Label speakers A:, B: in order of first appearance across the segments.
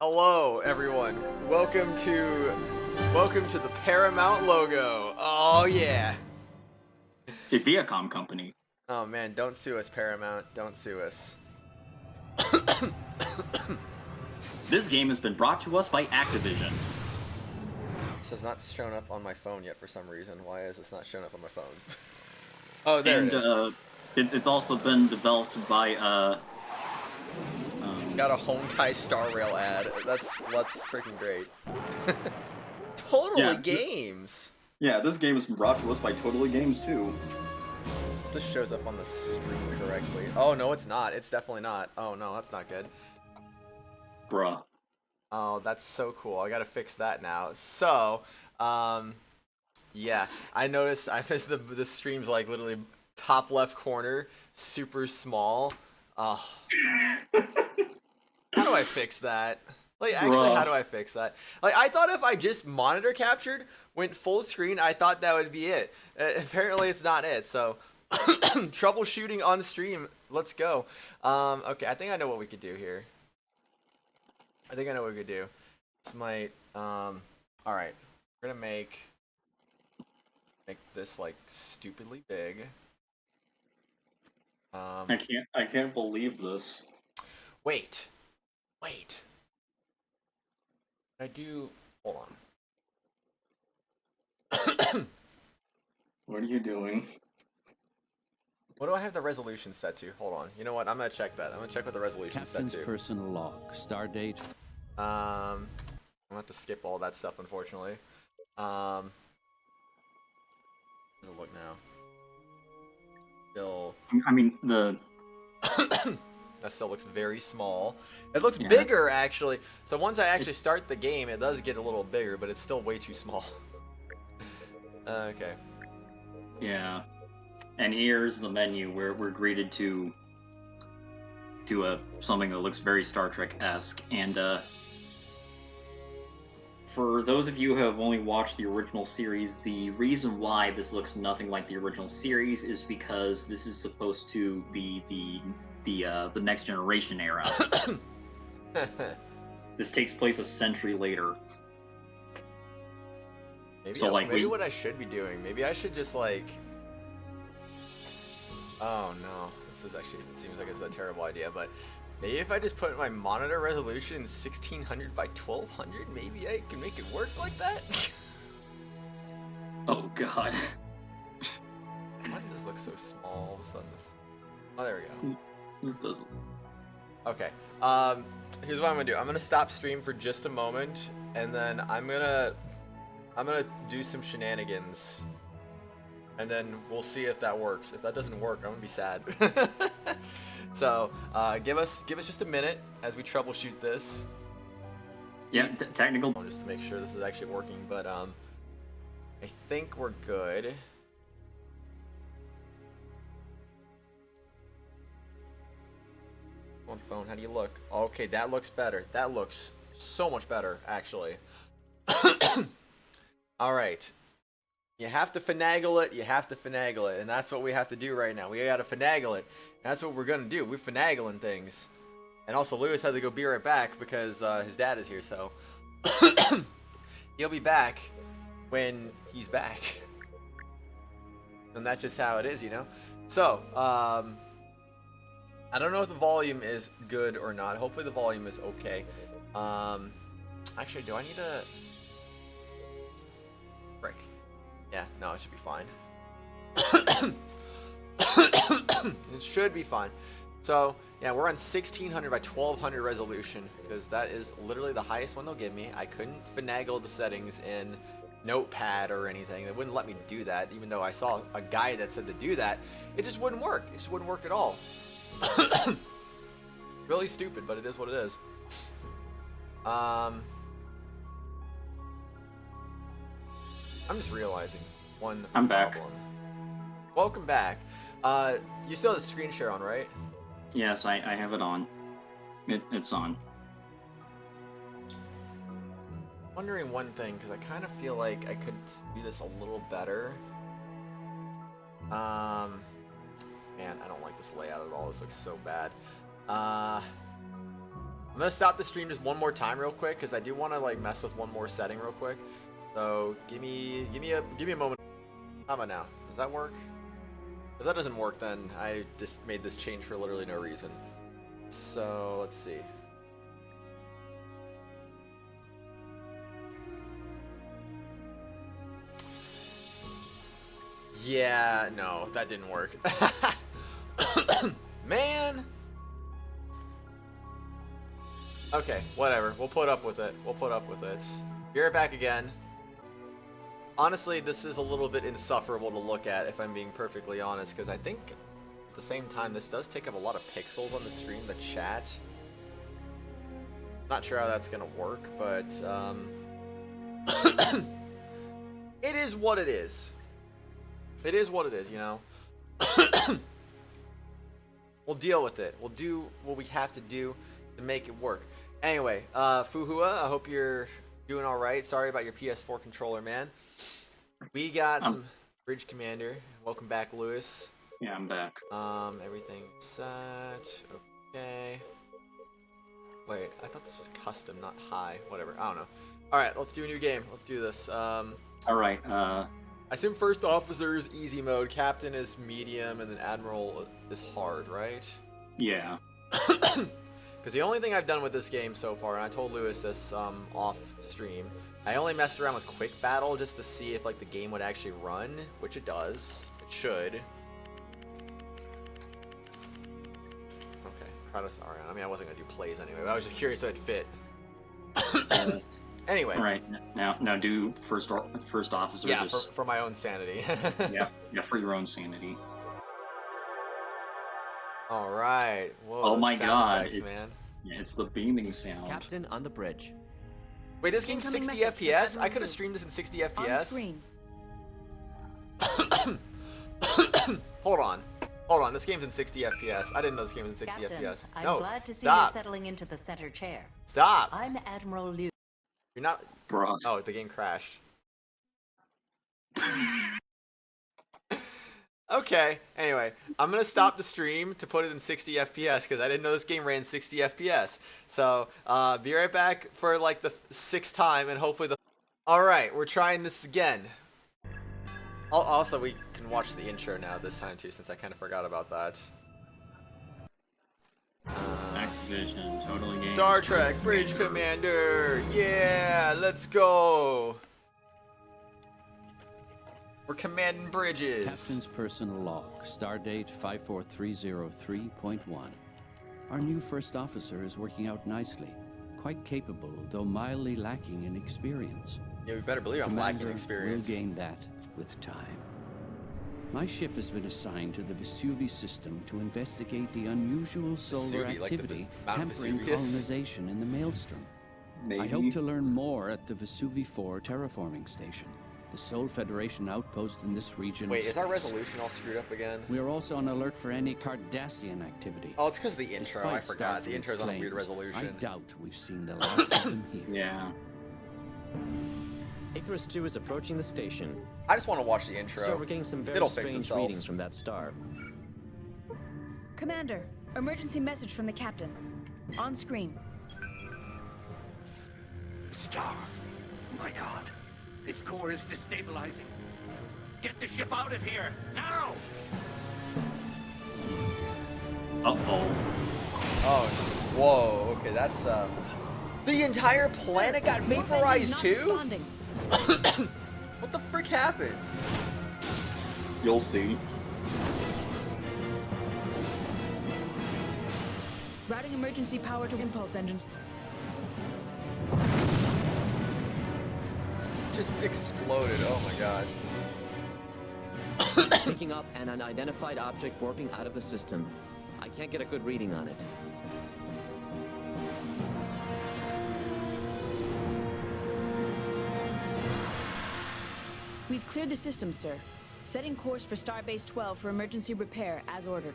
A: Hello, everyone. Welcome to the Paramount logo. Oh yeah.
B: A Viacom company.
A: Oh man, don't sue us, Paramount. Don't sue us.
B: This game has been brought to us by Activision.
A: This has not shown up on my phone yet for some reason. Why is this not showing up on my phone? Oh, there
B: And
A: it is.
B: it's also been developed by
A: Got a Honkai Star Rail ad. That's freaking great. Totally Games.
C: Yeah, this game has been brought to us by Totally Games too.
A: This shows up on the stream correctly. Oh no, it's not. It's definitely not. Oh no, that's not good.
B: bruh.
A: Oh, that's so cool. I gotta fix that now. So, yeah, I noticed the stream's like literally top left corner, super small. Oh, how do I fix that? Like, actually, how do I fix that? Like, I thought if I just monitor captured, went full screen, I thought that would be it. Apparently, it's not it. So, troubleshooting on stream. Let's go. Okay, I think I know what we could do here. I think I know what we could do. This might, alright. We're gonna make this, like, stupidly big.
C: I can't believe this.
A: Wait. I do, hold on.
C: What are you doing?
A: What do I have the resolution set to? Hold on. You know what? I'm gonna check that. I'm gonna check what the resolution set
D: Captain's
A: to.
D: personal log, stardate.
A: I'm gonna have to skip all that stuff, unfortunately. How's it look now? Still.
B: I mean, the
A: That still looks very small. It looks bigger, actually. So once I actually start the game, it does get a little bigger, but it's still way too small. Okay.
B: yeah. And here's the menu where we're greeted to something that looks very Star Trek-esque. And for those of you who have only watched the original series, the reason why this looks nothing like the original series is because this is supposed to be the next generation era. This takes place a century later.
A: Maybe what I should be doing. Maybe I should just like. Oh no, this is actually, it seems like it's a terrible idea, but maybe if I just put my monitor resolution 1600 by 1200, maybe I can make it work like that?
B: Oh god.
A: Why does this look so small all of a sudden? Oh, there we go.
B: This doesn't.
A: Okay, here's what I'm gonna do. I'm gonna stop stream for just a moment, and then I'm gonna do some shenanigans. And then we'll see if that works. If that doesn't work, I'm gonna be sad. So give us just a minute as we troubleshoot this.
B: Yeah, technical.
A: Just to make sure this is actually working, but I think we're good. On phone, how do you look? Okay, that looks better. That looks so much better, actually. All right. You have to finagle it, and that's what we have to do right now. We gotta finagle it. That's what we're gonna do. We're finagling things. And also, Lewis had to go be right back because his dad is here, so he'll be back when he's back. And that's just how it is, you know? So, I don't know if the volume is good or not. Hopefully the volume is okay. Actually, do I need to... Frick. Yeah, no, it should be fine. It should be fine. So, yeah, we're on 1600 by 1200 resolution, because that is literally the highest one they'll give me. I couldn't finagle the settings in Notepad or anything. They wouldn't let me do that, even though I saw a guy that said to do that. It just wouldn't work. It just wouldn't work at all. Really stupid, but it is what it is. I'm just realizing one
B: I'm
A: problem.
B: back.
A: Welcome back. You still have the screen share on, right?
B: Yes, I have it on. It's on.
A: Wondering one thing, because I kind of feel like I could do this a little better. Man, I don't like this layout at all. This looks so bad. I'm gonna stop the stream just one more time real quick because I do want to like mess with one more setting real quick. So give me a moment. How about now? Does that work? If that doesn't work, then I just made this change for literally no reason. So let's see. Yeah, no, that didn't work. Man. Okay, whatever. We'll put up with it. We'll put up with it. Be right back again. Honestly, this is a little bit insufferable to look at, if I'm being perfectly honest, because I think at the same time this does take up a lot of pixels on the screen, the chat. Not sure how that's gonna work, but it is what it is. It is what it is, you know. We'll deal with it. We'll do what we have to do to make it work. Anyway, Fuhua, I hope you're doing all right. Sorry about your PS4 controller, man. We got some Bridge Commander. Welcome back, Lewis.
B: Yeah, I'm back.
A: Everything's set. Okay. Wait, I thought this was custom, not high. Whatever. I don't know. All right, let's do a new game. Let's do this.
B: All right.
A: I assume first officer is easy mode, captain is medium, and then admiral is hard, right?
B: Yeah.
A: Because the only thing I've done with this game so far, and I told Lewis this off stream, I only messed around with quick battle just to see if like the game would actually run, which it does. It should. Okay, Kratos. All right. I mean, I wasn't gonna do plays anyway, but I was just curious if it fit. Anyway.
B: All right. Now do first officer.
A: Yeah,
B: just...
A: for my own sanity.
B: yeah, for your own sanity.
A: All right. Whoa,
B: oh my God!
A: Effects, man.
B: Yeah, it's the beaming sound.
E: Captain on the bridge.
A: Wait, this game's 60 FPS? I could have streamed this in 60 FPS.
F: On screen.
A: Hold on. Hold on, this game's in 60 FPS. I didn't know this game was in 60
F: Captain,
A: FPS.
F: I'm
A: No,
F: glad to see
A: stop.
F: you settling into the center chair.
A: Stop.
F: I'm Admiral Liu.
A: You're not...
B: Bruh.
A: Oh, the game crashed. Okay, anyway, I'm gonna stop the stream to put it in 60 FPS because I didn't know this game ran 60 FPS. So, be right back for like the 6th time and hopefully the... Alright, we're trying this again. Also, we can watch the intro now this time too, since I kind of forgot about that.
B: Activision, totally game.
A: Star Trek Bridge Commander! Yeah, let's go! We're commanding bridges.
D: Captain's personal log, stardate 54303.1. Our new first officer is working out nicely. Quite capable, though mildly lacking in experience.
A: Yeah, we better believe I'm lacking experience.
D: We'll gain that with time. My ship has been assigned to the Vesuvi system to investigate the unusual solar
A: Vesuvi, like the
D: activity
A: Mount
D: hampering
A: Vesuvius?
D: colonization in the Maelstrom.
C: Maybe.
D: I hope to learn more at the Vesuvi 4 terraforming station, the sole Federation outpost in this region.
A: Wait,
D: of
A: is our
D: space.
A: resolution all screwed up again?
D: We are also on alert for any Cardassian activity.
A: Oh, it's because of the intro. I
D: Despite
A: forgot. The
D: Starfleet's
A: intro's on a weird
D: claims,
A: resolution.
D: I doubt we've seen the last of them here.
B: Yeah.
E: Icarus 2 is approaching the station,
A: I just want to watch the intro.
E: so we're getting some very
A: It'll fix
E: strange
A: itself.
E: readings from that star.
G: Commander, emergency message from the captain. On screen.
H: Star. My God. Its core is destabilizing. Get the ship out of here, now!
B: Uh-oh.
A: Oh, whoa. Okay, that's the entire planet got vaporized
G: Not
A: too.
G: responding.
A: What the frick happened?
C: You'll see.
G: Routing emergency power to impulse engines.
A: Just exploded. Oh my god.
E: Picking up an unidentified object warping out of the system. I can't get a good reading on it.
G: We've cleared the system, sir. Setting course for Starbase 12 for emergency repair, as ordered.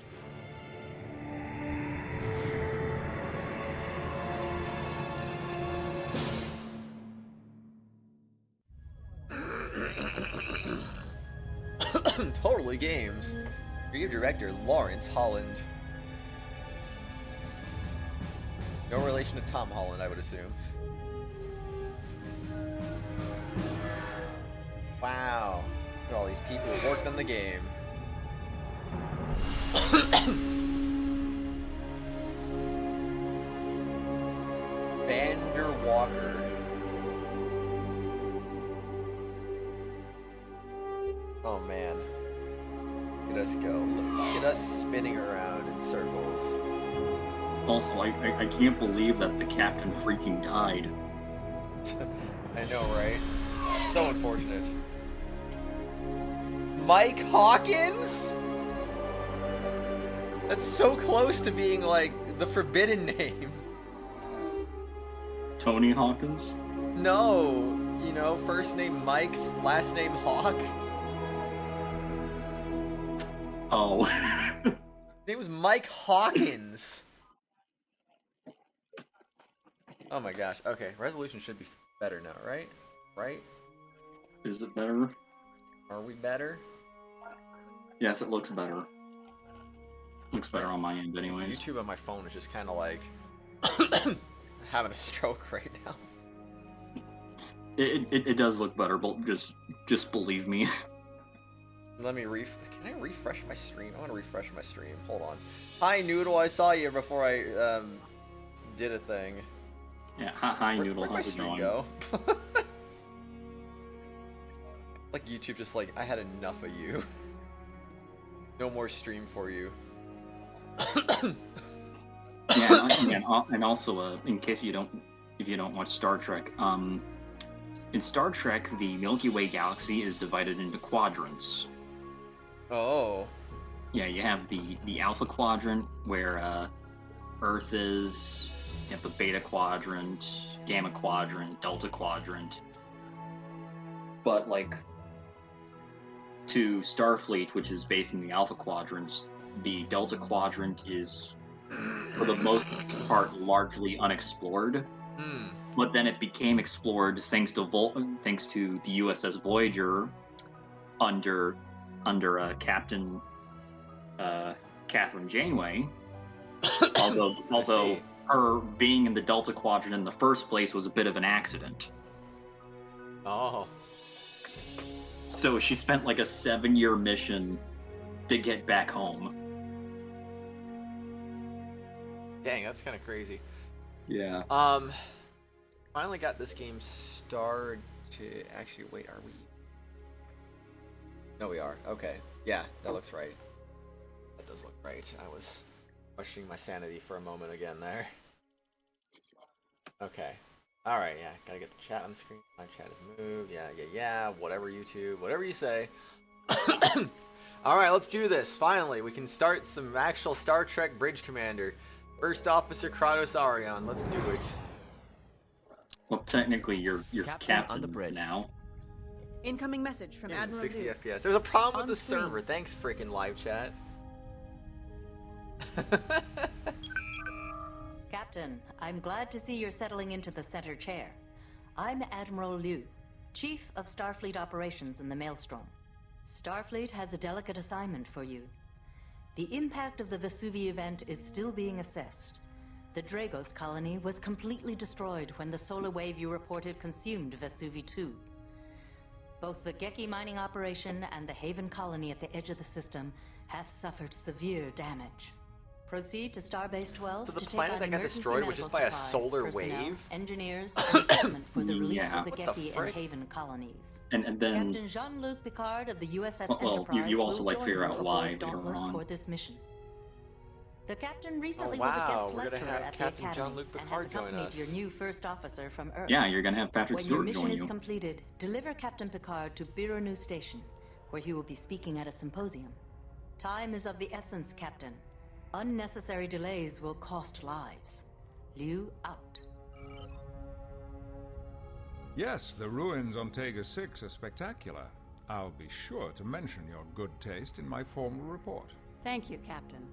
A: Totally Games. Creative director Lawrence Holland. No relation to Tom Holland, I would assume. Wow. Look at all these people who worked on the game. Vander Walker. Oh man. Look at us go. Look at us spinning around in circles.
B: Also, I can't believe that the captain freaking died.
A: I know, right? So unfortunate. Mike Hawkins? That's so close to being like the forbidden name.
B: Tony Hawkins?
A: No, you know, first name Mike's, last name Hawk.
B: Oh.
A: His name was Mike Hawkins. Oh my gosh. Okay, resolution should be better now, right? Right?
B: Is it better?
A: Are we better?
B: Yes, it looks better. Looks better on my end anyways.
A: YouTube on my phone is just kind of like having a stroke right now.
B: It does look better, but just believe me.
A: Let me Can I refresh my stream? I want to refresh my stream. Hold on. Hi Noodle, I saw you before I did a thing.
B: Yeah, hi Noodle,
A: Where'd my
B: how's it
A: stream
B: going?
A: go? Like YouTube just like, I had enough of you. No more stream for you.
B: Yeah, and also, in case if you don't watch Star Trek, in Star Trek, the Milky Way galaxy is divided into quadrants.
A: Oh.
B: Yeah, you have the Alpha Quadrant, where Earth is. You have the Beta Quadrant, Gamma Quadrant, Delta Quadrant. But, like, to Starfleet, which is based in the Alpha Quadrant, the Delta Quadrant is, for the most part, largely unexplored. But then it became explored thanks to the USS Voyager under Captain Catherine Janeway. although her being in the Delta Quadrant in the first place was a bit of an accident.
A: Oh.
B: So she spent like a 7-year mission to get back home.
A: Dang, that's kind of crazy.
B: Yeah.
A: Finally got this game started. Actually, wait, are we? No, we are. Okay. Yeah, that looks right. That does look right. I was questioning my sanity for a moment again there. Okay. Alright, yeah. Gotta get the chat on the screen. My chat is moved. Yeah. Whatever, YouTube. Whatever you say. Alright, let's do this. Finally, we can start some actual Star Trek Bridge Commander. First Officer Kratos Arion. Let's do it.
B: Well, technically, you're captain
E: on the bridge
B: now.
G: Incoming message from
A: Yeah,
G: Admiral
A: 60
G: Liu.
A: FPS. There's a problem with
G: On
A: the
G: screen.
A: server. Thanks, freaking live chat.
F: Captain, I'm glad to see you're settling into the center chair. I'm Admiral Liu, Chief of Starfleet Operations in the Maelstrom. Starfleet has a delicate assignment for you. The impact of the Vesuvi event is still being assessed. The Dragos colony was completely destroyed when the solar wave you reported consumed Vesuvi 2. Both the Geki mining operation and the Haven colony at the edge of the system have suffered severe damage. Proceed to Starbase 12
A: So the
F: to take
A: planet
F: on
A: that got
F: emergency
A: destroyed was
F: medical
A: just by a
F: supplies,
A: solar
F: personnel,
A: wave?
F: engineers, and equipment for the relief
B: Yeah.
F: of the
A: What the
F: Geki
A: frick?
F: and Haven colonies.
B: And then
F: Captain Jean-Luc Picard of the USS
B: Well,
F: Enterprise
B: you also,
F: will
B: like,
F: join
B: figure
F: you
B: out why
F: aboard
B: later
F: Dauntless
B: on.
F: for this mission. The captain recently
A: Oh,
F: was a
A: wow,
F: guest
A: we're gonna
F: lecturer
A: have
F: at
A: Captain
F: the Academy
A: Jean-Luc
F: and has
A: Picard join
F: accompanied
A: us.
F: your new first officer from Earth.
B: yeah, you're gonna have Patrick
F: When your
B: Stewart
F: mission
B: join
F: is
B: you.
F: completed, deliver Captain Picard to Biranu Station, where he will be speaking at a symposium. Time is of the essence, Captain. Unnecessary delays will cost lives. Liu out.
I: Yes, the ruins on Tega 6 are spectacular. I'll be sure to mention your good taste in my formal report.
J: Thank you, Captain.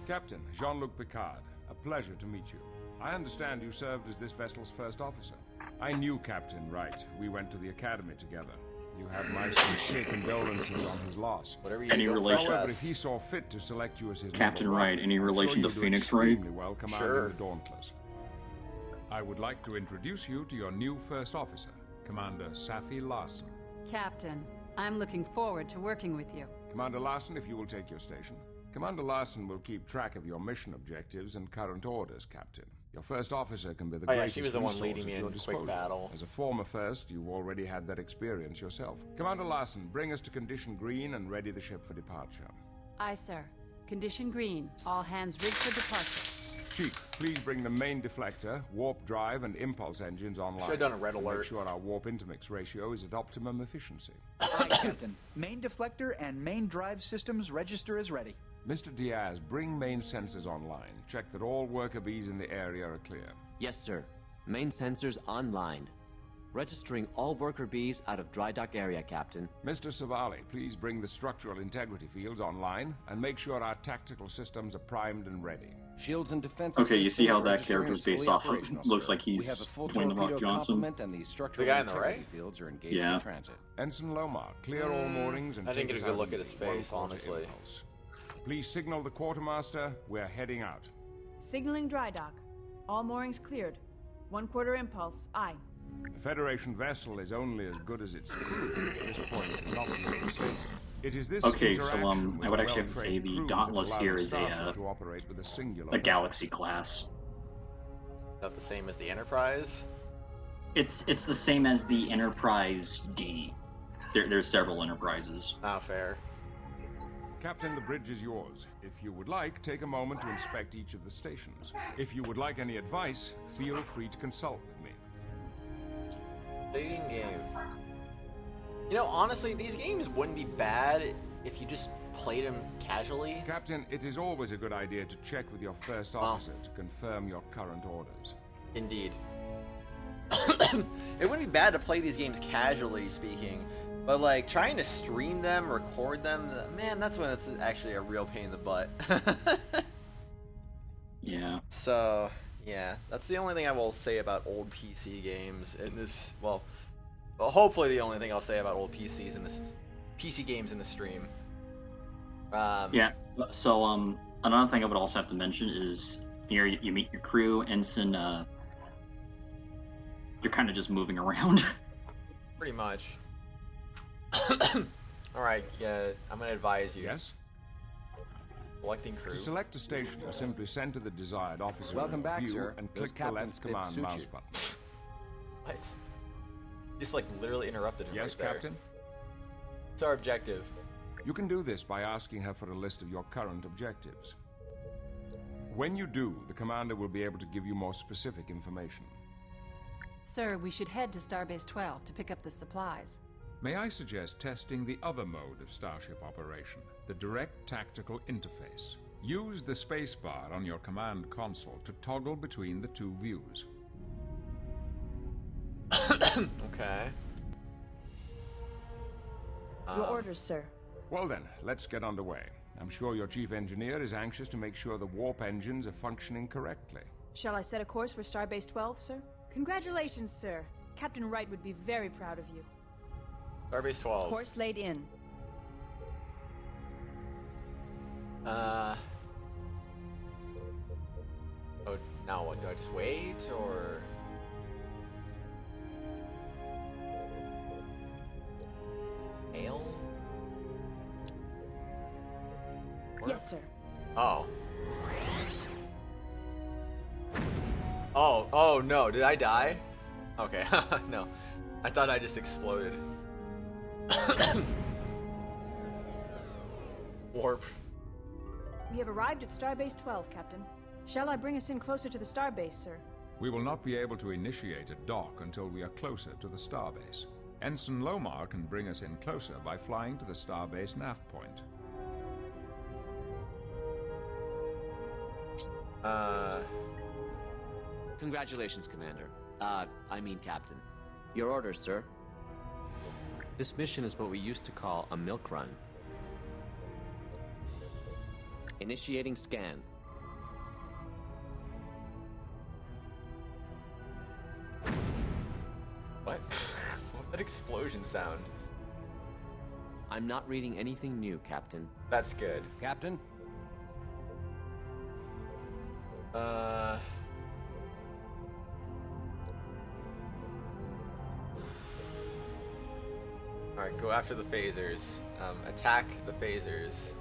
I: Captain Jean-Luc Picard, a pleasure to meet you. I understand you served as this vessel's first officer. I knew Captain Wright. We went to the Academy together. You have my sincere condolences on his loss.
A: Whatever you
B: Any
A: do, don't
B: relation-
I: However, if
A: process.
I: he saw fit to select you as his
B: Captain
I: number
B: Wright,
I: one,
B: any
I: I'm
B: relation
I: sure
B: to
I: you'll do
B: Phoenix Wright?
I: extremely well commanding
A: Sure.
I: the Dauntless. I would like to introduce you to your new first officer, Commander Safi Larson.
J: Captain, I'm looking forward to working with you.
I: Commander Larson, if you will take your station. Commander Larson will keep track of your mission objectives and current orders, Captain. Your first officer can be the
A: Oh yeah,
I: greatest
A: she was the one
I: resource
A: leading me
I: at
A: in
I: your
A: quick
I: disposal.
A: battle.
I: As a former first, you've already had that experience yourself. Commander Larson, bring us to Condition Green and ready the ship for departure.
J: Aye, sir. Condition green. All hands rigged for departure.
I: Chief, please bring the main deflector, warp drive, and impulse engines online.
A: Should've done a red
I: And
A: alert.
I: Make sure our warp intermix ratio is at optimum efficiency.
K: Aye, Captain. Main deflector and main drive systems register is ready.
I: Mr. Diaz, bring main sensors online. Check that all worker bees in the area are clear.
E: Yes, sir. Main sensors online. Registering all worker bees out of dry dock area, Captain.
I: Mr. Savali, please bring the structural integrity fields online and make sure our tactical systems are primed and ready.
L: Shields and defense.
B: Okay, you see how that
L: registering
B: character's
L: is fully
B: based off of-
L: operational,
B: looks
L: sir.
B: like he's
L: We have a full
B: Dwayne The Rock
L: torpedo
B: Johnson.
L: complement and the structural
A: The guy on the
L: integrity
A: right?
L: fields are engaged
B: Yeah.
L: in transit.
I: Ensign Lomar, clear all moorings and
A: I didn't
I: take
A: get a
I: us
A: good
I: out
A: look
I: into
A: at his
I: the one
A: face,
I: quarter
A: honestly.
I: impulse. Please signal the quartermaster. We're heading out.
G: Signaling dry dock. All moorings cleared. 1/4 impulse. Aye.
I: A Federation vessel is only as good as its crew. At this point, it cannot be a mistake. It is this
B: Okay, so,
I: interaction with
B: I would
I: a
B: actually have to say
I: well-trained
B: the
I: crew that
B: Dauntless
I: allows
B: here
I: the
B: is
I: Starship to operate with a singular
B: a Galaxy class.
A: Not the same as the Enterprise.
B: It's the same as the Enterprise D. There's several Enterprises.
A: Not fair.
I: Captain, the bridge is yours. If you would like, take a moment to inspect each of the stations. If you would like any advice, feel free to consult with me.
A: Dating game. You know, honestly, these games wouldn't be bad if you just played them casually.
I: Captain, it is always a good idea to check with your first officer to confirm your current orders.
A: Indeed. It wouldn't be bad to play these games casually speaking, but like trying to stream them, record them, man, that's when it's actually a real pain in the butt.
B: Yeah.
A: So, yeah, that's the only thing I will say about old PC games in this, well, hopefully the only thing I'll say about old PCs in this, PC games in the stream.
B: Yeah. So, another thing I would also have to mention is here you meet your crew, ensign. You're kind of just moving around.
A: Pretty much. Alright, yeah, I'm gonna advise you.
I: Yes?
A: Selecting crew.
I: To select a station, simply center the desired officer
L: Welcome
I: in
L: back,
I: view
L: sir.
I: and
L: Those
I: click the left
L: captain's bid
I: command
L: suit
I: mouse
L: you.
I: button.
A: What? Just like literally interrupted him
I: Yes,
A: right there.
I: Captain?
A: What's our objective?
I: You can do this by asking her for a list of your current objectives. When you do, the commander will be able to give you more specific information.
J: Sir, we should head to Starbase 12 to pick up the supplies.
I: May I suggest testing the other mode of Starship operation, the direct tactical interface. Use the spacebar on your command console to toggle between the two views.
A: Okay.
G: Your orders, sir.
I: Well then, let's get underway. I'm sure your chief engineer is anxious to make sure the warp engines are functioning correctly.
G: Shall I set a course for Starbase 12, sir? Congratulations, sir. Captain Wright would be very proud of you.
A: Starbase 12.
G: Course laid in.
A: Oh, now what? Do I just wait, or? Hail?
G: Yes, sir.
A: Oh. Oh no, did I die? Okay, no. I thought I just exploded. Warp.
G: We have arrived at Starbase 12, Captain. Shall I bring us in closer to the starbase, sir?
I: We will not be able to initiate a dock until we are closer to the starbase. Ensign Lomar can bring us in closer by flying to the starbase nav point.
E: Congratulations, Commander. I mean Captain. Your orders, sir. This mission is what we used to call a milk run. Initiating scan.
A: What? What was that explosion sound?
E: I'm not reading anything new, Captain.
A: That's good.
L: Captain?
A: Alright, go after the phasers. Attack the phasers.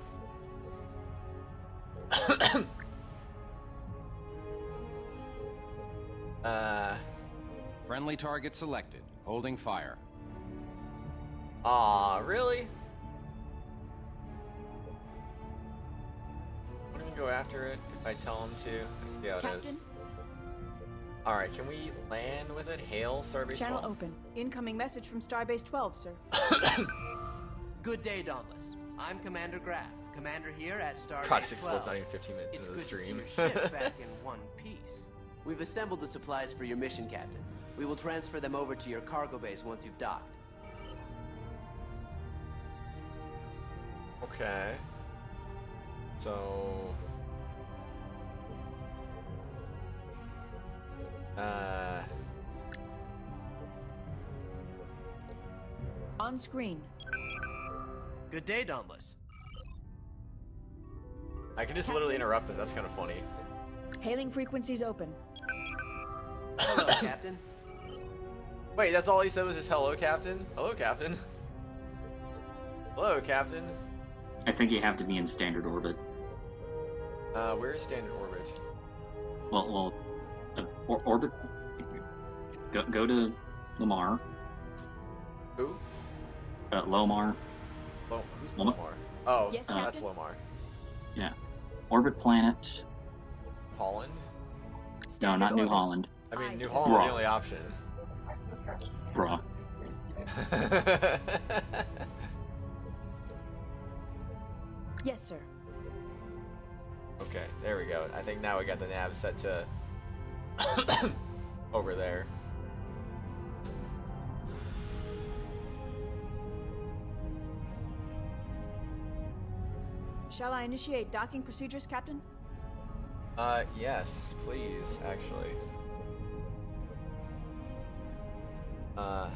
L: Friendly target selected. Holding fire.
A: Aw, really? I can go after it if I tell him to. Let's see how it is.
G: Captain?
A: Alright, can we land with it? Hail, Starbase
G: Channel
A: 12.
G: open. Incoming message from Starbase 12, sir.
M: Good day, Dauntless. I'm Commander Graf, commander here at Starbase 12.
A: Kratos explodes not even 15 minutes
M: It's
A: into the
M: good
A: stream.
M: to see your ship back in one piece. We've assembled the supplies for your mission, Captain. We will transfer them over to your cargo base once you've docked.
A: Okay. So...
G: On screen.
M: Good day, Dauntless.
A: I can just literally interrupt them, that's kind of funny.
G: Hailing frequencies open.
M: Hello, Captain.
A: Wait, that's all he said was just hello, Captain? Hello, Captain. Hello, Captain.
B: I think you have to be in standard orbit.
A: Where is standard orbit?
B: Well, orbit. Go to Lamar.
A: Who?
B: Lomar.
A: Who's Lomar? Oh,
G: Yes,
A: that's
G: Captain?
A: Lomar.
B: Yeah. Orbit planet.
A: Holland?
B: No, not New Holland.
A: I mean, New
G: sir.
A: Holland's the
B: Bruh.
A: only option.
B: Bruh.
G: Yes, sir.
A: Okay, there we go. I think now we got the nav set to over there.
G: Shall I initiate docking procedures, Captain?
A: Yes, please, actually. I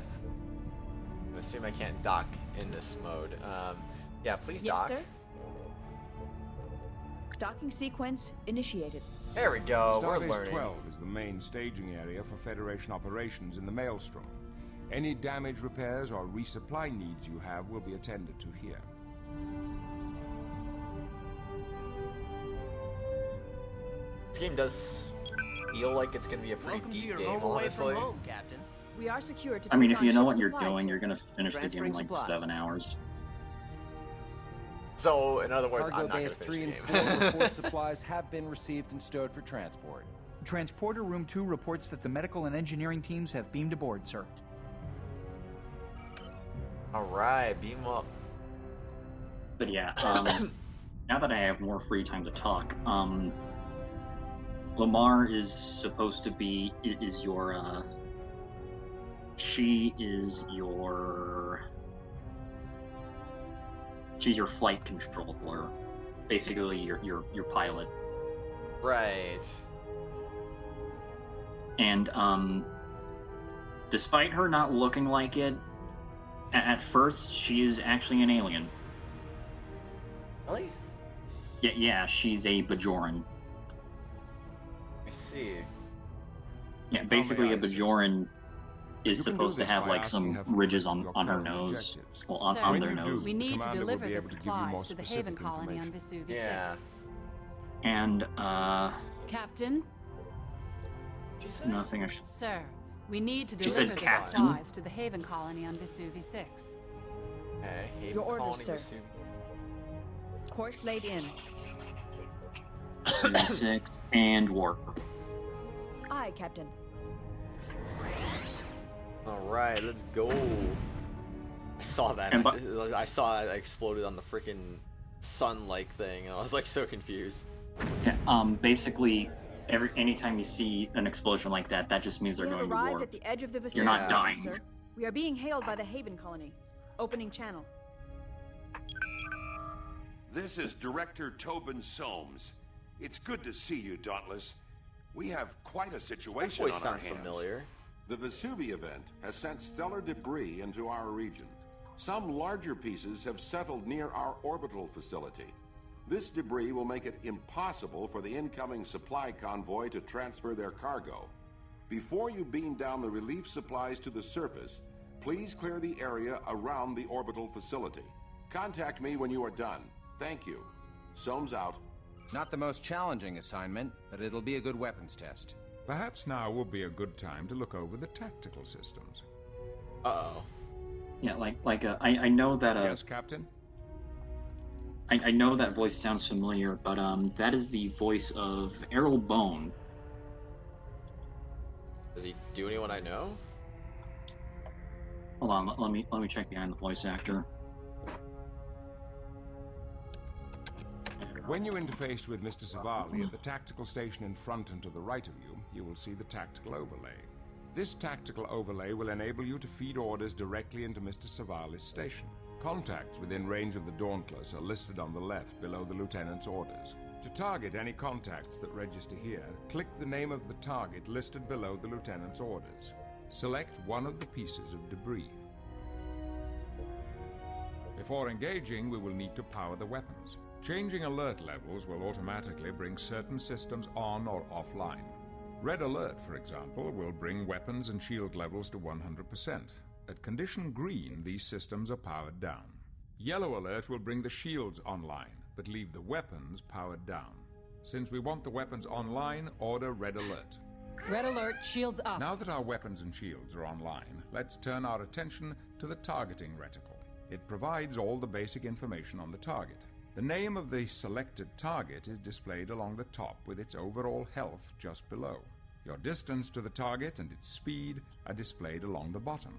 A: assume I can't dock in this mode. Yeah, please
G: Yes,
A: dock.
G: sir. Docking sequence initiated.
A: There we go, we're
I: Starbase
A: learning.
I: 12 is the main staging area for Federation operations in the Maelstrom. Any damage repairs or resupply needs you have will be attended to here.
A: This game does feel like it's gonna be a pretty
M: Welcome to
A: deep
M: your
A: game,
M: home away
A: honestly.
M: from home, Captain.
G: We are secure to
B: I mean,
G: take
B: if you
G: on
B: know
G: ship
B: what you're
G: supplies,
B: doing,
G: sir.
B: you're gonna finish the game in
M: Transferring
B: like
M: supplies.
B: 7 hours.
A: So, in other words,
L: Cargo
A: I'm not gonna
L: bays
A: finish
L: 3
A: the
L: and
A: game.
L: 4 report supplies have been received and stowed for transport.
K: Transporter Room 2 reports that the medical and engineering teams have beamed aboard, sir.
A: Alright, beam up.
B: But yeah, now that I have more free time to talk, Lamar is supposed to be she's your flight controller, basically your pilot.
A: Right.
B: And despite her not looking like it, at first she is actually an alien.
A: Really?
B: Yeah, she's a Bajoran.
A: I see.
B: Yeah, basically a
I: may I assist?
B: Bajoran is
I: You can do
B: supposed to
I: this
B: have
I: by
B: like
I: asking
B: some
I: her for
B: ridges
I: your
B: on her
I: current
B: nose.
I: objectives.
B: Well, on,
J: Sir,
B: on
I: When
B: their
I: you do,
B: nose.
J: We
I: the
J: need to
I: commander will
J: deliver
I: be
J: the
I: able to give you more
J: supplies to the Haven
I: specific
J: colony on
I: information.
J: Vesuvi
A: Yeah.
J: 6.
B: And
J: Captain?
A: She said?
B: nothing.
J: Sir, we need to
B: She said
J: deliver the
B: captain.
J: supplies to the Haven colony on Vesuvi 6.
A: Okay, Haven
G: Your orders,
A: Colony
G: sir.
A: Vesuvius.
G: Course laid in.
B: 6 and warp.
G: Aye, Captain.
A: Alright, let's go. I saw that.
B: And
A: I saw it exploded on the freaking sun-like thing, and I was like so confused.
B: Yeah, basically, anytime you see an explosion like that, that just means they're
G: We have
B: going to
G: arrived
B: warp.
G: at the edge of the Vesuvius
B: You're not
G: system,
B: dying.
G: sir. We are being hailed by the Haven colony. Opening channel.
N: This is Director Tobin Soames. It's good to see you, Dauntless. We have quite a
A: That
N: situation
A: voice
N: on our
A: sounds
N: hands.
A: familiar.
N: The Vesuvi event has sent stellar debris into our region. Some larger pieces have settled near our orbital facility. This debris will make it impossible for the incoming supply convoy to transfer their cargo. Before you beam down the relief supplies to the surface, please clear the area around the orbital facility. Contact me when you are done. Thank you. Soames out.
L: Not the most challenging assignment, but it'll be a good weapons test.
I: Perhaps now would be a good time to look over the tactical systems.
A: Uh-oh.
B: Yeah, I know that.
I: Yes, Captain?
B: I know that voice sounds familiar, but that is the voice of Errol Bone.
A: Does he do anyone I know?
B: Hold on, let me check behind the voice actor.
I: When you interface with Mr. Savali at the tactical station in front and to the right of you, you will see the tactical overlay. This tactical overlay will enable you to feed orders directly into Mr. Savali's station. Contacts within range of the Dauntless are listed on the left below the Lieutenant's orders. To target any contacts that register here, click the name of the target listed below the Lieutenant's orders. Select one of the pieces of debris. Before engaging, we will need to power the weapons. Changing alert levels will automatically bring certain systems on or offline. Red alert, for example, will bring weapons and shield levels to 100%. At condition green, these systems are powered down. Yellow alert will bring the shields online, but leave the weapons powered down. Since we want the weapons online, order red alert.
J: Red alert, shields up.
I: Now that our weapons and shields are online, let's turn our attention to the targeting reticle. It provides all the basic information on the target. The name of the selected target is displayed along the top with its overall health just below. Your distance to the target and its speed are displayed along the bottom.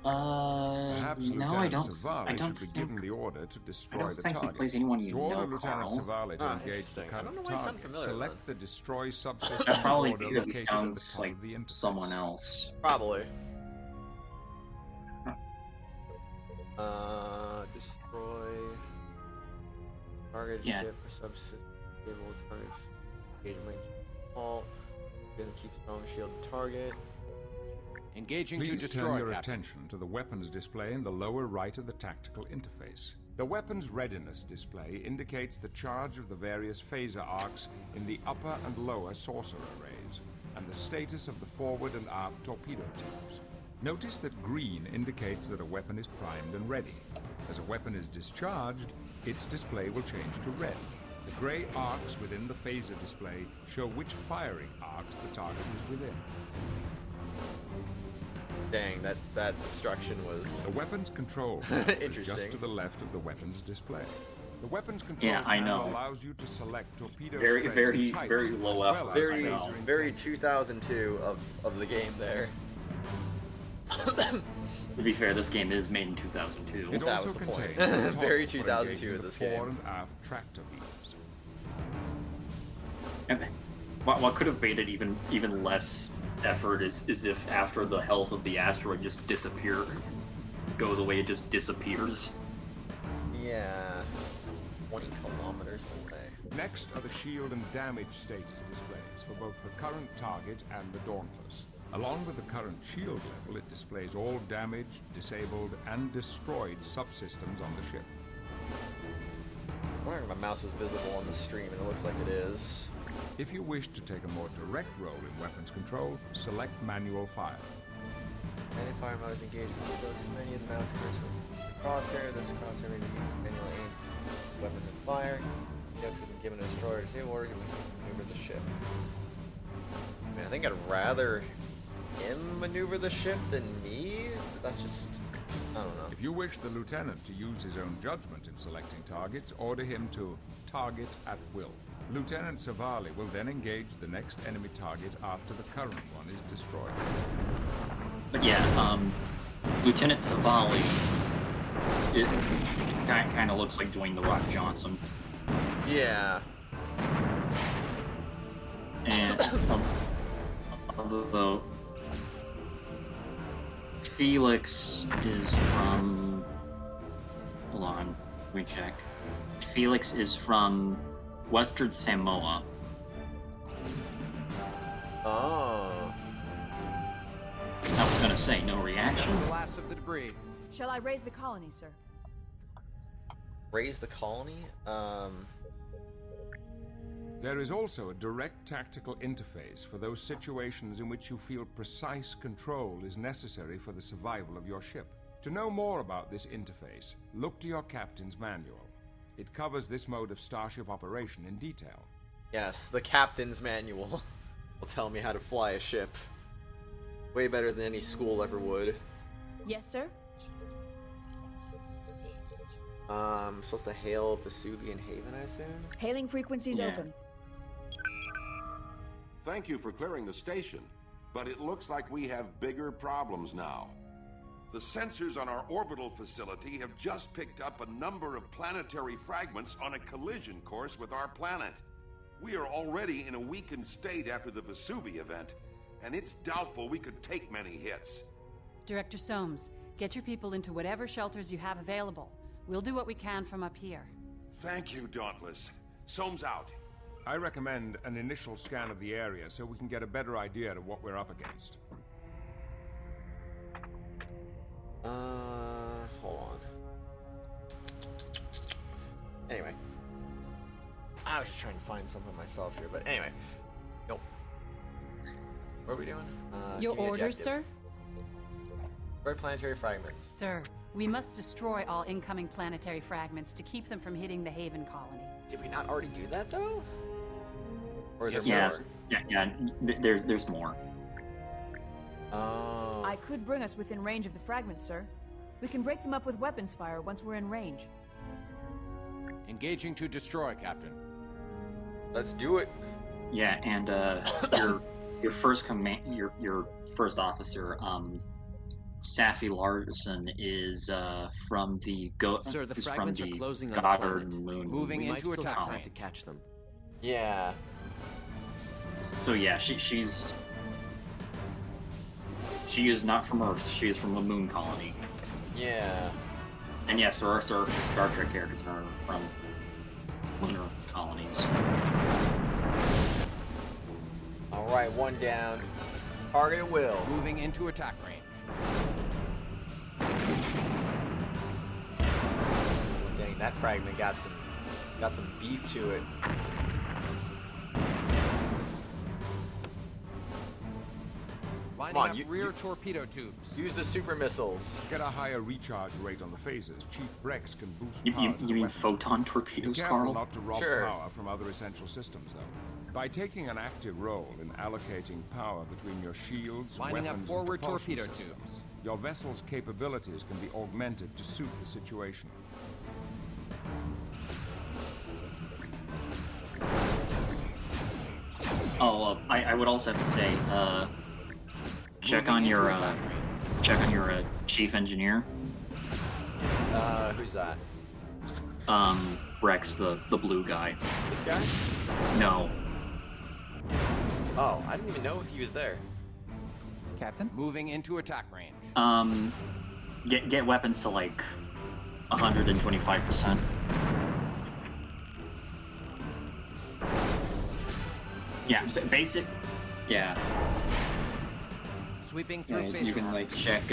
I: Perhaps Lieutenant Savali should be given the order to destroy the target. To order Lieutenant Savali to engage the current target, select the destroy subsystem.
B: That's probably
I: order
B: because he
I: located
B: sounds
I: at the top
B: like
I: of the interface.
B: someone else.
A: Probably. Destroy target ship or subsystem. Able target engagement range. Halt. Gonna keep strong shield target.
L: Engaging to
I: Please
L: destroy,
I: turn your
L: Captain.
I: attention to the weapons display in the lower right of the tactical interface. The weapons readiness display indicates the charge of the various phaser arcs in the upper and lower saucer arrays, and the status of the forward and aft torpedo tubes. Notice that green indicates that a weapon is primed and ready. As a weapon is discharged, its display will change to red. The gray arcs within the phaser display show which firing arcs the target is within.
A: Dang, that destruction was...
I: The weapons control panel is
A: interesting.
I: just to the left of the weapons display. The weapons control
B: I
I: panel
B: know.
I: allows you to select torpedo
B: Very,
I: spreads
B: very,
I: and types,
B: very
I: as
B: low
I: well
B: effort.
I: as
A: Very,
I: phaser
A: very
I: intensity.
A: 2002 of the game there.
B: To be fair, this game is made in 2002.
I: It
A: That
I: also
A: was the point.
I: contains a toggle
A: Very
I: for
A: 2002
I: engaging
A: in
I: the
A: this game.
I: fore and aft tractor beams.
B: And what could have made it even less effort is if after the health of the asteroid just goes away, it just disappears.
A: Yeah. 20 kilometers away.
I: Next are the shield and damage status displays for both the current target and the Dauntless. Along with the current shield level, it displays all damaged, disabled, and destroyed subsystems on the ship.
A: I wonder if my mouse is visible on the stream, and it looks like it is.
I: If you wish to take a more direct role in weapons control, select manual fire.
A: Many fire mode is engaged with those many of the mouse cursors. The crosshair, this crosshair may be used to manually aim weapons and fire. Yokes have been given a destroyer to save orders when to maneuver the ship. I mean, I think I'd rather him maneuver the ship than me, but that's just, I don't know.
I: If you wish the lieutenant to use his own judgment in selecting targets, order him to target at will. Lieutenant Savali will then engage the next enemy target after the current one is destroyed.
B: But yeah, Lieutenant Savali, it kind of looks like Dwayne "The Rock" Johnson.
A: Yeah.
B: And although Felix is from, hold on, let me check. Felix is from Western Samoa.
A: Oh.
B: I was gonna say, no reaction.
L: The last of the debris.
G: Shall I raise the colony, sir?
A: Raise the colony?
I: There is also a direct tactical interface for those situations in which you feel precise control is necessary for the survival of your ship. To know more about this interface, look to your captain's manual. It covers this mode of starship operation in detail.
A: Yes, the captain's manual will tell me how to fly a ship. Way better than any school ever would.
G: Yes, sir?
A: I'm supposed to hail Vesuvian Haven, I assume?
G: Hailing frequencies open.
N: Thank you for clearing the station, but it looks like we have bigger problems now. The sensors on our orbital facility have just picked up a number of planetary fragments on a collision course with our planet. We are already in a weakened state after the Vesuvi event, and it's doubtful we could take many hits.
J: Director Soames, get your people into whatever shelters you have available. We'll do what we can from up here.
N: Thank you, Dauntless. Soames out.
I: I recommend an initial scan of the area so we can get a better idea of what we're up against.
A: Hold on. Anyway. I was just trying to find something myself here, but anyway. Nope. What are we doing?
J: Your orders, sir?
A: Destroy planetary fragments.
J: Sir, we must destroy all incoming planetary fragments to keep them from hitting the Haven colony.
A: Did we not already do that, though? Or is there
B: Yes.
A: more?
B: Yeah, there's more.
A: Oh.
G: I could bring us within range of the fragments, sir. We can break them up with weapons fire once we're in range.
L: Engaging to destroy, Captain.
A: Let's do it.
B: Yeah, and your first your first officer, Safi Larson, is from the
E: Sir, the fragments are closing on the
B: Goddard
E: planet.
B: moon.
L: Moving
E: We might
L: into
E: still
L: attack
E: have time
L: range.
E: to catch them.
A: Yeah.
B: So yeah, she is not from Earth. She is from a moon colony.
A: Yeah.
B: And yes, there are Star Trek characters that are from lunar colonies.
A: All right, one down. Target at will.
L: Moving into attack range.
A: Dang, that fragment got some beef to it.
L: Lining
A: on,
L: up rear torpedo tubes.
A: Use the super missiles.
I: To get a higher recharge rate on the phasers, Chief Brex can boost
B: You
I: power to the
B: mean
I: weapons.
B: photon torpedoes,
I: Be careful
B: Carl?
I: not to rob
A: Sure.
I: power from other essential systems, though. By taking an active role in allocating power between your shields,
L: Lining up
I: weapons,
L: forward
I: and propulsion
L: torpedo
I: systems,
L: tubes.
I: your vessel's capabilities can be augmented to suit the situation.
B: Oh, I would also have to say, check on
L: Moving
B: your
L: into attack
B: chief engineer,
A: Who's that?
B: Rex, the blue guy.
A: This guy?
B: No,
A: Oh, I didn't even know he was there.
K: Captain?
L: Moving into attack range.
B: get weapons to like 125%. Yeah, basic. Yeah.
L: Sweeping through
B: Yeah,
L: phaser
B: you can
L: arcs.
B: like check.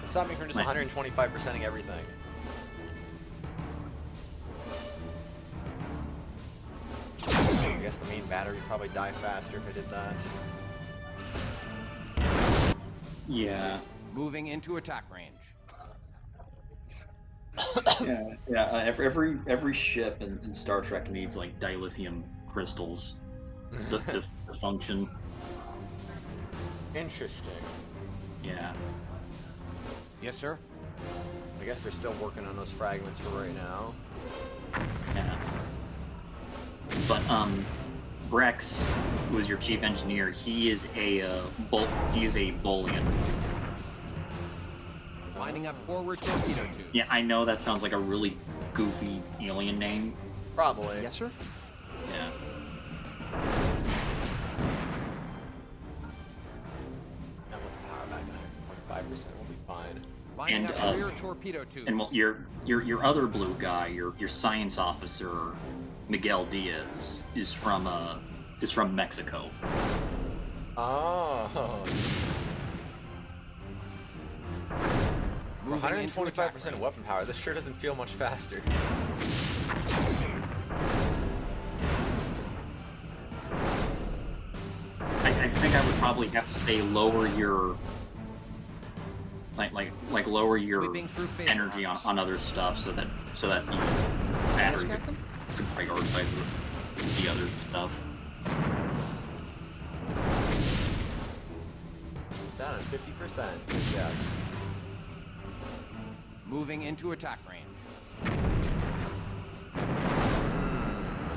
A: Stop me from just 125%ing everything. I guess the main battery would probably die faster if I did that.
B: Yeah.
L: Moving into attack range.
B: Yeah. Every ship in Star Trek needs like dilithium crystals to function.
A: Interesting.
B: Yeah.
L: Yes, sir.
A: I guess they're still working on those fragments for right now.
B: Yeah. But Brex was your chief engineer. He is a Bolian.
L: Lining up forward torpedo tubes.
B: Yeah, I know that sounds like a really goofy alien name.
A: Probably.
K: Yes, sir?
B: Yeah.
A: Now with the power back on 5%, we'll be fine.
L: Lining
B: And,
L: up rear torpedo tubes.
B: And well, your other blue guy, your science officer, Miguel Diaz, is from Mexico.
A: Oh.
L: Moving into attack
A: 125% of weapon power. This sure doesn't feel much faster.
B: I think I would probably have to say lower your like lower your energy on other stuff so that the battery could prioritize the other stuff.
A: Down at 50%. Yes.
L: Moving into attack range.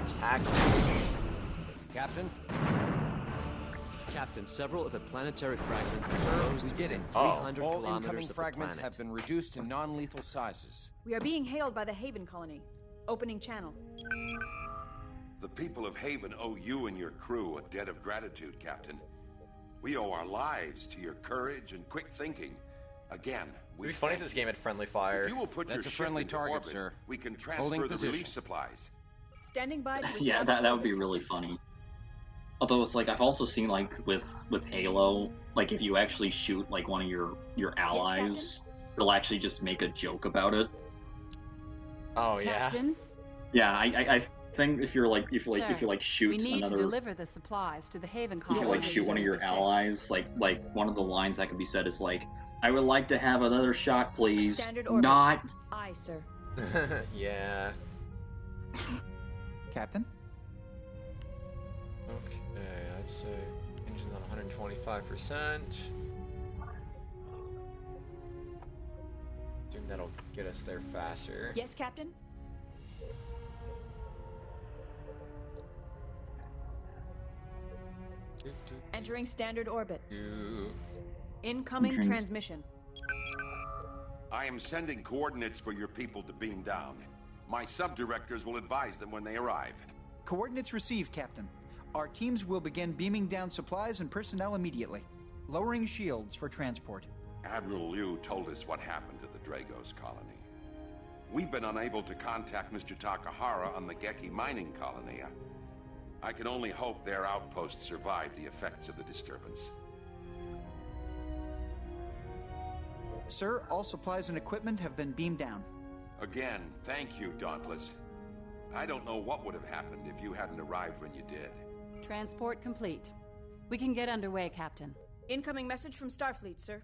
A: Attack range.
L: Captain?
E: Captain, several of the planetary fragments are
L: Sir,
E: exposed
L: we
E: to
L: did it.
E: within 300
L: All
E: kilometers
L: incoming
E: of the
L: fragments
E: planet.
L: have been reduced to non-lethal sizes.
G: We are being hailed by the Haven colony. Opening channel.
N: The people of Haven owe you and your crew a debt of gratitude, Captain. We owe our lives to your courage and quick thinking. Again,
A: It'd be funny if this game had friendly fire.
N: If you will put
L: That's
N: your
L: a friendly
N: ship into
L: target,
N: orbit,
L: sir.
N: we can
L: Holding
N: transfer the
L: position.
N: relief supplies.
G: Standing by to
B: Yeah, that would be really funny. Although it's like I've also seen like with Halo, like if you actually shoot like one of your allies, they'll actually just make a joke about it.
A: Oh yeah.
J: Captain?
B: Yeah, I think if you
J: Sir,
B: shoot
J: we need
B: another
J: to deliver the supplies to the Haven
B: if
J: colony.
B: you like shoot one of your allies, like one of the lines that could be said is like, "I would like to have another shot, please."
G: Standard orbit.
B: Not.
G: Aye, sir.
A: Yeah.
K: Captain?
A: Okay, I'd say engine's on 125%. Assume that'll get us there faster.
G: Yes, Captain? Entering standard orbit. Incoming
N: Okay.
G: transmission.
N: I am sending coordinates for your people to beam down. My sub-directors will advise them when they arrive.
K: Coordinates received, Captain. Our teams will begin beaming down supplies and personnel immediately. Lowering shields for transport.
N: Admiral Liu told us what happened to the Dragos colony. We've been unable to contact Mr. Takahara on the Geki mining colony. I can only hope their outpost survived the effects of the disturbance.
K: Sir, all supplies and equipment have been beamed down.
N: Again, thank you, Dauntless. I don't know what would have happened if you hadn't arrived when you did.
J: Transport complete. We can get underway, Captain.
G: Incoming message from Starfleet, sir.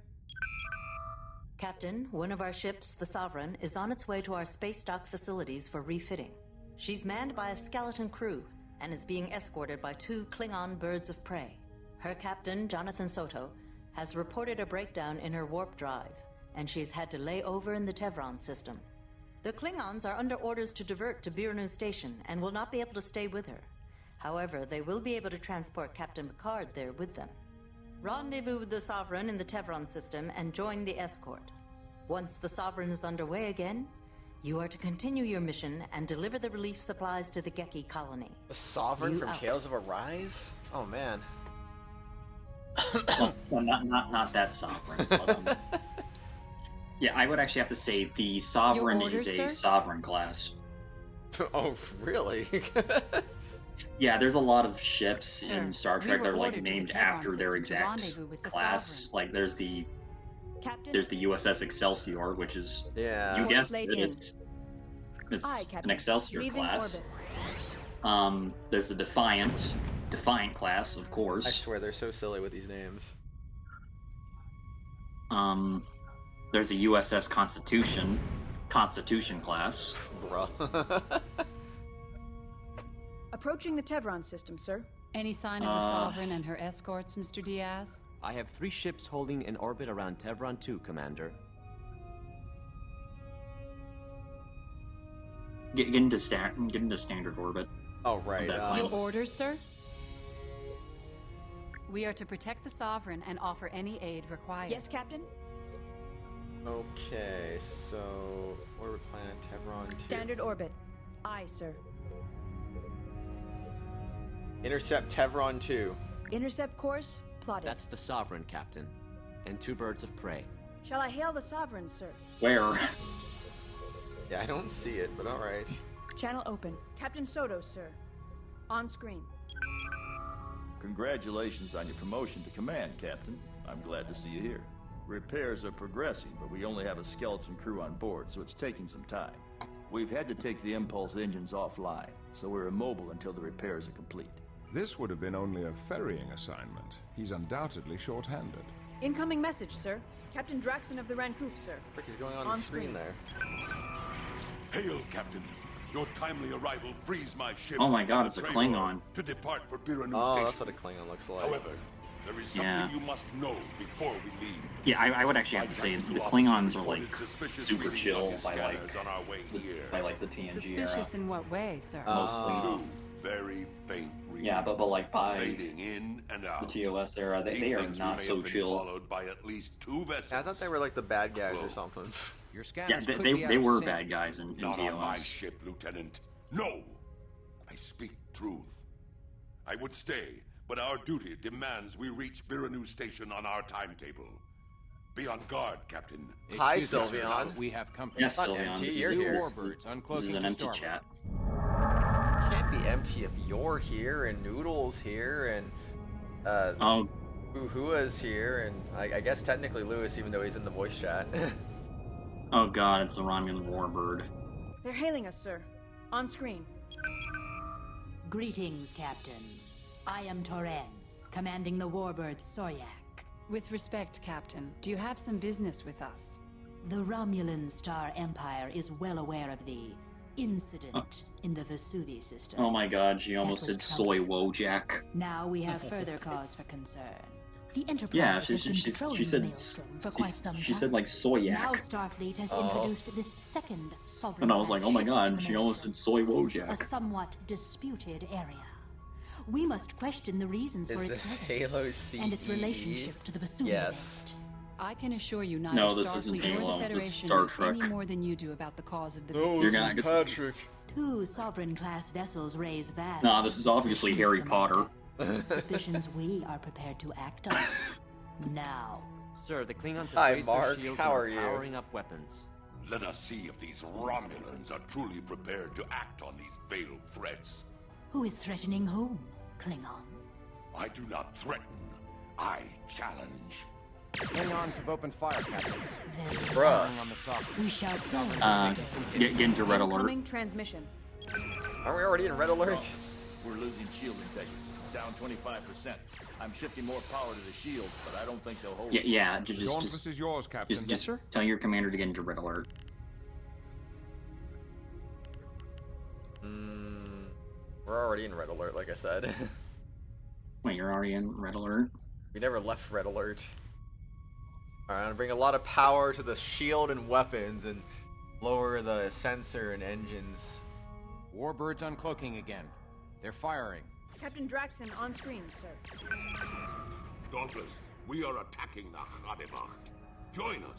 F: Captain, one of our ships, the Sovereign, is on its way to our space dock facilities for refitting. She's manned by a skeleton crew and is being escorted by 2 Klingon birds of prey. Her captain, Jonathan Soto, has reported a breakdown in her warp drive, and she's had to lay over in the Tevron system. The Klingons are under orders to divert to Birnu Station and will not be able to stay with her. However, they will be able to transport Captain Picard there with them. Rendezvous with the Sovereign in the Tevron system and join the escort. Once the Sovereign is underway again, you are to continue your mission and deliver the relief supplies to the Geki colony.
A: The Sovereign
F: You
A: from
F: out.
A: Tales of Arise? Oh man.
B: Well, not that Sovereign. But, yeah, I would actually have to say the Sovereign
J: Your orders,
B: is a
J: sir?
B: Sovereign class.
A: Oh, really?
B: Yeah, there's a lot of ships
J: Sir,
B: in Star
J: we
B: Trek
J: were
B: that are like
J: ordered to the
B: named
J: Tevron
B: after their
J: system to
B: exact
J: rendezvous with the
B: class.
J: Sovereign.
B: Like there's the
G: Captain?
B: USS Excelsior, which is
A: Yeah.
B: you
G: Course
B: guessed
G: laid
B: it,
G: in.
B: it's
G: Aye,
B: an
G: Captain.
B: Excelsior
G: Leaving
B: class.
G: orbit.
B: There's the Defiant class, of course.
A: I swear they're so silly with these names.
B: There's the USS Constitution class.
A: Bruh.
G: Approaching the Tevron system, sir.
J: Any sign of the Sovereign and her escorts, Mr. Diaz?
E: I have 3 ships holding in orbit around Tevron 2, Commander.
B: Get into standard orbit.
A: Oh, right.
J: Your orders, sir? We are to protect the Sovereign and offer any aid required.
G: Yes, Captain?
A: Okay, so orbit planet Tevron 2.
G: Standard orbit. Aye, sir.
A: Intercept Tevron 2.
G: Intercept course plotted.
E: That's the Sovereign, Captain. And 2 birds of prey.
G: Shall I hail the Sovereign, sir?
B: Where?
A: Yeah, I don't see it, but alright.
G: Channel open. Captain Soto, sir. On screen.
O: congratulations on your promotion to command, Captain. I'm glad to see you here. Repairs are progressing, but we only have a skeleton crew on board, so it's taking some time. We've had to take the impulse engines offline, so we're immobile until the repairs are complete.
I: This would have been only a ferrying assignment. He's undoubtedly short-handed.
G: Incoming message, sir. Captain Draxon of the Rancouf, sir.
A: He's going on the screen there.
P: Hail, Captain. Your timely arrival frees my ship.
B: Oh my god, it's a Klingon.
P: To depart for Biranu
A: Oh,
P: Station.
A: that's what a Klingon looks like.
P: However, there is something you must know before we leave.
B: Yeah, I would actually have to say the Klingons are like super chill by like the TNG
J: Suspicious
B: era.
J: in what way, sir?
B: Mostly.
P: Two very faint readings.
B: Yeah, but like by
P: fading in and out.
B: the TOS era, they are not so chill.
P: Followed by at least 2 vessels.
A: I thought they were like the bad guys or something.
L: Your
B: Yeah,
L: scanners
B: they were bad guys in
P: Not on my
B: TOS.
P: ship, Lieutenant. No! I speak truth. I would stay, but our duty demands we reach Biranu Station on our timetable. Be on guard, Captain.
A: Hi,
L: Excuse us,
A: Sylveon.
L: sir, we have company.
B: Yes, Sylveon.
A: empty,
B: This
A: you're
B: is-
A: here.
L: Warbirds
B: This is
L: uncloaking
B: an
L: to
B: empty
L: Storm.
B: chat.
A: Can't be empty if you're here and Noodle's here and
B: Oh,
A: Uhua's here and I guess technically Lewis, even though he's in the voice chat.
B: oh god, it's the Romulan Warbird.
G: They're hailing us, sir. On screen.
F: Greetings, Captain. I am Toren, commanding the Warbird Soryak.
J: With respect, Captain, do you have some business with us?
F: The Romulan Star Empire is well aware of the incident in the Vesuvi system.
B: Oh my god, she almost
F: That
B: said
F: was
B: soy Wojak.
F: Now we have further cause for concern. The Enterprise
B: Yeah,
F: has been patrolling
B: she said
F: Maelstrom for quite some
B: she
F: time.
B: said like soyak.
F: Now Starfleet has introduced this second sovereign.
B: And I was like, oh my
F: ship to
B: god,
F: the
B: she almost
F: Maelstrom,
B: said soy
F: a
B: Wojak.
F: somewhat disputed area. We must question the reasons for
A: Is
F: its
A: this
F: presence
A: Halo CE?
F: and its relationship to the Vesuvi
A: Yes.
F: event.
J: I can assure you neither
B: No, this isn't
J: Starfleet
B: Halo,
J: or the
B: this is
J: Federation
B: Star
J: knows
B: Trek.
J: any more than you do about the cause of the
A: No,
J: Vesuvius.
A: this is Patrick.
F: Two sovereign-class vessels raise vast.
B: Nah, this is obviously Harry Potter.
F: Suspicions we are prepared to act on. Now.
E: Sir, the Klingons have
A: Hi,
E: raised
A: Mark.
E: their shields
A: How
E: and
A: are you?
E: powering up weapons.
P: Let us see if these Romulans are truly prepared to act on these veiled threats.
F: Who is threatening whom, Klingon?
P: I do not threaten. I challenge.
L: Klingons have opened fire, Captain.
A: Bruh.
L: Firing on the soft.
F: We shall tell.
B: Get into red alert.
G: Incoming transmission.
A: Aren't we already in red alert?
O: We're losing shield integrity. Down 25%. I'm shifting more power to the shields, but I don't think they'll hold.
B: Yeah,
I: Dauntless is yours, Captain.
B: just tell your commander to get into red alert.
A: We're already in red alert, like I said.
B: Wait, you're already in red alert?
A: We never left red alert. Alright, I'm gonna bring a lot of power to the shield and weapons and lower the sensor and engines.
L: Warbirds uncloaking again. They're firing.
G: Captain Draxon on screen, sir.
P: Dauntless, we are attacking the Hadebach. Join us.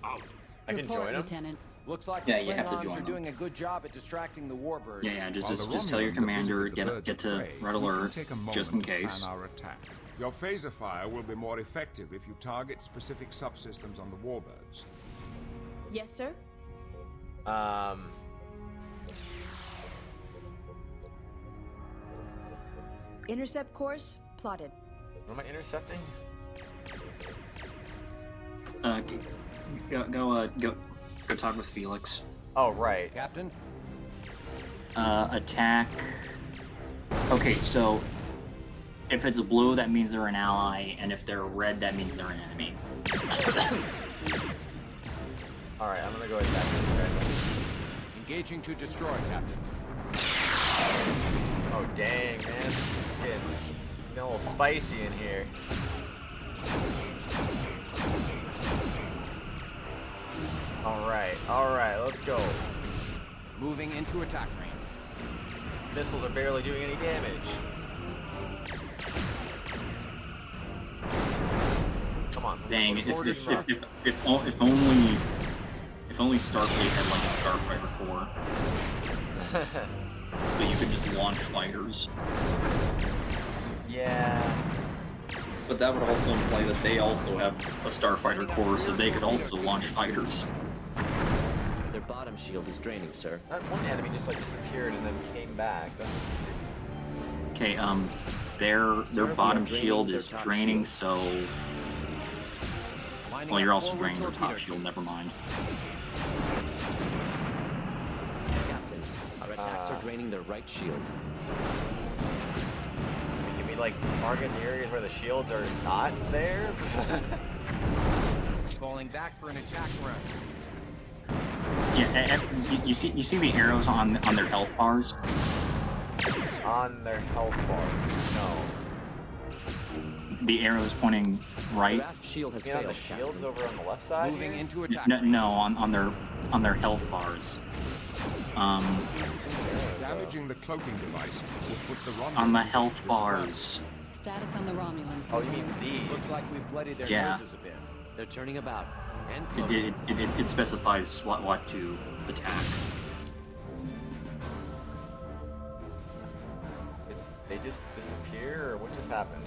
P: Out.
A: I can
J: Report,
A: join him?
J: Lieutenant.
L: Looks like
B: Yeah,
L: the
B: you have to
L: Klingons
B: join
L: are
B: them.
L: doing a good job at distracting the Warbird.
B: Yeah,
I: While the
B: just tell your
I: Romulans are
B: commander
I: busy with the birds
B: get
I: of
B: to
I: prey,
B: red
I: we can
B: alert,
I: take a moment
B: just in
I: to
B: case.
I: plan our attack. Your phaser fire will be more effective if you target specific subsystems on the Warbirds.
G: Yes, sir. Intercept course plotted.
A: What am I intercepting?
B: Go talk with Felix.
A: Oh, right.
L: Captain?
B: Attack. Okay, so if it's blue, that means they're an ally, and if they're red, that means they're an enemy.
A: Alright, I'm gonna go attack this guy.
L: Engaging to destroy, Captain.
A: Oh, dang, man. Getting a little spicy in here. Alright, let's go.
L: Moving into attack range.
A: Missiles are barely doing any damage. Come on.
B: Dang,
A: let's
B: if
A: order some up.
B: only Starfleet had like a starfighter core, so you could just launch fighters.
A: Yeah.
B: But that would also imply that they also have a starfighter core, so they could also launch fighters.
E: Their bottom shield is draining, sir.
A: That one enemy just like disappeared and then came back. That's
B: Okay, their bottom shield is draining, so... Well, you're also draining their top shield, never mind.
E: Captain, our attacks are draining their right shield.
A: Can we, like, target the areas where the shields are not there?
L: Falling back for an attack run.
B: Yeah, you see the arrows on their health bars?
A: On their health bar? No.
B: The arrows pointing right?
E: Shield has
A: failed, the shields over on the left side?
L: Moving into attack.
B: No, on their health bars.
I: Damaging the cloaking device will put the Romulans
B: on the health bars.
J: Status on the Romulans.
A: Oh, you mean these?
L: Looks like we've bloodied their
B: Yeah.
L: noses a bit.
E: They're turning about. And
B: It specifies what to attack.
A: Did they just disappear, or what just happened?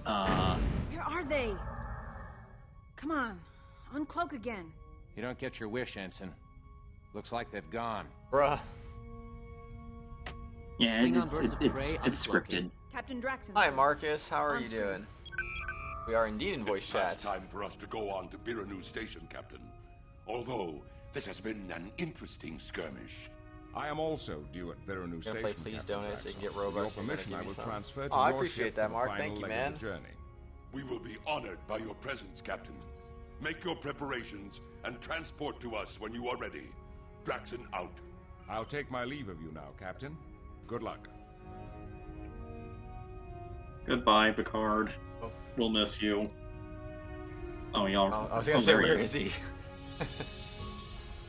G: Where are they? Come on, uncloak again.
L: You don't get your wish, Ensign. Looks like they've gone.
A: Bruh.
B: Yeah, it's scripted.
G: Captain Draxon.
A: Hi, Marcus. How are you doing? We are indeed in voice
P: It's
A: chat.
P: fast time for us to go on to Biranu Station, Captain. Although, this has been an interesting skirmish.
I: I am also due at Biranu Station.
A: Play Please
I: Captain
A: Donate so you can get
I: Draxon. With
A: Robux.
I: your permission, I will transfer to
A: I
I: your
A: appreciate
I: ship
A: that,
I: for the
A: Mark.
I: final
A: Thank you,
I: leg of
A: man.
I: the journey.
P: We will be honored by your presence, Captain. Make your preparations and transport to us when you are ready. Draxon out.
I: I'll take my leave of you now, Captain. Good luck.
B: Goodbye, Picard. We'll miss you. Oh, y'all.
A: I was gonna say, where is he?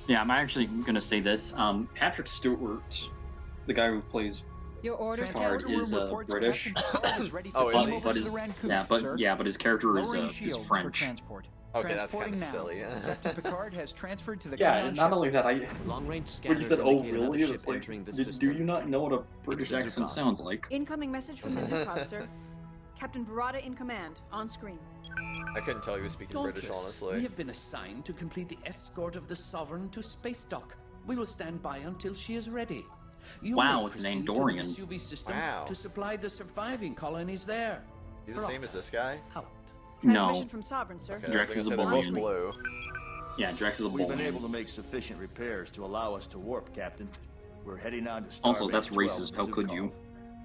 B: Yeah, I'm actually gonna say this. Patrick Stewart, the guy who plays
J: Your orders,
B: Picard, is British.
A: Oh, is he?
B: But his character is French.
K: Transport.
A: Okay, that's kind of
K: Transporting
A: silly.
K: Captain Picard has transferred to the
B: Yeah,
K: Klingon
B: and not
K: ship.
B: only that,
E: Long-range
B: when you
E: scanners
B: said, "Oh,
E: indicate another
B: really?"
E: ship
B: It's like,
E: entering the
B: do
E: system.
B: you not know what a British
E: the
B: accent
E: Zukov.
B: sounds like?
G: Incoming message from the Zukov, sir. Captain Verada in command, on screen.
A: I couldn't tell he was speaking British,
Q: We
A: honestly.
Q: have been assigned to complete the escort of the Sovereign to space dock. We will stand by until she is ready. You
B: Wow,
Q: may
B: it's an
Q: proceed
B: Andorian.
Q: to the Vesuvi system
A: Wow.
Q: to supply the surviving colonies there.
A: He's the same as this guy?
Q: Out.
G: Transmission from Sovereign, sir.
A: Okay,
B: Drax
A: I was
B: is a
A: gonna say they're both
B: Bolian.
A: blue.
B: Yeah, Drax is a
O: We've been
B: Bolian.
O: able to make sufficient repairs to allow us to warp, Captain. We're heading on to Starbase
B: Also, that's
O: 12
B: racist. How could you?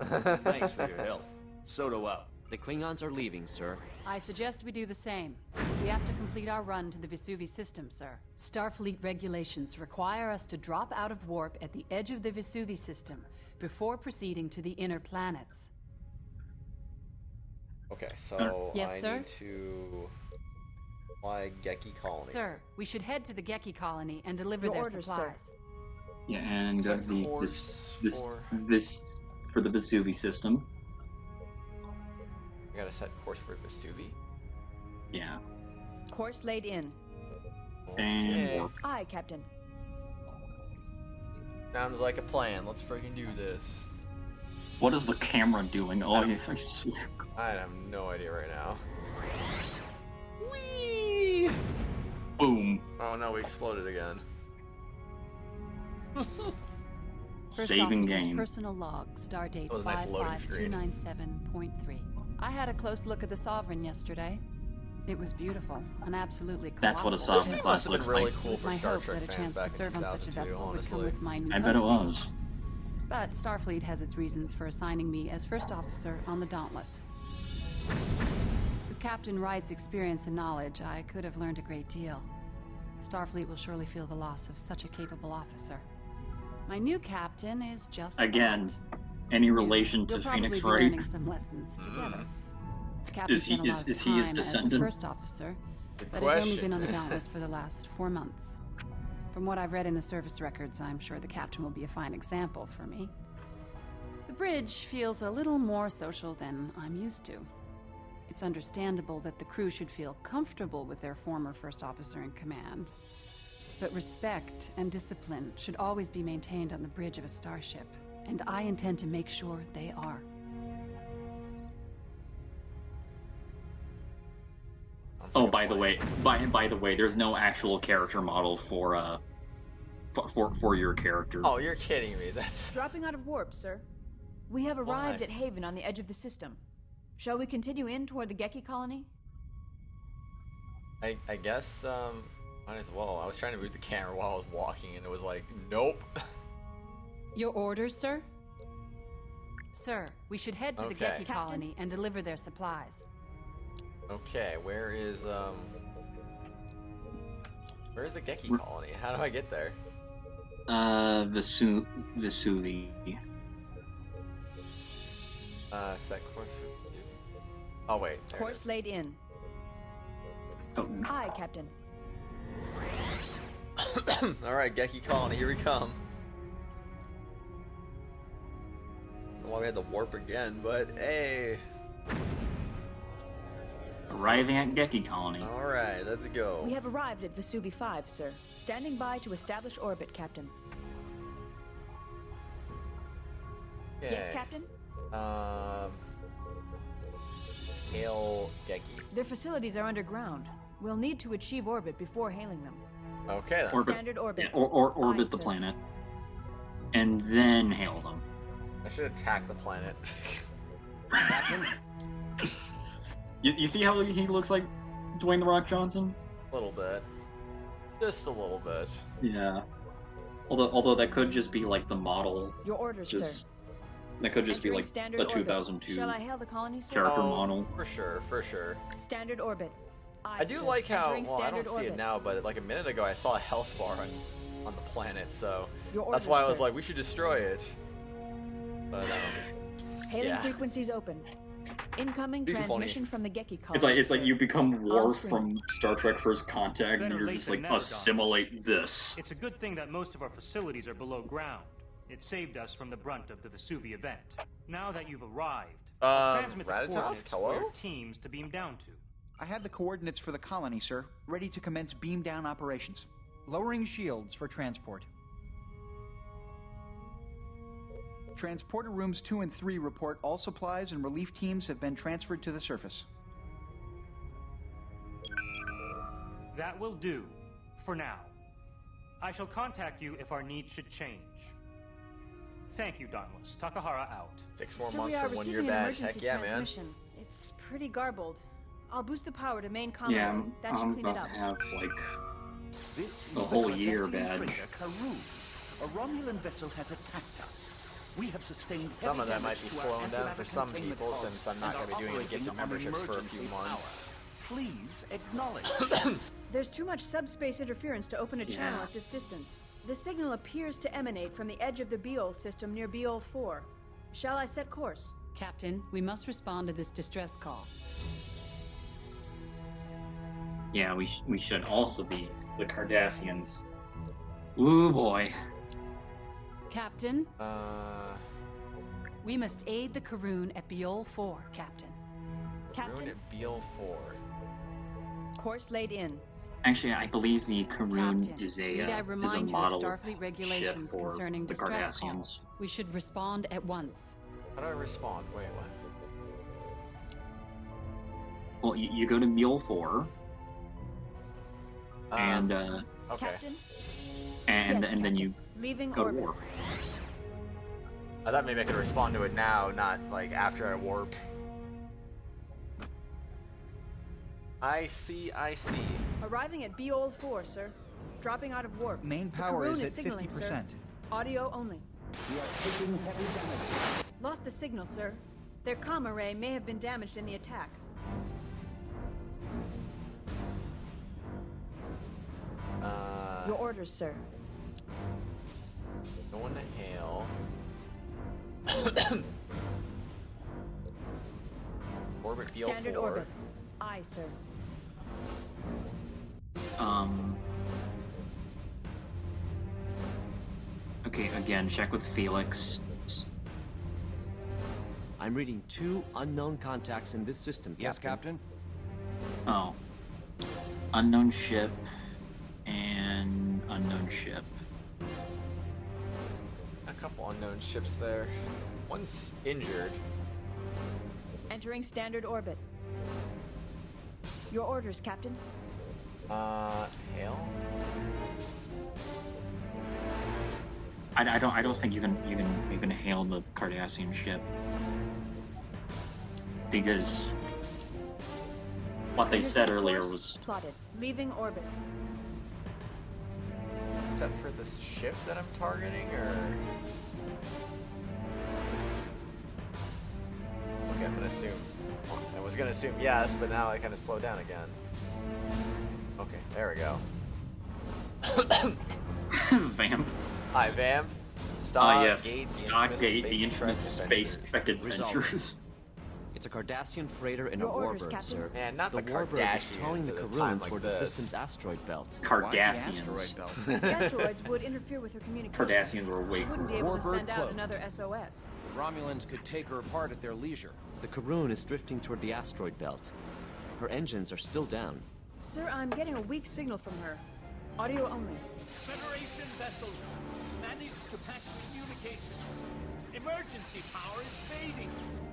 O: Thanks for your help. Soto out.
E: The Klingons are leaving, sir.
J: I suggest we do the same. We have to complete our run to the Vesuvi system, sir. Starfleet regulations require us to drop out of warp at the edge of the Vesuvi system before proceeding to the inner planets.
A: Okay, so
J: Yes,
A: I
J: sir?
A: need to fly Geki Colony.
J: Sir, we should head to the Geki colony and deliver
G: Your
J: their
G: orders,
J: supplies.
B: Yeah, and
A: Set
B: this for the Vesuvi system.
A: I gotta set course for Vesuvi.
B: Yeah,
G: Course laid in.
B: and
A: Okay.
B: warp.
G: Aye, Captain.
A: Sounds like a plan. Let's freaking do this.
B: What is the camera doing? Oh, I see.
A: I have no idea right now. Whee!
B: Boom.
A: Oh no, we exploded again.
J: First
B: Saving
J: officer's
B: game.
J: personal log, stardate
A: That was a nice loading screen.
J: 55297.3. I had a close look at the Sovereign yesterday. It was beautiful and absolutely colossal.
B: That's what a Sovereign
A: This
B: class
A: must have been
B: looks
A: really
B: like.
A: cool
J: It was
A: for
J: my
A: Star
J: hope
A: Trek
J: that a
A: fans
J: chance to
A: back in
J: serve on such a
A: 2002,
J: vessel would come
A: honestly.
J: with my new
B: I bet it
J: posting.
B: was.
J: But Starfleet has its reasons for assigning me as first officer on the Dauntless. With Captain Wright's experience and knowledge, I could have learned a great deal. Starfleet will surely feel the loss of such a capable officer. My new captain is just
B: Again,
J: that.
B: any relation to
J: We'll probably
B: Phoenix
J: be
B: Wright?
J: learning some lessons together. The captain
B: Is he-
J: spent a lot of
B: is he his
J: time as a
B: descendant?
J: first officer,
A: Good
J: but has only
A: question.
J: been on the Dauntless for the last 4 months. From what I've read in the service records, I'm sure the captain will be a fine example for me. The bridge feels a little more social than I'm used to. It's understandable that the crew should feel comfortable with their former first officer in command. But respect and discipline should always be maintained on the bridge of a starship, and I intend to make sure they are.
B: Oh, by the way, there's no actual character model for your character.
A: Oh, you're kidding me. That's
G: Dropping out of warp, sir. We have arrived
A: Why?
G: at Haven on the edge of the system. Shall we continue in toward the Geki colony?
A: I guess, might as well. I was trying to move the camera while I was walking, and it was like, nope.
J: Your orders, sir? Sir, we should head to the
A: Okay.
J: Geki colony and deliver their supplies.
A: Okay, where's the Geki colony? How do I get there?
B: Vesuvi.
A: Set course. Oh, wait. there it
G: Course laid in.
B: Oh.
G: Aye, Captain.
A: is. Alright, Geki colony, here we come. Well, we had to warp again, but hey.
B: Arriving at Geki colony.
A: Alright, let's go.
G: We have arrived at Vesuvi 5, sir. Standing by to establish orbit, Captain. Yes,
A: Okay.
G: Captain?
A: Hail Geki.
G: Their facilities are underground. We'll need to achieve orbit before hailing them.
A: Okay, that's
B: Orbit.
G: Standard orbit.
B: Yeah, or orbit
G: Aye,
B: the
G: sir.
B: planet. And then hail them.
A: I should attack the planet.
B: Captain? You see how he looks like Dwayne The Rock Johnson?
A: A little bit. Just a little bit.
B: Yeah. Although that could just be like the model.
G: Your orders,
B: Just
G: sir.
B: that could just
G: Entering
B: be like
G: standard
B: the
G: orbit.
B: 2002
G: Shall I hail the colony, sir?
B: character
A: Oh,
B: model.
A: For sure, for sure.
G: Standard orbit. Aye,
A: I do
G: sir.
A: like how,
G: Entering
A: well, I
G: standard
A: don't see it
G: orbit.
A: now, but like a minute ago I saw a health bar on the planet, so
G: Your
A: that's
G: orders,
A: why I was
G: sir.
A: like, we should destroy it. But,
G: Hailing
A: yeah.
G: frequencies open. Incoming
A: Be funny.
G: transmission from the Geki colony.
B: It's like you become Worf
G: screen.
B: from Star Trek First Contact, and
R: Better
B: you're
R: late
B: just
R: than
B: like
R: never,
B: assimilate this.
R: It's a good thing that most of our facilities are below ground. It saved us from the brunt of the Vesuvi event. Now that you've arrived, I'll transmit the
A: Rattatas,
R: coordinates for
K: hello?
R: your teams to beam down to.
K: I have the coordinates for the colony, sir. Ready to commence beam down operations. Lowering shields for transport. Transporter rooms 2 and 3 report all supplies and relief teams have been transferred to the surface.
R: That will do, for now. I shall contact you if our needs should change. Thank you, Dauntless. Takahara out.
A: 6 more
G: So
A: months
G: we are
A: for 1 year
G: receiving an
A: badge.
G: emergency
A: Heck yeah, man.
G: transmission. It's pretty garbled. I'll boost the power to main comm
B: Yeah,
G: room. That should
B: I'm
G: clean it
B: about
G: up.
B: to have like
Q: This is
B: a
Q: the
B: whole year
Q: Cardassian
B: badge.
Q: freighter Karun. A Romulan vessel has attacked us. We have sustained
A: Some of
Q: heavy
A: that might be
Q: damage to our
A: slowing down
Q: antimatter
A: for some
Q: containment
A: people
Q: pods
A: since I'm not
Q: and
A: going to
Q: are
A: be doing any
Q: operating
A: gifted
Q: on
A: memberships for a
Q: emergency
A: few
Q: power.
A: months.
Q: Please acknowledge.
G: There's too much subspace interference to open a channel
B: Yeah.
G: at this distance. The signal appears to emanate from the edge of the Beol system near Beol 4. Shall I set course?
J: Captain, we must respond to this distress call.
B: Yeah, we should also be the Cardassians. Ooh boy.
J: Captain, we must aid the Karun at Beol 4, Captain.
A: Ruin at Beal 4.
G: Course laid in.
B: Actually, I believe the Karun
J: Captain,
B: is
J: need I
B: a
J: remind you of
B: model
J: Starfleet
B: ship
J: regulations
B: for
J: concerning
B: the
J: distress
B: Cardassians.
J: calls. We should respond at once.
A: How do I respond? Wait, what?
B: Well, you go to Mule 4, and
A: Okay.
G: Captain?
B: and
G: Yes,
B: and then you
G: Leaving
B: go to
G: orbit.
B: warp.
A: I thought maybe I could respond to it now, not like after I warp. I see, I see.
G: Arriving at Beol 4, sir. Dropping out of warp.
K: Main
G: The
K: power
G: Karun
K: is at
G: signaling,
K: 50%.
G: Sir. Audio only.
Q: We are taking heavy damage.
G: Lost the signal, sir. Their comm array may have been damaged in the attack. Your orders, sir.
A: Going to hail. Orbit Beal 4.
G: Standard orbit. Aye, sir.
B: Okay, again, check with Felix.
E: I'm reading 2 unknown contacts in this system, Captain.
L: Yes, Captain?
B: Oh. Unknown ship and unknown ship.
A: A couple unknown ships there. One's injured.
G: Entering standard orbit. Your orders, Captain.
A: Hail?
B: I don't think you can hail the Cardassian ship because what they said earlier was
G: plotted, leaving orbit.
A: Is that for this ship that I'm targeting, or? Okay, I'm gonna assume. I was gonna assume yes, but now I kind of slowed down again. Okay, there we go.
B: Vamp.
A: Hi, Vamp.
B: Yes.
A: Stargate,
B: the infamous space trek adventures.
E: It's a Cardassian freighter in
G: Your
E: a
G: orders,
E: warbird,
G: Captain.
E: sir.
A: Man, not the
E: warbird is towing
A: Kardashians
E: the
A: at a
E: Karun
A: time like
E: toward the
A: this.
E: system's asteroid belt.
B: Cardassians.
G: The asteroids would interfere with her communications.
B: Cardassians were way
G: She wouldn't be able to send out another SOS.
L: The Romulans could take her apart at their leisure.
E: The Karun is drifting toward the asteroid belt. Her engines are still down.
G: Sir, I'm getting a weak signal from her. Audio only.
H: Federation vessels managed to patch communications. Emergency power is fading.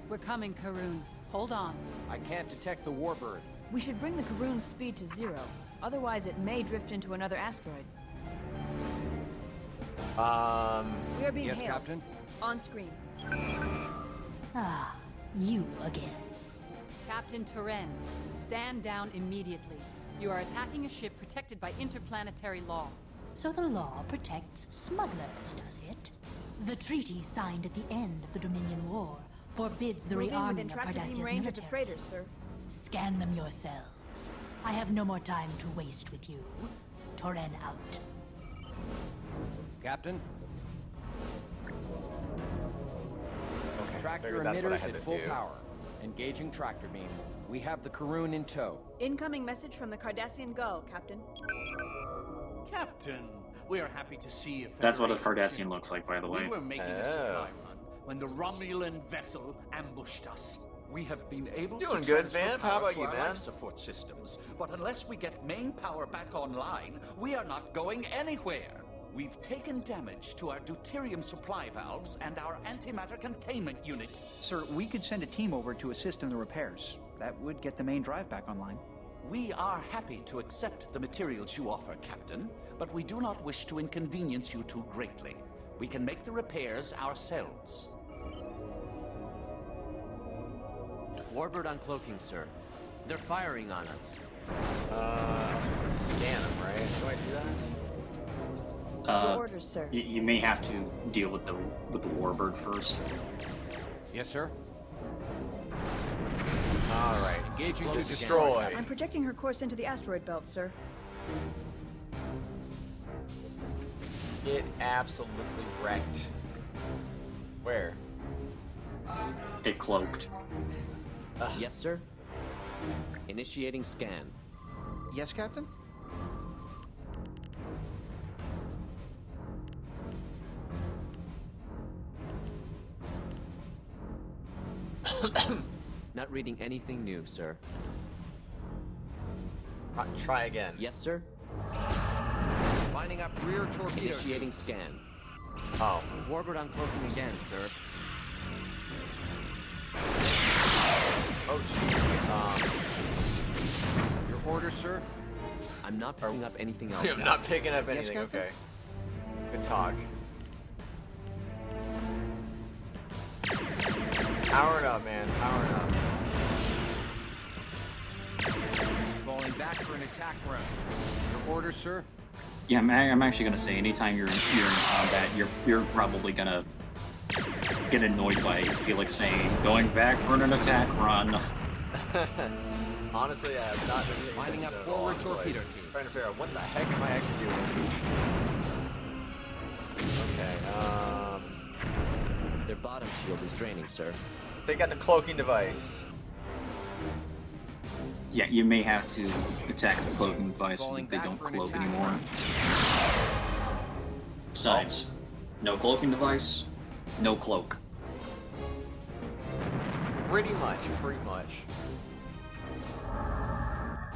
J: We're coming, Karun. Hold on.
L: I can't detect the warbird.
G: We should bring the Karun's speed to 0. Otherwise, it may drift into another asteroid. We are being
L: Yes,
G: hailed.
L: Captain?
G: On screen.
F: Ah, you again.
J: Captain Turen, stand down immediately. You are attacking a ship protected by interplanetary law.
F: So the law protects smugglers, does it? The treaty signed at the end of the Dominion War forbids the
G: Moving
F: rearming
G: within
F: of
G: tractor beam
F: Cardassia's
G: range of the
F: military.
G: freighters, sir.
F: Scan them yourselves. I have no more time to waste with you. Toren out.
L: Captain?
A: Okay,
L: Tractor
A: figured that's what I
L: emitters
A: had
L: at
A: to
L: full
A: do.
L: power. Engaging tractor beam. We have the Karun in tow.
G: Incoming message from the Cardassian Gull, Captain.
H: Captain, we're happy to see you.
B: That's what a Cardassian looks like, by the way.
H: We were making a supply run when the Romulan vessel ambushed us.
S: We have been able
A: Doing
S: to
A: good,
S: transfer
A: Vamp. How
S: power
A: about
S: to
A: you,
S: our
A: man?
S: life support systems, but unless we get main power back online, we are not going anywhere. We've taken damage to our deuterium supply valves and our antimatter containment unit.
K: Sir, we could send a team over to assist in the repairs. That would get the main drive back online.
S: We are happy to accept the materials you offer, Captain, but we do not wish to inconvenience you too greatly. We can make the repairs ourselves.
E: Warbird uncloaking, sir. They're firing on us.
A: I'm supposed to scan them, right? Do I do that?
G: Your orders, sir.
B: You may have to deal with the warbird first.
L: Yes, sir.
A: All right.
L: Engaging
A: to
L: to
A: destroy.
G: I'm projecting her course into the asteroid belt, sir.
A: Get absolutely wrecked. Where?
B: It cloaked.
E: Yes, sir. Initiating scan.
K: Yes, Captain?
E: Not reading anything new, sir.
A: Try again.
E: Yes, sir.
L: Lining up rear torpedo.
E: Initiating scan.
A: Oh.
E: Warbird uncloaking again, sir.
A: Oh, jeez.
L: Your orders, sir?
E: I'm not picking up anything else.
A: I'm not picking up
K: Yes,
A: anything.
K: Captain?
A: Okay. Good talk. Powering up, man. Powering up.
L: Falling back for an attack run. Your orders, sir?
B: Yeah, I'm actually gonna say anytime you're in combat, you're probably gonna get annoyed by Felix saying going back for an attack run.
A: Honestly, I have not been paying
L: Lining up
A: attention at all.
L: forward
A: I'm just,
L: torpedo
A: like,
L: tubes.
A: trying to figure out what the heck am I actually doing. Okay.
E: Their bottom shield is draining, sir.
A: They got the cloaking device.
B: Yeah, you may have to attack the cloaking device so
L: Falling
B: that they
L: back
B: don't
L: for an
B: cloak
L: attack
B: anymore.
L: run.
B: Besides, no cloaking device, no cloak.
A: Pretty much.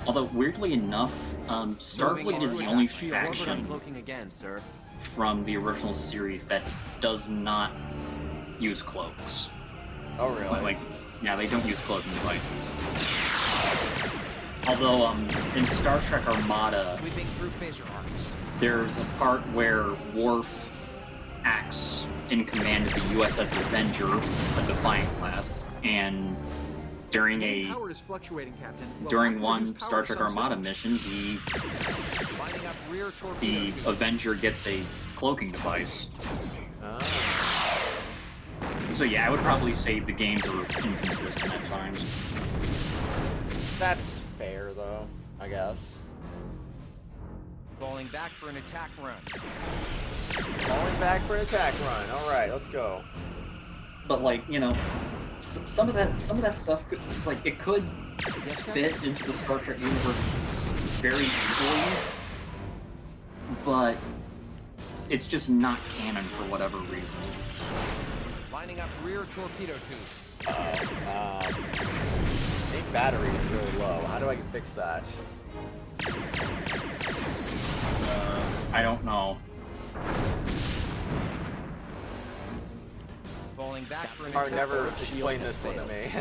B: Although, weirdly enough, Starfleet is the only faction
E: Uncloaking again, sir.
B: from the original series that does not use cloaks.
A: Oh, really?
B: Yeah, they don't use cloaking devices. Although, in Star Trek Armada,
L: Sweeping through phaser arcs.
B: there's a part where Worf acts in command of the USS Avenger, a Defiant class, and during
K: Main power is fluctuating, Captain. We'll
B: during
K: have to
B: one
K: reduce
B: Star
K: power
B: Trek
K: to
B: Armada
K: subsystems.
B: mission,
K: Lining up rear torpedo
B: the
K: tubes.
B: Avenger gets a cloaking device.
A: Ah.
B: So yeah, I would probably say the games are inconsistent at times.
A: That's fair, though, I guess.
L: Falling back for an attack run.
A: Falling back for an attack run. All right, let's go.
B: But like, you know, some of that stuff could, it's like it could fit into the Star Trek universe very easily, but it's just not canon for whatever reason.
L: Lining up rear torpedo tubes.
A: Main battery is really low. How do I fix that?
B: I don't know.
L: Falling back for an
A: Or
L: attack
A: never
L: run.
A: explain this one to me.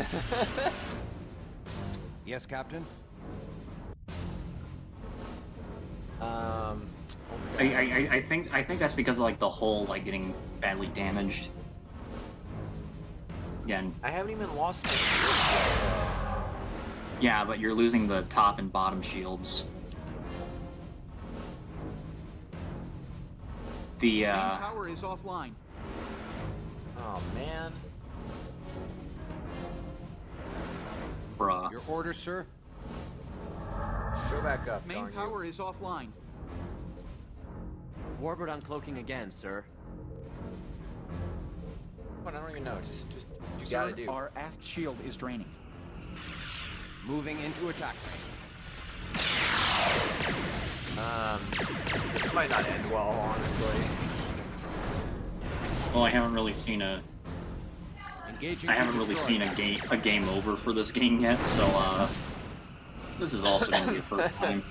L: Yes, Captain.
A: Okay.
B: I think that's because of like the hull like getting badly damaged. Again.
A: I haven't even lost my shield yet.
B: Yeah, but you're losing the top and bottom shields. The
K: Main power is offline.
A: Oh man.
B: Bruh.
L: Your order, sir.
A: Show back up.
K: Main
A: darn you.
K: power is offline.
E: Warbird uncloaking again, sir.
A: Come on, I don't even know. Just what you
K: Sir,
A: gotta do.
K: our aft shield is draining.
L: Moving into attack range.
A: This might not end well, honestly.
B: Well, I haven't really seen
L: Engaging
B: I
L: to
B: haven't really
L: destroy.
B: seen a game over for this game yet, so this is also gonna be a first time.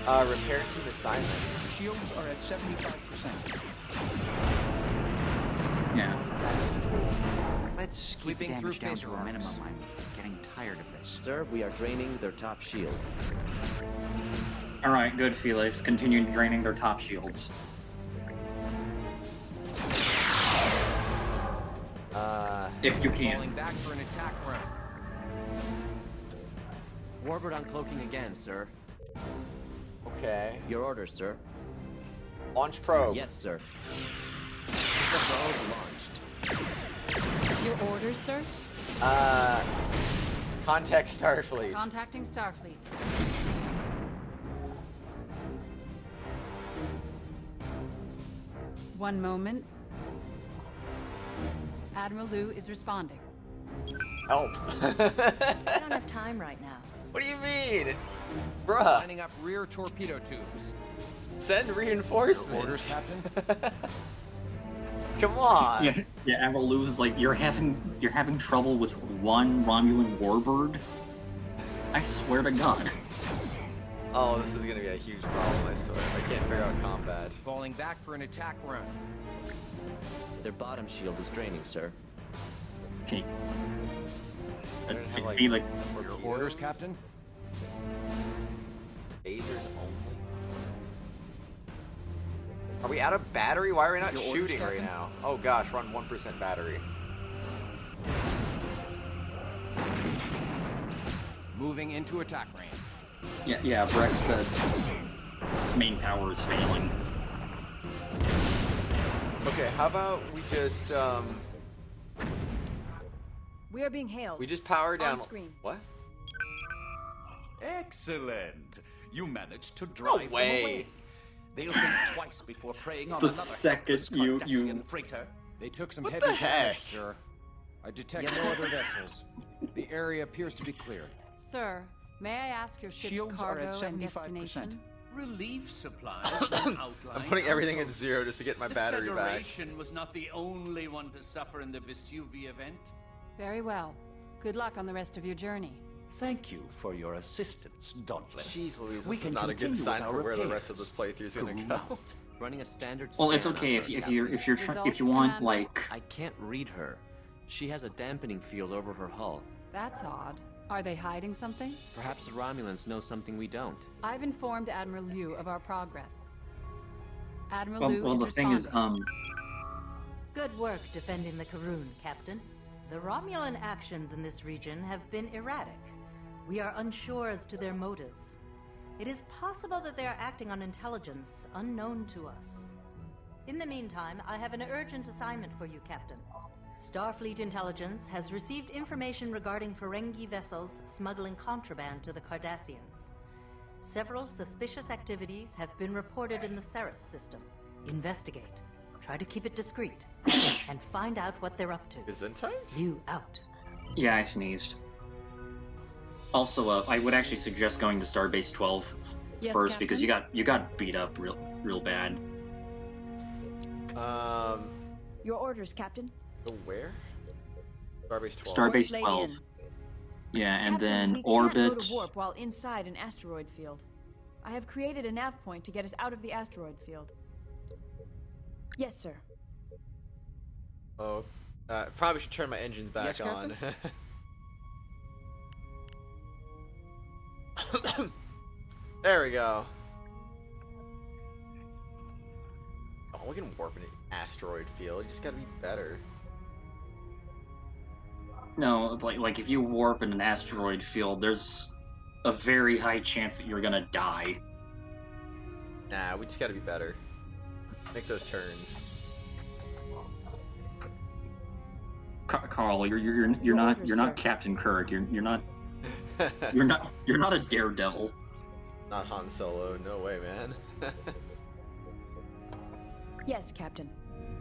A: Repair team assignments.
K: Shields are at 75%.
B: Yeah.
A: That is cool.
K: Let's
L: Sweeping
K: keep
L: through
K: damage down
L: phaser
K: to a minimum.
L: arcs.
K: I'm getting tired of this.
E: Sir, we are draining their top shield.
B: Alright, good, Felix. Continue draining their top shields. If you can.
L: Falling back for an attack run.
E: Warbird uncloaking again, sir.
A: Okay.
E: Your orders, sir.
A: Launch probe.
E: Yes, sir.
F: Probe launched. Your orders, sir?
A: Contact Starfleet.
J: Contacting Starfleet. One moment. Admiral Liu is responding.
A: Help.
F: I don't have time right now.
A: What do you mean? Bruh.
L: Lining up rear torpedo tubes.
A: Send reinforcements.
L: Your orders, Captain.
A: Come on.
B: Yeah, Admiral Lou is like, you're having trouble with one Romulan warbird? I swear to God.
A: Oh, this is gonna be a huge problem, I swear, if I can't figure out combat.
L: Falling back for an attack run.
E: Their bottom shield is draining, sir.
B: Okay.
A: I don't have, like,
B: Felix.
L: Your orders, Captain.
A: Phasers only? Are we out of battery? Why are we not
K: Your orders,
A: shooting right
K: Captain?
A: now? Oh gosh, we're on 1% battery.
L: Moving into attack range.
B: Yeah, Brex said main power is failing.
A: Okay, how about we just,
G: We are being hailed.
A: we just power down...
G: On screen.
A: What?
S: Excellent. You managed to drive them
A: way.
S: away. They'll think twice before preying on
B: The
S: another
B: second
S: helpless
B: you-
S: Cardassian freighter.
L: They took some
A: What
L: heavy
A: the
L: damage,
A: heck?
L: sir. I detect no other vessels. The area appears to be clear.
J: Sir, may I ask your ship's
K: Shields are
J: cargo
K: at
J: and
K: 75%.
J: destination?
S: Relief supplies from outlying
A: I'm putting everything at
S: outposts.
A: 0 just to get my
S: The
A: battery back.
S: Federation was not the only one to suffer in the Vesuvia event.
J: Very well. Good luck on the rest of your journey.
S: Thank you for your assistance, Dauntless.
A: Jeez Louise,
S: We
A: this
S: can
A: is not a good
S: continue
A: sign
S: with
A: for
S: our
A: where the rest of
S: repairs.
A: this playthrough is gonna
S: Go
A: go.
S: out.
E: Running a standard.
B: Well, it's
E: scan
B: okay
E: on her,
B: if
E: Captain.
B: you want
J: Commander?
B: like
E: I can't read her. She has a dampening field over her hull.
J: That's odd. Are they hiding something?
E: Perhaps the Romulans know something we don't.
J: I've informed Admiral Liu of our progress. Admiral Liu
B: well
J: is
B: the thing is
J: responding.
F: Good work defending the Karun, Captain. The Romulan actions in this region have been erratic. We are unsure as to their motives. It is possible that they are acting on intelligence unknown to us. In the meantime, I have an urgent assignment for you, Captain. Starfleet Intelligence has received information regarding Ferengi vessels smuggling contraband to the Cardassians. Several suspicious activities have been reported in the Ceres system. Investigate. Try to keep it discreet. And find out what they're up to.
A: Gesundheit?
F: You out.
B: Yeah, I sneezed. Also, I would actually suggest going to Starbase 12
G: Yes,
B: first because
G: Captain?
B: you got beat up real bad.
G: Your orders, Captain.
A: Where? Starbase 12.
B: Starbase
G: Course laid
B: 12.
G: in.
B: Yeah, and
G: Captain,
B: then
G: we
B: orbit.
G: can't go to warp while inside an asteroid field. I have created a nav point to get us out of the asteroid field. Yes, sir.
A: Oh, probably should turn my engines back
K: Yes,
A: on. There we go. Oh, we can warp an asteroid field. You just gotta be better.
B: No, like if you warp in an asteroid field, there's a very high chance that you're gonna die.
A: Nah, we just gotta be better. Make those turns.
B: Carl, you're not Captain Kirk. You're not a daredevil.
A: Not Han Solo. No way, man.
G: Yes, Captain.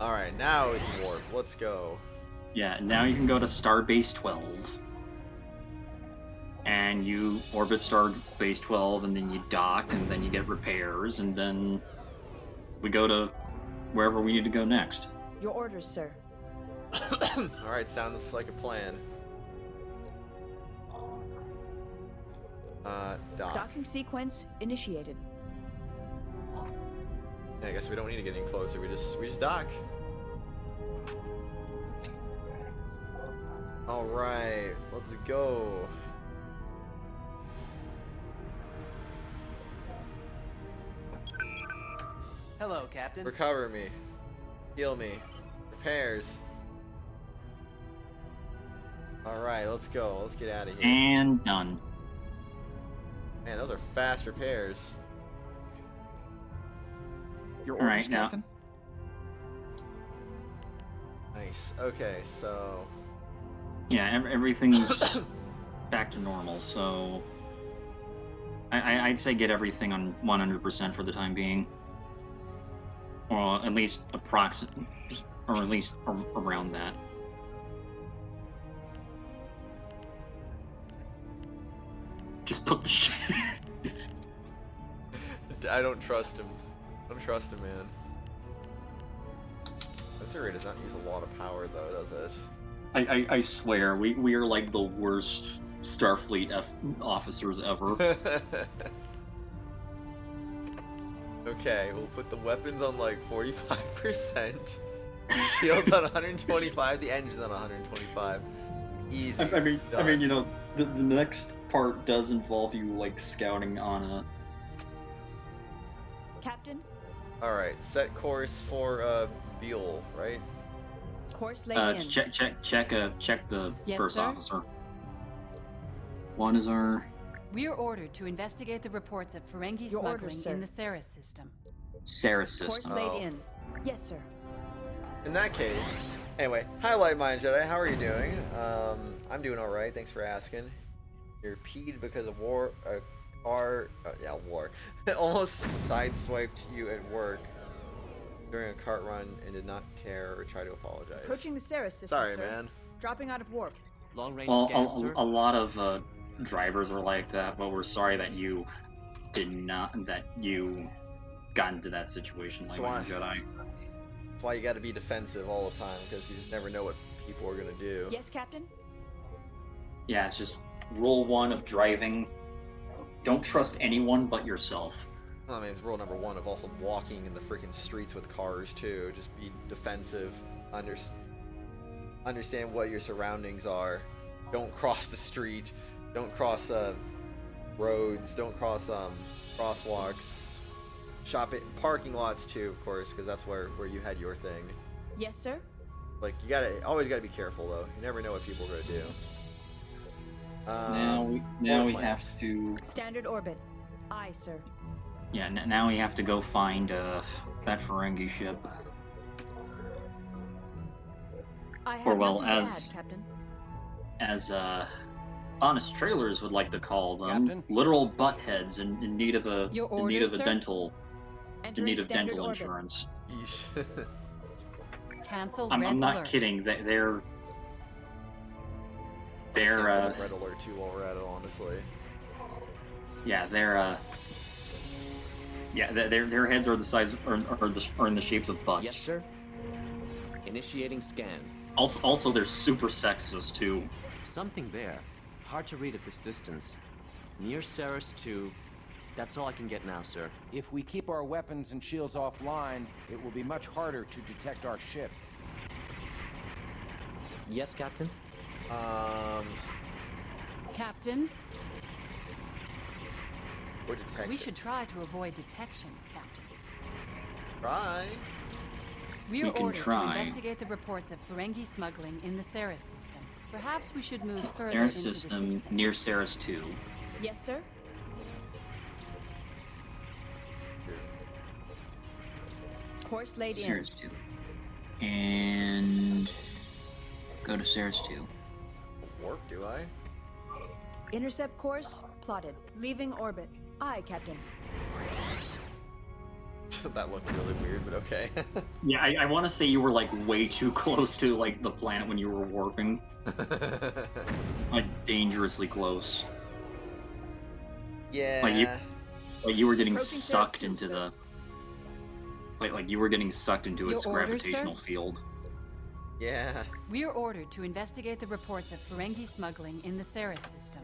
A: All right, now we can warp. Let's go.
B: Yeah, now you can go to Starbase 12. And you orbit Starbase 12, and then you dock, and then you get repairs, and then we go to wherever we need to go next.
G: Your orders, sir.
A: All right, sounds like a plan. Dock.
G: Docking sequence initiated.
A: Yeah, I guess we don't need to get any closer. We just dock. All right, let's go.
M: Hello, Captain.
A: Recover me. Heal me. Repairs. Alright, let's go. Let's get out of here.
B: And done.
A: Man, those are fast repairs.
K: Your
B: All
K: orders,
B: right, now.
K: Captain?
A: Nice. Okay, so...
B: Yeah, everything's back to normal, so... I'd say get everything on 100% for the time being. Or at least approximate, or at least around that. Just put the shit.
A: I don't trust him. I don't trust him, man. That array does not use a lot of power, though, does it?
B: I swear, we are like the worst Starfleet officers ever.
A: Okay, we'll put the weapons on like 45%. Shields on 125, the engines on 125. Easy.
B: I mean,
A: Done.
B: you know, the next part does involve you like scouting on a.
G: Captain,
A: Alright, set course for Beale, right?
G: course laid in.
B: Check the
J: Yes,
B: first
J: sir?
B: officer. What is our
J: We are ordered to investigate the reports of Ferengi
G: Your
J: smuggling
G: orders, sir.
J: in the Ceres system.
B: Ceres
G: Course
B: system?
G: laid in. Yes, sir.
A: In that case, anyway, hi Light Mind Jedi, how are you doing? I'm doing alright, thanks for asking. You're peed because of war, war. Almost sideswiped you at work during a cart run and did not care or try to apologize.
G: Approaching the Ceres system,
A: Sorry,
G: sir.
A: man.
G: Dropping out of warp.
E: Long range
B: Well,
E: scan, sir.
B: a lot of drivers are like that, but we're sorry that you got into that situation like
A: That's
B: a Jedi.
A: That's why you gotta be defensive all the time, because you just never know what people are gonna do.
G: Yes, Captain?
B: Yeah, it's just rule one of driving. Don't trust anyone but yourself.
A: I mean, it's rule number one of also walking in the freaking streets with cars, too. Just be defensive. Understand what your surroundings are. Don't cross the street. Don't cross roads. Don't cross crosswalks. Shop at parking lots, too, of course, because that's where you had your thing.
G: Yes, sir?
A: Like, you always gotta be careful though. You never know what people are gonna do.
B: Now we have to.
G: Standard orbit. Aye, sir.
B: Yeah, now we have to go find that Ferengi ship.
G: I have
B: Or well,
G: nothing to
B: as
G: add, Captain.
B: as honest trailers would like to call them,
L: Captain?
B: literal buttheads in need of a
G: Your
B: in need
G: orders,
B: of a
G: sir?
B: dental
G: Entering standard
B: dental
G: orbit.
B: insurance.
J: Cancel
B: I'm
J: red
B: not
J: alert.
B: kidding. They're
A: Cancel the red alert too while we're at it, honestly.
B: yeah their heads are the size are in the shapes of butts.
E: Yes, sir. Initiating scan.
B: Also they're super sexist too.
E: Something there. Hard to read at this distance. Near Ceres 2. That's all I can get now, sir.
L: If we keep our weapons and shields offline, it will be much harder to detect our ship.
E: Yes, Captain?
J: Captain,
A: Or detection.
J: we should try to avoid detection, Captain.
A: Try.
J: We
B: We
J: are
B: can
J: ordered to
B: try.
J: investigate the reports of Ferengi smuggling in the Ceres system. Perhaps we should move further
B: Ceres
J: into
B: system
J: the system.
B: near Ceres 2.
G: Yes, sir. Course laid in.
B: Ceres 2. And go to Ceres 2.
A: Warp, do I?
G: Intercept course plotted. Leaving orbit. Aye, Captain.
A: That looked really weird, but okay.
B: Yeah, I want to say you were like way too close to like the planet when you were warping. Like dangerously close.
A: Yeah.
B: Like you were getting
G: Approaching
B: sucked
G: Ceres 2,
B: into
G: sir.
B: the like you were getting sucked into its
J: Your orders,
B: gravitational
J: sir?
B: field.
A: Yeah.
J: We are ordered to investigate the reports of Ferengi smuggling in the Ceres system.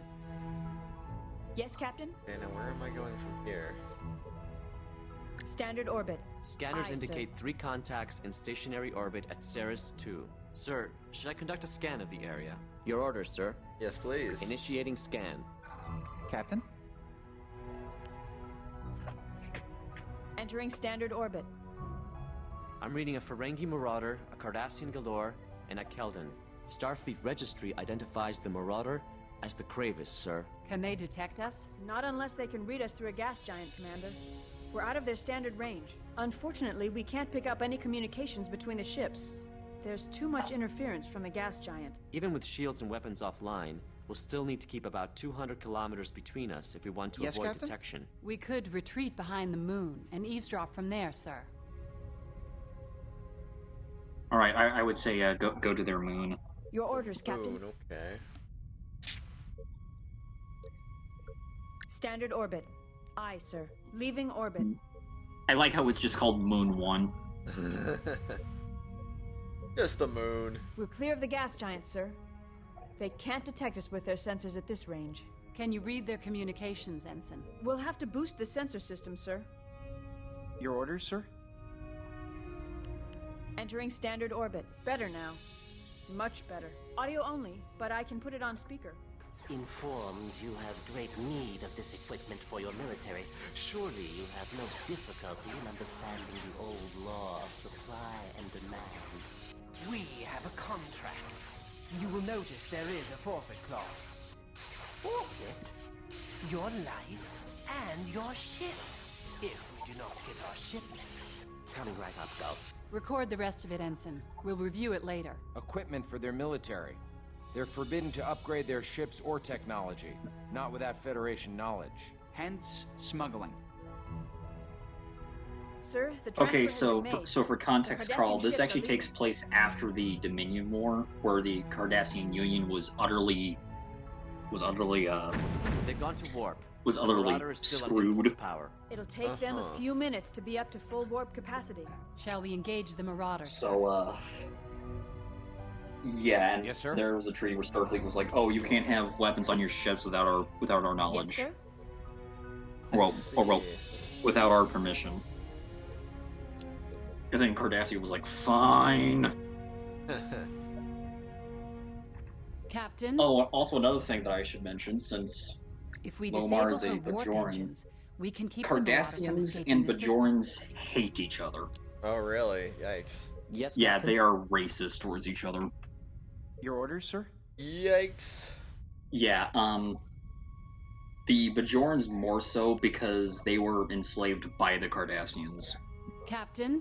G: Yes, Captain.
A: Okay, now where am I going from here?
G: Standard orbit.
E: Scanners
G: Aye,
E: indicate 3 contacts in stationary orbit at Ceres 2. Sir, should I conduct a scan of the area? Your orders, sir.
A: Yes, please.
E: Initiating scan.
K: Captain?
G: Entering standard orbit.
E: I'm reading a Ferengi Marauder, a Cardassian Galore, and a Keldon. Starfleet Registry identifies the Marauder as the Kratos, sir.
J: Can they detect us?
G: Not unless they can read us through a gas giant, Commander. We're out of their standard range. Unfortunately, we can't pick up any communications between the ships. There's too much interference from the gas giant.
E: Even with shields and weapons offline, we'll still need to keep about 200 kilometers between us if we want to
K: Yes,
E: avoid
K: Captain?
E: detection.
J: We could retreat behind the moon and eavesdrop from there, sir.
B: All right, I would say go to their moon.
G: Your orders, Captain.
A: Moon, okay.
G: Standard orbit. Aye, sir. Leaving orbit.
B: I like how it's just called Moon 1.
A: Just the moon.
G: We're clear of the gas giant, sir. They can't detect us with their sensors at this range.
J: Can you read their communications, Ensign?
G: We'll have to boost the sensor system, sir.
K: Your orders, sir?
G: Entering standard orbit. Better now. Much better. Audio only, but I can put it on speaker.
T: Informed you have great need of this equipment for your military, surely you have no difficulty in understanding the old law of supply and demand.
M: We have a contract. You will notice there is a forfeit clause.
T: Forfeit your life and your ship, if we do not get our shipment. Coming right up, Gulf.
J: Record the rest of it, Ensign. We'll review it later.
L: Equipment for their military. They're forbidden to upgrade their ships or technology, not without Federation knowledge.
K: Hence, smuggling.
G: Sir, the transfer
B: Okay,
G: has
B: so
G: been made.
B: for context,
G: The
B: Carl,
G: Cardassian
B: this
G: ships
B: actually
G: are
B: takes place after the Dominion War, where the Cardassian Union was utterly
E: They've gone to warp.
B: was
E: The
B: utterly
E: Marauder is still on
B: screwed.
E: impulse power.
G: It'll take them a few minutes to be up to full warp capacity.
J: Shall we engage the Marauder?
B: So, yeah, and
L: Yes, sir?
B: there was a treaty where Starfleet was like, "Oh, you can't have weapons on your ships without our knowledge."
G: Yes, sir?
B: Well, without our permission. And then Cardassia was like, "Fine."
J: Captain?
B: Oh, also another thing that I should mention, since
J: If we
B: Lomar
J: disable
B: is a
J: her warp
B: Bajoran,
J: engines, we can keep the Marauder from
B: Cardassians
J: escaping
B: and
J: the system.
B: Bajorans hate each other.
A: Oh, really? Yikes.
E: Yes,
B: Yeah,
E: Captain?
B: they are racist towards each other.
K: Your orders, sir?
A: Yikes.
B: Yeah, the Bajorans more so because they were enslaved by the Cardassians.
J: Captain,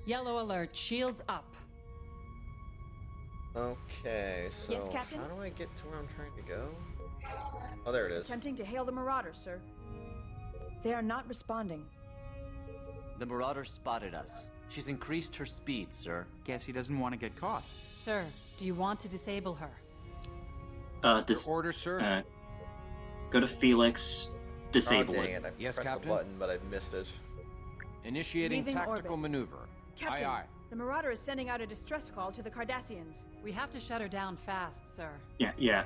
J: yellow alert, shields up.
A: Okay, so
G: Yes, Captain?
A: how do I get to where I'm trying to go? Oh, there it is.
G: Attempting to hail the Marauders, sir. They are not responding.
E: The Marauder spotted us. She's increased her speed, sir.
K: Guess he doesn't want to get caught.
J: Sir, do you want to disable her?
L: Your order, sir?
B: Go to Felix, disable
A: oh, dang
B: it.
A: it. I pressed the button, but I've missed it.
L: Initiating
G: Leaving
L: tactical
G: orbit.
L: maneuver.
G: Captain,
L: Aye, aye.
G: the Marauder is sending out a distress call to the Cardassians.
J: We have to shut her down fast, sir.
B: Yeah.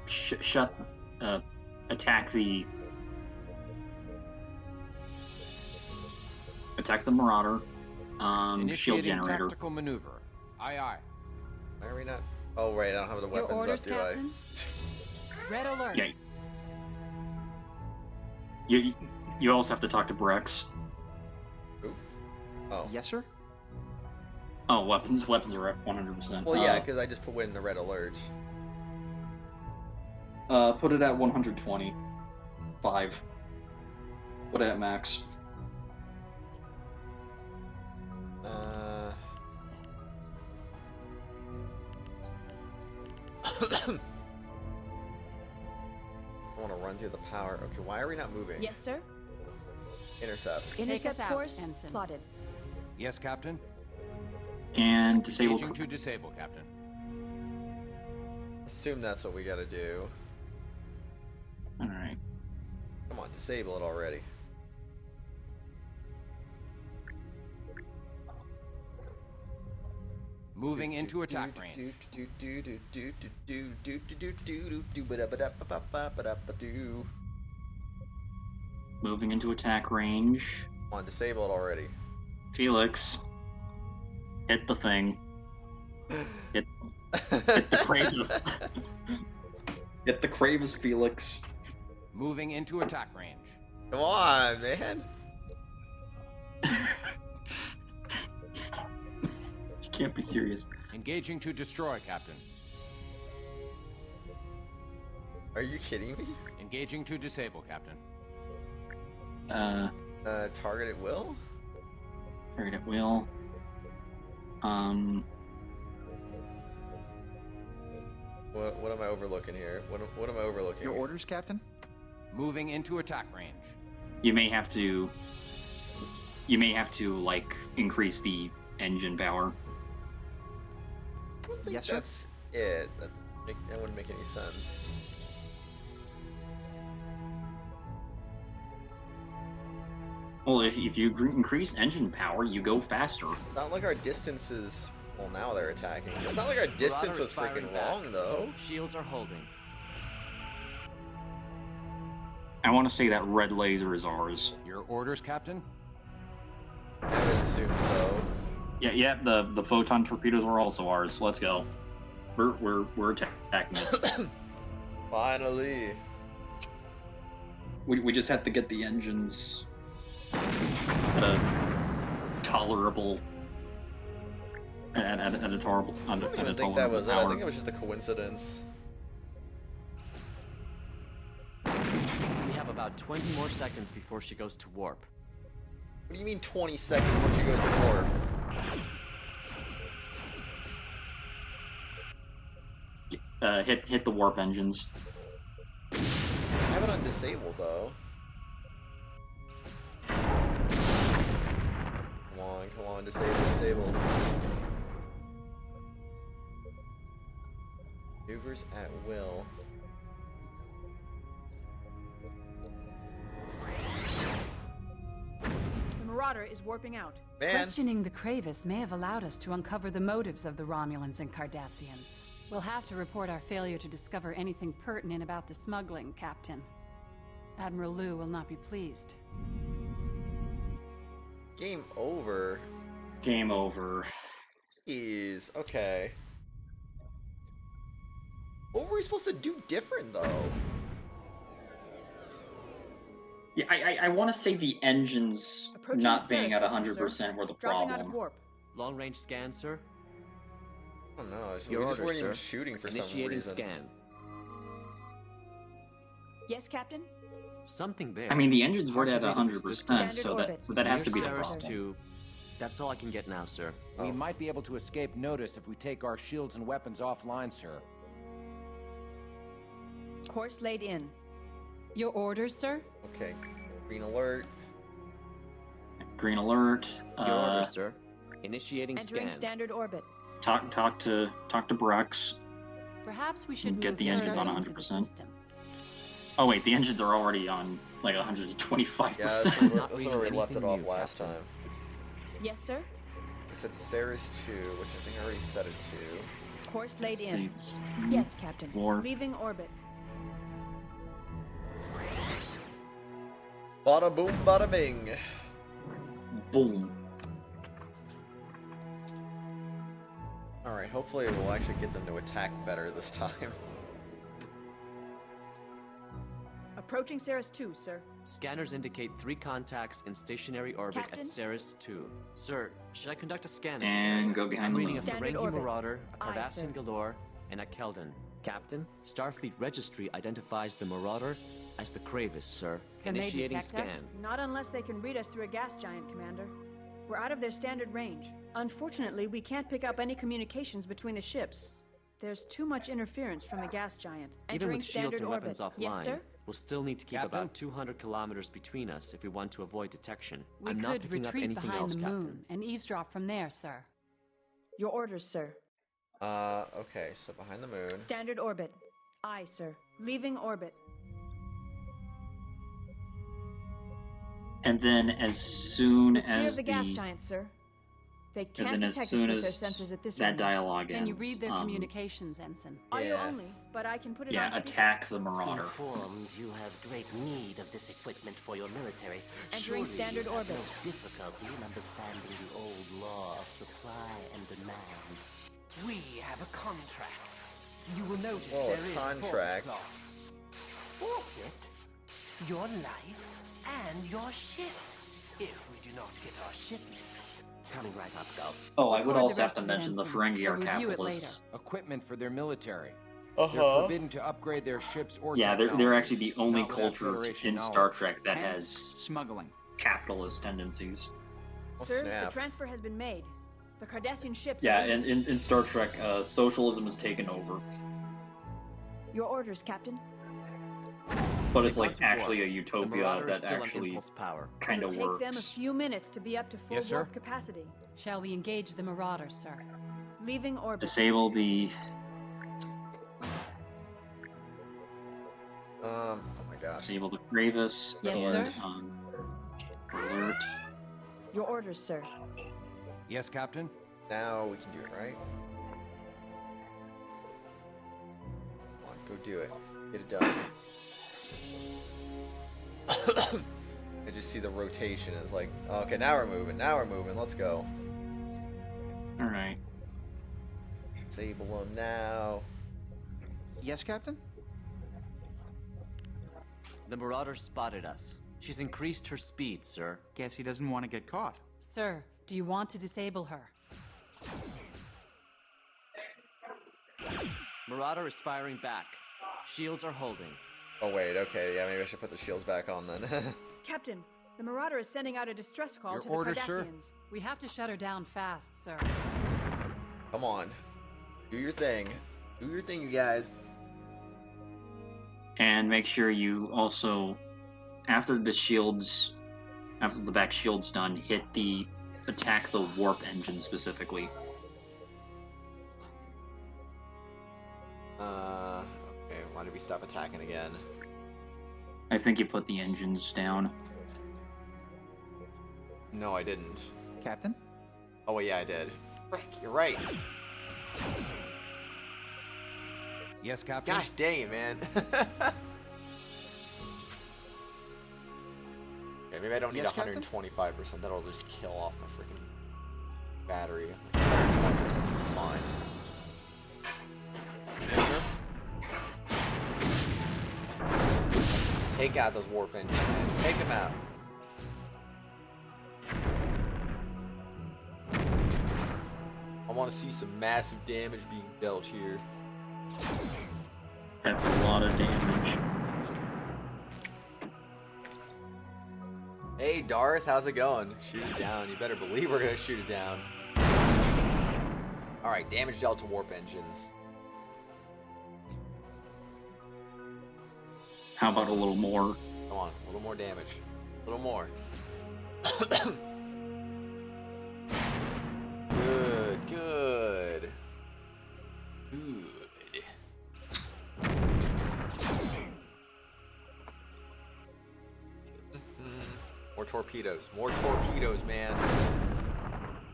B: Attack the Marauder. Shield
L: Initiating
B: generator.
L: tactical maneuver. Aye, aye.
A: Why are we not? Oh, right, I don't have the
J: Your
A: weapons
J: orders,
A: up, do
J: Captain? Red alert.
B: Yeah. You also have to talk to Brex.
A: Ooh. Oh.
K: Yes, sir?
B: Oh, weapons are at 100%.
A: Well, yeah, because I just put in the red alert.
B: Put it at 120. 5. Put it at max.
A: I want to run through the power. Okay, why are we not moving?
G: Yes, sir.
A: Intercept.
G: Intercept
J: out,
G: course
J: Ensign.
G: plotted.
L: Yes, Captain?
B: And disable.
L: Engaging to disable, Captain.
A: Assume that's what we gotta do.
B: Alright.
A: Come on, disable it already.
L: Moving into attack range.
B: Moving into attack range.
A: Come on, disable it already.
B: Felix. Hit the thing. Hit the Kratos. Hit the Kratos, Felix.
L: Moving into attack range.
A: Come on, man.
B: You can't be serious.
L: Engaging to destroy, Captain.
A: Are you kidding me?
L: Engaging to disable, Captain.
A: Target at will?
B: Target at will.
A: What am I overlooking here? What am I overlooking?
K: Your
A: here?
K: orders, Captain?
L: Moving into attack range.
B: You may have to like increase the engine power.
A: Yes, sir. That's it. That wouldn't make any sense.
B: Well, if you increase engine power, you go faster.
A: Not like our distance is. Well, now they're attacking. It's not like our distance was freaking long, though.
E: Shields are holding.
B: I want to say that red laser is ours.
L: Your orders, Captain?
A: I would assume so.
B: Yeah. The photon torpedoes are also ours. Let's go. We're attacking it.
A: Finally.
B: We just have to get the engines at a tolerable. At a tolerable.
A: I don't even think that was it. I think it was just a coincidence.
E: We have about 20 more seconds before she goes to warp.
A: What do you mean 20 seconds before she goes to warp?
B: Hit the warp engines.
A: I have it on disabled though. Come on, disable. Maneuvers at will.
G: The Marauder is warping out.
A: Man.
J: Questioning the Kravis may have allowed us to uncover the motives of the Romulans and Cardassians. We'll have to report our failure to discover anything pertinent about the smuggling, Captain. Admiral Liu will not be pleased.
A: Game over.
B: Game over.
A: Jeez, okay. What were we supposed to do different, though?
B: Yeah, I want to say the engines
G: Approaching
B: not
G: the
B: being at
G: Sarah system,
B: 100%
G: sir.
B: were the
G: Dropping
B: problem.
G: out of warp.
E: Long range scan, sir.
A: I don't know. We
E: Your
A: just
E: order,
A: weren't even
E: sir.
A: shooting for some
E: Initiating
A: reason.
E: scan.
G: Yes, Captain?
E: Something there.
B: I mean, the engine's
E: Hard
B: right
E: to
B: at
E: read at this
B: 100%,
E: distance.
B: so that has to be the
E: Near Ceres
B: problem.
E: 2. That's all I can get now, sir.
L: We might be able to escape notice if we take our shields and weapons offline, sir.
G: Course laid in.
J: Your orders, sir?
A: Okay. Green alert.
B: Green alert.
E: Your order, sir. Initiating
G: Entering
E: scan.
G: standard orbit.
B: Talk to Brex.
J: Perhaps we should
B: Get
J: move
B: the engines
J: further
B: on
J: into the
B: 100%.
J: system.
B: Oh wait, the engines are already on like 125%.
A: Yeah, that's where we left it off last time.
G: Yes, sir?
A: I said Ceres 2, which I think I already set it to.
G: Course laid in.
B: Saves.
G: Yes, Captain.
B: War.
G: Leaving orbit.
A: Bada boom, bada bing.
B: Boom.
A: Alright, hopefully we'll actually get them to attack better this time.
G: Approaching Ceres 2, sir.
E: Scanners indicate 3 contacts in stationary orbit
G: Captain?
E: at Ceres 2. Sir, should I conduct a scan?
B: And go behind
E: I'm
B: the
E: reading
B: moon.
E: a
G: Standard
E: Ferengi
G: orbit.
E: Marauder, a
G: Aye,
E: Cardassian
G: sir.
E: Galore, and a Keldon. Captain, Starfleet Registry identifies the Marauder as the Kratos, sir.
J: Can they
E: Initiating
J: detect us?
E: scan.
G: Not unless they can read us through a gas giant, Commander. We're out of their standard range. Unfortunately, we can't pick up any communications between the ships. There's too much interference from the gas giant.
E: Even
G: Entering
E: with shields
G: standard
E: and
G: orbit.
E: weapons offline,
G: Yes, sir?
E: we'll still need to keep
L: Captain?
E: about 200 kilometers between us if we want to avoid detection.
J: We
E: I'm not
J: could
E: picking up
J: retreat
E: anything
J: behind
E: else,
J: the
E: Captain.
J: moon and eavesdrop from there, sir.
G: Your orders, sir.
A: Okay, so behind the moon.
G: Standard orbit. Aye, sir. Leaving orbit.
B: And then as soon
G: We're clear
B: as
G: of the gas giant, sir. They
B: and
G: can't
B: then as
G: detect us
B: soon
G: with their
B: as
G: sensors at this
B: that
G: range.
B: dialogue
J: Can
B: ends,
J: you read their communications, Ensign?
G: Audio
A: Yeah.
G: only, but I can put it
B: yeah,
G: on speaker.
B: attack the Marauder.
T: Informed you have great need of this equipment for your military.
G: Entering
T: Surely
G: standard
T: you have
G: orbit.
T: no difficulty in understanding the old law of supply and demand.
M: We have a contract. You will notice
A: Whoa,
M: there is
A: contract.
M: forfeit your life and your ship. If we do not get our shipment.
T: Coming right up, Go.
B: Oh, I
J: Record
B: would
J: the
B: also have
J: rest
B: to
J: of it,
B: mention the
J: Ensign.
B: Ferengi are
J: We'll review it
B: capitalists.
L: Equipment for their military.
A: Uh-huh.
L: They're forbidden to upgrade their ships or
B: Yeah,
L: technology.
B: they're actually the only
L: Not without
B: culture
L: Federation
B: in
L: knowledge.
B: Star Trek that
K: Hence,
B: has
K: smuggling.
B: capitalist tendencies.
A: Oh,
G: Sir,
A: snap.
G: the transfer has been made. The Cardassian ships
B: Yeah,
G: are
B: and in Star Trek, socialism has taken over,
G: Your orders, Captain.
B: but it's
E: They've
B: like
E: gone to
B: actually
E: war.
B: a
E: The
B: utopia
E: Marauder is
B: that
E: still on
B: actually
E: impulse power.
B: kind of
G: It'll take them a
B: works.
G: few minutes to be up to full
L: Yes, sir.
G: warp capacity.
J: Shall we engage the Marauders, sir?
G: Leaving orbit.
B: Disable the.
A: Oh my god.
B: Disable the Gravis
J: Yes,
B: and
J: sir.
B: alert.
G: Your orders, sir.
L: Yes, Captain?
A: Now we can do it, right? Come on, go do it. Get it done. I just see the rotation. It's like, okay, now we're moving, let's go.
B: Alright.
A: Disable them now.
K: Yes, Captain?
E: The Marauder spotted us. She's increased her speed, sir.
K: Guess he doesn't want to get caught.
J: Sir, do you want to disable her?
E: Marauder is firing back. Shields are holding.
A: Oh wait, okay, yeah, maybe I should put the shields back on then.
G: Captain, the Marauder is sending out a distress call
L: Your
G: to the
L: orders, sir?
G: Cardassians.
J: We have to shut her down fast, sir.
A: Come on. Do your thing. Do your thing, you guys.
B: And make sure you also, after the back shield's done, attack the warp engine specifically.
A: Okay, why did we stop attacking again?
B: I think you put the engines down.
A: No, I didn't.
K: Captain?
A: Oh, well, yeah, I did. Frick, you're right.
L: Yes, Captain?
A: Gosh dang it, man. Okay, maybe I don't need
K: Yes, Captain?
A: 125%. That'll just kill off my freaking battery. 1% should be fine.
L: Yes, sir?
A: Take out those warp engines, man. Take them out. I want want to see some massive damage being dealt here.
B: That's a lot of damage.
A: Hey Darth, how's it going? Shoot it down. You better believe we're gonna shoot it down. Alright, damage dealt to warp engines.
B: How about a little more?
A: Come on, a little more damage. A little more. Good, good. Good. More torpedoes. More torpedoes, man.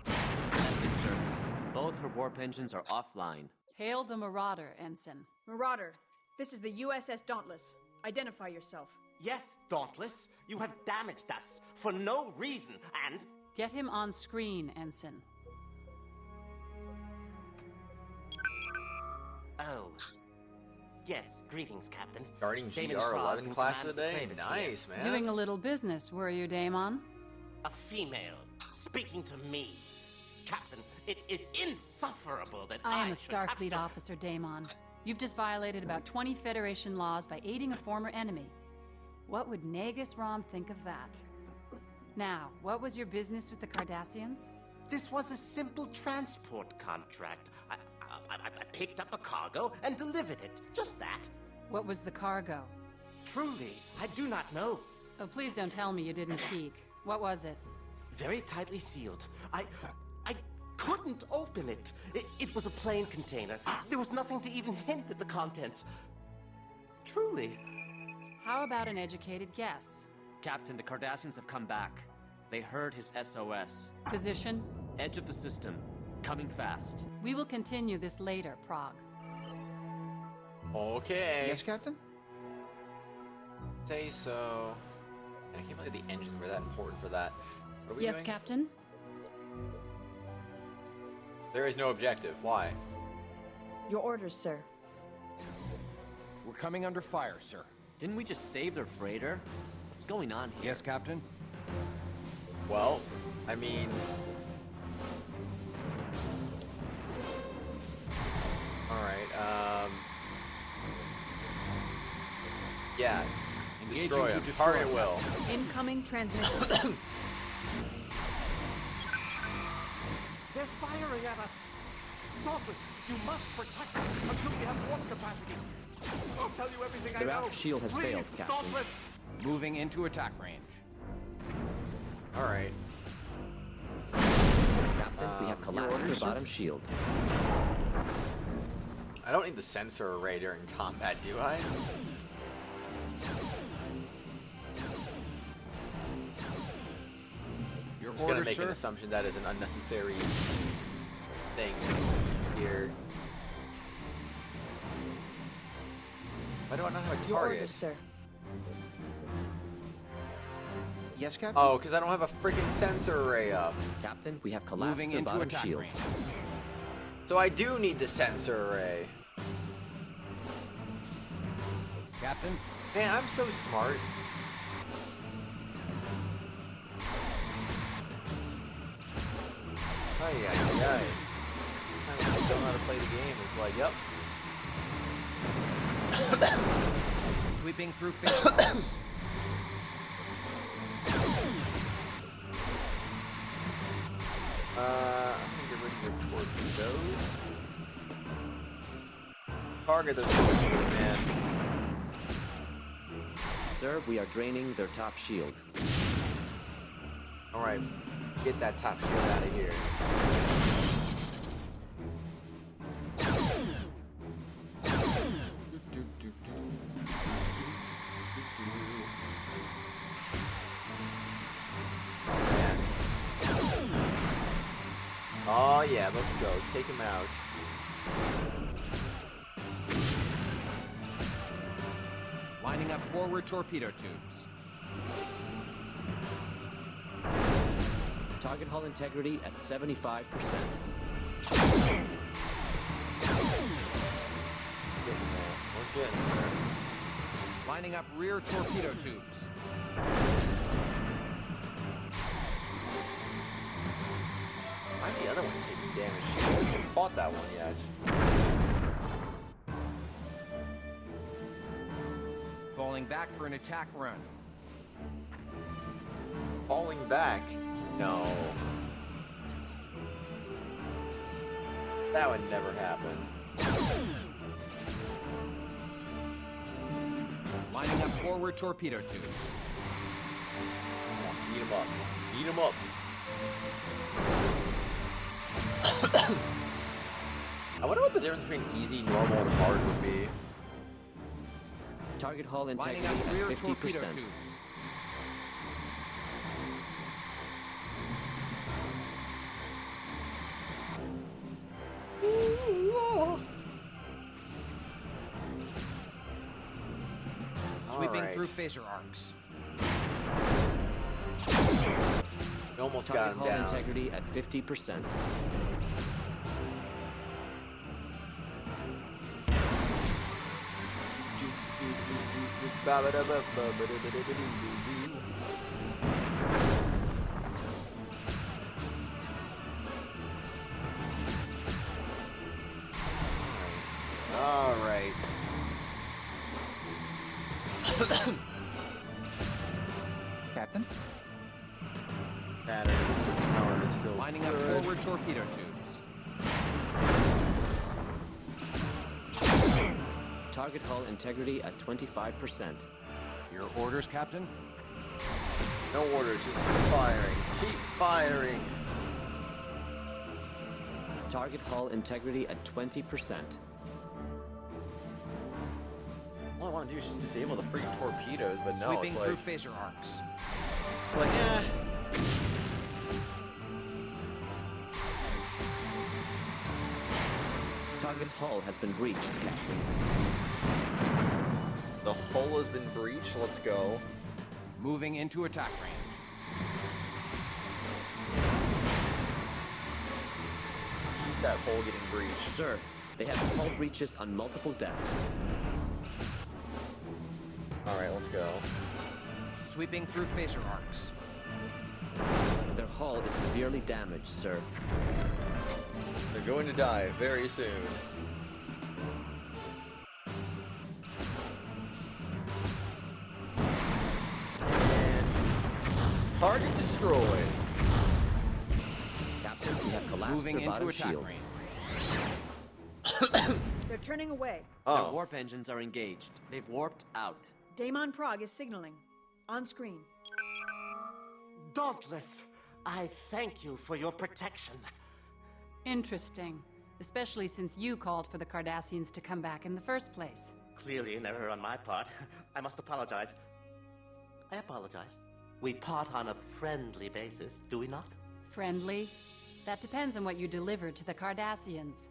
E: That's it, sir. Both her warp engines are offline.
J: Hail the Marauder, Ensign.
G: Marauder, this is the USS Dauntless. Identify yourself.
T: Yes, Dauntless, you have damaged us for no reason, and...
J: Get him on screen, Ensign.
T: Oh. Yes, greetings, Captain.
A: Starting
T: Damon
A: GR11
T: Frog
A: class
T: from
A: of the day?
T: Command
A: Nice,
T: Kratos
A: man.
J: Doing a little business, were you, Daemon?
T: A female speaking to me. Captain, it is insufferable that
J: I am a
T: should have
J: Starfleet
T: to...
J: officer, Daemon. You've just violated about 20 Federation laws by aiding a former enemy. What would Nagus Rom think of that? Now, what was your business with the Cardassians?
T: This was a simple transport contract. I picked up a cargo and delivered it. Just that.
J: What was the cargo?
T: Truly, I do not know.
J: Oh, please don't tell me you didn't peek. What was it?
T: Very tightly sealed. I couldn't open it. It was a plain container. There was nothing to even hint at the contents. Truly.
J: How about an educated guess?
E: Captain, the Cardassians have come back. They heard his SOS.
J: Position?
E: Edge of the system. Coming fast.
J: We will continue this later, Prague.
A: Okay.
K: Yes, Captain?
A: Say so. And I can't believe the engines were that important for that. What are we
J: Yes,
A: doing?
J: Captain?
A: There is no objective. Why?
G: Your orders, sir.
L: We're coming under fire, sir.
E: Didn't we just save their freighter? What's going on here?
L: Yes, Captain?
A: Well, I mean... Alright, yeah.
L: Engaging
A: Destroy
L: to
A: him.
L: destroy
A: Target
L: him.
A: will.
G: Incoming transmission.
S: They're firing at us! Dauntless, you must protect us until we have warp capacity! I'll tell you everything I
E: Their
S: know!
E: aft shield has
S: Please,
E: failed, Captain.
S: Dauntless!
L: Moving into attack range.
A: Alright.
E: Captain, we have
A: Your
E: collapsed their
A: orders, sir?
E: bottom shield.
A: I don't need the sensor array during combat, do I?
L: Your
A: I'm just gonna
L: orders,
A: make an
L: sir?
A: assumption that is an unnecessary thing here. Why do I not have a
G: Your
A: target?
G: orders, sir.
K: Yes, Captain?
A: Oh, because I don't have a freaking sensor array up.
E: Captain, we have collapsed
L: Moving
E: their
L: into
E: bottom
L: attack
E: shield.
L: range.
A: So I do need the sensor array.
L: Captain?
A: Man, I'm so smart. Oh yeah, yeah. I just don't know how to play the game. It's like, yep.
L: Sweeping through phase arcs.
A: I'm gonna get rid of your torpedoes. Target those torpedoes, man.
E: Sir, we are draining their top shield.
A: Alright, get that top shield out of here. Oh yeah, let's go. Take him out.
L: Lining up forward torpedo tubes.
E: Target hull integrity at 75%.
A: We're getting there.
L: Lining up rear torpedo tubes.
A: Why is the other one taking damage shield. We haven't fought that one yet.
L: Falling back for an attack run.
A: Falling back? No. That would never happen.
L: Lining up forward torpedo tubes.
A: Come on, beat him up. Beat him up. I wonder what the difference between easy, normal, and hard would be.
E: Target hull
L: Lining
E: integrity
L: up rear
E: at
L: torpedo
E: 50%.
L: tubes. Sweeping
A: Alright.
L: through phaser arcs.
A: We almost
E: Target
A: got him
E: hull
A: down.
E: integrity at 50%.
A: All right.
K: Captain?
A: Batteries power is still
L: Lining up
A: good.
L: forward torpedo tubes.
E: Target hull integrity at 25%.
L: Your orders, Captain?
A: No orders, just keep firing. Keep firing.
E: Target hull integrity at 20%.
A: All I want to do is just disable the freaking torpedoes, but no,
L: Sweeping
A: it's
L: through
A: like,
L: phaser arcs.
A: it's like, eh.
E: Target's hull has been breached, Captain.
A: The hull has been breached. Let's go.
L: Moving into attack range.
A: Keep that hull getting breached.
E: Sir, they have hull breaches on multiple decks.
A: All right, let's go.
L: Sweeping through phaser arcs.
E: Their hull is severely damaged, sir.
A: They're going to die very soon. And target destroyed.
E: Captain, we have collapsed
L: Moving
E: their
L: into
E: bottom
L: attack
E: shield.
L: range.
G: They're turning away.
E: Their
A: Oh,
E: warp engines are engaged. They've warped out.
G: Damon Prague is signaling. On screen.
T: Dauntless, I thank you for your protection.
J: Interesting. Especially since you called for the Cardassians to come back in the first place.
T: Clearly an error on my part. I must apologize. I apologize. We part on a friendly basis, do we not?
J: Friendly? That depends on what you deliver to the Cardassians.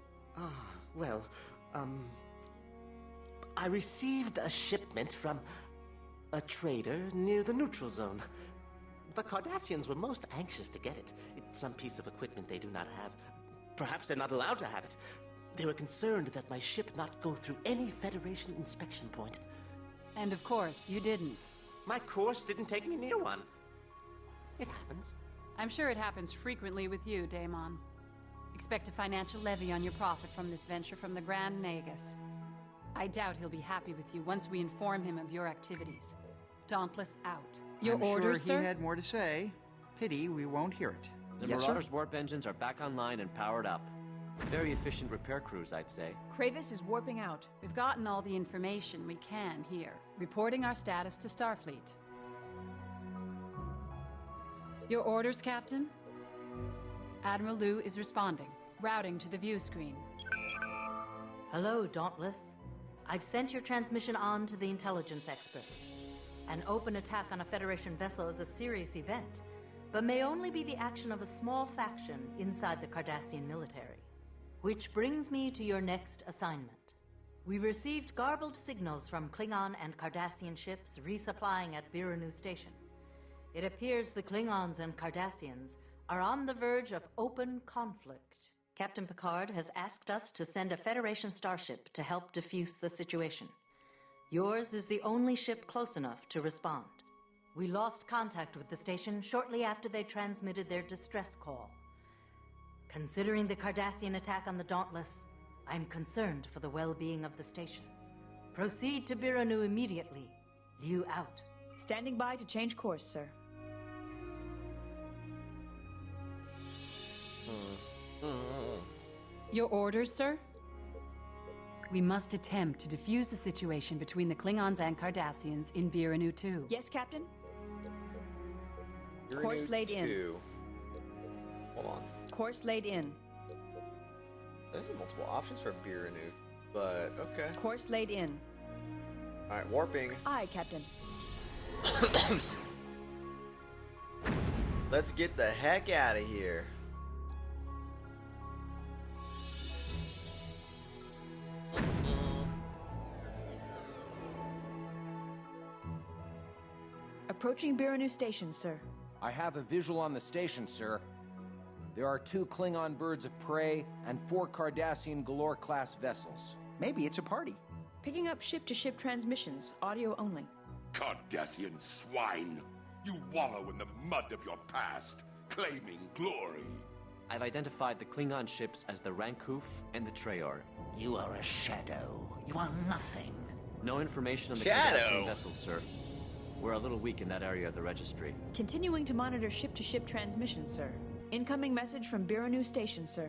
T: Well, I received a shipment from a trader near the neutral zone. The Cardassians were most anxious to get it. It's some piece of equipment they do not have. Perhaps they're not allowed to have it. They were concerned that my ship not go through any Federation inspection point.
J: And of course, you didn't.
T: My course didn't take me near one. It happens.
J: I'm sure it happens frequently with you, Damon. Expect a financial levy on your profit from this venture from the Grand Nagus. I doubt he'll be happy with you once we inform him of your activities. Dauntless out.
K: Your orders, sir? He had more to say. Pity we won't hear it.
E: The
K: Yes, sir?
E: Marauder's warp engines are back online and powered up. Very efficient repair crews, I'd say.
G: Kratos is warping out.
J: We've gotten all the information we can here. Reporting our status to Starfleet. Your orders, Captain? Admiral Liu is responding. Routing to the view screen.
F: Hello, Dauntless. I've sent your transmission on to the intelligence experts. An open attack on a Federation vessel is a serious event, but may only be the action of a small faction inside the Cardassian military. Which brings me to your next assignment. We received garbled signals from Klingon and Cardassian ships resupplying at Biranu Station. It appears the Klingons and Cardassians are on the verge of open conflict. Captain Picard has asked us to send a Federation starship to help defuse the situation. Yours is the only ship close enough to respond. We lost contact with the station shortly after they transmitted their distress call. Considering the Cardassian attack on the Dauntless, I'm concerned for the well-being of the station. Proceed to Biranu immediately. Liu out.
G: Standing by to change course, sir.
J: Your orders, sir? We must attempt to defuse the situation between the Klingons and Cardassians in Biranu 2.
G: Yes, Captain?
A: Biranu
G: Course laid
A: 2.
G: in.
A: Hold on.
G: Course laid in.
A: There's multiple options for Biranu, but okay.
G: Course laid in.
A: Alright, warping.
G: Aye, Captain.
A: Let's get the heck out of here.
G: Approaching Biranu Station, sir.
L: I have a visual on the station, sir. There are 2 Klingon birds of prey and 4 Cardassian Galore-class vessels.
K: Maybe it's a party.
G: Picking up ship-to-ship transmissions, audio only.
P: Cardassian swine! You wallow in the mud of your past, claiming glory.
E: I've identified the Klingon ships as the Rankoof and the Treyarch.
H: You are a shadow. You are nothing.
E: No information on the
A: Shadow.
E: Cardassian vessels, sir. We're a little weak in that area of the registry.
G: Continuing to monitor ship-to-ship transmissions, sir. Incoming message from Biranu Station, sir.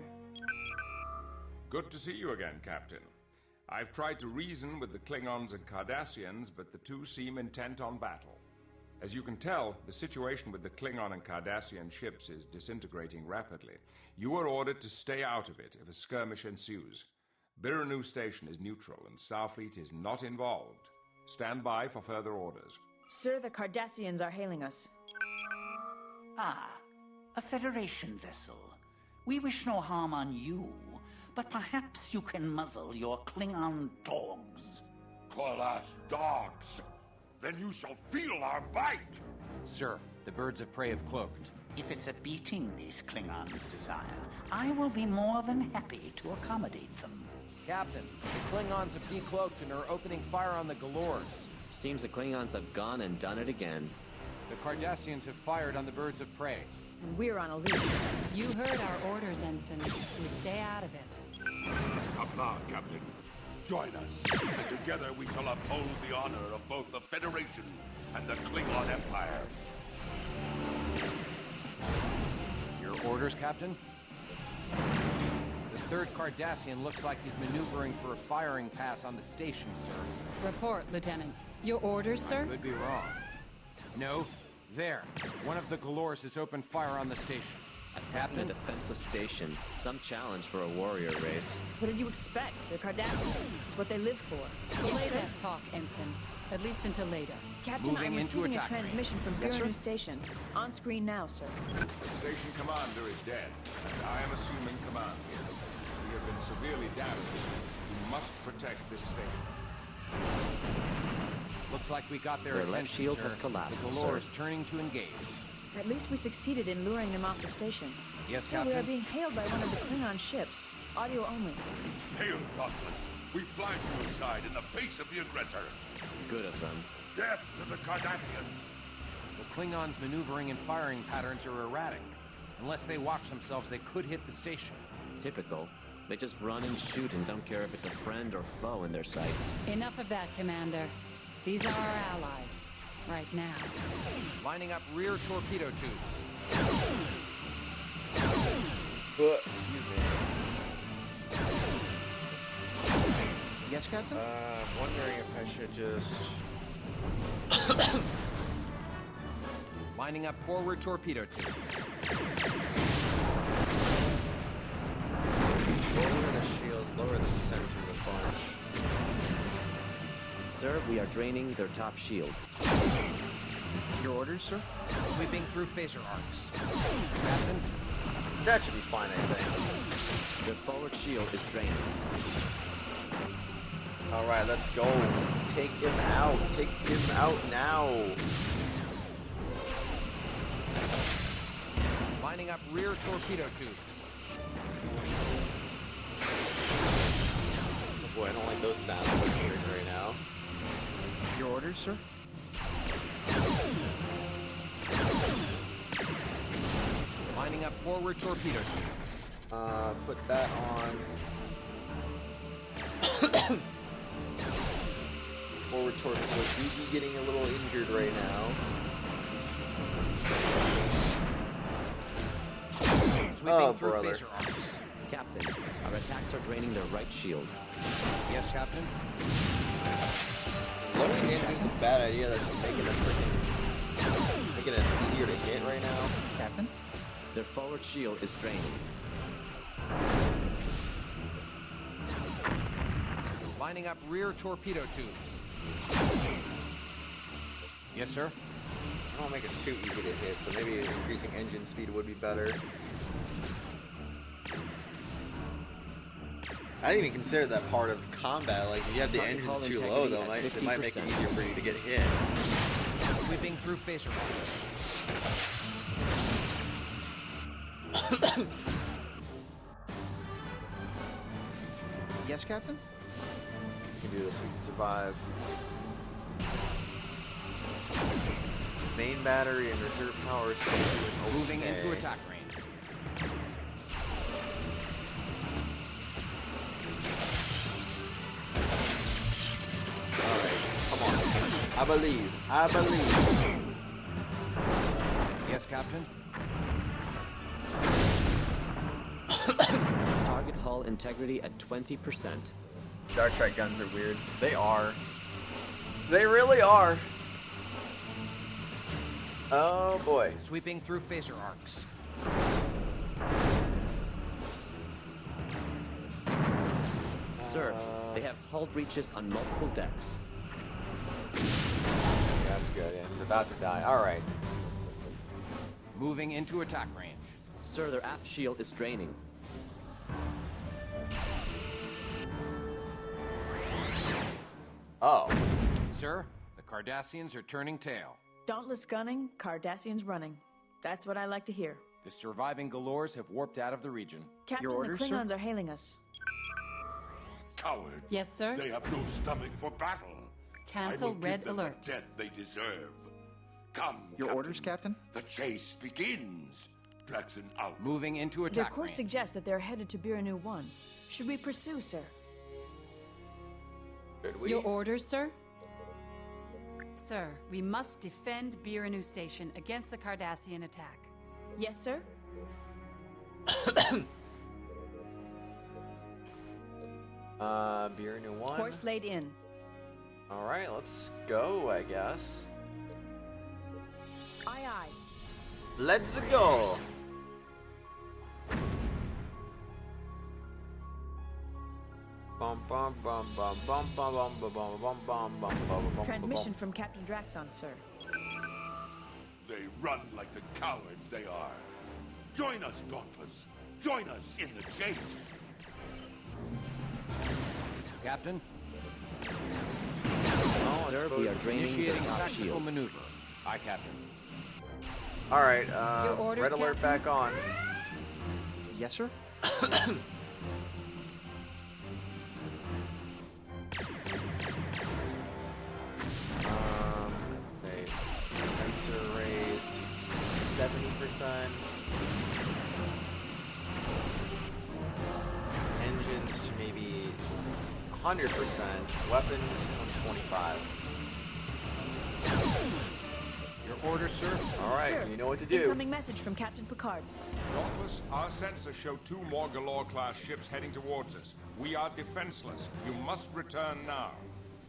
I: Good to see you again, Captain. I've tried to reason with the Klingons and Cardassians, but the two seem intent on battle. As you can tell, the situation with the Klingon and Cardassian ships is disintegrating rapidly. You are ordered to stay out of it if a skirmish ensues. Biranu Station is neutral and Starfleet is not involved. Stand by for further orders.
G: Sir, the Cardassians are hailing us.
H: Ah, a Federation vessel. We wish no harm on you, but perhaps you can muzzle your Klingon dogs.
P: Call us dogs. Then you shall feel our bite.
L: Sir, the birds of prey have cloaked.
H: If it's a beating these Klingons desire, I will be more than happy to accommodate them.
L: Captain, the Klingons have decloaked and are opening fire on the Galores.
E: Seems the Klingons have gone and done it again.
L: The Cardassians have fired on the birds of prey.
G: And we're on a leash.
J: You heard our orders, Ensign. We stay out of it.
P: Come now, Captain. Join us, and together we shall uphold the honor of both the Federation and the Klingon Empire.
L: Your orders, Captain? The third Cardassian looks like he's maneuvering for a firing pass on the station, sir.
J: Report, Lieutenant. Your orders, sir?
L: I could be wrong. No, there. One of the Galores has opened fire on the station.
E: Attacking a defenseless station. Some challenge for a warrior race.
G: What did you expect? They're Cardassians. It's what they live for.
J: Delay that talk, Ensign. At least until later.
G: Captain,
L: Moving
G: I'm
L: into
G: receiving a
L: attack
G: transmission from
L: Yes, sir.
G: Biranu Station. On screen now, sir.
I: The station commander is dead, and I am assuming command here. We have been severely damaged. You must protect this station.
L: Looks like we got their
E: Their
L: attention,
E: left shield
L: sir.
E: has collapsed,
L: The Galore
E: sir.
L: is turning to engage.
G: At least we succeeded in luring them off the station.
L: Yes,
G: Sir, we
L: Captain?
G: are being hailed by one of the Klingon ships. Audio only.
P: Hail, Dauntless. We flank you aside in the face of the aggressor.
E: Good of them.
P: Death to the Cardassians.
L: The Klingons' maneuvering and firing patterns are erratic. Unless they watch themselves, they could hit the station.
E: Typical. They just run and shoot and don't care if it's a friend or foe in their sights.
J: Enough of that, Commander. These are our allies. Right now.
L: Lining up rear torpedo tubes.
A: Excuse me.
K: Yes, Captain?
A: I'm wondering if I should just...
L: Lining up forward torpedo tubes.
A: Lower the shield, lower the sensor of the bunch.
E: Sir, we are draining their top shield.
L: Your orders, sir? Sweeping through phaser arcs. Captain?
A: That should be fine, I think.
E: Their forward shield is drained.
A: Alright, let's go. Take him out. Take him out now.
L: Lining up rear torpedo tubes.
A: Oh boy, I don't like those sounds I'm hearing right now.
L: Your orders, sir? Lining up forward torpedo tubes.
A: Put that on. Forward torso. DG getting a little injured right now.
L: Sweeping through phaser arcs.
E: Captain, our attacks are draining their right shield.
L: Yes, Captain?
A: Lowering the engine is a bad idea. That's just making us easier to hit right now.
K: Captain?
E: Their forward shield is draining.
L: Lining up rear torpedo tubes. Yes, sir?
A: I don't make it too easy to hit, so maybe increasing engine speed would be better. I didn't even consider that part of combat. Like, if you have the engines too low, though, it might make it easier for you to get hit.
L: Sweeping through phaser arcs.
K: Yes, Captain?
A: We can do this. We can survive. Main battery and reserve power is
L: moving into attack range.
A: Alright, come on. I believe.
L: Yes, Captain?
E: Target hull integrity at 20%.
A: Star Trek guns are weird. They are. They really are. Oh boy.
L: Sweeping through phaser arcs.
E: Sir, they have hull breaches on multiple decks.
A: Yeah, that's good. Yeah, he's about to die. Alright.
L: Moving into attack range.
E: Sir, their aft shield is draining.
A: Oh.
L: Sir, the Cardassians are turning tail.
G: Dauntless gunning, Cardassians running. That's what I like to hear.
L: The surviving Galores have warped out of the region.
G: Captain, the Klingons are hailing us.
P: Cowards.
J: Yes, sir?
P: They have no stomach for battle.
J: Cancel
P: I will
J: red
P: give them
J: alert.
P: the death they deserve. Come,
K: Your orders, Captain?
P: The chase begins. Draxon out.
L: Moving into
G: Their
L: attack
G: course
L: range.
G: suggests that they're headed to Biranu 1. Should we pursue, sir?
J: Your orders, sir? Sir, we must defend Biranu Station against the Cardassian attack.
G: Yes, sir?
A: Biranu 1.
G: Course laid in.
A: Alright, let's go, I guess.
G: Aye, aye.
A: Let's go!
G: Transmission from Captain Draxon, sir.
P: They run like the cowards they are. Join us, Dauntless. Join us in the chase.
L: Captain?
E: Sir, we are draining
L: Initiating
E: the top
L: tactical
E: shield.
L: maneuver. Aye, Captain.
A: Alright,
J: Your orders,
A: red alert
J: Captain?
A: back on.
K: Yes, sir?
A: Okay. Sensor raised 70%. Engines to maybe 100%. Weapons on 25.
L: Your orders, sir?
A: Alright,
G: Sir,
A: you know what to do.
G: Incoming message from Captain Picard.
I: Dauntless, our sensors show 2 more Galore-class ships heading towards us. We are defenseless. You must return now.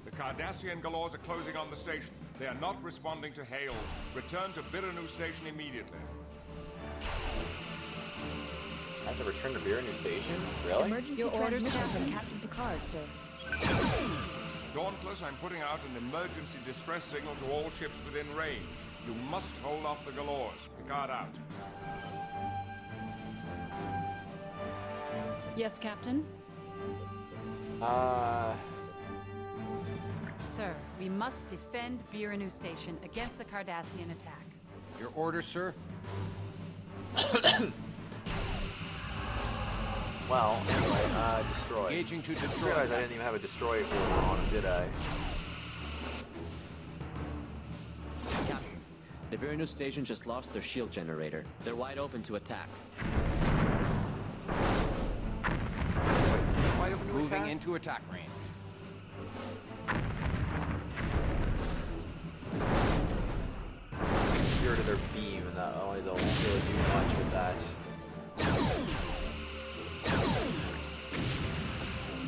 I: The Cardassian Galores are closing on the station. They are not responding to hails. Return to Biranu Station immediately.
A: I have to return to Biranu Station? Really?
G: Emergency
J: Your orders,
G: transmission from
J: Captain?
G: Captain Picard, sir.
I: Dauntless, I'm putting out an emergency distress signal to all ships within range. You must hold off the Galores. Picard out.
J: Yes, Captain? Sir, we must defend Biranu Station against the Cardassian attack.
L: Your orders, sir?
A: Well, anyway, destroy.
L: Engaging to
A: I
L: destroy.
A: realized I didn't even have a destroy order on him, did I?
E: Captain, the Biranu station just lost their shield generator. They're wide open to attack.
L: Moving
A: attack?
L: into attack range.
A: Get rid of their beam, and that only they'll really do much with that.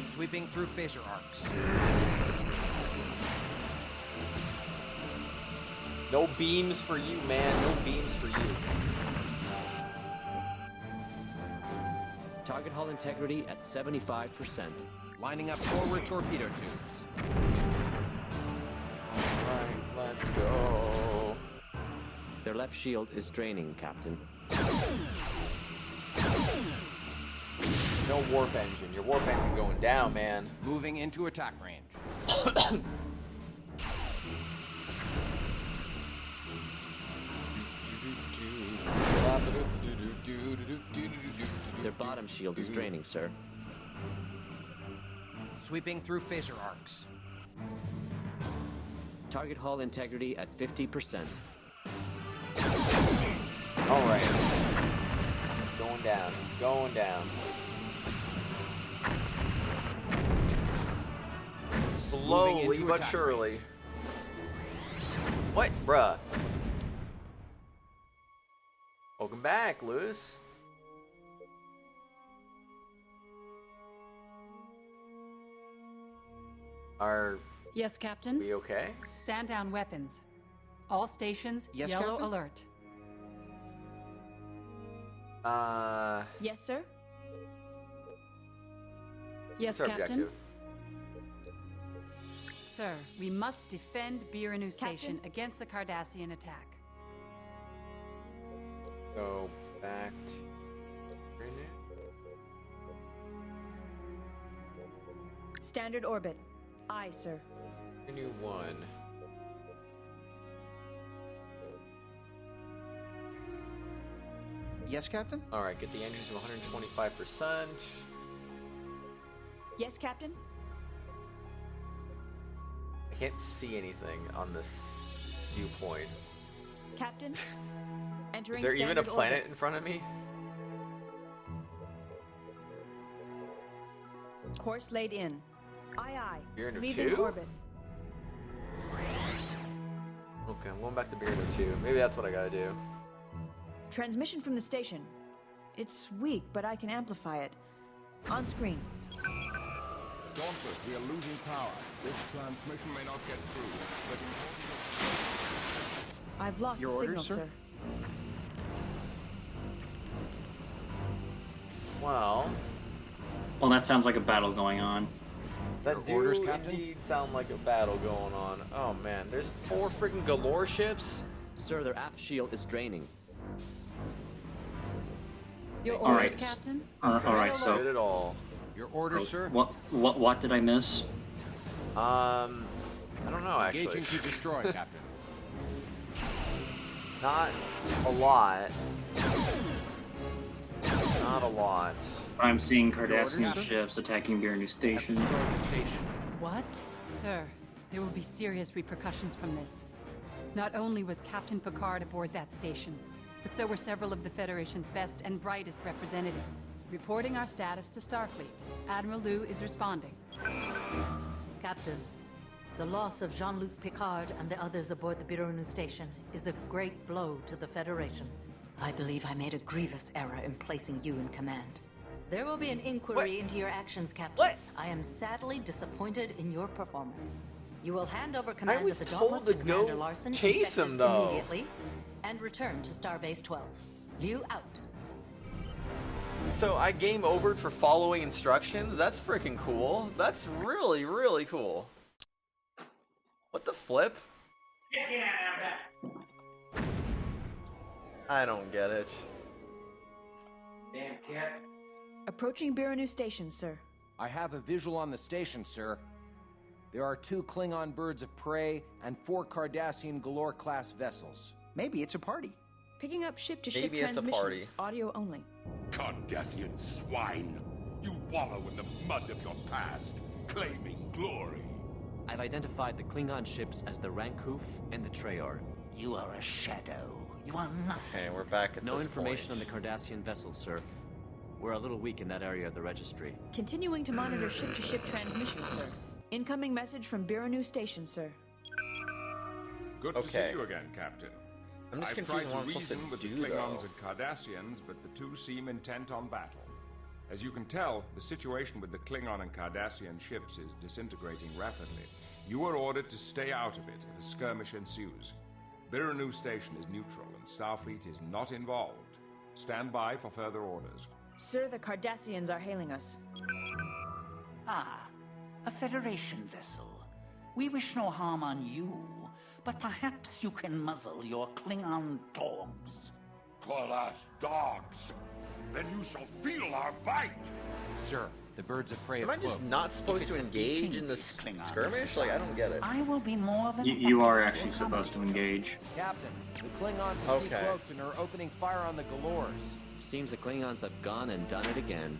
L: Sweeping through phaser arcs.
A: No beams for you, man. No beams for you.
E: Target hull integrity at 75%.
L: Lining up forward torpedo tubes.
A: Alright, let's go.
E: Their left shield is draining, Captain.
A: No warp engine. Your warp engine going down, man.
L: Moving into attack range.
E: Their bottom shield is draining, sir.
L: Sweeping through phaser arcs.
E: Target hull integrity at 50%.
A: Alright. Going down. He's going down. Slowly but surely. What, bruh? Welcome back, Lewis. Are
J: Yes, Captain.
A: we okay?
J: Stand down weapons. All stations,
K: Yes,
J: yellow
K: Captain?
J: alert.
G: Yes, sir?
J: Yes,
A: what's our
J: Captain.
A: objective?
J: Sir, we must defend Biranu Station against the Cardassian attack.
A: Go back to
G: Standard orbit. Aye, sir.
A: New one.
K: Yes, Captain?
A: Alright, get the engines to 125%.
G: Yes, Captain?
A: I can't see anything on this viewpoint.
G: Captain? Entering
A: Is there even a
G: standard
A: planet
G: orbit.
A: in front of me?
G: Course laid in. Aye, aye.
A: Biranu
G: Leaving
A: 2?
G: orbit.
A: Okay, I'm going back to Biranu 2. Maybe that's what I gotta do.
G: Transmission from the station. It's weak, but I can amplify it. On screen.
I: Dauntless, we are losing power. This transmission may not get through, but
G: I've lost
K: Your
G: the signal,
K: orders, sir?
G: sir.
A: Well,
B: Well, that sounds like a battle going on.
A: that do
L: orders, Captain?
A: indeed sound like a battle going on. Oh man, there's 4 freaking galore ships?
E: Sir, their aft shield is draining.
J: Your
B: All
J: orders,
B: right.
J: Captain?
B: All right,
A: Good
B: so
A: at all.
L: Your orders, sir.
B: what did I miss?
A: I don't know actually.
L: Engaging to destroy, Captain.
A: Not a lot. Not a lot.
B: I'm seeing
L: orders,
B: Cardassian
L: sir?
B: ships attacking Biranu Station.
L: Destroy the station.
J: What? Sir, there will be serious repercussions from this. Not only was Captain Picard aboard that station, but so were several of the Federation's best and brightest representatives. Reporting our status to Starfleet. Admiral Liu is responding.
F: Captain, the loss of Jean-Luc Picard and the others aboard the Biranu station is a great blow to the Federation. I believe I made a grievous error in placing you in command. There will be an inquiry into your actions, Captain. I am sadly disappointed in your performance. You will hand over command
A: was
F: of the Dauntless
A: told
F: to
A: to go
F: Commander Larson
A: chase him,
F: effective
A: though.
F: immediately, and return to Starbase 12. Liu out.
A: So I game overed for following instructions? That's freaking cool. That's really, really cool. What the flip? I don't get it.
K: Damn cat.
G: Approaching Biranu Station, sir.
L: I have a visual on the station, sir. There are 2 Klingon birds of prey and 4 Cardassian Galore-class vessels.
K: Maybe it's a party.
G: Picking up ship-to-ship
A: Maybe it's a party.
G: transmissions. Audio only.
P: Cardassian swine! You wallow in the mud of your past, claiming glory.
E: I've identified the Klingon ships as the Rankoof and the Treyarch.
H: You are a shadow. You are nothing.
A: Okay, we're back at
E: No
A: this
E: information
A: point.
E: on the Cardassian vessels, sir. We're a little weak in that area of the registry.
G: Continuing to monitor ship-to-ship transmission, sir. Incoming message from Biranu Station, sir.
I: Good to see you again, Captain.
A: I'm just
I: I've
A: confused
I: tried
A: on what
I: to
A: I'm supposed
I: reason
A: to
I: with
A: do,
I: the Klingons
A: though.
I: and Cardassians, but the two seem intent on battle. As you can tell, the situation with the Klingon and Cardassian ships is disintegrating rapidly. You are ordered to stay out of it if a skirmish ensues. Biranu Station is neutral, and Starfleet is not involved. Stand by for further orders.
G: Sir, the Cardassians are hailing us.
H: Ah, a Federation vessel. We wish no harm on you, but perhaps you can muzzle your Klingon dogs.
P: Call us dogs. Then you shall feel our bite.
L: Sir, the birds of prey
A: Am
L: have
A: I just
L: cloaked.
A: not supposed to engage in this skirmish? Like, I don't get it.
H: I will be more than
B: You are actually supposed to engage.
L: Captain, the Klingons have decloaked and are opening fire on the Galors.
E: Seems the Klingons have gone and done it again.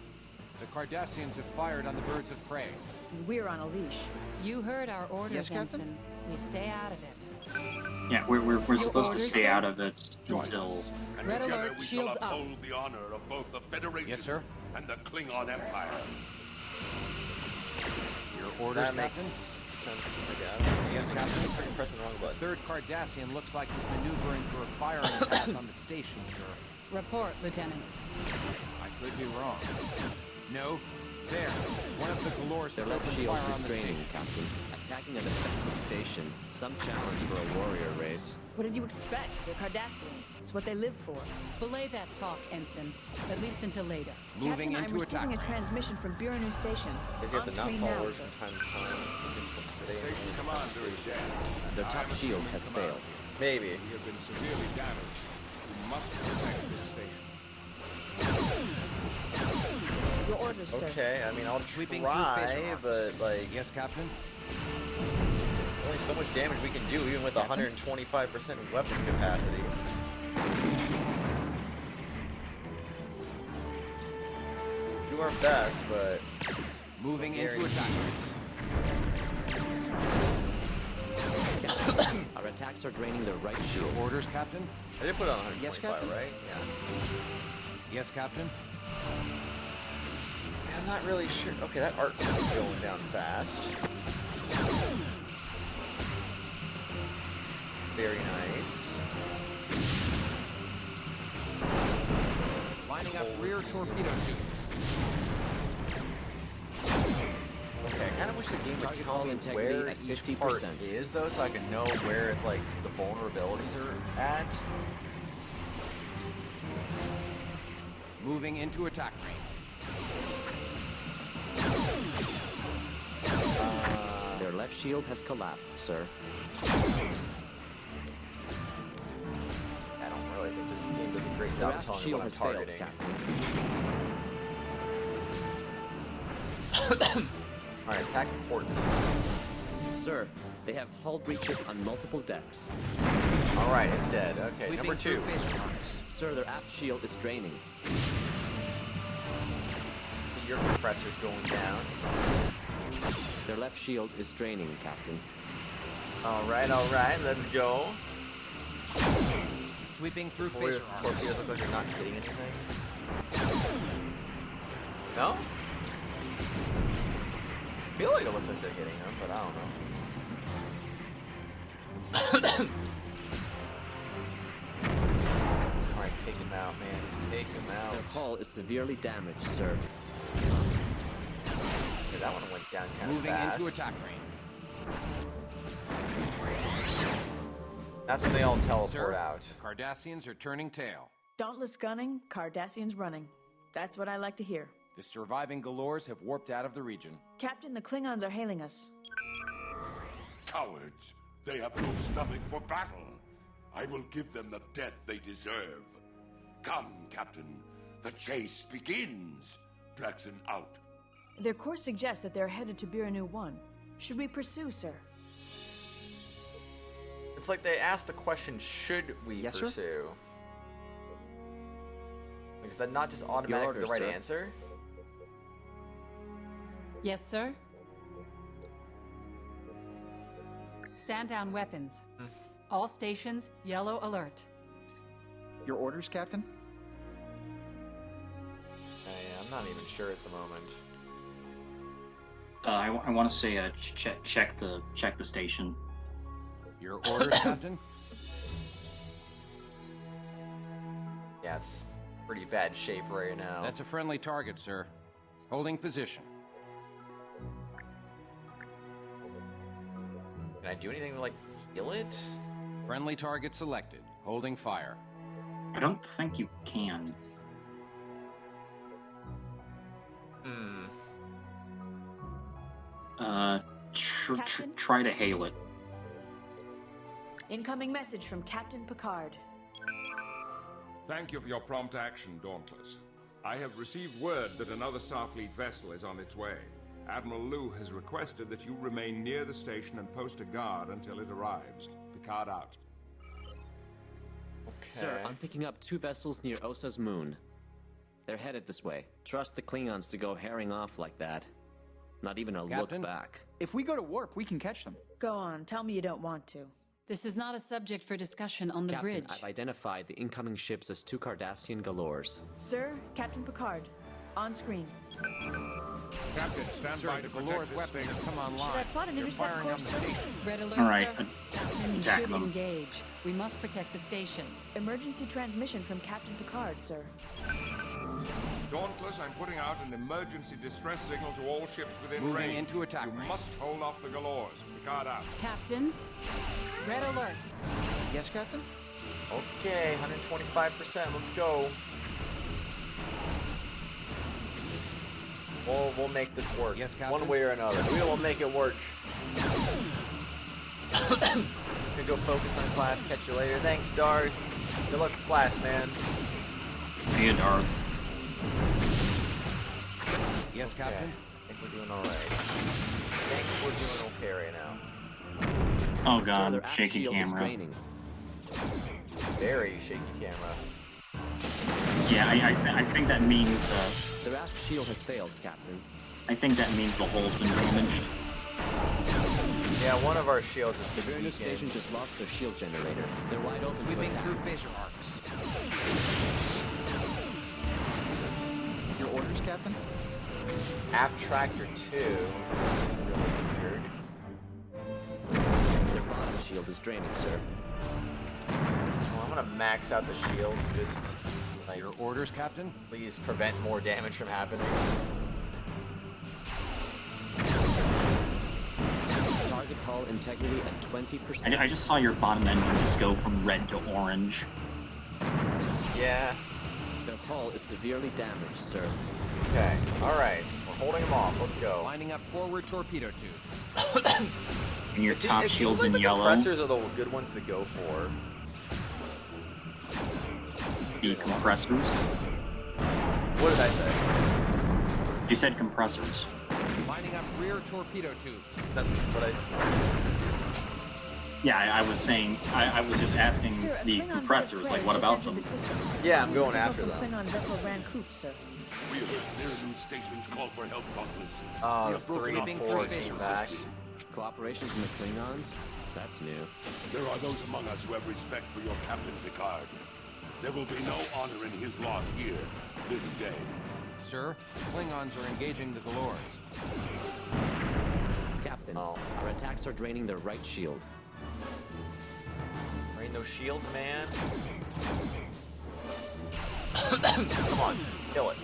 L: The Cardassians have fired on the birds of prey.
G: We're on a leash.
J: You heard our orders,
K: Yes, Captain?
J: Ensign. We stay out of it.
B: Yeah, we're supposed to
J: orders,
B: stay
J: sir?
B: out of it until.
P: And
J: Red
P: together
J: alert,
P: we
J: shields
P: shall
J: up.
P: uphold the honor of both the Federation
L: Yes, sir.
P: and the Klingon Empire.
L: Your orders,
A: That
L: Captain?
A: makes sense, I guess.
L: Yes, Captain.
A: I'm pressing the wrong
L: The
A: button.
L: third Cardassian looks like he's maneuvering for a firing pass on the station, sir.
J: Report, Lieutenant.
L: I could be wrong. No. There. One of the Galors
E: Their
L: has
E: left
L: opened
E: shield
L: fire
E: is
L: on the
E: draining,
L: station.
E: Captain. Attacking a defensive station. Some challenge for a warrior race.
G: What did you expect? They're Cardassian. It's what they live for.
J: Belay that talk, Ensign. At least until later.
L: Moving
G: Captain,
L: into
G: I'm
L: attack.
G: receiving a transmission from Biranu Station.
A: Because you have
G: On
A: to not
G: screen
A: follow
G: now,
A: orders
G: sir.
A: from time to time. You're supposed to stay in the
P: Commander is dead.
E: Their top shield has failed.
A: Maybe.
I: We have been severely damaged. We must protect this station.
G: Your orders, sir.
A: Okay, I mean, I'll
L: Sweeping
A: try,
L: through phaser arcs.
A: but, like,
L: Yes, Captain?
A: only so much damage we can do, even with 125% weapon capacity. Do our best, but...
L: Moving into attack.
E: Our attacks are draining their right shield.
L: Your orders, Captain?
A: I did put it on
K: Yes,
A: 125,
K: Captain?
A: right? Yeah.
L: Yes, Captain?
A: I'm not really sure. Okay, that arc is going down fast. Very nice.
L: Lining up rear torpedo tubes.
A: Okay, I kind of wish the game would
E: Target
A: tell
E: hull
A: me
E: integrity
A: where
E: at
A: each
E: 50%.
A: part is, though, so I can know where it's like the vulnerabilities are at.
L: Moving into attack range.
E: Their left shield has collapsed, sir.
A: I don't really think this game does a great
E: Their
A: job of
E: aft
A: telling me
E: shield
A: what I'm
E: has failed,
A: targeting.
E: Captain.
A: Alright, attack the port.
E: Sir, they have hull breaches on multiple decks.
A: Alright, it's dead. Okay,
L: Sweeping
A: number
L: through
A: 2.
L: phaser arcs.
E: Sir, their aft shield is draining.
A: Your compressor's going down.
E: Their left shield is draining, Captain.
A: Alright, let's go.
L: Sweeping through
A: Before
L: phaser arcs.
A: torpedoes look like they're not hitting anything. No? I feel like it looks like they're hitting them, but I don't know. Alright, take him out, man. Just take him out.
E: Their hull is severely damaged, sir.
A: Okay, that one went down kind of
L: Moving
A: fast.
L: into attack range.
A: That's when they all teleport
L: Sir,
A: out.
L: the Cardassians are turning tail.
G: Dauntless gunning, Cardassians running. That's what I like to hear.
L: The surviving Galors have warped out of the region.
G: Captain, the Klingons are hailing us.
P: Cowards! They have no stomach for battle. I will give them the death they deserve. Come, Captain. The chase begins. Draxon out.
G: Their course suggests that they're headed to Biranu 1. Should we pursue, sir?
A: It's like they asked the question, should we
K: Yes, sir?
A: pursue? Like, is that not just automatically
E: orders,
A: the right
E: sir.
A: answer?
J: Yes, sir? Stand down weapons. All stations, yellow alert.
K: Your orders, Captain?
A: I'm not even sure at the moment.
B: I want to say check the station.
L: Your orders, Captain?
A: Yeah, it's pretty bad shape right now.
L: That's a friendly target, sir. Holding position.
A: Can I do anything to, like, heal it?
L: Friendly target selected. Holding fire.
B: I don't think you can. Try to hail it.
G: Incoming message from Captain Picard.
I: Thank you for your prompt action, Dauntless. I have received word that another Starfleet vessel is on its way. Admiral Liu has requested that you remain near the station and post a guard until it arrives. Picard out.
A: Okay.
E: Sir, I'm picking up 2 vessels near Osa's moon. They're headed this way. Trust the Klingons to go herring off like that. Not even a
K: Captain?
E: look back.
K: If we go to warp, we can catch them.
G: Go on, tell me you don't want to.
J: This is not a subject for discussion on the
E: Captain,
J: bridge.
E: I've identified the incoming ships as 2 Cardassian Galores.
G: Sir, Captain Picard, on screen.
I: Captain, stand
L: Sir,
I: by
L: the
I: to
L: Galores'
I: protect this
L: weapons have
I: station.
L: come online.
G: Should I plot an
L: They're
G: intercept
L: firing on the
G: course, sir?
L: station.
J: Red alert,
B: All right,
J: sir. Captain, you
B: attack
J: should
B: them.
J: engage. We must protect the station.
G: Emergency transmission from Captain Picard, sir.
I: Dauntless, I'm putting out an emergency distress signal to all ships within
L: Moving
I: range.
L: into attack
I: You
L: range.
I: must hold off the Galores. Picard out.
J: Captain, red alert.
K: Yes, Captain?
A: Okay, 125%. Let's go. We'll make this work.
L: Yes, Captain.
A: One way or another. We will make it work. Gonna go focus on class. Catch you later. Thanks, Darth. Good luck, class, man.
B: Hey, Darth.
L: Yes,
A: Okay.
L: Captain.
A: I think we're doing all right. I think we're doing okay right now.
B: Oh
E: Sir,
B: god,
E: their aft
B: shaky
E: shield is
B: camera.
E: draining.
A: Very shaky camera.
B: Yeah, I think that means
E: Their aft shield has failed, Captain.
B: I think that means the hull's been damaged.
A: Yeah, one of our shields
E: The
A: is
E: Verno
A: weakened.
E: station just lost their shield generator. They're wide open to
L: Sweeping
E: attack.
L: through phaser arcs.
K: Your orders, Captain?
A: Aft tractor 2. Really injured.
E: Their bottom shield is draining, sir.
A: Well, I'm gonna max out the shield. Just like
L: Your orders, Captain?
A: please prevent more damage from happening.
E: Target hull integrity at 20%.
B: I just saw your bottom engine just go from red to orange.
A: Yeah.
E: Their hull is severely damaged, sir.
A: Okay. All right. We're holding them off. Let's go.
L: Lining up forward torpedo tubes.
B: And your top
A: It seems
B: shield's
A: like
B: in
A: the
B: yellow.
A: compressors are the good ones to go for.
B: The compressors.
A: What did I say?
B: You said compressors.
L: Lining up rear torpedo tubes.
A: That's what I.
B: Yeah, I was saying, I was just asking
G: Sir, a
B: the
G: Klingon
B: compressors,
G: Red
B: like,
G: Prez
B: what
G: just
B: about
G: entered
B: them?
G: the system.
A: Yeah, I'm going
G: Signal
A: after
G: from
A: them.
G: Klingon vessel Rancouv, sir.
P: We have heard near new stations call for help, Dauntless. We
A: Oh,
P: have broken
A: 3
P: off
A: and
P: all
A: 4
P: phaser
A: came back.
P: systems.
E: Cooperation from the Klingons? That's new.
P: There are those among us who have respect for your Captain Picard. There will be no honor in his loss here, this day.
L: Sir, Klingons are engaging the Galores.
E: Captain, our attacks are draining their right shield.
A: There ain't no shields, man. Come on, kill it.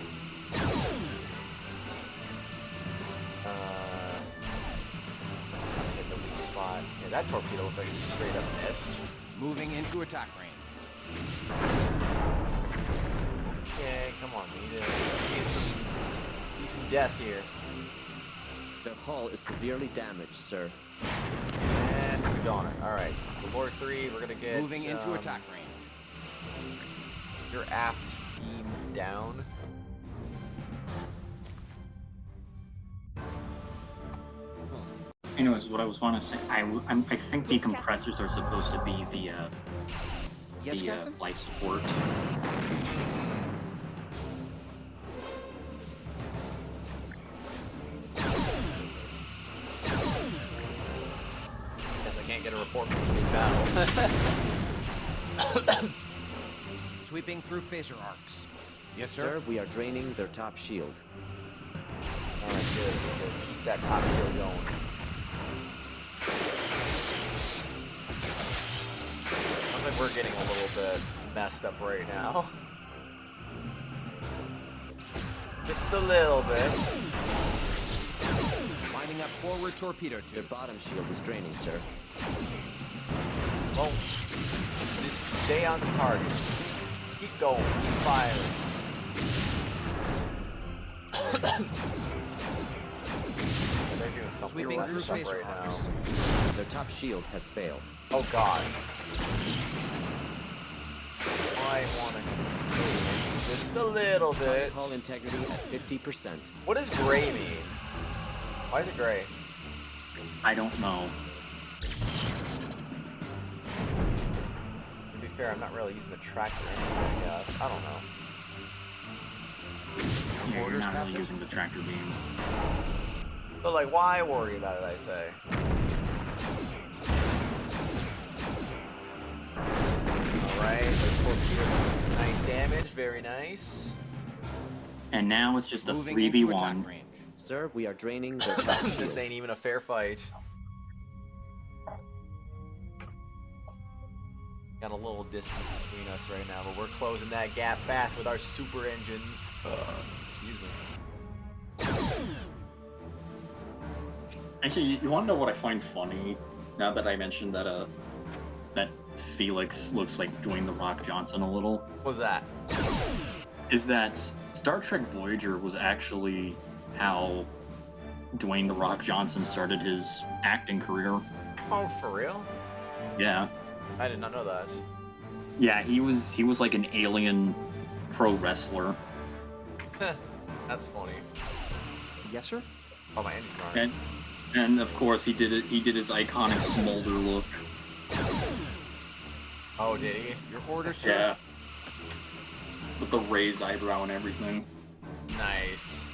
A: Let's not hit the weak spot. Yeah, that torpedo looked like it just straight up missed.
L: Moving into attack range.
A: Okay, come on, we need to see some death here.
E: Their hull is severely damaged, sir.
A: And it's a goner. Alright, before 3, we're gonna get...
L: Moving into attack range.
A: Your aft beam down.
B: Anyways, what I was want to say, I think the compressors are supposed to be the
K: Yes, Captain?
B: life support.
A: Guess I can't get a report from mid-battle.
L: Sweeping through phaser arcs. Yes, sir.
E: We are draining their top shield.
A: Alright, good. Keep that top shield going. Sounds like we're getting a little bit messed up right now. Just a little bit.
L: Lining up forward torpedo tube.
E: Their bottom shield is draining, sir.
A: Well, just stay on the target. Keep going. Fire. They're doing something
L: Sweeping through
A: up
L: phaser
A: right
L: arcs.
A: now.
E: Their top shield has failed.
A: Oh god. I wanna just a little bit.
E: Hull integrity at 50%.
A: What does gray mean? Why is it gray?
B: I don't know.
A: To be fair, I'm not really using the tractor anymore, I guess. I don't know.
B: Yeah, you're not really using the tractor beam.
A: But like, why worry about it, I say? Alright, those torpedoes doing some nice damage. Very nice.
B: And now it's just a
L: Moving into
B: 3v1.
L: attack range.
E: Sir, we are draining their top shield.
A: This ain't even a fair fight. Got a little distance between us right now, but we're closing that gap fast with our super engines. Excuse me.
B: Actually, you want to know what I find funny? Now that I mentioned that that Felix looks like Dwayne "The Rock" Johnson a little.
A: What's that?
B: Is that Star Trek Voyager was actually how Dwayne "The Rock" Johnson started his acting career.
A: Oh, for real?
B: Yeah.
A: I did not know that.
B: Yeah, he was like an alien pro wrestler.
A: That's funny.
K: Yes, sir?
A: Oh, my engine's running.
B: And of course he did it. He did his iconic smolder look.
A: Oh, did he?
L: Your order, sir.
B: Yeah. With the raised eyebrow and everything.
A: Nice.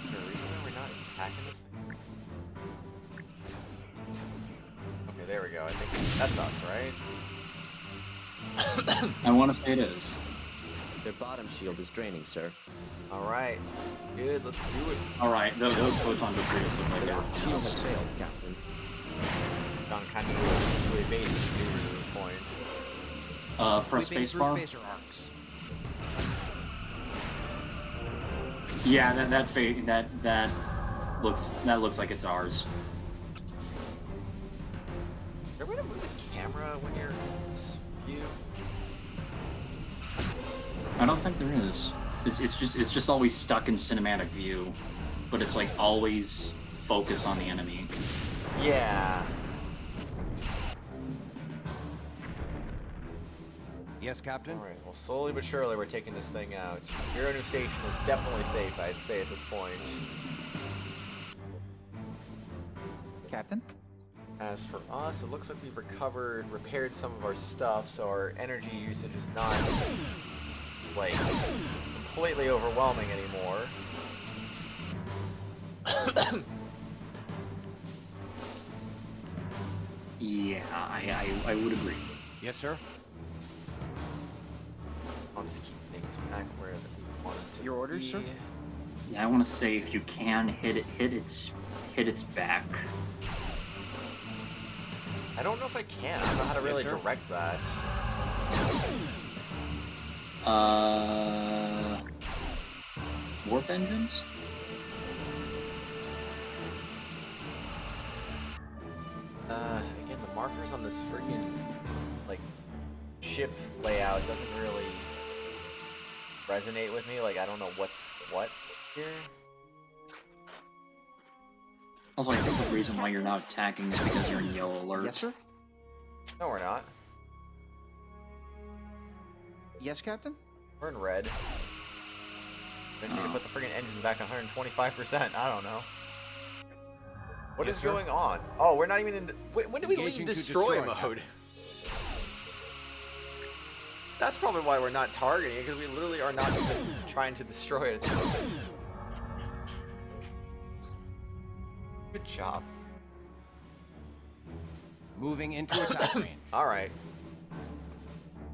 A: Is there a reason why we're not attacking this thing? Okay, there we go. I think that's us, right?
B: I want to say it is.
E: Their bottom shield is draining, sir.
A: Alright. Good, let's do it.
B: Alright, those photon torpedoes look like they were
E: Shield has failed, Captain.
A: Gone kind of into evasive maneuvers at this point.
B: Press
L: Sweeping through
B: spacebar.
L: phaser arcs.
B: Yeah, that looks like it's ours.
A: Is there a way to move the camera when you're in this view?
B: I don't think there is. It's just always stuck in cinematic view, but it's like always focused on the enemy.
A: Yeah.
L: Yes, Captain.
A: Alright, well, slowly but surely we're taking this thing out. Your new station is definitely safe, I'd say, at this point.
K: Captain?
A: As for us, it looks like we've repaired some of our stuff, so our energy usage is not, like, completely overwhelming anymore.
B: Yeah, I would agree.
L: Yes, sir.
A: I'll just keep things back where we want it to
K: Your orders,
A: be.
K: sir?
B: Yeah, I want to say if you can hit its back.
A: I don't know if I can. I don't know how to really direct that.
B: Warp engines?
A: Again, the markers on this freaking, like, ship layout doesn't really resonate with me. Like, I don't know what's what here.
B: Also, I think the reason why you're not attacking is because you're in yellow alert.
K: Yes, sir?
A: No, we're not.
K: Yes, Captain?
A: We're in red. I need to put the freaking engine back 125%. I don't know. What is going on? Oh, we're not even in. When did we leave destroy mode? That's probably why we're not targeting it, because we literally are not even trying to destroy it at the moment. Good job.
L: Moving into attack range.
A: Alright.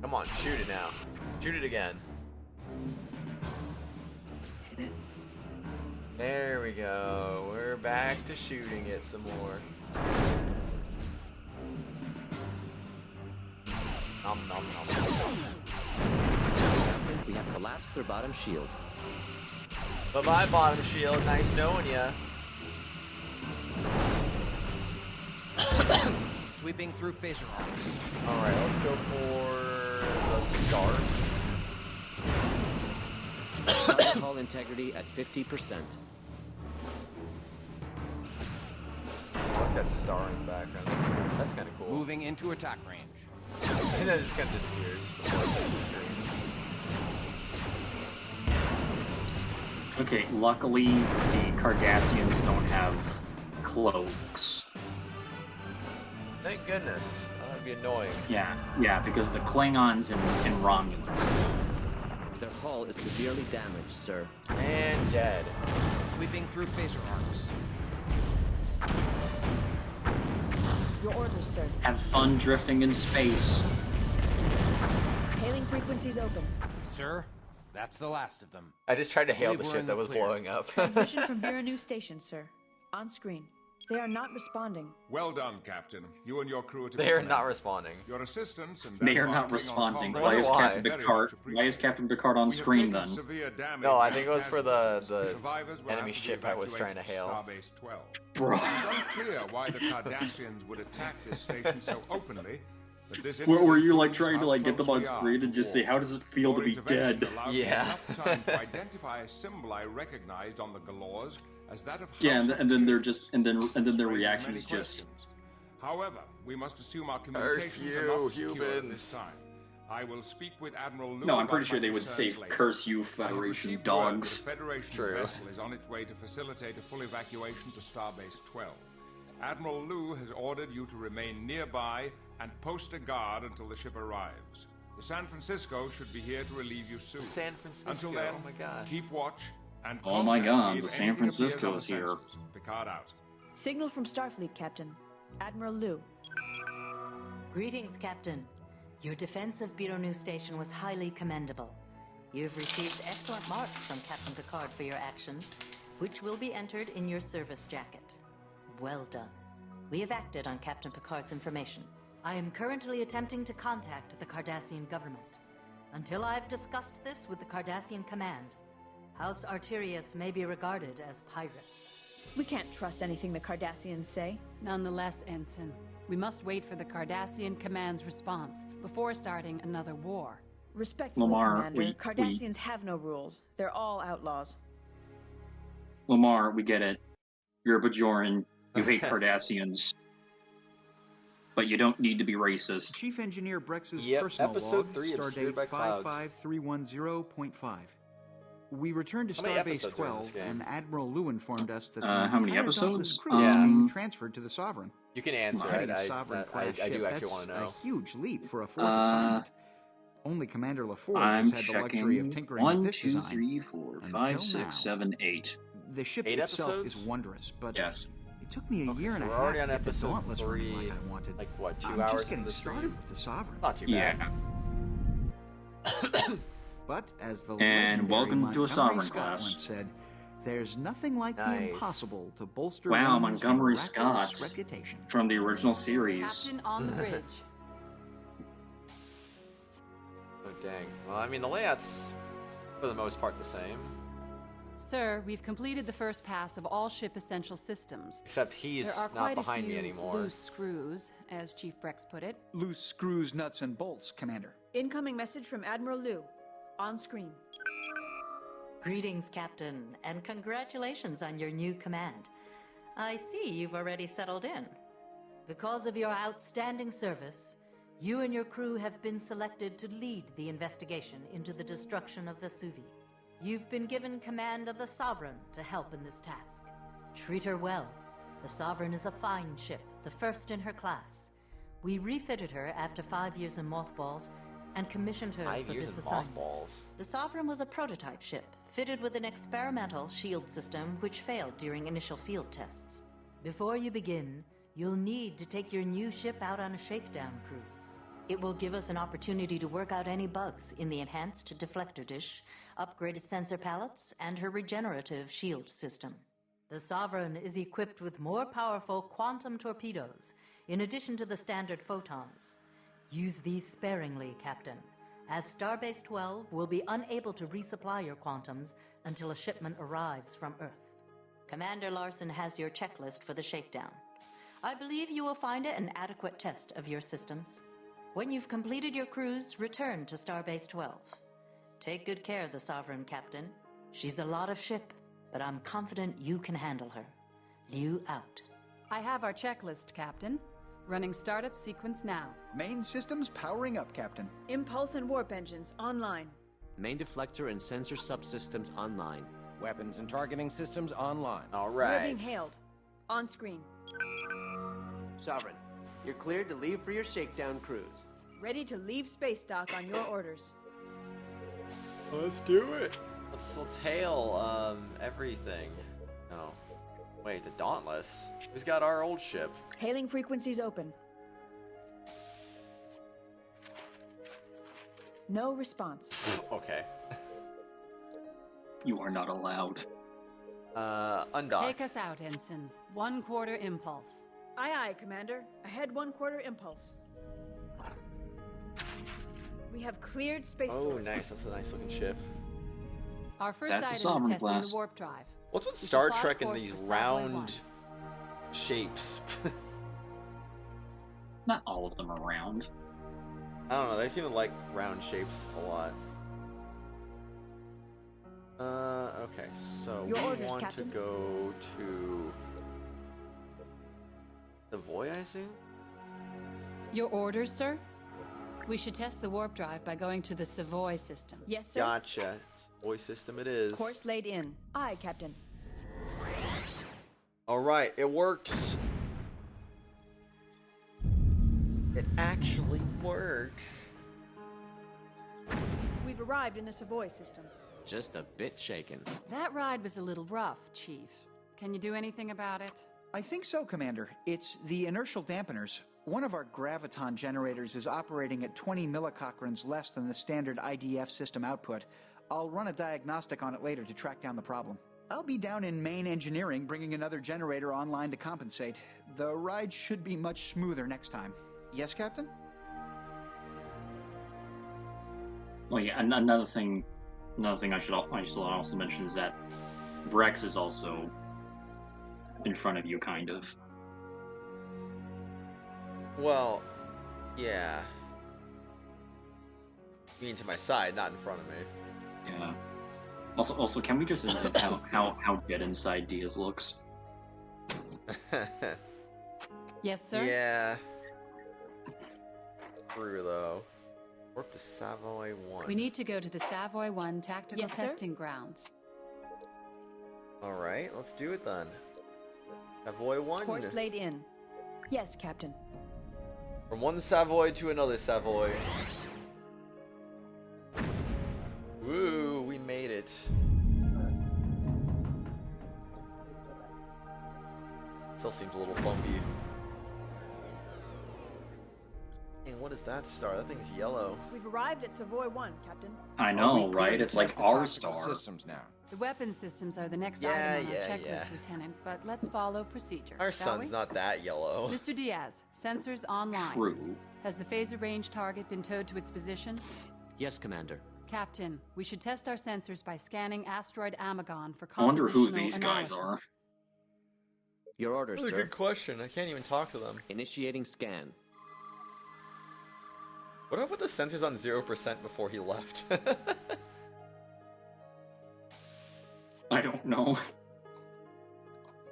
A: Come on, shoot it now. Shoot it again. There we go. We're back to shooting it some more. Nom nom nom.
E: We have collapsed their bottom shield.
A: Bye-bye, bottom shield. Nice knowing ya.
L: Sweeping through phaser arcs.
A: Alright, let's go for the star.
E: Hull integrity at 50%.
A: I like that star in the background. That's kind of cool.
L: Moving into attack range.
A: And then it just kind of disappears before it hits the screen.
B: Okay, luckily the Cardassians don't have cloaks.
A: Thank goodness. That'd be annoying.
B: Yeah, because the Klingons and Romulans.
E: Their hull is severely damaged, sir.
A: And dead.
L: Sweeping through phaser arcs.
G: Your orders, sir.
B: Have fun drifting in space.
G: Hailing frequencies open.
L: Sir, that's the last of them.
A: I just tried to hail
L: Believe
A: the
L: we're
A: ship
L: in
A: that
L: the
A: was
L: clear.
A: blowing up.
G: Transmission from Biranu Station, sir. On screen. They are not responding.
I: Well done, Captain. You and your crew are to
A: They are not responding.
I: Your assistance and
B: They are not responding. Why is Captain Picard on screen then?
A: No, I think it was for the enemy ship I was trying to hail.
B: Bro.
I: It's unclear why the Cardassians would attack this station so openly. But this
B: Were you like
I: incident
B: trying to like get them on
I: proves how
B: screen and just say, how does it feel to be dead?
A: Yeah.
I: Enough time to identify a symbol I recognized on the Galors as that of
B: Yeah,
I: House
B: and then they're
I: Activision.
B: just and then their
I: Raising
B: reaction
I: many
B: is just
I: questions. However, we must assume our
A: Curse
I: communications are
A: you,
I: not secure at
A: humans.
I: this time. I will speak with Admiral Lou.
B: No, I'm
I: about
B: pretty sure
I: my
B: they would
I: concerns
B: say,
I: later.
B: curse you,
I: I have
B: Federation
I: received
B: dogs.
I: word that a Federation
A: True.
I: vessel is on its way to facilitate a full evacuation to Starbase 12. Admiral Lou has ordered you to remain nearby and post a guard until the ship arrives. The San Francisco should be here to relieve you soon.
A: San Francisco,
I: Until then,
A: oh my gosh.
I: keep watch and
B: Oh my
I: contact
B: God,
I: me if
B: the San
I: anything appears
B: Francisco
I: on the
B: is here.
I: sensors. Picard out.
G: Signal from Starfleet, Captain. Admiral Liu.
F: Greetings, Captain. Your defense of Biranu Station was highly commendable. You've received excellent marks from Captain Picard for your actions, which will be entered in your service jacket. Well done. We have acted on Captain Picard's information. I am currently attempting to contact the Cardassian government. Until I've discussed this with the Cardassian command, House Arterius may be regarded as pirates.
G: We can't trust anything the Cardassians say.
J: Nonetheless, Ensign, we must wait for the Cardassian command's response before starting another war.
G: Respectfully,
B: Lamar,
G: Commander, Cardassians have no rules. They're all outlaws.
B: Lamar, we get it. You're a Bajoran. You hate Cardassians. But you don't need to be racist.
K: Chief Engineer Brex's
A: Yep,
K: personal
A: episode
K: log,
A: 3 obscured
K: stardate
A: by clouds.
K: 55310.5. We returned to
A: How many
K: Starbase
A: episodes are in this
K: 12,
A: game?
K: and Admiral Liu informed us that the
B: how many
K: entire
B: episodes?
K: Dauntless crew is
A: Yeah.
K: being transferred to the Sovereign.
A: You can answer
K: Having
A: it.
K: a Sovereign-class
A: I do
K: ship,
A: actually want to
K: that's
A: know.
K: a huge leap for a fourth assignment. Only Commander LaForge
B: I'm
K: has had the luxury of
B: checking.
K: tinkering
B: 1,
K: with this
B: 2,
K: design.
B: 3, 4,
K: Until
B: 5,
K: now.
B: 6, 7, 8.
K: The ship
A: 8
K: itself
A: episodes?
K: is wondrous, but
B: Yes.
K: it took me a
A: Okay,
K: year
A: so
K: and a
A: we're
K: half
A: already
K: to
A: on
K: get the
A: episode
K: Dauntless running
A: 3,
K: like I wanted.
A: like what, 2
K: I'm
A: hours
K: just getting
A: into the
K: started
A: stream?
K: with the Sovereign.
A: Not too bad.
B: Yeah.
K: But as the
B: And
K: legendary
B: welcome to a
K: Montgomery
B: Sovereign
K: Scott
B: class.
K: once said, there's nothing like
A: Nice.
K: the impossible to bolster
B: Wow,
K: one's
B: Montgomery
K: miraculous
B: Scott.
K: reputation.
B: From the original series.
J: Captain on the bridge.
A: Oh, dang. Well, I mean, the layout's, for the most part, the same.
J: Sir, we've completed the first pass of all ship essential systems.
A: Except he's
J: There are
A: not
J: quite
A: behind
J: a
A: me
J: few
A: anymore.
J: loose screws, as Chief Brex put it.
K: Loose screws, nuts, and bolts, Commander.
G: Incoming message from Admiral Liu. On screen.
F: Greetings, Captain, and congratulations on your new command. I see you've already settled in. Because of your outstanding service, you and your crew have been selected to lead the investigation into the destruction of Vesuvi. You've been given command of the Sovereign to help in this task. Treat her well. The Sovereign is a fine ship, the first in her class. We refitted her after 5 years in mothballs and commissioned her
A: 5
F: for
A: years
F: this
A: in
F: assignment.
A: mothballs.
F: The Sovereign was a prototype ship, fitted with an experimental shield system which failed during initial field tests. Before you begin, you'll need to take your new ship out on a shakedown cruise. It will give us an opportunity to work out any bugs in the enhanced deflector dish, upgraded sensor palettes, and her regenerative shield system. The Sovereign is equipped with more powerful quantum torpedoes, in addition to the standard photons. Use these sparingly, Captain, as Starbase 12 will be unable to resupply your quantums until a shipment arrives from Earth. Commander Larson has your checklist for the shakedown. I believe you will find it an adequate test of your systems. When you've completed your cruise, return to Starbase 12. Take good care of the Sovereign, Captain. She's a lot of ship, but I'm confident you can handle her. Liu out.
J: I have our checklist, Captain. Running startup sequence now.
K: Main systems powering up, Captain.
G: Impulse and warp engines online.
E: Main deflector and sensor subsystems online.
L: Weapons and targeting systems online.
A: All
G: We're
A: right.
G: being hailed. On screen.
M: Sovereign, you're cleared to leave for your shakedown cruise.
G: Ready to leave space dock on your orders.
A: Let's do it. Let's hail everything. No. Wait, the Dauntless? Who's got our old ship?
G: Hailing frequencies open. No response.
A: Okay.
B: You are not allowed.
A: Undock.
J: Take us out, Ensign. 1/4 impulse.
G: Aye, aye, Commander. Ahead 1/4 impulse. We have cleared space
A: Oh,
G: doors.
A: nice. That's a nice looking ship.
J: Our first
B: That's the
J: item is
B: Sovereign
J: testing
B: class.
J: the warp drive.
A: What's with
J: We
A: Star
J: shall
A: Trek
J: plot
A: and
J: course
A: these
J: for Savoy 1.
A: round shapes?
B: Not all of them are round.
A: I don't know. They seem to like round shapes a lot. Okay. So
G: Your
A: we
G: orders,
A: want
G: Captain.
A: to go to Savoy, I assume.
J: Your orders, sir? We should test the warp drive by going to the Savoy system.
G: Yes, sir.
A: Gotcha. Savoy system it is.
G: Course laid in. Aye, Captain.
A: All right, it works. It actually works.
G: We've arrived in the Savoy system.
E: Just a bit shaken.
J: That ride was a little rough, Chief. Can you do anything about it?
K: I think so, Commander. It's the inertial dampeners. One of our graviton generators is operating at 20 millicochranes less than the standard IDF system output. I'll run a diagnostic on it later to track down the problem. I'll be down in main engineering bringing another generator online to compensate. The ride should be much smoother next time. Yes, Captain?
B: Well, yeah. Another thing I should also mention is that Brex is also in front of you, kind of.
A: Well, yeah. You mean to my side, not in front of me.
B: Yeah. Also, can we just visit how dead inside Diaz looks?
J: Yes, sir?
A: Yeah. True, though. Warp to Savoy 1.
J: We need to go to the Savoy 1 tactical
G: Yes, sir?
J: testing grounds.
A: Alright, let's do it then. Savoy 1.
G: Course laid in. Yes, Captain.
A: From one Savoy to another Savoy. Woo, we made it. Still seems a little bumpy. And what is that star? That thing's yellow.
G: We've arrived at Savoy 1, Captain.
B: I
L: Are
B: know,
L: we clear
B: right?
L: to
B: It's like
L: test the
B: our
L: tactical
B: star.
L: systems now.
J: The weapon systems are the next
A: Yeah,
J: item on our
A: yeah,
J: checklist,
A: yeah.
J: Lieutenant, but let's follow procedure.
A: Our
J: shall
A: sun's
J: we?
A: not that yellow.
J: Mr. Diaz, sensors online.
B: True.
J: Has the phaser range target been towed to its position?
E: Yes, Commander.
J: Captain, we should test our sensors by scanning asteroid Amagon for
B: I wonder who
J: compositional
B: these guys
J: analysis.
B: are.
E: Your orders,
A: That's a
E: sir.
A: good question. I can't even talk to them.
E: Initiating scan.
A: What if I put the sensors on 0% before he left?
B: I don't know.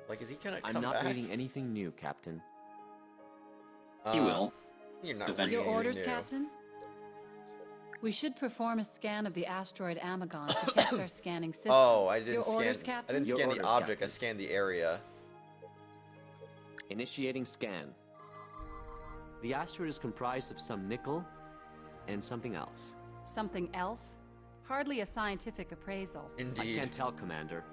A: Like, is he gonna come
E: I'm not
A: back?
E: reading anything new, Captain.
B: He will.
A: You're not
B: Eventually.
A: reading
J: Your orders,
A: anything new.
J: Captain? We should perform a scan of the asteroid Amagon to test our scanning system.
A: Oh, I didn't
J: Your
A: scan.
J: orders,
A: I
J: Captain?
A: didn't
L: Your
A: scan
L: orders,
A: the object.
L: Captain.
A: I scanned the area.
E: Initiating scan. The asteroid is comprised of some nickel and something else.
J: Something else? Hardly a scientific appraisal.
E: I
A: Indeed.
E: can't tell, Commander.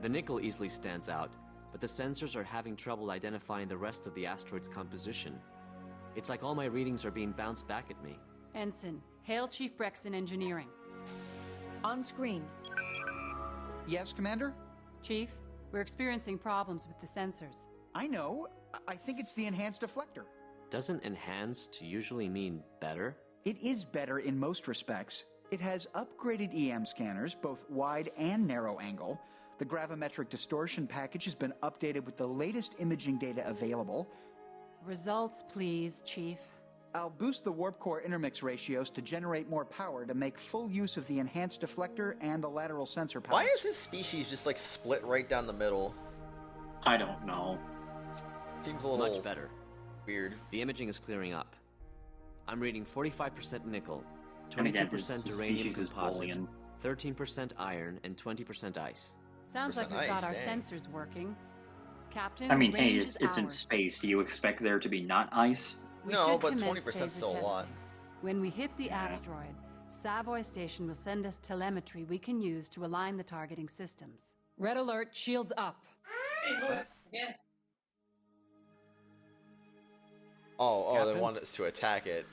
E: The nickel easily stands out, but the sensors are having trouble identifying the rest of the asteroid's composition. It's like all my readings are being bounced back at me.
J: Ensign, hail Chief Brex in engineering.
G: On screen.
K: Yes, Commander?
J: Chief, we're experiencing problems with the sensors.
K: I know. I think it's the enhanced deflector.
E: Doesn't enhanced usually mean better?
K: It is better in most respects. It has upgraded EM scanners, both wide and narrow angle. The gravimetric distortion package has been updated with the latest imaging data available.
J: Results, please, Chief.
K: I'll boost the warp core intermix ratios to generate more power to make full use of the enhanced deflector and the lateral sensor power.
A: Why is his species just like split right down the middle?
B: I don't know.
A: Seems a little
E: much better.
A: Weird.
E: The imaging is clearing up. I'm reading 45% nickel,
B: And again,
E: 22%
B: his
E: uranium
B: species is
E: composite,
B: bullion.
E: 13% iron, and 20% ice.
J: Sounds like we've
A: ice,
J: got our
A: dang.
J: sensors working. Captain,
B: I mean, hey,
J: range is
B: it's in
J: ours.
B: space. Do you expect there to be not ice?
J: We
A: No,
J: should
A: but
J: commence
A: 20% 's
J: phaser
A: still a lot.
J: testing. When we hit the asteroid, Savoy Station will send us telemetry we can use to align the targeting systems. Red alert, shields up.
A: Oh, they
L: Captain?
A: want us to attack it.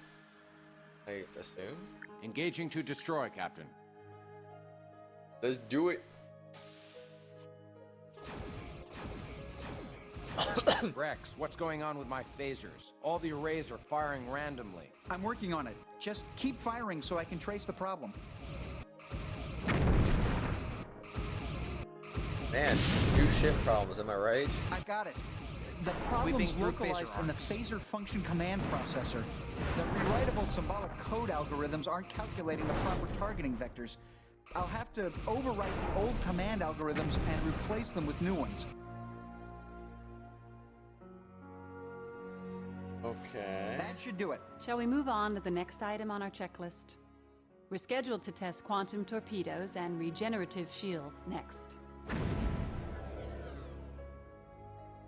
A: I assume?
L: Engaging to destroy, Captain.
A: Let's do it.
L: Rex, what's going on with my phasers? All the arrays are firing randomly.
K: I'm working on it. Just keep firing so I can trace the problem.
A: Man, new ship problems, am I right?
K: I got it. The
L: Sweeping
K: problem's
L: through
K: localized
L: phaser
K: in the
L: arcs.
K: phaser function command processor. The rewritable symbolic code algorithms aren't calculating the proper targeting vectors. I'll have to overwrite the old command algorithms and replace them with new ones.
A: Okay.
K: That should do it.
J: Shall we move on to the next item on our checklist? We're scheduled to test quantum torpedoes and regenerative shields next.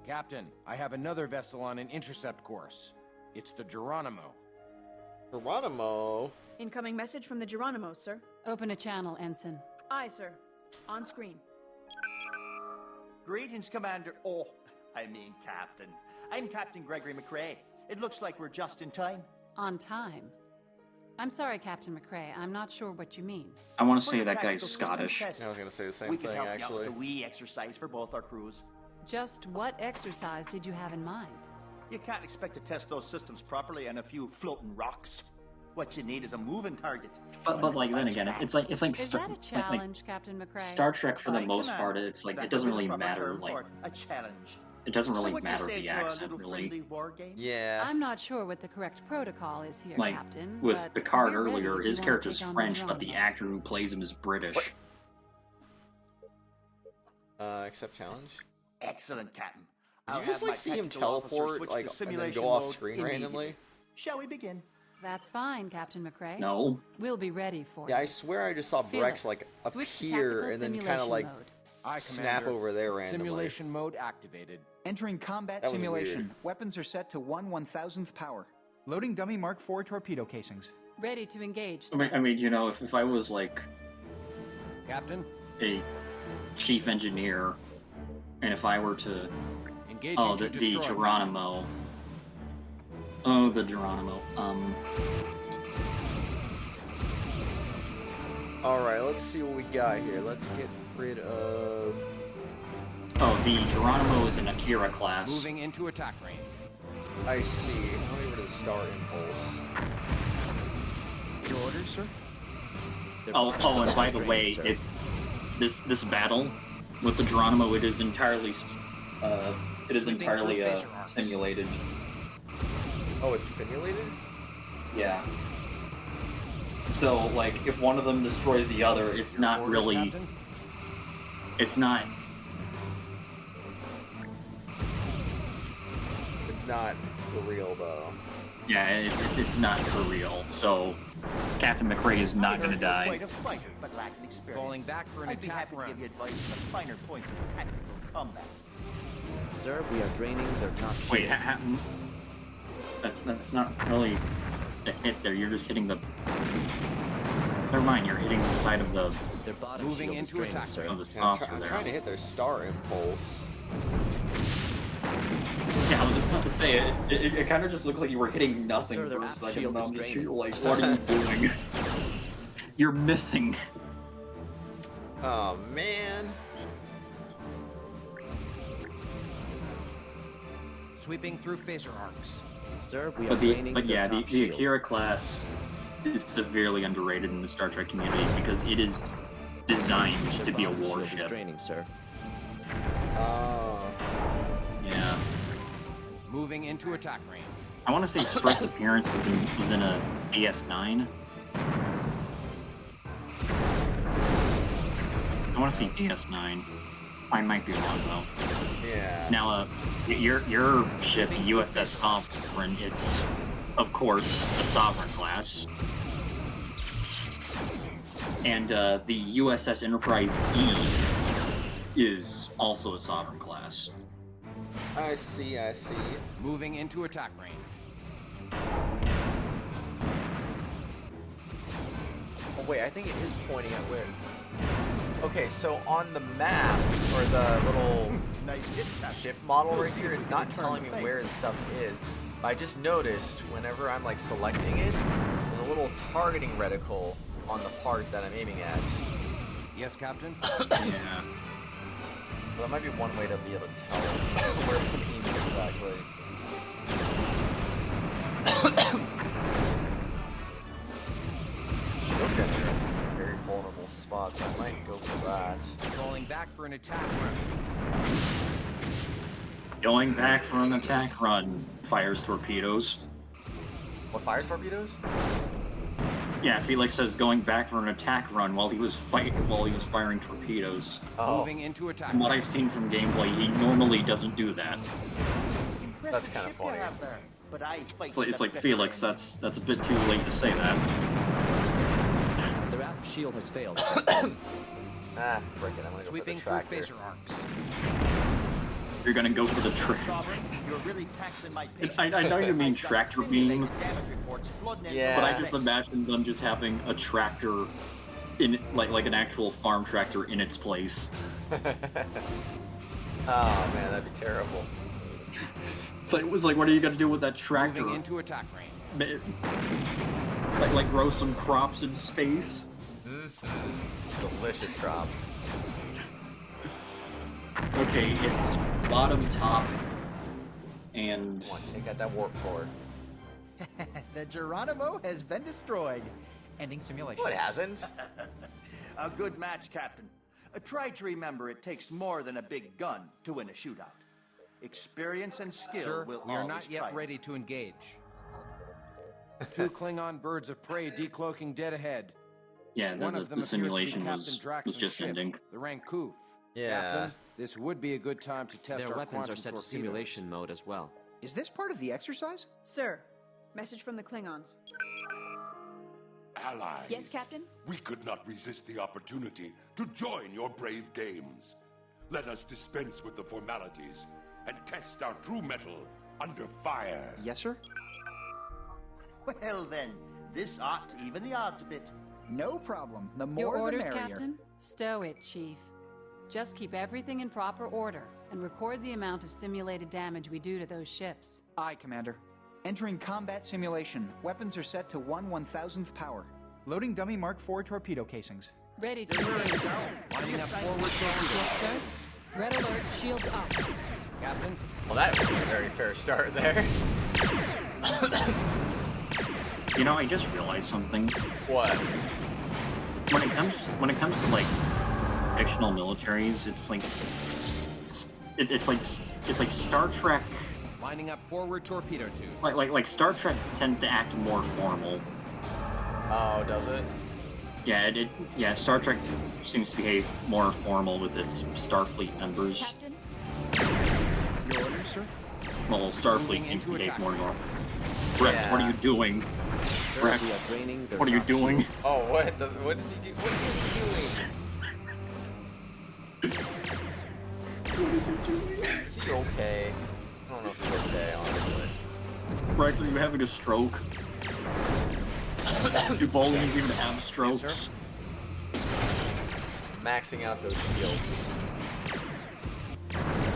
L: Captain, I have another vessel on an intercept course. It's the Geronimo.
A: Geronimo?
G: Incoming message from the Geronimo, sir.
J: Open a channel, Ensign.
G: Aye, sir. On screen.
H: Greetings, Commander. Oh, I mean, Captain. I'm Captain Gregory McRae. It looks like we're just in time.
J: On time. I'm sorry, Captain McRae. I'm not sure what you mean.
B: I want to
H: For
B: say
H: your
B: that guy's
H: tactical systems
B: Scottish.
H: test,
A: I was gonna say the same
H: we can
A: thing,
H: help you out
A: actually.
H: with a wee exercise for both our crews.
J: Just what exercise did you have in mind?
H: You can't expect to test those systems properly on a few floating rocks. What you need is a moving target.
B: But like then again, it's like
J: Is
B: Star-
J: that a
B: like
J: challenge, Captain McRae?
B: Star Trek for the
H: Aye,
B: most
H: Commander.
B: part. It's like
H: That
B: it doesn't
H: would be
B: really
H: the proper
B: matter.
H: term
B: Like
H: for it, a challenge.
B: it doesn't
H: So
B: really
H: what do you
B: matter
H: say
B: the
H: to a
B: accent,
H: little
B: really.
H: friendly war game?
A: Yeah.
J: I'm not sure what the correct protocol is here,
B: Like
J: Captain.
B: with
J: but
B: Picard
J: we're ready
B: earlier,
J: if you
B: his
J: wanna
B: character's
J: take on the
B: French, but the
J: Geronimo.
B: actor who plays him is British.
A: Accept challenge?
H: Excellent, Captain.
A: Did
H: I'll
A: you just
H: have my
A: like see him
H: tactical officer
A: teleport
H: switch
A: like
H: to
A: and then
H: simulation
A: go off
H: mode
A: screen
H: immediately.
A: randomly?
H: Shall we begin?
J: That's fine, Captain McRae.
B: No.
J: We'll be ready for
A: Yeah,
J: you.
A: I swear I just saw
J: Felix,
A: Brex like
J: switch to
A: appear
J: tactical
A: and then kind
J: simulation
A: of like
J: mode.
L: Aye,
A: snap
L: Commander.
A: over there randomly.
L: Simulation mode activated.
K: Entering combat
A: That was
K: simulation.
A: weird.
K: Weapons are set to 1/1000th power. Loading dummy Mark IV torpedo casings.
J: Ready to engage.
B: I mean, you know, if I was like
L: Captain,
B: a chief engineer, and if I were to
L: engaging
B: the
L: to destroy.
B: Geronimo. Oh, the Geronimo.
A: Alright, let's see what we got here. Let's get rid of...
B: Oh, the Geronimo is an Akira class.
L: Moving into attack range.
A: I see. I'll get rid of the Star Impulse.
K: Your orders, sir?
B: Oh, and by the way, this battle with the Geronimo, it is entirely simulated.
A: Oh, it's simulated?
B: Yeah. So, like, if one of them destroys the other, it's not
L: Orders,
B: really.
L: Captain?
B: It's not.
A: It's not for real, though.
B: Yeah, it's not for real. So, Captain McRae is not going to die.
H: Quite a fighter, but lacking experience.
L: Falling back for an
H: I'd be
L: attack
H: happy
L: run.
H: to give you advice on the finer points of tactical combat.
E: Sir, we are draining their top shield.
B: Wait, that's not really a hit there. You're just hitting the. Never mind. You're hitting the side of the.
E: Their bottom
L: Moving
E: shield is
L: into
E: draining,
L: attack
E: sir.
B: of the
A: Yeah, I'm
B: saucer
A: trying
B: there.
A: to hit their Star Impulse.
B: Yeah, I was just about to say, it kind of just looks like you were hitting nothing
E: Sir, their
B: for a
E: app
B: second.
E: shield
B: And
E: is
B: I'm just
E: draining.
B: like, what are you doing? You're missing.
A: Oh man.
L: Sweeping through phaser arcs.
E: Sir, we are
B: But
E: draining
B: yeah,
E: their
B: the
E: top shield.
B: Akira class is severely underrated in the Star Trek community because it is designed to be a
E: Shield is
B: warship.
E: draining, sir.
B: Yeah.
L: Moving into attack range.
B: I want to say its first appearance was in a DS9. I want to say DS9. I might be wrong though.
A: Yeah.
B: Now, your ship, the USS Sovereign, it's of course a Sovereign class, and the USS Enterprise E is also a Sovereign class.
A: I see.
L: Moving into attack range.
A: Oh wait, I think it is pointing at where. Okay, so on the map, or the little ship model right here, it's not telling me where the stuff is. But I just noticed whenever I'm like selecting it, there's a little targeting reticle on the part that I'm aiming at.
L: Yes, Captain?
B: Yeah.
A: So that might be one way to be able to tell where I'm aiming exactly. Shield generator is a very vulnerable spot, so I might go for that.
L: Falling back for an attack run.
B: Going back for an attack run, fires torpedoes.
A: What, fires torpedoes?
B: Yeah, Felix says going back for an attack run while he was firing torpedoes.
L: Moving into attack.
B: From what I've seen from gameplay, he normally doesn't do that.
A: That's kind of funny.
H: But I fight
B: It's like Felix, that's a bit too late to say that.
E: Their aft shield has failed.
A: Ah, frickin', I'm gonna go for the tractor.
L: Phaser arcs.
B: You're gonna go for the
H: You're really taxing my
B: I know you mean tractor beam,
A: Yeah.
B: but I just imagine them just having a tractor in like an actual farm tractor in its place.
A: Oh man, that'd be terrible.
B: It was like, what are you gonna do with that tractor?
L: Moving into attack range.
B: Like grow some crops in space?
A: Delicious crops.
B: Okay, it's bottom, top, and...
A: Come on, take out that warp core.
K: The Geronimo has been destroyed. Ending simulation.
A: No, it hasn't.
O: A good match, Captain. Try to remember it takes more than a big gun to win a shootout. Experience and skill
L: Sir,
O: will
L: we are
O: always
L: not yet
O: triumph.
L: ready to engage. 2 Klingon birds of prey decloaking dead ahead.
B: Yeah,
L: One of them
B: the
L: appears to be
B: simulation
L: Captain
B: was
L: Draxon's
B: just
L: ship,
B: ending.
L: the Rancouv.
A: Yeah.
L: Captain, this would be a good time to test
E: Their
L: our
E: weapons are
L: quantum
E: set to
L: torpedoes.
E: simulation mode as well.
K: Is this part of the exercise?
G: Sir, message from the Klingons.
P: Allies.
G: Yes, Captain?
P: We could not resist the opportunity to join your brave games. Let us dispense with the formalities and test our true metal under fire.
K: Yes, sir?
O: Well then, this ought to even the odds a bit.
K: No problem. The more
J: Your orders,
K: the merrier.
J: Captain? Stow it, Chief. Just keep everything in proper order and record the amount of simulated damage we do to those ships.
K: Aye, Commander. Entering combat simulation. Weapons are set to 1/1000th power. Loading dummy Mark IV torpedo casings.
J: Ready to engage.
L: Lining up forward torpedoes.
J: Yes, sir. Red alert, shields up.
L: Captain?
A: Well, that was a very fair start there.
B: You know, I just realized something.
A: What?
B: When it comes to like fictional militaries, it's like Star Trek.
L: Lining up forward torpedo tubes.
B: Like Star Trek tends to act more formal.
A: Oh, does it?
B: Yeah, Star Trek seems to behave more formal with its Starfleet members.
K: Your orders, sir?
B: Well, Starfleet seems to behave more normal. Rex, what are you doing?
E: Sir,
B: Rex,
E: we are draining their
B: what are you
E: top
B: doing?
E: shield.
A: Oh, what is he doing? What is he doing? Is he okay? I don't know if he's okay, honestly.
B: Rex, are you having a stroke? Do bowlings even have strokes?
L: Yes,
A: Maxing out those shields.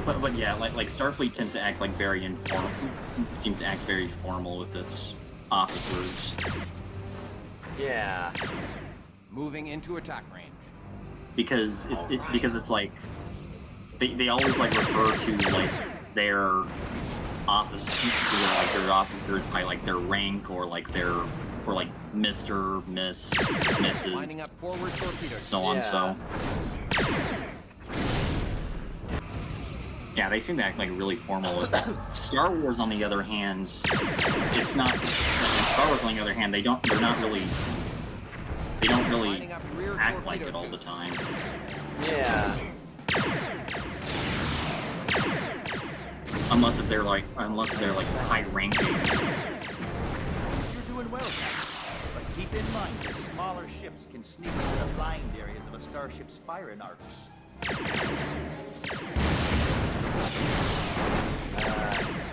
B: But yeah, like Starfleet tends to act like very informal. Seems to act very formal with its officers.
A: Yeah.
L: Moving into attack range.
B: Because it's like they always like refer to like their officers by like their rank or like Mr., Miss, Mrs.
L: Lining up forward torpedoes.
B: So on. So. Yeah, they seem to act like really formal. Star Wars, on the other hand, it's not. Star Wars, on the other hand, they don't really act like it all the time.
A: Yeah.
B: Unless they're like high ranking.
O: You're doing well, Captain. But keep in mind that smaller ships can sneak into the blind areas of a starship's firing arcs.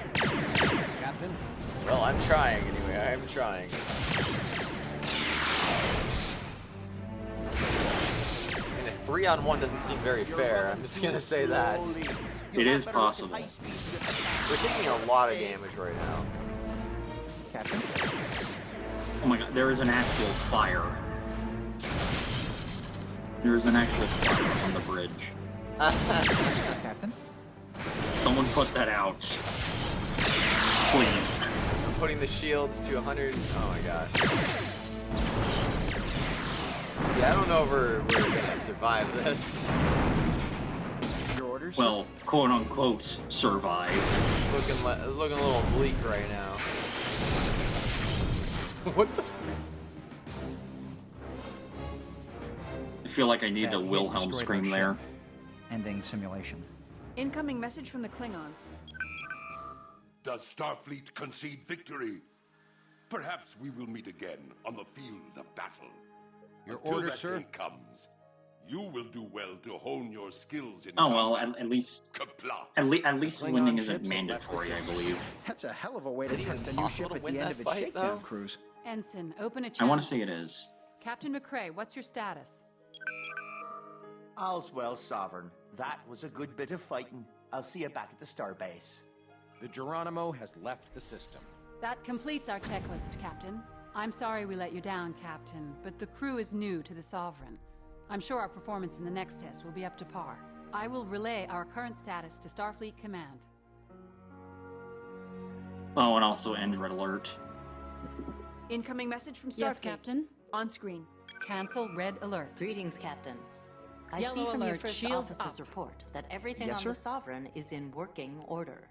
L: Captain?
A: Well, I'm trying anyway. I'm trying. And if 3-on-1 doesn't seem very fair, I'm just gonna say that.
B: It is possible.
A: We're taking a lot of damage right now.
K: Captain?
B: Oh my god, there is an actual fire. There is an actual fire on the bridge.
K: Captain?
B: Someone put that out. Please.
A: I'm putting the shields to 100. Oh my gosh. Yeah, I don't know if we're gonna survive this.
K: Your orders?
B: Well, quote unquote, survive.
A: It's looking a little bleak right now. What the?
B: I feel like I need the Wilhelm scream there.
K: Ending simulation.
G: Incoming message from the Klingons.
P: Does Starfleet concede victory? Perhaps we will meet again on the field of battle.
L: Your
P: Until
L: orders,
P: that
L: sir?
P: day comes, you will do well to hone your skills in
B: Oh well,
P: combat.
B: at least
P: Kapla.
B: at least
L: Klingon
B: winning isn't
L: ships have left the
B: mandatory, I
L: system.
B: believe.
K: That's a hell of a way to
A: Is it
K: test a
A: even
K: new
A: possible
K: ship
A: to
K: at
A: win
K: the end
A: that
K: of its
A: fight,
K: shakedown
A: though?
K: cruise.
J: Ensign, open a
B: I
J: channel.
B: want to say it is.
J: Captain McCrae, what's your status?
O: All's well, Sovereign. That was a good bit of fighting. I'll see you back at the starbase.
L: The Geronimo has left the system.
J: That completes our checklist, Captain. I'm sorry we let you down, Captain, but the crew is new to the Sovereign. I'm sure our performance in the next test will be up to par. I will relay our current status to Starfleet Command.
B: Oh, and also end red alert.
G: Incoming message from Starfleet.
J: Yes, Captain?
G: On screen.
J: Cancel red alert.
F: Greetings, Captain. I
J: Yellow
F: see from your
J: alert,
F: first
J: shields
F: officer's
J: up.
F: report that everything
K: Yes,
F: on
K: sir?
F: the Sovereign is in working order.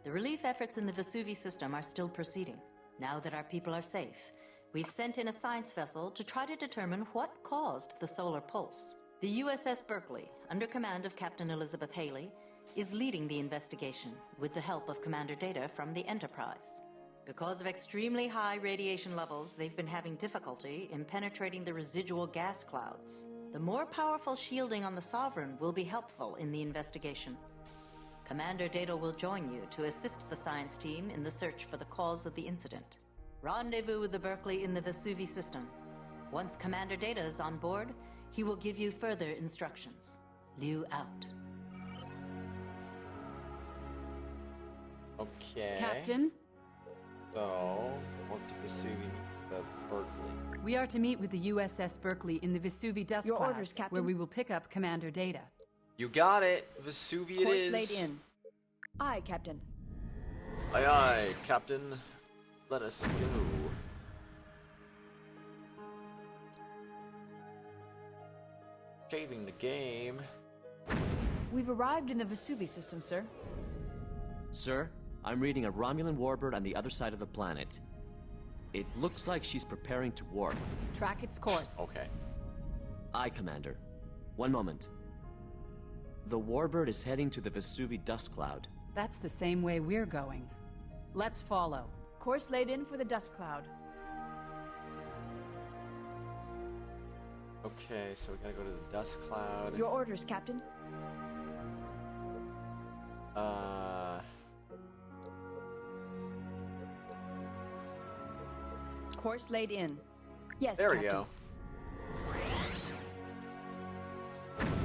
F: The relief efforts in the Vesuvi system are still proceeding. Now that our people are safe, we've sent in a science vessel to try to determine what caused the solar pulse. The USS Berkeley, under command of Captain Elizabeth Haley, is leading the investigation with the help of Commander Data from the Enterprise. Because of extremely high radiation levels, they've been having difficulty in penetrating the residual gas clouds. The more powerful shielding on the Sovereign will be helpful in the investigation. Commander Data will join you to assist the science team in the search for the cause of the incident. Rendezvous with the Berkeley in the Vesuvi system. Once Commander Data is on board, he will give you further instructions. Liu out.
A: Okay.
J: Captain,
A: So, work to Vesuvi, the Berkeley.
J: we are to meet with the USS Berkeley in the Vesuvi dust
G: Your
J: cloud,
G: orders, Captain.
J: where we will pick up Commander Data.
A: You got it. Vesuvi it
G: Course
A: is.
G: laid in. Aye, Captain.
A: Aye, aye, Captain. Let us go. Shaving the game.
G: We've arrived in the Vesuvi system, sir.
E: Sir, I'm reading a Romulan warbird on the other side of the planet. It looks like she's preparing to warp.
J: Track its course.
A: Okay.
E: Aye, Commander. One moment. The warbird is heading to the Vesuvi dust cloud.
J: That's the same way we're going. Let's follow.
G: Course laid in for the dust cloud.
A: Okay, so we gotta go to the dust cloud.
G: Your orders, Captain. Course laid in. Yes,
A: There we
G: Captain.
A: go.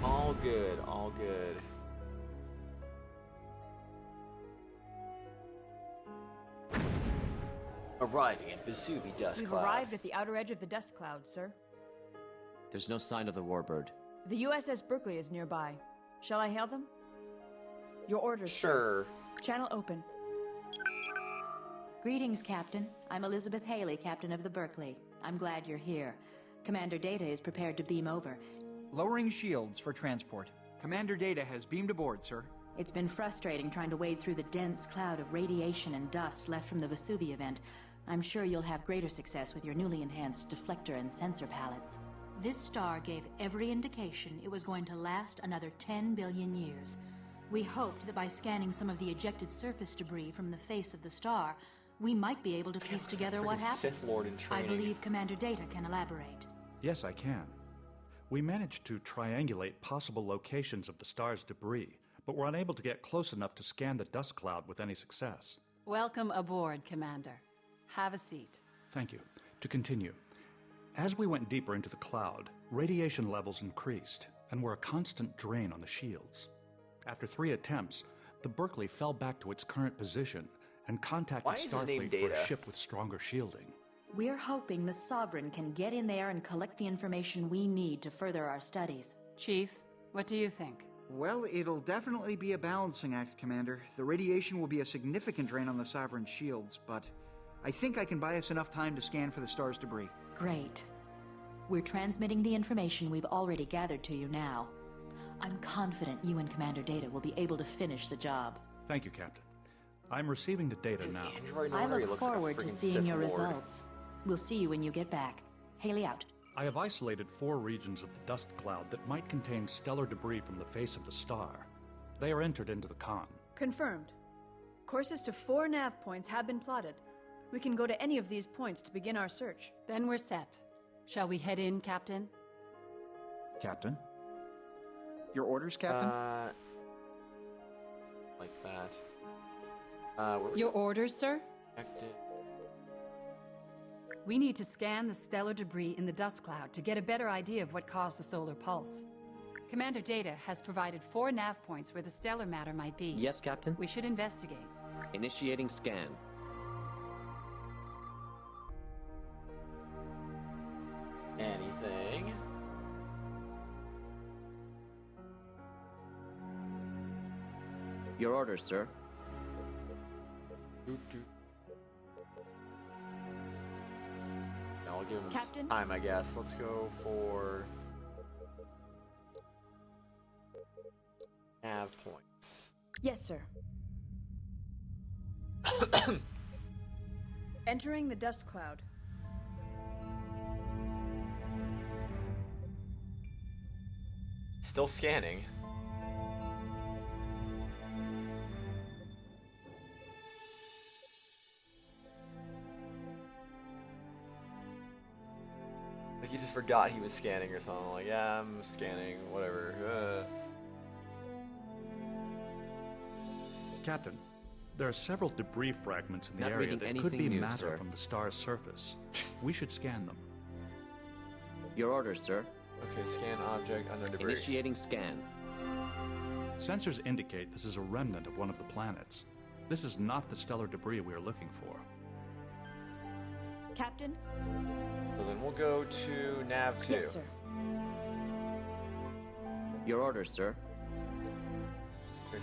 A: All good, all good. Arriving at Vesuvi dust
G: We've
A: cloud.
G: arrived at the outer edge of the dust cloud, sir.
E: There's no sign of the warbird.
G: The USS Berkeley is nearby. Shall I hail them? Your orders,
A: Sure.
G: sir. Channel open.
F: Greetings, Captain. I'm Elizabeth Haley, Captain of the Berkeley. I'm glad you're here. Commander Data is prepared to beam over.
K: Lowering shields for transport. Commander Data has beamed aboard, sir.
F: It's been frustrating trying to wade through the dense cloud of radiation and dust left from the Vesuvi event. I'm sure you'll have greater success with your newly enhanced deflector and sensor palettes. This star gave every indication it was going to last another 10 billion years. We hoped that by scanning some of the ejected surface debris from the face of the star, we might be able to piece together what happened.
A: Sith Lord in
F: I
A: training.
F: believe Commander Data can elaborate.
U: Yes, I can. We managed to triangulate possible locations of the star's debris, but were unable to get close enough to scan the dust cloud with any success.
J: Welcome aboard, Commander. Have a seat.
U: Thank you. To continue, as we went deeper into the cloud, radiation levels increased and were a constant drain on the shields. After 3 attempts, the Berkeley fell back to its current position and contacted
A: Why is his name
U: Starfleet for
A: Data?
U: a ship with stronger shielding.
F: We're hoping the Sovereign can get in there and collect the information we need to further our studies.
J: Chief, what do you think?
K: Well, it'll definitely be a balancing act, Commander. The radiation will be a significant drain on the Sovereign shields, but I think I can buy us enough time to scan for the star's debris.
F: Great. We're transmitting the information we've already gathered to you now. I'm confident you and Commander Data will be able to finish the job.
U: Thank you, Captain. I'm receiving the data now.
F: I look forward to seeing your results. We'll see you when you get back. Haley out.
U: I have isolated 4 regions of the dust cloud that might contain stellar debris from the face of the star. They are entered into the con.
G: Confirmed. Courses to 4 nav points have been plotted. We can go to any of these points to begin our search.
J: Then we're set. Shall we head in, Captain?
U: Captain?
K: Your orders, Captain?
A: Like that.
J: Your orders, sir?
A: Connected.
J: We need to scan the stellar debris in the dust cloud to get a better idea of what caused the solar pulse. Commander Data has provided 4 nav points where the stellar matter might be.
E: Yes, Captain?
J: We should investigate.
E: Initiating scan.
A: Anything?
E: Your orders, sir.
A: I'll give him
G: Captain?
A: time, I guess. Let's go for nav points.
G: Yes, sir. Entering the dust cloud.
A: Still scanning. Like he just forgot he was scanning or something. Like, yeah, I'm scanning, whatever.
U: Captain, there are several debris fragments in the
E: Not
U: area
E: reading
U: that could be
E: anything new,
U: matter
E: sir.
U: from the star's surface. We should scan them.
E: Your orders, sir.
A: Okay, scan object under debris.
E: Initiating scan.
U: Sensors indicate this is a remnant of one of the planets. This is not the stellar debris we are looking for.
G: Captain?
A: So then we'll go to nav 2.
G: Yes, sir.
E: Your orders, sir.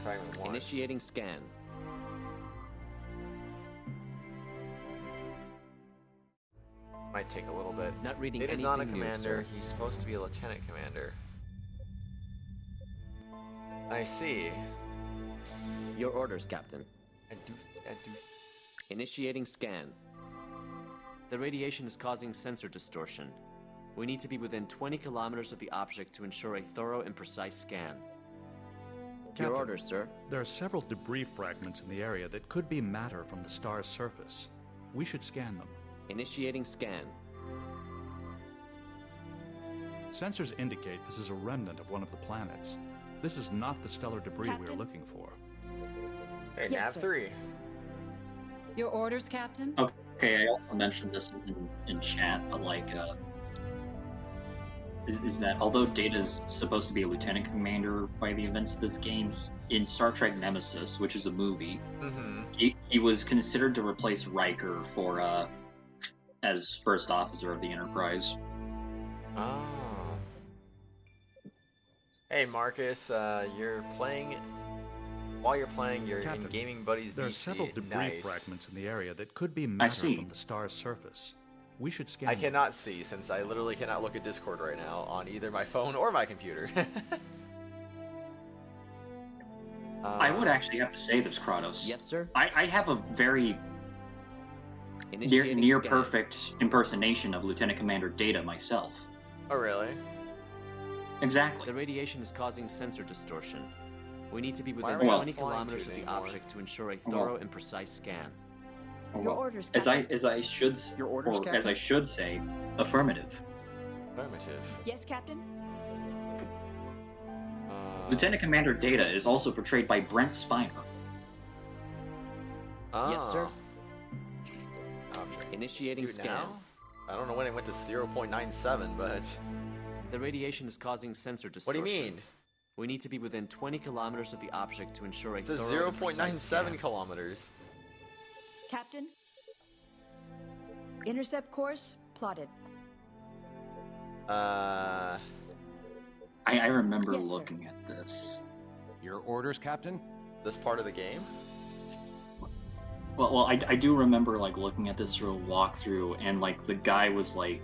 A: Fragment 1.
E: Initiating scan.
A: Might take a little bit.
E: Not reading
A: It is
E: anything
A: not a
E: new,
A: commander.
E: sir.
A: He's supposed to be a lieutenant commander. I see.
E: Your orders, Captain.
A: I do.
E: Initiating scan. The radiation is causing sensor distortion. We need to be within 20 kilometers of the object to ensure a thorough and precise scan.
U: Captain,
E: Your orders, sir.
U: There are several debris fragments in the area that could be matter from the star's surface. We should scan them.
E: Initiating scan.
U: Sensors indicate this is a remnant of one of the planets. This is not the stellar debris we are
G: Captain?
U: looking for.
A: Hey,
G: Yes,
A: nav
G: sir.
A: 3.
J: Your orders, Captain?
B: Okay, I also mentioned this in chat, but like, is that although Data's supposed to be a lieutenant commander by the events of this game, in Star Trek Nemesis, which is a movie, he was considered to replace Riker for as first officer of the Enterprise.
A: Oh. Hey Marcus, you're playing. While you're playing, you're
U: Captain,
A: in Gaming Buddies
U: there are
A: BC.
U: several debris
A: Nice.
U: fragments in the area that could be matter from the star's surface. We should scan
A: I
U: them.
A: cannot see since I literally cannot look at Discord right now on either my phone or my computer.
B: I would actually have to say this, Kratos.
E: Yes, sir.
B: I have a very
E: Initiating
B: near
E: scan.
B: perfect impersonation of Lieutenant Commander Data myself.
A: Oh, really?
B: Exactly.
E: The radiation is causing sensor distortion. We need to be
A: Why
E: within
A: are we
E: 20
A: not flying
E: kilometers
A: to
E: of
A: it
E: the
A: anymore?
E: object to ensure a thorough and precise scan.
G: Your orders,
B: as
G: Captain.
B: I should
K: Your orders,
B: or as
K: Captain?
B: I should say, affirmative.
A: Affirmative.
G: Yes, Captain?
B: Lieutenant Commander Data is also portrayed by Brent Spiner.
E: Yes, sir.
A: Object.
E: Initiating
A: Dude,
E: scan.
A: now? I don't know when it went to 0.97, but
E: The radiation is causing sensor
A: what do
E: distortion.
A: you mean?
E: We need to be within 20 kilometers of the object to ensure a
A: It's a
E: thorough and precise
A: 0.97
E: scan.
A: kilometers.
G: Captain? Intercept course plotted.
B: I remember
G: Yes, sir.
B: looking at this.
L: Your orders, Captain?
A: This part of the game?
B: Well, I do remember like looking at this through a walkthrough, and like the guy was like,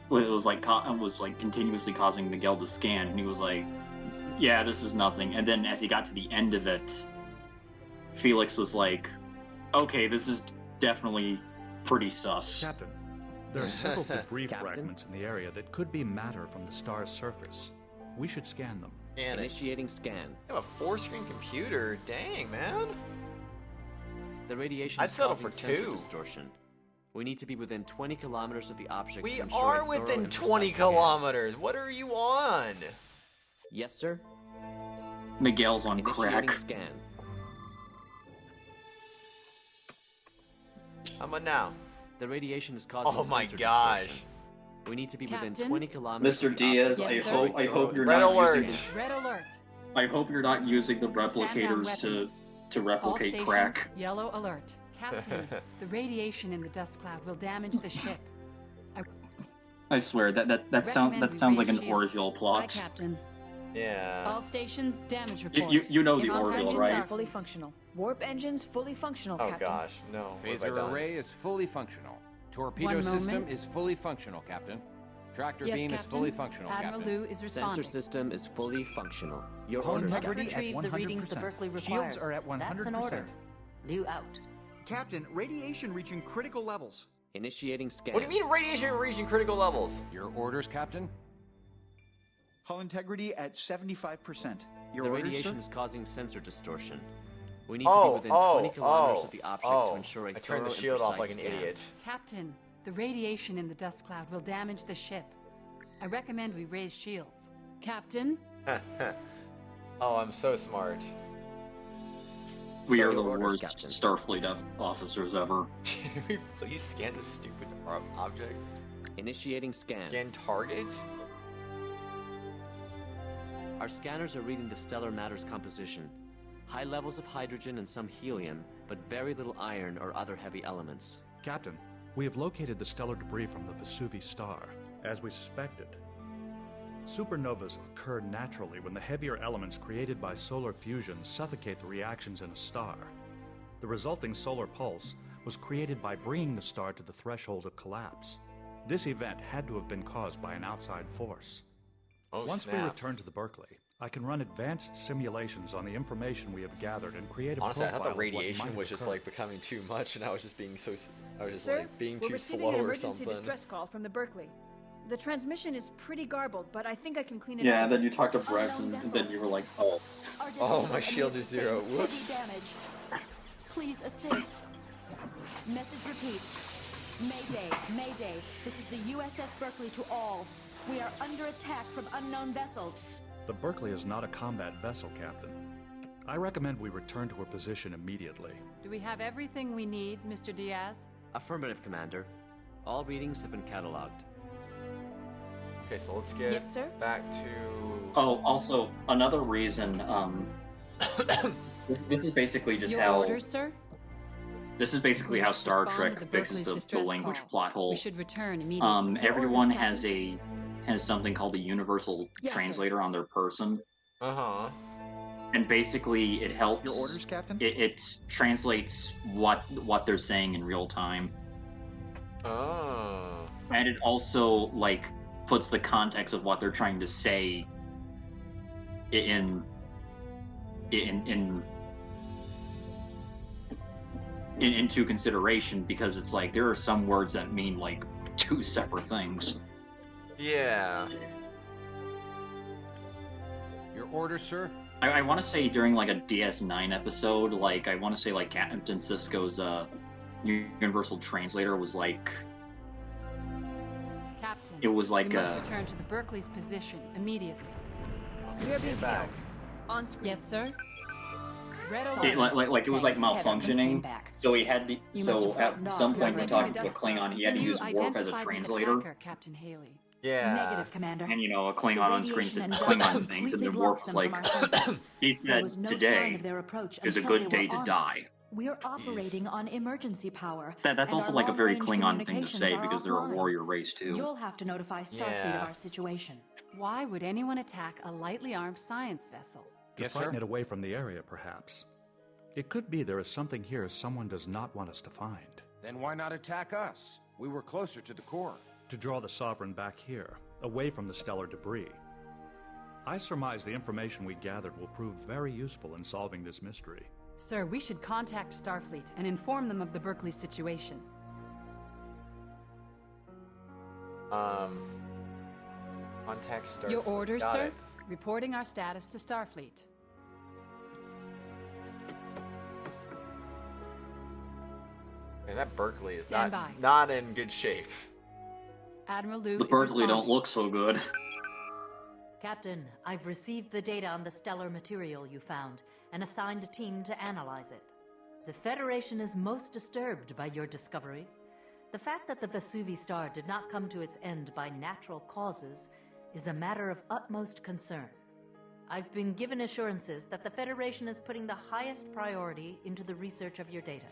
B: well, it was like continuously causing Miguel to scan, and he was like, "Yeah, this is nothing." And then as he got to the end of it, Felix was like, "Okay, this is definitely pretty sus."
U: Captain, there are several debris
E: Captain?
U: fragments in the area that could be matter from the star's surface. We should scan them.
A: And
E: Initiating scan.
A: I have a 4-screen computer. Dang, man.
E: The radiation
A: I'd
E: is
A: settle
E: causing
A: for
E: sensor
A: 2.
E: distortion. We need to be within 20 kilometers of the object
A: We
E: to ensure
A: are
E: a thorough
A: within
E: and
A: 20
E: precise scan.
A: kilometers. What are you on?
E: Yes, sir.
B: Miguel's on
E: Initiating
B: crack.
E: scan.
A: I'm on now.
E: The radiation is causing
A: Oh my
E: sensor
A: gosh.
E: distortion. We need to be within
J: Captain?
E: 20 kilometers
B: Mr.
E: of the
B: Diaz,
E: object
B: I
E: to ensure a
B: hope
E: thorough
B: you're
E: and
A: Red
B: not
A: alert.
B: using
J: Red alert.
B: I hope you're not using the
J: Stand down
B: replicators
J: weapons.
B: to
J: All
B: replicate
J: stations,
B: crack.
J: yellow alert. Captain, the radiation in the dust cloud will damage the ship.
B: I swear that
J: Recommend we
B: sounds like
J: raise
B: an
J: shields.
B: Orville
J: Aye,
B: plot.
J: Captain.
A: Yeah.
J: All stations, damage
B: You-
J: report.
B: you know the
G: Comms
B: Orville,
G: engines
B: right?
G: are fully functional. Warp engines fully functional,
A: Oh
G: Captain.
A: gosh, no. What have I
L: Phaser
A: done?
L: array is fully functional. Torpedo
J: One
L: system
J: moment.
L: is fully functional, Captain. Tractor
J: Yes,
L: beam is
J: Captain.
L: fully functional,
J: Admiral
L: Captain.
J: Lou is responding.
E: Sensor system is fully functional. Your
K: Hull
E: orders,
K: integrity
E: Captain.
K: at
F: Retrieve the readings the
K: 100%.
F: Berkeley requires.
K: Shields are at 100%.
F: That's an order. Liu out.
K: Captain, radiation reaching critical levels.
E: Initiating scan.
A: What do you mean radiation reaching critical levels?
L: Your orders, Captain?
K: Hull integrity at 75%. Your
E: The
K: orders,
E: radiation
K: sir?
E: is causing sensor distortion. We need to be within 20 kilometers of the object to ensure a
A: I turned
E: thorough
A: the
E: and
A: shield off
E: precise
A: like an
E: scan.
A: idiot.
J: Captain, the radiation in the dust cloud will damage the ship. I recommend we raise shields. Captain?
A: Oh, I'm so smart.
B: We
A: So
B: are
A: your
B: the
A: orders,
B: worst
A: Captain.
B: Starfleet officers ever.
A: Can we please scan this stupid object?
E: Initiating scan.
A: Scan target?
E: Our scanners are reading the stellar matter's composition. High levels of hydrogen and some helium, but very little iron or other heavy elements.
U: Captain, we have located the stellar debris from the Vesuvi star, as we suspected. Supernovas occur naturally when the heavier elements created by solar fusion suffocate the reactions in a star. The resulting solar pulse was created by bringing the star to the threshold of collapse. This event had to have been caused by an outside force.
A: Oh,
U: Once we
A: snap.
U: return to the Berkeley, I can run advanced simulations on the information we have gathered and create a
A: Honestly, I
U: profile
A: thought the
U: of what
A: radiation
U: might
A: was
U: have
A: just
U: occurred.
A: like becoming too much, and I was just being so. I was just
G: Sir,
A: like being
G: we're
A: too
G: receiving
A: slow
G: an
A: or
G: emergency
A: something.
G: distress call from the Berkeley. The transmission is pretty garbled, but I think I can clean it
B: Yeah,
G: up.
B: and then you talked to Brex, and then you were like, oh.
A: Oh, my shields are 0. Whoops.
F: Damage. Please assist. Message repeats. Mayday, Mayday. This is the USS Berkeley to all. We are under attack from unknown vessels.
U: The Berkeley is not a combat vessel, Captain. I recommend we return to her position immediately.
J: Do we have everything we need, Mr. Diaz?
E: Affirmative, Commander. All readings have been cataloged.
A: Okay, so let's get
G: Yes, sir?
A: back to...
B: Oh, also, another reason, this is basically just
J: Your
B: how...
J: orders, sir?
B: This is basically
J: We
B: how
J: must
B: Star
J: respond
B: Trek
J: to the
B: fixes
J: Berkeley's
B: the
J: distress
B: language
J: call.
B: plot hole.
J: We should return immediately.
B: Everyone has something called a universal
J: Yes, sir.
B: translator on their person.
A: Uh-huh.
B: And basically it helps...
K: Your orders, Captain?
B: It translates what they're saying in real time.
A: Oh.
B: And it also, like, puts the context of what they're trying to say into consideration, because it's like there are some words that mean like two separate things.
A: Yeah.
L: Your orders, sir?
B: I want to say during like a DS9 episode, like I want to say like Captain Sisko's universal translator was like,
J: Captain,
B: it was like
J: we must return to the Berkeley's position immediately.
G: We are being
A: back.
G: held. On screen.
J: Yes, sir. Red
B: it,
J: alert.
B: like it was like malfunctioning. So he had to.
J: You must
B: So
J: have
B: at
J: fought
B: some
J: off
B: point
J: your
B: when talking
J: way
B: to a Klingon, he had to
J: Can you
B: use Worf as a
J: identify the
B: translator.
J: attacker, Captain Haley?
A: Yeah.
F: Negative, Commander.
B: And you know, a Klingon on screen said
F: radiation
B: Klingon
F: and
B: things, and
F: completely
B: then Worf
F: blocked
B: was
F: them
B: like,
F: from our senses.
B: he
F: There
B: said,
F: was no sign
B: today
F: of their approach
B: is a
F: until
B: good
F: they
B: day
F: were
B: to
F: on
B: die.
F: us. We're operating on emergency power.
B: That's
F: and
B: also
F: our
B: like a very
F: long-range
B: Klingon thing to
F: communications
B: say
F: are
B: because they're a
F: offline.
B: warrior race too.
F: You'll have to notify Starfleet of our situation.
J: Why would anyone attack a lightly armed science vessel?
U: To
L: Yes,
U: frighten
L: sir?
U: it away from the area, perhaps. It could be there is something here someone does not want us to find.
L: Then why not attack us? We were closer to the core.
U: To draw the Sovereign back here, away from the stellar debris. I surmise the information we gathered will prove very useful in solving this mystery.
J: Sir, we should contact Starfleet and inform them of the Berkeley situation.
A: Contact Starfleet.
J: Your orders,
A: Got
J: sir?
A: it.
J: Reporting our status to Starfleet.
A: Man, that Berkeley is
J: Stand
A: not in good shape.
J: Admiral Liu
B: The
J: is
B: Berkeley don't
J: responding.
B: look so good.
F: Captain, I've received the data on the stellar material you found and assigned a team to analyze it. The Federation is most disturbed by your discovery. The fact that the Vesuvi star did not come to its end by natural causes is a matter of utmost concern. I've been given assurances that the Federation is putting the highest priority into the research of your data.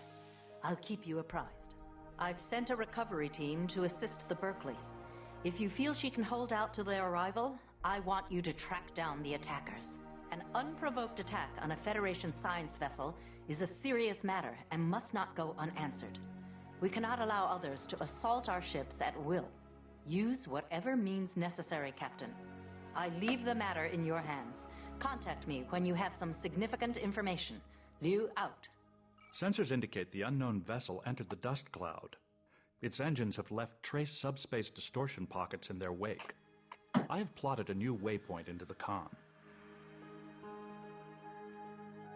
F: I'll keep you apprised. I've sent a recovery team to assist the Berkeley. If you feel she can hold out till their arrival, I want you to track down the attackers. An unprovoked attack on a Federation science vessel is a serious matter and must not go unanswered. We cannot allow others to assault our ships at will. Use whatever means necessary, Captain. I leave the matter in your hands. Contact me when you have some significant information. Liu out.
U: Sensors indicate the unknown vessel entered the dust cloud. Its engines have left trace subspace distortion pockets in their wake. I have plotted a new waypoint into the con.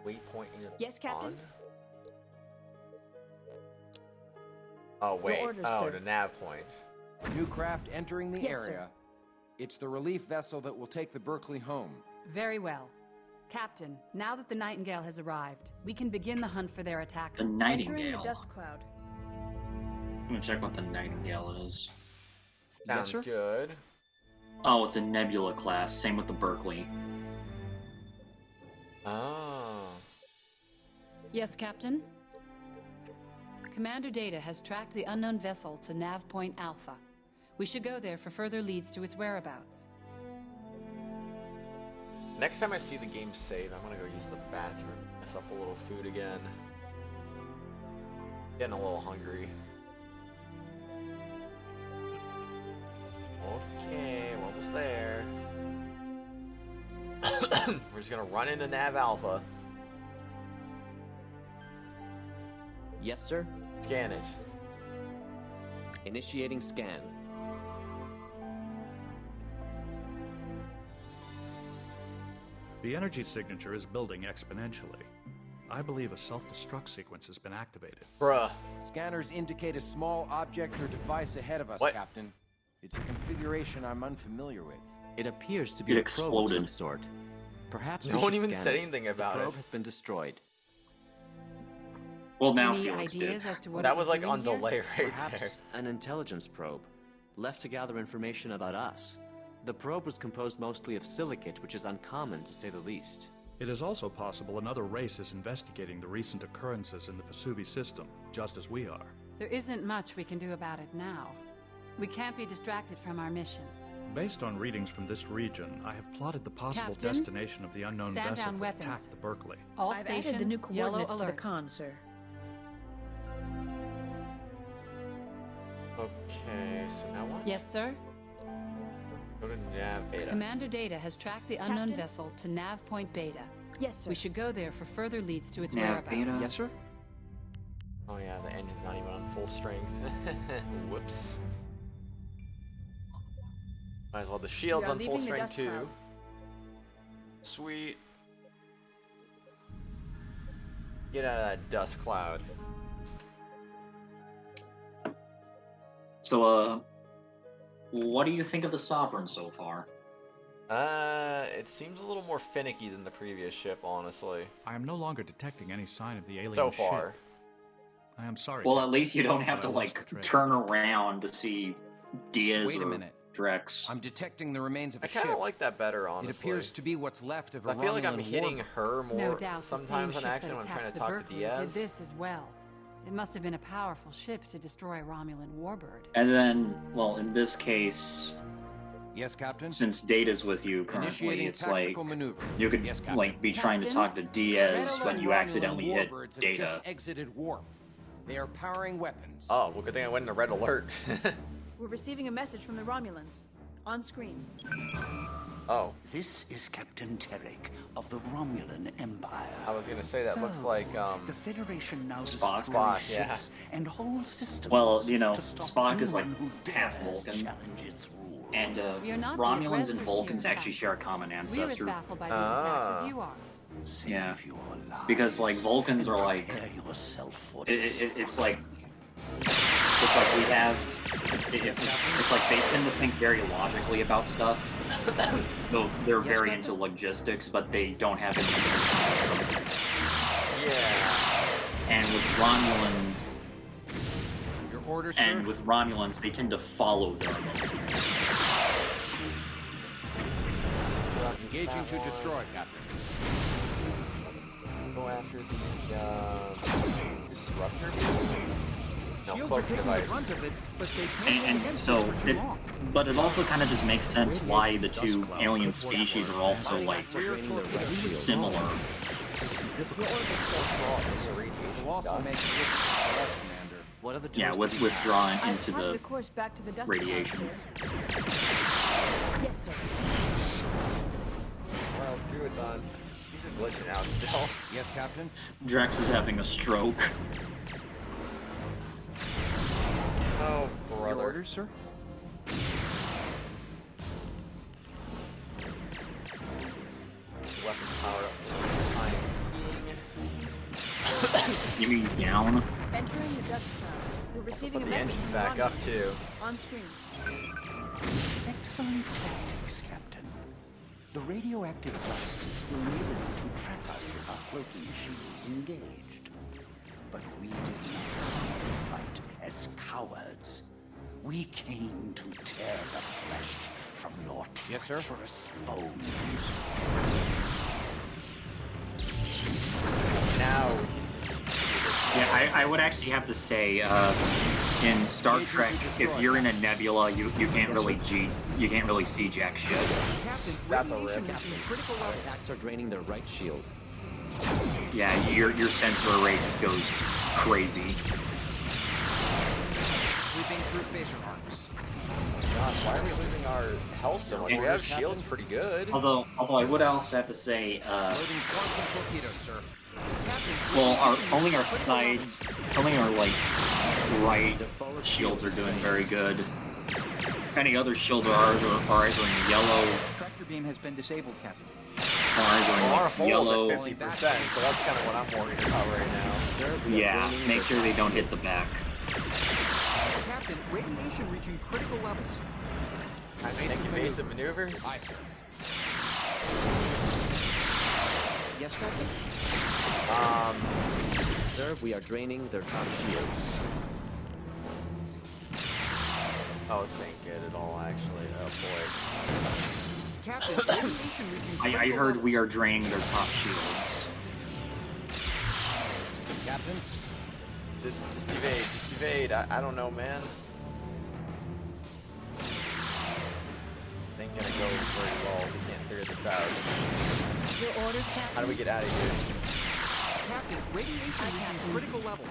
A: Waypoint in the
G: Yes, Captain?
A: on? Oh, wait.
G: orders,
A: Oh,
G: sir.
A: the nav point.
L: New craft entering the
G: Yes, sir.
L: area. It's the relief vessel that will take the Berkeley home.
J: Very well. Captain, now that the Nightingale has arrived, we can begin the hunt for their attacker.
B: The
G: Entering
B: Nightingale.
G: the dust cloud.
B: I'm gonna check what the Nightingale is.
A: Sounds
L: sir?
A: good.
B: Oh, it's a Nebula class. Same with the Berkeley.
A: Oh.
J: Yes, Captain? Commander Data has tracked the unknown vessel to Nav Point Alpha. We should go there for further leads to its whereabouts.
A: Next time I see the game save, I'm gonna go use the bathroom. Get myself a little food again. Getting a little hungry. Okay, we're almost there. We're just gonna run into Nav Alpha.
E: Yes, sir?
A: Scan it.
E: Initiating scan.
U: The energy signature is building exponentially. I believe a self-destruct sequence has been activated.
A: Bruh.
L: Scanners indicate a small object or device ahead of us,
A: What?
L: Captain. It's a configuration I'm unfamiliar with.
E: It appears to be
B: It
E: a probe of some
B: exploded.
E: sort. Perhaps
A: No
E: we
A: one
E: should
A: even
E: scan
A: said
E: it.
A: anything about
E: the probe
A: it.
E: has been destroyed.
B: Well, now
J: Any
B: Felix did.
J: ideas as to what
A: That
J: it
A: was like
J: doing
A: on
J: here?
A: delay right there.
E: Perhaps an intelligence probe, left to gather information about us. The probe was composed mostly of silicate, which is uncommon to say the least.
U: It is also possible another race is investigating the recent occurrences in the Vesuvi system, just as we are.
J: There isn't much we can do about it now. We can't be distracted from our mission.
U: Based on readings from this region, I have plotted the possible
J: Captain,
U: destination of the unknown
J: stand
U: vessel
J: down
U: that
J: weapons.
U: attacked the Berkeley.
J: All
G: I've
J: stations,
G: added the new
J: yellow
G: coordinates to the
J: alert.
G: con, sir.
A: Okay, so now what?
J: Yes, sir?
A: Go to nav beta.
J: Commander Data has tracked the unknown
G: Captain?
J: vessel to Nav Point Beta.
G: Yes, sir.
J: We should go there for further leads to its
B: Nav
J: whereabouts.
B: Beta?
K: Yes, sir?
A: Oh yeah, the engine's not even on full strength. Whoops. Might as well. The shield's
G: We are
A: on full
G: leaving the
A: strength
G: dust
A: too.
G: cloud.
A: Sweet. Get out of that dust cloud.
B: So, what do you think of the Sovereign so far?
A: It seems a little more finicky than the previous ship, honestly.
U: I am no longer detecting any sign of the alien
A: So
U: ship.
A: far.
U: I am sorry.
B: Well,
U: Captain,
B: at least you don't have
U: but
B: to,
U: I lost
B: like,
U: the trail.
B: turn around to see Diaz
L: Wait a
B: or
L: minute.
B: Drex.
L: I'm detecting the remains of a
A: I
L: ship.
A: kind of like that better, honestly.
L: It appears to be what's left of a
A: I feel like I'm
L: Romulan
A: hitting
L: war-
A: her more
J: No doubt
A: sometimes
J: the
A: on
J: same
A: accident
J: ship
A: when I'm
J: that
A: trying to
J: attacked
A: talk
J: the
A: to
J: Berkeley
A: Diaz.
J: did this as well. It must have been a powerful ship to destroy a Romulan warbird.
B: And then, well, in this case,
L: Yes, Captain.
B: since Data's with you currently,
L: Initiating
B: it's like
L: tactical maneuver.
B: you could
L: Yes, Captain.
B: like be trying to
J: Captain?
B: talk to Diaz
L: Red
B: when
L: alert.
B: you
L: Romulan
B: accidentally hit
L: warbirds have
B: Data.
L: just exited warp. They are powering weapons.
A: Oh, well, good thing I went in a red alert.
G: We're receiving a message from the Romulans. On screen.
A: Oh,
H: This is Captain Terek of the Romulan Empire.
A: I was gonna say that looks
H: So,
A: like
H: the Federation now
B: Spock.
H: destroys
A: Spock, yeah.
H: ships and whole systems.
B: Well, you know,
H: to stop
B: Spock is like
H: anyone who
B: half
H: dares
B: Vulcan.
H: challenge its rule.
B: And
J: We are not the
B: Romulans
J: aggressors
B: and Vulcans
J: here,
B: actually
J: Captain.
B: share a common
J: We're as
B: ancestor.
J: baffled by these attacks
A: Ah.
J: as you are.
B: Yeah,
H: Save your lives
B: because like Vulcans
H: and
B: are like
H: prepare yourself for
B: it's like we have it's like they tend to think very logically about stuff. Though they're very into logistics, but they don't have any.
A: yeah.
B: And with Romulans,
L: Your orders,
B: and
L: sir?
B: with Romulans, they tend to follow their emotions.
L: Engaging to destroy, Captain.
A: Go after the disruptor. No,
K: Shields are
A: cloak
K: taking the
A: device.
K: brunt of it, but they can't hold
B: And
K: against
B: so,
K: us for too long.
B: but it also kind of just makes sense why the two alien species are also like similar.
L: Will also make it for us, Commander.
E: What are the
B: Yeah,
E: tools to be
B: withdrawn
G: I've
B: into
G: plotted
B: the
G: a course back to the dust
B: radiation.
G: cloud, sir. Yes, sir.
A: Well, let's do it, Don. He's glitching out still.
L: Yes, Captain.
B: Drex is having a stroke.
A: Oh,
K: Your
A: brother.
K: orders, sir?
A: Weapon powered up for the time being.
B: You mean down?
G: Entering the dust cloud. We're receiving
A: Put
G: a
A: the
G: message
A: engines
G: from
A: back
G: the
A: up
G: Romulans.
A: too.
G: On screen.
H: Excellent tactics, Captain. The radioactive dust will enable you to track us with our cloaking shields engaged. But we did not come to fight as cowards. We came to tear the flesh from your treacherous bones.
A: Now.
B: Yeah, I would actually have to say, in Star Trek, if you're in a nebula, you can't really see jack shit.
E: Captain,
A: That's a rip.
E: Captain, critical attacks are draining their right shield.
B: Yeah, your sensor array just goes crazy.
L: Sweeping through phaser arcs.
A: Gosh, why are we losing our health so much? We have shields pretty good.
B: Although I would also have to say,
L: Loading quantum torpedoes, sir.
B: well, only our like right shields are doing very good. Any other shields are either in yellow
K: Tractor beam has been disabled, Captain.
B: or either in
A: Well, our
B: like
A: hull's
B: yellow.
A: at 50%, so that's kind of what I'm worried about right now.
B: Yeah, make sure they don't hit the back.
K: Captain, radiation reaching critical levels.
A: Make evasive maneuvers.
L: Aye, sir.
K: Yes, Captain?
E: Sir, we are draining their top shields.
A: Oh, this ain't good at all, actually. Oh boy.
K: Captain, radiation reaching
B: I
K: critical
B: heard
K: levels.
B: we are draining their top shields.
L: Captain?
A: Just evade. Just evade. I don't know, man. Ain't gonna go very well if we can't figure this out.
F: Your orders, Captain?
A: How do we get out of here?
K: Captain, radiation reaching critical levels.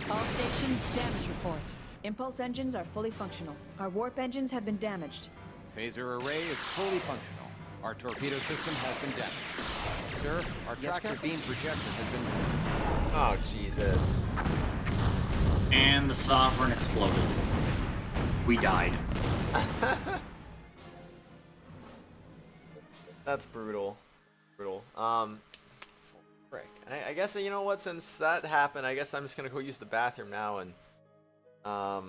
G: All stations, damage report. Impulse engines are fully functional. Our warp engines have been damaged.
L: Phaser array is fully functional. Our torpedo system has been damaged. Sir, our
K: Yes,
L: tractor
K: Captain?
L: beam projector has been...
A: Oh, Jesus.
B: And the Sovereign exploded. We died.
A: That's brutal. Brutal. Frick. I guess, you know what, since that happened, I guess I'm just gonna go use the bathroom now and, I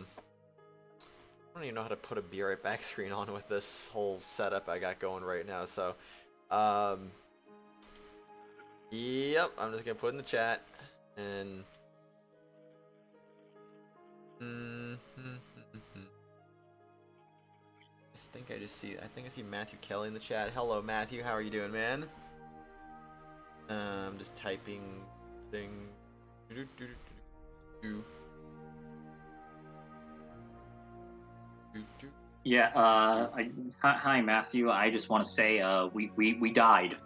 A: don't even know how to put a be right back screen on with this whole setup I got going right now, so, yep, I'm just gonna put in the chat, and, I think I see Matthew Kelly in the chat. Hello, Matthew, how are you doing, man? Just typing thing.
B: Yeah, hi Matthew. I just want to say, we died.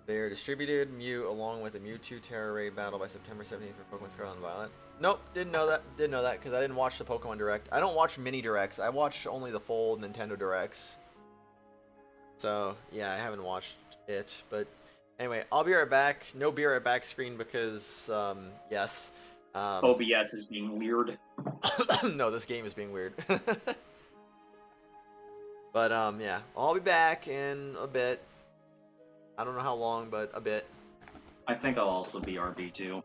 A: They're distributed Mew along with a Mewtwo Terra Raid battle by September 17th for Pokemon Scarlet and Violet. Nope, didn't know that. Didn't know that because I didn't watch the Pokemon Direct. I don't watch mini directs. I watch only the full Nintendo Directs. So yeah, I haven't watched it. But anyway, I'll be right back. No be right back screen because yes.
B: OBS is being weird.
A: No, this game is being weird. But yeah, I'll be back in a bit. I don't know how long, but a bit.
B: I think I'll also be RB too.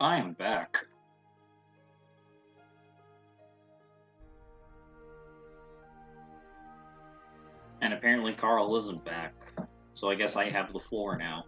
B: I'm back. And apparently Carl isn't back, so I guess I have the floor now.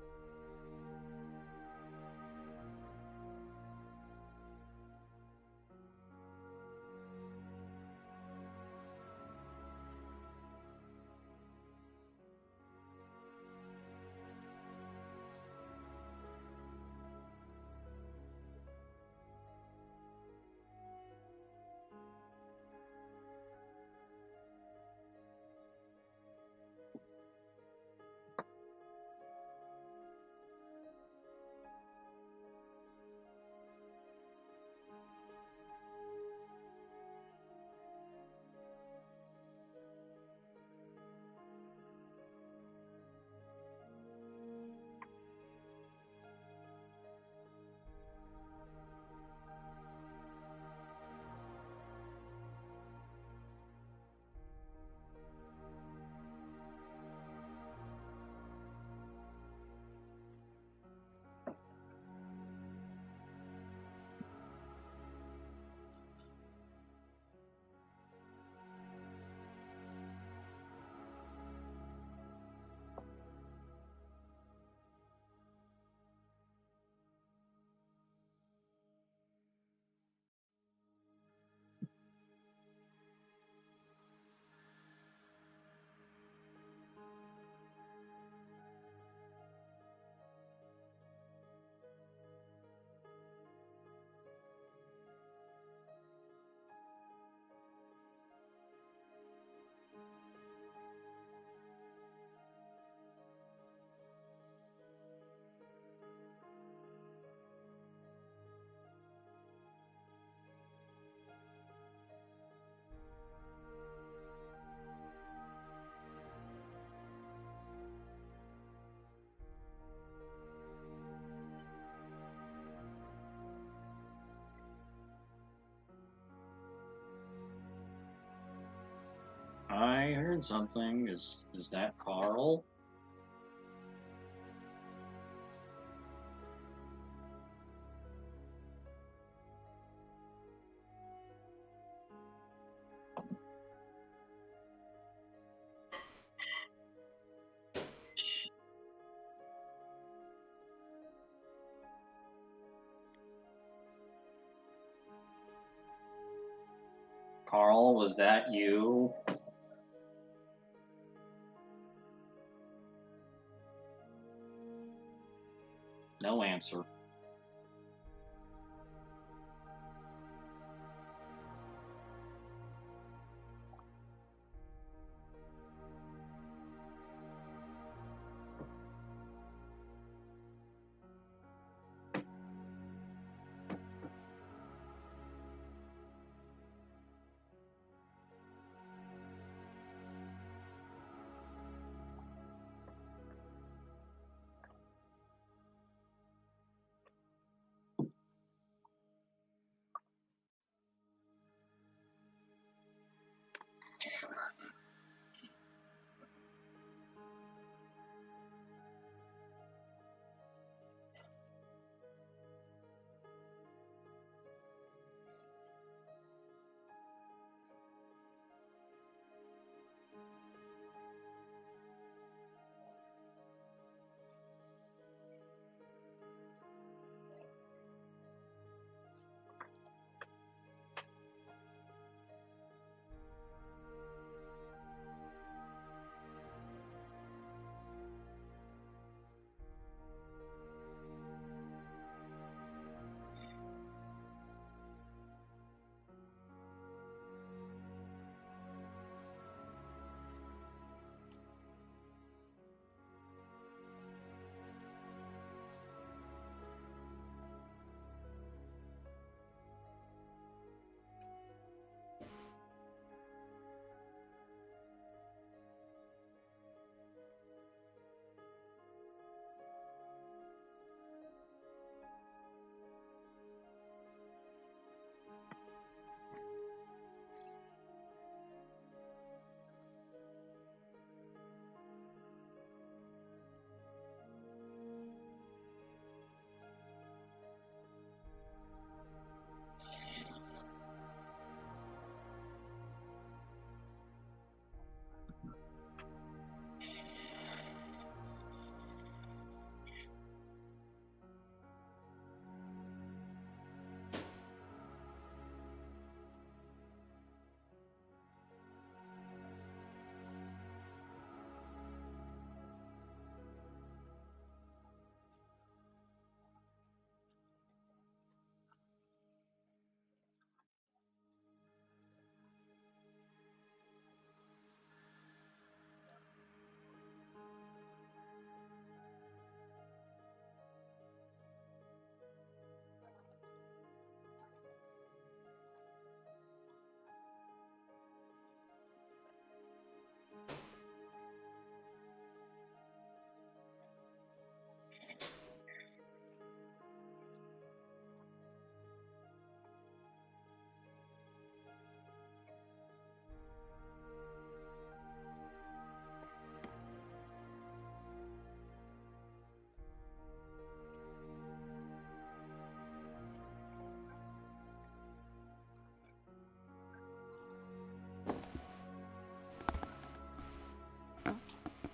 B: heard something. Is that Carl? Carl, was that you? No answer.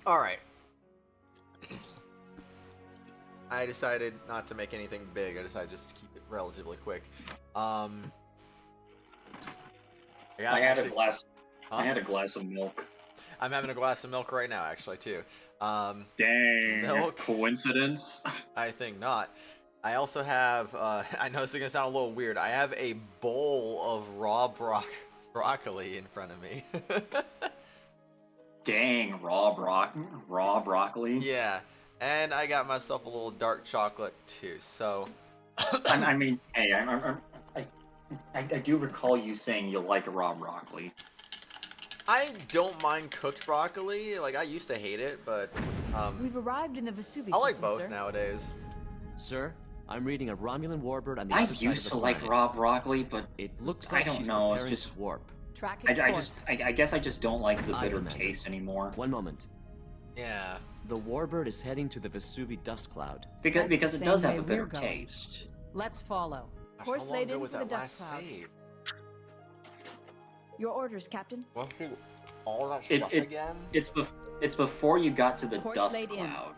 A: Alright. I decided not to make anything big. I decided just to keep it relatively quick.
B: I had a glass.
A: Huh?
B: I had a glass of milk.
A: I'm having a glass of milk right now, actually, too.
B: Dang.
A: Milk.
B: Coincidence?
A: I think not. I also have, I know this is going to sound a little weird, I have a bowl of raw broccoli in front of me.
B: Dang, raw broccoli?
A: Yeah, and I got myself a little dark chocolate, too, so...
B: I mean, hey, I do recall you saying you like raw broccoli.
A: I don't mind cooked broccoli. Like, I used to hate it, but,
G: We've arrived in the Vesuvius
A: I like
G: system,
A: both
G: sir.
A: nowadays.
E: Sir, I'm reading a Romulan warbird on the
B: I
E: other side of
B: used
E: the
B: to
E: planet.
B: like raw broccoli, but
E: it looks
B: I
E: like
B: don't
E: she's
B: know, it's
E: preparing
B: just...
E: to warp.
J: Track its course.
B: I guess I just don't like the
E: Aye,
B: bitter
E: Commander.
B: taste anymore.
E: One moment.
A: Yeah.
E: The warbird is heading to the Vesuvi dust cloud.
B: Because
J: That's the
B: it does
J: same
B: have a
J: way
B: bitter
J: we're going.
B: taste.
J: Let's follow.
G: Course
A: How long
G: laid
A: ago
G: in
A: was
G: for the
A: that
G: dust
A: last
G: cloud.
A: save?
G: Your orders, Captain.
A: Well, all that
B: It,
A: stuff
B: it,
A: again?
B: it's before you got to the
G: Course
B: dust
G: laid in.
B: cloud.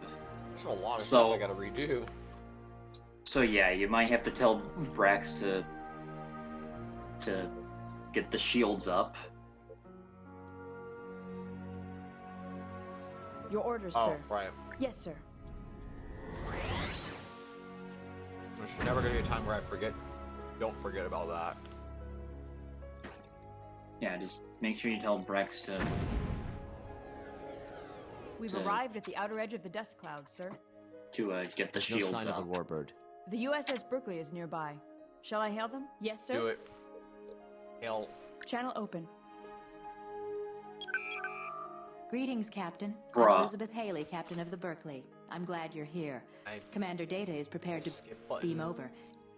A: There's a lot of
B: So-
A: stuff I gotta redo.
B: So yeah, you might have to tell Brax to get the shields up.
G: Your orders,
A: Oh,
G: sir.
A: right.
G: Yes, sir.
A: There's never gonna be a time where I forget. Don't forget about that.
B: Yeah, just make sure you tell Brax to
G: We've
B: To-
G: arrived at the outer edge of the dust cloud, sir.
B: get the
E: There's no
B: shields
E: sign
B: up.
E: of the warbird.
G: The USS Berkeley is nearby. Shall I hail them? Yes, sir.
A: Do it. Hell.
G: Channel open.
F: Greetings, Captain.
B: Bruh.
F: I'm Elizabeth Haley, Captain of the Berkeley. I'm glad you're here. Commander Data is prepared to beam over.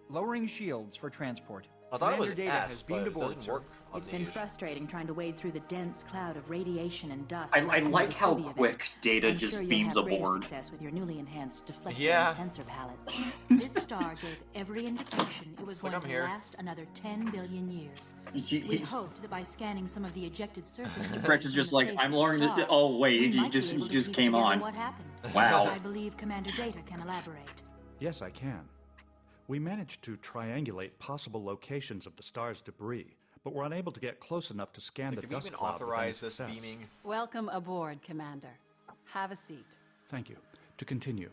K: Lowering shields for transport.
A: I thought it was
K: Commander Data
A: S,
K: has
A: but
K: beamed
A: it
K: aboard,
A: doesn't
K: sir.
A: work on
F: It's been
A: these.
F: frustrating trying to wade through the dense cloud of radiation and dust.
B: I
F: left from the
B: like how
F: Vesuvi event.
B: quick Data
F: I'm
B: just
F: sure you'll
B: beams
F: have greater
B: aboard.
F: success with your newly enhanced deflector
A: Yeah.
F: and sensor palettes. This star gave every indication it was
A: Look,
F: going
A: I'm
F: to
A: here.
F: last another 10 billion years.
B: He-
F: We
B: he-
F: hoped that by scanning some of the ejected surface debris
B: Brax is
F: from
B: just
F: the
B: like,
F: face
B: I'm
F: of the
B: learning.
F: star,
B: Oh wait,
F: we
B: he
F: might be
B: just
F: able to
B: just
F: piece
B: came
F: together
B: on.
F: What happened?
B: Wow.
F: I believe Commander Data can elaborate.
U: Yes, I can. We managed to triangulate possible locations of the star's debris, but were unable to get close enough to scan the
A: Did we
U: dust
A: even
U: cloud with any
A: authorize this
U: success.
A: beaming?
J: Welcome aboard, Commander. Have a seat.
U: Thank you. To continue,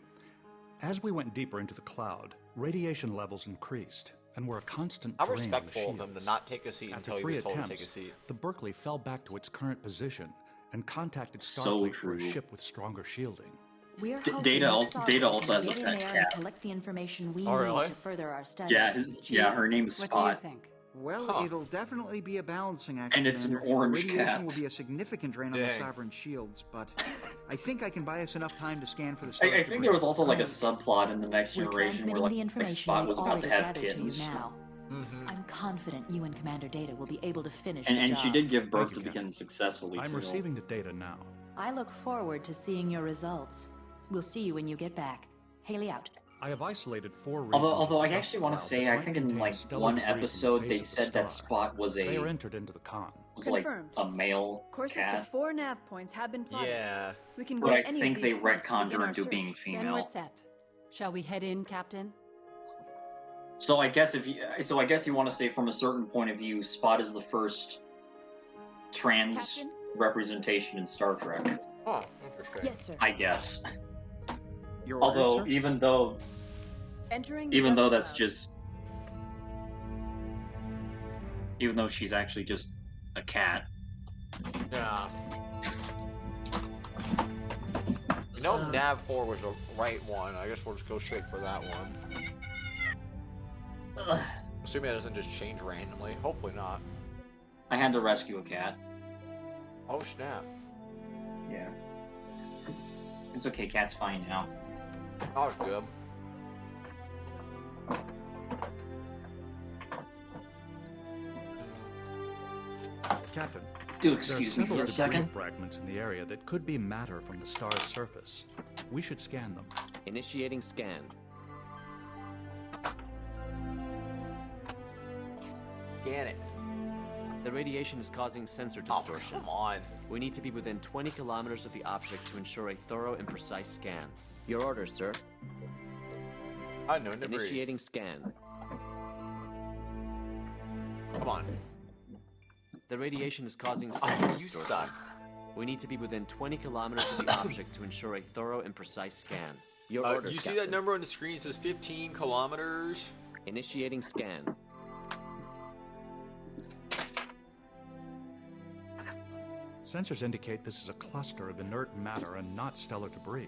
U: as we went deeper into the cloud, radiation levels increased and were a constant
A: I'm
U: drain on the
A: respectful of him to
U: shields.
A: not take a seat
U: After
A: until he
U: 3
A: was told to
U: attempts,
A: take a seat.
U: the Berkeley fell back to its current position and contacted
B: So
U: Starfleet for a
B: true.
U: ship with stronger shielding.
F: We're
B: D-
F: hoping
B: Data
F: this
B: also-
F: star
B: Data
F: can
B: also has a
F: get in
B: pet
F: there
B: cat.
F: and collect the information we
A: Oh, really?
F: need to further our studies.
B: Yeah, her name is
J: What do you
B: Spot.
J: think?
K: Well,
A: Huh.
K: it'll definitely be a balancing act.
B: And it's an
K: Commander.
B: orange
K: Radiation
B: cat.
K: will be a significant drain on the
A: Dang.
K: Sovereign shields, but I think I can buy us enough time to scan for the star's
B: I think
K: debris.
B: there was also like a
F: Great.
B: subplot in the Next
F: We're
B: Generation where
F: transmitting
B: like,
F: the information
B: Spot
F: we've
B: was about
F: already
B: to have
F: gathered to you
B: kittens.
F: now.
A: Mm-hmm.
F: I'm confident you and Commander Data will be able to finish
B: And,
F: the
B: and
F: job.
B: she did give birth
U: Thank
B: to
U: you,
B: the kittens successfully
U: I'm
B: too.
U: receiving the data now.
F: I look forward to seeing your results. We'll see you when you get back. Haley out.
U: I have isolated 4 regions.
B: Although
U: of
B: I
U: the
B: actually
U: dust
B: want to
U: cloud
B: say,
U: that
B: I
U: might
B: think in
U: contain
B: like
U: stellar
B: one
U: debris from the
B: episode
U: face
B: they
U: of the
B: said that
U: star.
B: Spot was
U: They are
B: a
U: entered into the con.
G: Confirmed.
B: a male
G: Courses to
B: cat.
G: 4 nav points have been plotted.
A: Yeah.
G: We can go
B: But
G: to
B: I
G: any
B: think
G: of
B: they
G: these points to
B: retconned
G: begin
B: her
G: our
B: into
G: search.
B: being
J: Then
B: female.
J: we're set. Shall we head in, Captain?
B: So I guess you want to say from a certain point of view, Spot is the first trans
G: Captain?
B: representation in Star Trek.
A: Oh, interesting.
G: Yes, sir.
B: I guess.
K: Your orders,
B: Although
K: sir?
B: even though
G: Entering the
B: even though
G: dust
B: that's
G: cloud.
B: just even though she's actually just a cat.
A: Yeah. You know, Nav 4 was the right one. I guess we'll just go straight for that one.
B: Ugh.
A: Assuming it doesn't just change randomly. Hopefully not.
B: I had to rescue a cat.
A: Oh, snap.
B: Yeah. It's okay, cat's fine now.
A: That was good.
U: Captain,
B: Do
U: there are
B: excuse me
U: several
B: for a
U: debris
B: second.
U: fragments in the area that could be matter from the star's surface. We should scan them.
E: Initiating scan.
A: Scan it.
E: The radiation is causing sensor
A: Oh,
E: distortion.
A: come on.
E: We need to be within 20 kilometers of the object to ensure a thorough and precise scan. Your orders, sir.
A: Unknown debris.
E: Initiating scan.
A: Come on.
E: The radiation is causing
A: Oh,
E: sensor
A: you
E: distortion.
A: suck.
E: We need to be within 20 kilometers of the object to ensure a thorough and precise scan. Your orders,
A: You see
E: Captain.
A: that number on the screen? It says 15 kilometers.
E: Initiating scan.
U: Sensors indicate this is a cluster of inert matter and not stellar debris.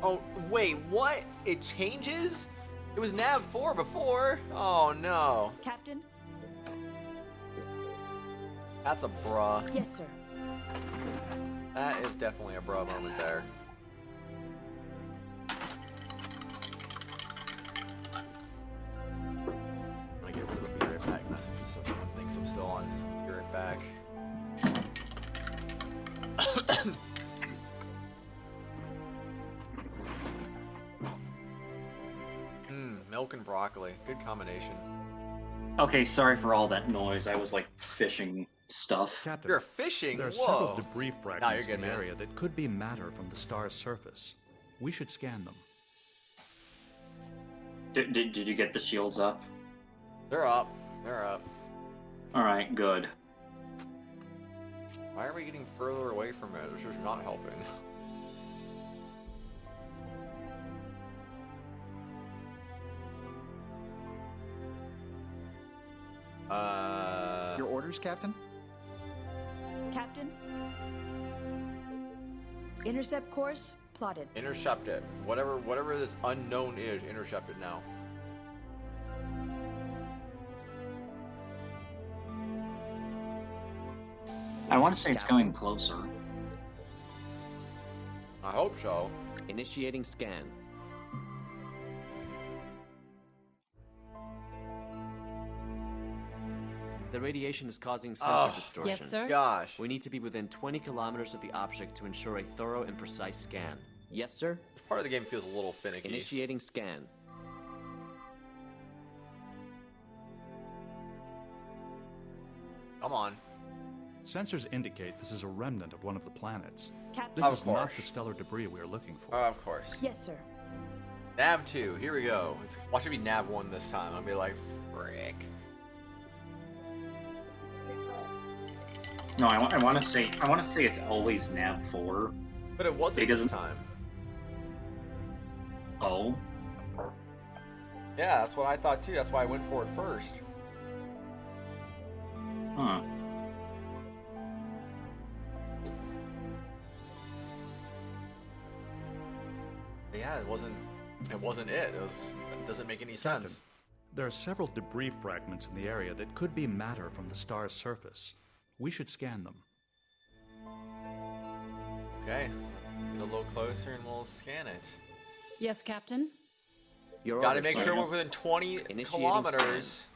A: Oh, wait, what? It changes? It was Nav 4 before? Oh, no.
G: Captain?
A: That's a bruh.
G: Yes, sir.
A: That is definitely a bruh moment there. I'm gonna get rid of the be right back messages so no one thinks I'm still on Europe. right back. Milk and broccoli. Good combination.
B: Okay, sorry for all that noise. I was like fishing stuff.
U: Captain,
A: You're fishing?
U: there are
A: Whoa.
U: several debris
A: Nah,
U: fragments
A: you're good,
U: in the
A: man.
U: area that could be matter from the star's surface. We should scan them.
B: Did you get the shields up?
A: They're up. They're up.
B: Alright, good.
A: Why are we getting further away from it? It's just not helping.
K: Your orders, Captain?
G: Captain? Intercept course plotted.
A: Intercept it. Whatever this unknown is, intercept it now.
B: I want to say it's going closer.
A: I hope so.
E: Initiating scan. The radiation is causing sensor distortion.
J: Yes, sir?
A: Gosh.
E: We need to be within 20 kilometers of the object to ensure a thorough and precise scan. Yes, sir?
A: This part of the game feels a little finicky.
E: Initiating scan.
A: Come on.
U: Sensors indicate this is a remnant of one of the planets.
G: Captain?
U: This
A: Of
U: is not
A: course.
U: the stellar debris we are looking for.
A: Of course.
G: Yes, sir.
A: Nav 2, here we go. Watch it be Nav 1 this time. I'll be like, frick.
B: No, I want to say it's always Nav 4.
A: But it wasn't
B: Because-
A: this time.
B: Oh.
A: Yeah, that's what I thought too. That's why I went for it first.
B: Huh.
A: But yeah, it wasn't it. It doesn't make any sense.
U: There are several debris fragments in the area that could be matter from the star's surface. We should scan them.
A: Okay. Get a little closer and we'll scan it.
J: Yes, Captain?
E: Your
A: Gotta
E: orders,
A: make
E: sir.
A: sure we're within 20
E: Initiating
A: kilometers.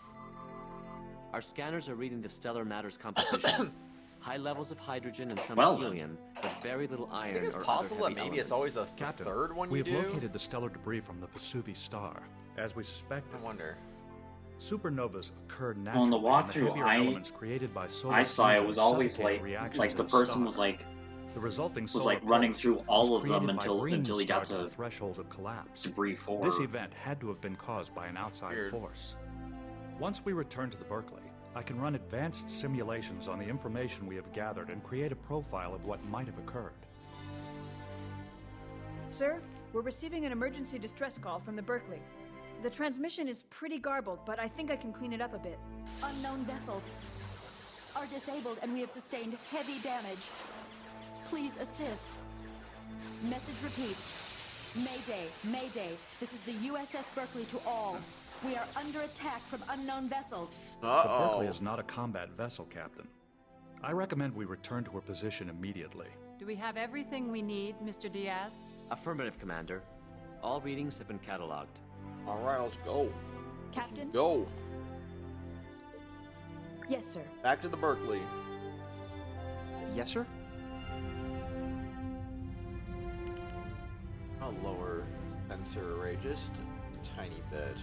E: Our scanners are reading the stellar matter's composition. High levels of hydrogen and some
B: Well,
E: helium, but very little
A: I
E: iron
A: think it's
E: or
A: possible
E: other
A: that
E: heavy
A: maybe it's
E: elements.
A: always the
U: Captain,
A: third one you
U: we've
A: do.
U: located the stellar debris from the Vesuvi star. As we suspected,
A: I wonder.
U: supernovas occur
B: Well,
U: naturally
B: in the
U: when
B: walkthrough,
U: heavier elements created by solar
B: I saw it
U: fusion
B: was always
U: suffocate reactions
B: like the
U: in
B: person
U: star.
B: was like
U: The resulting
B: was
U: solar
B: like running
U: pulse
B: through all
U: was
B: of them
U: created by bringing
B: until
U: the
B: he got
U: star
B: to
U: the threshold of collapse.
B: debris 4.
U: This event had to have been caused by an outside
A: Weird.
U: force. Once we return to the Berkeley, I can run advanced simulations on the information we have gathered and create a profile of what might have occurred.
G: Sir, we're receiving an emergency distress call from the Berkeley. The transmission is pretty garbled, but I think I can clean it up a bit.
F: Unknown vessels are disabled and we have sustained heavy damage. Please assist. Message repeats. Mayday, Mayday. This is the USS Berkeley to all. We are under attack from unknown vessels.
U: The Berkeley is not a combat vessel, Captain. I recommend we return to our position immediately.
J: Do we have everything we need, Mr. Diaz?
E: Affirmative, Commander. All readings have been cataloged.
A: All right, let's go.
G: Captain?
A: Go.
G: Yes, sir.
A: Back to the Berkeley.
K: Yes, sir?
A: I'll lower sensor array just a tiny bit.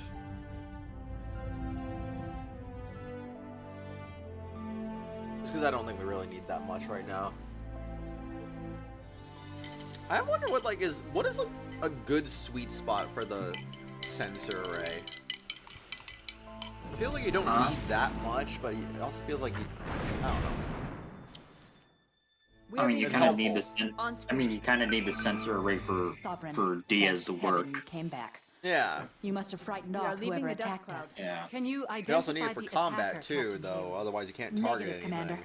A: Just because I don't think we really need that much right now. I wonder what is a good sweet spot for the sensor array. It feels like you don't need that much, but it also feels like you, I don't know.
B: I mean, you
A: It's
B: kind of need
A: helpful.
B: you kind of need the sensor array
F: Sovereign,
B: for Diaz to
F: thank heaven
B: work.
F: you came back.
A: Yeah.
F: You must have frightened
G: We are
F: off
G: leaving
F: whoever
G: the dust
F: attacked
G: cloud.
F: us.
B: Yeah.
J: Can you
A: You
J: identify
A: also need it for
J: the
A: combat
J: attacker,
A: too,
J: Captain?
A: though. Otherwise, you can't target
F: Negative,
A: anything.
F: Commander.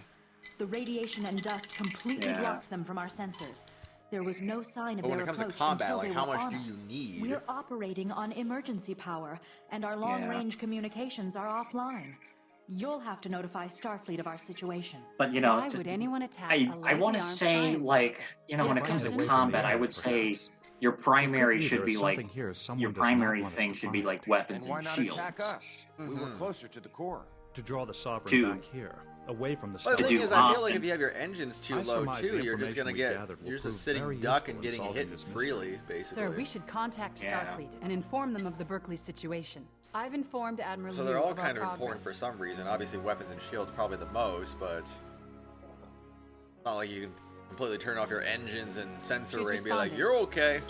F: The radiation and dust completely
B: Yeah.
F: blocked them from our sensors. There was no sign of
A: But when
F: their
A: it comes to
F: approach
A: combat,
F: until
A: like,
F: they
A: how
F: were
A: much
F: on
A: do you
F: us.
A: need?
F: We're operating on emergency power, and our long-range communications are offline. You'll have to notify Starfleet of our situation.
B: But you know,
J: Why would anyone attack a
B: I
J: lightly
B: want to
J: armed
B: say
J: science
B: like
J: vessel?
B: when
J: Yes,
B: it comes
J: Captain?
B: to combat, I would say your primary
U: Could be
B: should
U: there
B: be
U: is
B: like
U: something here someone
B: your
U: does not
B: primary
U: want us
B: thing
U: to
B: should be
U: find.
B: like weapons
L: And why
B: and
L: not
B: shields.
L: attack us? We were closer to the core.
U: To draw the Sovereign
B: To-
U: back here, away from the
A: Well, the
U: star.
A: thing is, I feel like if you have your engines too
U: I
A: low
U: surmise
A: too,
U: the
A: you're just gonna
U: information we
A: get
U: gathered will
A: you're just a
U: prove
A: sitting
U: very
A: duck
U: useful
A: and
U: in
A: getting
U: solving
A: hit
U: this
A: freely, basically.
J: Sir, we should contact
B: Yeah.
J: Starfleet and inform them of the Berkeley situation. I've informed Admiral
A: So
J: Liu
A: they're all
J: of our
A: kind of important for
J: progress.
A: some reason. Obviously, weapons and shields probably the most, but it's not like you can completely turn off your engines and sensor
F: She's
A: array and be like,
F: responding.
A: "You're okay."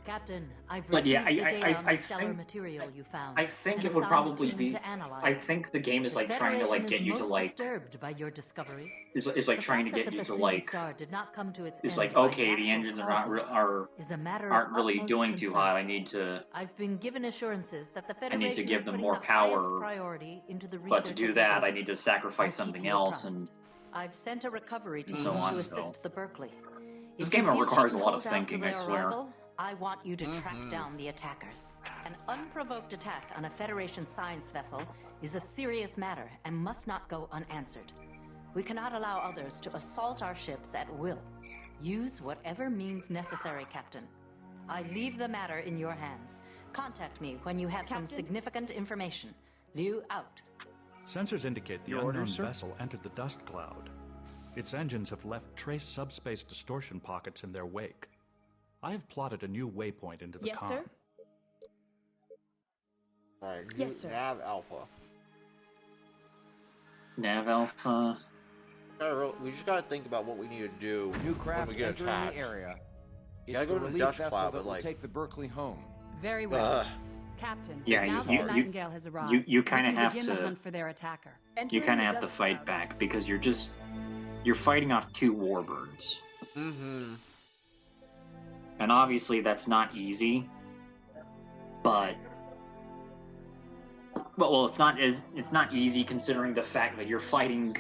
F: Captain, I've
B: But
F: received
B: yeah,
F: the data on the
B: I
F: stellar
B: think
F: material you found.
B: I think
F: and
B: it would
F: assigned a
B: probably
F: team
B: be.
F: to analyze
B: I
F: it.
B: think the game is
F: The
B: like trying to like
F: Federation
B: get
F: is
B: you to
F: most
B: like.
F: disturbed by your discovery.
B: Is like
F: The
B: trying to
F: fact
B: get
F: that
B: you
F: the
B: to
F: Bethesda
B: like.
F: star did not come to its
B: It's
F: end
B: like
F: by
B: okay, the
F: natural
B: engines
F: causes is a matter of
B: aren't really
F: utmost
B: doing too
F: concern.
B: high. I need to.
F: I've been given assurances that the
B: I
F: Federation
B: need to
F: is
B: give them
F: putting
B: more
F: the highest
B: power.
F: priority into the
B: But to
F: research
B: do
F: of the
B: that,
F: data.
B: I need to sacrifice
F: I'll keep
B: something
F: you
B: else,
F: apprised.
B: and
F: I've sent a recovery team
B: so on,
F: to
B: so-
F: assist the Berkeley.
B: This
F: If
B: game
F: you feel
B: requires
F: she
B: a
F: can
B: lot of
F: hold out
B: thinking,
F: to
B: I
F: their
B: swear.
F: arrival, I want you to track down the attackers. An unprovoked attack on a Federation science vessel is a serious matter and must not go unanswered. We cannot allow others to assault our ships at will. Use whatever means necessary, Captain. I leave the matter in your hands. Contact me when you have some
G: Captain?
F: significant information. Liu out.
U: Sensors indicate the
K: Your
U: unknown
K: orders, sir?
U: vessel entered the dust cloud. Its engines have left trace subspace distortion pockets in their wake. I have plotted a new waypoint into the
G: Yes,
U: con.
G: sir.
A: Alright,
G: Yes, sir.
A: Nav Alpha.
B: Nav Alpha.
A: We just gotta think about what we need to do
L: New
A: when
L: craft
A: we get
L: entering
A: attacked.
L: the area.
A: You
L: It's
A: gotta
L: the
A: go to the
L: relief
A: dust
L: vessel
A: cloud,
L: that
A: but
L: will
A: like,
L: take the Berkeley home.
J: Very well.
A: Ugh.
J: Captain,
B: Yeah,
J: now that
B: you-
J: the Nightingale has arrived,
B: you
J: we
B: kinda
J: can
B: have
J: begin
B: to-
J: the hunt for their attacker.
B: You
G: Entering
B: kind
G: the
B: of have to
G: dust
B: fight
G: cloud.
B: back because you're fighting off two warbirds,
A: Mm-hmm.
B: and obviously that's not easy. But well, it's not easy considering the fact that you're fighting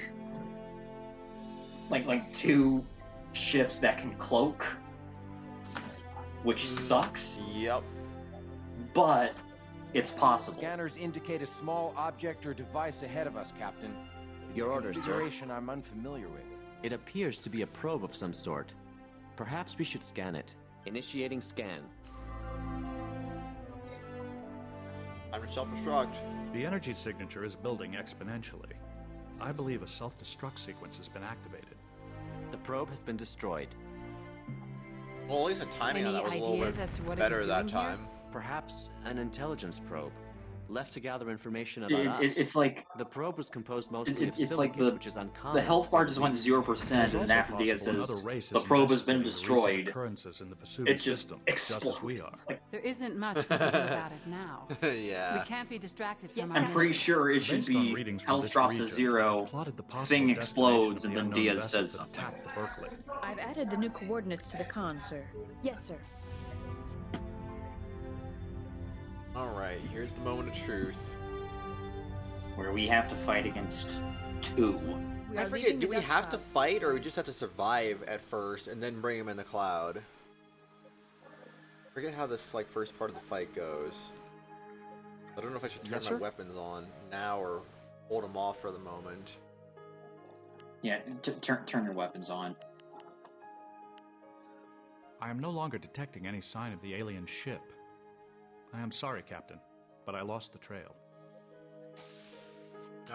B: like two ships that can cloak, which sucks.
A: Yep.
B: But it's possible.
L: Scanners indicate a small object or device ahead of us, Captain. It's
E: Your
L: a
E: orders, sir.
L: configuration I'm unfamiliar with.
E: It appears to be a probe of some sort. Perhaps we should scan it. Initiating scan.
A: I'm to self-destruct.
U: The energy signature is building exponentially. I believe a self-destruct sequence has been activated.
E: The probe has been destroyed.
A: Well, at least the timing on
J: Any
A: that was a little
J: ideas
A: bit
J: as to what it
A: better
J: was
A: that
J: doing here?
A: time.
E: Perhaps an intelligence probe. Left to gather information about us.
B: It's like
E: The probe was composed mostly of
B: it's like
E: silicate, which is uncommon.
B: the health
E: to
B: bar
E: say
B: just
E: the
B: went
E: least.
B: 0%, and
U: also
B: after Dia
U: possible another
B: says
U: race
B: the
U: is
B: probe has been
U: investigating the recent
B: destroyed.
U: occurrences in the Vesuvius
B: It just
U: system, just as we are.
B: explodes. Like,
J: There isn't much we can do about it now.
A: Yeah.
J: We can't be distracted from
G: Yes,
J: our
B: I'm pretty
J: mission.
B: sure it should
U: Based on
B: be
U: readings from
B: health
U: this
B: drops to
U: region,
B: zero,
U: I've plotted the possible
B: thing
U: destination
B: explodes,
U: of
B: and
U: the
B: then
U: unknown
B: Diaz
U: vessel
B: says
U: that
B: something.
U: attacked the Berkeley.
G: I've added the new coordinates to the con, sir. Yes, sir.
A: Alright, here's the moment of truth.
B: where we have to fight against two.
G: We
A: I
G: are
A: forget,
G: leaving
A: do
G: the
A: we
G: dust
A: have to
G: cloud.
A: fight or we just have to survive at first and then bring him in the cloud? I forget how this like first part of the fight goes. I don't know if I should turn
K: Yes,
A: my
K: sir?
A: weapons on now or hold them off for the moment.
B: Yeah, turn your weapons on.
U: I am no longer detecting any sign of the alien ship. I am sorry, Captain, but I lost the trail.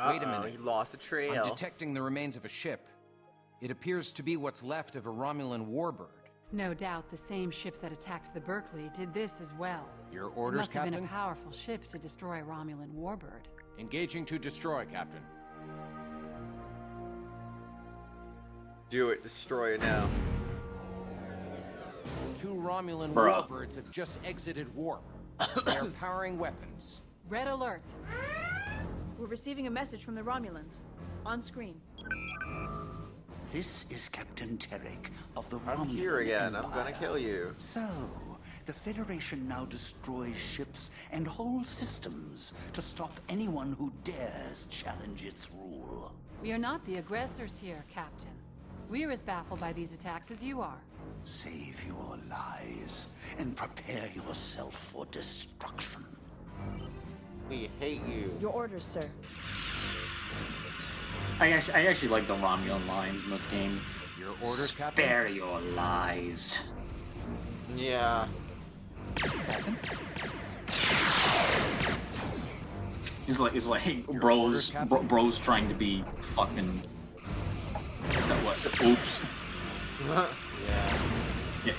L: Wait a minute.
A: He lost the trail.
L: I'm detecting the remains of a ship. It appears to be what's left of a Romulan warbird.
J: No doubt the same ship that attacked the Berkeley did this as well.
L: Your
J: It
L: orders,
J: must have
L: Captain?
J: been a powerful ship to destroy a Romulan warbird.
L: Engaging to destroy, Captain.
A: Do it, destroy it now.
L: 2 Romulan
B: Bruh.
L: warbirds have just exited warp. They're powering weapons.
J: Red alert!
G: We're receiving a message from the Romulans. On screen.
H: This is Captain Terek of the
A: I'm
H: Romulan
A: here again, I'm
H: Empire.
A: gonna kill you.
H: So, the Federation now destroys ships and whole systems to stop anyone who dares challenge its rule.
J: We are not the aggressors here, Captain. We're as baffled by these attacks as you are.
H: Save your lies and prepare yourself for destruction.
A: We hate you.
G: Your orders, sir.
B: I actually like the Romulan lines in this game.
L: Your orders, Captain?
B: Spare your lies.
A: Yeah.
B: It's like bro's trying to be fucking. What? Oops.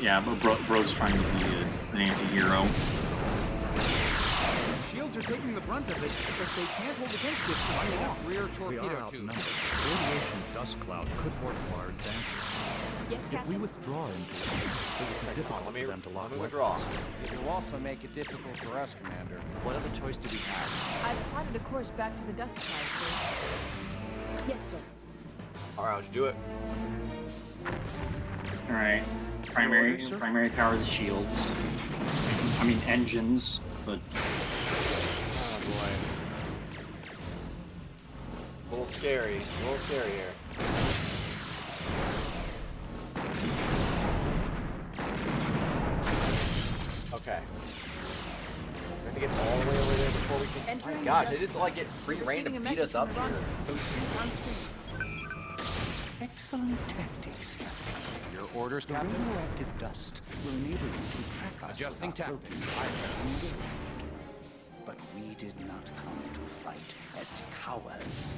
B: Yeah, but bro's trying to be an anti-hero.
D: Shields are taking the brunt of it, but they can't hold against it for
L: Lining
D: long.
L: up rear torpedo tubes.
U: Radiation dust cloud could work to our advantage.
G: Yes,
U: If
G: Captain?
U: we withdraw into it, it will be difficult for them to lock
A: withdraw.
L: It will also make it difficult for us, Commander.
E: What other choice do we have?
G: I've plotted a course back to the dust cloud, sir. Yes, sir.
A: Alright, let's do it.
B: Alright. Primary power of the shields. I mean engines, but
A: Oh boy. A little scary. It's a little scary here. Okay. We have to get all the way over there before we can. Oh my gosh, they just like get free reign to beat us up here. It's so stupid.
H: Excellent tactics, Captain.
L: Your orders,
H: The
L: Captain?
H: radioactive dust will enable you to track us
L: Adjusting
H: without
L: tactics.
H: broken engaged. But we did not come to fight as cowards.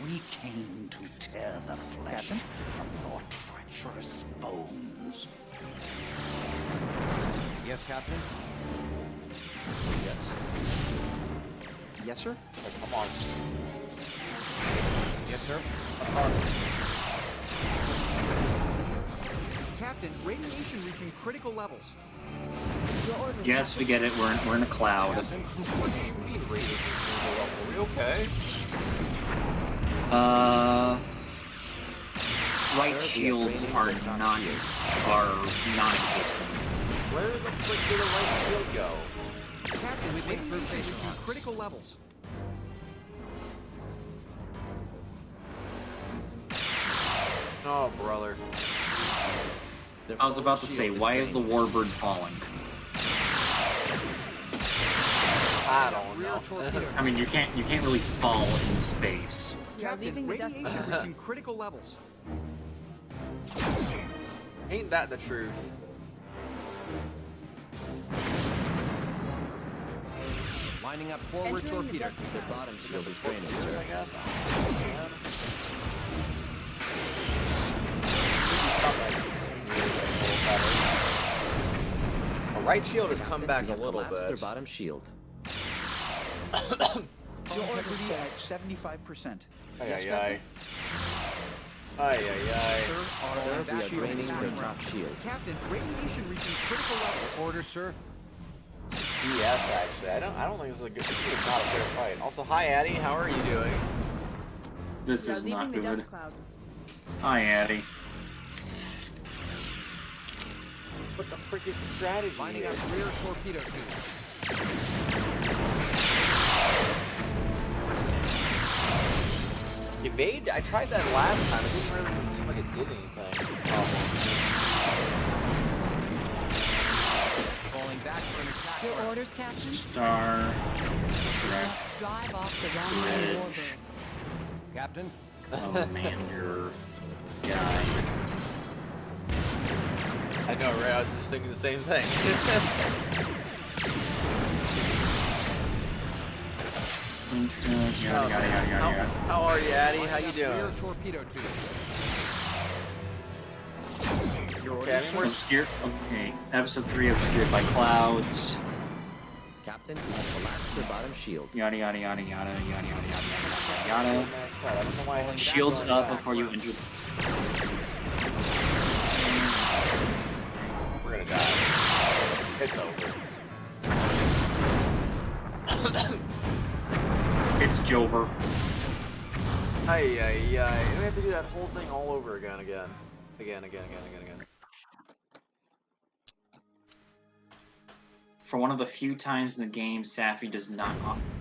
H: We came to tear the flesh from your treacherous bones.
L: Yes, Captain?
K: Yes. Yes, sir?
A: Oh, come on.
L: Yes, sir?
D: Captain, radiation reaching critical levels.
G: Your orders,
B: yes, we get it. We're in a cloud.
A: What do you mean radiation? Are we okay?
B: Right shields are non-existent.
A: Where the frick did the right shield go?
D: Captain, radiation reaching critical levels.
A: Oh, brother.
B: I was about to say, why is the warbird falling?
A: I don't know.
B: I mean, you can't really fall in space.
D: Captain, radiation reaching critical levels.
A: Ain't that the truth?
L: Lining up forward torpedo.
E: The bottom shield is draining, sir.
A: I guess. The right shield has come back a little bit.
E: Their bottom shield.
K: Your orders at 75%.
A: Ay, ay, ay. Ay, ay, ay.
E: Sir, we are draining their top shield.
D: Captain, radiation reaching critical levels.
L: Orders, sir?
A: BS, actually. I don't think this is a good. This is not a fair fight. Also, hi, Addie. How are you doing?
B: This
G: We are
B: is
G: leaving
B: not
G: the
B: good.
G: dust cloud.
B: Hi, Addie.
A: What the frick is the strategy
L: Lining
A: here?
L: up rear torpedo tubes.
A: Evade? I tried that last time. It didn't really seem like it did anything.
L: Falling back for an attack.
J: Your orders, Captain?
B: Star.
J: Let's drive off the runway warbirds.
L: Captain?
B: Commander. Guy.
A: I know, right? I was just thinking the same thing. How are you, Addie? How you doing?
L: Rear torpedo tubes.
A: Okay, I mean, we're
B: Okay, episode 3 obscured by clouds.
E: Captain, we have collapsed their bottom shield.
B: Yada yada yada yada yada yada yada yada.
A: maxed out. I don't know why it has
B: Shields
A: that
B: up
A: back.
B: before you enter.
A: We're gonna die. It's over.
B: It's Jover.
A: Ay, ay, ay. We have to do that whole thing all over again.
B: For one of the few times in the game, Safi does not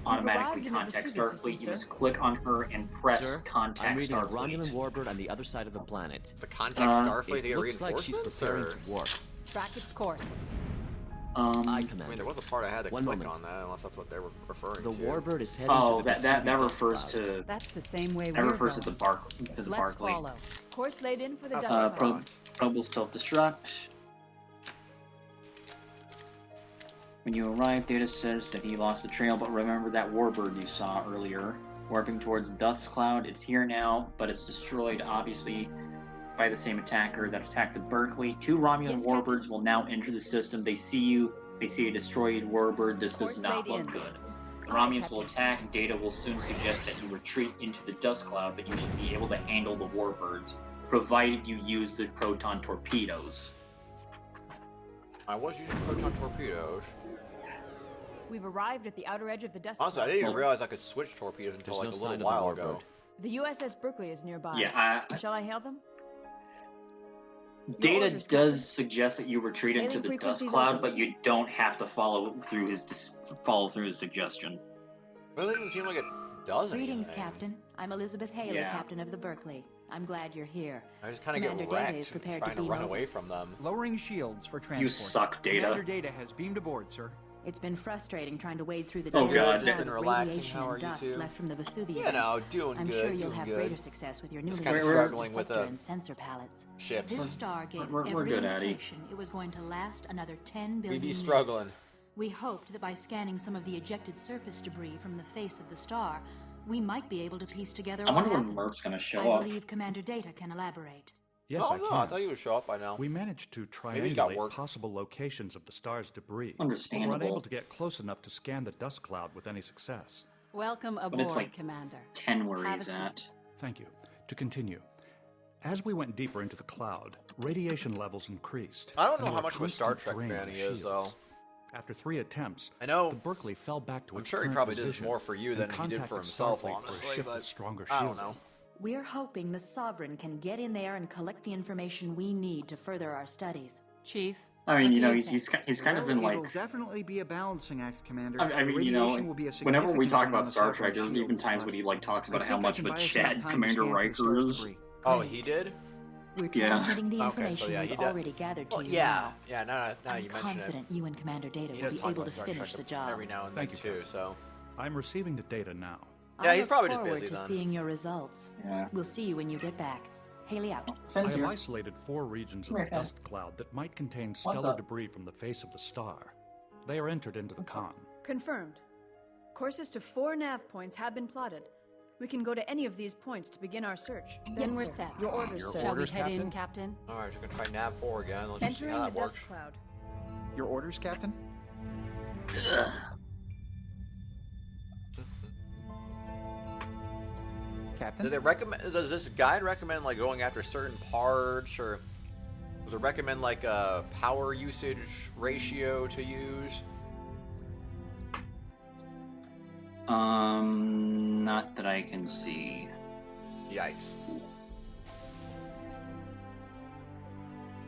B: automatically
G: arrived in the
B: contact
G: Vesuvius
B: Starfleet.
G: system,
B: You must
G: sir.
B: click on her and press
E: Sir, I'm
B: contact
E: reading a
B: Starfleet.
E: Romulan warbird on the other side of the planet.
A: The contact Starfleet
E: It
A: to get
E: looks like she's
A: reinforcements,
E: preparing
A: or-
E: to warp.
J: Track its course.
E: I
A: I
E: command.
A: mean, there was a part I had to
E: One
A: click
E: moment.
A: on that, unless that's what they were referring
E: The
A: to.
E: warbird is heading
B: Oh,
E: to the
B: that
E: Vesuvius
B: refers
E: cloud.
B: to
J: That's the same way
B: that
J: we're
B: refers
J: going.
B: to the
J: Let's
B: Barclay.
J: follow.
G: Course laid in for the
A: That's
G: dust cloud.
B: Probe will self-destruct. When you arrive, Data says that he lost the trail, but remember that warbird you saw earlier, warping towards Dust Cloud. It's here now, but it's destroyed, obviously, by the same attacker that attacked the Berkeley. 2 Romulan warbirds will now enter the system. They see you. They see a destroyed warbird. This does not look good. The Romulans will attack, and Data will soon suggest that you retreat into the Dust Cloud, but you should be able to handle the warbirds, provided you use the proton torpedoes.
A: I was using proton torpedoes.
G: We've arrived at the outer edge of the Dust
A: Honestly, I
G: Cloud.
A: didn't even realize I could switch torpedoes until like a little while ago.
G: The USS Berkeley is nearby.
B: Yeah,
G: Shall I hail them?
B: Data does suggest that you retreat into
G: Hailing
B: the Dust
G: frequencies
B: Cloud,
G: open.
B: but you don't have to follow through his suggestion.
A: Really doesn't seem like it does
F: Greetings,
A: anything.
F: Captain. I'm Elizabeth Haley,
B: Yeah.
F: Captain of the Berkeley. I'm glad you're here.
A: I just kind of get
F: Commander Data is
A: wrecked
F: prepared
A: trying to
F: beam
A: run
F: over.
A: away from them.
K: Lowering shields for transport.
B: You suck, Data.
K: Commander Data has beamed aboard, sir.
F: It's been frustrating trying to wade through the
B: Oh,
F: dense
B: God.
F: cloud
B: Just
A: been
F: of
A: relaxing.
F: radiation
A: How are
F: and
A: you
F: dust
A: two?
F: left from the Vesuvius.
A: You know, doing
F: I'm
A: good,
F: sure you'll
A: doing
F: have
A: good.
F: greater success with your newly
A: Just kinda
F: developed
A: struggling with
F: detector
A: the
F: and sensor pallets.
A: ships.
F: This star gave
B: We're
F: every
B: good, Addy.
F: indication it was going to last another 10 billion
A: We be
F: years.
A: struggling.
F: We hoped that by scanning some of the ejected surface debris from the face of the star, we might be able to piece together
B: I
F: what
B: wonder when
F: happened.
B: Murph's gonna show
F: I
B: up.
F: believe Commander Data can elaborate.
U: Yes,
A: Oh
U: I
A: no,
U: can.
A: I thought he would show up by now.
U: We managed to
A: Maybe he's got
U: triangulate
A: work.
U: possible locations of the star's debris. But
B: Understandable.
U: we're unable to get close enough to scan the dust cloud with any success.
J: Welcome
B: But
J: aboard,
B: it's like
J: Commander.
B: 10 where
J: Have
B: he's
J: a
B: at.
J: seat.
U: Thank you. To continue. As we went deeper into the cloud, radiation levels increased.
A: I don't
U: and
A: know
U: there
A: how
U: were
A: much of a Star
U: constant
A: Trek
U: drain
A: fan
U: of
A: he is, though.
U: shields. After 3 attempts,
A: I know.
U: the Berkeley fell back to
A: I'm
U: its
A: sure he
U: current
A: probably did this
U: position
A: more for you
U: and
A: than he did for
U: contacted
A: himself,
U: Starfleet
A: honestly,
U: for a ship
A: but
U: with stronger
A: I don't
U: shielding.
A: know.
F: We're hoping the Sovereign can get in there and collect the information we need to further our studies.
J: Chief,
B: I mean,
J: what
B: you
J: do
B: know,
J: you
B: he's
J: think?
B: kind of been
K: It'll
B: like.
K: definitely be a balancing act, Commander.
B: I mean,
K: The
B: you know,
K: radiation will be a
B: whenever we
K: significant
B: talk
K: drain on
B: about
K: the
B: Star
K: Sovereign
B: Trek, there's even
K: shields,
B: times
K: but
B: when he like talks about
K: I
B: how
K: think I
B: much
K: can
B: of a
K: buy us enough
B: Chad
K: time to
B: Commander
K: scan for the
B: Riker
K: star's
B: is.
K: debris.
A: Oh, he did?
F: We're
B: Yeah.
F: transmitting the
A: Okay,
F: information
A: so yeah, he
F: we've
A: does.
F: already gathered to
A: Well,
F: you
A: yeah,
F: now.
A: yeah. Now
F: I'm
A: you mention it.
F: confident you and Commander Data
A: He
F: will
A: does
F: be
A: talk
F: able
A: about
F: to
A: Star
F: finish
A: Trek
F: the job.
A: every now and then
U: Thank you,
A: too.
U: Captain.
A: So
U: I'm receiving the data now.
A: yeah,
F: I
A: he's
F: look
A: probably just
F: forward
A: busy
F: to
A: then.
F: seeing your results.
B: Yeah.
F: We'll see you when you get back. Haley out.
U: I have isolated 4 regions of the
B: Okay.
U: dust cloud that might contain stellar
B: up?
U: debris from the face of the star. They are entered into the con.
G: Confirmed. Courses to 4 nav points have been plotted. We can go to any of these points to begin our search.
J: Then we're set.
G: Your orders,
U: Your
G: sir.
J: Shall we
U: orders,
J: head in,
U: Captain?
J: Captain?
A: All right, you're gonna try Nav 4 again. Let's just see
G: Entering
A: how
G: the
A: that works.
G: dust cloud.
K: Your orders, Captain? Captain?
A: Do they recommend? Does this guide recommend like going after certain parts, or does it recommend like a power usage ratio to use?
B: Not that I can see.
A: Yikes.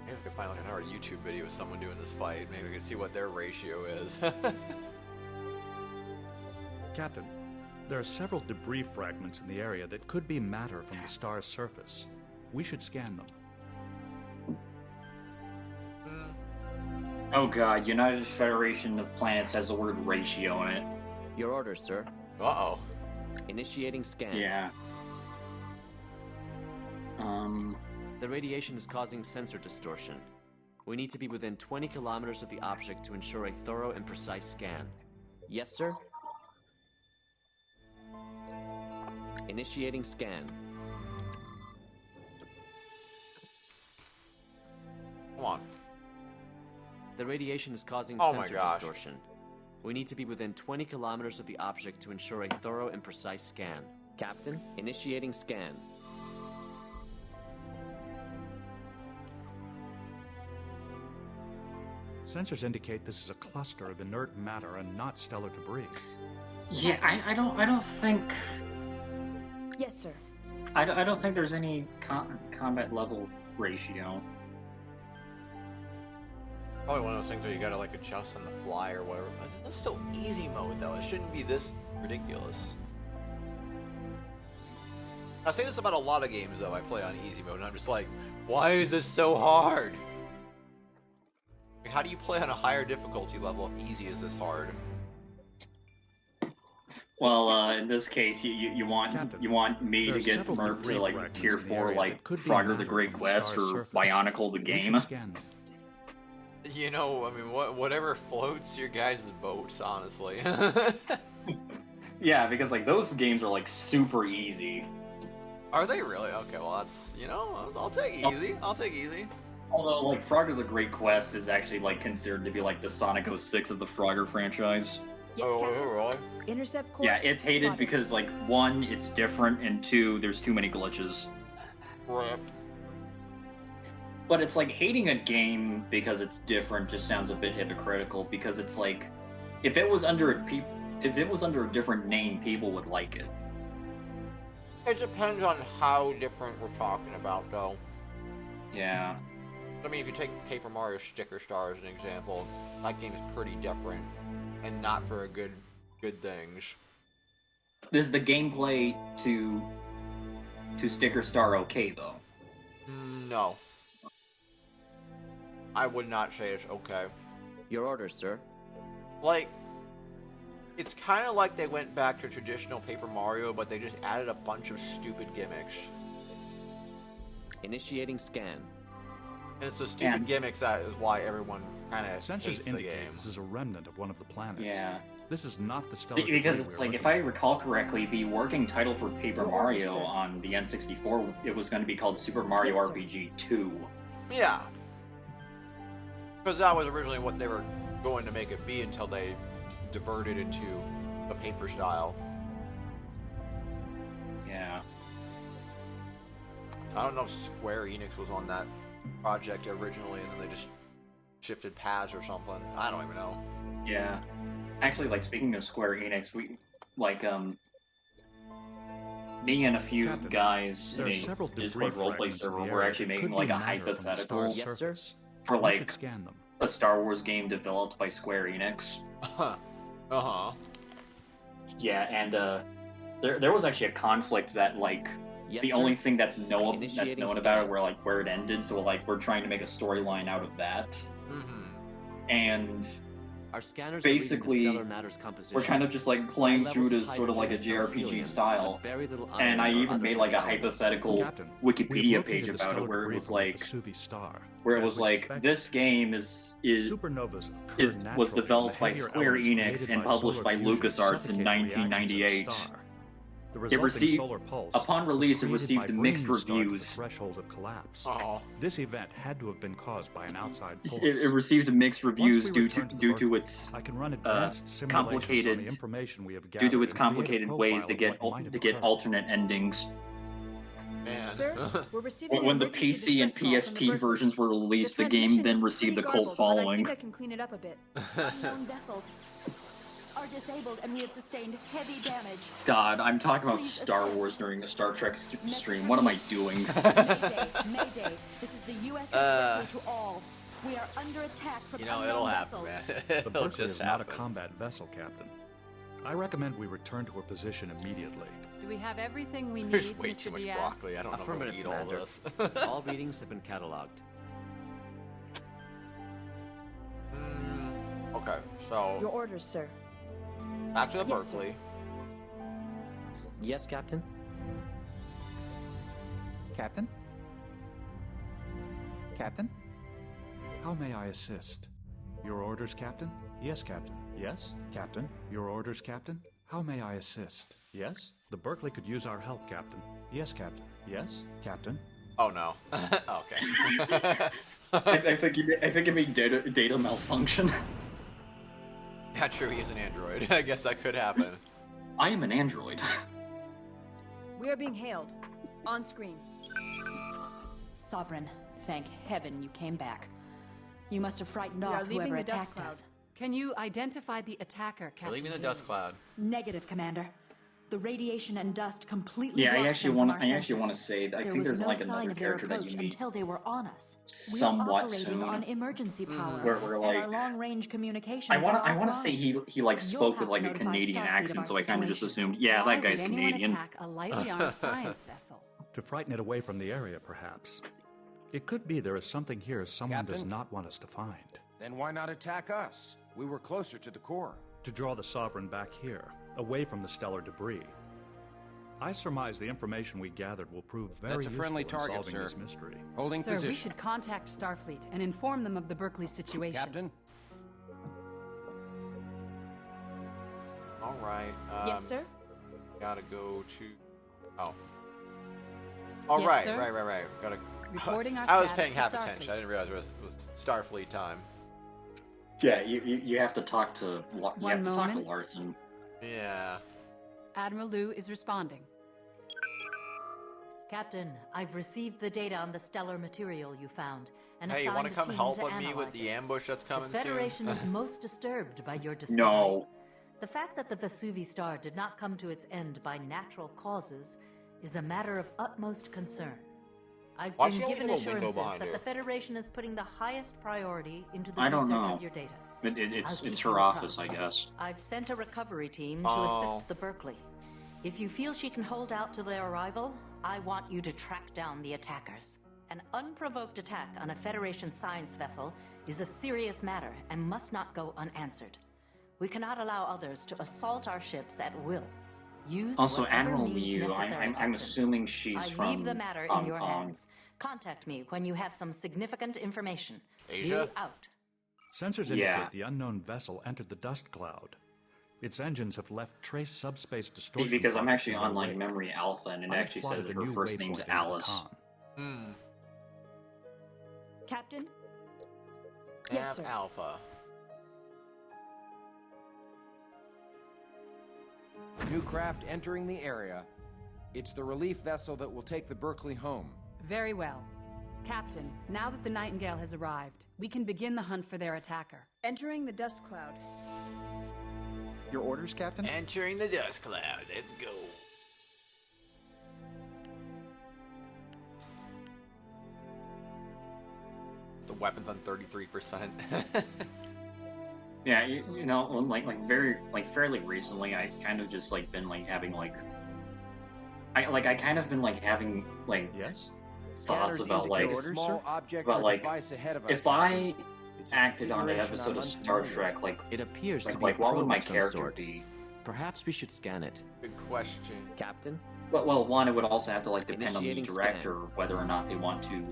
A: Maybe we could find like another YouTube video of someone doing this fight. Maybe we can see what their ratio is.
U: Captain, there are several debris fragments in the area that could be matter from the star's surface. We should scan them.
B: Oh god, United Federation of Planets has the word ratio in it.
E: Your orders, sir.
A: Uh-oh.
E: Initiating scan.
B: Yeah.
E: The radiation is causing sensor distortion. We need to be within 20 kilometers of the object to ensure a thorough and precise scan. Yes, sir? Initiating scan.
A: Come on.
E: The radiation is causing
A: Oh my
E: sensor
A: gosh.
E: distortion. We need to be within 20 kilometers of the object to ensure a thorough and precise scan. Captain, initiating scan.
U: Sensors indicate this is a cluster of inert matter and not stellar debris.
B: Yeah, I don't think
G: Yes, sir.
B: I don't think there's any combat level ratio.
A: Probably one of those things where you gotta like adjust on the fly or whatever. But it's still easy mode though. It shouldn't be this ridiculous. I say this about a lot of games though I play on easy mode and I'm just like, why is this so hard? Like, how do you play on a higher difficulty level if easy is this hard?
B: Well, in this case, you want me
U: there
B: to
U: are
B: get
U: several
B: Merc to
U: debris
B: like
U: fragments
B: tier
A: in the
B: 4
U: area
B: like
U: that could be
B: Frogger the
U: matter
B: Great
U: from the
B: West
U: star's
B: or
U: surface.
B: Bionicle the
U: We
B: Game.
U: should scan them.
A: You know, I mean, whatever floats your guys' boats, honestly.
B: Yeah, because like those games are like super easy.
A: Are they really? Okay, well that's, you know, I'll take easy. I'll take easy.
B: Although like Frogger the Great Quest is actually like considered to be like the Sonic 06 of the Frogger franchise.
G: Yes, Captain. Intercept course.
B: Yeah, it's hated
G: plotted.
B: because like one, it's different, and two, there's too many glitches.
A: Rip.
B: But it's like hating a game because it's different just sounds a bit hypocritical, because it's like if it was under a different name, people would like it.
A: It depends on how different we're talking about, though.
B: Yeah.
A: I mean, if you take Paper Mario Sticker Star as an example, that game is pretty different, and not for good things.
B: Is the gameplay to Sticker Star okay though?
A: No. I would not say it's okay.
E: Your orders, sir.
A: Like, it's kind of like they went back to traditional Paper Mario, but they just added a bunch of stupid gimmicks.
E: Initiating scan.
A: And it's the stupid gimmicks that is why everyone kind of hates the game.
U: This is a remnant of one of the planets.
B: Yeah.
U: This is not the stellar
B: Because
U: debris
B: it's
U: we're
B: like, if
U: looking
B: I recall correctly, the working title for Paper Mario on the N64, it was going to be called Super Mario RPG 2.
A: Yeah. Because that was originally what they were going to make it be until they diverted into the paper style.
B: Yeah.
A: I don't know if Square Enix was on that project originally and then they just shifted paths or something. I don't even know.
B: Yeah. Actually, like, speaking of Square Enix, we, like, me and a few guys in a Discord roleplay server were actually making, like, a hypothetical for, like, a Star Wars game developed by Square Enix.
A: Uh-huh.
B: Yeah, and, there was actually a conflict that, like, the only thing that's known about it, where it ended, so, like, we're trying to make a storyline out of that.
A: Mm-hmm.
B: And
E: our scanners
B: basically,
E: are matters composition.
B: we're kind of just like playing through it as sort of like a JRPG style. And I even made like a hypothetical Wikipedia page about it where it was like, this game was developed by Square Enix and published by LucasArts in 1998. Upon release, it received mixed reviews.
U: This event had to have been caused by an outside force.
B: It received mixed reviews due to its complicated ways to get alternate endings.
A: Man.
G: Sir, we're receiving
B: When the PC and PSP versions were released, the game then received a cult following.
G: I think I can clean it up a bit.
F: Unknown vessels are disabled and we have sustained heavy damage.
B: God, I'm talking about Star Wars during a Star Trek stream. What am I doing?
F: Mayday. This is the USS to all. We are under attack from
A: it'll happen, man.
U: The Berkeley is not a combat vessel, Captain. I recommend we return to our position immediately.
J: Do we have everything we need,
A: There's way
J: Mr.
A: too much
J: Diaz?
A: broccoli. I don't know how to eat all this.
E: All readings have been cataloged.
A: Okay, so
G: Your orders, sir.
A: back to the
G: Yes, sir.
A: Berkeley.
E: Yes, Captain?
K: Captain? Captain?
U: How may I assist? Your orders, Captain? Yes, Captain. Yes, Captain. Your orders, Captain? How may I assist? Yes? The Berkeley could use our help, Captain. Yes, Captain. Yes, Captain.
A: Oh no. Okay.
B: I think it made data malfunction.
A: Yeah, true. He's an android. I guess that could happen.
B: I am an android.
G: We are being hailed. On screen.
F: Sovereign, thank heaven you came back. You must have frightened
G: We are
F: off
G: leaving
F: whoever
G: the dust
F: attacked
G: cloud.
F: us.
J: Can you identify the attacker, Captain?
A: Leaving the dust cloud.
F: Negative, Commander. The radiation and dust completely
B: Yeah, I
F: blocked
B: actually
F: them
B: want
F: from our
B: to
F: sensors.
B: say that I
F: There
B: think
F: was
B: there's
F: no
B: like
F: sign
B: another
F: of their
B: character that
F: approach
B: you meet
F: until they were on us.
B: somewhat
F: we are operating
B: soon.
F: on emergency power.
B: Where we're
F: and
B: like,
F: our long-range communications
B: I want
F: are
B: to say he like spoke with like a Canadian accent, so I kind of just assumed, yeah,
J: Why
B: that guy's
J: would anyone
B: Canadian.
J: attack a lightly armed science vessel?
U: To frighten it away from the area, perhaps. It could be there is something here someone does
L: Captain?
U: not want us to find.
L: Then why not attack us? We were closer to the core.
U: To draw the Sovereign back here, away from the stellar debris. I surmise the information we gathered will prove very
L: That's a friendly
U: useful in
L: target,
U: solving
L: sir.
U: this mystery.
L: Holding
J: Sir,
L: position.
J: we should contact Starfleet and inform them of the Berkeley situation.
L: Captain?
A: All right.
G: Yes, sir?
A: Gotta go to... Oh. Oh,
J: Yes,
A: right,
J: sir?
A: right. Gotta...
J: Reporting our
A: I was
J: status
A: paying
J: to
A: half
J: Starfleet.
A: attention. I didn't realize it was Starfleet time.
B: Yeah, you have to talk to talk to
J: moment.
B: Larson.
A: Yeah.
J: Admiral Liu is responding.
F: Captain, I've received the data on the stellar material you found, and
A: Hey, you
F: want
A: to come help with me with the ambush that's coming
F: The Federation
A: soon?
F: is most disturbed by your discovery.
B: No.
F: The fact that the Vesuvi star did not come to its end by natural causes is a matter of utmost concern. I've
A: Why
F: been
A: she only
F: given
A: have a window
F: assurances
A: behind
F: that
A: her?
F: the Federation is putting the highest priority into the
B: I don't
F: research
B: know.
F: of your data.
B: It's
F: I'll keep
B: her
F: you
B: office,
F: apprised.
B: I guess.
F: I've sent a recovery team to
A: Oh.
F: assist the Berkeley. If you feel she can hold out till their arrival, I want you to track down the attackers. An unprovoked attack on a Federation science vessel is a serious matter and must not go unanswered. We cannot allow others to assault our ships at will. Use
B: Also,
F: whatever
B: Admiral
F: means
B: Liu,
F: necessary,
B: I'm
F: Captain.
B: assuming she's
F: I
B: from
F: leave the matter
B: Hong
F: in your
B: Kong.
F: hands. Contact me when you have some significant information.
A: Asia?
F: Liu out.
U: Sensors
B: Yeah.
U: indicate the unknown vessel entered the dust cloud. Its engines have left trace subspace distortion.
B: Because I'm
U: pockets
B: actually
U: in
B: on
U: their
B: like
U: wake.
B: Memory Alpha, and it
U: I've
B: actually says
U: plotted
B: that
U: a
B: her
U: new
B: first name's
U: waypoint into the
B: Alice.
U: con.
G: Captain? Yes, sir.
A: Alpha.
L: New craft entering the area. It's the relief vessel that will take the Berkeley home.
J: Very well. Captain, now that the Nightingale has arrived, we can begin the hunt for their attacker.
G: Entering the dust cloud.
K: Your orders, Captain?
A: Entering the dust cloud. Let's go. The weapon's on 33%.
B: Yeah, you know, fairly recently, I kind of just like been like having I kind of been like having like
U: yes
B: thoughts
L: Scanners
B: about like
L: indicate a small object
B: but
L: or
B: like
L: device ahead of us,
B: if
L: Captain.
B: I
L: It's a
B: acted on an
L: configuration
B: episode
L: I'm
B: of Star
L: unfamiliar
B: Trek, like
E: It appears to be
B: like
E: a
B: what would
E: probe
B: my
E: of some
B: character
E: sort.
B: be?
E: Perhaps we should scan it.
A: Good question.
E: Captain?
B: Well, one, it would also have to like depend on the
E: Initiating
B: director whether or not they want to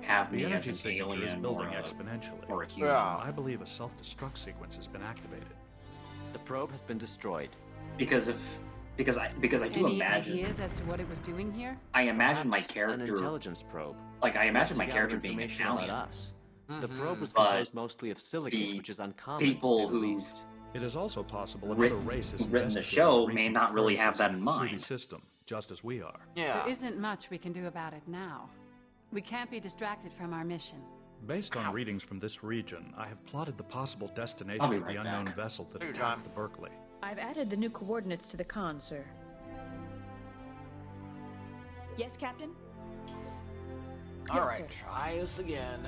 B: have
U: The
B: me as
U: energy
B: an
U: signature is
B: alien
U: building
B: or
U: exponentially.
B: a human.
A: Yeah.
U: I believe a self-destruct sequence has been activated.
E: The probe has been destroyed.
B: Because I do
J: Any
B: imagine
J: ideas as to what it was doing here?
B: I imagine my
E: Perhaps an
B: character
E: intelligence probe.
B: like I imagine my
E: To gather
B: character being
E: information
B: Italian.
E: about us. The
A: Mhm.
E: probe was
B: But
E: composed mostly of silicate,
B: the
E: which is uncommon
B: people
E: to say the
B: who
E: least.
U: It is also possible
B: Writ-
U: another race is
B: written the
U: investigating
B: show
U: the
B: may
U: recent
B: not really have
U: occurrences
B: that in
U: the Vesuvi
B: mind.
U: system, just as we are.
A: Yeah.
J: There isn't much we can do about it now. We can't be distracted from our mission.
U: Based on readings from this region, I have plotted the possible
B: I'll
U: destination
B: be
U: of the
B: right
U: unknown
B: back.
U: vessel that
A: Take your
U: attacked
A: time.
U: the Berkeley.
G: I've added the new coordinates to the con, sir. Yes, Captain?
A: All
G: Yes,
A: right,
G: sir.
A: try us again.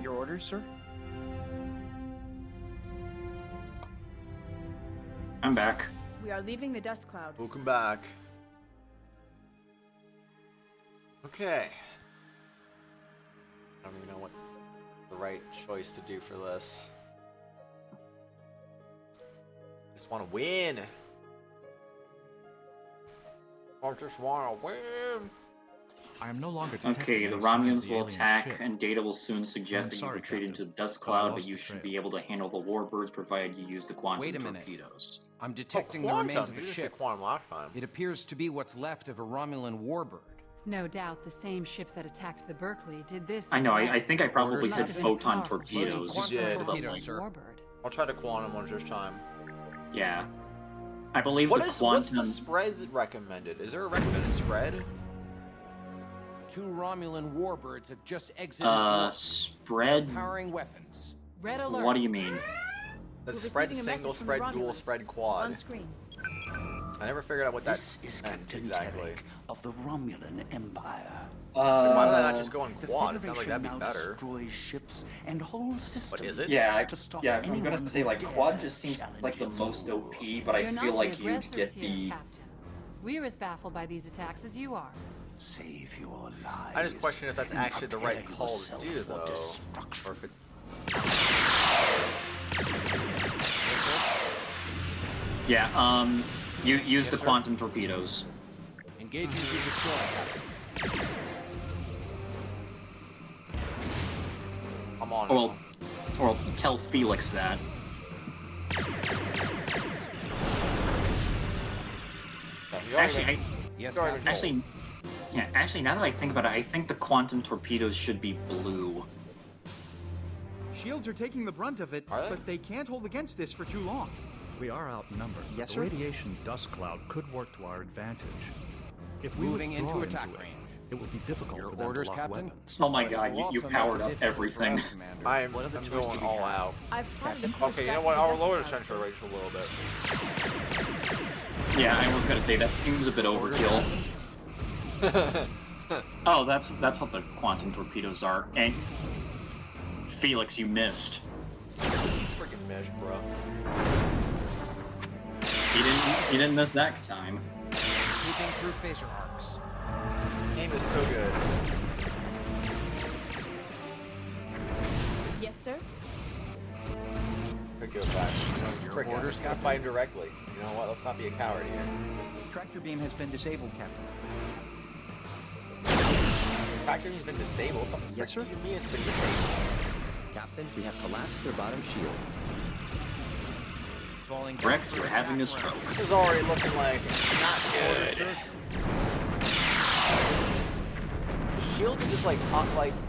K: Your orders, sir?
B: I'm back.
G: We are leaving the dust cloud.
A: Welcome back. Okay. I don't even know what the right choice to do for this. Just want to win. I just want to win.
U: I am no longer detecting
B: Okay, the
U: any sign of
B: Romulans
U: the
B: will
U: alien
B: attack,
U: ship.
B: and data will soon suggest
U: I'm
B: that you
U: sorry,
B: retreat
U: Captain,
B: into the dust
U: but I
B: cloud,
U: lost
B: but you
U: the
B: should
U: trail.
B: be able to handle the warbirds provided you use the quantum
L: Wait a minute.
B: torpedoes.
L: I'm detecting the
A: Quantum.
L: remains of
A: You
L: a
A: didn't say
L: ship.
A: quantum last time.
L: It appears to be what's left of a Romulan warbird.
J: No doubt the same ship that attacked the Berkeley did this
B: I
J: as
B: know,
J: well.
B: I think I probably
L: Orders
B: said
J: Must have been a
B: photon
J: powerful ship.
B: torpedoes.
L: Quantum
A: did.
L: torpedoes, sir.
J: Warbird.
A: I'll try the quantum ones this time.
B: Yeah. I believe
A: What
B: the
A: is
B: quantum...
A: what's the spread recommended? Is there a recommended spread?
L: 2 Romulan warbirds have just exited Earth.
B: Spread...
L: Powering weapons.
J: Red alert.
B: What do you mean?
A: The
G: We're
A: spread
G: receiving a message
A: single,
G: from the
A: spread dual,
G: Romulans.
A: spread quad.
G: On screen.
A: I never figured out what that
H: This is
A: meant
H: Captain
A: exactly.
H: Terek of the Romulan Empire.
A: Why would I not just go on
H: The
A: quad? It sounds like
H: Federation
A: that'd be
H: now
A: better.
H: destroys ships and whole systems.
A: But is it?
B: Yeah,
H: to stop
B: I'm
H: anyone
B: gonna say
H: who
B: like
H: dare
B: quad just seems
H: challenge
B: like the
H: its
B: most
H: rule.
B: OP, but I
J: You're
B: feel
J: not
B: like
J: the
B: you'd
J: aggressors
B: get
J: here,
B: the...
J: Captain. We're as baffled by these attacks as you are.
H: Save your lives.
A: I just question if that's
H: and
A: actually the right
H: prepare
A: call to
H: yourself
A: do,
H: for
A: though.
H: destruction.
A: Or if it...
B: Yeah, you use the
L: sir.
B: quantum torpedoes.
L: Engaging to destroy, Captain.
A: I'm on
B: Or, or tell Felix that. Actually, actually, now that I think about it, I think the quantum torpedoes should be blue.
D: Shields are taking the brunt of it, but they can't hold against this for too long.
U: We are outnumbered.
D: Yes,
U: The
D: sir?
U: radiation dust cloud could work to our advantage. If we
L: Moving
U: withdraw
L: into attack
U: it,
L: range.
U: it would be difficult
L: Your
U: for them
L: orders,
U: to lock
L: Captain?
U: weapons.
B: Oh my god, you
L: Also
B: powered
L: make
B: up
L: it difficult
B: everything.
L: for us, Commander.
A: I'm
L: What other
A: going
L: choice do we
A: all
L: have?
A: out.
G: I've plotted a course
A: Okay, you
G: back
A: know
G: to
A: what?
G: the
A: I'll
G: dust
A: lower the
G: cloud,
A: sensor rates a little bit.
B: Yeah, I was gonna say that seems a bit overkill. Oh, that's what the quantum torpedoes are. And Felix, you missed.
A: Freaking mesh, bro.
B: He didn't miss that time.
L: Sweeping through phaser arcs.
A: Aim is so good.
G: Yes, sir?
A: Could go back.
L: Your
A: Frick, I'm
L: orders,
A: just gonna fight him directly. You know what? Let's not be a coward here.
K: Tractor beam has been disabled, Captain.
A: Tractor beam's been disabled. What the frick do you mean it's been disabled?
E: Captain, we have collapsed their bottom shield.
L: Falling down
B: Rex,
L: for
B: you're
L: attack
B: having a
L: range.
B: stroke.
A: This is already looking like not
L: Orders,
A: good.
L: sir.
A: The shields are just like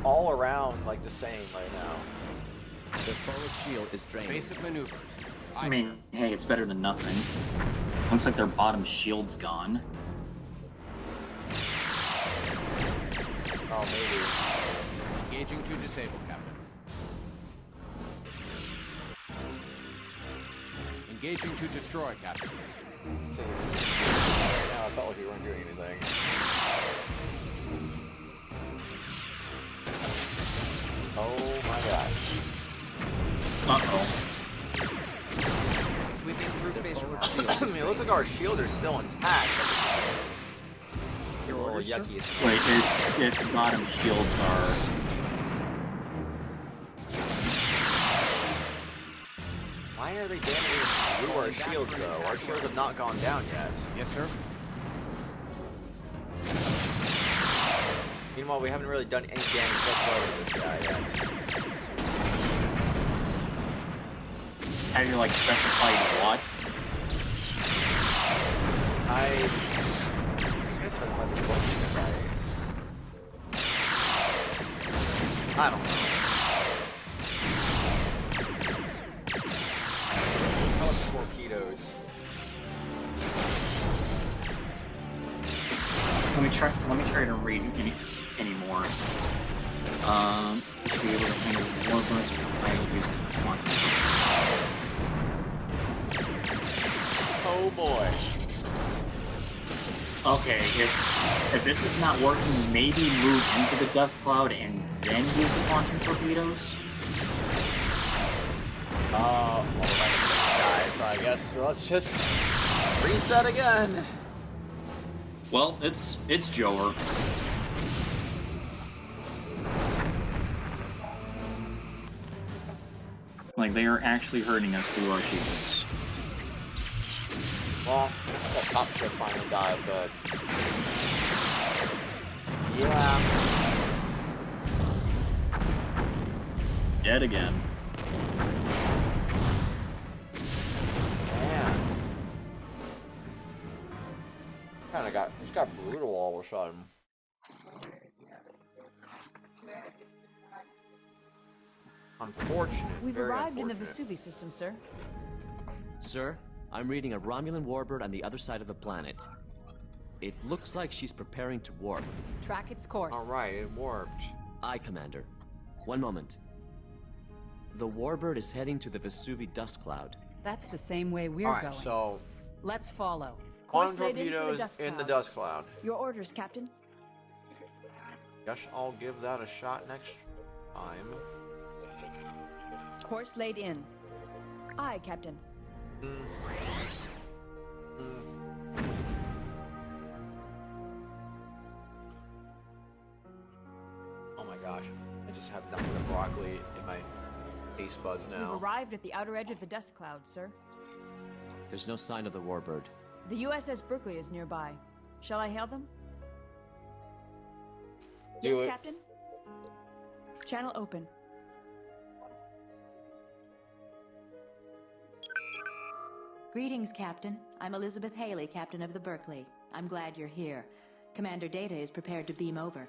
A: all around like the same right now.
E: Their forward shield is drained.
L: Basic maneuvers.
B: I mean, hey, it's better than nothing. Looks like their bottom shield's gone.
A: Oh, maybe.
L: Engaging to disable, Captain. Engaging to destroy, Captain.
A: See, right now I felt like we weren't doing anything. Oh my god.
B: Uh-oh.
L: Sweeping through phaser arcs.
A: I mean, it looks like our shields are still intact. You're a little yucky.
B: Wait, its bottom shields are...
A: Why are they damaging through our shields though? Our shields have not gone down yet.
L: Yes, sir.
A: Meanwhile, we haven't really done any damage whatsoever to this guy yet.
B: Have you, like, specified what?
A: I think I specified the device. I don't know. How about torpedoes?
B: Let me try to read any more. To be able to handle warbirds, I use the quantum.
A: Oh boy.
B: Okay, if this is not working, maybe move into the dust cloud and then use the quantum torpedoes.
A: Well, we're about to die, so I guess let's just reset again.
B: Well, it's Joer. Like, they are actually hurting us through our shields.
A: Well, that top ship finally died, but yeah.
B: Dead again.
A: Man. Just got brutal all of a sudden. Unfortunate.
G: We've
A: very
G: arrived in the
A: unfortunate.
G: Vesuvi system, sir.
E: Sir, I'm reading a Romulan warbird on the other side of the planet. It looks like she's preparing to warp.
J: Track its course.
A: Alright, it warped.
E: Aye, Commander. One moment. The warbird is heading to the Vesuvi dust cloud.
J: That's the same way we're
A: Alright,
J: going.
A: so
J: Let's follow.
A: quantum
G: Course laid in for the
A: torpedoes
G: dust
A: in the
G: cloud.
A: dust cloud.
G: Your orders, Captain.
A: Guess I'll give that a shot next time.
G: Course laid in. Aye, Captain.
A: Oh my gosh, I just have nothing but broccoli in my taste buds now.
G: We've arrived at the outer edge of the dust cloud, sir.
E: There's no sign of the warbird.
G: The USS Berkeley is nearby. Shall I hail them? Yes, Captain? Channel open.
F: Greetings, Captain. I'm Elizabeth Haley, Captain of the Berkeley. I'm glad you're here. Commander Data is prepared to beam over.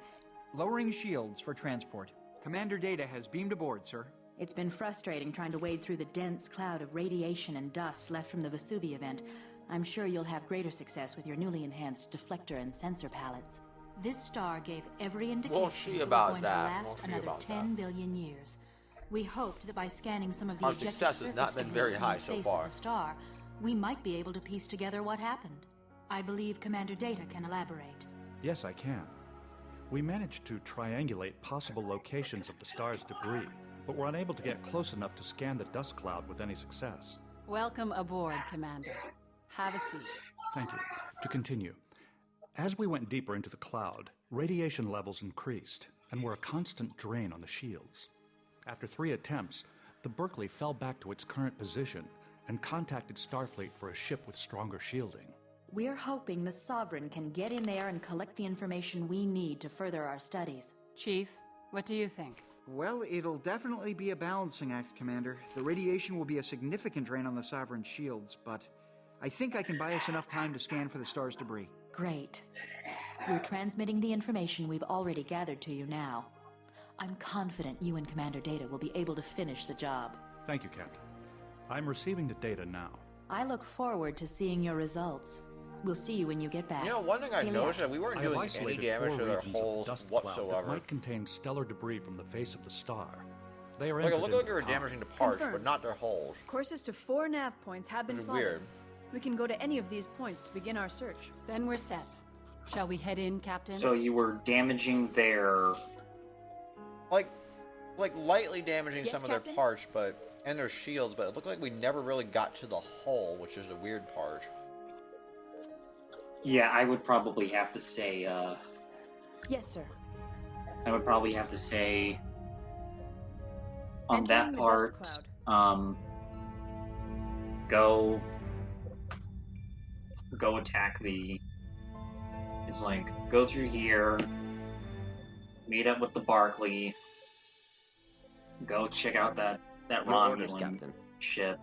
K: Lowering shields for transport. Commander Data has beamed aboard, sir.
F: It's been frustrating trying to wade through the dense cloud of radiation and dust left from the Vesuvi event. I'm sure you'll have greater success with your newly enhanced deflector and sensor palettes. This star gave every indication it was going to last another 10 billion years. We hoped that by scanning some of the
A: Our
F: ejected
A: success has not
F: surface
A: been
F: debris
A: very
F: from
A: high
F: the
A: so
F: face
A: far.
F: of the star, we might be able to piece together what happened. I believe Commander Data can elaborate.
U: Yes, I can. We managed to triangulate possible locations of the star's debris, but were unable to get close enough to scan the dust cloud with any success.
J: Welcome aboard, Commander. Have a seat.
U: Thank you. To continue, as we went deeper into the cloud, radiation levels increased and were a constant drain on the shields. After 3 attempts, the Berkeley fell back to its current position and contacted Starfleet for a ship with stronger shielding.
F: We're hoping the Sovereign can get in there and collect the information we need to further our studies.
J: Chief, what do you think?
K: Well, it'll definitely be a balancing act, Commander. The radiation will be a significant drain on the Sovereign's shields, but I think I can buy us enough time to scan for the star's debris.
F: Great. We're transmitting the information we've already gathered to you now. I'm confident you and Commander Data will be able to finish the job.
U: Thank you, Captain. I'm receiving the data now.
F: I look forward to seeing your results. We'll see you when you get back.
A: You know, one thing I noticed that we weren't doing any damage to their holes whatsoever.
U: That might contain stellar debris from the face of the star. They are
A: like it
U: entered
A: looked
U: into
A: like they were
U: the
A: damaging the parts,
G: Confirmed.
A: but not their holes.
G: Courses to 4 nav points have been
A: Which is
G: plotted.
A: weird.
G: We can go to any of these points to begin our search.
J: Then we're set. Shall we head in, Captain?
B: So you were damaging their...
A: Like lightly damaging
G: Yes,
A: some of
G: Captain?
A: their parts, and their shields, but it looked like we never really got to the hull, which is the weird part.
B: Yeah, I would probably have to say,
G: Yes, sir.
B: I would probably have to say on
G: Entering
B: that
G: the
B: part,
G: dust cloud.
B: go attack the. It's like go through here, meet up with the Barclay, go check out that
E: Your orders,
B: Romulan
E: Captain.
B: ship,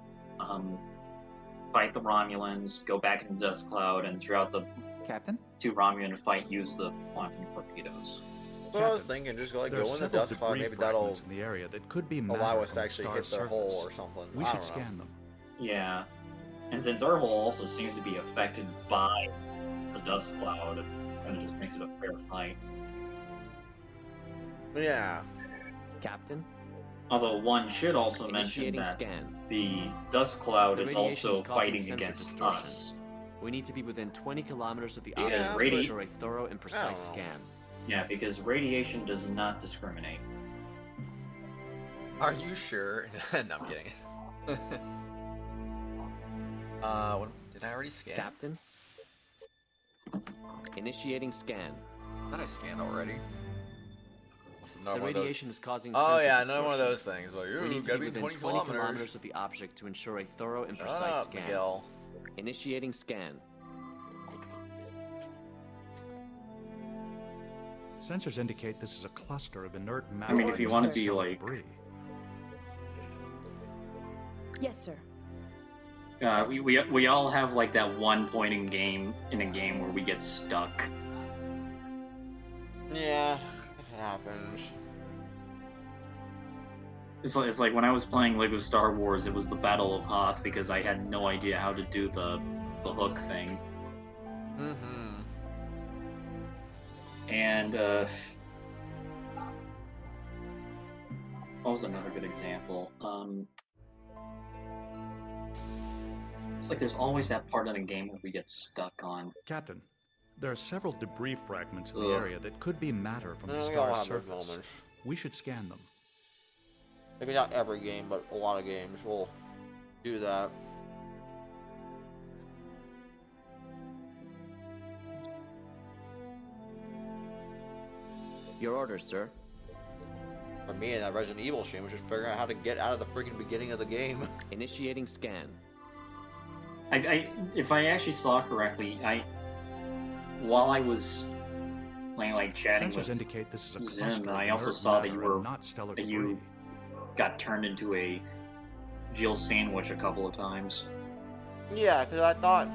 B: fight the Romulans, go back into the dust cloud, and throughout the
K: Captain?
B: 2 Romulan fight, use the quantum torpedoes.
A: That's what I was thinking, just like
U: There are
A: go in the
U: several
A: dust cloud,
U: debris
A: maybe that'll
U: fragments in the area that could be
A: allow
U: matter
A: us to
U: from the
A: actually hit
U: star's
A: their hole
U: surface.
A: or something.
U: We
A: I
U: should
A: don't know.
U: scan them.
B: Yeah, and since our hull also seems to be affected by the dust cloud, and it just makes it a fair fight.
A: Yeah.
E: Captain?
B: Although one should also mention
E: Initiating
B: that
E: scan.
B: the dust cloud
E: The
B: is
E: radiation
B: also
E: is causing
B: fighting
E: sensor
B: against
E: distortion.
B: us.
E: We need to be within 20 kilometers of the
B: Yeah,
E: object to
B: radi-
E: ensure a thorough and precise scan.
B: Yeah, because radiation does not discriminate.
A: Are you sure? No, I'm kidding. What, did I already scan?
E: Captain? Initiating scan.
A: I thought I scanned already. This is
E: The
A: another one of those-
E: radiation is causing
A: Oh
E: sensor
A: yeah,
E: distortion.
A: another one of those things. Like,
E: We
A: ooh,
E: need to
A: gotta
E: be
A: be
E: within
A: 20
E: kilometers of the object to ensure a thorough and
A: Shut
E: precise
A: up,
E: scan.
A: Miguel.
E: Initiating scan.
U: Sensors indicate this is a cluster of inert matter.
B: I mean, if you want to
U: and
B: be
U: stellar
B: like,
U: debris.
G: Yes, sir.
B: we all have like that one point in a game where we get stuck.
A: Yeah, it happens.
B: It's like when I was playing Lego Star Wars, it was the Battle of Hoth because I had no idea how to do the hook thing.
A: Mm-hmm.
B: And what was another good example? It's like there's always that part of the game where we get stuck on.
U: Captain, there are several debris fragments in the
B: Ugh.
U: area that could be matter from the
A: We all
U: star's
A: have those
U: surface.
A: moments.
U: We should scan them.
A: Maybe not every game, but a lot of games will do that.
E: Your orders, sir.
A: For me, in that Resident Evil stream was just figuring out how to get out of the freaking beginning of the game.
E: Initiating scan.
B: if I actually saw correctly, while I was like chatting
U: Sensors
B: with
U: indicate this is a
B: Zim,
U: cluster of
B: I also
U: inert
B: saw that
U: matter and not stellar debris.
B: you got turned into a Jill sandwich a couple of times.
A: Yeah, because I thought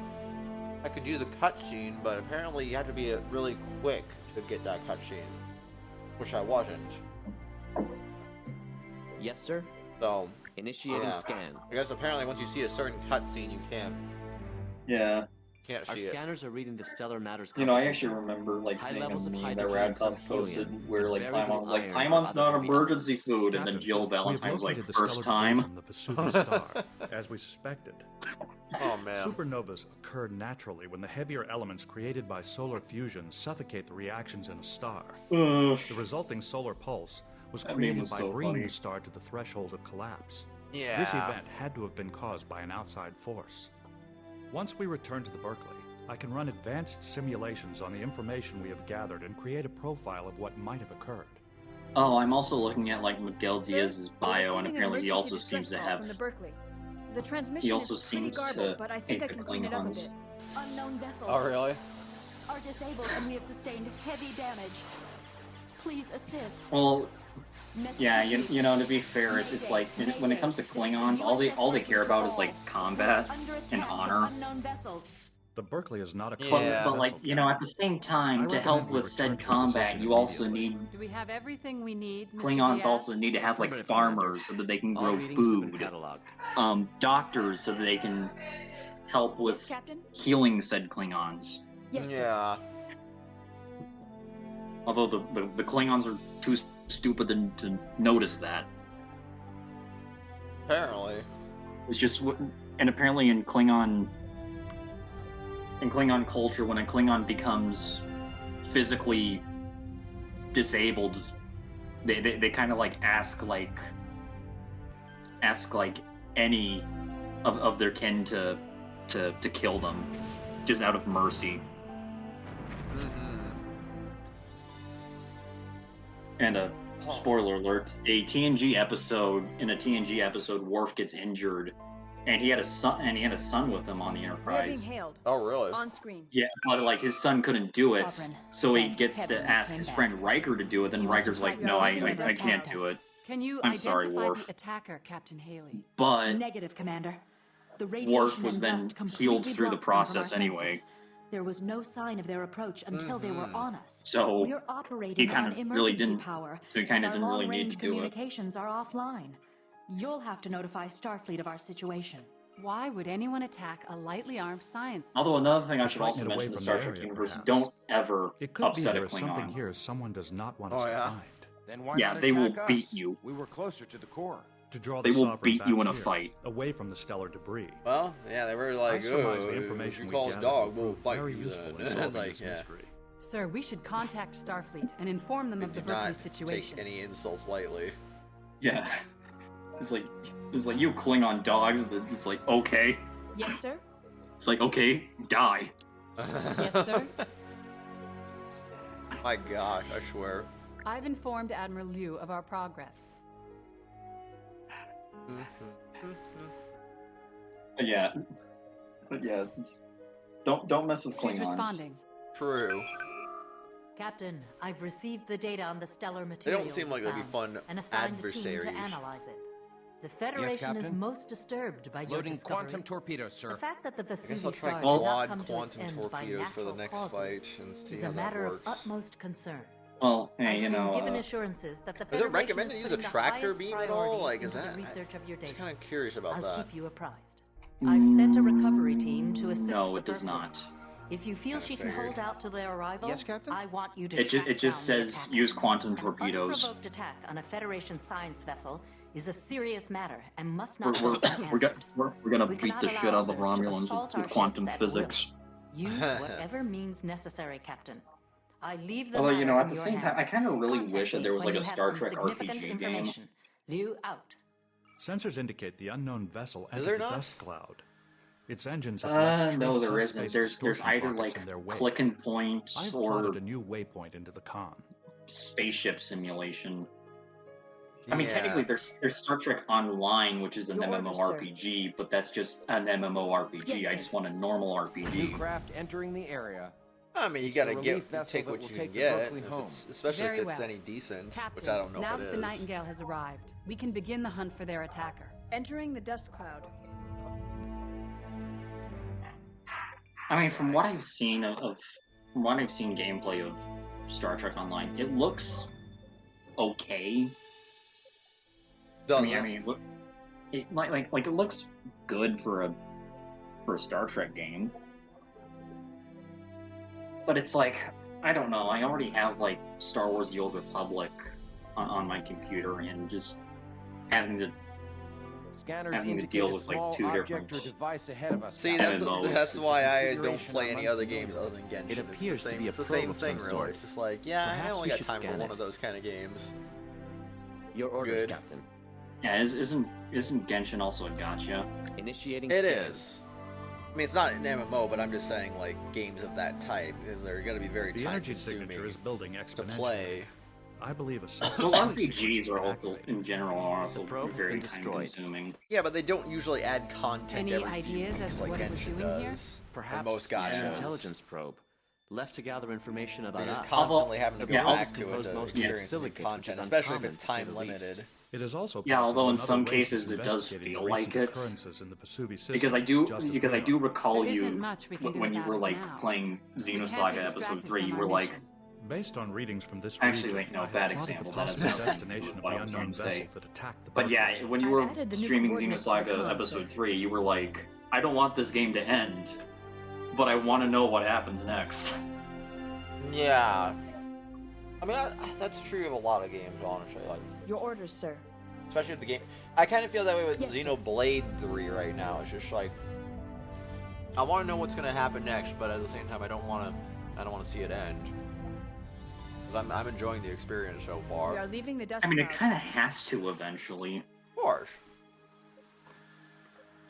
A: I could do the cutscene, but apparently you have to be really quick to get that cutscene, which I wasn't.
E: Yes, sir.
A: So
E: initiating scan.
A: I guess apparently once you see a certain cutscene, you can't.
B: Yeah.
A: Can't
E: Our
A: see it.
E: scanners are reading the stellar matters.
B: You know, I actually remember like
E: high
B: seeing
E: levels
B: a
E: of
B: meme that
E: hydrogen
B: Radcliffe
E: and
B: posted
E: helium,
B: where like
E: very
B: Paimon
E: little
B: was like,
E: iron
B: Paimon's
E: or
B: not
E: other
B: emergency
E: revolves.
B: food, and then Jill
U: We've
B: Valentine was like,
U: located the
B: first
U: stellar
B: time.
U: debris from the Vesuvius star, as we suspected.
A: Oh man.
U: Supernovas occur naturally when the heavier elements created by solar fusion suffocate the reactions in a star. The resulting solar pulse was
B: That meme
U: created
B: was
U: by
B: so
U: bringing
B: funny.
U: the star to the threshold of collapse.
A: Yeah.
U: This event had to have been caused by an outside force. Once we return to the Berkeley, I can run advanced simulations on the information we have gathered and create a profile of what might have occurred.
B: Oh, I'm also looking at like Miguel
G: Sir,
B: Diaz's
G: we're
B: bio, and
G: receiving an
B: apparently he
G: emergency
B: also seems
G: distress
B: to
G: call
B: have.
G: from the Berkeley. The
B: He
G: transmission
B: also
G: is pretty
B: seems
G: garbled,
B: to
G: but I think I
B: hate
G: can
B: the
G: clean it up a
B: Klingons.
G: bit.
C: Unknown vessels
A: Oh really?
C: are disabled and we have sustained heavy damage. Please assist.
B: Well, yeah, you know, to be fair, it's like when it comes to Klingons, all they care about is like combat and honor.
C: Unknown vessels.
U: The Berkeley is not a
B: But like, you know, at the same time, to help with said combat, you also need
J: Do we have everything we need, Mr.
B: Klingons
J: Diaz?
B: also need to have like farmers so that they can grow food, doctors so that they can help with
C: Captain?
B: healing said Klingons.
C: Yes,
A: Yeah.
B: Although the Klingons are too stupid to notice that.
A: Apparently.
B: It's just, and apparently in Klingon culture, when a Klingon becomes physically disabled, they kind of like ask any of their kin to kill them, just out of mercy. And spoiler alert, in a TNG episode, Worf gets injured, and he had a son with him on the
G: They're
B: Enterprise.
G: being hailed.
A: Oh really?
G: On screen.
B: Yeah, but like his son couldn't do it,
C: Sovereign,
B: so he
C: thank
B: gets
C: heaven
B: to
C: you
B: ask
C: came
B: his
C: back.
B: friend Riker to do it. Then
C: You must
B: Riker's
C: have
B: like,
C: thought you
B: "No,
C: were
B: I
C: living
B: I
C: in
B: can't
C: the
B: do it."
J: Can you
B: I'm
J: identify
B: sorry, Worf.
J: the attacker, Captain Haley?
B: But
C: Negative, Commander. The
B: Worf
C: radiation
B: was
C: and
B: then
C: dust completely
B: healed through the
C: blocked them from
B: process
C: our
B: anyway.
C: sensors. There was no sign of their approach until they were on us.
B: So
C: We're operating
B: he kind
C: on
B: of
C: emergency
B: really didn't.
C: power,
B: So he kind of
C: and
B: didn't
C: our
B: really need
C: long-range
B: to do it.
C: communications are offline. You'll have to notify Starfleet of our situation.
J: Why would anyone attack a lightly armed science?
B: Although another thing I should
U: Frighten
B: also
U: it away
B: mention in the
U: from
B: Star
U: the
B: Trek
U: area,
B: universe:
U: perhaps.
B: don't ever
U: It could be
B: upset a
U: there is something
B: Klingon.
U: here someone does not want
A: Oh,
U: us to
A: yeah?
U: find.
L: Then why
B: Yeah,
L: not
B: they will
L: attack
B: beat
L: us?
B: you.
L: We were closer to the core.
U: To draw
B: They
U: the
B: will
U: Sovereign
B: beat
U: back
B: you in a
U: here,
B: fight.
U: away from the stellar debris.
A: Well, yeah, they were like,
U: I surmise the
A: oh,
U: information
A: if
U: we
A: you call us
U: gathered
A: dog,
U: will
A: we'll
U: prove
A: fight
U: very
A: you
U: useful in
A: then.
U: solving
A: Like,
U: this
A: yeah.
U: mystery.
J: Sir, we should contact Starfleet and inform them of the
A: Do
J: Berkeley
A: not
J: situation.
A: take any insults lightly.
B: Yeah, it's like you Klingon dogs. It's like okay.
G: Yes, sir.
B: It's like okay, die.
J: Yes, sir.
A: My gosh, I swear.
J: I've informed Admiral Liu of our progress.
B: But yeah, it's just, don't mess with Klingons.
J: She's responding.
A: True.
F: Captain, I've received the data on the stellar
A: They
F: material
A: don't seem like
F: we
A: they'd be
F: found
A: fun
F: and assigned a team
A: adversaries.
F: to analyze it. The Federation is
L: Captain?
F: most disturbed by your
L: Loading
F: discovery.
L: quantum torpedoes, sir.
F: The fact that the
A: I guess I'll
F: Vesuvius
A: try
F: star did not
A: quad
F: come to its
A: quantum
F: end by
A: torpedoes for the
F: natural
A: next
F: causes
A: fight and see
F: is
A: how
F: a
A: that
F: matter of
A: works.
F: utmost concern.
B: Well, hey,
F: I've
B: you
F: been
B: know,
F: given assurances that the
A: Is it
F: Federation
A: recommended to
F: is
A: use a
F: putting the
A: tractor
F: highest
A: beam at all?
F: priority
A: Like, is
F: into
A: that?
F: the research of your data.
A: Just kind of curious about
F: I'll
A: that.
F: keep you apprised. I've sent a recovery team to assist
B: no,
F: the
B: it does
F: Berkeley.
B: not.
F: If you feel she can hold out to their arrival,
K: Yes, Captain?
F: I want you to
B: It
F: track
B: just
F: down the
B: says
F: attackers.
B: use quantum
F: An
B: torpedoes.
F: unprovoked attack on a Federation science vessel is a serious matter and must
B: We're
F: not
B: we're
F: go unanswered.
B: we're gonna
F: We
B: beat
F: cannot
B: the shit out
F: allow
B: of the
F: others to
B: Romulans
F: assault our
B: with quantum
F: ships at will.
B: physics.
F: Use whatever means necessary, Captain. I leave the
B: Although, you know,
F: matter
B: at
F: in
B: the
F: your
B: same time, I
F: hands.
B: kind of really
F: Contact
B: wish that
F: me
B: there was
F: when
B: like a
F: you have
B: Star
F: some
B: Trek
F: significant
B: RPG game.
F: information. Liu out.
U: Sensors indicate the unknown vessel
A: Is
U: entered
A: there
U: the
A: not?
U: dust cloud. Its engines have left
B: No,
U: trace
B: there isn't.
U: subspace
B: There's
U: distortion
B: either
U: pockets
B: like
U: in their wake.
B: clicking points
U: I've
B: or
U: plotted a new waypoint into the con.
B: spaceship simulation. I mean, technically, there's Star Trek Online, which is an MMORPG, but that's just an MMORPG. I just want a normal RPG.
L: New craft entering the area.
A: I mean, you gotta take what you can get, especially if it's any decent,
J: Captain,
A: which I don't know
J: now
A: if it
J: that
A: is.
J: the Nightingale has arrived, we can begin the hunt for their attacker.
G: Entering the dust cloud.
B: I mean, from what I've seen gameplay of Star Trek Online, it looks okay. I mean, it looks good for a Star Trek game. But it's like, I don't know, I already have like Star Wars The Old Republic on my computer, and just having to deal with like two different
L: device ahead of us.
A: See, that's why I don't play any other games other than Genshin.
E: It appears to be a
A: it's the
E: probe
A: same
E: of
A: thing,
E: some
A: really.
E: sort.
A: It's just like, yeah, I
E: Perhaps
A: only
E: we
A: got
E: should
A: time for
E: scan
A: one
E: it.
A: of those kind of games.
E: Your orders,
A: Good.
E: Captain.
B: Yeah, isn't Genshin also a gacha?
E: Initiating
A: It
E: scan.
A: is. I mean, it's not an MMO, but I'm just saying, like, games of that type, because they're going to be very
U: The energy
A: time-consuming
U: signature is building
A: to
U: exponentially.
A: play.
U: I believe a
B: Well, RPGs are also, in general, are also
E: probe has
B: very
E: been destroyed.
B: time-consuming.
A: Yeah, but they don't usually add content
J: Any
A: every few
J: ideas
A: weeks
J: as to
A: like
J: what it was
A: Genshin
J: doing here?
A: does.
E: Perhaps
A: And most
E: an
A: gachas.
E: intelligence probe, left to gather information about
A: They're just
E: us.
A: constantly having to go
E: The probes
A: back to it
E: compose
A: to
E: mostly of
A: experience new
E: silicate, which
A: content,
E: is
A: especially if
E: uncommon,
A: it's
E: to say
A: time
E: the least.
A: limited.
U: It is also
B: Yeah, although in
U: possible
B: some
U: another race is
B: cases it does
U: investigating
B: feel
U: the
B: like
U: recent
B: it.
U: occurrences in the Vesuvi system
B: Because I
U: just
B: do
U: as
B: recall
J: There
B: you
J: isn't much we can do
B: when you
J: about
B: were
J: it
B: like
J: now.
B: playing
J: We can't be
B: Xenosaga Episode
J: distracted
B: 3.
J: from
B: You
J: our
B: were like,
J: mission.
U: Based on readings from this
B: actually,
U: region,
B: wait, no,
U: I have
B: bad
U: plotted
B: example.
U: the
B: That
U: possible
B: is
U: destination of
B: what
U: the
B: I was
U: unknown
B: trying to
U: vessel
B: say.
U: that attacked the
B: But yeah, when you
G: I've
B: were
G: added the new
B: streaming
G: coordinates to the
B: Xenosaga
G: console.
B: Episode 3, you were like, I don't want this game to end, but I want to know what happens next.
A: Yeah. I mean, that's true of a lot of games, honestly. Like,
G: Your orders, sir.
A: especially with the game. I kind of feel that way with
G: Yes, sir.
A: Xenoblade 3 right now. It's just like, I want to know what's going to happen next, but at the same time, I don't want to see it end. Because I'm enjoying the experience so far.
G: We are leaving the dust
B: I mean, it
G: cloud.
B: kind of has to eventually.
A: Of course.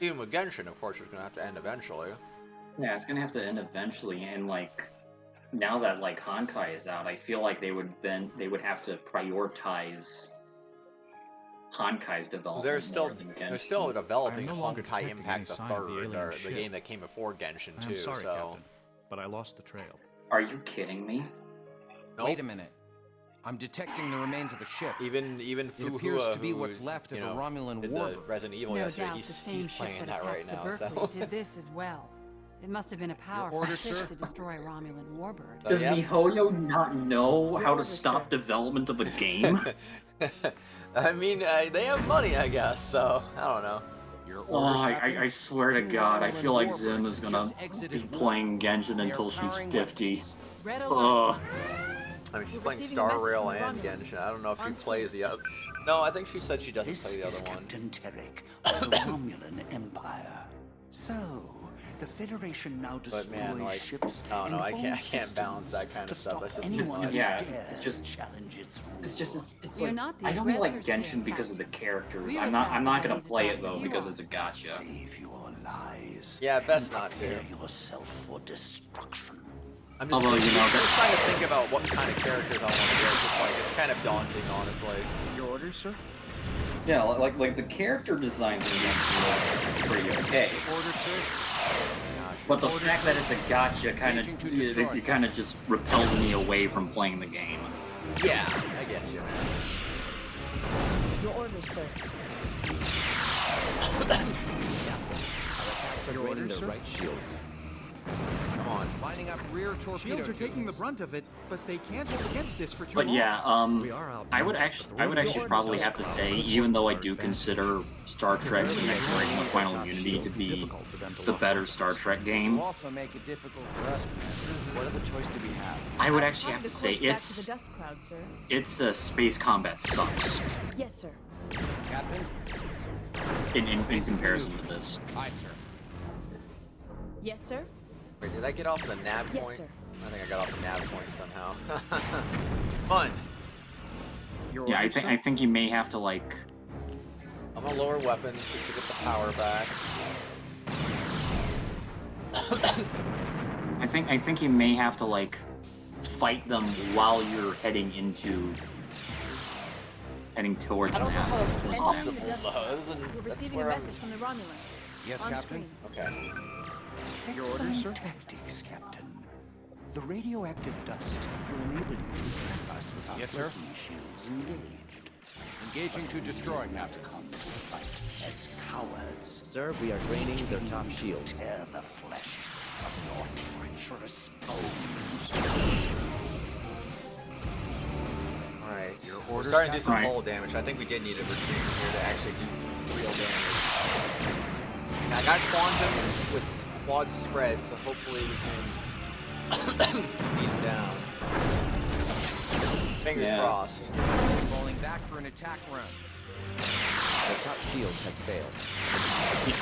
A: Even with Genshin, of course, it's going to have to end eventually.
B: Yeah, it's gonna have to end eventually, and like, now that like Honkai is out, I feel like they would have to prioritize Honkai's development.
A: They're still
B: more than Genshin.
A: developing
U: I'm no longer
A: Honkai
U: detecting
A: Impact
U: any
A: the
U: sign of the
A: Third,
U: alien
A: or the
U: ship.
A: game that came before Genshin
U: I'm
A: too.
U: sorry,
A: so
U: Captain, but I lost the trail.
B: Are you kidding me?
L: Wait a minute. I'm detecting the remains of a ship.
A: Even
L: It
A: Fuhua,
L: appears to be
A: who,
L: what's left of
A: you
L: a
A: know,
L: Romulan
A: did
L: warbird.
A: the Resident Evil
J: No
A: yesterday,
J: doubt the
A: he's
J: same ship
A: playing
J: that
A: that right
J: attacked
A: now.
J: the
A: So
J: Berkeley did this as well. It must have been a powerful
L: orders,
J: ship
L: sir?
J: to destroy a Romulan warbird.
B: Does
A: yeah.
B: MiHoYo not know how to
G: orders,
B: stop
G: sir.
B: development of a game?
A: I mean, they have money, I guess. So I don't know.
L: Your
B: Oh,
L: orders, Captain?
B: I swear to God, I feel like Zim is gonna
L: Just exited
B: be
L: warp.
B: playing Genshin
L: They are
B: until she's
L: powering
B: 50.
L: weapons.
J: Red alert.
B: Ugh.
A: I mean, she's
G: We're
A: playing
G: receiving a
A: Star
G: message
A: Rail
G: from
A: and
G: Romulan.
A: Genshin. I don't know if she
G: On
A: plays the other. No, I think she said she doesn't
H: This
A: play the
H: is
A: other one.
H: Captain Terek of the Romulan Empire. So, the Federation now destroys
A: But man, like,
H: ships
A: I don't know.
H: and
A: I can't
H: holds
A: balance that kind
H: to
A: of stuff.
H: stop
A: That's just too
H: anyone
A: much.
H: who
B: Yeah,
H: dares
B: it's just-
H: challenge its
B: It's
J: You're
B: like,
J: not the
B: I only like
J: aggressors here,
B: Genshin because of the
J: Captain.
B: characters.
J: We
B: I'm
J: are
B: not
J: not
B: gonna
J: these
B: play it
J: attacks
B: though
J: as you
B: because
J: are.
B: it's a gotcha.
H: Save your lives.
A: Yeah, best
H: and
A: not to.
H: prepare yourself for destruction.
A: I'm just,
B: Although, you know,
A: just trying to think about what kind of characters I want to get. It's just like it's kind of daunting, honestly.
K: Your orders, sir?
B: Yeah, like the character designs in Genshin are pretty okay.
L: Orders, sir?
B: But the fact that it's a gotcha kind
L: Raging to
B: of
L: destroy.
B: it kind of just repelled me away from playing the game.
A: Yeah, I get you, man.
G: Your orders, sir.
E: Our attacks are
K: Your
E: draining
K: orders,
E: their
K: sir?
E: right shield.
U: Come on.
L: Lining up rear torpedo
D: Shields are taking the
L: tubes.
D: brunt of it, but they can't hold against this for too
B: But
D: long.
B: yeah,
U: We are out
B: I would
U: now,
B: actually,
U: but the
B: I would
U: radio
B: actually
U: orders
B: probably
U: are
B: have to
U: cloud
B: say,
U: could
B: even though I
U: work
B: do
U: to our
B: consider Star Trek: The Next Generation: The Final Unity to be the better Star Trek
L: Will
B: game,
L: also make it difficult for us, Commander.
E: What other choice do we have?
B: I would actually
G: Plotted
B: have to
G: a
B: say
G: course back to the
B: it's
G: dust cloud, sir.
B: space combat sucks
G: Yes, sir.
L: Captain?
B: in comparison to this.
L: Aye, sir.
G: Yes, sir.
A: Wait, did I get off the nav
G: Yes,
A: point?
G: sir.
A: I think I got off the nav point somehow. Fun.
K: Your
B: Yeah,
K: orders,
B: I
K: sir?
B: think you may have to like.
A: I'm gonna lower weapons just to get the power back.
B: I think you may have to like fight them while you're heading into heading towards
A: I don't know how that's
B: towards
A: possible,
B: them.
G: We're receiving a message from the Romulans.
L: Yes,
G: On
L: Captain?
G: screen.
A: Okay.
H: Your orders, sir? Tactics, Captain. The radioactive dust will enable you to track us with our
L: Yes, sir.
H: cloaking shields engaged.
L: Engaging to destroy, Captain.
H: As cowards.
E: Sir, we are draining their top shield.
H: Tear the flesh from your treacherous bones.
A: Alright.
L: Your
A: We're
L: orders,
A: starting to do some
L: Captain?
A: hull damage. I think we did need a retreat here to actually do real damage. Now, I got Quantum with quad spread, so hopefully we can beat him down. Fingers crossed.
L: Falling back for an attack run.
E: The top shield has failed.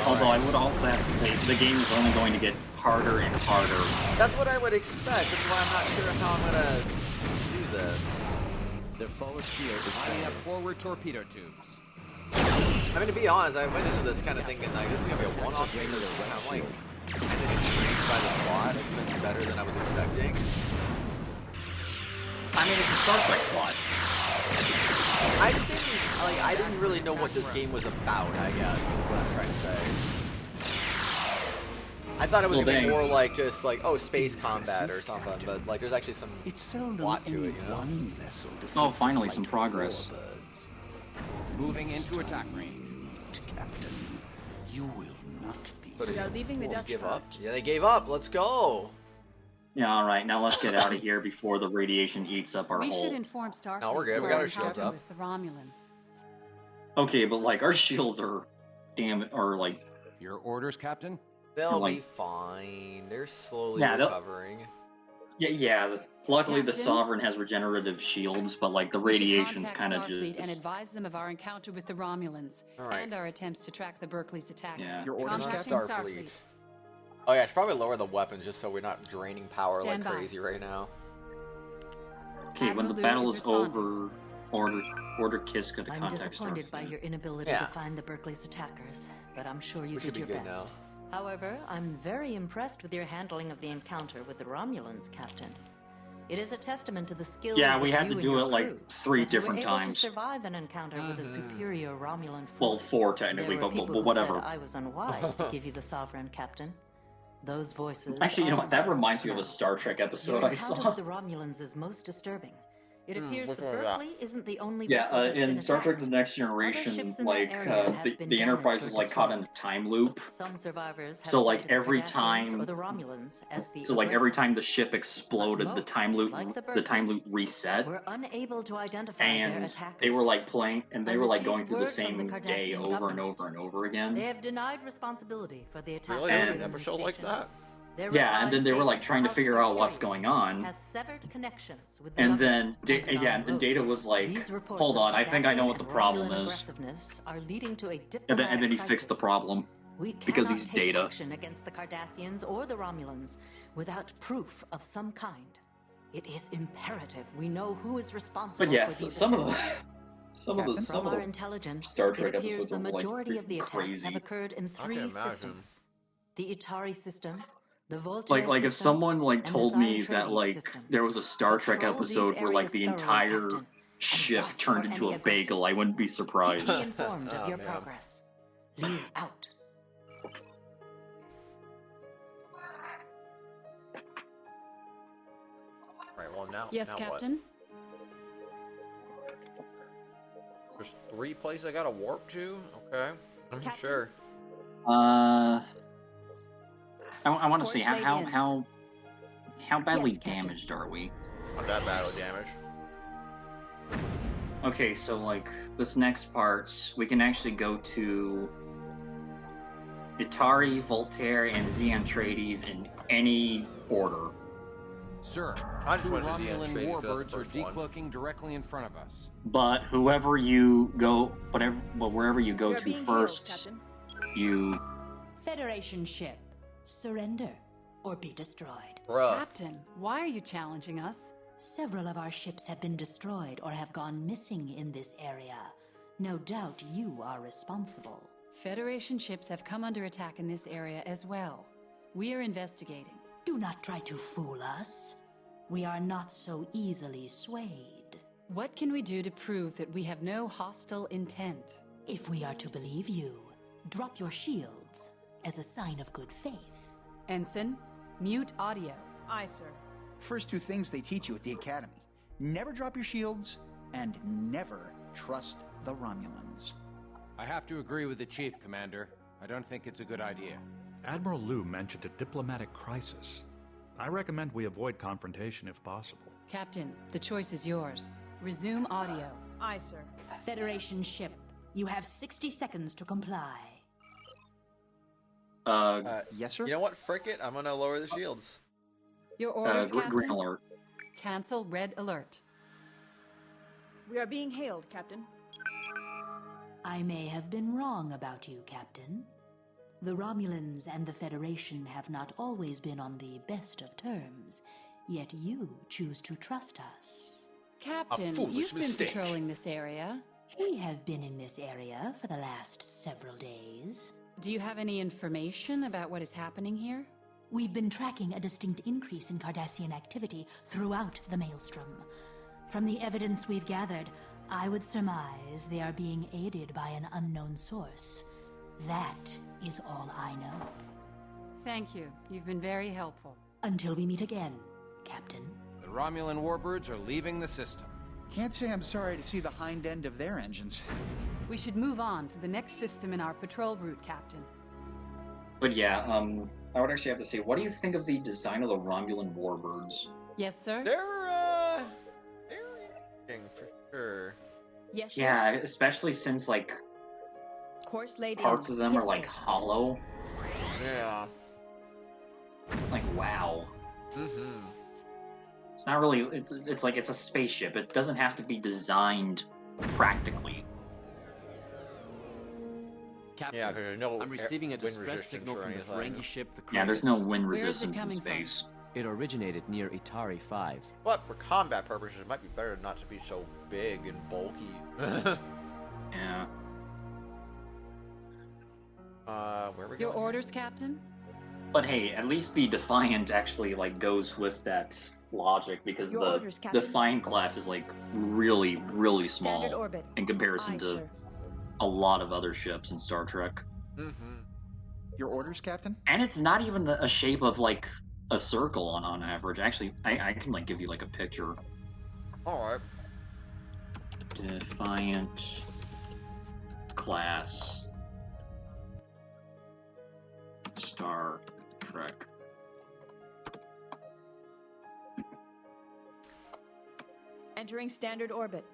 B: Although I would also have to say, the game is only going to get harder and harder.
A: That's what I would expect, which is why I'm not sure how I'm gonna do this.
E: Their forward shield is
L: Lining up
E: failed.
L: forward torpedo tubes.
A: I mean, to be honest, I went into this kind of thinking like this is gonna be a one-off thing. This is kind of like kind of intrigued by the plot. It's been better than I was expecting.
B: I mean, it's a Star Trek plot.
A: I just didn't like. I didn't really know what this game was about. I guess is what I'm trying to say. I thought it was gonna be more like just like space combat or something, but like there's actually some plot to it, you know.
B: Oh, finally some progress.
L: Moving into attack range.
H: Captain, you will not be.
G: We are leaving the dust
A: Give
G: cloud.
A: up? Yeah, they gave up. Let's go.
B: Yeah, alright, now let's get out of here before the radiation eats up our
J: We
B: hull.
J: should inform Starfleet.
A: No, we're good. We got our shields up.
J: With the Romulans.
B: Okay, but like our shields are like
L: Your orders, Captain?
A: They'll
B: like-
A: be fine. They're slowly
B: Yeah, they'll-
A: recovering.
B: yeah. Luckily, the
J: Captain?
B: Sovereign has regenerative shields, but like the
J: We should
B: radiation's
J: contact
B: kind of
J: Starfleet and
B: just.
J: advise them of our encounter with the Romulans
A: Alright.
J: and our attempts to track the Berkeley's attack.
B: Yeah.
K: Your orders,
J: Contacting
K: Captain?
A: Starfleet. Oh yeah, I should probably lower the weapons just so we're not draining power
J: Stand
A: like
J: by.
A: crazy right now.
B: Okay, when the
J: Admiral
B: battle
J: Lou
B: is
J: is
B: over, order Kiska to
F: I'm
B: contact
F: disappointed by
B: Starfleet.
F: your inability
A: Yeah.
F: to find the Berkeley's attackers, but I'm sure you
A: We should
F: did
A: be
F: your
A: good
F: best.
A: now.
F: However, I'm very impressed with your handling of the encounter with the Romulans, Captain. It is a testament to the skills
B: Yeah, we
F: of
B: had
F: you
B: to
F: and
B: do
F: your
B: it like
F: crew
B: 3
F: that you were
B: different
F: able
B: times.
F: to survive an encounter with a superior Romulan force.
B: Well, 4 technically,
F: There were
B: but
F: people who
B: whatever.
F: said I was unwise to give you the Sovereign, Captain. Those voices.
B: Actually, you know
F: are
B: what? That
F: silent
B: reminds me of
F: now.
B: a Star Trek episode
F: Your
B: I
F: encounter
B: saw.
F: with the Romulans is most disturbing. It appears
A: which
F: the
A: one was that?
F: Berkeley isn't the only
B: Yeah,
F: vessel that's
B: in
F: been
B: Star Trek:
F: attacked.
B: The Next
F: Other
B: Generation,
F: ships in that
B: like
F: area have been
B: the Enterprise
F: damaged
B: was
F: or
B: like caught in a
F: destroyed.
B: time loop.
F: Some survivors have
B: So like
F: cited the
B: every
F: Cardassians
B: time,
F: or the Romulans as the
B: so like every time the
F: aggressors.
B: ship exploded, the
F: most,
B: time loop,
F: like the
B: the time loop reset,
F: We're unable to identify their
B: and
F: attackers.
B: they were like playing, and they
F: I
B: were like
F: received
B: going through the
F: word from
B: same
F: the
B: day
F: Cardassian
B: over and
F: government.
B: over and over again.
F: They have denied responsibility for the attack.
A: Really? There was
B: And-
A: an episode like that?
F: Their
B: Yeah, and then they were like
F: revised
B: trying to
F: House
B: figure out what's
F: Secretariat
B: going on.
F: has severed connections with the
B: And
F: government
B: then,
F: planted on
B: yeah,
F: the
B: then
F: road.
B: Data was like,
F: These reports
B: hold
F: of
B: on, I think I know
F: Cardassian
B: what the
F: and
B: problem
F: Romulan
B: is.
F: aggressiveness are leading to a
B: And then
F: diplomatic
B: he fixed the
F: crisis.
B: problem.
F: We
B: Because
F: cannot
B: he's
F: take
B: Data.
F: action against the Cardassians or the Romulans without proof of some kind. It is imperative we know who is responsible
B: But yeah,
F: for these
B: some of the,
F: attacks.
B: some
F: From
B: of
F: our
B: the
F: intelligence,
B: Star
F: it
B: Trek
F: appears
B: episodes
F: the
B: are like
F: majority of the
B: freaking
F: attacks
B: crazy.
F: have occurred in
A: I
F: 3
A: can imagine.
F: systems: the Itari system, the Voltaire
B: Like if
F: system,
B: someone like
F: and the
B: told me that
F: Zion-Trades
B: like
F: system.
B: there was a Star Trek
F: Patrol these
B: episode where like the
F: areas thoroughly,
B: entire
F: Captain,
B: ship
F: watch
B: turned
F: for
B: into
F: any
B: a bagel, I
F: aggressors.
B: wouldn't be
F: Keep
B: surprised.
F: me informed of
A: Oh,
F: your
A: man.
F: progress. Liu out.
A: Right. Well, now.
J: Yes,
A: now
J: Captain.
A: What? There's 3 places I gotta warp to. Okay. I'm
F: Captain?
A: sure.
B: I want to see
F: Force
B: how
F: laid in.
B: how badly
F: Yes, Captain.
B: damaged are we?
A: Not that battle damage.
B: Okay, so like this next part, we can actually go to Itari, Voltaire, and Zion-Trades in any order.
L: Sir,
A: I just
L: 2
A: went to the
L: Romulan
A: Activision,
L: warbirds
A: that's the
L: are
A: first one.
L: decloaking directly in front of us.
B: But whoever you go, wherever you go
G: You're
B: to
G: being healed,
B: first,
G: Captain.
B: you
C: Federation ship. Surrender or be destroyed.
A: Bruh.
J: Captain, why are you challenging us?
C: Several of our ships have been destroyed or have gone missing in this area. No doubt you are responsible.
J: Federation ships have come under attack in this area as well. We are investigating.
C: Do not try to fool us. We are not so easily swayed.
J: What can we do to prove that we have no hostile intent?
C: If we are to believe you, drop your shields as a sign of good faith.
J: Ensign, mute audio.
G: Aye, sir.
K: First two things they teach you at the Academy. Never drop your shields, and never trust the Romulans.
L: I have to agree with the Chief, Commander. I don't think it's a good idea.
U: Admiral Liu mentioned a diplomatic crisis. I recommend we avoid confrontation if possible.
J: Captain, the choice is yours. Resume audio.
G: Aye, sir.
C: Federation ship, you have 60 seconds to comply.
K: Yes, sir?
A: You know what? Frick it. I'm gonna lower the shields.
J: Your orders, Captain.
B: Green alert.
J: Cancel red alert.
G: We are being hailed, Captain.
C: I may have been wrong about you, Captain. The Romulans and the Federation have not always been on the best of terms, yet you choose to trust us.
J: Captain, you've been patrolling this area.
C: We have been in this area for the last several days.
J: Do you have any information about what is happening here?
C: We've been tracking a distinct increase in Cardassian activity throughout the Maelstrom. From the evidence we've gathered, I would surmise they are being aided by an unknown source. That is all I know.
J: Thank you. You've been very helpful.
C: Until we meet again, Captain.
L: The Romulan warbirds are leaving the system.
K: Can't say I'm sorry to see the hind end of their engines.
J: We should move on to the next system in our patrol route, Captain.
B: But yeah, I would actually have to say, what do you think of the design of the Romulan warbirds?
J: Yes, sir?
A: They're interesting for sure.
G: Yes, sir.
B: Yeah, especially since, like,
G: Course laid
B: parts
G: in.
B: of them
G: Yes,
B: are, like,
G: sir.
B: hollow.
A: Yeah.
B: Like, wow.
A: Mm-hmm.
B: It's not really, it's like, it's a spaceship. It doesn't have to be designed practically.
E: Captain,
A: Yeah, there's no
E: I'm receiving a
A: wind
E: distress
A: resistance
E: signal
A: or
E: from the
A: anything.
E: Ferengi ship, the Kratos.
B: Yeah, there's no wind
J: Where is it
B: resistance in
J: coming from?
B: space.
E: It originated near Itari 5.
A: But for combat purposes, it might be better not to be so big and bulky.
B: Yeah.
A: Where are we
J: Your
A: going?
J: orders, Captain?
B: But hey, at least the Defiant actually, like, goes with that logic, because
G: Your
B: the
G: orders, Captain.
B: Defiant class is, like, really, really small
G: Standard orbit.
B: in comparison
G: Aye,
B: to
G: sir.
B: a lot of other ships in Star Trek.
A: Mm-hmm.
K: Your orders, Captain?
B: And it's not even a shape of, like, a circle on average. Actually, I can, like, give you, like, a picture.
A: Alright.
B: Defiant class Star Trek.
G: Entering standard orbit.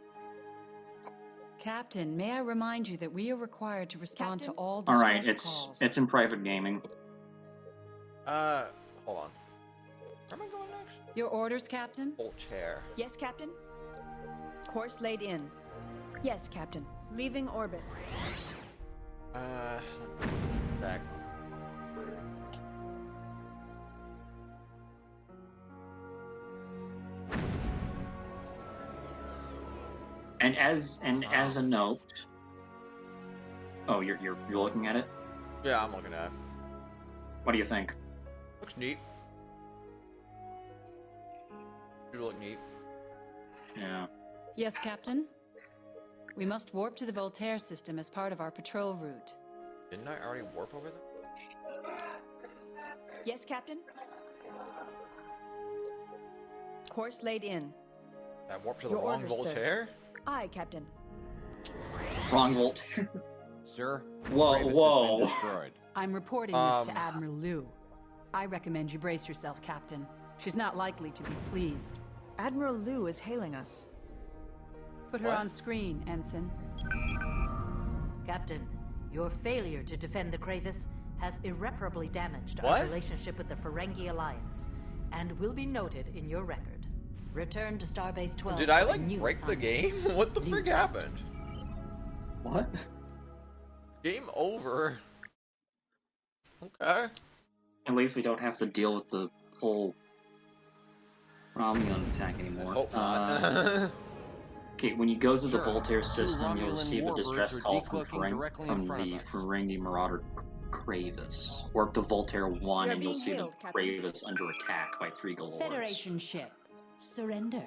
J: Captain, may I remind you that we are required to respond
G: Captain?
J: to all
B: All
J: distress
B: right,
J: calls.
B: it's in private gaming.
A: Hold on. Where am I going next?
J: Your orders, Captain?
A: Bolt chair.
G: Yes, Captain. Course laid in. Yes, Captain. Leaving orbit.
A: Back.
B: And as a note, oh, you're looking at it.
A: Yeah, I'm looking at it.
B: What do you think?
A: Looks neat. You look neat.
B: Yeah.
J: Yes, Captain? We must warp to the Voltaire system as part of our patrol route.
A: Didn't I already warp over there?
G: Yes, Captain. Course laid in.
A: I warped to the
G: Your
A: wrong
G: orders, sir.
A: Voltaire?
G: Aye, Captain.
B: Wrong volt.
L: Sir,
B: Whoa,
L: Kratos
B: whoa.
L: has been destroyed.
J: I'm reporting this to Admiral Liu. I recommend you brace yourself, Captain. She's not likely to be pleased.
G: Admiral Liu is hailing us.
J: Put her on screen, Ensign.
F: Captain, your failure to defend the Kratos has irreparably damaged
A: What?
F: our relationship with the Ferengi Alliance, and will be noted in your record. Return to Starbase 12.
A: Did I,
F: for a
A: like,
F: new
A: break the
F: assignment.
A: game? What the frick happened?
B: What?
A: Game over. Okay.
B: At least we don't have to deal with the whole Romulan attack anymore.
A: Hope not.
B: Okay, when you go to the
L: Sir,
B: Voltaire
L: two
B: system, you'll
L: Romulan
B: receive a
L: warbirds
B: distress
L: are
B: call from,
L: decloaking directly in front
B: the
L: of us.
B: Ferengi Marauder Kratos. Warp to Voltaire 1
G: You're
B: and you'll
G: being
B: see the
G: hailed, Captain.
B: Kratos under attack by 3 galores.
C: Federation ship, surrender.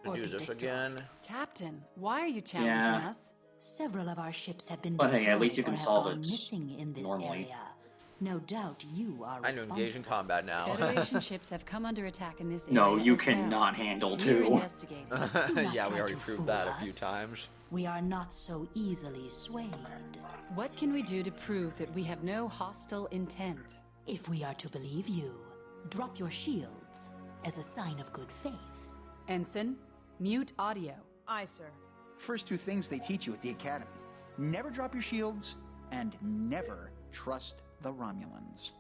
A: To do this again.
J: Captain, why are you challenging us?
C: Several of our ships have been
B: But
C: destroyed
B: hey, at least you
C: or
B: can
C: have
B: solve
C: gone
B: it
C: missing in this
B: normally.
C: area. No doubt you are
A: I know engage in combat now.
J: Federation ships have come under attack in this area.
B: No, you
J: as
B: cannot
J: well.
B: handle
J: We're
B: two.
J: investigating.
A: Yeah, we already proved that a few times.
C: We are not so easily swayed.
J: What can we do to prove that we have no hostile intent?
C: If we are to believe you, drop your shields as a sign of good faith.
J: Ensign, mute audio.
G: Aye, sir.
K: First two things they teach you at the Academy. Never drop your shields, and never trust the Romulans.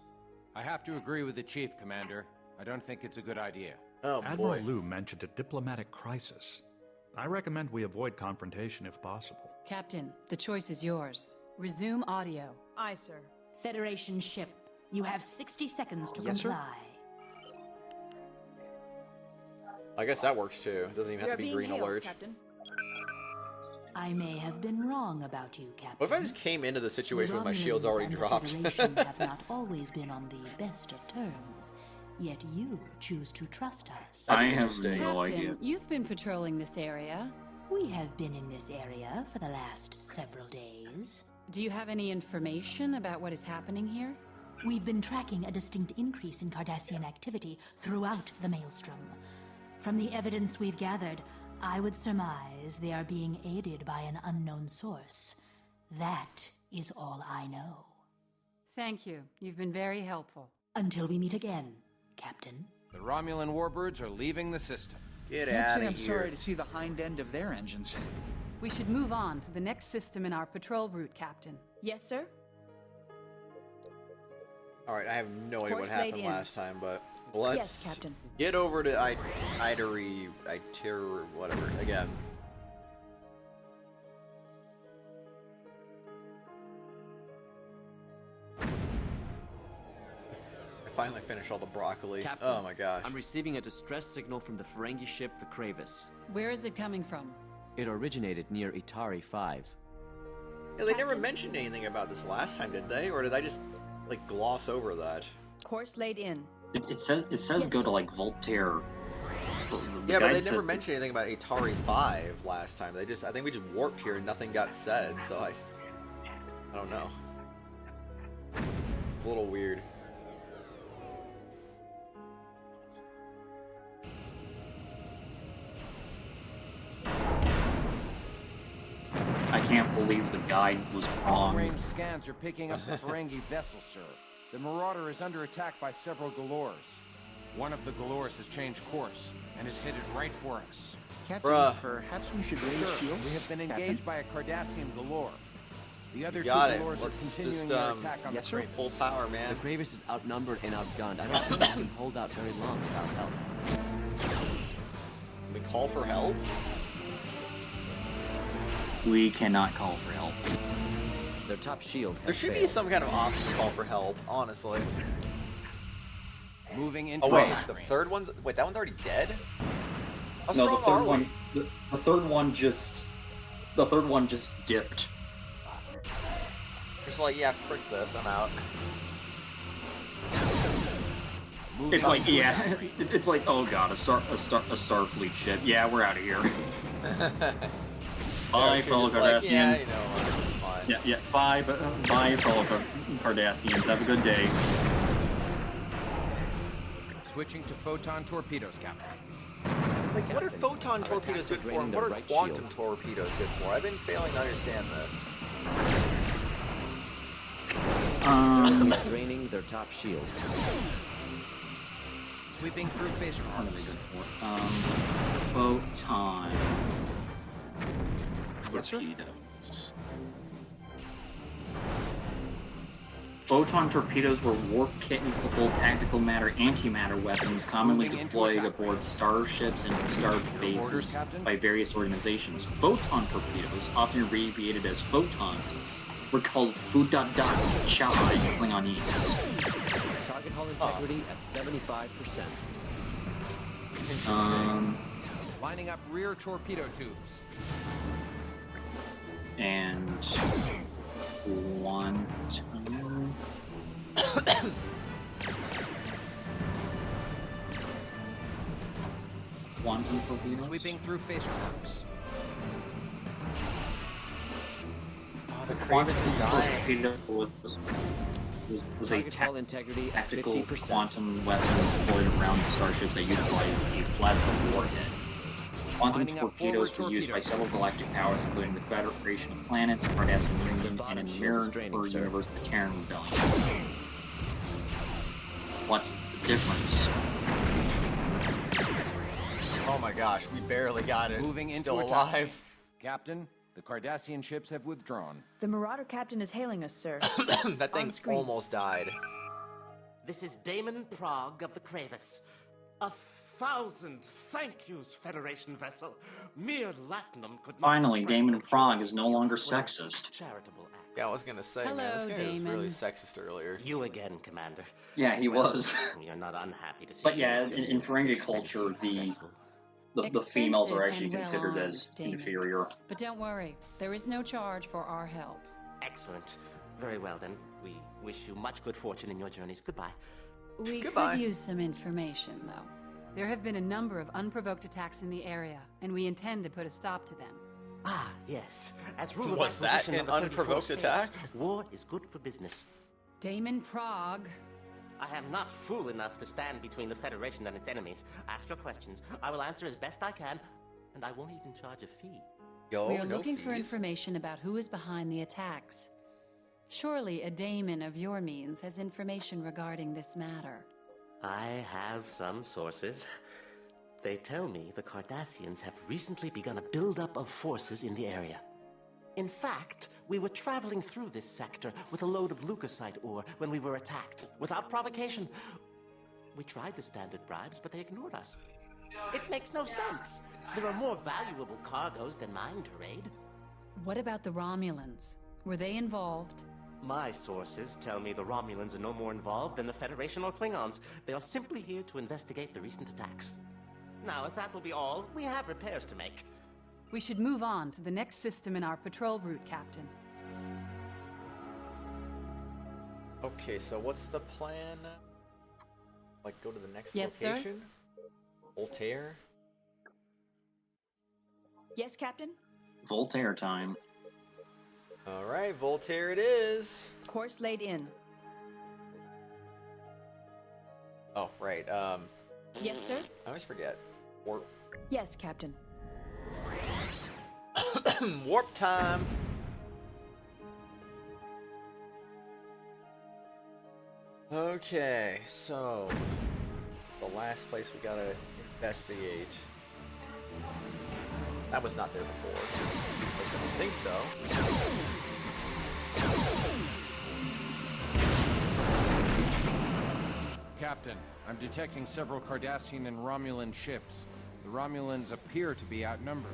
L: I have to agree with the Chief, Commander. I don't think it's a good idea.
A: Oh,
U: Admiral Liu mentioned a diplomatic crisis. I recommend we avoid confrontation if possible.
J: Captain, the choice is yours. Resume audio.
G: Aye, sir.
C: Federation ship, you have 60 seconds to
K: Yes, sir.
C: comply.
A: I guess that works too. It doesn't even have to be green alert.
G: Captain.
C: I may have been wrong about you, Captain.
A: What if I just came into the situation with my
C: Romulans
A: shields already
C: and the
A: dropped?
C: Federation have not always been on the best of terms, yet you choose to trust us.
B: I have no
J: Captain,
B: idea.
J: you've been patrolling this area.
C: We have been in this area for the last several days.
J: Do you have any information about what is happening here?
C: We've been tracking a distinct increase in Cardassian activity throughout the Maelstrom. From the evidence we've gathered, I would surmise they are being aided by an unknown source. That is all I know.
J: Thank you. You've been very helpful.
C: Until we meet again, Captain.
L: The Romulan warbirds are leaving the system.
A: Get
K: Can't
A: out
K: say
A: of
K: I'm
A: here.
K: sorry to see the hind end of their engines.
J: We should move on to the next system in our patrol route, Captain.
G: Yes, sir.
A: Alright, I have no idea what
G: Course laid
A: happened
G: in.
A: last time, but let's
G: Yes, Captain.
A: get over to whatever, again. I finally finished all the broccoli.
E: Captain,
A: Oh my gosh.
E: I'm receiving a distress signal from the Ferengi ship, the Kratos.
J: Where is it coming from?
E: It originated near Itari 5.
A: Yeah, they never mentioned anything about this last time, did they? Or did I just, like, gloss over that?
G: Course laid in.
B: It says go to like Voltaire.
A: Yeah, but they
B: guide
A: never
B: says-
A: mentioned anything about Atari 5 last time. I think we just warped here and nothing got said, so I don't know. It's a little weird.
B: I can't believe the guide was wrong.
L: Long-range scans are picking up the Ferengi vessel, sir. The Marauder is under attack by several Galors. One of the Galors has changed course and is headed right for us.
K: Captain, perhaps we should raise
L: Sir,
K: shields?
L: we have been engaged by a Cardassian Galor. The other two
A: Got it.
L: Galors
A: Let's
L: are continuing
A: just,
L: their attack on the Kratos.
A: full power, man.
E: The Kratos is outnumbered and outgunned. I don't think we can hold out very long without help.
A: We call for help?
B: We cannot call for help.
E: Their top shield has
A: There should be
E: failed.
A: some kind of option to call for help, honestly.
L: Moving into
A: Oh wait,
L: attack
A: the
L: range.
A: third one's... Wait, that one's already dead? How
B: No,
A: strong
B: the third
A: are we?
B: one. The third one just. The third one just dipped.
A: Just like, yeah, frick this, I'm out.
B: It's like, yeah, it's like, oh god, a Starfleet ship. Yeah, we're out of here. Bye,
A: Yeah,
B: fellow
A: so just like,
B: Cardassians.
A: yeah, you know what, it's fine.
B: Yeah, bye, bye, fellow Cardassians. Have a good day.
L: Switching to photon torpedoes, Captain.
A: Like, what are photon torpedoes good for, and what are quantum torpedoes good for? I've been failing to understand this.
E: Certainly draining their top shield.
L: Sweeping through phaser arms.
B: Photon torpedoes. Photon torpedoes were warp-capable tactical matter antimatter weapons commonly
L: Moving into
B: deployed
L: attack.
B: aboard starships and star bases
L: orders, Captain?
B: by various organizations. Photon torpedoes, often abbreviated as photons, were called Fudadak Chai Klingonese.
E: Target hull integrity at 75%.
A: Interesting.
L: Lining up rear torpedo tubes.
B: And one, two. quantum torpedoes.
L: Sweeping through phaser arcs.
A: Oh, the
B: quantum
A: Kratos is dying.
B: torpedo was a
E: Target hull integrity at
B: tactical
E: 50%.
B: quantum weapon deployed around starships that utilized a plasma warhead. Quantum
L: Lining up
B: torpedoes
L: forward
B: were used by
L: torpedo.
B: several galactic powers, including the Federation of Planets, Cardassian Union, and in the Mirror Universe, the Terran Rebellion. What's the difference?
A: Oh my gosh, we barely got it.
L: Moving into
A: Still
L: attack.
A: alive.
L: Captain, the Cardassian ships have withdrawn.
G: The Marauder captain is hailing us, sir.
A: That thing almost died.
T: This is Damon Prague of the Kratos. 1,000 thank yous, Federation vessel. Mere Latinum could not
B: Finally,
T: express
B: Damon
T: the
B: Prague is no
T: joy
B: longer
T: of
B: sexist.
T: charitable acts.
A: Yeah, I was gonna say, man, this guy was really sexist earlier.
T: You again, Commander.
B: Yeah, he
T: Well,
B: was.
T: You're not unhappy to see.
B: But yeah,
T: you with your
B: in
T: new
B: Ferengi
T: expensive
B: culture, the
J: Expensive
B: females are
J: and
B: actually considered
J: well-armed,
B: as
J: Damon.
B: inferior.
J: But don't worry, there is no charge for our help.
T: Excellent. Very well then. We wish you much good fortune in your journeys. Goodbye.
J: We
T: Goodbye.
J: could use some information, though. There have been a number of unprovoked attacks in the area, and we intend to put a stop to them.
T: Ah, yes. As ruler
A: Was
T: by
A: that
T: position
A: an
T: of the 34
A: unprovoked
T: states,
A: attack?
T: War is good for business.
J: Damon Prague.
T: I am not fool enough to stand between the Federation and its enemies. Ask your questions. I will answer as best I can, and I won't even charge a fee.
J: We are looking for information about who is behind the attacks. Surely a daemon of your means has information regarding this matter.
T: I have some sources. They tell me the Cardassians have recently begun a buildup of forces in the area. In fact, we were traveling through this sector with a load of leukocyte ore when we were attacked, without provocation. We tried the standard bribes, but they ignored us. It makes no sense. There are more valuable cargoes than mine to raid.
J: What about the Romulans? Were they involved?
T: My sources tell me the Romulans are no more involved than the Federation or Klingons. They are simply here to investigate the recent attacks. Now, if that will be all, we have repairs to make.
J: We should move on to the next system in our patrol route, Captain.
A: Okay, so what's the plan? Like, go to the next
J: Yes, sir?
A: location? Voltaire?
G: Yes, Captain?
B: Voltaire time.
A: Alright, Voltaire it is.
G: Course laid in.
A: Oh, right,
G: Yes, sir?
A: I always forget. Warp.
G: Yes, Captain.
A: Warp time! Okay, so the last place we gotta investigate. That was not there before. At least I don't think so.
L: Captain, I'm detecting several Cardassian and Romulan ships. The Romulans appear to be outnumbered.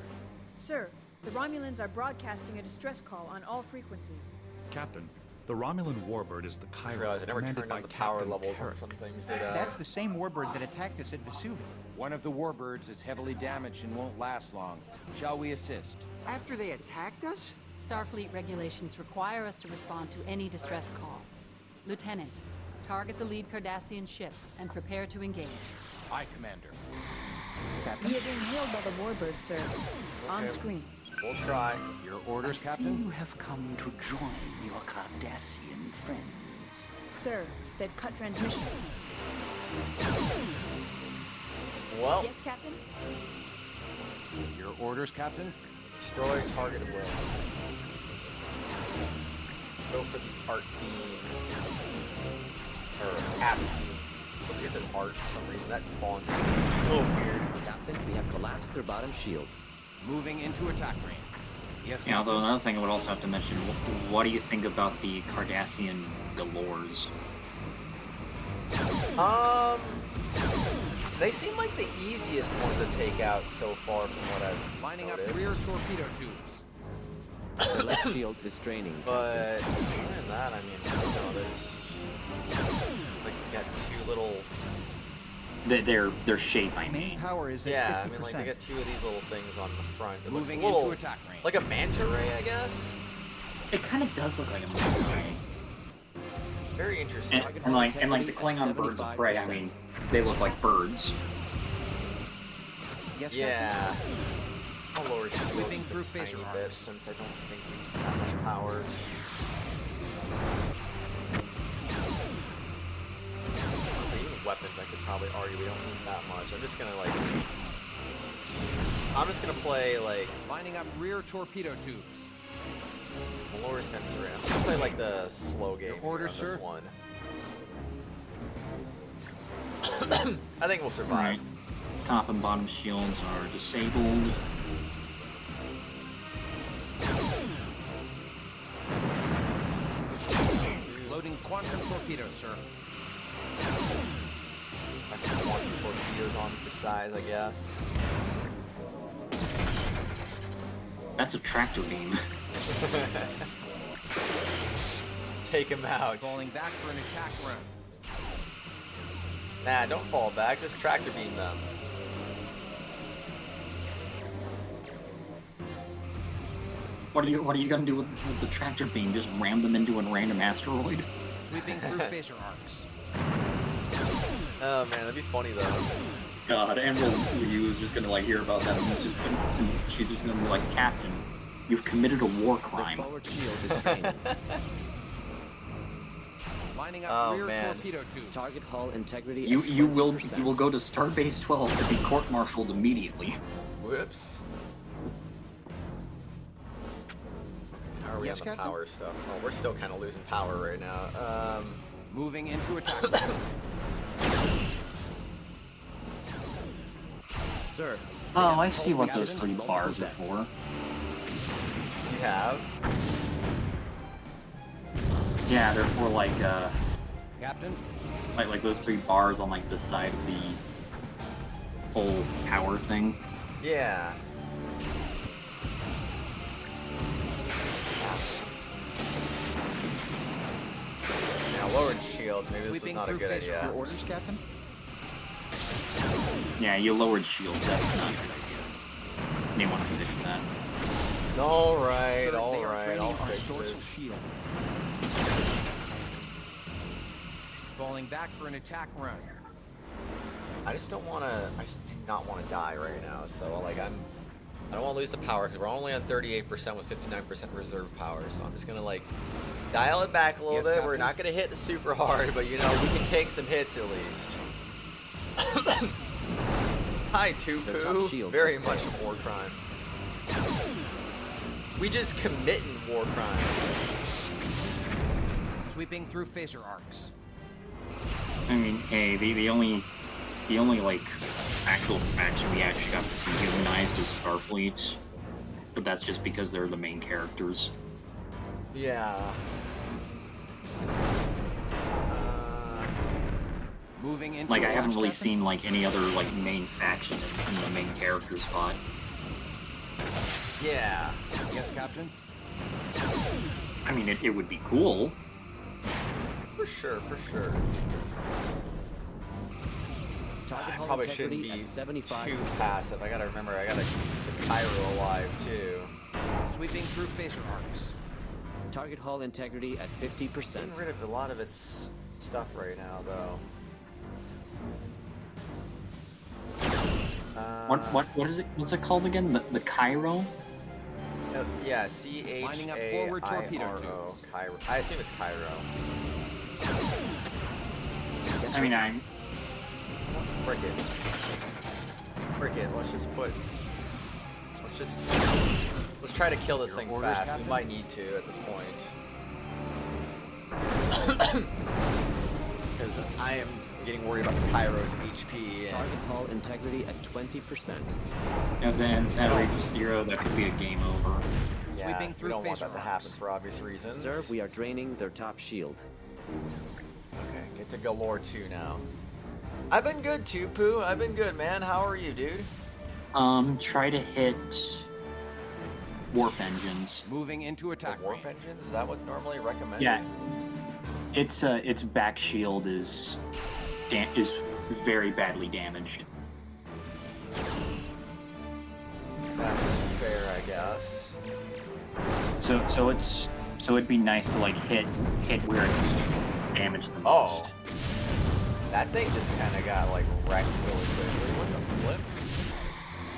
G: Sir, the Romulans are broadcasting a distress call on all frequencies.
U: Captain, the Romulan warbird is the Chiron,
A: realized I never
U: commanded
A: turned
U: by
A: on the power
U: Captain
A: levels on
U: Carrick.
A: some things
K: That's the same warbird that attacked us at Vesuvius.
L: One of the warbirds is heavily damaged and won't last long. Shall we assist?
K: After they attacked us?
J: Starfleet regulations require us to respond to any distress call. Lieutenant, target the lead Cardassian ship and prepare to engage.
L: Aye, Commander.
G: We are being hailed by the warbird, sir. On
A: Okay.
G: screen.
A: We'll try.
L: Your orders,
H: I see
L: Captain?
H: you have come to join your Cardassian friends.
G: Sir, they've cut transmission.
A: Well,
G: Yes, Captain?
L: Your orders, Captain?
A: destroy target at will. Go for the art beam. Or half beam. Look, it's an art for some reason. That font is a little weird.
E: Captain, we have collapsed their bottom shield.
L: Moving into attack range. Yes,
B: Yeah, although another thing I would also have to mention, what do you think about the Cardassian galores?
A: They seem like the easiest ones to take out so far from what I've
L: Lining
A: noticed.
L: up rear torpedo tubes.
E: The left shield is draining,
A: But
E: Captain.
A: other than that, I mean, there's like you got two little.
B: Their shape, I mean.
K: Power is at
A: Yeah,
K: 50%.
A: I mean, like they got two of these little things on the front. It looks
L: Moving
A: a little,
L: into attack range.
A: like a manta ray, I guess.
B: It kind of does look like a manta ray.
A: Very interesting.
B: And like the Klingon birds of prey, I mean, they look like birds.
K: Yes,
A: Yeah. I'll lower shields
L: Sweeping
A: just
L: through
A: a tiny
L: phaser
A: bit
L: arcs.
A: since I don't think we have much power. So even weapons I could probably argue we don't need that much. I'm just gonna play like
L: Lining up rear torpedo tubes.
A: lower sensory. I'm gonna play like the slow game
L: order,
A: on this
L: sir?
A: one. I think we'll survive.
B: Alright. Top and bottom shields are disabled.
L: Loading quantum torpedoes, sir.
A: I have some quantum torpedoes on for size, I guess.
B: That's a tractor beam.
A: Take him out.
L: Falling back for an attack run.
A: Nah, don't fall back. Just tractor beam them.
B: What are you gonna do with the tractor beam? Just ram them into a random asteroid?
L: Sweeping through phaser arcs.
A: Oh man, that'd be funny though.
B: God, Emerald Liu is just gonna like hear about that and she's just gonna be like, Captain, you've committed a war crime.
E: The forward shield is draining.
L: Lining up rear
A: man.
L: torpedo tubes.
E: Target hull integrity.
B: You
E: at
B: will
E: 20%.
B: go to Starbase 12 to be court-martialed immediately.
A: Whoops. How are we
K: Yes,
A: on the
K: Captain?
A: power stuff? Oh, we're still kind of losing power right now.
L: Moving into attack run.
E: Sir.
B: Oh, I see what those three bars are for.
A: You have?
B: Yeah, they're for like
L: Captain.
B: like those three bars on like the side of the whole power thing.
A: Yeah. Now lowered shields. Maybe this is not a good idea.
K: Your orders, Captain?
B: Yeah, you lowered shields. That's not a good idea. May want to fix that.
A: Alright,
L: Sir, they are
A: alright,
L: draining
A: I'll
L: our
A: fix
L: dorsal
A: it.
L: shield. Falling back for an attack run.
A: I just do not want to die right now. So like I don't want to lose the power because we're only on 38% with 59% reserve power. So I'm just gonna like dial it back a little bit. We're not gonna hit the super hard, but you know we can take some hits at least. Hi, Tupu. Very much a war crime. We just committing war crimes.
L: Sweeping through phaser arcs.
B: I mean, hey, the only like actual faction we actually got dehumanized is Starfleet, but that's just because they're the main characters.
A: Yeah.
L: Moving into
B: Like I haven't really
L: Captain.
B: seen like any other like main faction in the main character spot.
A: Yeah.
L: Yes, Captain.
B: I mean, it would be cool.
A: For sure, for sure.
E: Target
A: I
E: hull
A: probably shouldn't
E: integrity
A: be
E: at 75%.
A: too passive. I gotta remember, I gotta keep the Cairo alive too.
L: Sweeping through phaser arcs.
E: Target hull integrity at 50%.
A: Getting rid of a lot of its stuff right now, though.
B: What is it? What's it called again? The Cairo?
A: Yeah, C-H-A-I-R-O.
L: Lining up forward torpedo tubes.
A: Cairo. I assume it's Cairo.
B: I mean, I'm.
A: Frick it. Frick it. Let's try to kill this thing
L: orders,
A: fast.
L: Captain?
A: We might need to at this point. Because I am getting worried about the Cairo's HP. And
E: Target hull integrity at 20%.
B: If that reaches 0, that could be a game over.
A: yeah,
L: Sweeping
A: we
L: through
A: don't want
L: phaser
A: that to happen for obvious reasons.
E: Sir, we are draining their top shield.
A: Okay, get to Galore 2 now. I've been good, Tupu. I've been good, man. How are you, dude?
B: Try to hit warp engines.
L: Moving into attack.
A: Warp engines? Is that what's normally recommended?
B: Yeah. Its back shield is very badly damaged.
A: That's fair, I guess.
B: So it'd be nice to like hit where it's damaged the most.
A: Oh. That thing just kind of got like wrecked really quickly. What the flip?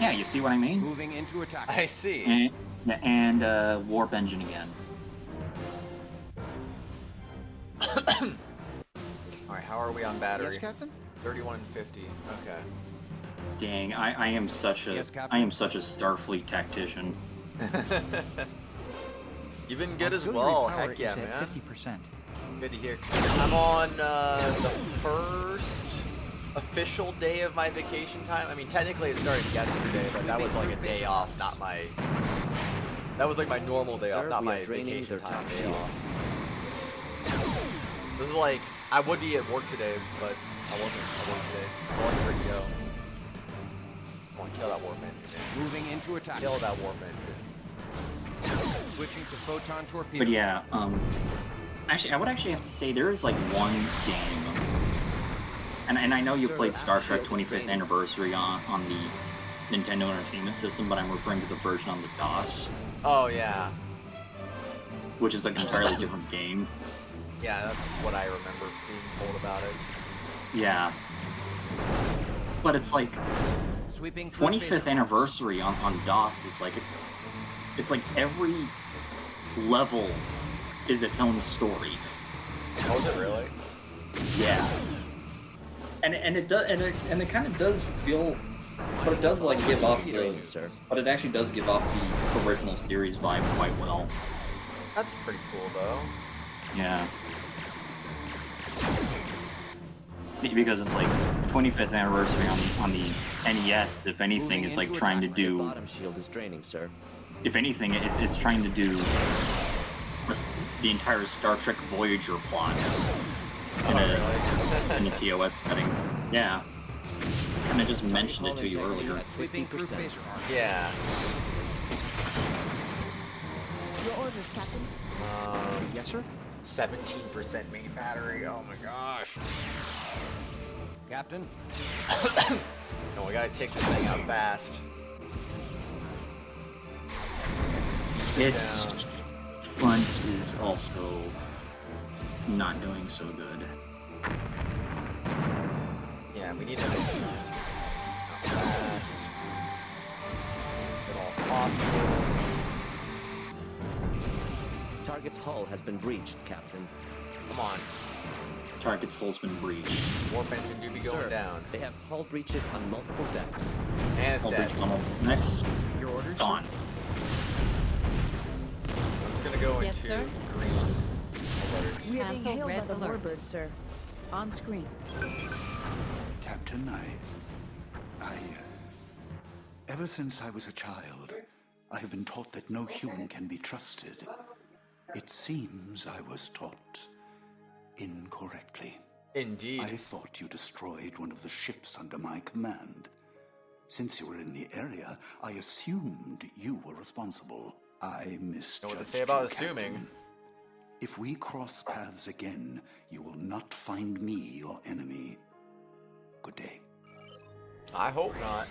B: Yeah, you see what I mean?
L: Moving into attack.
A: I see.
B: And warp engine again.
A: Alright, how are we on battery?
K: Yes, Captain?
A: 31 and 50. Okay.
B: Dang, I am such a Starfleet tactician.
A: You've been good as
K: Auxiliary
A: well.
K: power
A: Heck yeah,
K: is at
A: man.
K: 50%.
A: Good to hear. I'm on the first official day of my vacation time. I mean, technically it started yesterday, but that was like a day off, not my... That was like my normal day off, not my vacation time day off. This is like, I would be at work today, but I wasn't at work today. So let's freaking go. I want to kill that warp engine, man.
L: Moving into attack.
A: Kill that warp engine.
L: Switching to photon torpedoes.
B: But yeah, actually, I would actually have to say there is like one game, and I know you played Star Trek 25th Anniversary on the Nintendo Entertainment System, but I'm referring to the version on the DOS.
A: Oh yeah.
B: Which is like an entirely different game.
A: Yeah, that's what I remember being told about it.
B: Yeah. But it's like 25th anniversary on DOS is like it's like every level is its own story.
A: Oh, is it really?
B: Yeah. And it does and it kind of does feel, but it does like give off the, but it actually does give off the original series vibe quite well.
A: That's pretty cool though.
B: Yeah. Because it's like 25th anniversary on the NES. If anything, is like trying to do.
E: Bottom shield is draining, sir.
B: If anything, it's trying to do the entire Star Trek Voyager plot in a TOS setting. Yeah. I kind of just mentioned it to you earlier.
L: Sweeping through phaser arc.
A: Yeah.
G: Your orders, Captain.
K: Yes, sir?
A: 17% main battery. Oh my gosh.
L: Captain?
A: No, we gotta take this thing out fast.
B: Its front is also not doing so good.
A: Yeah, we need to make sure this gets out fast. If at all possible.
E: Target's hull has been breached, Captain.
A: Come on.
B: Target's hull's been breached.
A: Warp engine do be going down.
E: They have hull breaches on multiple decks.
A: And it's
B: Hull
A: dead.
B: breaches on all next.
K: Your orders?
B: Gone.
A: I'm just gonna go
C: Yes,
A: into
C: sir.
A: green alert.
G: We are being
C: Cancel
G: hailed by
C: red
G: the
C: alert.
G: warbird, sir. On screen.
H: Captain, ever since I was a child, I have been taught that no human can be trusted. It seems I was taught incorrectly.
A: Indeed.
H: I thought you destroyed one of the ships under my command. Since you were in the area, I assumed you were responsible. I misjudged
A: Know what to say about
H: you,
A: assuming.
H: Captain. If we cross paths again, you will not find me your enemy. Good day.
A: I hope not.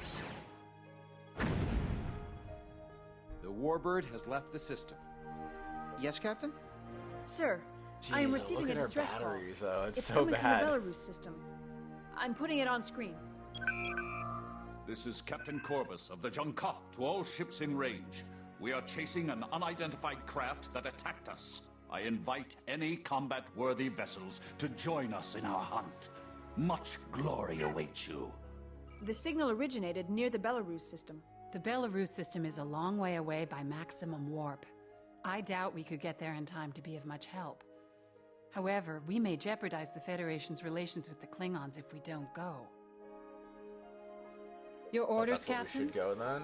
L: The warbird has left the system.
K: Yes, Captain?
G: Sir, I am
A: Jeez,
G: receiving
A: look
G: a
A: at our
G: distress call.
A: batteries, though. It's so
G: coming
A: bad.
G: from the Belarus system. I'm putting it on screen.
N: This is Captain Corbus of the Junka to all ships in range. We are chasing an unidentified craft that attacked us. I invite any combat-worthy vessels to join us in our hunt. Much glory awaits you.
G: The signal originated near the Belarus system.
J: The Belarus system is a long way away by maximum warp. I doubt we could get there in time to be of much help. However, we may jeopardize the Federation's relations with the Klingons if we don't go. Your orders,
A: That's where
J: Captain?
A: we should go then.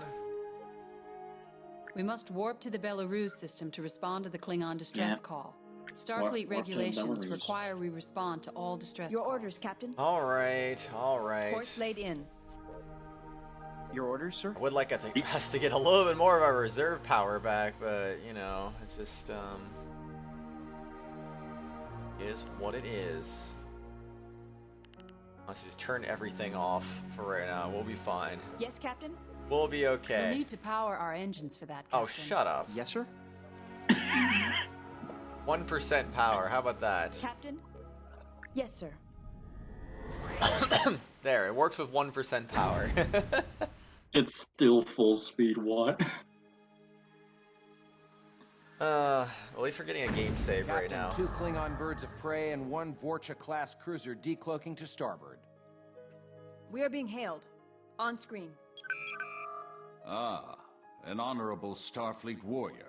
J: We must warp to the Belarus system to respond to the Klingon distress call. Starfleet
B: Warp to
J: regulations
B: Belarus.
J: require we respond to all distress
G: Your
J: calls.
G: orders, Captain.
A: All right, all right.
G: Course laid in.
K: Your orders, sir?
A: I would like us to get a little bit more of our reserve power back, but you know, it's just is what it is. Let's just turn everything off for right now. We'll be fine.
G: Yes, Captain?
A: We'll be okay.
J: We'll need to power our engines for that, Captain.
A: Oh, shut up.
K: Yes, sir?
A: 1% power. How about that?
G: Captain? Yes, sir.
A: There, it works with 1% power.
B: It's still full speed. What?
A: At least we're getting a game save right now.
L: 2 Klingon birds of prey and 1 Vorcha-class cruiser decloaking to starboard.
G: We are being hailed. On screen.
N: Ah, an honorable Starfleet warrior.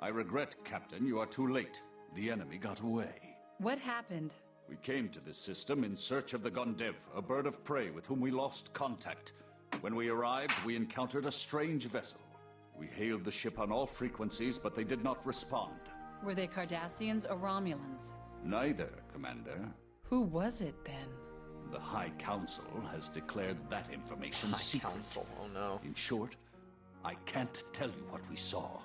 N: I regret, Captain, you are too late. The enemy got away.
J: What happened?
N: We came to this system in search of the Gondev, a bird of prey with whom we lost contact. When we arrived, we encountered a strange vessel. We hailed the ship on all frequencies, but they did not respond.
J: Were they Cardassians or Romulans?
N: Neither, Commander.
J: Who was it then?
N: The High Council has declared that information secret.
A: High Council, oh no.
N: In short, I can't tell you what we saw,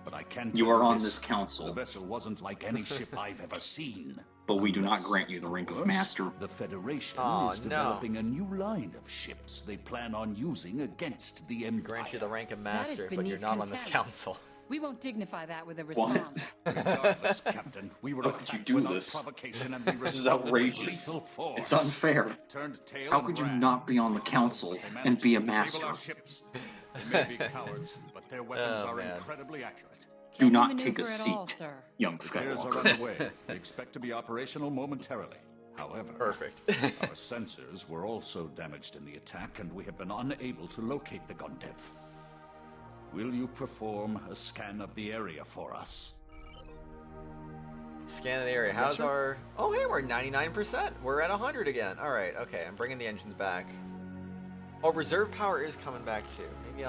N: but I can tell
B: You are on
N: this.
B: this council.
N: The vessel wasn't like any ship I've ever seen.
B: But we do not grant you the rank of master.
N: The Federation
A: Oh,
N: is developing a new line of ships they plan on using against the Empire.
A: Grant you the rank of
J: That is
A: master, but
J: beneath
A: you're not on this
J: contempt.
A: council.
J: We won't dignify that with a response.
N: Regardless, Captain, we were
B: How could you
N: attacked
B: do
N: without
B: this?
N: provocation and we
B: This is
N: responded with
B: outrageous.
N: lethal force.
B: It's unfair.
N: Turned tail
B: How
N: and
B: could you
N: ran.
B: not be on the council
N: They
B: and
N: managed
B: be a
N: to disable
B: master?
N: our ships. They may be cowards, but their weapons
A: Oh,
N: are
A: man.
N: incredibly accurate.
B: Do
J: Can
B: not
J: you
B: take a
J: maneuver at
B: seat,
J: all, sir?
B: young
N: Repairs are
B: Skywalker.
N: underway. We expect to be operational momentarily. However,
A: Perfect.
N: our sensors were also damaged in the attack, and we have been unable to locate the Gondev. Will you perform a scan of the area for us?
A: Scan of the area. How's our... Oh, hey, we're 99%. We're at 100 again. All right, okay. I'm bringing the engines back. Oh, reserve power is coming back too. Maybe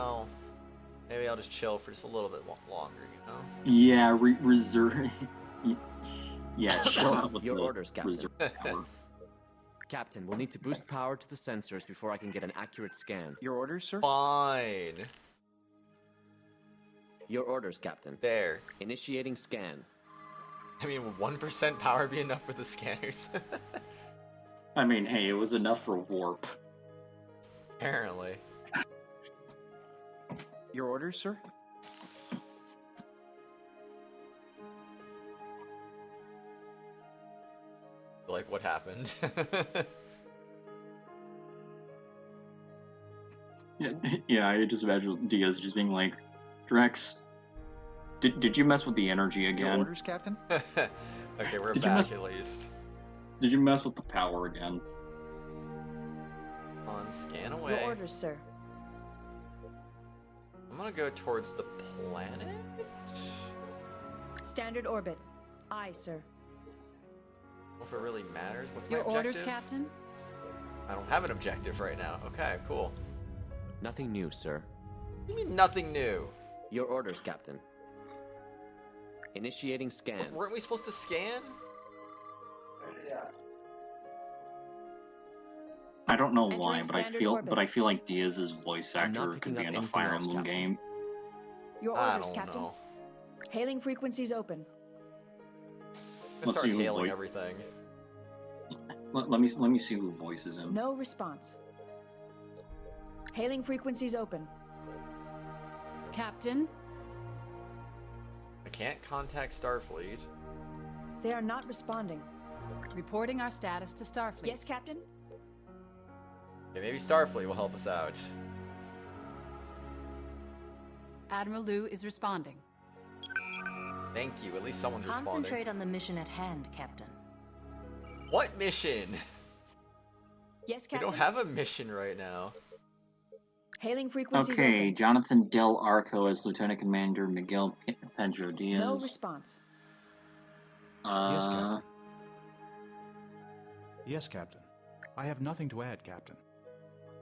A: I'll just chill for just a little bit longer, you know?
B: Yeah, reserve. Yeah, chill out with
E: Your
B: the
E: orders, Captain.
B: reserve power.
E: Captain, we'll need to boost power to the sensors before I can get an accurate scan.
K: Your orders, sir?
A: Fine.
E: Your orders, Captain.
A: There.
E: Initiating scan.
A: I mean, would 1% power be enough for the scanners?
B: I mean, hey, it was enough for warp.
A: Apparently.
K: Your orders, sir?
A: Like, what happened?
B: Yeah, I just imagine Diaz just being like, Drex, did you mess with the energy
K: Your
B: again?
K: orders, Captain?
A: Okay, we're
B: Did you
A: back
B: mess-
A: at least.
B: Did you mess with the power again?
A: On scan
G: Your
A: away.
G: orders, sir.
A: I'm gonna go towards the planet.
G: Standard orbit. Aye, sir.
A: If it really matters, what's
J: Your
A: my
J: orders,
A: objective?
J: Captain?
A: I don't have an objective right now. Okay, cool.
E: Nothing new, sir.
A: What do you mean nothing new?
E: Your orders, Captain. Initiating scan.
A: Weren't we supposed to scan?
B: I don't know
G: Entering
B: why, but
G: standard orbit.
B: I feel like Diaz's voice
E: I'm not
B: actor
E: picking
B: could be
E: up
B: in a
E: anything
B: Fire
E: else,
B: Emblem
E: Captain.
B: game.
G: Your
A: I
G: orders,
A: don't
G: Captain.
A: know.
G: Hailing frequencies open.
A: I
B: Let's
A: start
B: see who
A: hailing
B: voice-
A: everything.
B: Let me see who voices him.
G: No response. Hailing frequencies open.
J: Captain?
A: I can't contact Starfleet.
G: They are not responding.
J: Reporting our status to Starfleet.
G: Yes, Captain?
A: Okay, maybe Starfleet will help us out.
J: Admiral Liu is responding.
A: Thank you. At least someone's responding.
F: Concentrate on the mission at hand, Captain.
A: What mission?
G: Yes,
A: We
G: Captain?
A: don't have a mission right now.
G: Hailing frequencies
B: Okay,
G: open.
B: Jonathan Del Arco as Lieutenant Commander Miguel Pedro Diaz.
G: No response.
U: Yes,
B: Uh,
U: Captain. Yes, Captain. I have nothing to add, Captain.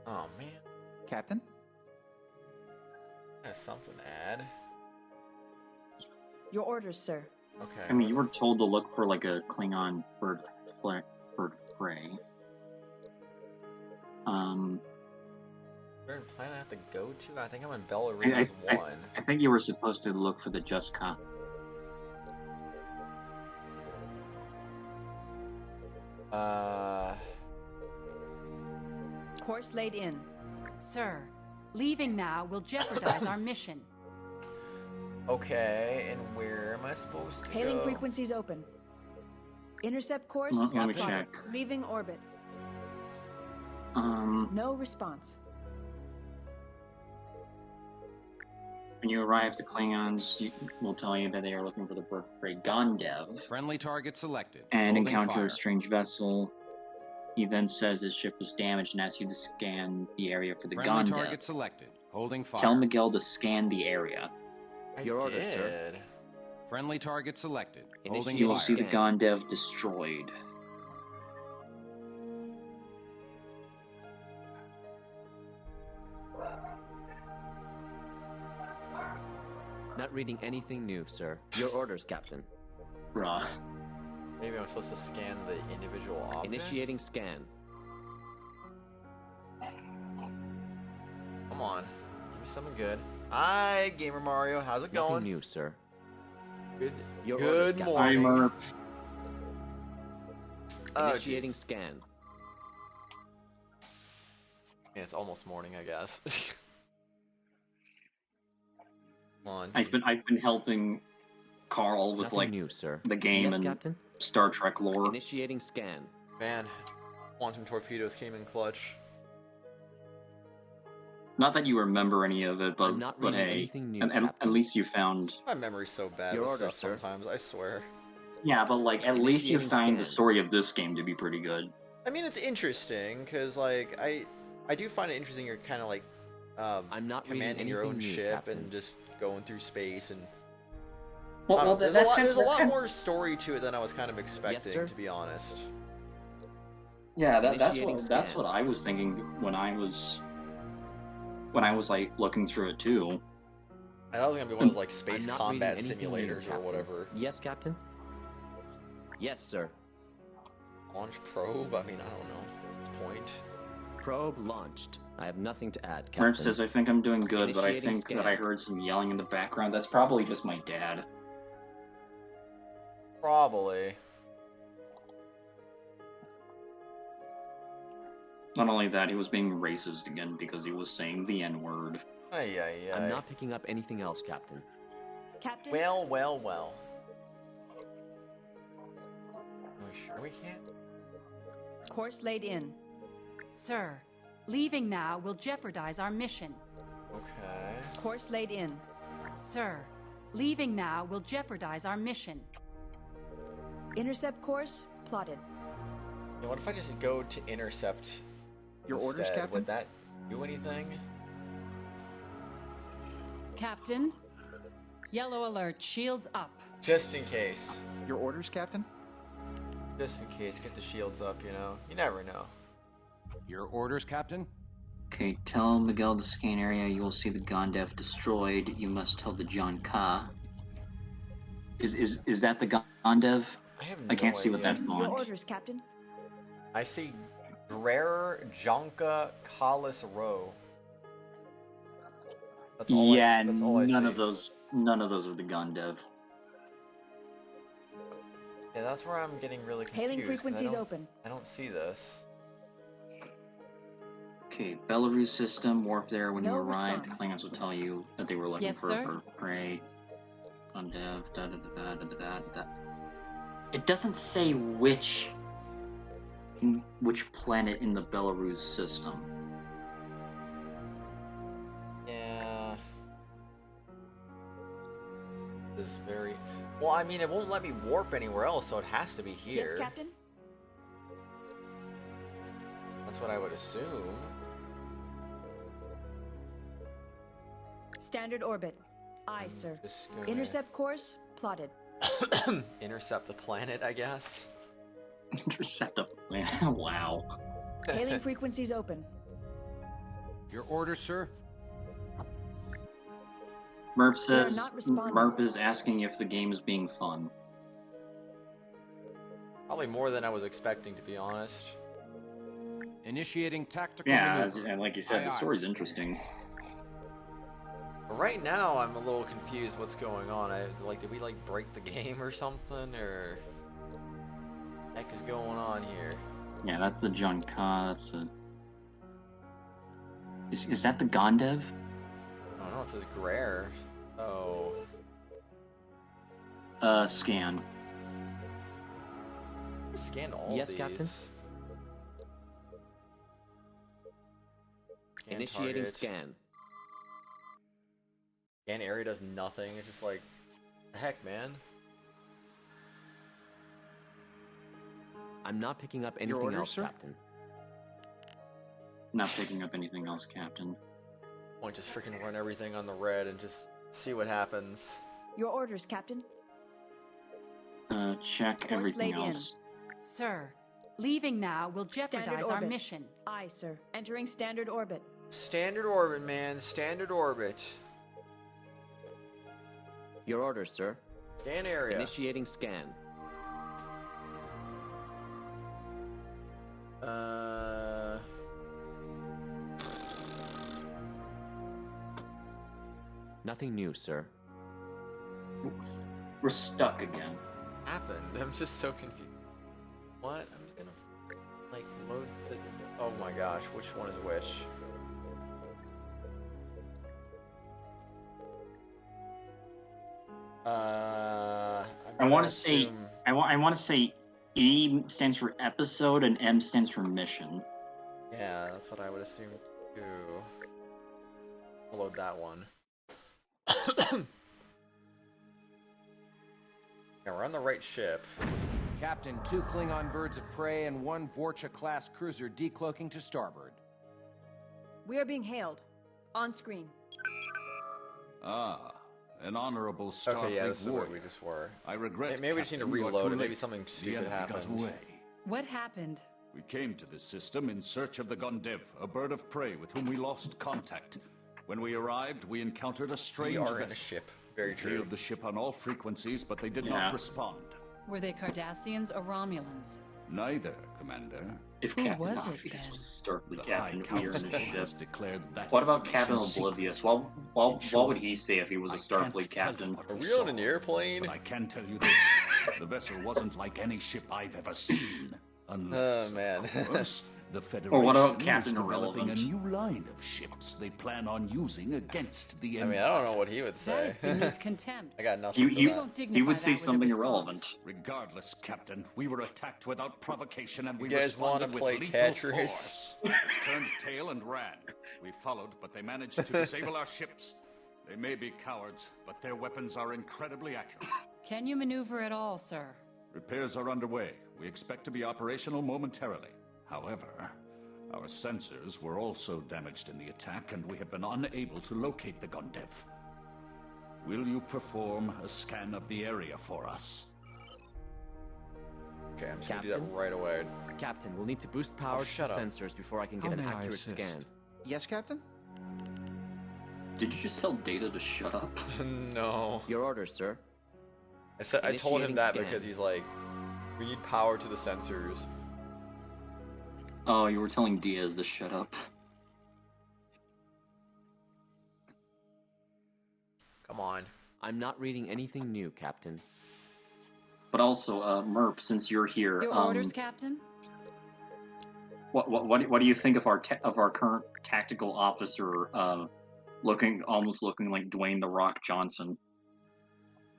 A: Oh, man.
K: Captain?
A: I have something to add.
G: Your orders, sir.
A: Okay.
B: I mean, you were told to look for like a Klingon bird of prey.
A: Where planet I have to go to? I think I'm in Belarus 1.
B: I think you were supposed to look for the Juska.
G: Course laid in.
J: Sir, leaving now will jeopardize our mission.
A: Okay, and where am I supposed to
G: Hailing
A: go?
G: frequencies open. Intercept course.
B: Let me
G: plotted.
B: check.
G: Leaving orbit. No response.
B: When you arrive, the Klingons will tell you that they are looking for the Berkeley Gondev.
L: Friendly target selected.
B: And
L: Holding
B: encounter
L: fire.
B: a strange vessel. He then says his ship was damaged and asks you to scan the area for the
L: Friendly
B: Gondev.
L: target selected. Holding fire.
B: Tell Miguel to scan the area.
E: Your order, sir.
L: Friendly target selected. Holding
B: You will
L: fire.
B: see the Gondev destroyed.
E: Not reading anything new, sir. Your orders, Captain.
B: Bruh.
A: Maybe I'm supposed to scan the individual objects?
E: Initiating scan.
A: Come on. Give me something good. Hi, Gamer Mario. How's it
E: Nothing
A: going?
E: new, sir.
A: Good,
E: Your orders,
A: good
E: Captain.
A: morning.
B: Merp.
A: Oh,
E: Initiating
A: jeez.
E: scan.
A: Yeah, it's almost morning, I guess. Come on.
B: I've been helping Carl with
E: Nothing
B: like
E: new, sir.
B: the game
E: Yes,
B: and
E: Captain?
B: Star Trek lore.
E: Initiating scan.
A: Man, quantum torpedoes came in clutch.
B: Not that you remember any of it, but
E: I'm not
B: but
E: reading
B: hey,
E: anything new,
B: at
E: Captain.
B: least you found.
A: My memory's so bad
E: Your
A: with
E: order,
A: stuff
E: sir.
A: sometimes, I swear.
B: Yeah, but like at least you
E: Initiating
B: found the
E: scan.
B: story of this game to be pretty good.
A: I mean, it's interesting, because, like, I do find it interesting you're kind of, like,
E: I'm not reading
A: commanding your own
E: anything new,
A: ship
E: Captain.
A: and just going through space and...
B: Well,
A: there's
B: that's
A: a lot
B: kind of-
A: more story to it than I was kind of expecting,
E: sir.
A: to be honest.
B: Yeah, that's
E: Initiating
B: that's
E: scan.
B: what I was thinking when I was like looking through it too.
A: I thought it was gonna be one of those like space
E: I'm not
A: combat
E: reading anything new,
A: simulators or
E: Captain.
A: whatever.
E: Yes, Captain? Yes, sir.
A: Launch probe? I mean, I don't know. What's the point?
E: Probe launched. I have nothing to add,
B: Merp
E: Captain.
B: says, I think I'm doing good, but I
E: Initiating
B: think
E: scan.
B: that I heard some yelling in the background. That's probably just my dad.
A: Probably.
B: Not only that, he was being racist again because he was saying the N-word.
A: Ay, ay, ay.
E: I'm not picking up anything else, Captain.
C: Captain?
A: Well, well, well. Are we sure we can't?
G: Course laid in.
J: Sir, leaving now will jeopardize our mission.
A: Okay.
G: Course laid in.
J: Sir, leaving now will jeopardize our mission.
G: Intercept course plotted.
A: Yeah, what if I just go to intercept
K: Your orders,
A: instead?
K: Captain?
A: Would that do anything?
J: Captain? Yellow alert, shields up.
A: Just in case.
K: Your orders, Captain?
A: Just in case, get the shields up, you know? You never know.
L: Your orders, Captain?
B: Okay, tell Miguel to scan area. You will see the Gondev destroyed. You must tell the John Ka. Is that the Gondev?
A: I have
B: I can't
A: no
B: see what
A: idea.
B: that
G: Your
B: font.
G: orders, Captain.
A: I see Grerer Jonka Kalis Row. That's all
B: Yeah,
A: that's all I
B: none
A: see.
B: of those are the Gondev.
A: Yeah, that's where I'm getting really confused.
G: Hailing
A: 'cause I
G: frequencies
A: don't-
G: open.
A: I don't see this.
B: Okay, Belarus system, warp there. When you
G: No
B: arrive, the
G: response.
B: Klingons will tell you that they were looking
J: Yes,
B: for
J: sir.
B: prey. Gondev, da da da da da da da. It doesn't say which planet in the Belarus system.
A: Yeah. This is very... Well, I mean, it won't let me warp anywhere else, so it has to be here.
G: Yes, Captain.
A: That's what I would assume.
G: Standard orbit. Aye, sir.
A: Just go
G: Intercept course plotted.
A: intercept the planet, I guess.
B: Intercept a planet. Wow.
G: Hailing frequencies open.
L: Your orders, sir?
B: Merp
G: They are
B: says
G: not responding.
B: Merp is asking if the game is being fun.
A: Probably more than I was expecting, to be honest.
L: Initiating tactical
B: Yeah,
L: maneuver.
B: and like you said,
L: Aye,
B: the
L: aye.
B: story's interesting.
A: But right now, I'm a little confused what's going on. Did we, like, break the game or something, or... What the heck is going on here?
B: Yeah, that's the John Ka. That's the. Is that the Gondev?
A: I don't know, it says Greer. Oh.
B: Scan.
A: I scanned all
E: Yes,
A: these.
E: Captain?
A: Scan
E: Initiating
A: target.
E: scan.
A: Scan area does nothing. It's just like, the heck, man.
E: I'm not picking up anything
K: orders,
E: else,
K: sir?
E: Captain.
B: Not picking up anything else, Captain.
A: Why don't just freaking run everything on the red and just see what happens.
G: Your orders, Captain.
B: Check
G: Course
B: everything
G: laid in.
B: else.
J: Sir, leaving now will
G: Standard
J: jeopardize our
G: orbit.
J: mission.
G: Aye, sir. Entering standard orbit.
A: Standard orbit, man. Standard orbit.
E: Your orders, sir.
A: Scan area.
E: Initiating scan. Nothing new, sir.
B: We're stuck again.
A: Happened? I'm just so confused. What? I'm just gonna like load the. Oh my gosh, which one is which?
B: I want to say I want to say E stands for episode and M stands for mission.
A: Yeah, that's what I would assume too. I'll load that one. Yeah, we're on the right ship.
L: Captain, 2 Klingon birds of prey and 1 Vorcha-class cruiser decloaking to starboard.
G: We are being hailed. On screen.
N: Ah, an honorable Starfleet
A: Okay, yeah, this is where
N: warrior.
A: we just were.
N: I regret.
A: Maybe we just need to
N: Captain, you are
A: reload
N: too
A: it. Maybe
N: late.
A: something
N: The
A: stupid
N: enemy got
A: happened.
N: away.
J: What happened?
N: We came to this system in search of the Gundev, a bird of prey with whom we lost contact. When we arrived, we encountered a strange
A: We are in a
N: vessel.
A: ship. Very
N: We
A: true.
N: hailed the ship on all frequencies, but they did
B: Yeah.
N: not respond.
J: Were they Cardassians or Romulans?
N: Neither, Commander.
B: If
J: Who
B: Captain
J: was it
B: Obvious
J: then?
B: was Starfleet
N: The
B: Captain,
N: High
B: we are in a
N: Council has
B: ship.
N: declared that
B: What about Captain
N: information
B: Oblivious?
N: secret.
B: What would he say if he was a
N: I can't
B: Starfleet
N: tell you
B: Captain?
N: what
A: Are
N: we
A: we
N: saw,
A: on an airplane?
N: But I can tell you this: the vessel wasn't like any ship I've ever seen, unless,
A: Oh, man.
N: of course, the Federation
B: Or what about
N: is
B: Captain
N: developing
B: Irrelevant?
N: a new line of ships they plan on using against the
A: I
N: Empire.
A: mean, I don't know what he would
J: That
A: say.
J: is beneath contempt.
A: I got nothing for
B: You
A: that.
J: don't
B: he
J: dignify
B: would
J: that
B: say
J: with a
B: something
J: response.
B: irrelevant.
N: Regardless, Captain, we were attacked without provocation, and we
A: You guys wanna
N: responded
A: play
N: with lethal
A: Tetris?
N: force. We turned tail and ran. We followed, but they managed to disable our ships. They may be cowards, but their weapons are incredibly accurate.
J: Can you maneuver at all, sir?
N: Repairs are underway. We expect to be operational momentarily. However, our sensors were also damaged in the attack, and we have been unable to locate the Gundev. Will you perform a scan of the area for us?
A: Okay, I'm just gonna do that right away.
E: Captain, we'll need to boost power to
A: shut
E: the
A: up.
E: sensors before I can
I: How
E: get an
I: may I
E: accurate
I: assist?
E: scan.
K: Yes, Captain?
B: Did you just tell Data to shut up?
A: No.
E: Your orders, sir.
A: I told him
E: Initiating
A: that
E: scan.
A: because he's like, we need power to the sensors.
B: Oh, you were telling Diaz to shut up.
A: Come on.
E: I'm not reading anything new, Captain.
B: But also, Merp, since you're here,
J: Your orders, Captain?
B: what do you think of our current tactical officer, almost looking like Dwayne the Rock Johnson?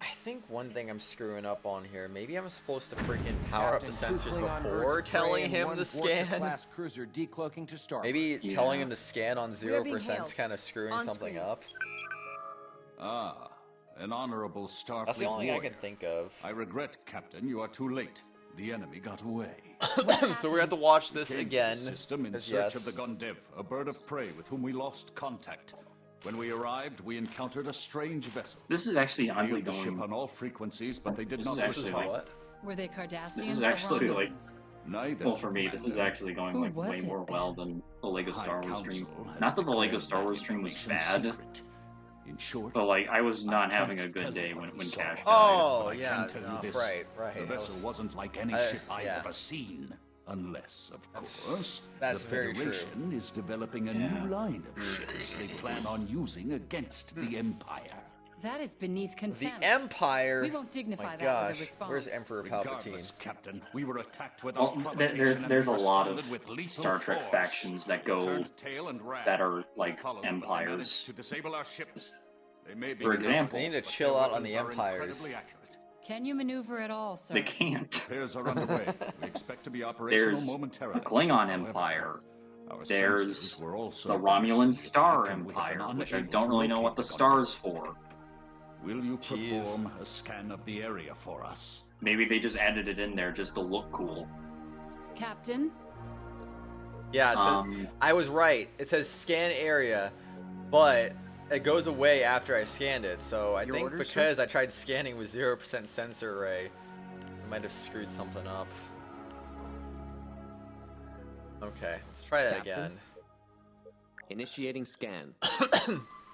A: I think one thing I'm screwing up on here. Maybe I'm supposed to freaking power up the
L: Captain, 2
A: sensors
L: Klingon
A: before
L: birds of prey
A: telling
L: and
A: him
L: 1
A: to scan.
L: Vorcha-class cruiser decloaking to starboard.
A: Maybe
B: Yeah.
A: telling him to scan on
G: We are being
A: 0% is
G: hailed.
A: kind of screwing
G: On
A: something
G: screen.
A: up.
N: Ah, an honorable Starfleet
A: That's the only thing I
N: warrior.
A: can think of.
N: I regret, Captain, you are too late. The enemy got away.
A: So we have to watch
N: We
A: this
N: came to
A: again.
N: the system in
A: as
N: search
A: yes.
N: of the Gundev, a bird of prey with whom we lost contact. When we arrived, we encountered a strange vessel.
B: This is actually
N: We
B: oddly
N: hailed the ship
B: going.
N: on all frequencies, but they did
B: This
N: not
B: is actually
N: respond.
B: like-
J: Were they Cardassians
B: This is
J: or
B: actually like.
J: Romulans?
N: Neither.
B: Well, for me, this is
N: Commander.
B: actually going
J: Who
B: like way
J: was
B: more
J: it,
B: well than the Lego
N: High
B: Star Wars
N: Council
B: stream.
N: has
B: Not that the Lego
N: declared
B: Star
N: that
B: Wars stream was
N: information
B: bad,
N: secret. In short,
B: but like I was not
N: I
B: having a
N: can't tell
B: good day
N: you what
B: when
N: we saw.
B: Cash died.
A: Oh,
N: But I
A: yeah.
N: can tell you
A: no,
N: this.
A: right.
N: The
A: That
N: vessel
A: was-
N: wasn't like any
A: I-
N: ship I've
A: yeah.
N: ever seen. Unless, of course,
A: that's
N: the
A: very true.
N: Federation is developing a new line of ships they plan on using against the Empire.
J: That is beneath
A: The
J: contempt.
A: Empire.
J: We won't dignify
A: My
J: that
A: gosh,
J: with a response.
A: where's Emperor
N: Regardless,
A: Palpatine?
N: Captain, we were attacked without
B: Well,
N: provocation
B: there's a
N: and
B: lot of
N: responded with lethal
B: Star Trek
N: force.
B: factions that go
N: Turned tail and ran.
B: that are
N: We
B: like
N: followed, but they
B: empires.
N: managed to disable our ships. They may be
B: For example-
A: They need to
N: but
A: chill
N: their
A: out on the
N: weapons are
A: empires.
N: incredibly accurate.
J: Can you maneuver at all, sir?
B: They can't.
N: Repairs are underway. We expect to be operational
B: There's
N: momentarily.
B: a Klingon
N: However,
B: Empire. There's
N: were also
B: the
N: damaged
B: Romulan
N: in the
B: Star
N: attack, and we have
B: Empire,
N: been
B: which I
N: unable
B: don't
N: to
B: really know
N: locate
B: what the
N: the
B: star's
N: contact.
B: for.
N: Will you perform a scan of the area for us?
B: Maybe they just added it in there just to look cool.
J: Captain?
A: Yeah, it says, I was right. It says scan area, but it goes away after I scanned it. So I think because I tried scanning with 0% sensor array, I might have screwed something up. Okay, let's try that again.
E: Initiating scan.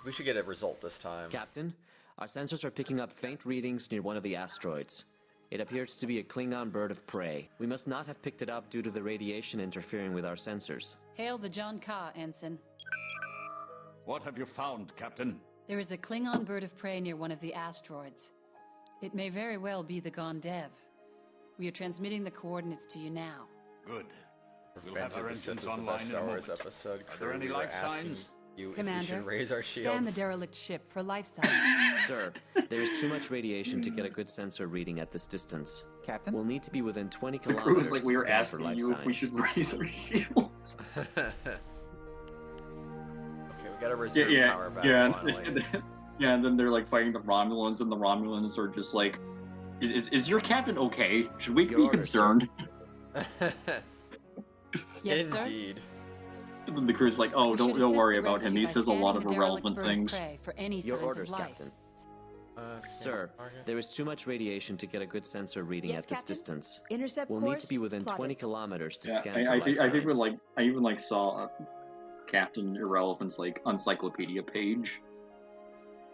A: We should get a result this time.
E: Captain, our sensors are picking up faint readings near one of the asteroids. It appears to be a Klingon bird of prey. We must not have picked it up due to the radiation interfering with our sensors.
J: Hail the John-Ka, Ensign.
N: What have you found, Captain?
J: There is a Klingon bird of prey near one of the asteroids. It may very well be the Gondev. We are transmitting the coordinates to you now.
N: Good. We'll
A: Phantom
N: have our
A: of the Sith
N: engines
A: is the
N: online
A: best
N: in a
A: Star Wars
N: moment.
A: episode.
N: Are there any
A: We were
N: life
A: asking
N: signs?
A: You
J: Commander,
A: if we should raise our shields.
J: scan the derelict ship for life signs.
E: Sir, there is too much radiation to get a good sensor reading at this distance.
K: Captain?
E: We'll need to be within 20
B: The crew
E: kilometers
B: was like,
E: to
B: we were
E: scan for
B: asking
E: life
B: you
E: signs.
B: if we should raise our shields.
A: Okay, we got a reserve power back finally.
B: Yeah, and then they're like fighting the Romulans, and the Romulans are just like, is your captain okay? Should we be concerned?
J: Yes,
A: Indeed.
J: sir?
B: And then the crew's like, oh, don't worry about him. He says a lot of irrelevant things.
J: For any
E: Your
J: signs
E: orders,
J: of life.
E: Captain. Sir, there is too much radiation to get a good sensor reading
G: Yes,
E: at this
G: Captain?
E: distance.
G: Intercept
E: We'll
G: course
E: need to be within
G: plotted.
E: 20 kilometers to
B: Yeah,
E: scan for
B: I
E: life
B: think
E: signs.
B: I even saw Captain Irrelevant's like encyclopedia page,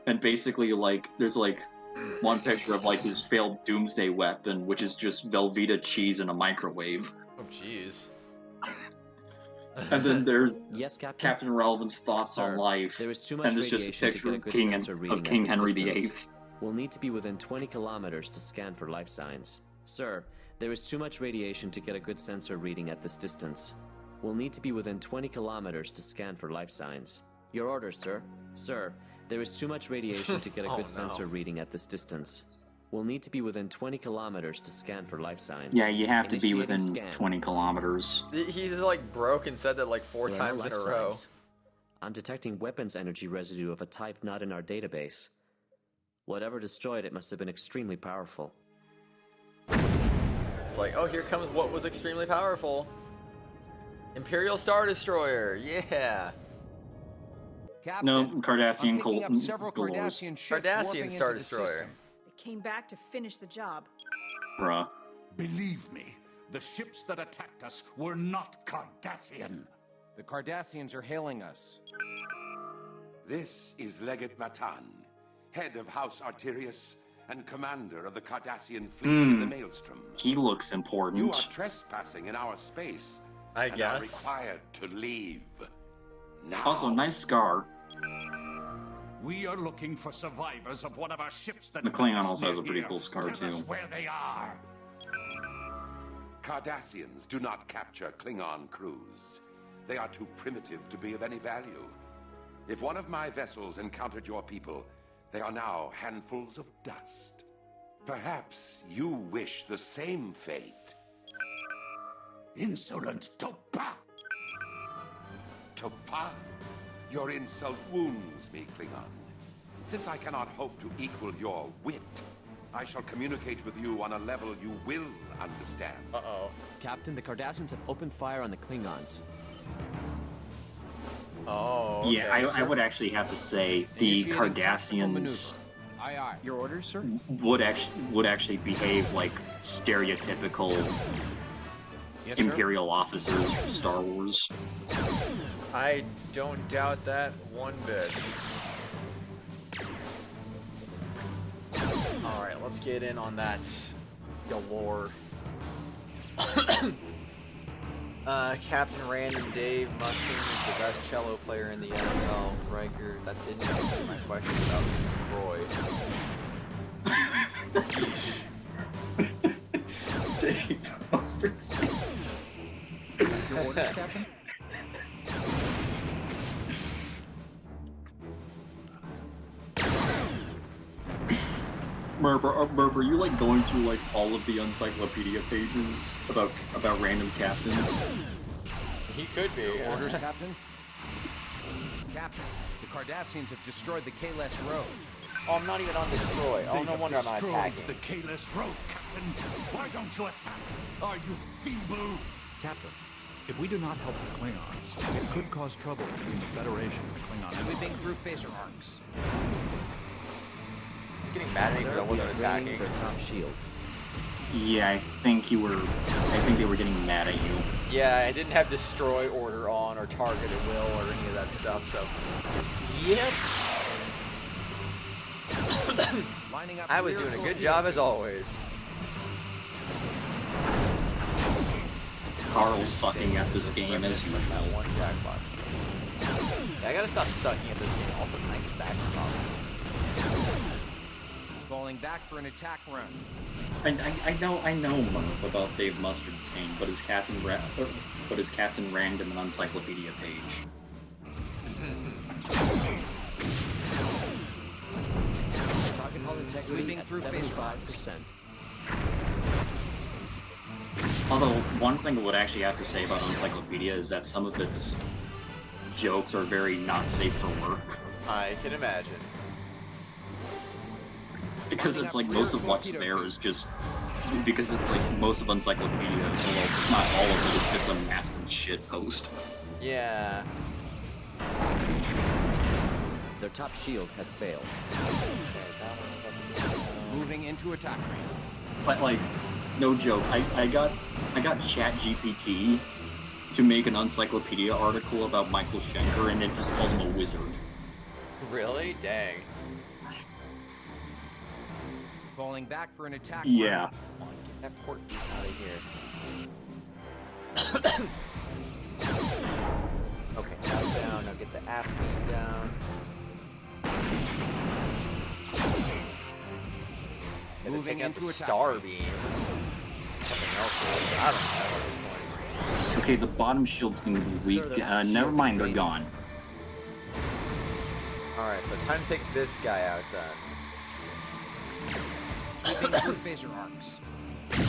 B: and basically like there's like one picture of like his failed doomsday weapon, which is just Velveeta cheese in a microwave.
A: Oh jeez.
B: And then there's
E: yes, Captain?
B: Captain Irrelevant's thoughts on life,
E: There is too much
B: and it's just a
E: radiation to
B: picture
E: get a
B: of
E: good
B: King,
E: sensor reading
B: of King
E: at this
B: Henry
E: distance.
B: VIII.
E: We'll need to be within 20 kilometers to scan for life signs. Sir, there is too much radiation to get a good sensor reading at this distance. We'll need to be within 20 kilometers to scan for life signs. Your orders, sir. Sir, there is too much radiation to get a
A: Oh,
E: good
A: no.
E: sensor reading at this distance. We'll need to be within 20 kilometers to scan for life signs.
B: Yeah, you have to be
E: Initiating
B: within
E: scan.
B: 20 kilometers.
A: He's like broke and said that like 4
E: There are no
A: times in a
E: life
A: row.
E: signs. I'm detecting weapons energy residue of a type not in our database. Whatever destroyed it must have been extremely powerful.
A: It's like, oh, here comes what was extremely powerful. Imperial Star Destroyer, yeah.
L: Captain,
B: No, Cardassian
L: I'm picking up
B: Col-
L: several
B: Galores.
L: Cardassian ships
A: Cardassian
L: warping
A: Star
L: into the
A: Destroyer.
L: system.
G: They came back to finish the job.
B: Bruh.
N: Believe me, the ships that attacked us were not Cardassian.
L: The Cardassians are hailing us.
P: This is Legate Matan, head of House Arterius and commander of the Cardassian fleet in the Maelstrom.
B: He looks
P: You
B: important.
P: are trespassing in our space.
A: I
P: and
A: guess.
P: are required to leave. Now.
B: Also, nice scar.
N: We are looking for survivors of one of our ships that
B: The Klingon
N: vanished
B: also has a
N: near
B: pretty
N: here.
B: cool scar,
N: Tell us
B: too.
N: where they are.
P: Cardassians do not capture Klingon crews. They are too primitive to be of any value. If one of my vessels encountered your people, they are now handfuls of dust. Perhaps you wish the same fate.
N: Insolent Topa!
P: Topa? Your insult wounds me, Klingon. Since I cannot hope to equal your wit, I shall communicate with you on a level you will understand.
A: Uh-oh.
E: Captain, the Cardassians have opened fire on the Klingons.
A: Oh, okay.
B: Yeah, I would actually have to say the
L: Initiating tactical
B: Cardassians
L: maneuver. Aye, aye.
K: Your orders, sir?
B: would actually behave like stereotypical
L: Yes, sir.
B: Imperial officers from Star Wars.
A: I don't doubt that one bit. Alright, let's get in on that galore. Captain Random Dave Mushroom is the best cello player in the NFL. Riker, that didn't answer my question about Roy.
K: Your orders, Captain?
B: Merb, are you like going through like all of the encyclopedia pages about random captains?
A: He could be.
L: Your orders, Captain? Captain, the Cardassians have destroyed the K-less road.
A: Oh, I'm not even on destroy. Oh, no wonder I'm not attacking.
N: The K-less road, Captain. Why don't you attack? Are you feeble?
U: Captain, if we do not help the Klingons, it could cause trouble between the Federation and the Klingons.
L: Sweeping through phaser arcs.
A: He's getting mad at me because I wasn't attacking.
E: Their top shield.
B: Yeah, I think they were getting mad at you.
A: Yeah, I didn't have destroy order on or target at will or any of that stuff, so yep. I was doing a good job as always.
B: Carl's sucking at this game as usual.
A: One jackbox. Yeah, I gotta stop sucking at this game. Also, nice backdrop.
L: Falling back for an attack run.
B: I know about Dave Mustard's saying, but is Captain ranked in an encyclopedia page?
E: Target hull integrity at 75%.
B: Although, one thing I would actually have to say about Encyclopedia is that some of its jokes are very not safe for work.
A: I can imagine.
B: Because it's like most of what's there is just... Because it's like most of Encyclopedia, well, not all of it, is just a massive shit post.
A: Yeah.
E: Their top shield has failed.
L: Moving into attack range.
B: But like, no joke, I got ChatGPT to make an Encyclopedia article about Michael Schenker, and it just called him a wizard.
A: Really? Dang.
L: Falling back for an attack.
B: Yeah.
A: Come on, get that port beat out of here. Okay, that's down. Now get the aft beam down.
L: Moving into
A: the
L: attack.
A: star beam. Something else. I don't know at this point.
B: Okay, the bottom shield's gonna be weak. Never mind, they're gone.
A: Alright, so time to take this guy out then.
L: Sweeping through phaser arcs.
A: Guess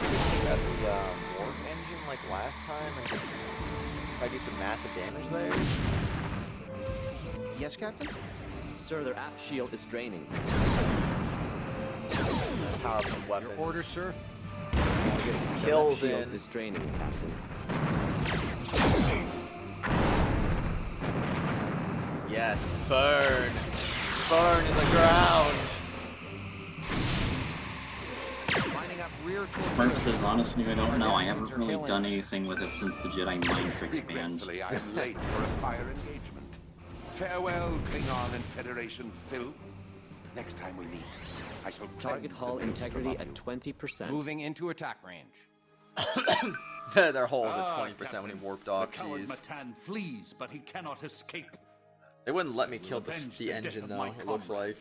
A: I could take out the warp engine like last time and just try to do some massive damage there.
K: Yes, Captain?
E: Sir, their aft shield is draining.
A: Power up some weapons.
L: Your order, sir?
A: Get some kills
E: shield
A: in.
E: is draining, Captain.
A: Yes, burn. Burn in the ground.
L: Lining up rear
B: Murph says, honestly, I don't know. I haven't really done anything with it since the Jedi Mind Tricks band.
P: Regretfully, I am late for a prior engagement. Farewell, Klingon and Federation filth. Next time we meet, I shall
E: Target hull integrity at 20%.
L: Moving into attack range.
A: Their hull's at 20% when he warped off.
N: The coward
A: Jeez.
N: Matan flees, but he cannot escape.
A: They wouldn't let me kill the engine though, it looks like.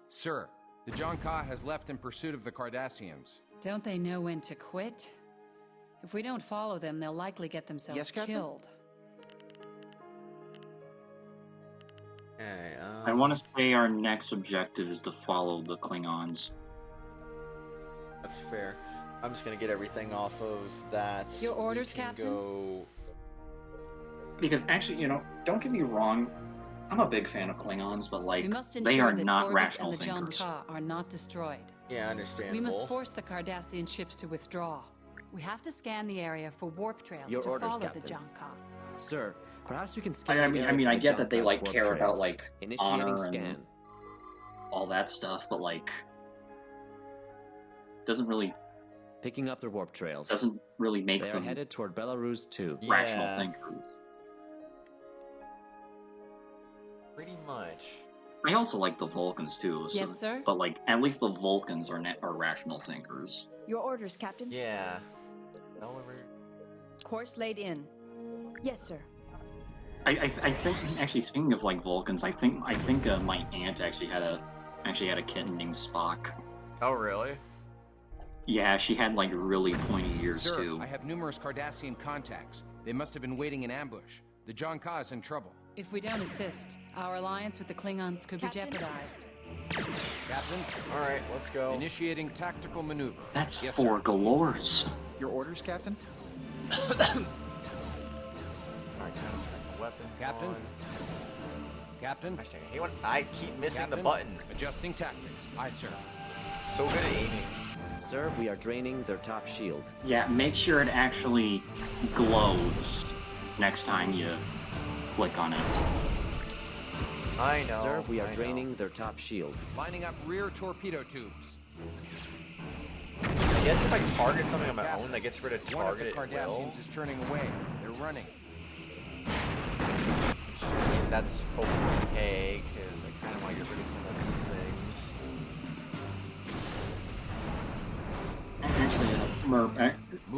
L: Sir, the Jonka has left in pursuit of the Cardassians.
J: Don't they know when to quit? If we don't follow them, they'll likely get themselves killed.
A: Okay,
B: I want to say our next objective is to follow the Klingons.
A: That's fair. I'm just gonna get everything off of that.
J: Your orders,
A: We can
J: Captain?
A: Go...
B: Because actually, you know, don't get me wrong, I'm a big fan of Klingons, but like,
J: We must
B: they
J: ensure
B: are
J: that
B: not
J: Corvus
B: rational
J: and the
B: thinkers.
J: Jonka are not destroyed.
A: Yeah,
J: We
A: understandable.
J: must force the Cardassian ships to withdraw. We have to scan the area for warp trails
E: Your
J: to
E: orders,
J: follow
E: Captain.
J: the Jonka.
E: Sir, perhaps we can scan
B: I
E: the
B: mean,
E: area
B: I
E: for the
B: get that they
E: Jonka's
B: like
E: warp
B: care about
E: trails.
B: like
E: Initiating
B: honor
E: scan.
B: and all that stuff, but like, doesn't really
E: Picking up their warp trails.
B: doesn't really make
E: They are
B: them
E: headed toward Belarus 2.
B: rational
A: Yeah.
B: thinkers.
A: Pretty much.
B: I also like the Vulcans too. So,
J: Yes, sir?
B: But like, at least the Vulcans are rational thinkers.
G: Your orders, Captain.
A: Yeah. However...
G: Course laid in. Yes, sir.
B: I think actually, speaking of like Vulcans, I think my aunt actually had a kitten named Spock.
A: Oh, really?
B: Yeah, she had like really pointy ears
L: Sir,
B: too.
L: I have numerous Cardassian contacts. They must have been waiting in ambush. The Jonka is in trouble.
J: If we don't assist, our alliance with the Klingons could be
G: Captain?
J: jeopardized.
L: Captain.
A: All right, let's go.
L: Initiating tactical maneuver.
B: That's
L: yes,
B: 4
L: sir.
B: galores.
K: Your orders, Captain?
A: All right, time to check the weapons.
L: Captain.
A: On.
L: Captain.
A: I keep missing
L: Captain.
A: the button.
L: Adjusting tactics. Aye, sir.
A: So good at aiming.
E: Sir, we are draining their top shield.
B: Yeah, make sure it actually glows next time you click on it.
A: I know.
E: Sir, we are draining their top shield.
L: Lining up rear torpedo tubes.
A: I guess if I target something on my own that gets rid of
L: One of the
A: target, it will.
L: Cardassians is turning away. They're running.
A: That's okay, because I kind of want to get rid of some of these things.
B: Actually, Merp,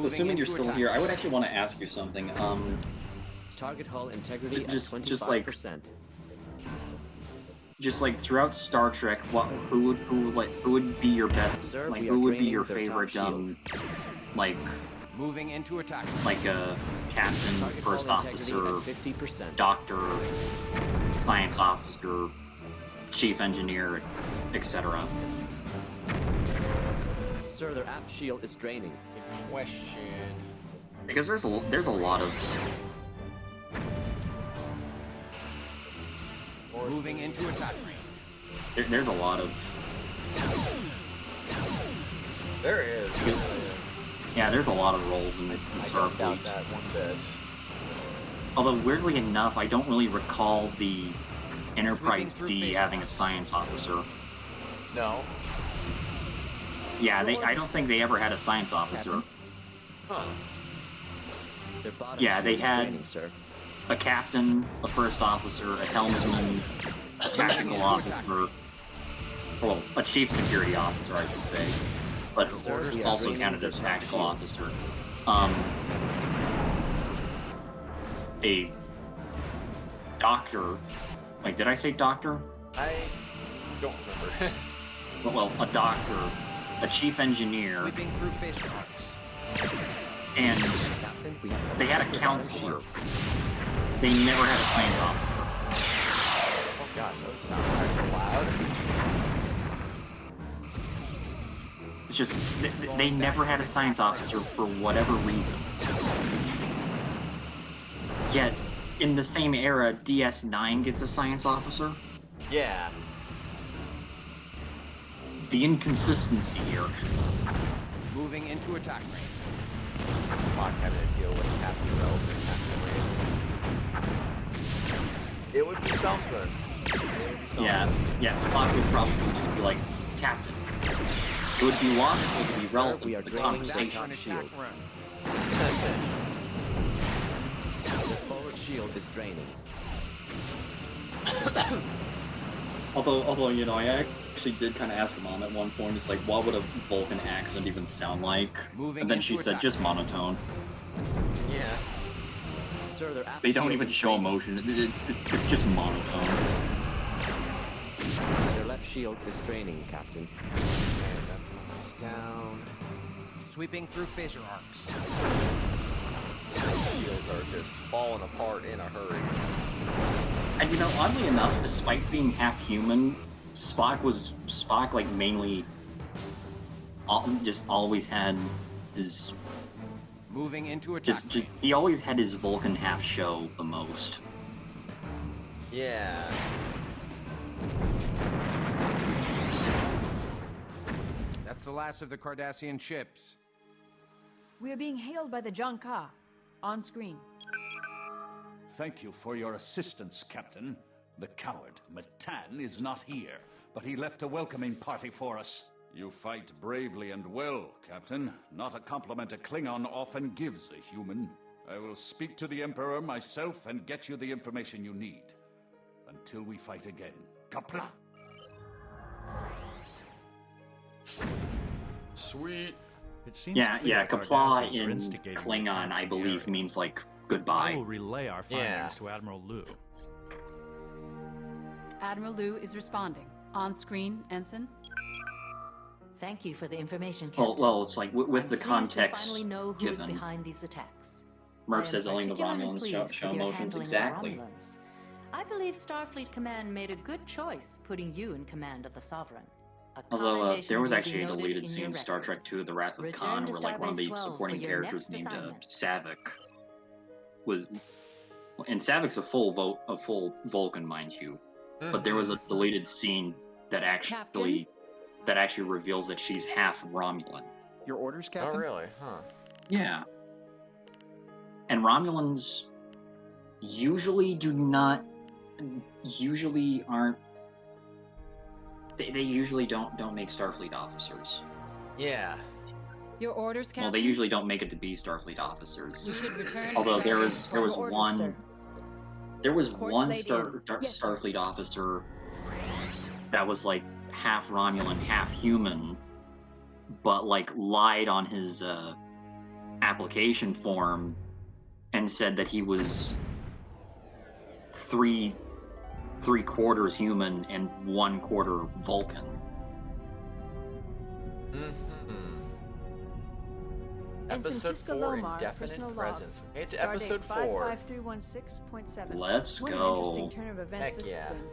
B: assuming you're still
L: attack.
B: here, I would actually want to ask you something.
E: Target hull integrity at
B: just
E: 25%.
B: Just like throughout Star Trek, who would be your best?
E: Sir,
B: Like
E: we
B: who
E: are
B: would be
E: draining
B: your
E: their top
B: favorite?
E: shield.
B: Like
L: Moving into attack.
B: like a captain,
E: Target
B: first
E: hull integrity
B: officer,
E: at 50%.
B: doctor, science officer, chief engineer, etc.
E: Sir, their aft shield is draining.
A: Good question.
B: Because there's a lot of
L: Moving into attack.
B: there's a lot of
A: There is.
B: yeah, there's a lot of roles in the
A: I don't doubt
B: Starfleet.
A: that one bit.
B: Although weirdly enough, I don't really recall the Enterprise
L: through
B: D
L: phase
B: having a science officer.
A: No.
B: Yeah, I don't think they ever had a science officer.
A: Huh.
E: Their bottom
B: Yeah,
E: shield
B: they
E: is
B: had
E: draining, sir.
B: a captain, a first officer, a helmsman, a tactical officer, well, a chief security officer, I should say, but
E: Sir, we are
B: also
E: draining
B: counted
E: their
B: as
E: top
B: tactical
E: shield.
B: officer. A doctor, like, did I say doctor?
A: I don't remember.
B: Well, a doctor, a chief engineer,
L: Sweeping through phase arcs.
B: and
E: Captain, we have
B: they had a
E: their bottom
B: counselor.
E: shield.
B: They never had a science officer.
A: Oh gosh, those sound effects are loud.
B: It's just, they never had a science officer for whatever reason. Yet, in the same era, DS9 gets a science officer.
A: Yeah.
B: The inconsistency here.
L: Moving into attack range.
A: Spock having to deal with Captain Relevant and Captain Random. It would be something. It would be something.
B: Yeah, Spock would probably just be like, Captain. It would be logical to be
E: Sir,
B: relevant
E: we are
B: to the
E: draining that
B: conversation.
E: top shield.
L: Run.
E: The forward shield is draining.
B: Although, you know, I actually did kind of ask Mom at one point, it's like, what would a Vulcan accent even sound like?
L: Moving
B: And then
L: into
B: she said,
L: attack.
B: just monotone.
A: Yeah.
E: Sir, their aft
B: They don't
E: shield
B: even
E: is
B: show
E: draining.
B: emotion, it's just monotone.
E: Their left shield is draining, Captain.
A: Okay, that's almost down.
L: Sweeping through phaser arcs.
A: These shields are just falling apart in a hurry.
B: And you know, oddly enough, despite being half human, Spock like mainly just always had his
L: Moving into attack.
B: he always had his Vulcan half show the most.
A: Yeah.
L: That's the last of the Cardassian ships.
G: We are being hailed by the Janka. On screen.
N: Thank you for your assistance, Captain. The coward, Matan, is not here, but he left a welcoming party for us. You fight bravely and well, Captain. Not a compliment a Klingon often gives a human. I will speak to the Emperor myself and get you the information you need. Until we fight again. Kapla!
A: Sweet.
U: It seems
B: Yeah,
U: clear the
B: Kapla
U: Cardassians are
B: in
U: instigating
B: Klingon,
U: attacks
B: I
U: in the
B: believe,
U: area.
B: means like
U: I
B: goodbye.
U: will relay our findings
A: Yeah.
U: to Admiral Liu.
J: Admiral Liu is responding. On screen, Ensign.
F: Thank you for the information, Captain.
B: Well, it's like with
F: I'm
B: the
F: pleased
B: context
F: we finally know who is
B: given.
F: behind these attacks.
B: Murph
F: I am
B: says only the
F: particularly
B: Romulans
F: pleased
B: show
F: with your
B: emotions.
F: handling of
B: Exactly.
F: Romulans. I believe Starfleet Command made a good choice putting you in command of the Sovereign.
B: Although there was
F: will be
B: actually a
F: noted
B: deleted
F: in
B: scene
F: your
B: in Star Trek II: The Wrath of
F: Return
B: Khan,
F: to
B: where like one of the
F: Starbase 12
B: supporting
F: for your
B: characters
F: next
B: named
F: assignment.
B: Saavik was, and Saavik's a full Vulcan, mind you, but there was a deleted scene that actually reveals that she's half Romulan.
K: Your orders, Captain?
A: Oh, really? Huh.
B: Yeah. And Romulans usually aren't. They usually don't make Starfleet officers.
A: Yeah.
J: Your orders, Captain?
B: Well, they usually don't make it to be Starfleet officers.
J: We should return to
B: Although there was
J: Starbase
B: there was
J: 12.
B: one
J: Orders,
B: there was
J: Course
B: one
J: laid in. Yes, sir.
B: Starfleet officer that was like half Romulan, half human, but like lied on his application form and said that he was three quarters human and 1/4 Vulcan.
A: Episode
G: Francisco
A: 4,
G: Lomar,
A: Indefinite
G: personal log.
A: Presence. We made it to
G: Stardate
A: episode 4.
G: 55316.7.
B: Let's
G: what
B: go.
G: an interesting turn of events
A: Heck
G: this
A: yeah.
G: has been.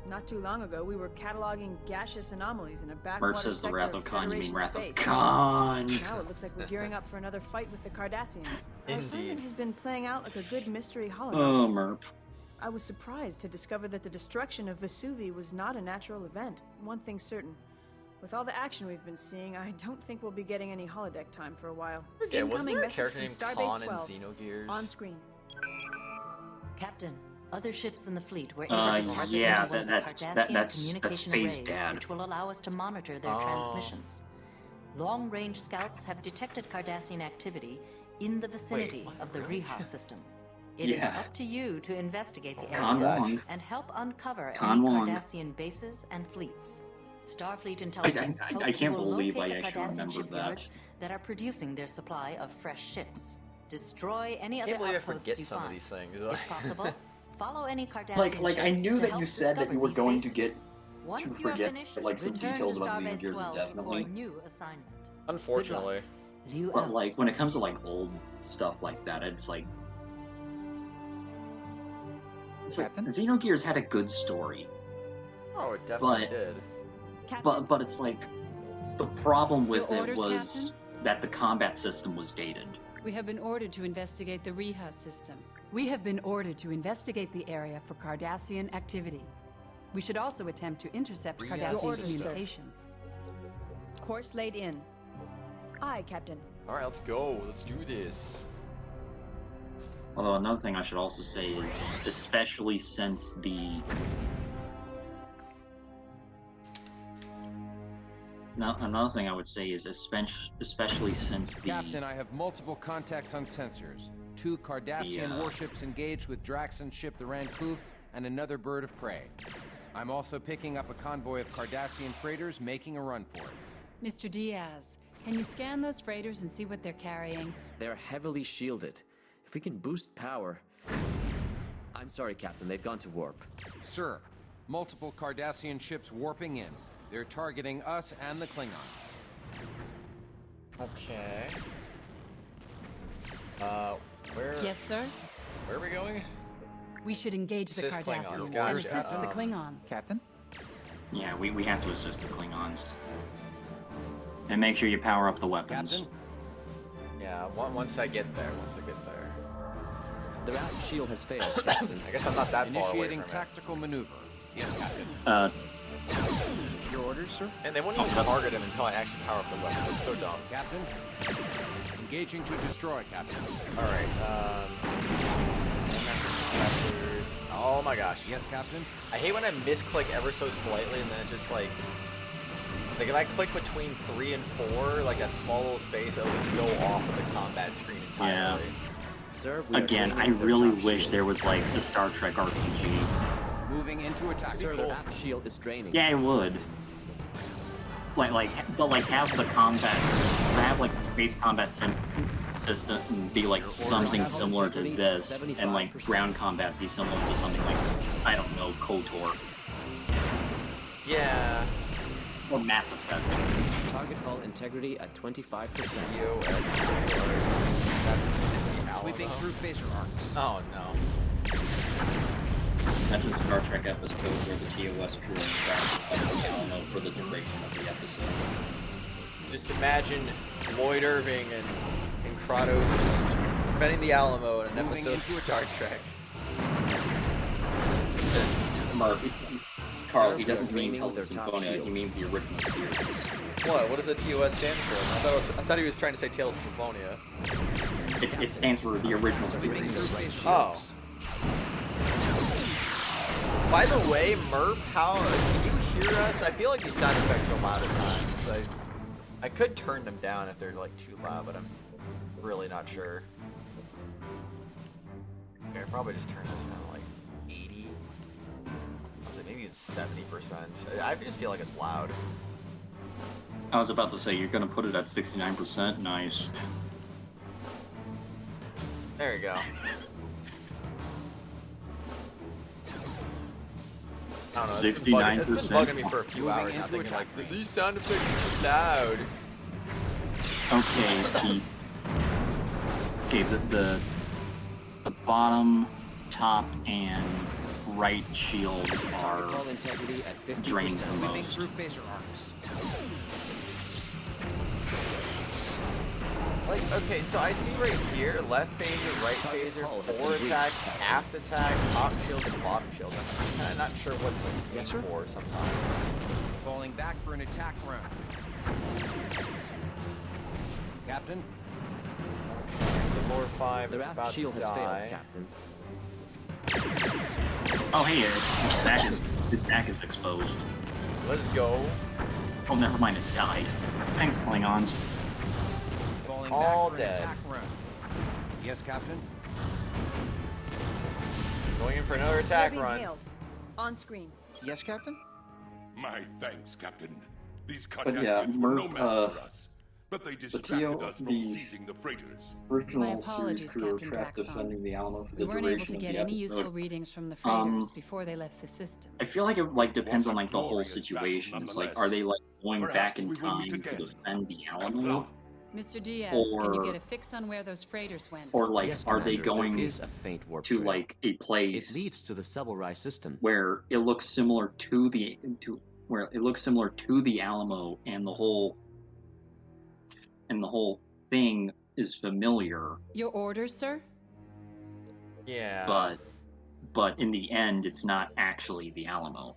G: Not too long ago, we were cataloging gaseous anomalies in a backwater
B: Mert says the
G: sector
B: Wrath
G: of
B: of Khan, you mean
G: Federation
B: Wrath of
G: space.
B: Khan.
G: Now it looks like we're gearing up for another fight with the Cardassians. Our assignment has been playing out like a good mystery hologram.
B: Oh, Merp.
G: I was surprised to discover that the destruction of Vesuvi was not a natural event. One thing's certain. With all the action we've been seeing, I don't think we'll be getting any holodeck time for a while.
A: Yeah, wasn't there a
G: message
A: character
G: from
A: named
G: Starbase
A: Khan in
G: 12.
A: Xenogears?
G: On screen.
F: Captain, other ships in the fleet were able to target
B: yeah,
F: one of the
B: that's
F: Cardassian communication
B: Phase
F: arrays,
B: Dad.
F: which will allow us to monitor their
A: Oh.
F: transmissions. Long-range scouts have detected Cardassian activity in the vicinity of the Rehas system. It is
B: Yeah.
F: up to you to investigate the
B: Con
F: area
B: Wong.
F: and help uncover
B: Con
F: any
B: Wong.
F: Cardassian bases and fleets. Starfleet intelligence
B: I
F: hopes
B: can't
F: you will
B: believe
F: locate
B: I
F: the
B: actually
F: Cardassian
B: remembered
F: shipyards that are producing their supply of fresh ships. Destroy any
A: I
F: other
A: can't believe I
F: outposts
A: forget
F: you
A: some of
F: find.
A: these things.
F: If possible, follow any Cardassian
B: Like I
F: ships
B: knew
F: to
B: that
F: help
B: you said that you were
F: discover
B: going
F: these
B: to get
F: bases.
B: to
F: Once you are
B: forget
F: finished,
B: like some
F: return
B: details
F: to
B: about
F: Starbase
B: Xenogears
F: 12
B: indefinitely.
F: for new assignment.
A: Unfortunately.
F: Liu
B: But
F: out.
B: like when it comes to like old stuff like that, it's like Xenogears had a good story.
A: Oh, it definitely
B: But-
A: did.
B: But it's like the problem with
J: Your
B: it
J: orders,
B: was that the combat system was dated.
J: We have been ordered to investigate the Rehas system. We have been ordered to investigate the area for Cardassian activity. We should also attempt to intercept
A: Rehas
J: Cardassian
G: orders, sir.
J: communications.
G: Course laid in. Aye, Captain.
A: Alright, let's go. Let's do this.
B: Although another thing I should also say is, especially since another thing I would say is especially since the
L: Captain, I have multiple contacts on sensors. 2 Cardassian warships engaged with Draxon's ship, the Rancouv, and another bird of prey. I'm also picking up a convoy of Cardassian freighters making a run for it.
J: Mr. Diaz, can you scan those freighters and see what they're carrying?
E: They're heavily shielded. If we can boost power... I'm sorry, Captain. They've gone to warp.
L: Sir, multiple Cardassian ships warping in. They're targeting us and the Klingons.
A: Okay. Where?
J: Yes, sir?
A: Where are we going?
J: We should engage the
A: Assist Klingons,
J: Cardassians and
A: gotcha.
J: assist the Klingons.
K: Captain?
B: Yeah, we have to assist the Klingons. And make sure you power up the weapons.
L: Captain?
A: Yeah, once I get there.
E: The route shield has failed, Captain.
A: I guess I'm not that far away
L: Initiating
A: from
L: tactical maneuver. Yes, Captain.
K: Your orders, sir?
A: And they won't even target him until I actually power up the weapon. It's so dumb.
L: Captain? Engaging to destroy, Captain.
A: Alright, oh my gosh.
L: Yes, Captain?
A: I hate when I misclick ever so slightly and then it just like if I click between 3 and 4, like that small little space, it'll just go off of the combat screen entirely.
E: Sir,
B: Again, I really wish there was like the Star Trek RPG.
L: Moving into attack.
E: Sir, the map shield is draining.
B: Yeah, I would. But have the combat, have like the space combat system be like something similar to this, and like ground combat be similar to something like, I don't know, KOTOR.
A: Yeah.
B: Or Mass Effect.
E: Target hull integrity at 25%.
L: Sweeping through phaser arcs.
A: Oh no.
B: Imagine a Star Trek episode where the TOS crew is trapped the Alamo for the duration of the episode.
A: Just imagine Lloyd Irving and Kratos just defending the Alamo in an episode of Star Trek.
B: Carl, he doesn't mean Tales of Symphonia, he means the original series.
A: What does the TOS stand for? I thought he was trying to say Tales of Symphonia.
B: It stands for the original series.
A: Oh. By the way, Merp, can you hear us? I feel like these sound effects are loud at times. I could turn them down if they're like too loud, but I'm really not sure. Okay, I'll probably just turn this down to like 80. I'll say maybe even 70%. I just feel like it's loud.
B: I was about to say, you're gonna put it at 69%? Nice.
A: There you go. I don't know, 69%. It's been bugging me for a few hours now, thinking like, these sound effects are too loud.
B: Okay, the bottom, top, and right shields are drained the most.
A: Like, okay, so I see right here, left phaser, right phaser, forward attack, aft attack, top shield, and bottom shield. I'm kind of not sure what to aim for sometimes.
L: Falling back for an attack run. Captain?
A: Okay, the Lord 5 is about to die.
B: Captain. Oh, hey, his back is exposed.
A: Let's go.
B: Oh, never mind, it died. Thanks, Klingons.
L: Falling
A: all
L: back for
A: dead.
L: An attack run. Yes, Captain?
A: Going in for another attack run.
G: Hailed. On screen.
K: Yes, Captain?
P: My thanks, Captain. These
B: But yeah,
P: Cardassians were no match for us. But they distracted us from seizing the freighters.
J: My apologies, Captain Draxon.
B: The Alamo for
J: We
B: the
J: weren't able
B: duration
J: to
B: of
J: get
B: the
J: any
B: episode.
J: useful readings from the freighters before they left the system.
B: I feel like it depends on the whole situation. It's like, are they going back in time to defend the Alamo?
J: Mr. Diaz, can you get a fix on where those freighters went?
B: Or
E: Yes,
B: are they
E: Commander,
B: going
E: there is a faint warp
B: to
E: trail.
B: a place?
E: It leads to the Sebelrai system.
B: Where it looks similar to the Alamo, and the whole thing is familiar.
J: Your orders, sir?
A: Yeah.
B: But in the end, it's not actually the Alamo.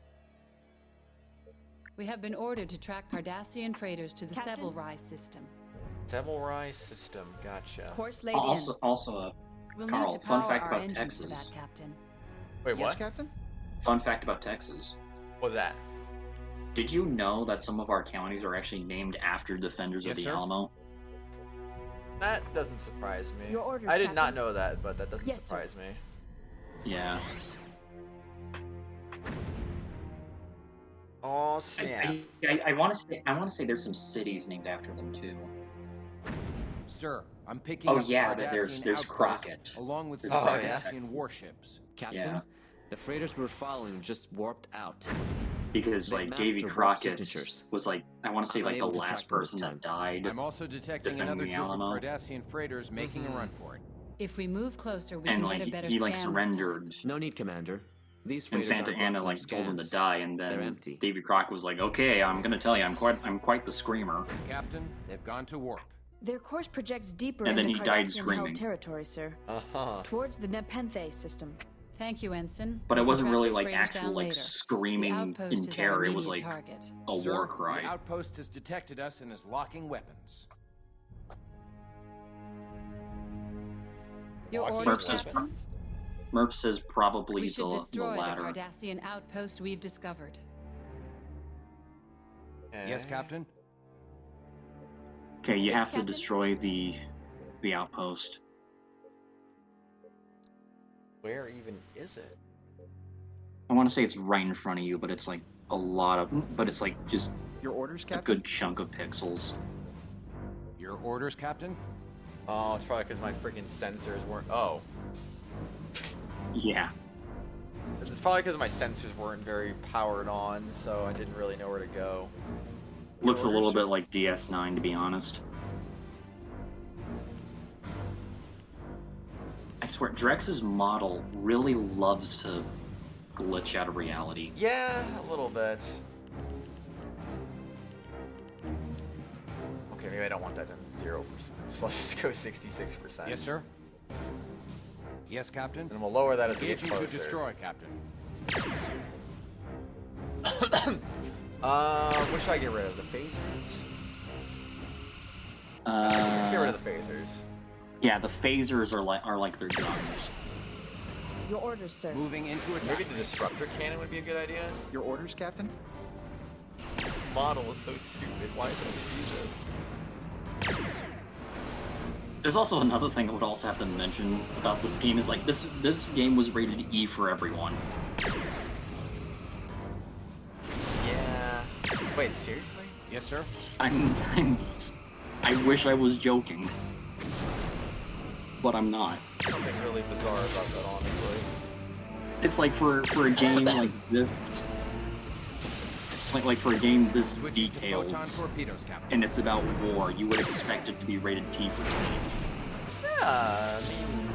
J: We have been ordered to track Cardassian freighters to the Sebelrai system.
A: Sebelrai system, gotcha.
G: Course laid
B: Also,
J: We'll
B: Carl,
J: need to
B: fun
J: power
B: fact
J: our
B: about
J: engines
B: Texas.
J: for that, Captain.
A: Wait,
K: Yes,
A: what?
K: Captain?
B: Fun fact about Texas.
A: What's that?
B: Did you know that some of our counties are actually named after defenders of the Alamo?
A: That doesn't surprise me.
G: Your orders,
A: I did not
G: Captain.
A: know that, but that doesn't
G: Yes,
A: surprise me.
B: Yeah.
A: Oh snap!
B: I want to say there's some cities named after them too.
L: Sir, I'm picking
B: Oh
L: up
B: yeah,
L: Cardassian
B: there's
L: outpost
B: Crockett.
L: along with some
B: Oh,
L: Cardassian warships.
E: Captain,
B: Yeah.
E: the freighters we're following just warped out.
B: Because
E: They've
B: Davy
E: mastered warp
B: Crockett
E: signatures.
B: was I want to say
E: I'm
B: the
E: unable to
B: last
E: track them this
B: person
E: time.
B: that died.
L: I'm also detecting
B: defending
L: another
B: the
L: group of
B: Alamo.
L: Cardassian freighters making a run for it.
J: If we move closer, we
B: And
J: can get a better
B: he
J: scan.
B: surrendered.
E: No need, Commander. These
B: And
E: freighters
B: Santa
E: aren't
B: Ana
E: working
B: told him to
E: scans.
B: die, and
E: They're
B: then
E: empty.
B: Davy Crockett was like, "Okay, I'm gonna tell you, I'm quite the screamer."
L: Captain, they've gone to warp.
G: Their course projects deeper
B: And then
G: into
B: he died
G: Cardassian-held
B: screaming.
G: territory, sir.
A: Uh-huh.
G: Towards the Nepenthe system.
J: Thank you, Ensign.
B: But it
J: We can
B: wasn't
J: track
B: really
J: those
B: like
J: freighters
B: actual
J: down
B: like
J: later.
B: screaming
J: The outpost
B: in
J: is our
B: terror. It was
J: immediate
B: like
J: target.
B: a
L: Sir,
B: war cry.
L: The outpost has detected us and is locking weapons.
J: Your
A: Walking
J: orders,
B: Merp says,
J: Captain?
B: Merp says probably
J: We should
B: the
J: destroy the
B: latter.
J: Cardassian outpost we've discovered.
L: Yes, Captain?
B: Okay, you
J: Yes,
B: have to
J: Captain?
B: destroy the outpost.
A: Where even is it?
B: I want to say it's right in front of you, but it's like a lot of, but it's like just
K: Your orders,
B: a
K: Captain?
B: good chunk of pixels.
L: Your orders, Captain?
A: Oh, it's probably because my freaking sensors weren't. Oh,
B: Yeah.
A: it's probably because my sensors weren't very powered on, so I didn't really know where to go.
B: Looks a little bit like DS9, to be honest. I swear, Drex's model really loves to glitch out of reality.
A: Yeah, a little bit. Okay, maybe I don't want that in 0%. So let's just go 66%.
L: Yes, sir. Yes, Captain.
A: And we'll lower that as we get
L: Engaging
A: closer.
L: to destroy, Captain.
A: What should I get rid of? The phasers? Let's get rid of the phasers.
B: Yeah, the phasers are like their guns.
G: Your orders, sir.
L: Moving into attack.
A: Maybe the disruptor cannon would be a good idea.
K: Your orders, Captain?
A: Model is so stupid. Why don't we use this?
B: There's also another thing I would also have to mention about this game is like this game was rated E for everyone.
A: Yeah. Wait, seriously?
L: Yes, sir.
B: I wish I was joking, but I'm not.
A: Something really bizarre about that, honestly.
B: It's like for a game like this, like for a game this detailed,
L: Photon torpedoes, Captain.
B: and it's about war, you would expect it to be rated T for teen.
A: Yeah, I mean,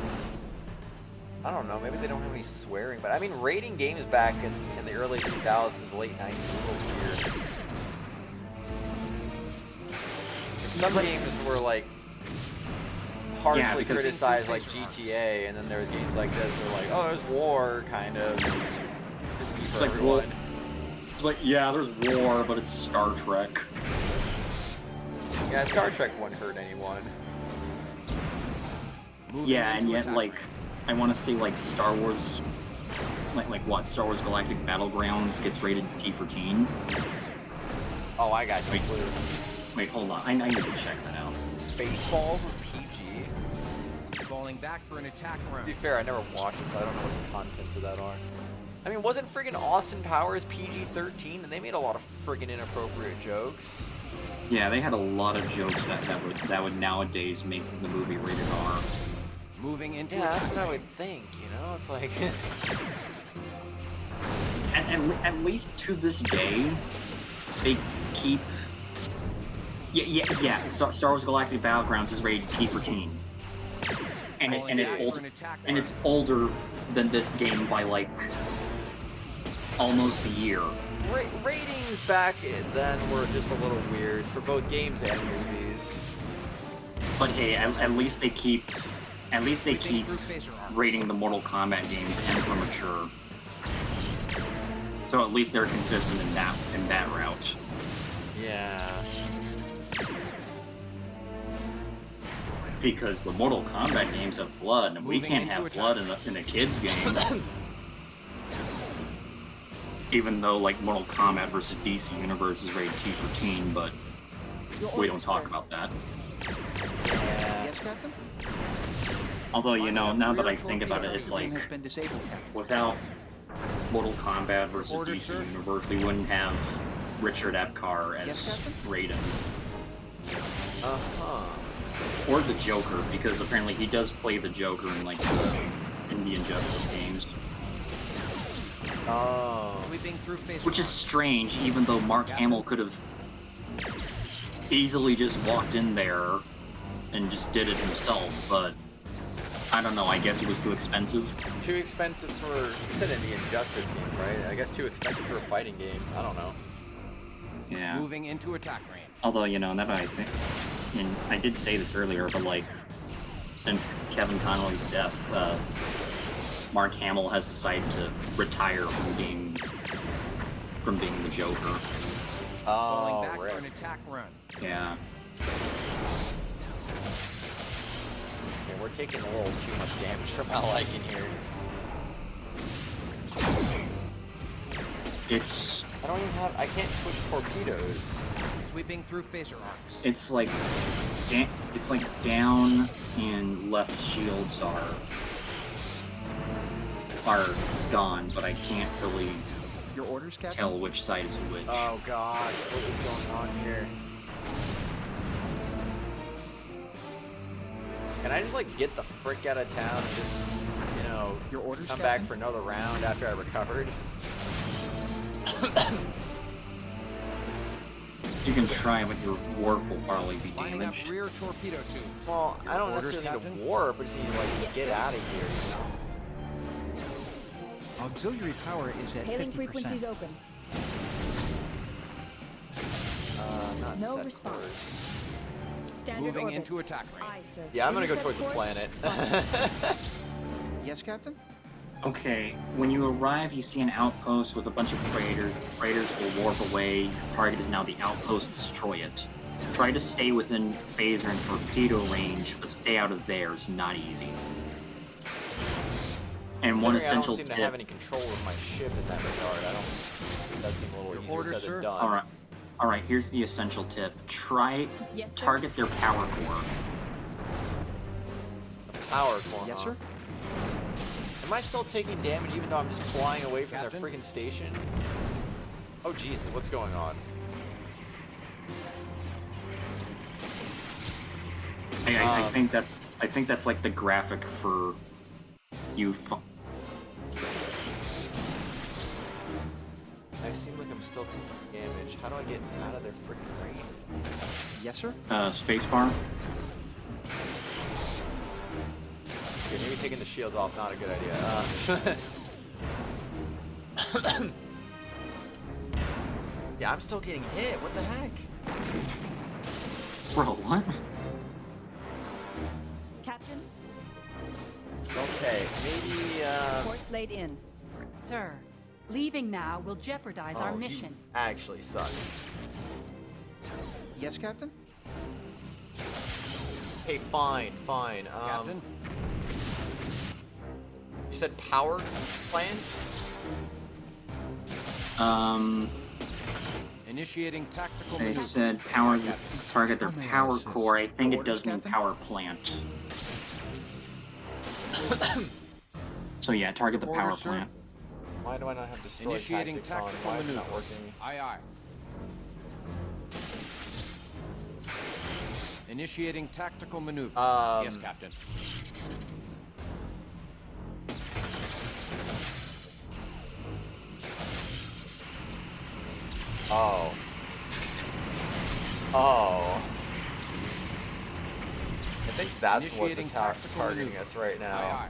A: I don't know. Maybe they don't have any swearing, but I mean, rating games back in the early 2000s, late 90s, a little weird. Some games were like harshly criticized, like GTA, and then there was games like this where like, oh, there's war, kind of. Just E for everyone.
B: It's like, yeah, there's war, but it's Star Trek.
A: Yeah, Star Trek wouldn't hurt anyone.
B: Yeah, and yet, like, I want to say, like, Star Wars, like what, Star Wars Galactic Battlegrounds gets rated T for teen?
A: Oh, I got you.
B: Wait, hold on. I need to check that out.
A: Spaceballs was PG.
L: Falling back for an attack run.
A: To be fair, I never watched it, so I don't know what the contents of that are. I mean, wasn't friggin' Austin Powers PG-13, and they made a lot of friggin' inappropriate jokes?
B: Yeah, they had a lot of jokes that would nowadays make the movie rated R.
L: Moving into
A: yeah, that's what I would think, you know? It's like...
B: at least to this day, they keep... Yeah, Star Wars Galactic Battlegrounds is rated T for teen. And it's older than this game by, like, almost a year.
A: Ratings back then were just a little weird for both games and movies.
B: But hey, at least they keep rating the Mortal Kombat games M for mature. So at least they're consistent in that route.
A: Yeah.
B: Because the Mortal Kombat games have blood, and we can't have blood in a kid's game. Even though, like, Mortal Kombat versus DC Universe is rated T for teen, but we don't talk about that.
K: Yes, Captain?
B: Although, you know, now that I think about it, it's like, without Mortal Kombat versus DC Universe, we wouldn't have Richard Epcar as Raiden. Or the Joker, because apparently he does play the Joker in, like, in the Injustice games.
A: Oh.
B: Which is strange, even though Mark Hamill could have easily just walked in there and just did it himself, but I don't know, I guess it was too expensive.
A: Too expensive for, you said in the Injustice game, right? I guess too expensive for a fighting game. I don't know.
B: Yeah.
L: Moving into attack range.
B: Although, you know, now that I think, and I did say this earlier, but like, since Kevin Conroy's death, Mark Hamill has decided to retire from being the Joker.
L: Falling back for an attack run.
B: Yeah.
A: Okay, we're taking a little too much damage from how I can hear.
B: It's...
A: I don't even have... I can't switch torpedoes.
L: Sweeping through phaser arcs.
B: It's like down and left shields are gone, but I can't really
K: Your orders, Captain?
B: tell which side is which.
A: Oh gosh, what is going on here? Can I just like get the frick out of town and just, you know,
K: Your orders,
A: come
K: Captain?
A: back for another round after I recovered?
B: You can try, but your warp will probably be
L: Lining up
B: damaged.
L: rear torpedo tubes.
A: Well,
L: Your
A: I don't
L: orders,
A: necessarily need
L: Captain?
A: to warp, I just need to like get out of here, you know?
K: Auxiliary power is at
G: Hailing
K: 50%.
G: frequencies open.
A: Not
G: No
A: set
G: response.
A: course.
G: Standard
L: Moving
G: orbit.
L: into attack range.
G: Aye, sir.
A: Yeah, I'm gonna go
G: Intercept
A: towards the
G: course.
A: planet.
K: Yes, Captain?
B: Okay, when you arrive, you see an outpost with a bunch of freighters. The freighters will warp away. Your target is now the outpost. Destroy it. Try to stay within phaser and torpedo range, but stay out of theirs. Not easy. And one
A: Considering
B: essential
A: I don't seem
B: tip.
A: to have any control of my ship in that regard. It does seem a little easier
B: Order,
A: said
B: sir?
A: than done.
B: All right. Here's the essential tip. Try
G: Yes, sir.
B: target their power core.
A: Power core.
K: Yes,
A: huh?
K: sir?
A: Am I still taking damage even though I'm just flying away from their freaking station? Oh Jesus, what's going on?
B: I think that's like the graphic for you.
A: I seem like I'm still taking damage. How do I get out of their freaking range?
K: Yes, sir?
B: Spacebar.
A: Okay, maybe taking the shields off, not a good idea. Yeah, I'm still getting hit. What the heck?
B: Bro, what?
G: Captain,
A: Okay, maybe,
G: course laid in.
J: Sir, leaving now will jeopardize our
A: you
J: mission.
A: actually suck.
K: Yes, Captain?
A: Okay, fine.
L: Captain?
A: You said power plant?
L: Initiating tactical
B: They
L: maneuver.
B: said target their power core. I think it does mean power plant. So yeah, target the
L: Order,
B: power
L: sir.
B: plant.
A: Why do I not have destroy
L: Initiating
A: tactics on?
L: tactical
A: Why is it
L: maneuver.
A: not working?
L: Aye, aye. Initiating tactical maneuver. Yes, Captain.
A: Oh. Oh. I think that's what's
L: Initiating
A: targeting
L: maneuver.
A: us right now.
L: Aye,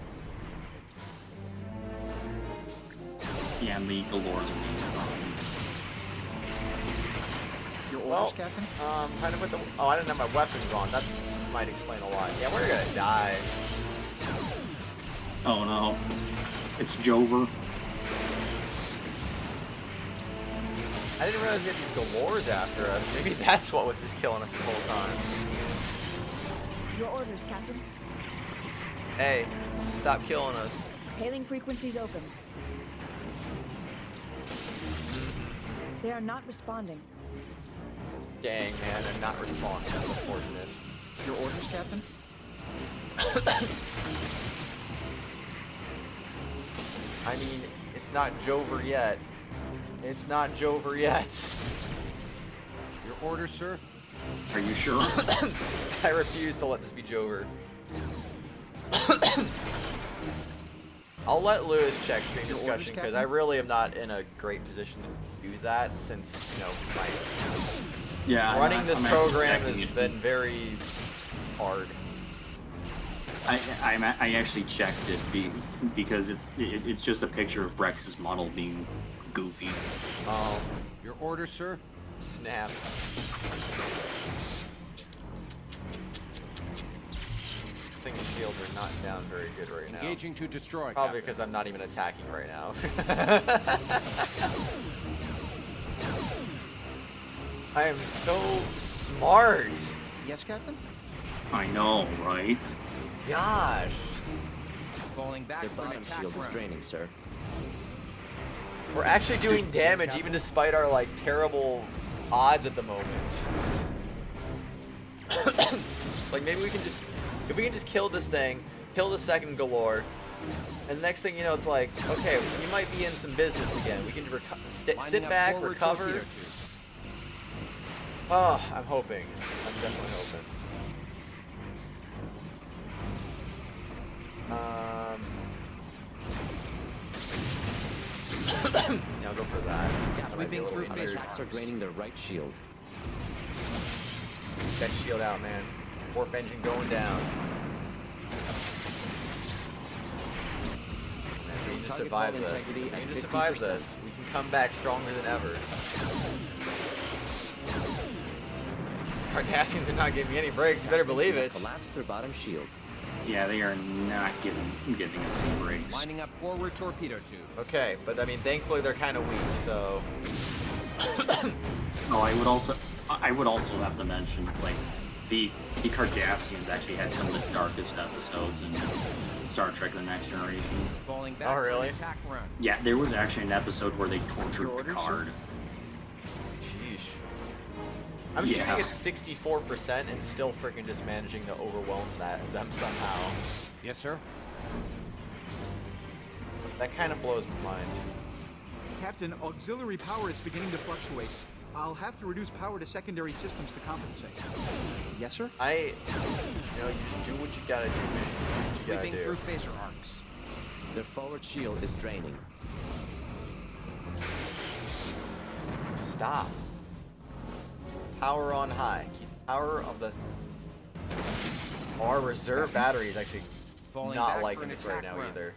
B: Yeah, and the galores are
K: Your
A: Well,
K: orders, Captain?
A: trying to put the. Oh, I didn't have my weapons on. That might explain a lot. Yeah, we're gonna die.
B: Oh no. It's Jover.
A: I didn't realize we had these galores after us. Maybe that's what was just killing us this whole time.
G: Your orders, Captain.
A: Hey, stop killing us.
G: Hailing frequencies open. They are not responding.
A: Dang, man, they're not responding. That's unfortunate.
K: Your orders, Captain?
A: I mean, it's not Jover yet. It's not Jover yet.
L: Your orders, sir?
B: Are you sure?
A: I refuse to let this be Jover. I'll let Lewis check screen discussion because I really am not in a great position to do that since, you know, running this program has been very hard.
B: I actually checked it because it's just a picture of Brex's model being goofy.
A: Oh.
L: Your orders, sir?
A: Snap. Things shields are not down very good right now.
L: Engaging to destroy.
A: Probably because I'm not even attacking right now. I am so smart.
K: Yes, Captain?
B: I know, right?
A: Gosh.
L: Falling back
E: Their
L: for an
E: bottom
L: attack
E: shield is
L: run.
E: draining, sir.
A: We're actually doing damage even despite our like terrible odds at the moment. Like maybe we can just, if we can just kill this thing, kill the second galore, and the next thing you know, it's like, okay, we might be in some business again. We can sit back, recover. Oh, I'm hoping. I'm definitely hoping. Yeah, I'll go for that. That might be a little easier.
E: Attacks are draining their right shield.
A: Get that shield out, man. Warp engine going down. Man, we just survive this. We need to survive this. We can come back stronger than ever. Cardassians are not giving me any breaks. You better believe it.
E: Collapse their bottom shield.
B: Yeah, they are not giving us any breaks.
L: Lining up forward torpedo tubes.
A: Okay, but I mean, thankfully they're kind of weak, so.
B: Oh, I would also have to mention, it's like the Cardassians actually had some of the darkest episodes in Star Trek: The Next Generation.
L: Falling back
A: Oh, really?
L: attack run.
B: Yeah, there was actually an episode where they tortured Picard.
A: Sheesh. I'm shooting at 64% and still freaking just managing to overwhelm them somehow.
L: Yes, sir.
A: That kind of blows my mind.
D: Captain, auxiliary power is beginning to fluctuate. I'll have to reduce power to secondary systems to compensate. Yes, sir?
A: You just do what you gotta do, man.
L: Sweeping through phaser arcs.
E: Their forward shield is draining.
A: Stop. Power on high. Keep the power of the... Our reserve battery is actually not liking this right now either.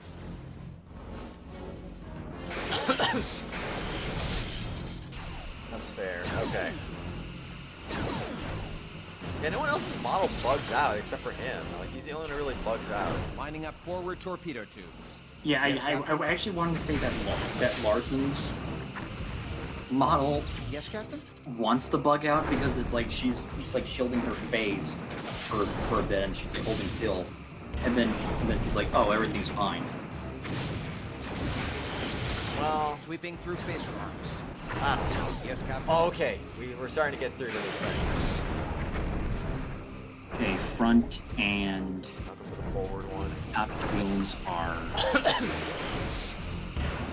A: That's fair. Okay. Yeah, no one else's model bugs out except for him. Like, he's the only one who really bugs out.
L: Lining up forward torpedo tubes.
B: Yeah, I actually wanted to say that Larson's model wants to bug out because it's like she's like shielding her face for a bit and she's like holding still, and then she's like, oh, everything's fine.
A: Well,
L: sweeping through phaser arcs. Yes, Captain.
A: Oh, okay. We're starting to get through to this thing.
B: Okay, front and
A: I'll go for the forward one.
B: Top wheels are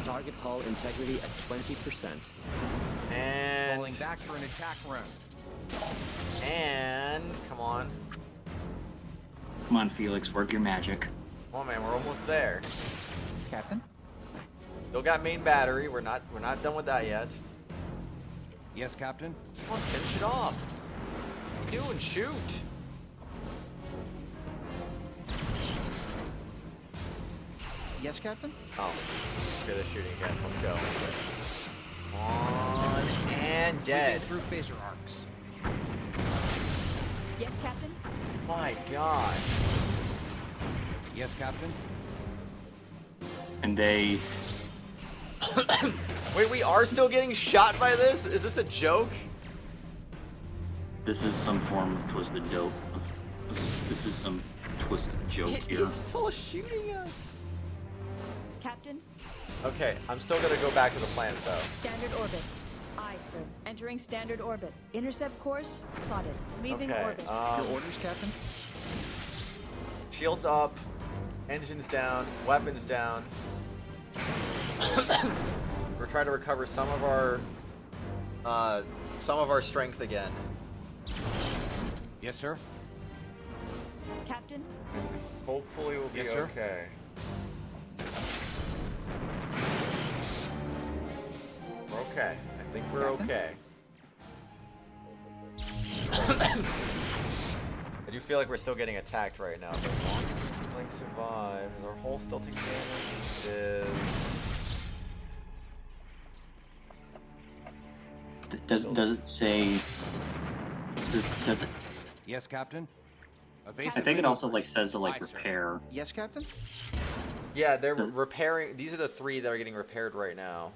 E: Target hull integrity at 20%.
A: And
L: falling back for an attack run.
A: And come on.
B: Come on, Felix, work your magic.
A: Come on, man, we're almost there.
K: Captain?
A: Still got main battery. We're not done with that yet.
L: Yes, Captain.
A: Come on, finish it off. What are you doing? Shoot.
K: Yes, Captain?
A: Oh, okay, they're shooting again. Let's go. On and dead.
L: Through phaser arcs.
G: Yes, Captain?
A: My God.
L: Yes, Captain.
B: And they...
A: Wait, we are still getting shot by this? Is this a joke?
B: This is some form of twisted dope. This is some twisted joke here.
A: He's still shooting us.
G: Captain?
A: Okay, I'm still gonna go back to the planet though.
G: Standard orbit. Aye, sir. Entering standard orbit. Intercept course plotted. Leaving orbit.
K: Your orders, Captain?
A: Shields up, engines down, weapons down. We're trying to recover some of our strength again.
L: Yes, sir.
G: Captain?
A: Hopefully we'll be
L: Yes, sir.
A: okay. We're okay. I think we're okay. I do feel like we're still getting attacked right now, but as long as we like survive, is our hull still taking damage? It is.
B: Does it say? Does it?
L: Yes, Captain.
B: I think it also like says to like repair.
K: Yes, Captain?
A: Yeah, they're repairing. These are the 3 that are getting repaired right now.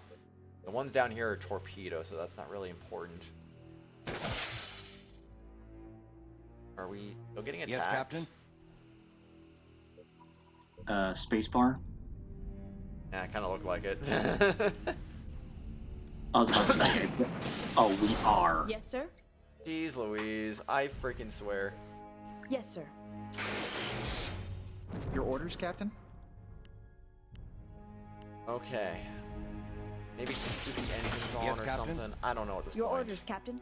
A: The ones down here are torpedo, so that's not really important. Are we still getting attacked?
L: Yes, Captain.
B: Spacebar.
A: Yeah, it kind of looked like it.
B: I was about to say. Oh, we are.
G: Yes, sir.
A: Jeez Louise, I freaking swear.
G: Yes, sir.
K: Your orders, Captain?
A: Okay. Maybe keep the engines on
L: Yes,
A: or
L: Captain.
A: something. I don't know at this
G: Your
A: point.
G: orders, Captain.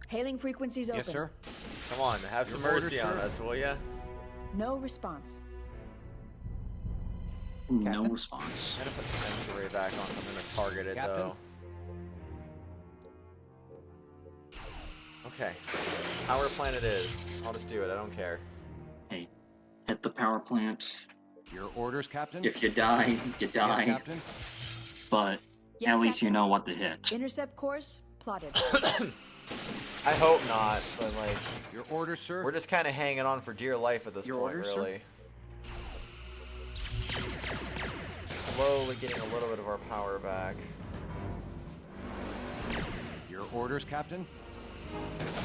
G: Hailing frequencies open.
L: Yes, sir.
A: Come on, have some
L: Your
A: mercy
L: orders,
A: on
L: sir.
A: us, will ya?
G: No response.
B: No response.
A: I'm gonna put the sensor array back on. I'm gonna target it
L: Captain.
A: though. Okay. Power plant it is. I'll just do it. I don't care.
B: Hey, hit the power plant.
L: Your orders, Captain?
B: If you die, you die.
L: Yes, Captain?
B: But
G: Yes,
B: at least
G: Captain.
B: you know what to hit.
G: Intercept course plotted.
A: I hope not, but like...
L: Your orders, sir?
A: We're just kind of hanging on for dear life at this
K: Your
A: point,
K: orders, sir?
A: really. Slowly getting a little bit of our power back.
L: Your orders, Captain?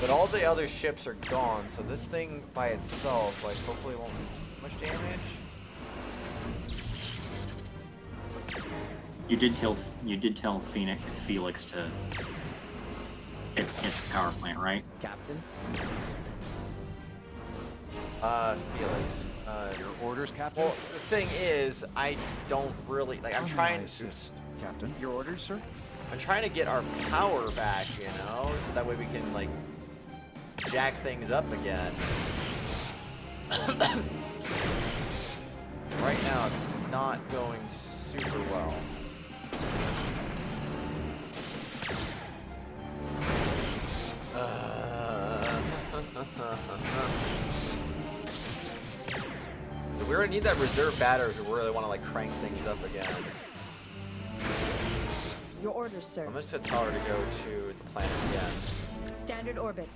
A: But all the other ships are gone, so this thing by itself, like, hopefully won't do too much damage.
B: You did tell Felix to hit the power plant, right?
M: Captain?
A: Felix.
L: Your orders, Captain?
A: Well, the thing is, I don't really, like, I'm trying to...
D: Captain, your orders, sir?
A: I'm trying to get our power back, you know, so that way we can, like, jack things up again. Right now, it's not going super well. We're gonna need that reserve battery if we really want to, like, crank things up again.
G: Your orders, sir.
A: I'm gonna tell her to go to the planet again.
G: Standard orbit.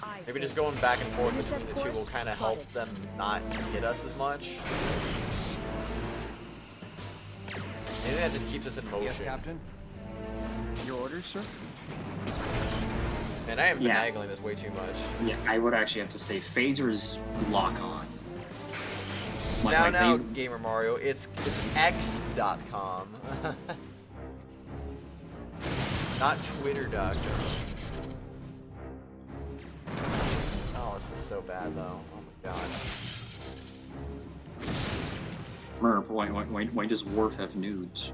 G: Aye,
A: Maybe
G: sir.
A: just going back and forth
G: Intercept
A: between the two will
G: course
A: kind of help
G: plotted.
A: them not hit us as much. Maybe that just keeps us in motion.
L: Yes, Captain?
K: Your orders, sir?
A: Man, I am
B: Yeah.
A: finagling this way too much.
B: Yeah, I would actually have to say phasers lock on.
A: Now, Gamer Mario, it's X.com. Not Twitter.com. Oh, this is so bad, though. Oh my god.
B: Murph, why does Worf have nudes?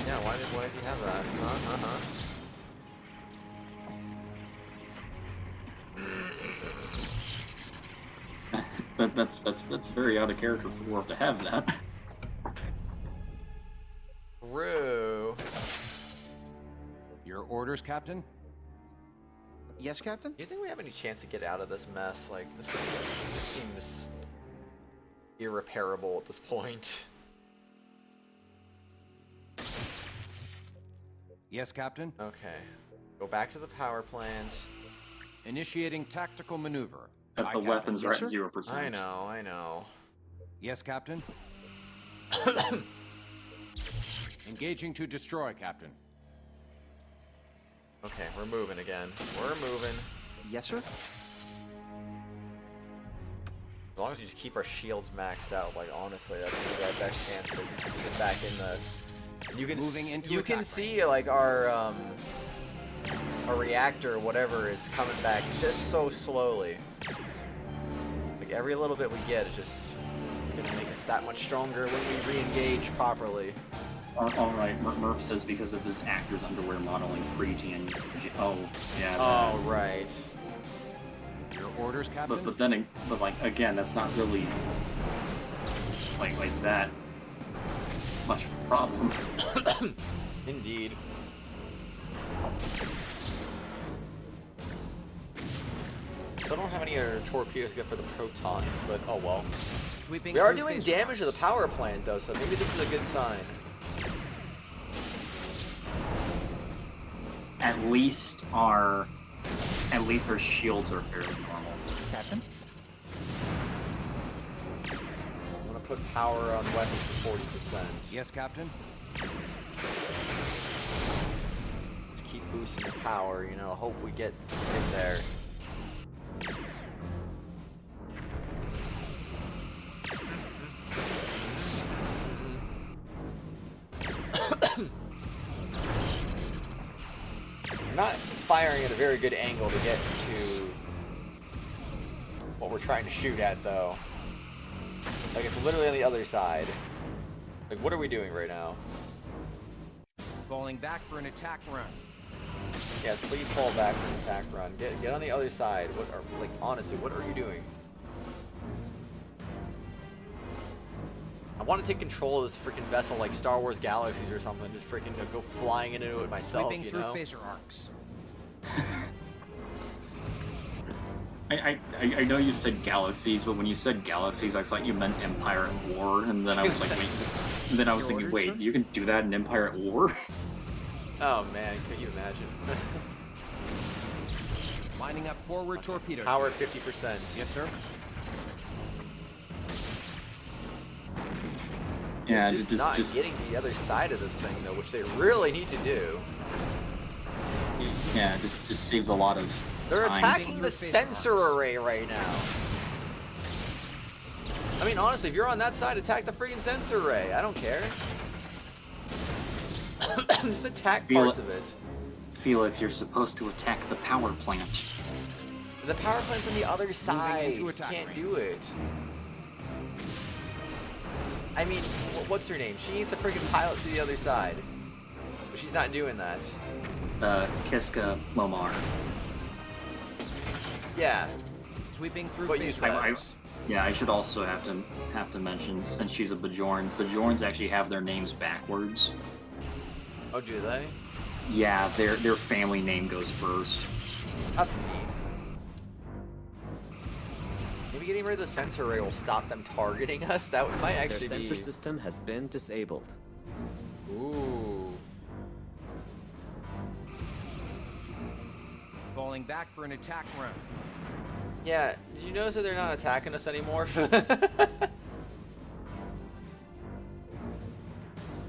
A: Yeah, why does he have that?
B: That's very out of character for Worf to have that.
A: True.
L: Your orders, Captain?
K: Yes, Captain?
A: Do you think we have any chance to get out of this mess? Like, this seems irreparable at this point.
L: Yes, Captain?
A: Okay. Go back to the power plant.
L: Initiating tactical maneuver.
B: The
L: Aye,
B: weapons
L: Captain.
B: are at 0%.
A: I know.
L: Yes, Captain? Engaging to destroy, Captain.
A: Okay, we're moving again. We're moving.
K: Yes, sir?
A: As long as you just keep our shields maxed out, like, honestly, that's our best chance to get back in this. You can see like our reactor, whatever, is coming back just so slowly. Like every little bit we get is just it's gonna make us that much stronger when we re-engage properly.
B: Alright, Murph says because of his actor's underwear modeling preteen. Oh, yeah.
A: Oh, right.
L: Your orders, Captain?
B: But like again, that's not really like that much of a problem.
A: Indeed. Still don't have any other torpedoes good for the protons, but oh well.
L: Sweeping
A: We are
L: through
A: doing
L: phase
A: damage to the power plant though, so maybe this is a good sign.
B: At least our shields are fairly normal.
K: Captain?
A: I'm gonna put power on weapons to 40%.
L: Yes, Captain?
A: Just keep boosting the power, you know, hope we get in there. I'm not firing at a very good angle to get to what we're trying to shoot at, though. Like, it's literally on the other side. Like, what are we doing right now?
L: Falling back for an attack run.
A: Yes, please fall back for an attack run. Get on the other side. What are, like, honestly, what are you doing? I want to take control of this freaking vessel like Star Wars Galaxies or something. Just freaking go flying into it myself,
L: Sweeping
A: you
L: through
A: know?
L: phaser arcs.
B: I know you said galaxies, but when you said galaxies, I thought you meant Empire at War, and then I was like, wait. And then I was thinking, wait, you can do that in Empire at War?
A: Oh man, can you imagine?
L: Lining up forward torpedo.
A: Power 50%.
L: Yes, sir.
B: Yeah,
A: just not getting to the other side of this thing though, which they really need to do.
B: Yeah, just saves a lot of
A: They're
B: time.
A: attacking the sensor array right now. I mean, honestly, if you're on that side, attack the freaking sensor array. I don't care. Just attack parts of it.
B: Felix, you're supposed to attack the power plant.
A: The power plant's on the other side. You can't do it. I mean, what's her name? She needs to freaking pilot to the other side. But she's not doing that.
B: Kiska Lomar.
A: Yeah.
L: Sweeping through
A: what you said.
B: Yeah, I should also have to mention, since she's a Bajorn, Bajorns actually have their names backwards.
A: Oh, do they?
B: Yeah, their family name goes first.
A: That's neat. Maybe getting rid of the sensor array will stop them targeting us. That might actually
E: Their
A: be.
E: sensor system has been disabled.
A: Ooh.
L: Falling back for an attack run.
A: Yeah, did you notice that they're not attacking us anymore?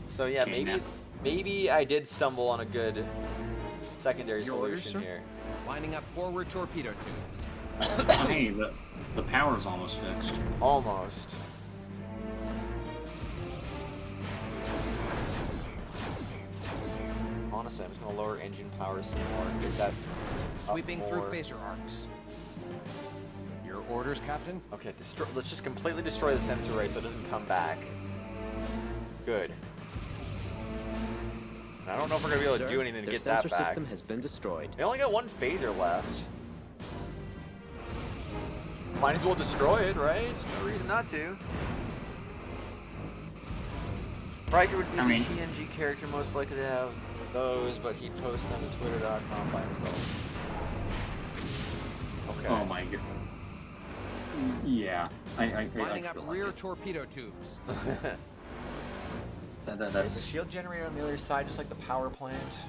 A: So yeah, maybe I did stumble on a good secondary solution here.
L: Lining up forward torpedo tubes.
B: Hey, the power's almost fixed.
A: Almost. Honestly, I'm just gonna lower engine power some more. Get that
L: sweeping through phaser arcs. Your orders, Captain?
A: Okay, let's just completely destroy the sensor array so it doesn't come back. Good. And I don't know if we're gonna be able to do anything to get that back.
E: The sensor system has been destroyed.
A: We only got one phaser left. Might as well destroy it, right? No reason not to. Riker would be the TNG character most likely to have those, but he'd post them to twitter.com by himself. Okay.
B: Oh my god. Yeah.
L: Lining up rear torpedo tubes.
A: There's a shield generator on the other side, just like the power plant.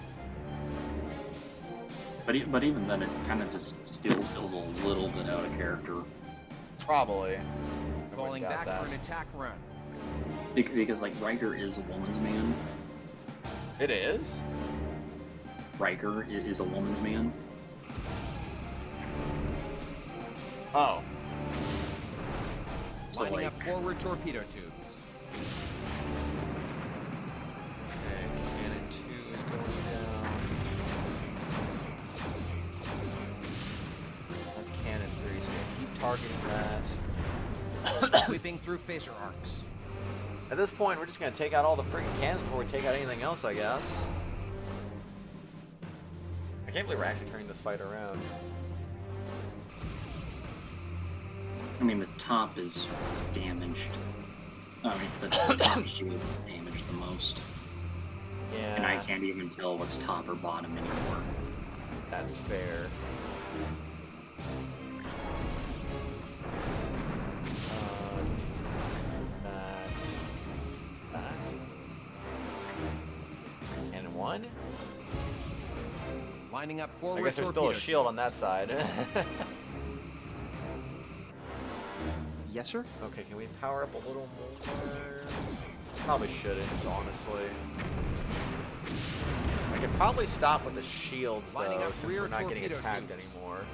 B: But even then, it kind of just still feels a little bit out of character.
A: Probably.
L: Falling back for an attack run.
B: Because like Riker is a woman's man.
A: It is?
B: Riker is a woman's man.
A: Oh.
B: So
L: Lining up forward torpedo tubes.
A: Okay, cannon 2 is going down. That's cannon 3, so keep targeting that.
L: Sweeping through phaser arcs.
A: At this point, we're just gonna take out all the freaking cannons before we take out anything else, I guess. I can't believe we're actually turning this fight around.
B: I mean, the top is damaged. I mean, the top shield is damaged the most.
A: Yeah.
B: And I can't even tell what's top or bottom anymore.
A: That's fair. That. And one?
L: Lining up forward.
A: I guess there's still a shield on that side.
K: Yes, sir?
A: Okay, can we power up a little more? Probably shouldn't, honestly. I could probably stop with the shields, though, since we're not getting attacked anymore.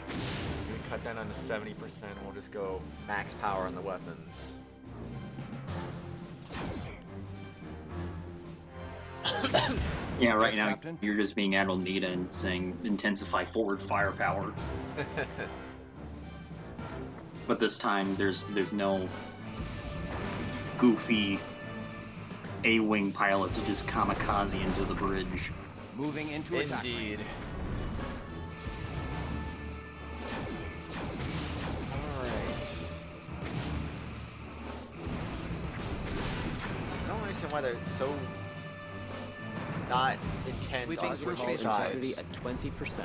A: We can cut that down to 70%, we'll just go max power on the weapons.
B: Yeah, right now you're just being Admiral Nita and saying intensify forward firepower. But this time there's no goofy A-wing pilot to just kamikaze into the bridge.
L: Moving into attack.
A: Indeed. Alright. I don't understand why they're so not intent on switching sides.
E: At 20%.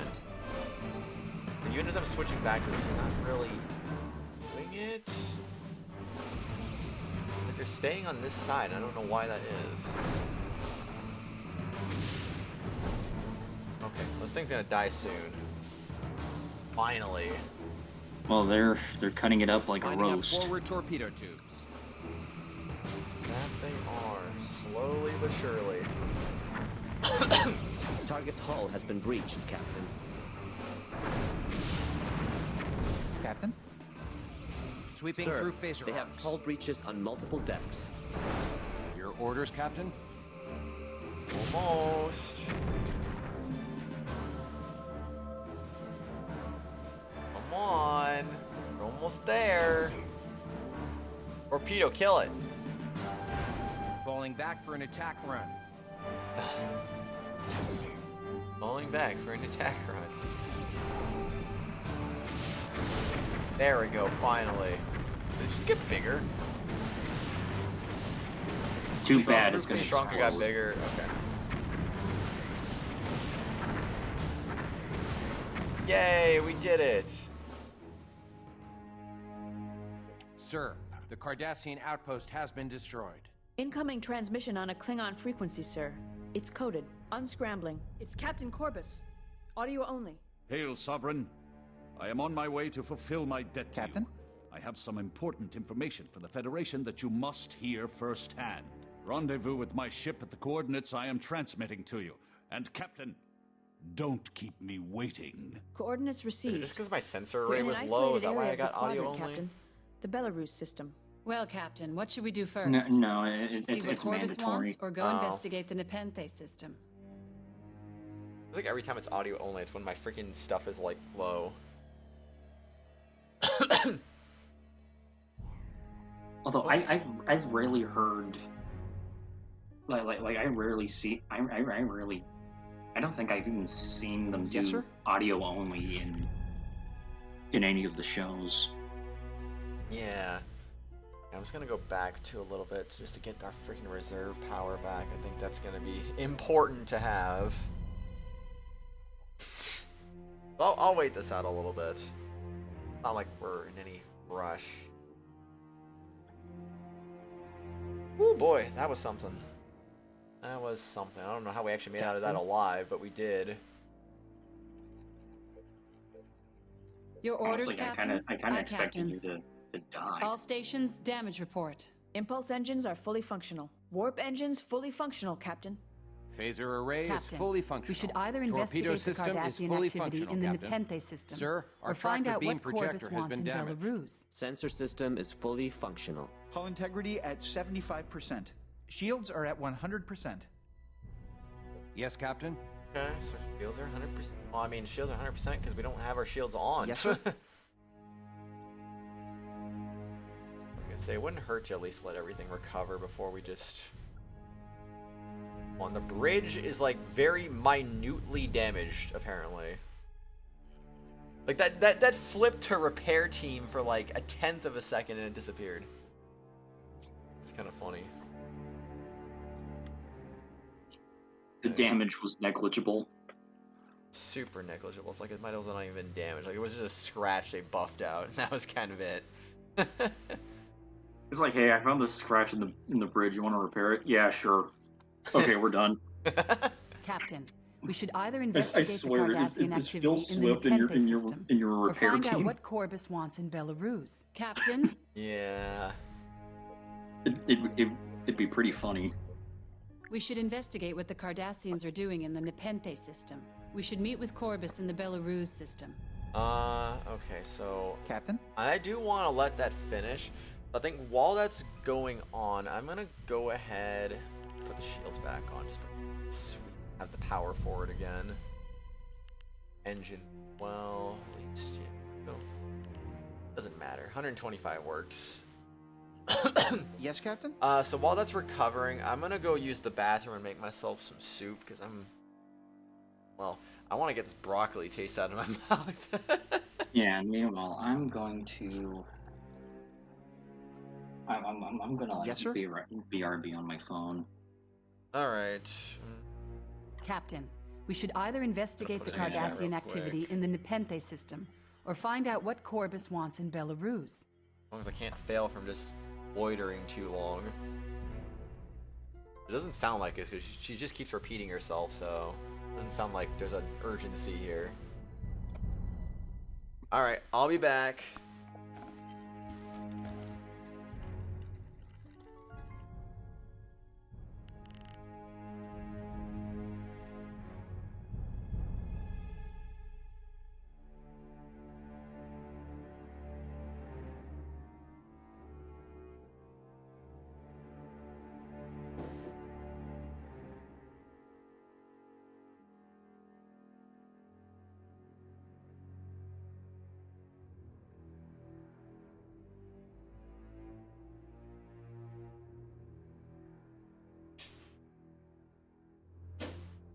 A: even as I'm switching back to this, I'm not really doing it. Like they're staying on this side. I don't know why that is. Okay, this thing's gonna die soon. Finally.
B: Well, they're cutting it up like a
L: Lining up
B: roast.
L: forward torpedo tubes.
A: That they are, slowly but surely.
E: Target's hull has been breached, Captain.
K: Captain?
L: Sweeping
E: Sir,
L: through phaser
E: they have
L: arcs.
E: hull breaches on multiple decks.
L: Your orders, Captain?
A: Almost. Come on. We're almost there. Torpedo, kill it.
L: Falling back for an attack run.
A: Falling back for an attack run. There we go, finally. Did it just get bigger?
B: Too bad it's gonna
A: shrunk and got
B: explode.
A: bigger. Okay. Yay, we did it.
L: Sir, the Cardassian outpost has been destroyed.
G: Incoming transmission on a Klingon frequency, sir. It's coded. Unscrambling. It's Captain Corbus. Audio only.
N: Hail, Sovereign. I am on my way to fulfill my debt to
K: Captain?
N: you. I have some important information for the Federation that you must hear firsthand. Rendezvous with my ship at the coordinates I am transmitting to you. And Captain, don't keep me waiting.
G: Coordinates
A: Is
G: received.
A: it just because my sensor
G: We're
A: array
G: in
A: was
G: an
A: low? Is
G: isolated
A: that why
G: area
A: I
G: of the
A: got audio
G: quadrant,
A: only?
G: Captain. The Belarus system.
J: Well, Captain, what should we do first?
B: No,
J: See what
B: it's
J: Corbus
B: mandatory.
J: wants, or go
A: Oh.
J: investigate the Nepenthe system?
A: It's like every time it's audio only, it's when my freaking stuff is like low.
B: Although I've rarely heard like I rarely see I don't think I've even seen them do
K: Yes, sir?
B: audio only in any of the shows.
A: Yeah. I'm just gonna go back to a little bit just to get our freaking reserve power back. I think that's gonna be important to have. I'll wait this out a little bit. Not like we're in any rush. Oh boy, that was something. That was something. I don't know how we actually made it out of that alive, but we did.
J: Your orders,
B: Honestly,
J: Captain?
B: I kind of
J: Aye,
B: expected
J: Captain.
B: you to die.
J: All stations, damage report.
G: Impulse engines are fully functional. Warp engines fully functional, Captain.
L: Phaser array is
J: Captain,
L: fully functional.
J: we should either
L: Torpedo
J: investigate the
L: system is
J: Cardassian
L: fully
J: activity
L: functional,
J: in the
L: Captain.
J: Nepenthe system,
L: Sir, our
J: or find
L: tractor
J: out
L: beam
J: what
L: projector
J: Corbus
L: has
J: wants
L: been
J: in
L: damaged.
J: Belarus.
E: Sensor system is fully functional.
K: Hull integrity at 75%. Shields are at 100%.
L: Yes, Captain?
A: Okay, so shields are 100%. Well, I mean, shields are 100% because we don't have our shields on.
K: Yes, sir.
A: I was gonna say, it wouldn't hurt to at least let everything recover before we just... On the bridge is like very minutely damaged, apparently. Like that flipped to repair team for like 1/10 of a second and it disappeared. It's kind of funny.
B: The damage was negligible.
A: Super negligible. It's like it might have not even been damaged. Like it was just a scratch they buffed out, and that was kind of it.
B: It's like, hey, I found this scratch in the bridge. You want to repair it? Yeah, sure. Okay, we're done.
J: Captain, we should either
B: I
J: investigate the
B: swear,
J: Cardassian
B: is Phil
J: activity in the
B: Swift in your
J: Nepenthe system, or
B: repair
J: find out
B: team?
J: what Corbus wants in Belarus. Captain?
A: Yeah.
B: It'd be pretty funny.
J: We should investigate what the Cardassians are doing in the Nepenthe system. We should meet with Corbus in the Belarus system.
A: Okay, so...
K: Captain?
A: I do want to let that finish. I think while that's going on, I'm going to go ahead put the shields back on just so we have the power for it again. Engine, well, at least, yeah. No. Doesn't matter. 125 works.
K: Yes, Captain?
A: So while that's recovering, I'm going to go use the bathroom and make myself some soup because well, I want to get this broccoli taste out of my mouth.
B: Yeah, and meanwhile, I'm going to... I'm gonna like
K: Yes, sir?
B: BRB on my phone.
A: Alright.
J: Captain, we should either investigate the
A: put it in the chat real
J: Cardassian activity
A: quick.
J: in the Nepenthe system, or find out what Corbus wants in Belarus.
A: As long as I can't fail from just loitering too long. It doesn't sound like it, because she just keeps repeating herself, so it doesn't sound like there's an urgency here. Alright, I'll be back.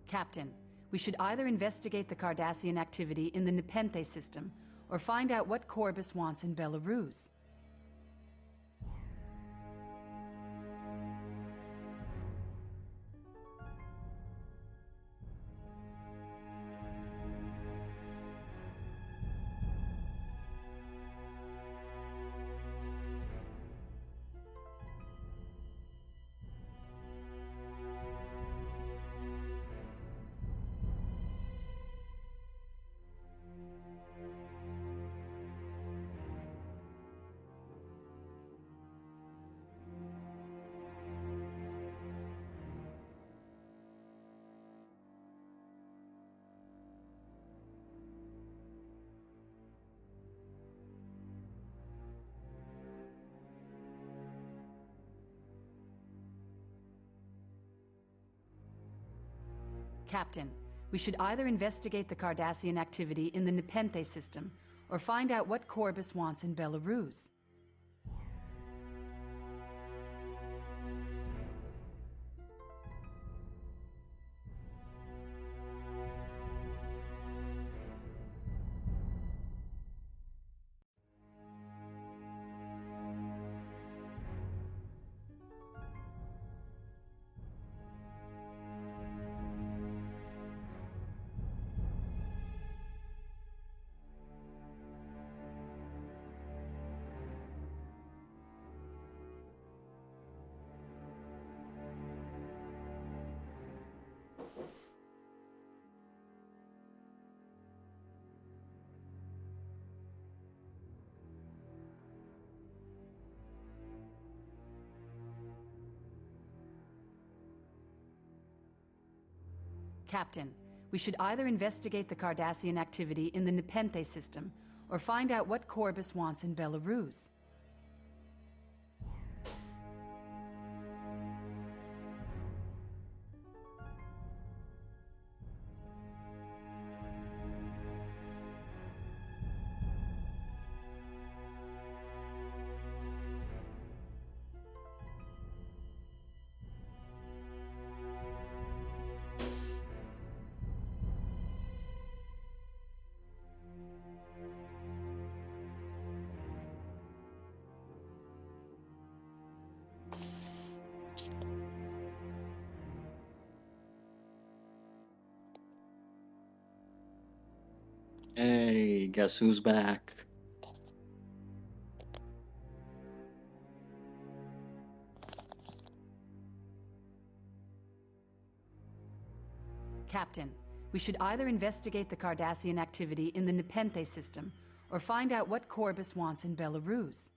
J: Captain, we should either investigate the Cardassian activity in the Nepenthe system, or find out what Corbus wants in Belarus. Captain, we should either investigate the Cardassian activity in the Nepenthe system, or find out what Corbus wants in Belarus. Captain, we should either investigate the Cardassian activity in the Nepenthe system, or find out what Corbus wants in Belarus.
B: Hey, guess who's back?
J: Captain, we should either investigate the Cardassian activity in the Nepenthe system, or find out what Corbus wants in Belarus.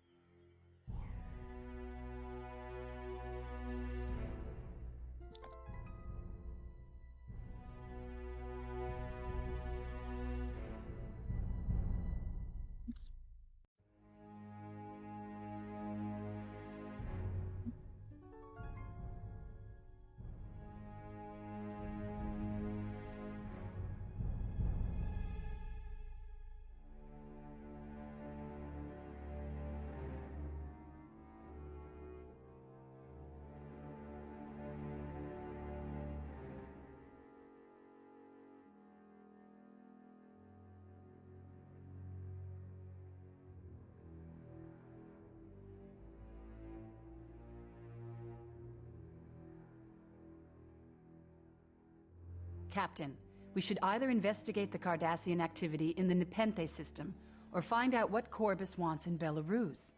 J: Captain, we should either investigate the Cardassian activity in the Nepenthe system, or find out what Corbus wants in Belarus.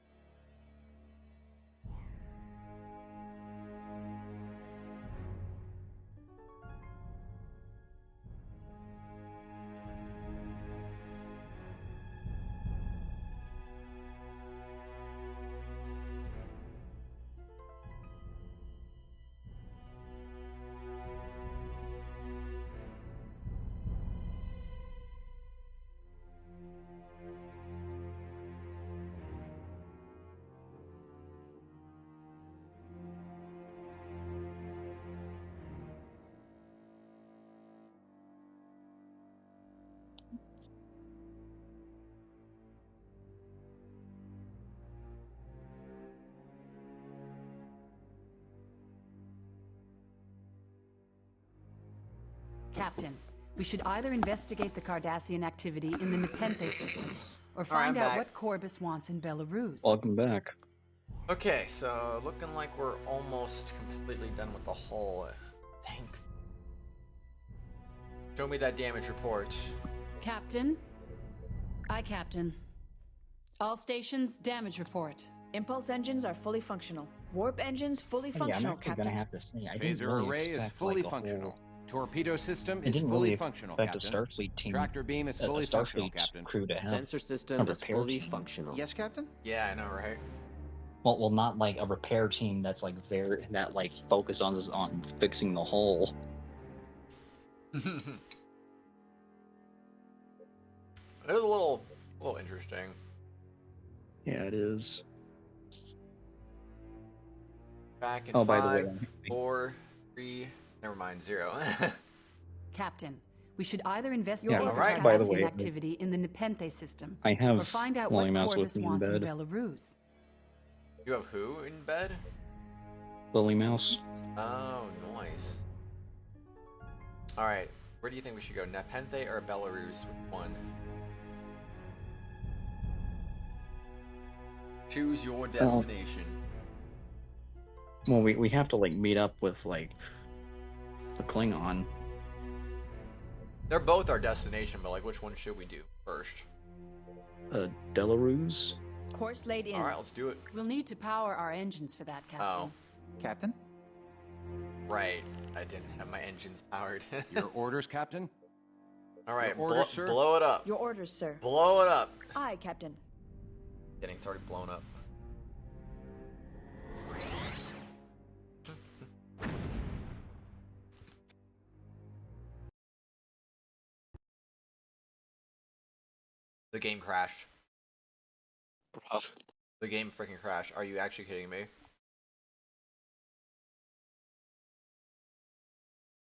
J: Captain, we should either investigate the Cardassian activity in the Nepenthe system, or find out what Corbus wants in Belarus.
R: Welcome back.
A: Okay, so looking like we're almost completely done with the hull. Thank. Show me that damage report.
J: Captain? Aye, Captain. All stations, damage report.
G: Impulse engines are fully functional. Warp engines fully functional, Captain.
R: Gonna have to say, I
L: Phaser
R: didn't really
L: array is
R: expect,
L: fully
R: like,
L: functional. Torpedo system
R: I
L: is
R: didn't
L: fully
R: really
L: functional,
R: expect
L: Captain.
R: a Starfleet team,
L: Tractor beam is
R: a
L: fully functional,
R: Starfleet
L: Captain.
R: crew to have
E: Sensor
R: a
E: system is
R: repair
E: fully
R: team.
E: functional.
K: Yes, Captain?
A: Yeah, I know, right?
R: Well, not like a repair team that's like very that like focus on fixing the hull.
A: It was a little interesting.
R: Yeah, it is.
A: Back in
R: Oh, by the
A: 5,
R: way,
A: 4, 3, never mind, 0.
J: Captain, we should either investigate
R: Yeah,
J: the
R: alright.
J: Cardassian
R: By the way,
J: activity in the Nepenthe system,
R: I have
J: or find out
R: Lily
J: what
R: Mouse
J: Corbus
R: with me in
J: wants in
R: bed.
J: Belarus.
A: You have who in bed?
R: Lily Mouse.
A: Oh, nice. Alright, where do you think we should go? Nepenthe or Belarus? Which one? Choose your destination.
R: Well, we have to like meet up with like the Klingon.
A: They're both our destination, but like, which one should we do first?
R: Belarus.
G: Course laid in.
A: Alright, let's do it.
J: We'll need to power our engines for that, Captain.
A: Oh.
K: Captain?
A: Right, I didn't have my engines powered.
L: Your orders, Captain?
A: Alright,
L: Your orders, sir?
A: blow it up.
G: Your orders, sir.
A: Blow it up.
G: Aye, Captain.
A: Getting started blown up. The game crashed. The game freaking crashed. Are you actually kidding me?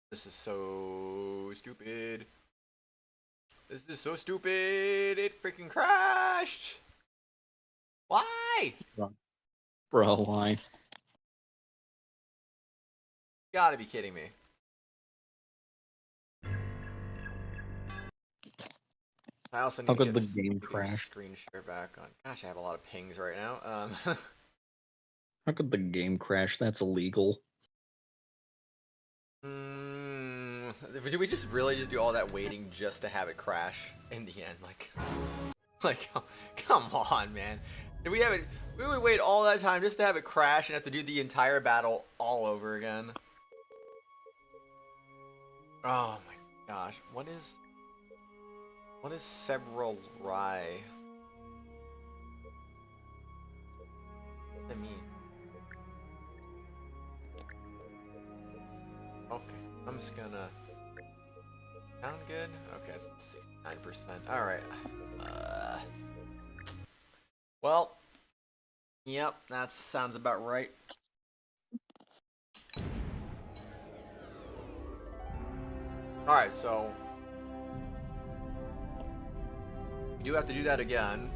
A: This is so stupid. This is so stupid. It freaking crashed. Why?
R: Bro, why?
A: You gotta be kidding me. I also need
R: How
A: to
R: could
A: get
R: the
A: this
R: game
A: freaking
R: crash?
A: screen share back on. Gosh, I have a lot of pings right now.
R: How could the game crash? That's illegal.
A: Did we just really just do all that waiting just to have it crash in the end? Like, come on, man. Did we have it? We would wait all that time just to have it crash and have to do the entire battle all over again. Oh my gosh, what is several rye? What does that mean? Okay, I'm just gonna. Sound good? Okay, it's 69%. Alright. Well, yep, that sounds about right. Alright, so we do have to do that again,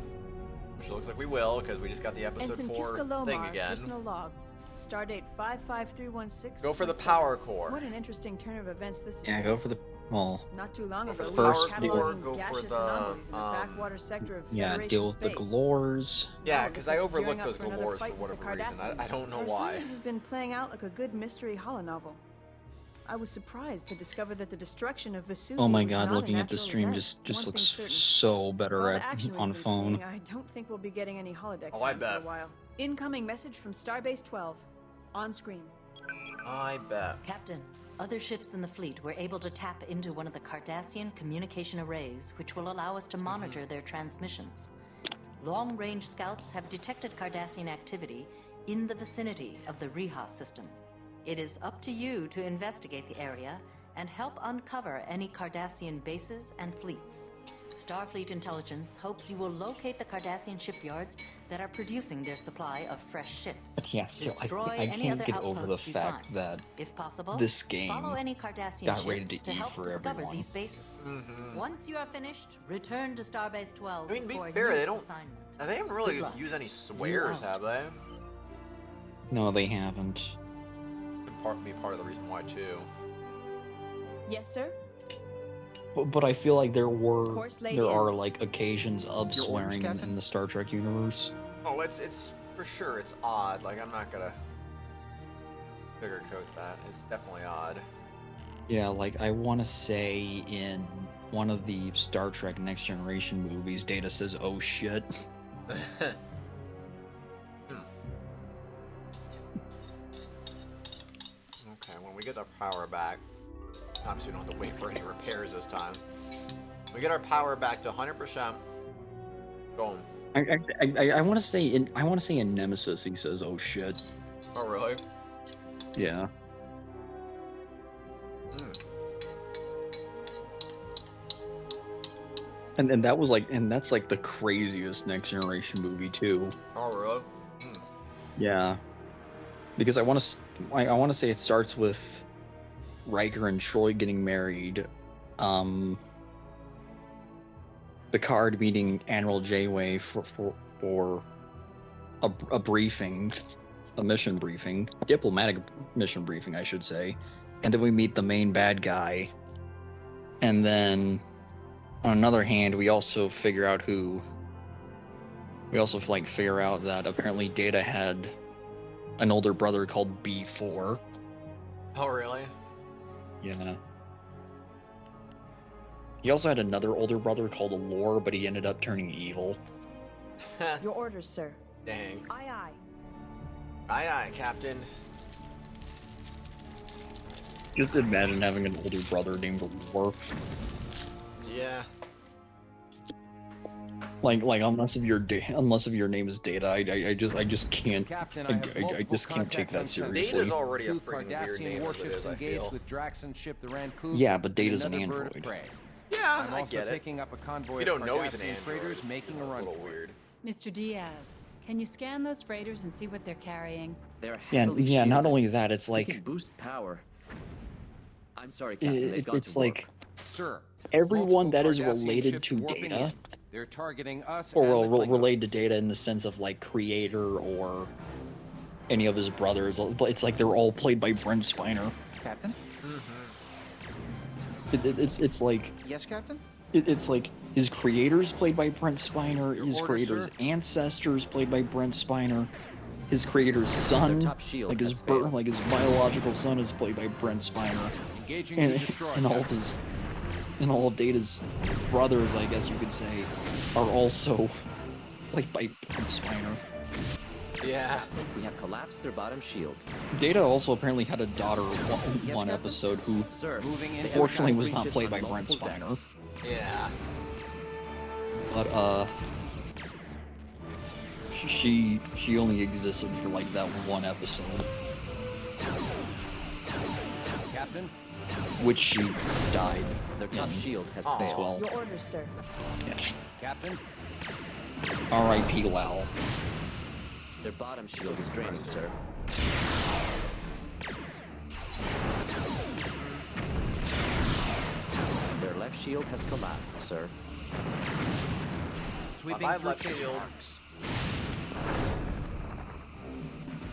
A: which looks like we will, because we just got the episode
G: Ensign
A: 4
G: Kiska Lomar,
A: thing again.
G: personal log. Stardate 55316.
A: Go for the power core.
G: What an interesting turn of events this is.
R: Yeah, go for the
G: Not too long ago,
A: for the
G: we were
A: power core,
G: cataloging
A: go for
G: gaseous
A: the,
G: anomalies in the backwater sector of
R: yeah,
G: Federation
R: deal with the
G: space.
R: galores.
A: Yeah,
G: Now,
A: because
G: looks
A: I
G: like we're gearing
A: overlooked
G: up
A: those
G: for another
A: galores for
G: fight with the
A: whatever reason. I
G: Cardassians.
A: don't know
G: Our
A: why.
G: assignment has been playing out like a good mystery holonovel. I was surprised to discover that the destruction of Vesuvius
R: Oh my
G: was
R: god,
G: not a
R: looking at the
G: natural
R: stream
G: event.
R: just
G: One
R: looks
G: thing's certain.
R: so
G: With
R: better
G: all the
R: at
G: action we've
R: on
G: been
R: phone.
G: seeing, I don't think we'll be getting any holodeck
A: Oh, I
G: time for
A: bet.
G: a while. Incoming message from Starbase 12. On screen.
A: I bet.
F: Captain, other ships in the fleet were able to tap into one of the Cardassian communication arrays, which will allow us to monitor their transmissions. Long-range scouts have detected Cardassian activity in the vicinity of the Riha system. It is up to you to investigate the area and help uncover any Cardassian bases and fleets. Starfleet Intelligence hopes you will locate the Cardassian shipyards that are producing their supply of fresh ships.
R: Yeah, so
F: Destroy
R: I
F: any
R: can't
F: other
R: get over the
F: outposts you
R: fact
F: find.
R: that
F: If possible,
R: this game
F: follow any Cardassian
R: got rated
F: ships
R: to
F: to
R: E
F: help
R: for
F: discover
R: everyone.
F: these bases.
A: Mm-hmm.
F: Once you are finished, return to Starbase 12.
A: I mean, to be
F: for a
A: fair,
F: new
A: they don't.
F: assignment.
A: They haven't really
F: Good luck.
A: used any swears,
F: You out.
A: have they?
R: No, they haven't.
A: Could be part of the reason why too.
G: Yes, sir?
R: But I feel like there
G: Course laid in.
R: are like occasions of
K: Your orders,
R: swearing
K: Captain?
R: in the Star Trek universe.
A: Oh, it's for sure. It's odd. Like I'm not gonna sugarcoat that. It's definitely odd.
R: Yeah, like I want to say in one of the Star Trek Next Generation movies, Data says, "Oh shit."
A: Okay, when we get our power back, obviously we don't have to wait for any repairs this time. We get our power back to 100%. Boom.
R: I want to say in Nemesis he says, "Oh shit."
A: Oh really?
R: Yeah. And that's like the craziest Next Generation movie too.
A: Oh really?
R: Yeah. Because I want to say it starts with Riker and Troy getting married, Picard meeting Admiral Janeway for a briefing, a mission briefing, diplomatic mission briefing, I should say, and then we meet the main bad guy, and then on another hand, we also figure out that apparently Data had an older brother called B4.
A: Oh really?
R: Yeah. He also had another older brother called Allure, but he ended up turning evil.
G: Your orders, sir.
A: Dang.
G: Aye, aye.
A: Aye aye, Captain.
R: Just imagine having an older brother named Allure.
A: Yeah.
R: Like unless of your name is Data, I just can't.
L: Captain,
R: I just can't take that seriously.
A: Data's already a
L: Two
A: freaking weird
L: Cardassian
A: name as it
L: warships
A: is, I
L: engaged
A: feel.
L: with Draxon's ship, the Rancouf.
R: Yeah, but
L: and
R: Data's an
L: another bird of
R: android.
L: prey.
A: Yeah,
L: I'm
A: I
L: also
A: get it.
L: picking up a convoy
A: You
L: of
A: don't know he's an
L: Cardassian
A: android.
L: freighters making a run.
A: little weird.
J: Mr. Diaz, can you scan those freighters and see what they're carrying?
E: They're
R: Yeah,
E: heavily
R: yeah. Not
E: shielded.
R: only that, it's
E: They
R: like
E: can boost power. I'm sorry, Captain. they've got
R: it's
E: to
R: like
E: work.
L: Sir,
R: everyone that is
L: Cardassian
R: related
L: ships
R: to
L: warping
R: Data,
L: in. They're targeting us
R: or
L: and the Klingons.
R: related to Data in the sense of like Creator or any of his brothers. But it's like they're all played by Brent Spiner.
K: Captain?
R: It's like
K: Yes, Captain?
R: it's like his creators played by Brent Spiner, his
L: orders,
R: creator's
L: sir?
R: ancestors played by Brent Spiner, his creator's son,
E: Their top shield
R: like his
E: has failed.
R: like his biological son, is played by Brent Spiner,
L: Engaging
R: and,
L: to destroy.
R: and all of his and all of Data's brothers, I guess you could say, are also played by Brent Spiner.
A: Yeah.
E: We have collapsed their bottom shield.
R: Data also apparently had a daughter in one episode who,
E: Sir,
L: Moving in.
R: fortunately, was not
E: breaches
R: played
E: on
R: by Brent
E: multiple
R: Spiner.
E: decks.
A: Yeah.
R: But she only existed for like that one episode,
L: Captain,
R: which she died.
E: Their top
R: in
E: shield has
A: Aw.
R: as
E: failed.
R: well.
G: Your orders, sir.
R: Yeah.
L: Captain,
R: R.I.P. Lal.
E: Their bottom shield is draining, sir. Their left shield has collapsed, sir.
L: sweeping
A: My
L: through
A: left
L: pitch
A: shield.
L: marks.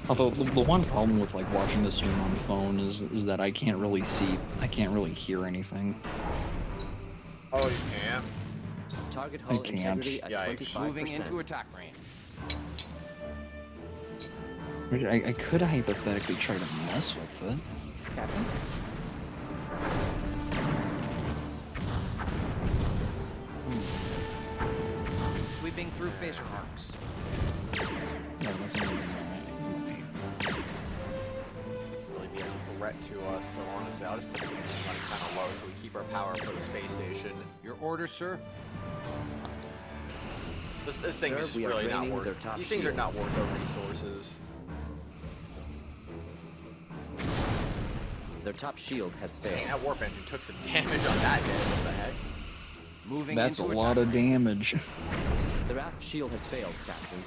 R: Although the one problem with like watching this stream on phone is that I can't really hear anything.
A: Oh, you can.
E: Target
R: I
E: hull
R: can't.
E: integrity at
A: Yikes.
E: 25%.
L: Moving into attack range.
R: I could hypothetically try to mess with it.
K: Captain?
L: Sweeping through phaser arcs.
R: No, that's not
A: Really be a threat to us, so honestly, I'll just put the engine running kind of low so we keep our power for the space station.
L: Your order, sir?
A: This thing
E: Sir,
A: is just
E: we are
A: really not
E: draining their
A: worth.
E: top
A: These things are
E: shield.
A: not worth our resources.
E: Their top shield has failed.
A: Dang, that warp engine took some damage on that hit. What the heck?
L: Moving
R: That's a
L: into
R: lot of damage.
E: Their aft shield has failed, Captain.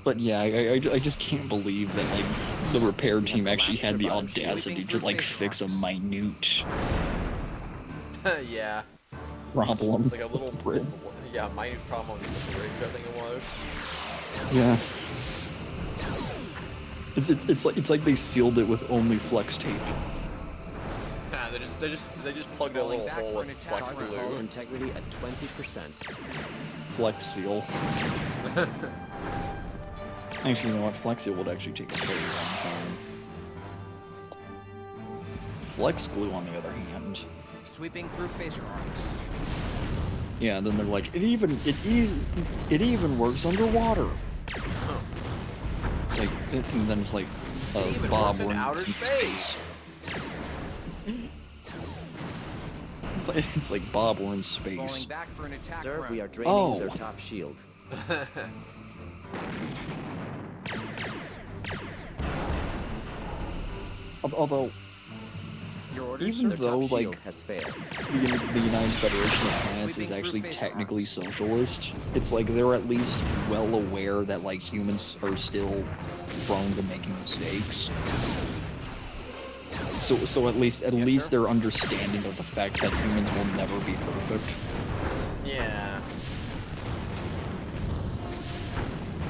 R: But yeah, I just can't believe that like the repair team actually had the audacity to like fix a minute
A: Yeah.
R: problem.
A: Like a little,
R: bridge.
A: yeah, minute problem with the bridge, I think it was.
R: Yeah. It's like they sealed it with only flex tape.
A: Nah, they just plugged a little hole with flex
E: Hull
A: glue.
E: integrity at 20%.
R: Flex seal. Actually, you know what? Flex seal would actually take a very long time. Flex glue, on the other hand.
L: Sweeping through phaser arcs.
R: Yeah, then they're like, it even works underwater. It's like, and then it's like,
A: even
R: Bob,
A: works in
R: we're
A: outer space.
R: It's like Bob, we're in space.
L: Falling back for an attack
E: Sir,
L: run.
E: we are draining their top shield.
R: Although, even though like
E: has failed.
R: the United Federation of Planets is actually technically socialist, it's like they're at least well aware that like humans are still prone to making mistakes. So at least they're understanding of the fact that humans will never be perfect.
A: Yeah.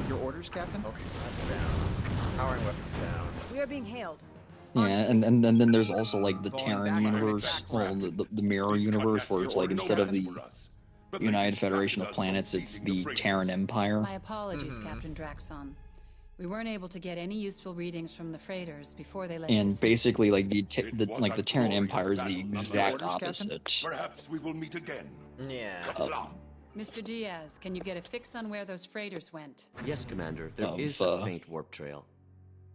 K: Your orders, Captain?
A: Okay, that's down. Powering weapons down.
G: We are being hailed.
R: Yeah, and then there's also like the Terran universe, well, the mirror universe, where it's like instead of the United Federation of Planets, it's the Terran Empire.
J: My apologies, Captain Draxon. We weren't able to get any useful readings from the freighters before they left.
R: And basically, like the Terran Empire is the exact opposite.
P: Perhaps we will meet again.
A: Yeah.
J: Mr. Diaz, can you get a fix on where those freighters went?
E: Yes, Commander. There is
R: Of,
E: a faint warp trail.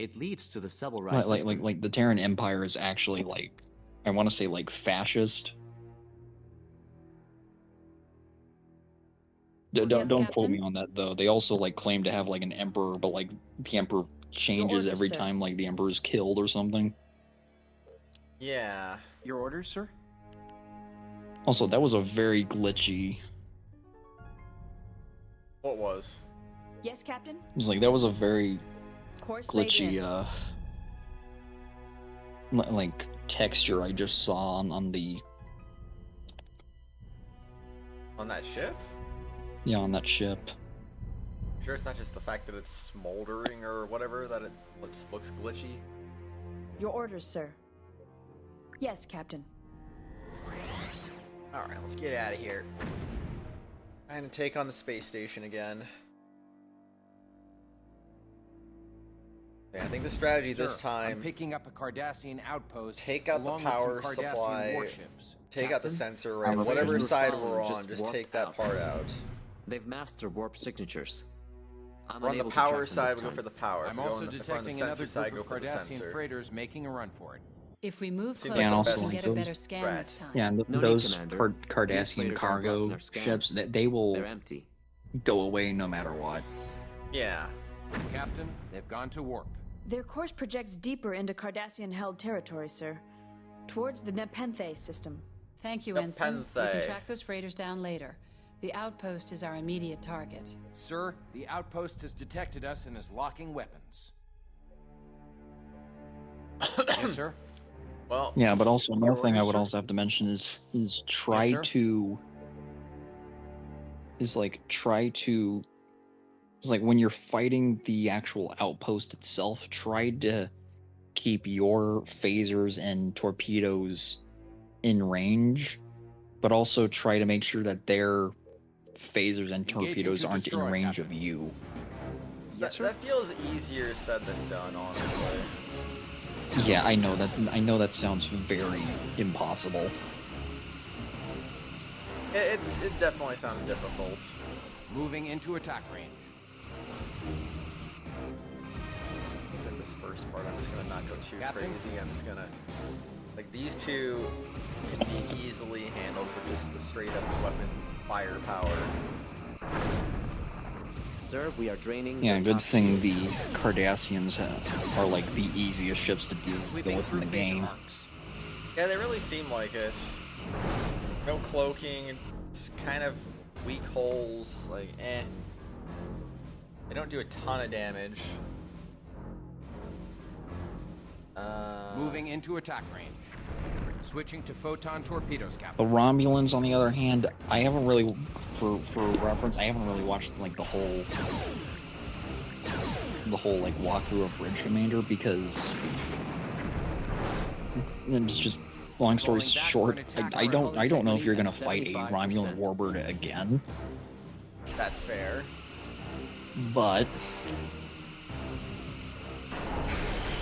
E: It leads to the Sebelrai system.
R: Like the Terran Empire is actually like, I want to say like fascist. Don't quote me on that though. They also like claim to have like an emperor, but like the emperor changes every time like the emperor is killed or something.
A: Yeah.
K: Your orders, sir?
R: Also, that was a very glitchy.
A: What was?
G: Yes, Captain?
R: It was like that was a very
G: Course laid
R: glitchy
G: in.
R: like texture I just saw on the
A: On that ship?
R: on that ship.
A: Sure, it's not just the fact that it's smoldering or whatever that it just looks glitchy.
G: Your orders, sir. Yes, Captain.
A: All right, let's get out of here. And take on the space station again. Yeah, I think the strategy this time.
L: I'm picking up a Cardassian outpost.
A: Take out the
L: along with some
A: power
L: Cardassian
A: supply.
L: warships.
A: Take out the
L: Captain?
A: sensor array. Whatever side we're on,
E: just
A: just
E: warped
A: take that
E: out.
A: part out.
E: They've masked their warp signatures. I'm
A: We're on the
E: unable to track
A: power
E: them
A: side,
E: this
A: we go
E: time.
A: for the power.
L: I'm
A: If we go
L: also
A: on the,
L: detecting
A: sensor
L: another
A: side, go
L: group
A: for
L: of
A: the
L: Cardassian
A: sensor.
L: freighters making a run for it.
J: If we move
A: Seems
J: closer,
A: like
R: also,
J: we
R: like,
J: get a
R: those-
J: better scan this time.
R: Yeah, and
E: No need,
R: those
E: Commander. These
R: Cardassian
E: freighters aren't
R: cargo
E: blocking our scans.
R: ships, that they will
E: They're empty.
R: go away no matter what.
A: Yeah.
L: Captain, they've gone to warp.
G: Their course projects deeper into Cardassian-held territory, sir. Towards the Nepenthe system.
J: Thank you, Ensign. We can
A: Nepenthe.
J: track those freighters down later. The outpost is our immediate target.
L: Sir, the outpost has detected us and is locking weapons. Yes, sir.
A: Well.
R: Yeah, but also another thing I
L: orders,
R: would
L: sir?
R: also have to mention is try
L: Yes, sir?
R: to when you're fighting the actual outpost itself, try to keep your phasers and torpedoes in range, but also try to make sure that their phasers and
L: Engaging
R: torpedoes
L: to
R: aren't in
L: destroy,
R: range
L: Captain.
R: of you.
A: That feels easier said than done, honestly.
R: Yeah, I know that. I know that sounds very impossible.
A: It definitely sounds difficult.
L: Moving into attack range.
A: In this first part, I'm just gonna not go too crazy. I'm just gonna, like, these two can be easily handled with just the straight up weapon firepower.
E: Sir, we are draining.
R: Yeah, good thing the Cardassians are like the easiest ships to deal with in the game.
A: Yeah, they really seem like it. No cloaking, it's kind of weak holes, like, eh. They don't do a ton of damage.
L: Moving into attack range. Switching to photon torpedoes, Captain.
R: The Romulans, on the other hand, I haven't really, for reference, I haven't really watched like the whole like walkthrough of Bridge Commander because it's just, long story short, I don't know if you're gonna fight a Romulan warbird again.
A: That's fair.
R: But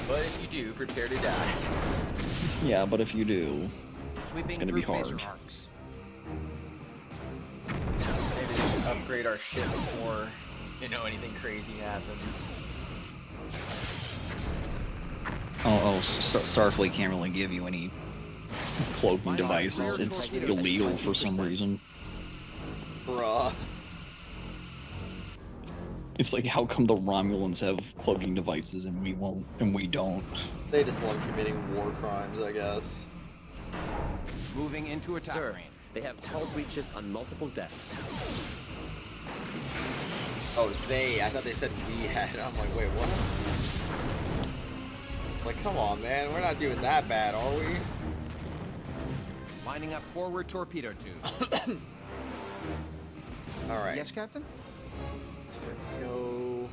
A: if you do, prepare to die.
R: Yeah, but if you do, it's gonna be hard.
A: Maybe they should upgrade our ship before, you know, anything crazy happens.
R: Starfleet can't really give you any cloaking devices. It's illegal for some reason.
A: Bruh.
R: It's like, how come the Romulans have cloaking devices and we won't, and we don't?
A: They just love committing war crimes, I guess.
L: Moving into attack range.
E: They have hull breaches on multiple decks.
A: Oh, they. I thought they said we had. I'm like, wait, what? Like, come on, man. We're not doing that bad, are we?
L: Lining up forward torpedo tubes.
A: Alright.
K: Yes, Captain?
A: Go.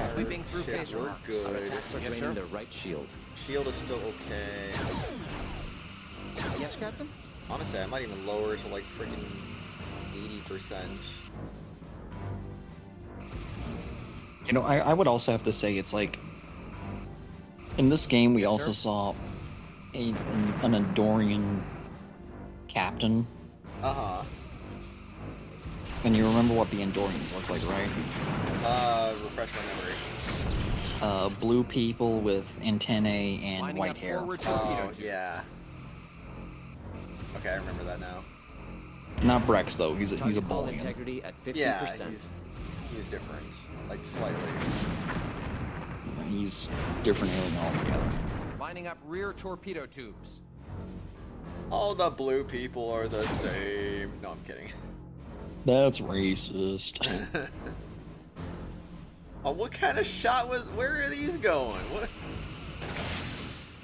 L: Sweeping through phaser
A: We're
L: marks.
A: good.
E: Yes, sir. Their right shield.
A: Shield is still okay.
K: Yes, Captain?
A: Honestly, I might even lower to like freaking 80%.
R: You know, I would also have to say it's like, in this game we also saw an Andorian captain.
A: Uh-huh.
R: And you remember what the Andorians look like, right?
A: Refresh my memory.
R: Blue people with antennae and
L: Lining
R: white
L: up
R: hair.
L: forward torpedo
A: Oh, yeah. Okay, I remember that now.
R: Not Brex though. He's a
E: Hull
R: Bolian.
E: integrity at 50%.
A: Yeah, he's different. Like, slightly.
R: He's different alien altogether.
L: Lining up rear torpedo tubes.
A: All the blue people are the same. No, I'm kidding.
R: That's racist.
A: Oh, what kind of shot was... Where are these going? What?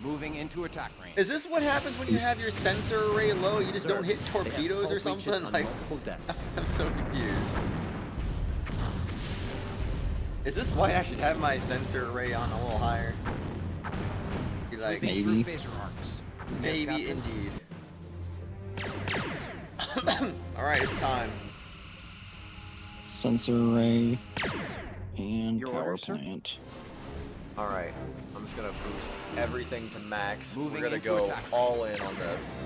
L: Moving into attack range.
A: Is this what happens when you have your sensor array low? You just don't hit torpedoes or something? Like, I'm so confused. Is this why I should have my sensor array on a little higher? Be like,
R: maybe.
A: Maybe indeed. Alright, it's time.
R: Sensor array and power plant.
A: Alright, I'm just gonna boost everything to max.
L: Moving
A: We're gonna
L: into
A: go
L: attack.
A: all in on this.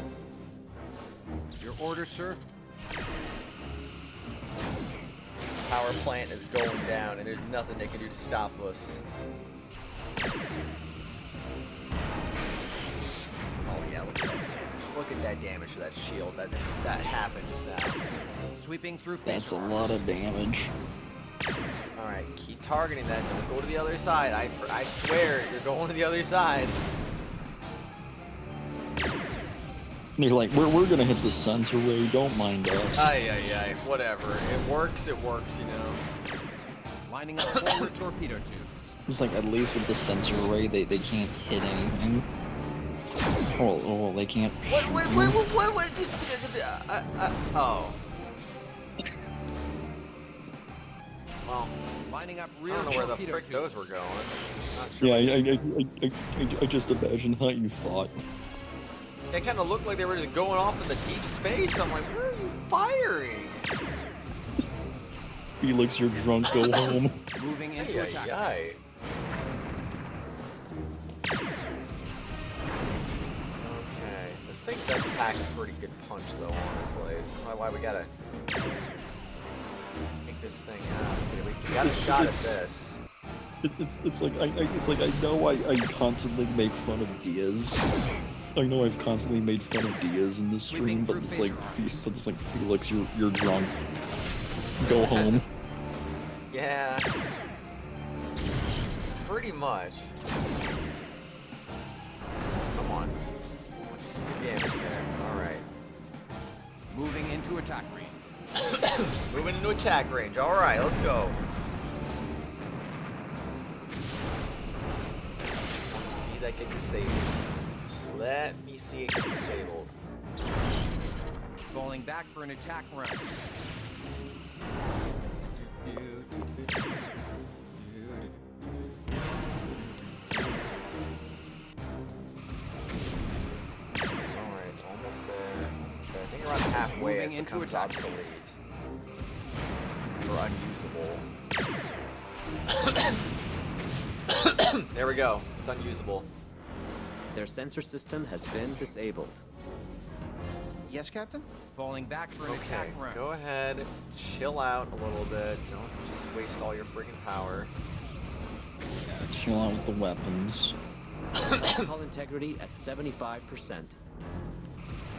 L: Your order, sir.
A: Power plant is going down, and there's nothing they can do to stop us. Oh yeah, look at that damage. Look at that damage to that shield. That happened just now.
L: Sweeping through phaser
R: That's a
L: marks.
R: lot of damage.
A: Alright, keep targeting that. Don't go to the other side. I swear, you're going to the other side.
R: They're like, we're gonna hit the sensor array, don't mind us.
A: Ay, whatever. It works, you know.
L: Lining up forward torpedo tubes.
R: It's like, at least with the sensor array, they can't hit anything. Oh, they can't
A: What?
R: shoot
A: Wait.
R: you.
A: Oh. Well,
L: Lining up
A: I
L: rear
A: don't know where the
L: torpedo
A: frick
L: tubes.
A: those were going. Not sure.
R: Yeah, I just imagine how you thought.
A: They kind of looked like they were just going off into deep space. I'm like, where are you firing?
R: Felix, you're drunk, go home.
L: Moving into attack.
A: Okay, this thing does pack a pretty good punch, though. Honestly, it's just not why we gotta take this thing out. We got a shot at this.
R: It's like I know I constantly make fun of Diaz. I know I've constantly made fun of Diaz in this stream, but it's like Felix, you're drunk. Go home.
A: Yeah. Pretty much. Come on. Do some good damage there. Alright.
L: Moving into attack range.
A: Moving into attack range. Alright, let's go. See that get disabled. Just let me see it get disabled.
L: Falling back for an attack run.
A: Alright, almost there. Okay, I think around halfway it becomes obsolete. Or unusable. There we go. It's unusable.
E: Their sensor system has been disabled.
K: Yes, Captain?
L: Falling back for an attack run.
A: Go ahead, chill out a little bit. Don't just waste all your freaking power.
R: Yeah, chill out with the weapons.
E: Hull integrity at 75%.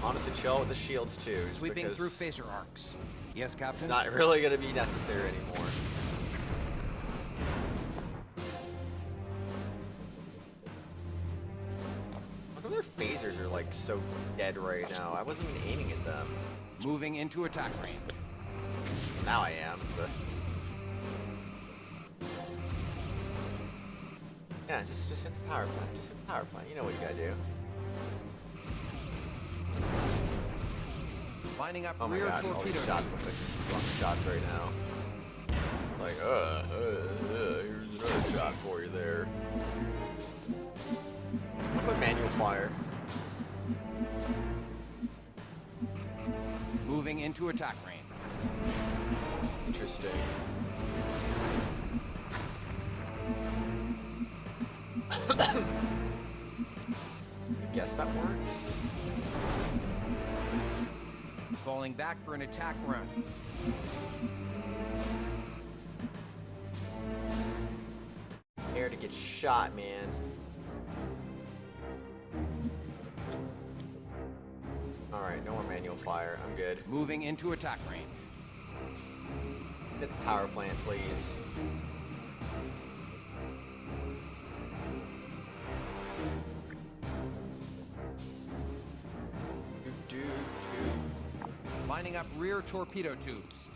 A: Honestly, chill with the shields too.
L: Sweeping through phaser arcs. Yes, Captain?
A: It's not really going to be necessary anymore. How come their phasers are like so dead right now? I wasn't even aiming at them.
L: Moving into attack range.
A: Now I am, but... Yeah, just hit the power plant. Just hit the power plant. You know what you gotta do.
L: Lining up
A: Oh my
L: rear
A: gosh, all
L: torpedo
A: these shots
L: tubes.
A: look like wrong shots right now. Like, here's another shot for you there. What about manual fire?
L: Moving into attack range.
A: Interesting. I guess that works.
L: Falling back for an attack run.
A: Air to get shot, man. Alright, no more manual fire. I'm good.
L: Moving into attack range.
A: Hit the power plant, please.
L: Lining up rear torpedo tubes.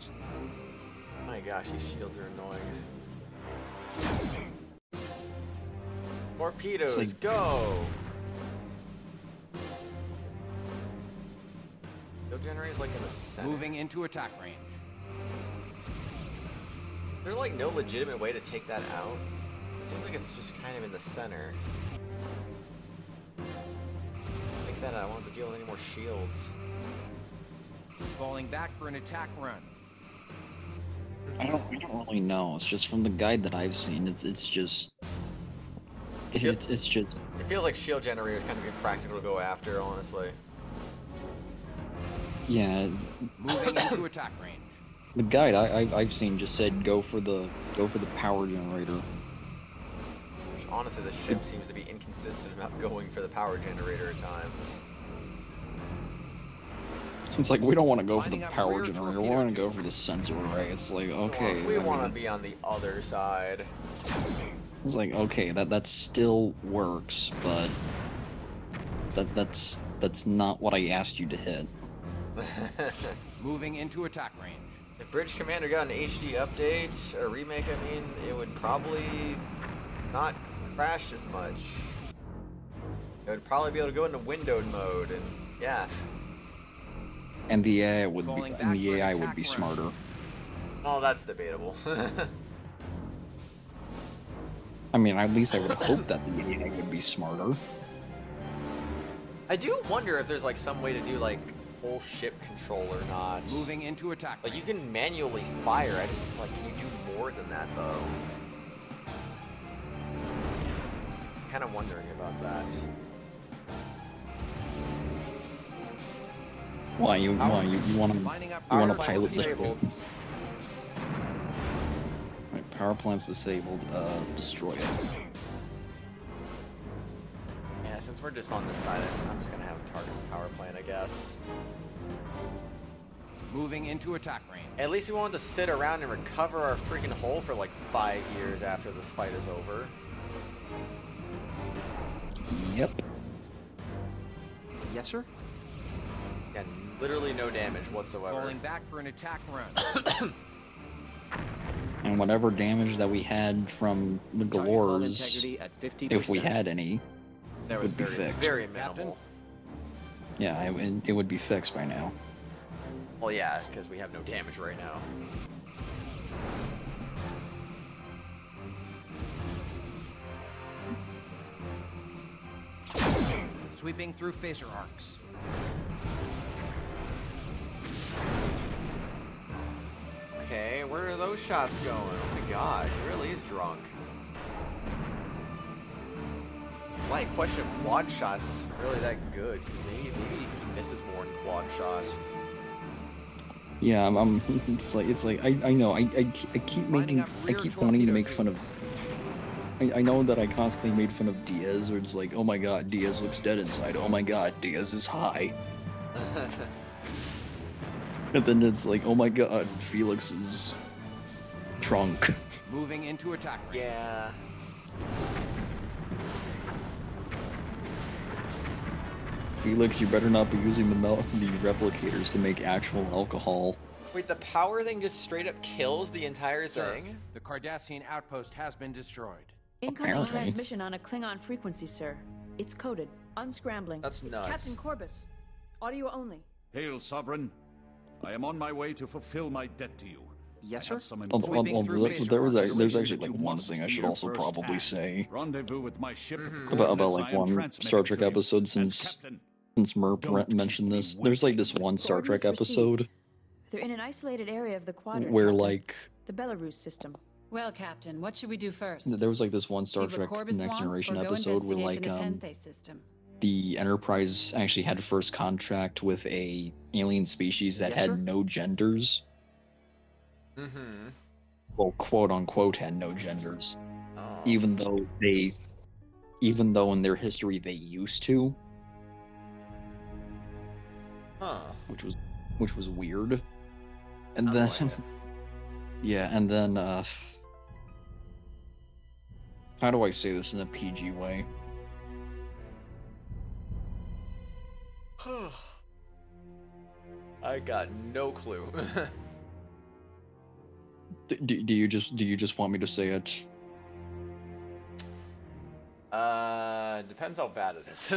A: Oh my gosh, these shields are annoying. Torpedoes,
R: like...
A: go! Shield generators like in the center.
L: Moving into attack range.
A: There's like no legitimate way to take that out. It seems like it's just kind of in the center. Take that out. I don't want to deal with any more shields.
L: Falling back for an attack run.
R: I don't really know. It's just from the guide that I've seen. It's just. It's just.
A: It feels like shield generators kind of impractical to go after, honestly.
R: Yeah.
L: Moving into attack range.
R: The guide I've seen just said go for the power generator.
A: Honestly, the ship seems to be inconsistent about going for the power generator at times.
R: It's like we don't want to go for the power generator. We want to go for the sensor array. It's like okay.
A: We want to be on the other side.
R: It's like okay, that still works, but that's not what I asked you to hit.
L: Moving into attack range.
A: If Bridge Commander got an HD update or remake, I mean, it would probably not crash as much. It would probably be able to go into windowed mode, and yeah.
R: And the AI would be smarter.
A: Oh, that's debatable.
R: I mean, at least I would hope that the AI would be smarter.
A: I do wonder if there's like some way to do like full ship control or not.
L: Moving into attack.
A: Like, you can manually fire. I just, like, can you do more than that, though? Kind of wondering about that.
R: Why you want to pilot this? Right, power plant's disabled. Destroy it.
A: Yeah, since we're just on this side, I'm just gonna have him target the power plant, I guess.
L: Moving into attack range.
A: At least we won't have to sit around and recover our freaking hull for like 5 years after this fight is over.
R: Yep.
K: Yes, sir?
A: Yeah, literally no damage whatsoever.
L: Falling back for an attack run.
R: And whatever damage that we had from the Galores, if we had any, would be fixed.
A: Very minimal.
R: Yeah, it would be fixed by now.
A: Well, yeah, because we have no damage right now.
L: Sweeping through phaser arcs.
A: Okay, where are those shots going? Oh my god, he really is drunk. That's why I question if quad shots really that good. Maybe he misses more in quad shots.
R: Yeah, I'm it's like I know I keep wanting to make fun of. I know that I constantly made fun of Diaz, where it's like, oh my god, Diaz looks dead inside. Oh my god, Diaz is high. And then it's like, oh my god, Felix is drunk.
L: Moving into attack range.
A: Yeah.
R: Felix, you better not be using the replicators to make actual alcohol.
A: Wait, the power thing just straight up kills the entire thing?
L: The Cardassian outpost has been destroyed.
G: Incoming
R: Apparently.
G: transmission on a Klingon frequency, sir. It's coded. Unscrambling.
A: That's
G: it's
A: nuts.
G: Captain Corbus. Audio only.
N: Hail, Sovereign. I am on my way to fulfill my debt to you.
K: Yes, sir.
R: There's actually like one thing I should also probably say
N: Rendezvous with my ship
R: about like one Star Trek episode since Merp mentioned this. There's like this one Star Trek episode
G: They're in an isolated area of the quadrant.
R: where
G: Captain.
R: like
G: The Belarus system.
J: Well, Captain, what should we do first?
R: there was like this one Star
J: See what
R: Trek
J: Corbus
R: Next
J: wants,
R: Generation
J: or go
R: episode where
J: investigate
R: like
J: the Nepenthe system?
R: the Enterprise actually had first contact with a alien species that
K: Yes,
R: had
K: sir?
R: no genders.
A: Mm-hmm.
R: Well, quote unquote had no genders.
A: Oh.
R: Even though in their history they used to,
A: Huh.
R: which was weird. And
A: I
R: then
A: like it.
R: yeah, and then how do I say this in a PG way?
A: I got no clue.
R: Do you just want me to say it?
A: Depends how bad it is.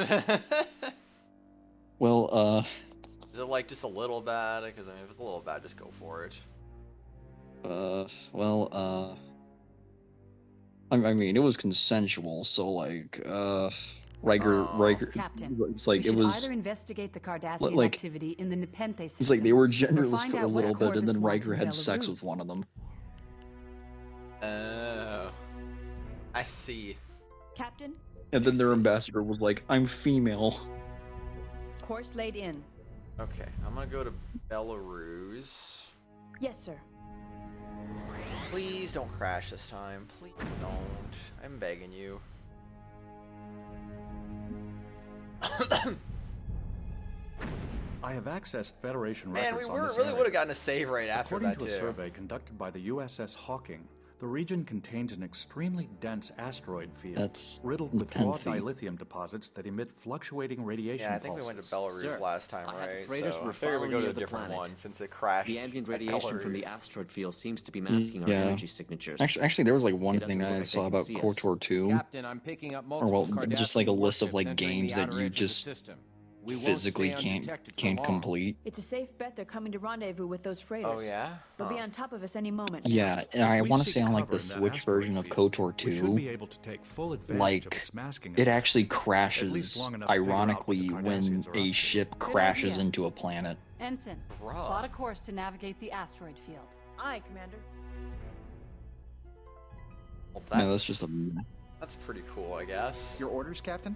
R: Well,
A: Is it like just a little bad? Because I mean, if it's a little bad, just go for it.
R: I mean, it was consensual, so like, Riker,
J: Captain,
R: it's like
J: we
R: it
J: should
R: was.
J: either investigate the Cardassian
R: like-
J: activity in the Nepenthe system.
R: It's like they were
J: or
R: genderless
J: find
R: for a
J: out what
R: little bit, and
J: Corbus
R: then
J: wants
R: Riker
J: in
R: had sex with
J: Belarus.
R: one of them.
A: Oh. I see.
G: Captain,
R: And then their ambassador was like, "I'm female."
G: course laid in.
A: Okay, I'm gonna go to Belarus.
G: Yes, sir.
A: Please don't crash this time. Please don't. I'm begging you.
U: I have accessed Federation
A: Man,
U: records
A: we
U: on this
A: really
U: area.
A: would have gotten a save right after
U: According
A: that,
U: to
A: too.
U: a survey conducted by the USS Hawking, the region contains an extremely dense asteroid field
R: That's
U: riddled with raw
R: Nepenthe.
U: dilithium deposits that emit fluctuating radiation
A: Yeah, I think we went to
U: pulses.
A: Belarus last time,
E: I had the
A: right?
E: freighters
A: So
E: were
A: I figured we go
E: following
A: to
E: near
A: a
E: the
A: different
E: planet.
A: one since it crashed.
E: The ambient
A: at
E: radiation from the
A: Belarus.
E: asteroid field seems to be masking our
R: Yeah.
E: energy signatures.
R: Actually, there was like one
E: It doesn't
R: thing
E: look
R: I
E: like they
R: saw
E: can
R: about
E: see us.
R: KOTOR 2,
L: Captain, I'm picking up
R: or
L: multiple
R: well, just like a
L: Cardassian
R: list of
L: warships
R: like
L: entering
R: games
L: the
R: that
L: outer
R: you
L: edge of the
R: just,
L: system. We won't
R: physically
L: stay
R: can't
L: undetected for
R: can't
L: long.
R: complete.
G: It's a safe bet they're coming to rendezvous with those freighters.
A: Oh, yeah?
G: They'll be
A: Huh.
G: on top of us any moment. now.
R: Yeah, and I
U: we
R: want to
U: seek
R: say on like
U: cover
R: the
U: in that
R: Switch
U: asteroid
R: version of
U: field,
R: KOTOR
U: we should
R: 2,
U: be able to take full advantage of
R: like
U: its masking
R: it
U: effect.
R: actually
U: At least
R: crashes
U: long enough to figure out what the
R: ironically when
U: Cardassians are up
R: a
U: to.
R: ship crashes
J: idea.
R: into a planet.
J: Ensign,
A: Bruh.
J: plot a course to navigate the asteroid field.
G: Aye, Commander.
A: Well,
R: No, that's just a.
A: That's pretty cool, I guess.
K: Your orders, Captain?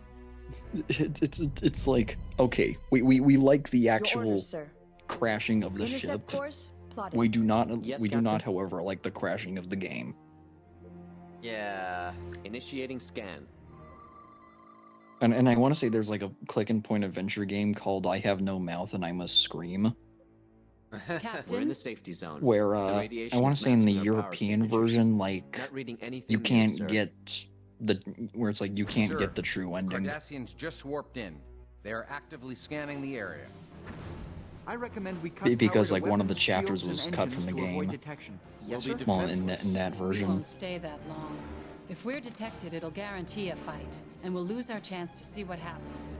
R: It's like okay, we like the
G: Your
R: actual
G: orders, sir.
R: crashing of the
G: Intercept
R: ship.
G: course plotted.
R: We do not
E: Yes,
R: we do not,
E: Captain?
R: however, like the crashing of the game.
A: Yeah.
E: Initiating scan.
R: And I want to say there's like a click and point adventure game called I Have No Mouth and I Must Scream,
E: We're in the safety zone.
R: where
E: The
R: I
E: radiation
R: want
E: is
R: to say in the
E: masking our power
R: European
E: signatures.
R: version, like
E: Not reading anything
R: you
E: new,
R: can't
E: sir.
R: get the where it's like you can't
L: Sir,
R: get the true ending.
L: Cardassians just warped in. They are actively scanning the area.
K: I recommend we cut
R: Because
K: power to
R: like one of the
K: weapons,
R: chapters
K: shields,
R: was
K: and
R: cut from the
K: engines to avoid
R: game.
K: detection.
L: Yes,
K: Yes,
L: sir.
K: sir.
R: Well, in that
J: We
R: version.
J: won't stay that long. If we're detected, it'll guarantee a fight, and we'll lose our chance to see what happens.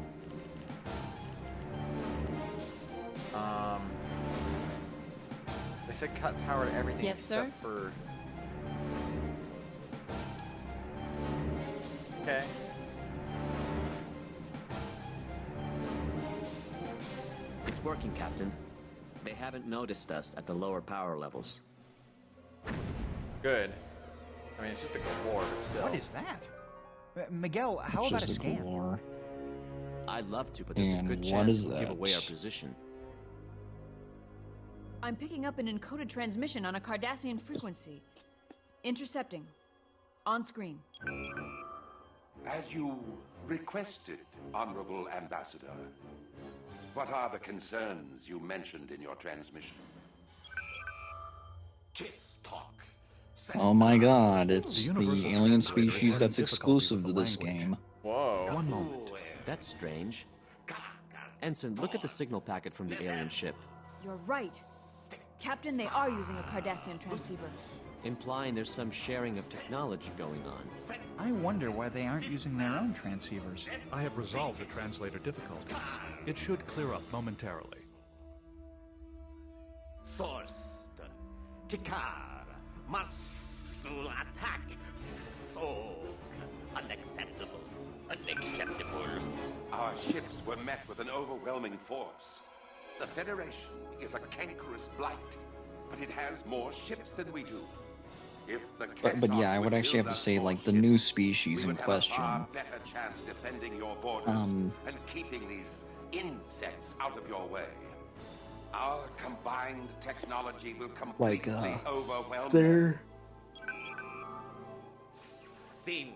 A: They said cut power to everything
J: Yes,
A: except
J: sir.
A: for. Okay.
E: It's working, Captain. They haven't noticed us at the lower power levels.
A: Good. I mean, it's just a galore, but still.
K: What is that? Miguel, how
R: It's
K: about a
R: just
K: scan?
R: galore.
E: I'd love to, but there's a
R: And
E: good
R: what
E: chance
R: is
E: it'll give
R: that?
E: away our position.
G: I'm picking up an encoded transmission on a Cardassian frequency. Intercepting. On screen.
P: As you requested, Honorable Ambassador, what are the concerns you mentioned in your transmission?
N: Kiss talk.
R: Oh my god, it's
U: The
R: the
U: universal
R: alien
U: translator is
R: species
U: having
R: that's
U: difficulties
R: exclusive
U: with
R: to
U: the
R: this
U: language.
R: game.
A: Whoa.
U: One moment.
E: That's strange. Ensign, look at the signal packet from the alien ship,
G: You're right. Captain, they are using a Cardassian transceiver.
E: implying there's some sharing of technology going on.
K: I wonder why they aren't using their own transceivers.
U: I have resolved the translator difficulties. It should clear up momentarily.
T: Source. Picard. Marsul attack. So unacceptable. Unacceptable.
P: Our ships were met with an overwhelming force. The Federation is a cankerous blight, but it has more ships than we do. If the
R: But yeah, I would actually have to say like the new species in question.
P: far better chance defending your borders
R: Um,
P: and keeping these insects out of your way. Our combined technology will completely overwhelm them.
R: they're
T: Single.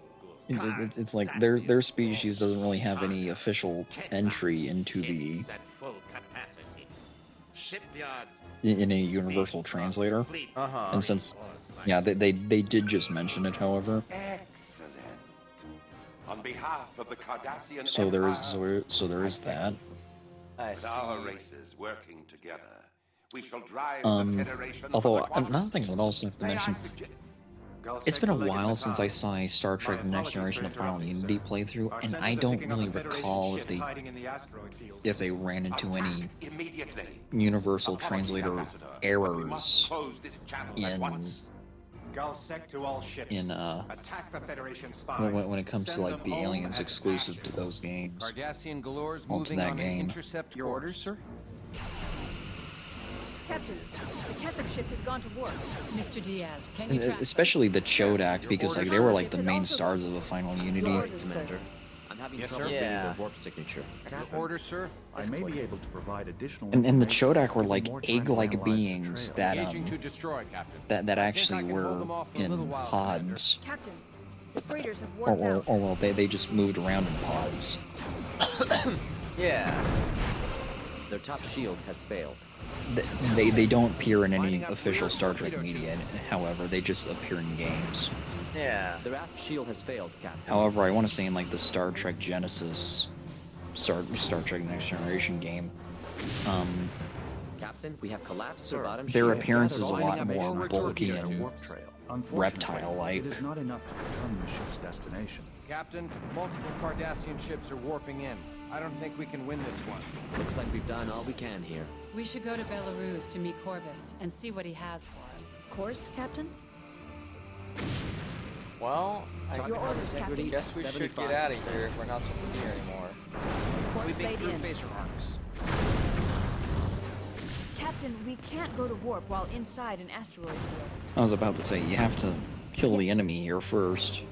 R: it's like their species doesn't really have any official entry into the
T: At full capacity. Shipyards.
R: in a universal translator.
A: Uh-huh.
R: And since yeah, they did just mention it, however.
P: Excellent. On behalf of the Cardassian
R: So there
P: Empire,
R: is there is that.
A: I
P: with
A: see.
P: our races working together, we shall drive the Federation
R: Although
P: from the quantum
R: another thing I would also have to mention, it's been a while since I saw a Star Trek Next Generation of Final Unity playthrough, and I don't really recall if they ran into any universal translator errors in
Q: Attack the Federation spies.
R: when it comes to
Q: Send
R: like
Q: them
R: the
Q: home
R: aliens
Q: as
R: exclusive to those games.
L: Cardassian Galore's
R: Well, to
L: moving
R: that
L: on an
R: game.
L: intercept
K: Your orders, sir?
G: Captain, the Keswick ship has gone to war.
J: Mr. Diaz, can you track
R: Especially the Chodak, because like they were like the main stars of the Final Unity.
E: Commander, I'm having
L: Yes,
E: trouble
L: sir?
E: reading
A: Yeah.
E: the warp signature.
L: Your orders, sir?
U: I may be able to provide additional
R: And the
U: information
R: Chodak were
U: to
R: like
U: give more time to
R: egg-like
U: analyze the
R: beings
U: trail.
R: that
L: Engaging to destroy, Captain.
R: that
L: I think
R: actually
L: I can hold
R: were
L: them off for a little
R: in
L: while,
R: pods.
G: Captain, the freighters have
R: Or,
G: warped out.
R: or well, they just moved around in pods.
A: Yeah.
E: Their top shield has failed.
R: They don't appear in any official Star Trek media, however, they just appear in games.
A: Yeah.
E: Their aft shield has failed, Captain.
R: However, I want to say in like the Star Trek Genesis, Star Trek Next Generation game,
E: Captain, we have collapsed their bottom
R: their
E: shield.
R: appearance is a
E: Gathered all
R: lot
E: the
R: more
E: information
R: bulky
E: required to
R: and
E: warp trail.
R: reptile-like.
U: It is not enough to determine the ship's destination.
L: Captain, multiple Cardassian ships are warping in. I don't think we can win this one.
E: Looks like we've done all we can here.
J: We should go to Belarus to meet Corbus and see what he has for us.
G: Course, Captain?
A: Well, I
G: Your orders, Captain.
A: guess we should get out of here if we're not supposed to be here anymore.
G: Course
L: Sweeping
G: laid
L: through
G: in.
L: phaser arcs.
G: Captain, we can't go to warp while inside an asteroid field.
R: I was about to say, you have to kill the enemy here first.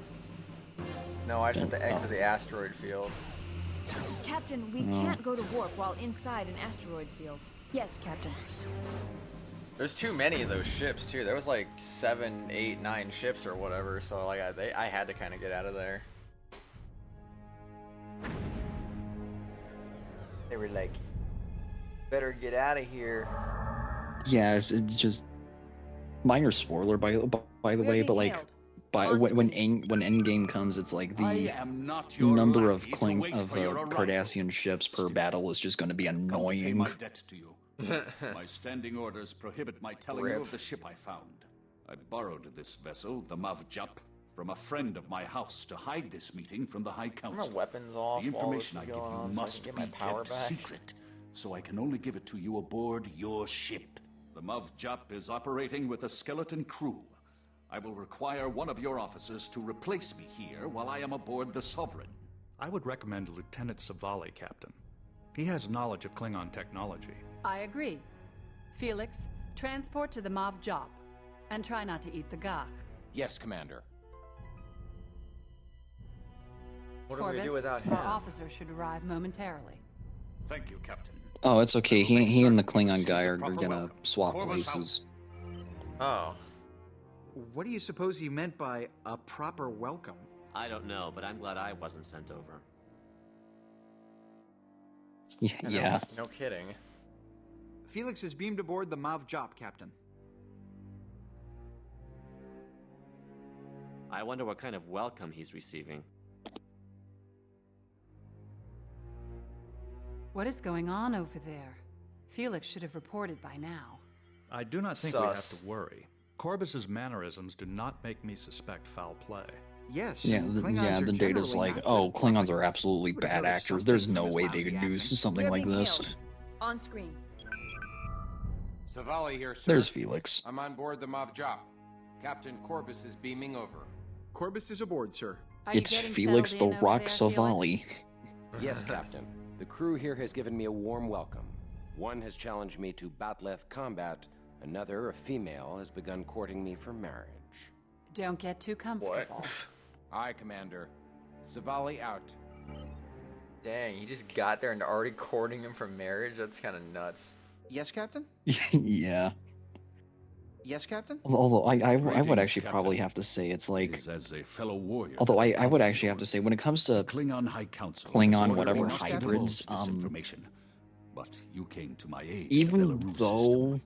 A: No, I just have to exit the asteroid field.
G: Captain, we can't go to warp while inside an asteroid field. Yes, Captain.
A: There's too many of those ships too. There was like 7, 8, 9 ships or whatever. So like I had to kind of get out of there. They were like, better get out of here.
R: Yeah, it's just minor spoiler by the way, but like when Endgame comes, it's like the number of Cardassian ships per battle is just going to be annoying.
N: My debt to you. My standing orders prohibit my telling you of the ship I found. I borrowed this vessel, the Mavjap, from a friend of my house to hide this meeting from the High Council.
A: My weapons off.
N: The
A: while this
N: information
A: is
N: I give
A: going
N: you
A: on, so I
N: must
A: can
N: be
A: get my power
N: kept
A: back.
N: secret, so I can only give it to you aboard your ship. The Mavjap is operating with a skeleton crew. I will require one of your officers to replace me here while I am aboard the Sovereign.
U: I would recommend Lieutenant Savali, Captain. He has knowledge of Klingon technology.
J: I agree. Felix, transport to the Mav Jop. And try not to eat the gach.
L: Yes, Commander.
A: What are we gonna do without him?
J: Our officer should arrive momentarily.
N: Thank you, Captain.
R: Oh, it's okay. He and the Klingon guy are gonna swap places.
A: Oh.
K: What do you suppose he meant by a proper welcome?
E: I don't know, but I'm glad I wasn't sent over.
R: Yeah.
A: No kidding.
D: Felix is beamed aboard the Mav Jop, Captain.
E: I wonder what kind of welcome he's receiving.
J: What is going on over there? Felix should have reported by now.
U: I do not think we have
A: Sus.
U: to worry. Corbus's mannerisms do not make me suspect foul play.
D: Yes.
R: Yeah, the data's like, oh, Klingons are absolutely bad actors. There's no way they could do something like this.
G: On screen.
L: Savali here, sir.
R: There's Felix.
L: I'm on board the Mav Jop. Captain Corbus is beaming over.
D: Corbus is aboard, sir.
R: It's Felix the Rock Savali.
L: Yes, Captain. The crew here has given me a warm welcome. One has challenged me to Batleth combat. Another, a female, has begun courting me for marriage.
J: Don't get too comfortable.
L: Aye, Commander. Savali out.
A: Dang, he just got there and already courting him for marriage? That's kind of nuts.
K: Yes, Captain?
R: Yeah.
K: Yes, Captain?
R: Although I would actually
N: Captain.
R: probably have to say it's like.
N: As a fellow warrior.
R: Although I would actually have to say when it comes to
N: Klingon High Council.
R: Klingon
N: has
R: whatever
N: ordered me to
R: hybrids,
N: divulge this information. But you came to my aid.
R: even though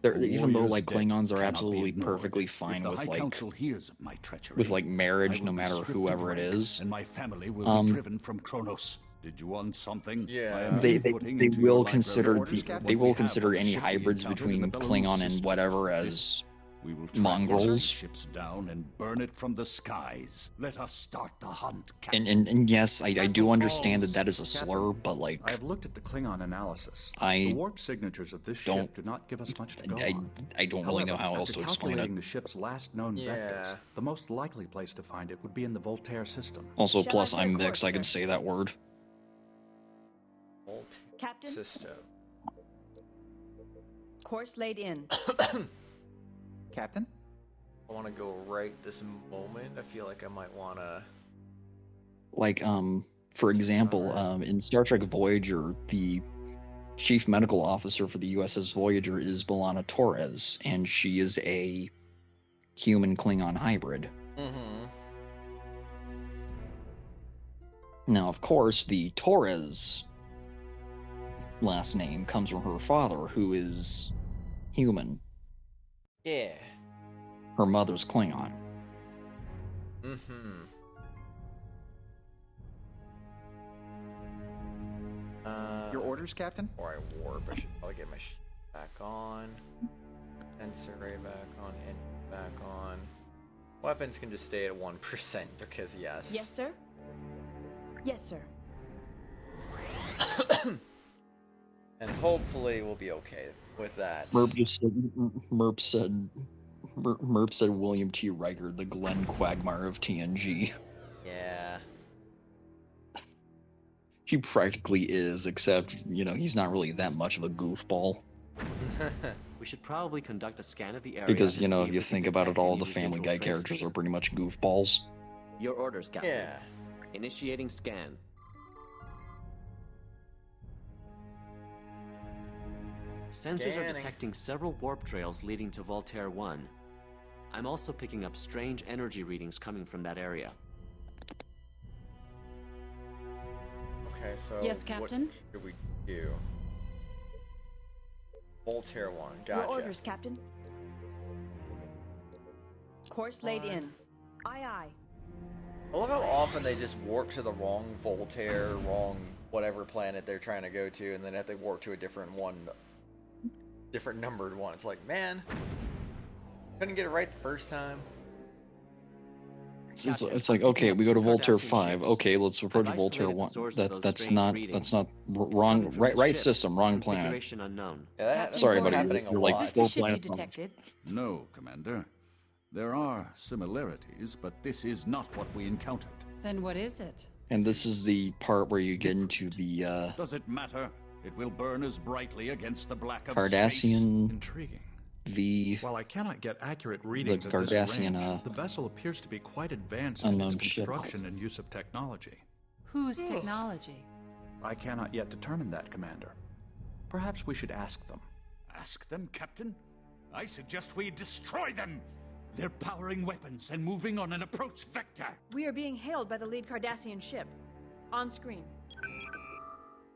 R: even though
N: warrior's
R: like
N: debt
R: Klingons are
N: cannot be
R: absolutely
N: ignored.
R: perfectly
N: If
R: fine
N: the
R: with
N: High
R: like
N: Council hears of my treachery,
R: with like marriage,
N: I
R: no
N: will be
R: matter
N: stripped
R: whoever
N: of
R: it
N: rank,
R: is.
N: and my family will be driven from Kronos. Did you want something?
A: Yeah.
R: They
N: Putting
R: they
N: into your
R: will
N: library
R: consider
N: orders what
R: they
N: we
R: will
N: have
R: consider
N: on the
R: any
N: ship we
R: hybrids
N: encountered in
R: between
N: the
R: Klingon
N: Belarus
R: and
N: system.
R: whatever
N: This
R: as
N: we will track
R: mongrels.
N: these ships down and burn it from the skies. Let us start the hunt, Captain.
R: And yes, I do understand that that is a slur, but like
U: I have looked at the Klingon analysis.
R: I
U: the warp signatures of this
R: don't-
U: ship do not give us much to go
R: I
U: on.
R: don't really know
U: However,
R: how else
U: after
R: to explain
U: calculating
R: it.
U: the ship's last known
A: Yeah.
U: vectors, the most likely place to find it would be in the Voltaire system.
R: Also,
G: Shall
R: plus
G: I
R: I'm
G: take
R: mixed. I
G: course,
R: can
G: sir?
R: say that word.
G: Captain?
A: System.
G: Course laid in.
K: Captain?
A: I want to go right this moment. I feel like I might want to.
R: Like for example, in Star Trek Voyager, the chief medical officer for the USS Voyager is B'Elanna Torres, and she is a human Klingon hybrid.
A: Mm-hmm.
R: Now, of course, the Torres last name comes from her father, who is human.
A: Yeah.
R: Her mother's Klingon.
A: Mm-hmm.
K: Your orders, Captain?
A: Before I warp, I should probably get my back on. Sensor array back on, engine back on. Weapons can just stay at 1% because yes.
G: Yes, sir? Yes, sir.
A: And hopefully we'll be okay with that.
R: Merp said William T. Riker, the Glenn Quagmire of TNG.
A: Yeah.
R: He practically is, except, he's not really that much of a goofball.
E: We should probably conduct a scan of the area.
R: Because,
E: and
R: if
E: see
R: you
E: we
R: think
E: can
R: about it,
E: detect
R: all
E: any
R: the Family
E: residual
R: Guy characters
E: traces.
R: are pretty much goofballs.
E: Your orders, Captain.
A: Yeah.
E: Initiating scan. Sensors are
A: Scanning.
E: detecting several warp trails leading to Voltaire 1. I'm also picking up strange energy readings coming from that area.
A: Okay, so
J: Yes, Captain?
A: what do we do? Voltaire 1, gotcha.
G: Your orders, Captain. Course laid in. Aye, aye.
A: I love how often they just warp to the wrong Voltaire, wrong whatever planet they're trying to go to, and then have to warp to a different numbered one. It's like, man, couldn't get it right the first time.
R: It's like, okay, we go to Voltaire 5. Okay, let's approach Voltaire 1. That's not wrong. Right system, wrong planet.
E: Configuration unknown.
A: Yeah, that's
R: Sorry,
A: been
R: buddy.
A: happening a
R: You're
A: lot.
R: like 4
J: Should be
R: planets off.
J: detected.
N: No, Commander. There are similarities, but this is not what we encountered.
J: Then what is it?
R: And this is the part where you get into the
N: Does it matter? It will burn as brightly against the black of space.
R: Cardassian
U: Intriguing.
R: V.
U: While I cannot get accurate readings at this
R: Cardassian,
U: range, the vessel appears to be quite advanced in
R: unknown
U: its
R: ship.
U: construction and use of technology.
J: Whose technology?
U: I cannot yet determine that, Commander. Perhaps we should ask them.
N: Ask them, Captain? I suggest we destroy them! They're powering weapons and moving on an approach vector.
G: We are being hailed by the lead Cardassian ship. On screen.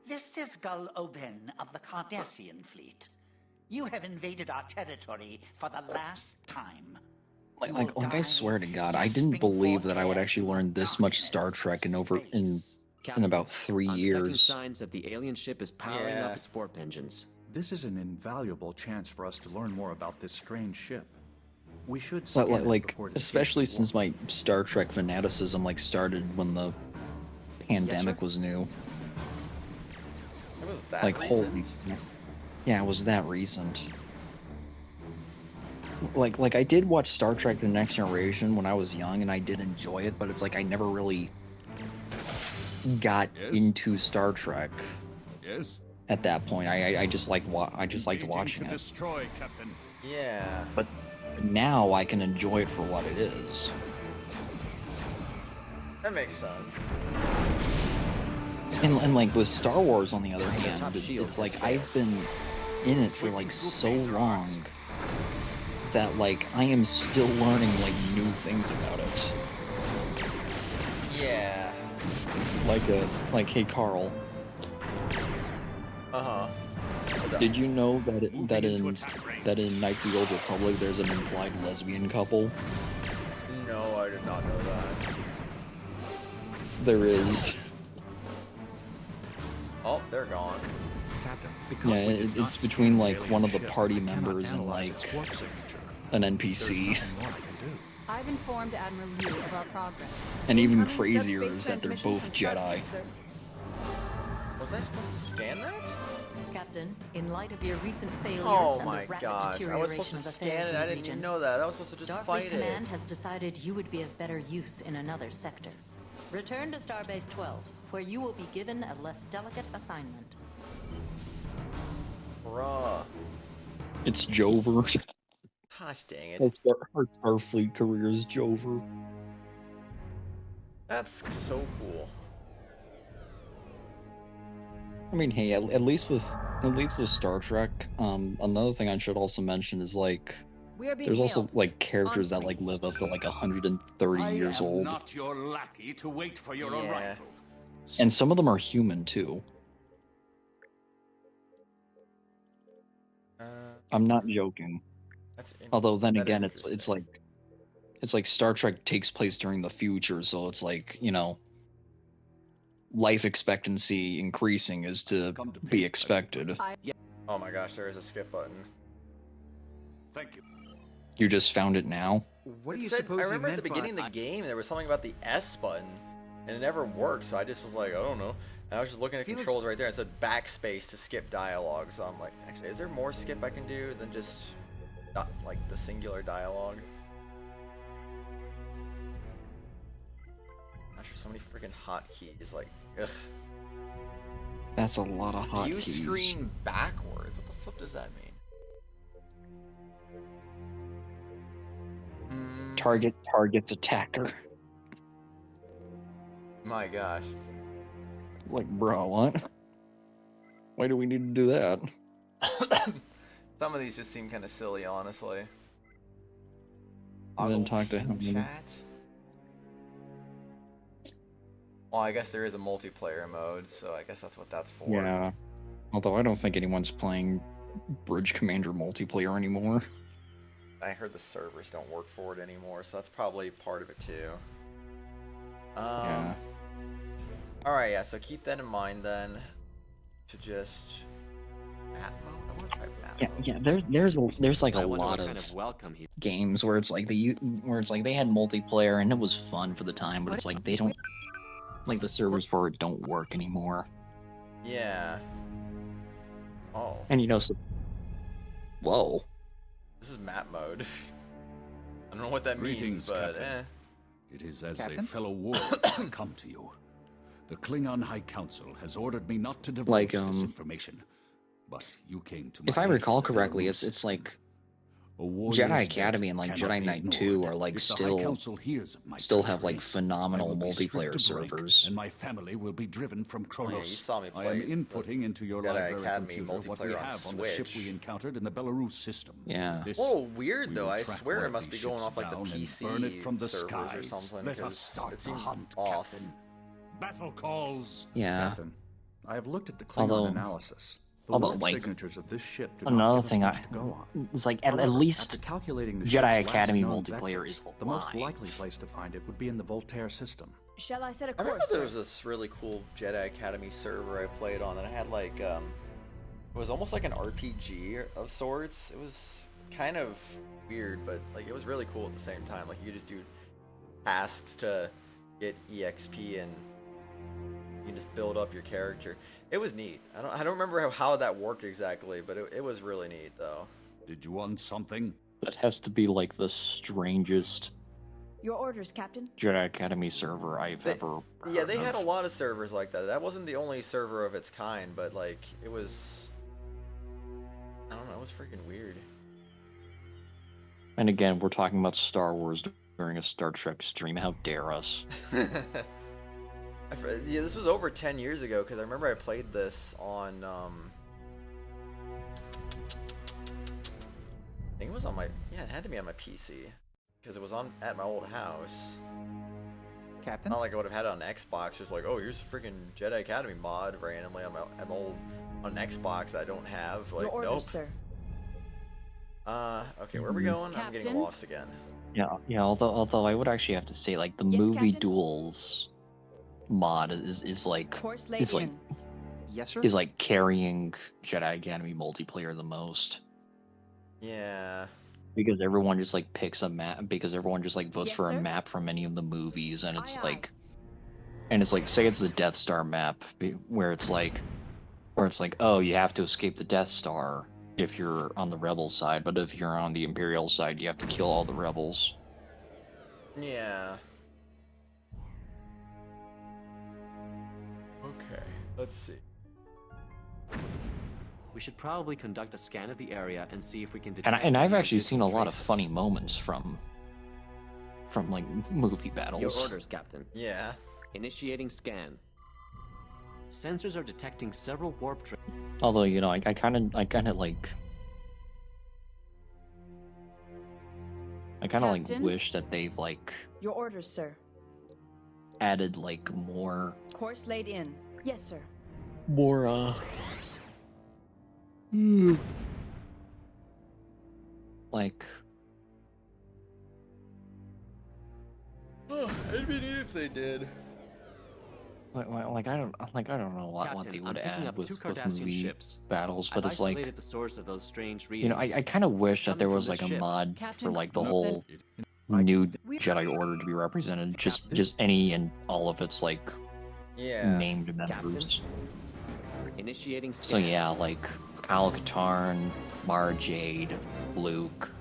S: This is Gul Oben of the Cardassian fleet. You have invaded our territory for the last time.
R: Like I swear to God, I didn't believe that I would actually learn this much Star Trek in about 3
E: I'm detecting
R: years.
E: signs that the alien ship is powering up its warp engines.
U: This is an invaluable chance for us to learn more about this strange ship. We should scan it
R: Like,
U: before it
R: especially
U: escapes
R: since my Star Trek fanaticism started when the pandemic was new.
A: It was that
R: Like,
A: recent?
R: holy, yeah, it was that recent. Like I did watch Star Trek: The Next Generation when I was young, and I did enjoy it, but it's like I never really got into Star Trek.
N: Yes.
R: At that point, I just liked watching it.
N: Destroy, Captain.
A: Yeah.
R: But now I can enjoy it for what it is.
A: That makes sense.
R: And like with Star Wars, on the other hand, it's like I've been in it for like so long that like I am still learning like new things about it.
A: Yeah.
R: Like hey Carl, did you know that in Knights of the Old Republic there's an implied lesbian couple?
A: No, I did not know that.
R: There is.
A: Oh, they're gone.
R: Yeah, it's between like one of the party members and like an NPC.
J: I've informed Admiral Liu of our progress.
R: And even
G: Incoming
R: crazier
G: subspace
R: is that they're
G: transmission
R: both
G: from Starfleet,
R: Jedi.
G: sir.
A: Was I supposed to scan that?
F: Captain, in light of your recent failures
A: Oh
F: and
A: my
F: the rapid
A: gosh, I was
F: deterioration
A: supposed to
F: of
A: scan
F: affairs
A: it,
F: in
A: I
F: the
A: didn't even
F: region,
A: know that. I was supposed to just
F: Starfleet
A: fight
F: Command
A: it.
F: has decided you would be of better use in another sector. Return to Starbase 12, where you will be given a less delicate assignment.
A: Bruh.
R: It's Jover.
A: Gosh dang it.
R: Our Starfleet career is Jover.
A: That's so cool.
R: I mean, hey, at least with Star Trek, another thing I should also mention is like
G: We are being
R: there's also
G: hailed.
R: like characters that like live up to like 130 years
N: I am
R: old,
N: not your lackey to wait for your
A: Yeah.
N: arrival.
R: and some of them are human too. I'm not joking. Although then
A: that
R: again,
A: is
R: it's like Star Trek takes place during the future, so it's like, you know, life expectancy increasing is to be expected.
A: Oh my gosh, there is a skip button.
N: Thank you.
R: You just found it now?
K: What do
A: It
K: you
A: said,
K: suppose
A: I
K: you
A: remember at the
K: meant
A: beginning of
K: by...
A: the game there was something about the S button, and it never worked, so I just was like, I don't know. And I was just looking at controls right there. It said backspace to skip dialogue. So I'm like, actually, is there more skip I can do than just like the singular dialogue? Gosh, there's so many freaking hotkeys. Like, ugh.
R: That's a lot of hotkeys.
A: View screen backwards. What the fuck does that mean?
R: Target's attacker.
A: My gosh.
R: Like, bro, what? Why do we need to do that?
A: Some of these just seem kind of silly, honestly.
R: And then talk to him.
A: Chat. Well, I guess there is a multiplayer mode, so I guess that's what that's for.
R: Yeah. Although I don't think anyone's playing Bridge Commander multiplayer anymore.
A: I heard the servers don't work for it anymore, so that's probably part of it too.
R: Yeah.
A: Alright, yeah, so keep that in mind then. To just map mode. I want to try map mode.
R: Yeah, there's like a lot
E: kind
R: of
E: welcome he
R: games where it's like they had multiplayer and it was fun for the time, but it's like they don't, like the servers for it don't work anymore.
A: Yeah. Oh.
R: And you know, so, whoa.
A: This is map mode. I don't know what that
N: Greetings,
A: means, but
N: Captain. It is as
K: Captain?
N: a fellow warrior I come to you. The Klingon High Council has ordered me not to divulge
R: Like,
N: this information, but you came to my
R: If I
N: aid
R: recall
N: with the
R: correctly,
N: Belarus
R: it's like
N: A warrior's
R: Jedi
N: debt
R: Academy and like
N: cannot
R: Jedi
N: be
R: Knight 2
N: ignored.
R: are like
N: If the High Council hears of my
R: still have
N: treachery,
R: like phenomenal
N: I will be stripped
R: multiplayer
N: to break,
R: servers.
N: and my family will be driven from Kronos.
A: yeah, you saw me
N: I am
A: play
N: inputting into your
A: Jedi
N: library
A: Academy
N: computer what we
A: multiplayer on
N: have on the ship
A: Switch.
N: we encountered in the Belarus system.
R: Yeah.
N: This,
A: whoa, weird
N: we
A: though.
N: will
A: I
N: track
A: swear
N: one
A: it
N: of
A: must be
N: these
A: going
N: ships
A: off like the
N: down and
A: PC
N: burn it from the
A: servers or
N: skies.
A: something,
N: Let us
A: because
N: start
A: it
N: the
A: seems
N: hunt,
A: off.
N: Captain. Battle calls.
R: Yeah.
U: Captain, I have looked at the Klingon
R: Although-
U: analysis. The
R: although,
U: warp
R: like,
U: signatures of this ship do not
R: Another
U: give us
R: thing
U: much to go on.
R: it's like at
U: However,
R: least
U: after calculating the
R: Jedi
U: ship's last
R: Academy
U: known
R: multiplayer
U: vectors,
R: is
U: the most
R: alive.
U: likely place to find it would be in the Voltaire system.
G: Shall I set a
A: I remember
G: course?
A: there
G: sir?
A: was this really cool Jedi Academy server I played on, and it had like it was almost like an RPG of sorts. It was kind of weird, but like it was really cool at the same time. Like you could just do tasks to get EXP, and you can just build up your character. It was neat. I don't remember how that worked exactly, but it was really neat though.
N: Did you want something?
R: That has to be like the strangest
G: Your orders, Captain.
R: Jedi Academy server I've ever heard
A: Yeah, they had a
R: of.
A: lot of servers like that. That wasn't the only server of its kind, but like it was, I don't know, it was freaking weird.
R: And again, we're talking about Star Wars during a Star Trek stream. How dare us?
A: Yeah, this was over 10 years ago, because I remember I played this on, I think it was on my, yeah, it had to be on my PC, because it was on at my old house.
K: Captain?
A: Not like I would have had it on Xbox, just like, oh, here's a freaking Jedi Academy mod randomly on my old, on Xbox that I don't have. Like,
G: Your orders,
A: nope.
G: sir.
A: Okay, where are we going? I'm getting
G: Captain?
A: lost again.
R: Yeah. Although I would actually have to say, like the
G: Yes,
R: movie
G: Captain?
R: Duels mod is like
G: Course
R: is like
G: laid in.
K: Yes, sir?
R: is like carrying Jedi Academy multiplayer the most.
A: Yeah.
R: Because everyone just like picks a map, because everyone just like votes
G: Yes,
R: for
G: sir?
R: a map from any of the movies, and it's
G: Aye, aye.
R: like, and it's like, say it's the Death Star map, where it's like, oh, you have to escape the Death Star if you're on the Rebel side, but if you're on the Imperial side, you have to kill all the Rebels.
A: Yeah. Okay, let's see.
E: We should probably conduct a scan of the area and see if we can detect.
R: And I've
E: any
R: actually seen a
E: resistant
R: lot of
E: traces.
R: funny moments from like movie battles.
E: Your orders, Captain.
A: Yeah.
E: Initiating scan. Sensors are detecting several warp traces.
R: Although, you know, I kind of like
G: Captain?
R: wish that they've like
G: Your orders, sir.
R: added like more
G: Course laid in. Yes, sir.
R: like
A: It'd be neat if they did.
R: I don't know what
E: Captain,
R: they
E: I'm
R: would
E: ping
R: add
E: up
R: with
E: 2 Cardassian
R: movie
E: ships.
R: battles, but
E: I've
R: it's like,
E: isolated the source of those strange
R: you know,
E: readings.
R: I kind of wish that
E: Coming
R: there
E: from
R: was
E: this
R: like a
E: ship.
R: mod for
G: Captain,
R: like the
G: no,
R: whole new Jedi Order to be represented, just any and all of its like
A: Yeah.
R: named members.
E: Initiating scan.
R: So yeah, like Kyle Katarn, Mara Jade, Luke.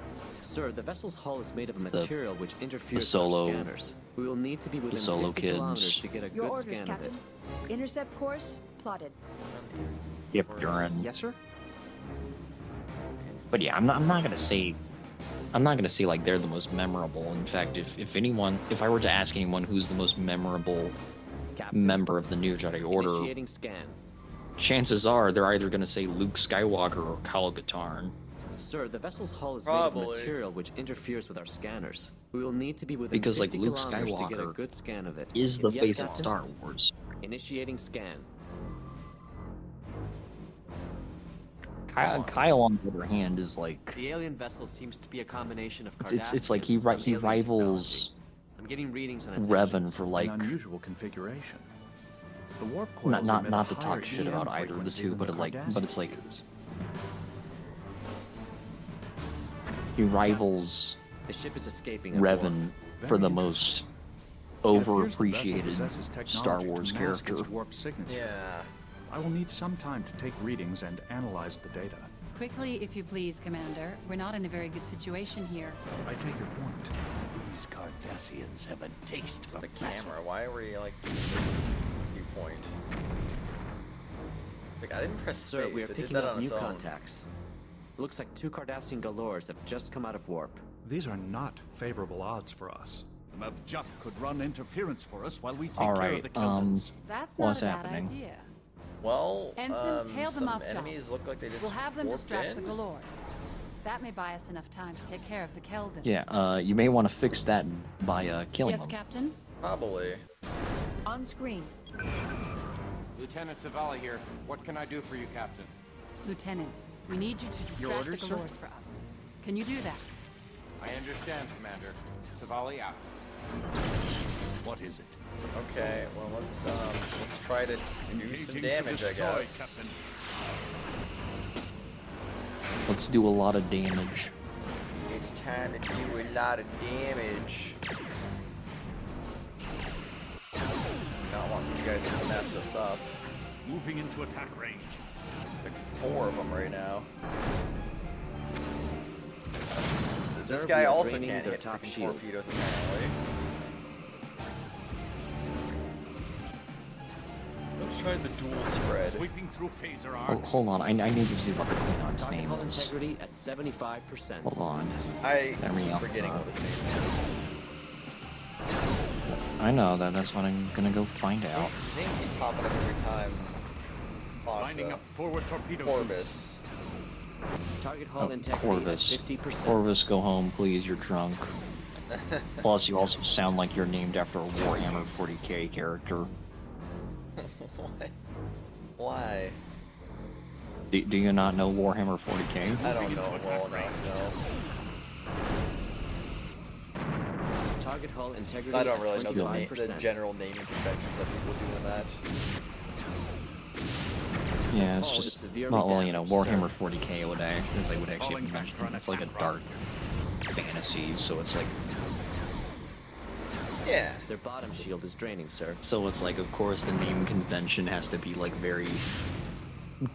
E: Sir, the vessel's hull is made of a material which interferes
R: Solo-
E: with our scanners. We will need to be within
R: Solo
E: 50
R: kids.
E: kilometers to get a
G: Your
E: good
G: orders,
E: scan
G: Captain.
E: of it.
G: Intercept course plotted.
R: Yep, Duran.
D: Yes, sir?
R: But yeah, I'm not gonna say like they're the most memorable. In fact, if I were to ask anyone who's the most memorable member of the New Jedi Order,
E: Initiating scan.
R: chances are they're either gonna say Luke Skywalker or Kyle Katarn.
E: Sir, the vessel's hull is
A: Probably.
E: made of material which interferes with our scanners. We will need to be within
R: Because,
E: 50
R: like, Luke
E: kilometers to get a
R: Skywalker
E: good scan of it.
R: is the
E: Yes,
R: face of
E: Captain?
R: Star Wars.
E: Initiating scan.
R: Kyle, on the other hand, is like
E: The alien vessel seems to be a combination of
R: it's like he
E: Cardassian and some alien
R: rivals
E: technology. I'm getting readings on its
R: Revan for like
U: An unusual configuration. The warp coils
R: not
U: emit
R: not
U: a
R: to talk
U: higher
R: shit
U: EM
R: about either of the
U: frequency
R: two,
U: than
R: but
U: the
R: it's like
U: Cardassians use.
R: he rivals
E: The ship is escaping at
R: Revan
U: Very
R: for the
U: interesting.
R: most
U: It appears the vessel
R: overappreciated
U: possesses technology
R: Star
U: to
R: Wars
U: mask
R: character.
U: its warp signature.
A: Yeah.
U: I will need some time to take readings and analyze the data.
J: Quickly, if you please, Commander. We're not in a very good situation here.
U: I take your point.
H: These Cardassians have a taste for
A: The camera. Why were you like this viewpoint? Like I didn't press
E: Sir,
A: space.
E: we are
A: It did
E: picking
A: that
E: up
A: on
E: new
A: its own.
E: contacts. Looks like 2 Cardassian Galores have just come out of warp.
U: These are not favorable odds for us.
N: Mav Jup could run interference for us while we take
R: All
N: care
R: right,
N: of the Keldons.
J: That's
R: what's
J: not a bad
R: happening?
J: idea.
A: Well,
J: Ensign, hail them
A: some
J: off,
A: enemies look like they just
J: We'll have them
A: warped
J: distract
A: in.
J: the Galores. That may buy us enough time to take care of the Keldons.
R: Yeah, you may want to fix that by killing
J: Yes,
R: them.
J: Captain.
A: Probably.
G: On screen.
L: Lieutenant Savali here. What can I do for you, Captain?
J: Lieutenant, we need you to distract
L: orders,
J: the
L: sir?
J: Galores for us. Can you do that?
L: I understand, Commander. Savali out.
N: What is it?
A: Okay, well let's try to do some damage, I guess.
R: Let's do a lot of damage.
A: It's time to do a lot of damage. Do not want these guys to mess us up.
N: Moving into attack range.
A: Like 4 of them right now. This
E: Sir,
A: guy
E: we are
A: also
E: draining
A: can't
E: their
A: hit
E: top
A: freaking
E: shield.
A: torpedoes apparently. Let's try the dual spread.
N: Sweeping through phaser
R: Hold,
N: arcs.
R: hold on, I need to see what the Klingon's
E: Target
R: name
E: hull
R: is.
E: integrity at 75%.
R: Hold on.
A: I
R: There we
A: keep
R: go.
A: forgetting what his name is.
R: I know that's what I'm gonna go find
A: I
R: out.
A: think he's popping up every time.
N: Lining up forward torpedo
A: Corvus.
E: Target hull
R: Oh,
E: integrity
R: Corvus.
E: at 50%.
R: Corvus, go home, please. You're drunk. Plus, you also sound like you're named after a Warhammer 40k character.
A: What? Why?
R: Do you not know Warhammer 40k?
A: I don't know him well enough, no.
E: Target hull integrity
A: I don't
E: at
A: really know the
E: 25%.
A: general naming conventions that people do in that.
R: Yeah, it's
E: Oh, it's
R: just
E: severely
R: well, you know,
E: damaged,
R: Warhammer 40k would actually
N: Falling back
R: mention
N: for an
R: it's like a
N: attack
R: dark fantasy, so it's like
A: Yeah.
E: Their bottom shield is draining, sir.
R: of course the name convention has to be like very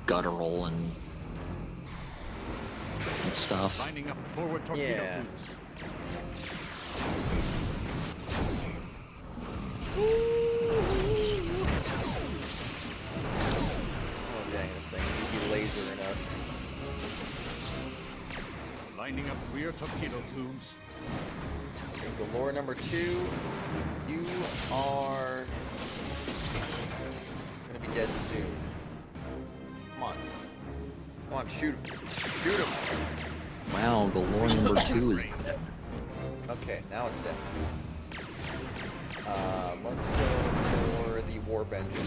R: guttural and stuff.
N: Lining up forward torpedo
A: Yeah.
N: tubes.
A: Oh dang, this thing could be lasering us.
N: Lining up rear torpedo tubes.
A: Okay, Galore number 2, you are gonna be dead soon. Come on. Come on, shoot him. Shoot him!
R: Wow, Galore number 2 is dead.
A: Okay, now it's dead. Let's go for the warp engine.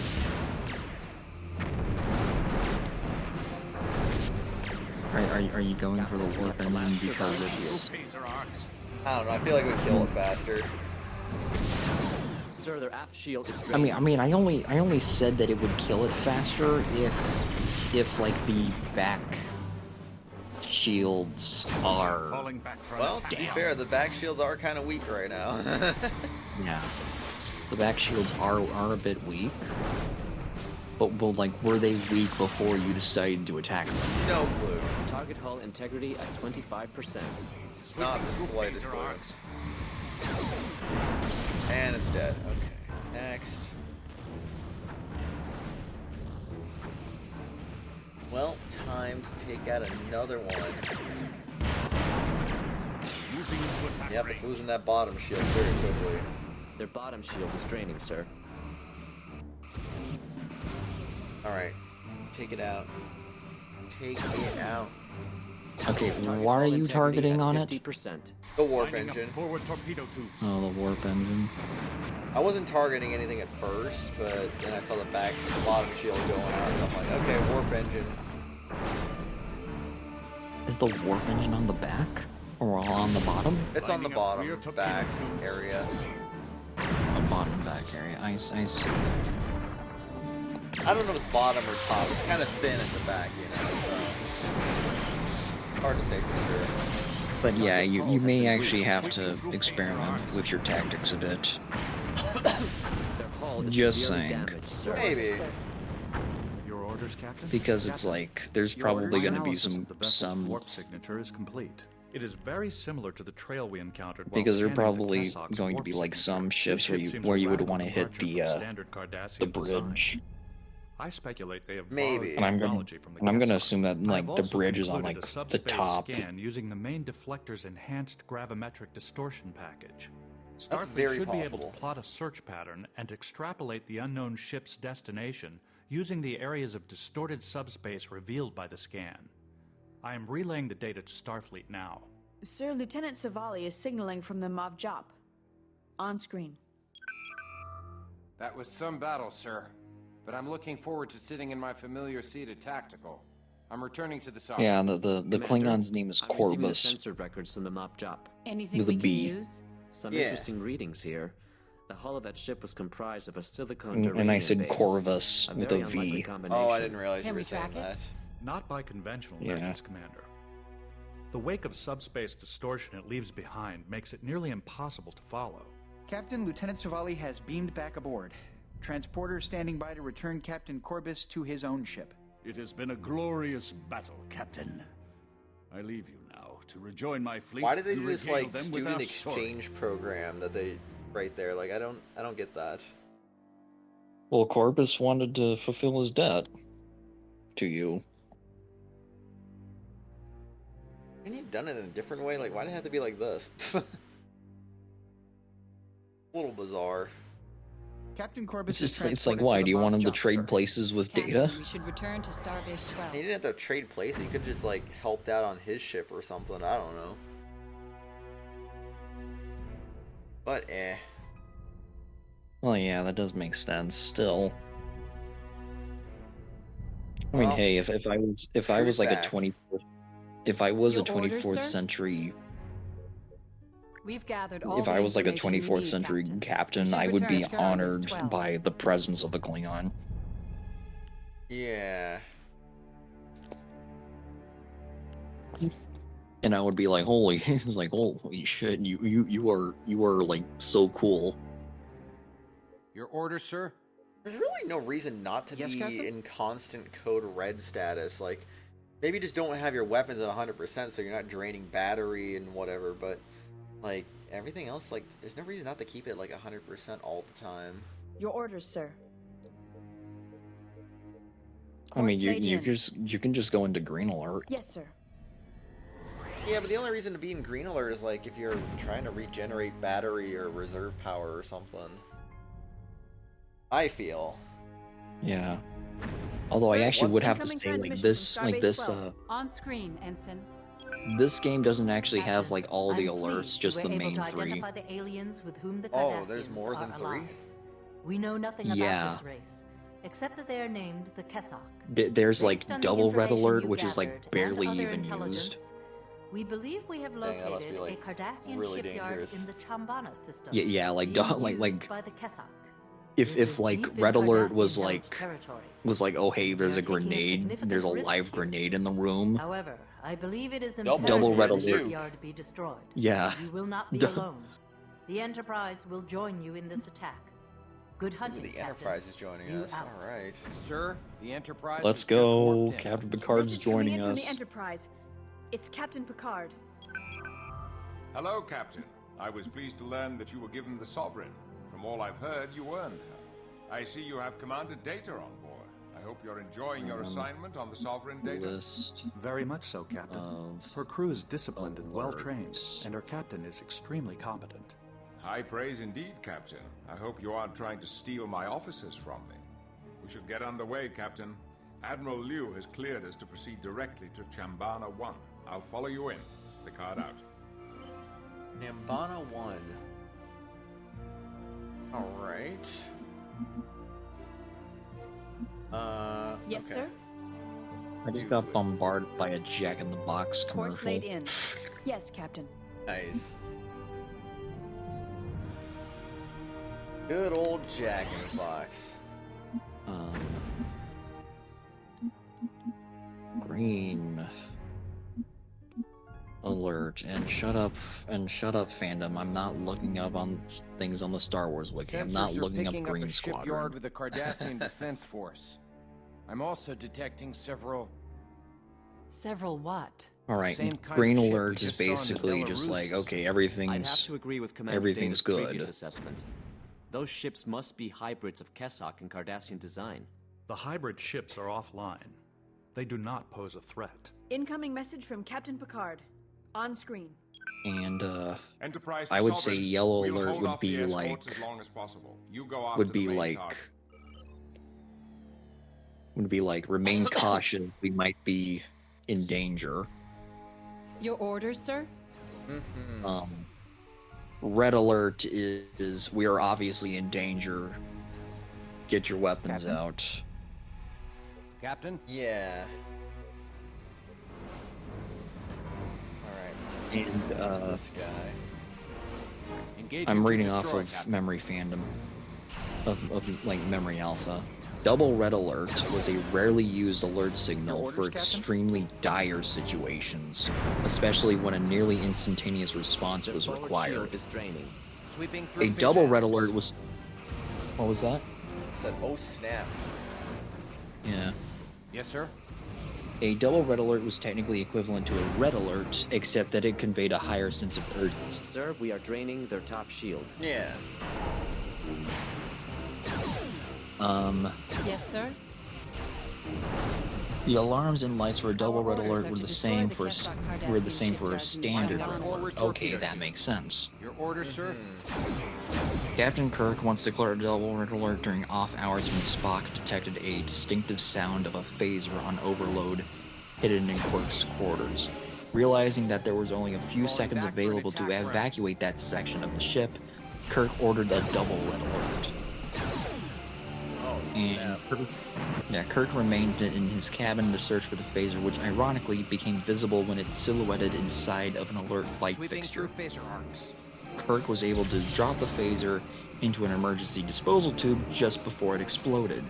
R: Are you going for the warp engine because it's
N: Phaser arcs.
A: I don't know, I feel like it would kill it faster.
E: Sir, their aft shield is
R: I
E: draining.
R: mean, I only said that it would kill it faster if like the back shields are.
N: Falling back for an
A: Well, to be
N: attack.
A: fair, the back shields are kind of weak right now.
R: Yeah. The back shields are a bit weak. But like, were they weak before you decided to attack them?
A: No clue.
E: Target hull integrity at 25%.
A: Not the slightest clue. And it's dead. Okay. Next. Well, time to take out another one. Yep, it's losing that bottom shield very quickly.
E: Their bottom shield is draining, sir.
A: Alright. Take it out. Take it out.
R: Okay, why are you targeting on it?
A: The warp engine.
N: Forward torpedo tubes.
R: Oh, the warp engine.
A: I wasn't targeting anything at first, but then I saw the bottom shield going out, so I'm like, okay, warp engine.
R: Is the warp engine on the back? Or on the bottom?
A: It's on the bottom back area.
R: The bottom back area. I see.
A: I don't know if it's bottom or top. It's kind of thin at the back, you know, so hard to say for sure.
R: But yeah, you may actually have to experiment with your tactics a bit. Just saying.
A: Maybe.
U: Your orders, Captain?
R: Because it's like, there's probably going to be some
U: warp signature is complete. It is very similar to the trail we encountered.
R: Because there are probably going to be like some ships where you would want to hit the bridge.
U: I speculate they have
A: maybe.
R: And I'm going to assume that like the bridge is on like the top.
U: Scan using the main deflector's enhanced gravimetric distortion package.
A: That's
U: Starfleet
A: very
U: should
A: possible.
U: be able to plot a search pattern and extrapolate the unknown ship's destination using the areas of distorted subspace revealed by the scan. I am relaying the data to Starfleet now.
G: Sir, Lieutenant Savali is signaling from the Mav Jop. On screen.
L: That was some battle, sir. But I'm looking forward to sitting in my familiar seat at Tactical. I'm returning to the Sovereign.
R: Yeah, the Klingon's name is
E: I'm receiving the
R: Corbus.
E: sensor records from the Mop Jop.
J: Anything
R: With a
J: we can
R: B.
J: use?
E: Some
A: Yeah.
E: interesting readings here. The hull of that ship was comprised of a silicon
R: And I said
E: base.
R: Corvus with
E: very
R: a
E: unlikely
R: V.
E: combination.
A: Oh, I didn't realize
J: Can
A: you were
J: we
A: saying
J: track it?
A: that.
U: Not by conventional
R: Yeah.
U: methods, Commander. The wake of subspace distortion it leaves behind makes it nearly impossible to follow.
D: Captain, Lieutenant Savali has beamed back aboard. Transporter standing by to return Captain Corbus to his own ship.
N: It has been a glorious battle, Captain. I leave you now to rejoin my fleet.
A: Why did they
N: and
A: do this
N: regale
A: like
N: them with
A: student
N: our
A: exchange program that they right there? Like I don't get that.
R: Well, Corbus wanted to fulfill his debt to you.
A: And you've done it in a different way. Like why did it have to be like this? A little bizarre.
D: Captain Corbus
R: It's like, why? Do you want him to trade places with data?
J: Captain, we should return to Starbase 12.
A: He didn't have to trade places. He could just like helped out on his ship or something. I don't know. But
R: Well, yeah, that does make sense. Still, I mean,
A: Well,
R: hey, if I was like
A: back.
R: a 24th, if I was a
J: Your orders,
R: 24th
J: sir?
R: century,
J: We've gathered all
R: if
J: the
R: I was like a
J: information we
R: 24th
J: need,
R: century
J: Captain.
R: captain,
J: We should
R: I would
J: return
R: be
J: to Starbase
R: honored
J: 12.
R: by the presence of a Klingon.
A: yeah.
R: And I would be like, holy, it's like, holy shit, you are like so cool.
L: Your orders, sir?
A: There's really no reason not to
D: Yes,
A: be
D: Captain?
A: in constant code red status. Like, maybe just don't have your weapons at 100% so you're not draining battery and whatever, but, like, everything else, like, there's no reason not to keep it, like, 100% all the time.
G: Your orders, sir.
R: I mean,
G: Course laid
R: you can just go into green alert.
G: Yes, sir.
A: Yeah, but the only reason to be in green alert is, like, if you're trying to regenerate battery or reserve power or something. I feel.
R: Yeah. Although I
G: Sir,
R: actually
G: what
R: would have to
G: incoming
R: say, like,
G: transmission
R: this,
G: from
R: like,
G: Starbase
R: this,
G: 12?
J: On screen, Ensign.
R: this game doesn't actually have,
F: Captain,
R: like, all the
F: I'm
R: alerts,
F: pleased
R: just
F: you
R: the
F: were able
R: main
F: to
R: three.
F: identify the aliens with whom the
A: Oh,
F: Cardassians
A: there's more than
F: are
A: 3?
F: allied. We know nothing
R: Yeah.
F: about this race, except that they are named the Kessock.
R: There's, like,
F: Based on the
R: double red
F: information
R: alert,
F: you
R: which is,
F: gathered
R: like,
F: and
R: barely
F: other
R: even
F: intelligence,
R: used.
F: We believe we have
A: Dang, that must
F: located
A: be, like,
F: a Cardassian
A: really
F: shipyard
A: dangerous.
F: in the Chambana system.
R: Yeah, like,
F: being
R: like,
F: used by the Kessock.
R: if
F: This
R: if
F: is
R: like
F: deep in
R: red alert
F: Cardassian
R: was
F: held
R: like
F: territory.
R: oh hey, there's
F: They
R: a
F: are taking a
R: grenade,
F: significant
R: there's a
F: risk
R: live
F: here.
R: grenade in the room.
F: However, I believe it is
R: Double red
F: imperative the
R: alert.
F: shipyard be destroyed.
R: Yeah.
F: You will not be
R: Duh.
F: alone. The Enterprise will join you in this attack. Good hunting,
A: The
F: Captain.
A: Enterprise is joining
F: You
A: us.
F: out.
A: All right.
L: Sir, the Enterprise.
R: Let's
L: has just
R: go.
L: warped in.
R: Captain Picard's
G: Message coming
R: joining
G: in from the
R: us.
G: Enterprise. It's Captain Picard.
I: Hello, Captain. I was pleased to learn that you were given the Sovereign. From all I've heard, you earned her. I see you have Commander Data on board. I hope you're enjoying your assignment on the Sovereign Data.
R: List
U: Very much so, Captain. Her crew is disciplined and well-trained, and her captain is extremely competent.
I: High praise indeed, Captain. I hope you aren't trying to steal my officers from me. We should get underway, Captain. Admiral Liu has cleared us to proceed directly to Chambana 1. I'll follow you in. Picard out.
A: Chambana 1. All right.
G: Yes,
A: okay.
G: sir.
R: I just got bombarded by a Jack in the Box
G: Course
R: commercial.
G: laid in. Yes, Captain.
A: Nice. Good old Jack in the Box.
R: Green alert and shut up fandom. I'm not looking up on things on the Star Wars wiki. I'm not
L: Sensors are
R: looking up
L: picking
R: Green
L: a shipyard
R: Squadron.
L: with the Cardassian Defense Force. I'm also detecting several.
J: Several what?
R: All right,
L: Same kind
R: Green
L: of ship we
R: alert is
L: just saw in the
R: basically just
L: Belarus
R: like,
L: system.
R: okay,
E: I'd have
R: everything's
E: to agree with Commander
R: everything's
E: Data's
R: good.
E: previous assessment. Those ships must be hybrids of Kessock and Cardassian design.
U: The hybrid ships are offline. They do not pose a threat.
G: Incoming message from Captain Picard. On screen.
R: And
I: Enterprise
R: I would say
I: Sovereign.
R: yellow
I: We'll
R: alert
I: hold
R: would
I: off the
R: be
I: escorts
R: like
I: as long as possible. You go after
R: would
I: the
R: be
I: main
R: like
I: target.
R: remain cautious. We might be in danger.
J: Your orders, sir?
R: Red alert is we are obviously in danger. Get your weapons out.
L: Captain?
A: Yeah. Alright.
R: And
A: This guy.
L: Engaging
R: I'm
L: to
R: reading
L: destroy,
R: off of
L: Captain.
R: Memory Fandom of like Memory Alpha. Double red alert was a rarely used alert signal
L: orders,
R: for
L: Captain?
R: extremely dire situations, especially when a nearly instantaneous response
E: Their
R: was
E: forward
R: required.
E: shield is draining.
L: Sweeping through
R: A
L: fish
R: double red
L: arms.
R: alert was. What was that?
A: Said, oh snap.
R: Yeah.
L: Yes, sir.
R: A double red alert was technically equivalent to a red alert, except that it conveyed a higher sense of urgency.
E: Sir, we are draining their top shield.
A: Yeah.
J: Yes, sir.
R: The alarms and lights for a double red
J: orders
R: alert
J: are
R: were
J: to
R: the
J: destroy
R: same
J: the
R: for a
J: Kessock
R: were the
J: Cardassian
R: same for a
J: shipyards and
R: standard
J: finding
R: red
J: on
R: alert.
L: forward
R: Okay,
L: torpedo
R: that
L: tube.
R: makes sense.
L: Your orders, sir.
R: Captain Kirk once declared a double red alert during off hours when Spock detected a distinctive sound of a phaser on overload hidden in Kirk's quarters. Realizing that there was only a few seconds
L: back for an
R: available to
L: attack round.
R: evacuate that section of the ship, Kirk ordered a double red alert.
A: Oh
R: And
A: snap.
R: Kirk remained in his cabin to search for the phaser, which ironically became visible when it silhouetted inside of an alert flight
L: Sweeping
R: fixture.
L: through phaser arcs.
R: Kirk was able to drop the phaser into an emergency disposal tube just before it exploded.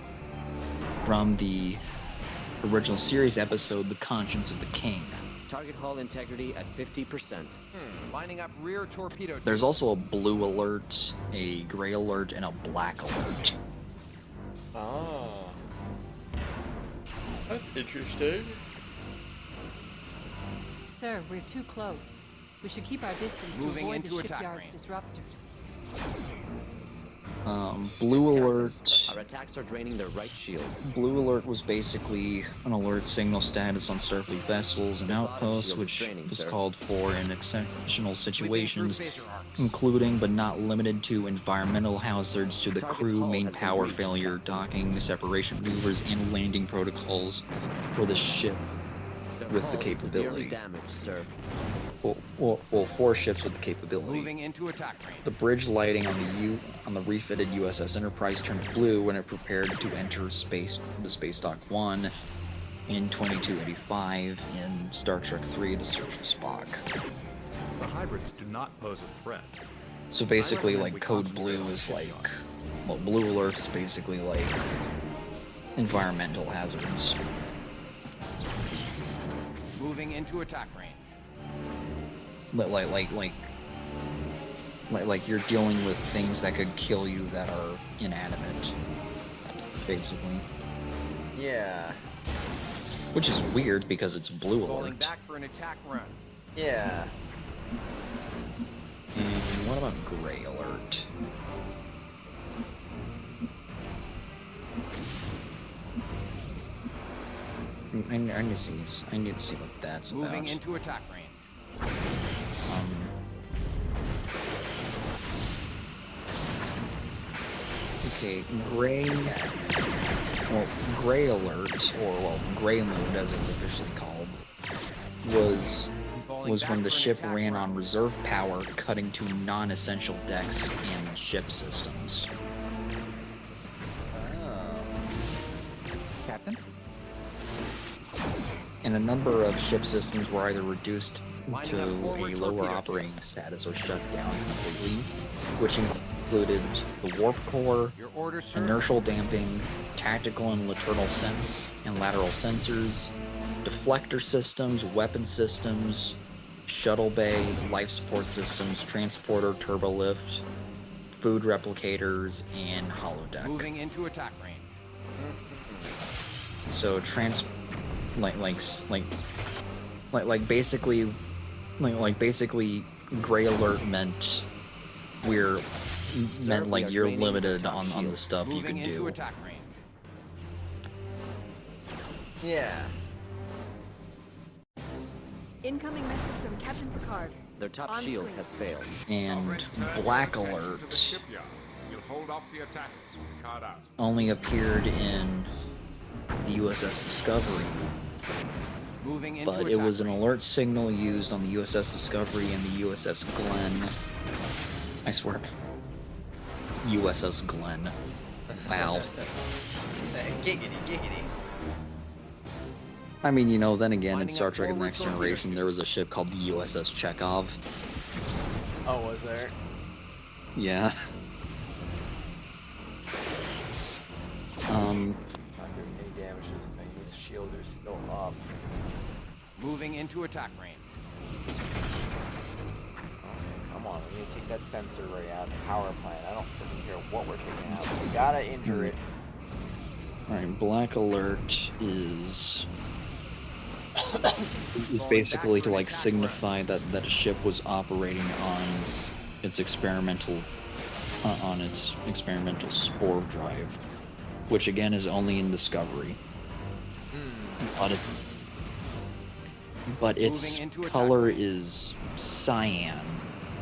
R: From the original series episode, The Conscience of the King.
E: Target hull integrity at 50%.
L: Lining up rear torpedo.
R: There's
L: tubes.
R: also a blue alert, a gray alert, and a black alert.
A: Ah. That's interesting.
J: Sir, we're too close. We should keep our distance
L: Moving
J: to avoid
L: into
J: the
L: attack
J: shipyard's
L: range.
J: disruptors.
R: Blue alert.
E: Our attacks are draining their right shield.
R: Blue alert was basically an alert signal status on Starfleet vessels and outposts,
E: shield is
R: which
E: draining,
R: was
E: sir.
R: called for in exceptional situations,
L: Sweeping through phaser arcs.
R: including but not limited to environmental hazards to the
E: Target's
R: crew,
E: hull
R: main
E: has been
R: power
E: reached,
R: failure, docking, separation maneuvers, and landing protocols for the ship
E: Their
R: with the
E: hull is severely
R: capability.
E: damaged, sir.
R: Well, 4 ships with the capability.
L: Moving into attack range.
R: The bridge lighting on the refitted USS Enterprise turned blue when it prepared to enter the Space Dock 1 in 2285 in Star Trek III: The Search for Spock.
U: The hybrids do not pose a threat.
R: So basically,
U: recommend we
R: like code
U: concentrate
R: blue
U: on
R: is
U: shipyards.
R: like, well, blue alerts basically like environmental hazards.
L: Moving into attack range.
R: But like like you're dealing with things that could kill you that are inanimate, basically.
A: Yeah.
R: Which is weird because it's blue
L: Falling
R: alert.
L: back for an attack run.
A: Yeah.
R: And what about gray alert? I need to see what that's about.
L: Moving into attack range.
R: Okay, gray. Well, gray alert, or well, gray mode as it's officially called, was when the ship ran on reserve power, cutting to non-essential decks and ship systems.
K: Captain?
R: And a number of ship systems were either reduced to a lower operating status or shut down completely, which included the warp core, inertial damping, tactical and lateral sensors, deflector systems, weapon systems, shuttle bay, life support systems, transporter, turbolift, food replicators, and holodeck.
L: Moving into attack range.
R: So basically gray alert meant like you're limited on the stuff you can do.
A: Yeah.
G: Incoming message from Captain Picard.
E: Their top
G: On
E: shield
G: screen.
E: has failed.
R: And black alert
I: You'll hold off the attackers. Picard out.
R: only appeared in the USS Discovery,
L: Moving into
R: but it was an alert signal used on the USS Discovery and the USS Glenn. I swear. USS Glenn. Wow.
A: Giggity, giggity.
R: I mean, you know, then again, in Star Trek The Next Generation, there was a ship called the USS Chekhov.
A: Oh, was there?
R: Yeah.
A: Not doing any damage to this thing. These shields are still up.
L: Moving into attack range.
A: Okay, come on. We need to take that sensor ray out of the power plant. I don't freaking care what we're taking out. We just gotta injure it.
R: Alright, black alert is basically to like signify that a ship was operating on its experimental spore drive, which again is only in Discovery. But its color is cyan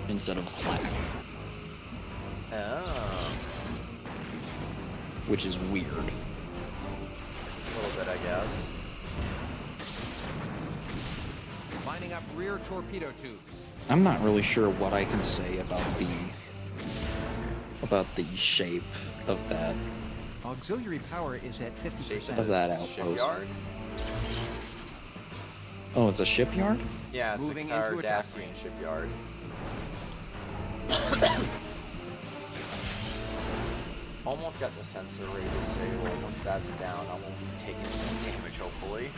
R: instead of black.
A: Oh.
R: Which is weird.
A: A little bit, I guess.
L: Lining up rear torpedo tubes.
R: I'm not really sure what I can say about the shape of that.
K: Auxiliary power is at 50%.
R: Of that outpost.
A: Shipyard?
R: Oh, it's a shipyard?
A: Yeah, it's
L: Moving
A: a
L: into attack
A: Cardassian shipyard. Almost got the sensor ray disabled. Once that's down, I won't be taking some damage, hopefully.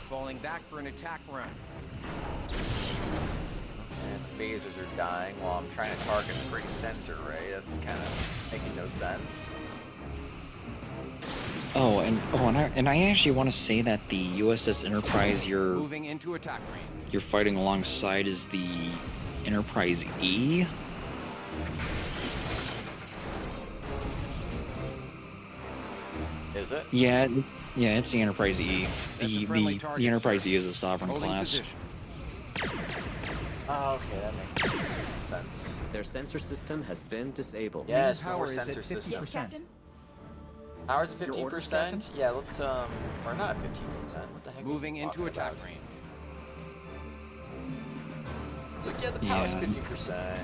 L: Falling back for an attack run.
A: And the phasers are dying while I'm trying to target a freaking sensor ray. That's kind of making no sense.
R: And I actually want to say that the USS Enterprise
L: Moving into attack range.
R: you're fighting alongside is the Enterprise E.
A: Is it?
R: Yeah, it's the Enterprise E. The Enterprise E is a Sovereign class.
A: Oh, okay, that makes sense.
E: Their sensor system has been disabled.
A: Yes, more sensor system. Ours at 15%? Yeah, let's or not 15%. What the heck?
L: Moving into attack range.
A: So yeah, the power's 50%.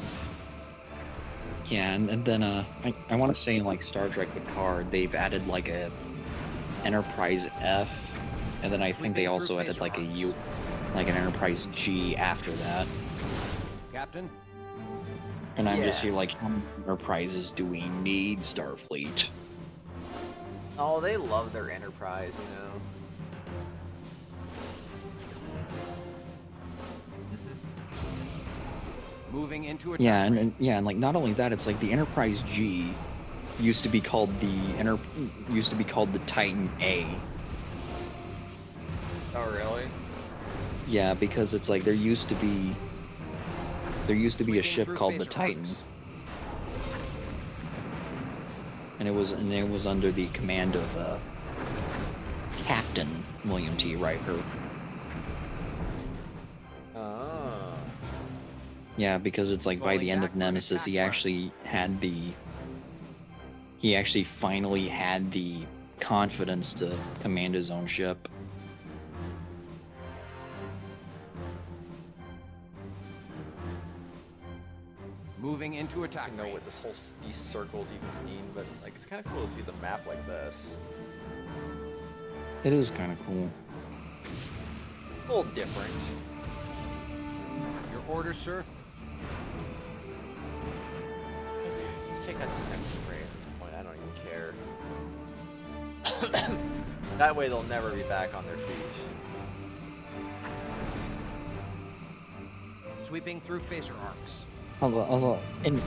R: Yeah, and then I want to say in like Star Trek Picard, they've added like a Enterprise F, and then I think they also added like an Enterprise G after that.
L: Captain?
R: And I'm just here like, how many Enterprises do we need, Starfleet?
A: Oh, they love their Enterprise, you know.
L: Moving into
R: Yeah, and like not only that, it's like the Enterprise G used to be called the Titan A.
A: Oh, really?
R: Yeah, because it's like there used to be a ship called the Titan. And it was under the command of Captain William T. Riker.
A: Oh.
R: Yeah, because it's like by the end of Nemesis, he actually finally had the confidence to command his own ship.
L: Moving into attack.
A: I don't know what these circles even mean, but like it's kind of cool to see the map like this.
R: It is kind of cool.
A: A little different.
L: Your order, sir?
A: Let's take out the sensing ray at this point. I don't even care. That way they'll never be back on their feet.
L: Sweeping through phaser arcs.
R: Although, and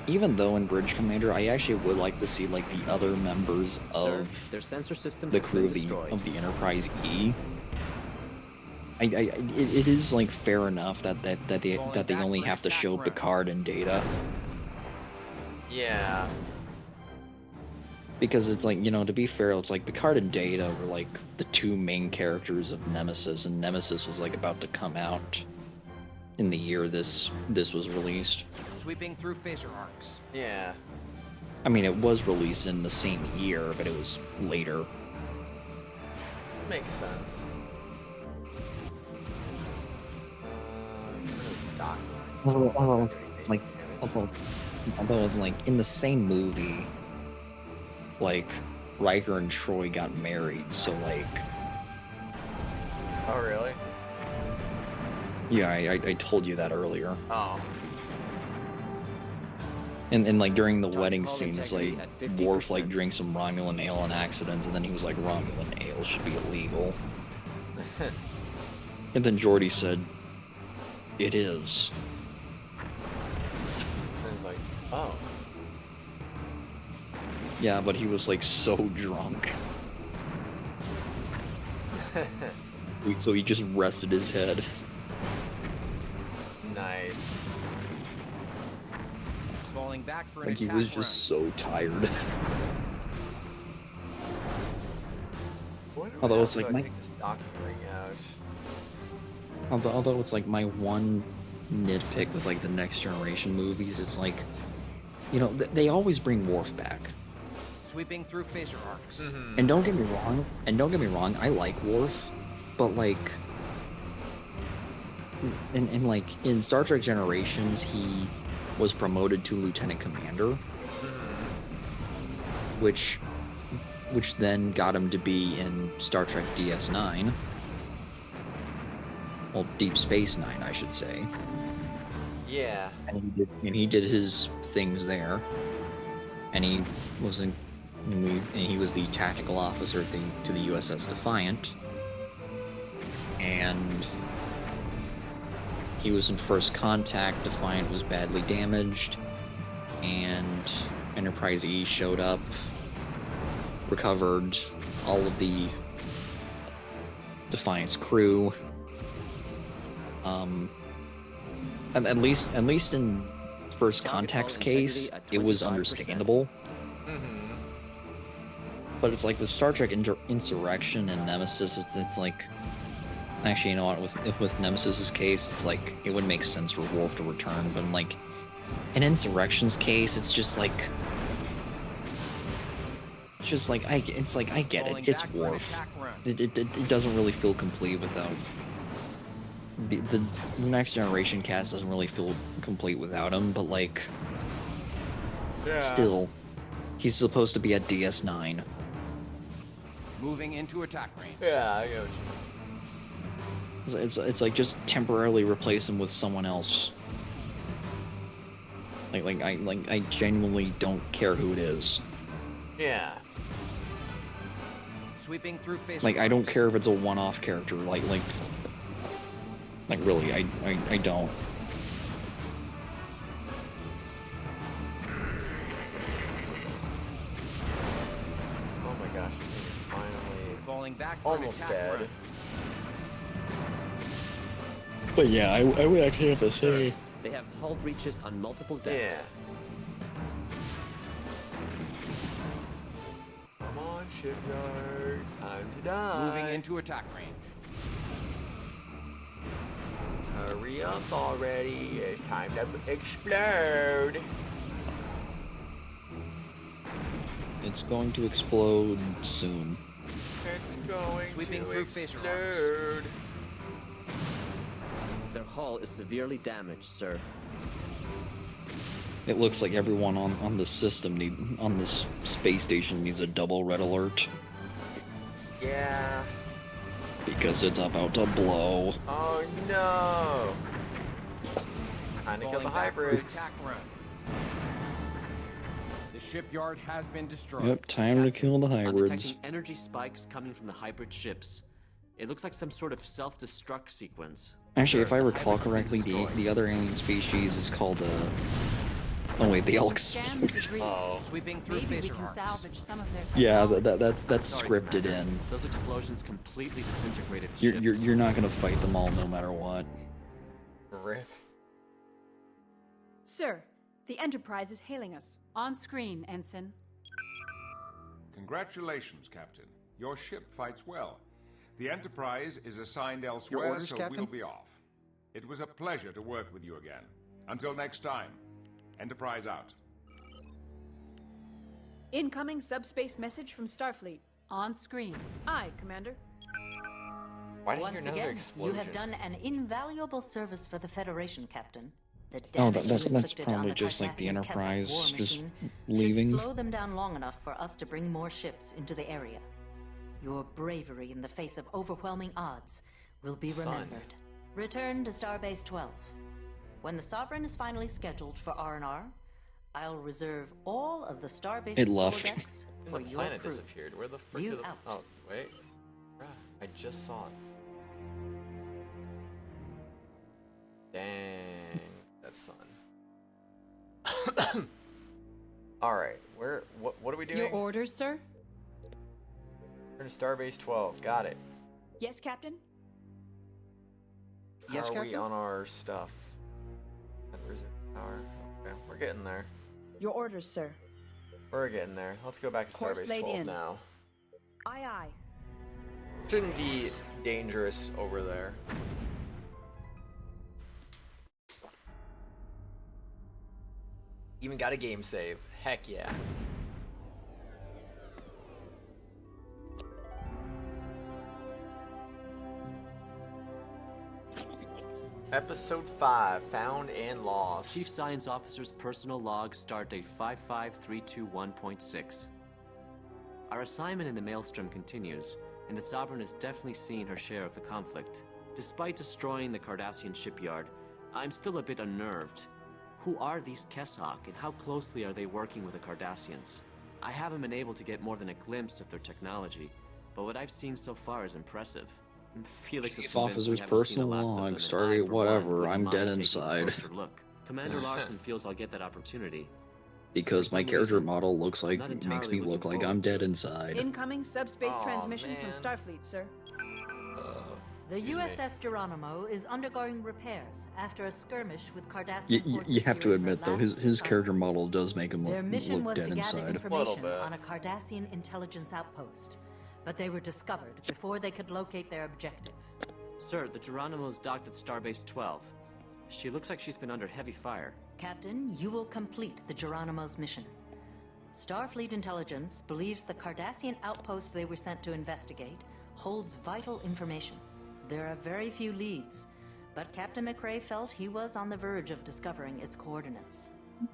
R: even though in Bridge Commander, I actually would like to see like the other members of
E: their sensor system
R: the crew of the Enterprise E. It is like fair enough that they only have to show Picard and Data.
A: Yeah.
R: Because it's like, you know, to be fair, it's like Picard and Data were like the two main characters of Nemesis, and Nemesis was like about to come out in the year this was released.
L: Sweeping through phaser arcs.
A: Yeah.
R: I mean, it was released in the same year, but it was later.
A: Makes sense.
R: Although like in the same movie, like Riker and Troy got married, so like.
A: Oh really?
R: Yeah, I told you that earlier.
A: Oh.
R: And like during the wedding scene, it's like Worf like drinks some Romulan ale on accident, and then he was like, Romulan ale should be illegal. And then Geordi said, it is.
A: And he's like, oh.
R: Yeah, but he was like so drunk. So he just rested his head.
A: Nice.
L: Falling back for an
R: Like he
L: attack
R: was
L: run.
R: just so tired. Although it's like my
A: take this docking ring out.
R: although it's like my one nitpick with like the Next Generation movies, it's like, you know, they always bring Worf back.
L: Sweeping through phaser arcs.
R: And don't get me wrong, I like Worf, but like in like in Star Trek Generations, he was promoted to Lieutenant Commander, which then got him to be in Star Trek DS9. Well, Deep Space Nine, I should say.
A: Yeah.
R: And he did his things there. And he was the tactical officer to the USS Defiant. And he was in First Contact. Defiant was badly damaged, and Enterprise E showed up, recovered all of the Defiant's crew. At least in First Contact's case, it was understandable. But it's like with Star Trek Insurrection and Nemesis, it's like, actually, you know what? With Nemesis's case, it's like it would make sense for Worf to return, but in like in Insurrection's case, it's just like I get it. It's Worf. It doesn't really feel complete without the Next Generation cast doesn't really feel complete without him. But like, still, he's supposed to be at DS9.
L: Moving into attack range.
A: Yeah, I get what you mean.
R: It's like just temporarily replace him with someone else. I genuinely don't care who it is.
A: Yeah.
L: Sweeping through phaser
R: Like I don't care if it's a one-off character. Like really, I don't.
A: Almost dead.
R: But yeah, I would actually have to say.
E: They have hull breaches on multiple decks.
A: Yeah. Come on, shipyard. Time to die.
L: Moving into attack range.
A: Hurry up already. It's time to explode.
R: It's going to explode soon.
A: It's going
L: Sweeping
A: to
L: through phaser
A: explode.
E: Their hull is severely damaged, sir.
R: It looks like everyone on the system on this space station needs a double red alert.
A: Yeah.
R: Because it's about to blow.
A: Oh no. Time to kill the hybrids.
L: Attack run. The shipyard has been destroyed.
R: Yep, time to kill the
E: I'm
R: hybrids.
E: detecting energy spikes coming from the hybrid ships. It looks like some sort of self-destruct sequence.
R: Actually, if I recall correctly, the other alien species is called oh wait, the Elks.
L: Sweeping through
J: Maybe we
L: phaser
J: can
L: arcs.
J: salvage some of their
R: Yeah,
J: technology.
R: that's
E: Sorry,
R: scripted
E: Commander.
R: in.
E: Those explosions completely disintegrated the
R: You're not gonna fight them all no matter what.
A: Rip.
G: Sir, the Enterprise is hailing us.
J: On screen, Ensign.
I: Congratulations, Captain. Your ship fights well. The Enterprise is assigned elsewhere,
K: orders,
I: so
K: Captain?
I: we'll be off. It was a pleasure to work with you again. Until next time, Enterprise out.
G: Incoming subspace message from Starfleet.
J: On screen.
G: Aye, Commander.
A: Why did you
F: Once
A: hear another
F: again,
A: explosion?
F: you have done an invaluable service for the Federation, Captain. The
R: Oh,
F: damage
R: that's
F: you inflicted on
R: probably
F: the
R: just like the
F: Cardassian Kessel
R: Enterprise
F: war
R: just
F: machine
R: leaving.
F: should slow them down long enough for us to bring more ships into the area. Your bravery in the face of overwhelming odds will be
A: Son.
F: remembered. Return to Starbase 12. When the Sovereign is finally scheduled for R&R, I'll reserve all of the Starbase
R: It left.
F: decks
A: And
F: for
A: the
F: your
A: planet
F: crew.
A: disappeared. Where the frick
F: You
A: did the...
F: out.
A: Oh, wait. Bruh, I just saw it. Dang. That's sun. Alright, what are we doing?
J: Your orders, sir?
A: We're in Starbase 12. Got it.
G: Yes, Captain?
A: How
K: Yes,
A: are we
K: Captain?
A: on our stuff? Okay, we're getting there.
G: Your orders, sir.
A: We're getting there. Let's go back to
G: Course
A: Starbase
G: laid
A: 12
G: in.
A: now.
G: Aye, aye.
A: Shouldn't be dangerous over there. Even got a game save. Heck yeah. Episode 5, Found and Lost.
E: Chief Science Officer's personal log, stardate 55321.6. Our assignment in the Maelstrom continues, and the Sovereign has definitely seen her share of the conflict. Despite destroying the Cardassian shipyard, I'm still a bit unnerved. Who are these Keshak, and how closely are they working with the Cardassians? I haven't been able to get more than a glimpse of their technology, but what I've seen so far is impressive. Felix is
R: Chief
E: convinced we
R: Officer's
E: haven't seen the
R: personal
E: last of them,
R: log,
E: and
R: Stardate
E: I, for
R: whatever,
E: one, wouldn't
R: I'm
E: mind
R: dead
E: taking a
R: inside.
E: closer look. Commander Larson feels I'll get that opportunity.
R: Because my
E: some
R: character
E: reason,
R: model looks like
E: not
R: makes
E: entirely
R: me look
E: looking
R: like I'm
E: forward to
R: dead
E: it.
R: inside.
G: Incoming subspace
A: Aw,
G: transmission from
A: man.
G: Starfleet, sir.
F: The
A: Excuse me.
F: USS Geronimo is undergoing repairs after a skirmish with Cardassian
R: You
F: forces
R: have to
F: during her
R: admit though,
F: last
R: his
F: assignment.
R: character model does make him
F: Their mission
R: look
F: was
R: dead
F: to gather
R: inside.
F: information
A: bit.
F: on a Cardassian intelligence outpost, but they were discovered before they could locate their objective.
E: Sir, the Geronimo's docked at Starbase 12. She looks like she's been under heavy fire.
F: Captain, you will complete the Geronimo's mission. Starfleet intelligence believes the Cardassian outpost they were sent to investigate holds vital information. There are very few leads, but Captain McRae felt he was on the verge of discovering its coordinates.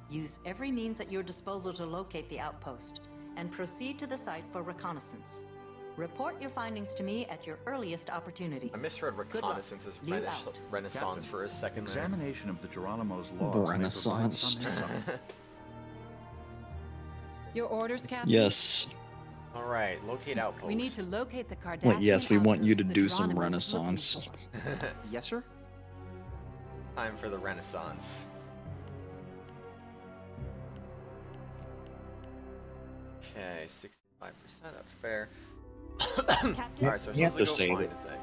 F: Use every means at your disposal to locate the outpost, and proceed to the site for reconnaissance. Report your findings to me at your earliest opportunity.
A: I misread
F: Good luck.
A: reconnaissance as
F: Liu out.
A: Renaissance
U: Captain,
A: for a second there.
U: Examination of the Geronimo's logs may provide
R: Renaissance.
U: some insight.
J: Your orders, Captain?
R: Yes.
A: Alright, locate outpost.
J: We need to locate the Cardassian
R: Wait, yes, we want you
J: outpost
R: to
J: the
R: do some
J: Geronimo was looking
R: Renaissance.
J: for.
K: Yes, sir?
A: Time for the Renaissance. Okay, 65%, that's fair. Alright, so
R: You have
A: we're
R: to
A: supposed to
R: say
A: go find
R: that-
A: a thing.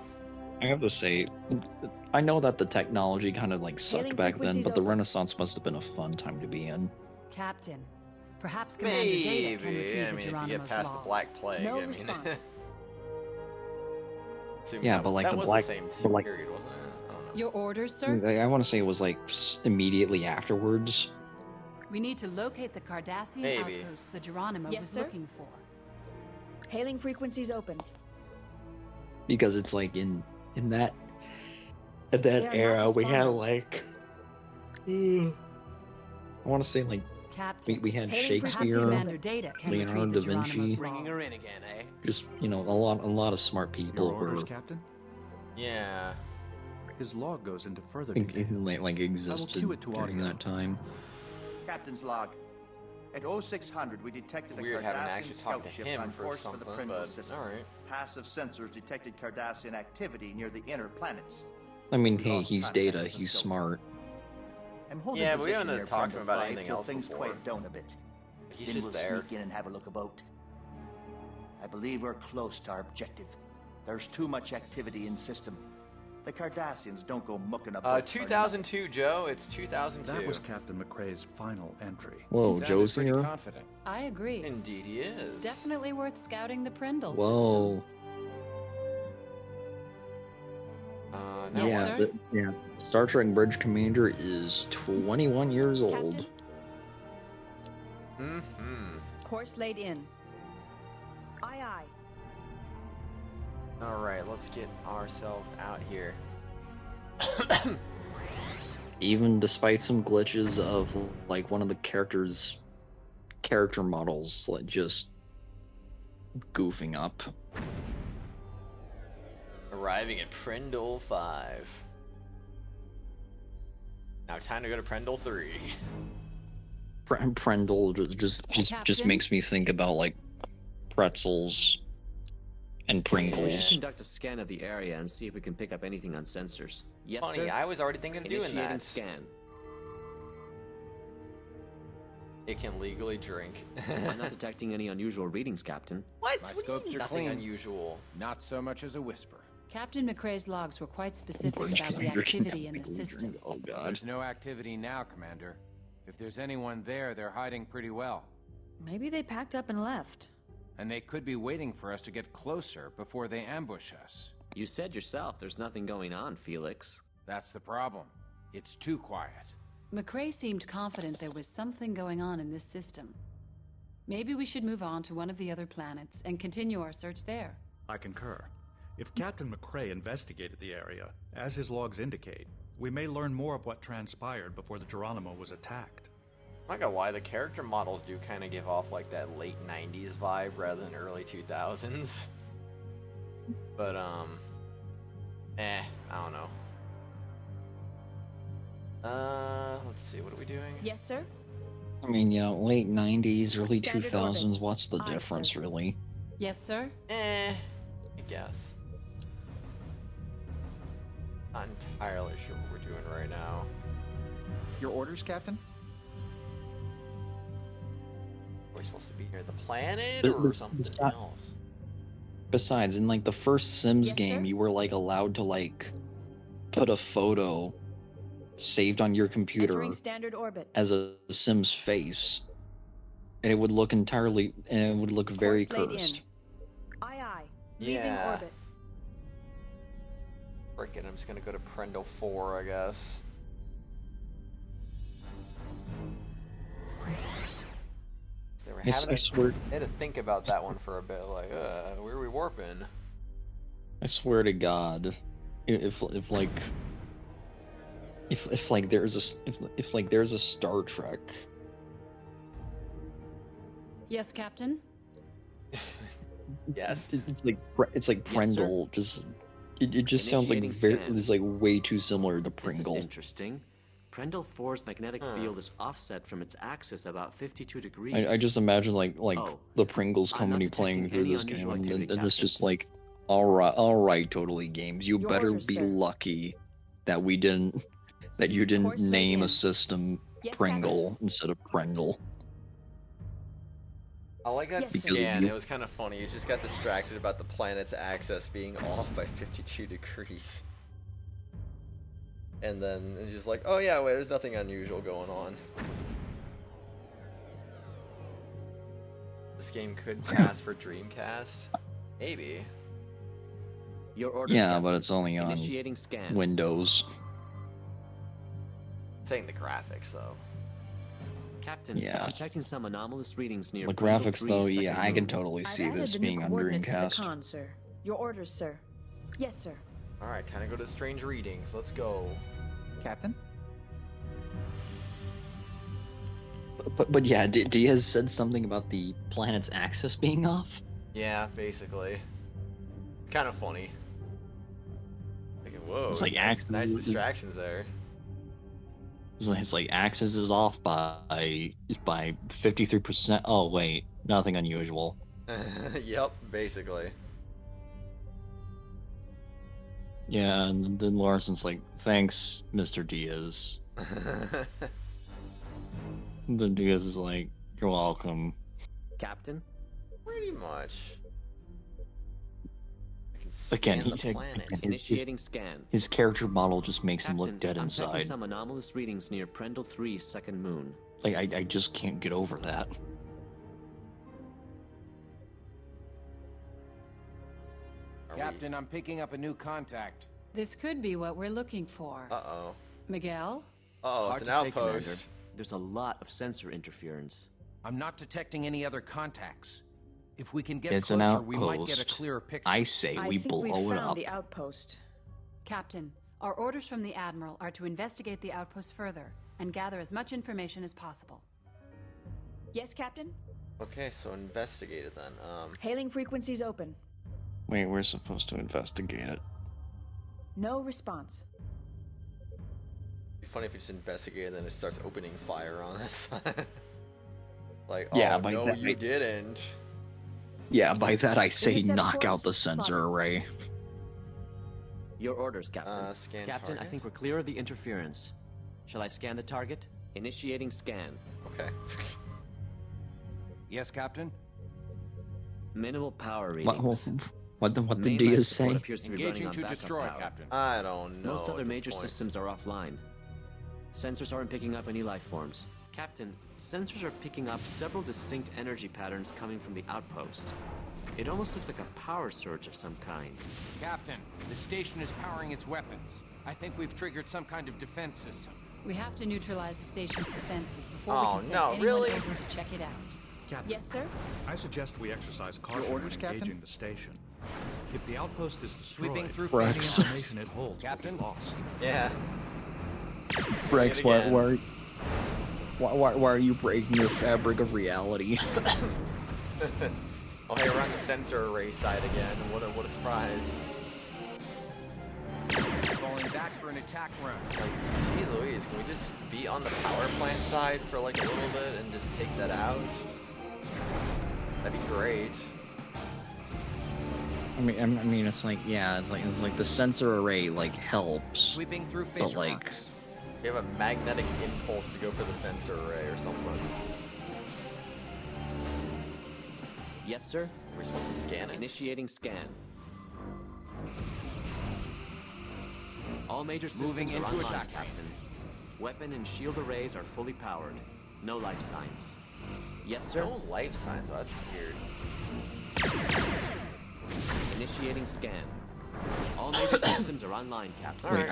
R: I have to say, I know that the technology kind of like sucked
G: Hailing
R: back then,
G: frequencies
R: but the
G: open.
R: Renaissance must have been a fun time to be in.
J: Captain, perhaps Commander Data can
A: Maybe.
J: retrieve
A: I
J: the
A: mean, if you get
J: Geronimo's
A: past the
J: logs.
A: Black Plague,
G: No
A: I mean.
G: response.
A: Assume
R: Yeah,
A: that-
R: but like
A: that
R: the
A: was
R: Black,
A: the same
R: but like
A: period, wasn't it? I don't know.
J: Your orders, sir?
R: I want to say it was like immediately afterwards,
J: We need to locate the Cardassian
A: Maybe.
J: outpost the Geronimo
G: Yes,
J: was
G: sir?
J: looking for.
G: Hailing frequencies open.
R: because it's like in that at
G: They
R: that
G: are not
R: era we had
G: responding.
R: like I want to say like
J: Captain,
R: we had
G: Hailing frequencies
R: Shakespeare,
J: Commander Data can
R: Leonardo
J: retrieve the
R: da Vinci.
J: Geronimo's
M: Bringing her
J: logs.
M: in again, eh?
R: just a lot of smart people
U: Your orders,
R: were
U: Captain?
A: Yeah.
U: His log goes into further detail.
R: like existed
U: cue it to
R: during
U: audio.
R: that time.
Q: Captain's log. At 0600, we detected a
A: Weird having to
Q: Cardassian
A: actually talk to
Q: scout ship
A: him
Q: on
A: for
Q: course for the
A: something,
Q: Pringle
A: but
Q: system.
A: alright.
Q: Passive sensors detected Cardassian activity near the inner planets.
R: I mean,
Q: We
R: hey,
Q: lost
R: he's
Q: contact
R: Data,
Q: with the
R: he's
Q: scope.
R: smart.
Q: I'm holding
A: Yeah, but we
Q: position
A: haven't
Q: near
A: talked to
Q: Pringle
A: him about
Q: 5
A: anything
Q: till
A: else
Q: things
A: before.
Q: quiet down a bit.
A: He's
Q: Then
A: just
Q: we'll
A: there.
Q: sneak in and have a look about. I believe we're close to our objective. There's too much activity in system. The Cardassians don't go mucking about.
A: 2002, Joe. It's 2002.
U: That was Captain McRae's final entry.
R: Whoa, Joe's here.
L: Confident.
J: I agree.
A: Indeed, he is.
J: It's definitely worth scouting the Prindle
R: Whoa.
J: Yes,
R: yeah,
J: sir?
R: yeah. Star Trek Bridge Commander is 21 years old.
A: Mm-hmm.
G: Course laid in. Aye, aye.
A: Alright, let's get ourselves out here.
R: Even despite some glitches of like one of the character models like just goofing up.
A: Arriving at Prindle 5. Now time to go to Prindle 3.
R: Prendel just
J: Captain?
R: makes me think about like pretzels and
E: We should
R: Pringles.
E: conduct a scan of the area and see if we can pick up anything on sensors. Yes,
A: Funny,
E: sir.
A: I was already thinking of doing
E: Initiating
A: that.
E: scan.
A: It can legally drink.
E: I'm not detecting any unusual readings, Captain.
A: What?
L: My
A: What do you
L: scopes
A: mean
L: are
A: nothing
L: clean.
A: unusual.
L: Not so much as a whisper.
J: Captain McRae's logs were quite specific
R: Bridge
J: about the
R: Commander
J: activity in the
R: can
J: system.
R: Oh god.
L: There's no activity now, Commander. If there's anyone there, they're hiding pretty well.
G: Maybe they packed up and left.
L: And they could be waiting for us to get closer before they ambush us.
E: You said yourself there's nothing going on, Felix.
L: That's the problem. It's too quiet.
J: McRae seemed confident there was something going on in this system. Maybe we should move on to one of the other planets and continue our search there.
U: I concur. If Captain McRae investigated the area, as his logs indicate, we may learn more of what transpired before the Geronimo was attacked.
A: I'm not gonna lie, the character models do kind of give off like that late 90s vibe rather than early 2000s. But, I don't know. Let's see, what are we doing?
G: Yes, sir?
R: I mean, late 90s, early
G: Standard
R: 2000s,
G: orbit.
R: what's the
G: Aye,
R: difference
G: sir.
R: really?
J: Yes, sir?
A: I guess. Not entirely sure what we're doing right now.
K: Your orders, Captain?
A: Are we supposed to be near the planet
R: But-
A: or
R: but-
A: something
R: besi-
A: else?
R: Besides, in like the first Sims
G: Yes,
R: game,
G: sir?
R: you were like allowed to like put a photo saved on your computer
G: Entering standard orbit.
R: as a Sim's face, and it would look very
G: Course laid in.
R: cursed.
G: Aye, aye. Leaving
A: Yeah.
G: orbit.
A: Frickin', I'm just gonna go to Prendle 4, I guess. So they were
R: I
A: having
R: swear,
A: I had to think about that one for a bit, like, where are we warping?
R: I swear to God, if there's a Star Trek,
J: Yes, Captain?
A: Yes.
R: it's like Prendle, it just sounds like
E: Initiating
R: very
E: scan.
R: it's like way too similar to
E: This
R: Pringle.
E: is interesting. Prendle 4's magnetic field is offset from its axis about 52 degrees.
R: I just imagine like
E: Oh,
R: the Pringles
E: I'm not
R: company
E: detecting
R: playing through
E: any
R: this game,
E: unusual
R: and
E: activity,
R: it's
E: Captain.
R: just like, all right, totally games. You
G: Your
R: better
G: orders,
R: be
G: sir.
R: lucky that you didn't
G: Course laid
R: name
G: in.
R: a system
G: Yes,
R: Pringle instead of Prendle.
A: I like that
G: Yes, sir.
A: scan. It was kind of funny. He just got distracted about the planet's axis being off by 52 degrees. And then he's just like, oh yeah, wait, there's nothing unusual going on. This game could pass for Dreamcast? Maybe.
E: Your orders,
R: Yeah,
E: Captain.
R: but it's only on
E: Initiating scan.
R: Windows.
A: Saying the graphics, though.
E: Captain,
R: Yeah.
E: detecting some anomalous readings near
R: The
E: Brundle
R: graphics,
E: 3's
R: though,
E: second
R: yeah, I
E: moon.
R: can totally see
G: I've
R: this
G: added the new
R: being on
G: coordinates to the
R: Dreamcast.
G: con, sir. Your orders, sir. Yes, sir.
A: Alright, time to go to strange readings. Let's go.
K: Captain?
R: But yeah, Diaz said something about the planet's axis being off.
A: Yeah, basically. Kind of funny. Like, whoa,
R: It's like
A: nice,
R: axis
A: nice
R: is-
A: distractions there.
R: It's like axis is off by 53%. Oh wait, nothing unusual.
A: Yep, basically.
R: Yeah, and then Larson's like, "Thanks, Mr. Diaz." Then Diaz is like, "You're welcome."
E: Captain?
A: Pretty much. I can
R: Again,
A: scan the planet.
E: Initiating scan.
R: His character model just makes him
E: Captain,
R: look dead
E: I'm detecting
R: inside.
E: some anomalous readings near Brundle 3's second moon.
R: Like I just can't get over that.
L: Captain, I'm picking up a new contact.
J: This could be what we're looking for.
A: Uh-oh.
J: Miguel?
A: Oh,
E: Hard
A: it's an
E: to say, Commander.
A: outpost.
E: There's a lot of sensor interference.
L: I'm not detecting any other contacts. If we can get
R: It's an
L: closer, we might get a
R: outpost.
L: clearer picture.
R: I say
G: I
R: we
G: think
R: blow
G: we
R: it
G: found
R: up.
G: the outpost.
J: Captain, our orders from the Admiral are to investigate the outpost further and gather as much information as possible.
G: Yes, Captain?
A: Okay, so investigate it then.
G: Hailing frequencies open.
R: Wait, we're supposed to investigate it.
G: No response.
A: It'd be funny if we just investigate and then it starts opening fire on us. Like,
R: Yeah,
A: oh,
R: by
A: no,
R: that
A: you
R: I-
A: didn't.
R: Yeah, by that I say
G: Intercept
R: knock
G: course,
R: out the sensor
G: follow.
R: array.
E: Your orders, Captain.
A: Scan
E: Captain, I
A: target?
E: think we're clear of the interference. Shall I scan the target? Initiating scan.
A: Okay.
L: Yes, Captain?
E: Minimal power
R: What,
E: readings.
R: what did
E: Main
R: Diaz
E: life support
R: say?
E: appears to be
L: Engaging
E: running on
L: to
E: backup
L: destroy,
E: power.
L: Captain.
A: I don't know.
E: Most other
A: at this
E: major
A: point.
E: systems are offline. Sensors aren't picking up any life forms. Captain, sensors are picking up several distinct energy patterns coming from the outpost. It almost looks like a power surge of some kind.
L: Captain, the station is powering its weapons. I think we've triggered some kind of defense system.
J: We have to neutralize the station's defenses before
A: Oh,
J: we can send
A: no,
J: anyone
A: really?
J: over to check it out.
U: Captain,
G: Yes, sir?
U: I suggest we exercise caution
K: orders,
U: when
K: Captain?
U: engaging the station. If the outpost is destroyed,
L: Sweeping through
U: the
R: Rex.
U: information it holds
L: Captain?
U: will be lost.
A: Yeah.
R: Rex,
A: Say it again.
R: why are you breaking the fabric of reality?
A: Oh, hey, we're on the sensor array side again. What a surprise.
L: Falling back for an attack run.
A: Like, geez Louise, can we just be on the power plant side for like a little bit and just take that out? That'd be great.
R: I mean, it's like, yeah, it's like the sensor array like helps,
L: Sweeping through
R: but
L: phaser
R: like,
L: arcs.
A: We have a magnetic impulse to go for the sensor array or something.
E: Yes, sir.
A: We're supposed to scan it.
E: Initiating scan. All major
L: Moving
E: systems are
L: into
E: online,
L: attack range.
E: Captain. Weapon and shield arrays are fully powered. No life signs. Yes, sir.
A: No life signs. Oh, that's weird.
E: Initiating scan. All major systems are online, Captain.
R: wait,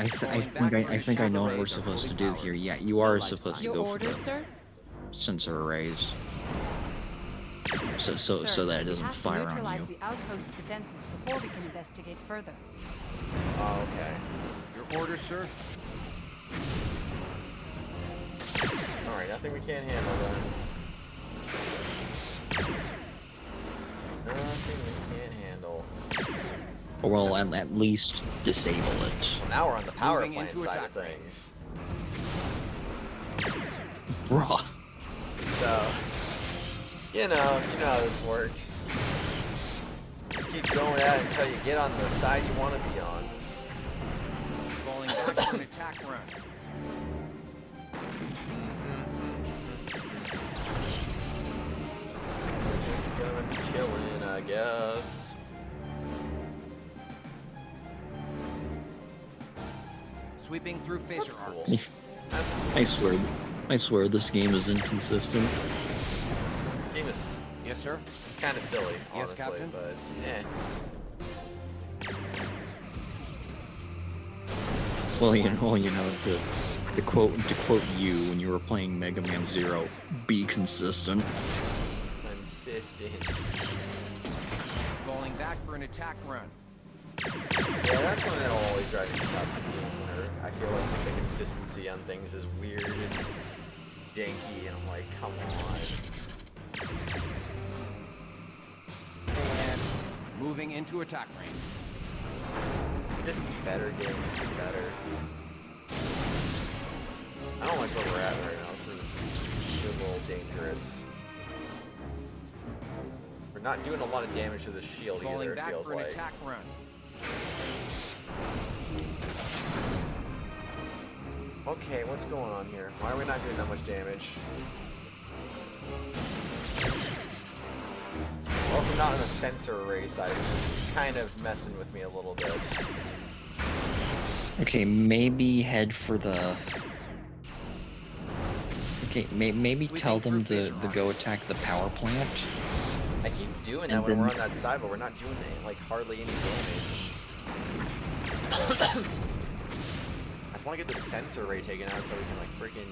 R: I think I know what we're supposed to do here. Yeah, you are supposed to
J: Your
R: go for
J: orders,
R: the
J: sir?
R: sensor arrays, so
J: Sir,
R: that it
J: we
R: doesn't
J: have to
R: fire on
J: neutralize
R: you.
J: the outpost's defenses before we can investigate further.
A: Oh, okay.
L: Your orders, sir?
A: Alright, nothing we can't handle then. Nothing we can't handle.
R: Or well, at least disable it.
A: Well, now we're on the power
L: Moving
A: plant
L: into
A: side
L: attack
A: of things.
R: Bruh.
A: So, you know how this works. Just keep going at it until you get on the side you want to be on.
L: Falling back for an attack run.
A: Just gonna be chilling, I guess.
L: Sweeping through phaser
A: cool.
L: arcs.
R: I swear this game is inconsistent.
A: This game is
L: Yes, sir.
A: kind of silly,
L: Yes,
A: honestly,
L: Captain.
A: but
R: Well, you know, to quote you when you were playing Mega Man Zero, be consistent.
A: Consistent.
L: Falling back for an attack run.
A: Yeah, that's something that'll always drive me nuts in game where I feel like some of the consistency on things is weird and janky, and I'm like, come on.
L: And moving into attack range.
A: Just be better, game. Just be better. I don't like where we're at right now. This is a little dangerous. We're not doing a lot of damage to the shield
L: Falling
A: either, it
L: back
A: feels
L: for an
A: like.
L: attack run.
A: Okay, what's going on here? Why are we not doing that much damage? We're also not on the sensor array side, which is kind of messing with me a little bit.
R: Okay, maybe head for the... Okay, maybe tell them to go attack the power plant.
A: I keep doing that
R: And
A: when we're
R: then-
A: on that side, but we're not doing like hardly any damage. I just want to get the sensor array taken out so we can like freaking,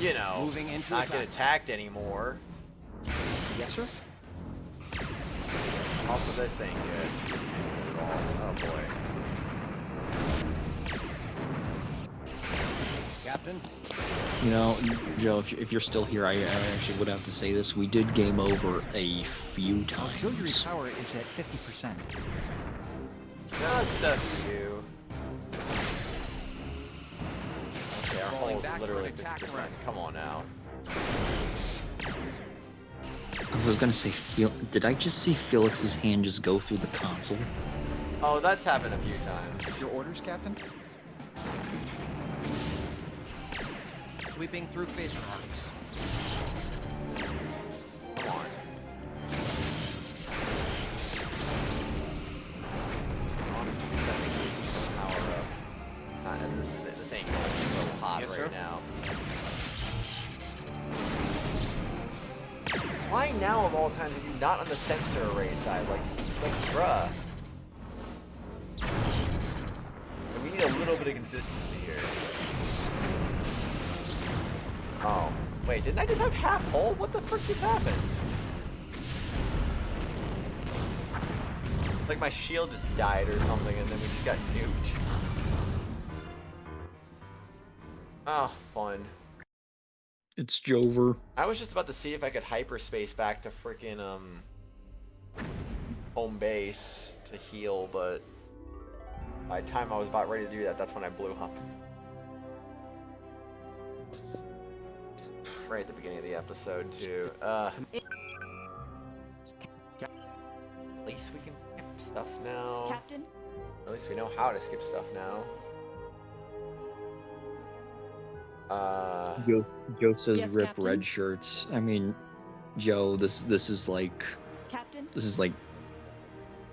A: you know,
L: Moving into
A: not get
L: attack.
A: attacked anymore.
K: Yes, sir?
A: Also, this ain't good. This ain't good at all. Oh boy.
L: Captain.
R: You know, Joe, if you're still here, I actually would have to say this. We did game over a few
K: Auxiliary
R: times.
K: power is at 50%.
A: Just a few. Okay, our
L: Falling
A: hull's
L: back for
A: literally
L: an attack
A: 50%.
L: run.
A: Come on now.
R: I was gonna say, did I just see Felix's hand just go through the console?
A: Oh, that's happened a few times.
K: Your orders, Captain?
L: Sweeping through phaser arcs.
A: Come on. Honestly, that makes me power up. And this ain't going so hot
L: Yes,
A: right
L: sir.
A: now. Why now of all times are you not on the sensor array side? Like bruh. And we need a little bit of consistency here. Oh, wait, didn't I just have half hull? What the frick just happened? Like my shield just died or something and then we just got nuked. Oh, fun.
R: It's Jover.
A: I was just about to see if I could hyperspace back to freaking home base to heal, but by the time I was about ready to do that, that's when I blew up. Right at the beginning of the episode too. At least we can skip stuff now.
C: Captain?
A: At least we know how to skip stuff now.
R: Joe says
C: Yes,
R: rip
C: Captain?
R: red shirts. I mean, Joe, this is like
C: Captain?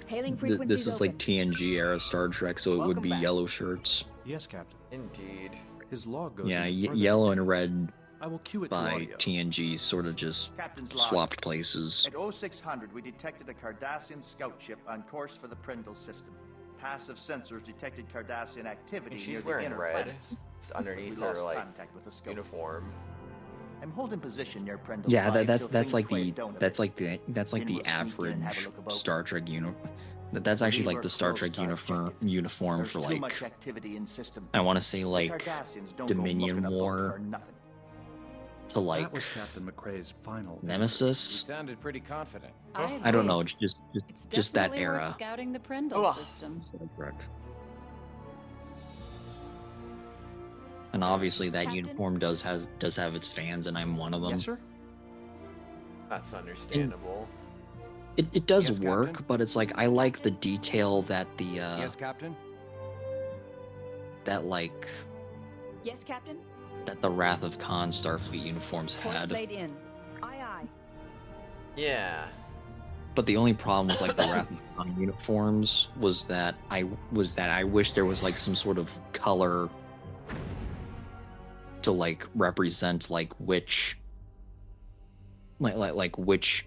G: Hailing frequencies
R: this is like
G: open.
R: TNG era Star Trek, so it would
S: Welcome
R: be
S: back.
R: yellow shirts.
U: Yes, Captain.
A: Indeed.
U: His log goes
R: Yeah,
U: even further
R: yellow
U: than
R: and red
U: I will cue it to
R: by
U: audio.
R: TNG sort of just
Q: Captain's log.
R: swapped places.
Q: At 0600, we detected a Cardassian scout ship on course for the Prindle system. Passive sensors detected Cardassian activity
A: And
Q: near
A: she's
Q: the
A: wearing
Q: inner
A: red.
Q: planets.
A: It's underneath
Q: We
A: her
Q: lost
A: like
Q: contact with the scout.
A: uniform.
Q: I'm holding position near Prindle.
R: Yeah,
Q: 5
R: that's
Q: till
R: that's
Q: things
R: like
Q: quiet
R: the
Q: down a
R: that's
Q: bit.
R: like the that's like
Q: Then
R: the
Q: we'll sneak in and have a
R: average
Q: look about.
R: Star Trek uniform. That's actually
Q: Believe
R: like the
Q: we're
R: Star
Q: close
R: Trek
Q: to our objective.
R: uniform
Q: There's
R: for
Q: too
R: like
Q: much activity in system.
R: I want to say
Q: The
R: like
Q: Cardassians don't go
R: Dominion
Q: mucking about
R: War
Q: for nothing.
R: to like
U: That was Captain McRae's final.
L: You
R: Nemesis.
L: sounded pretty confident.
R: I don't know, just that
J: Definitely worth
R: era.
J: scouting the Prindle
A: Ugh.
J: system.
R: Star Trek. And obviously that
C: Captain?
R: uniform does have its fans, and I'm one of them.
K: Yes, sir?
A: That's understandable.
R: It does
L: Yes,
R: work,
L: Captain?
R: but it's like I like the detail that the
L: Yes, Captain.
R: that like
G: Yes, Captain?
R: that the Wrath of Khan Starfleet uniforms
G: Course
R: had.
G: laid in. Aye, aye.
A: Yeah.
R: But the only problem with like the Wrath of Khan uniforms was that I wish there was like some sort of color to like represent like which which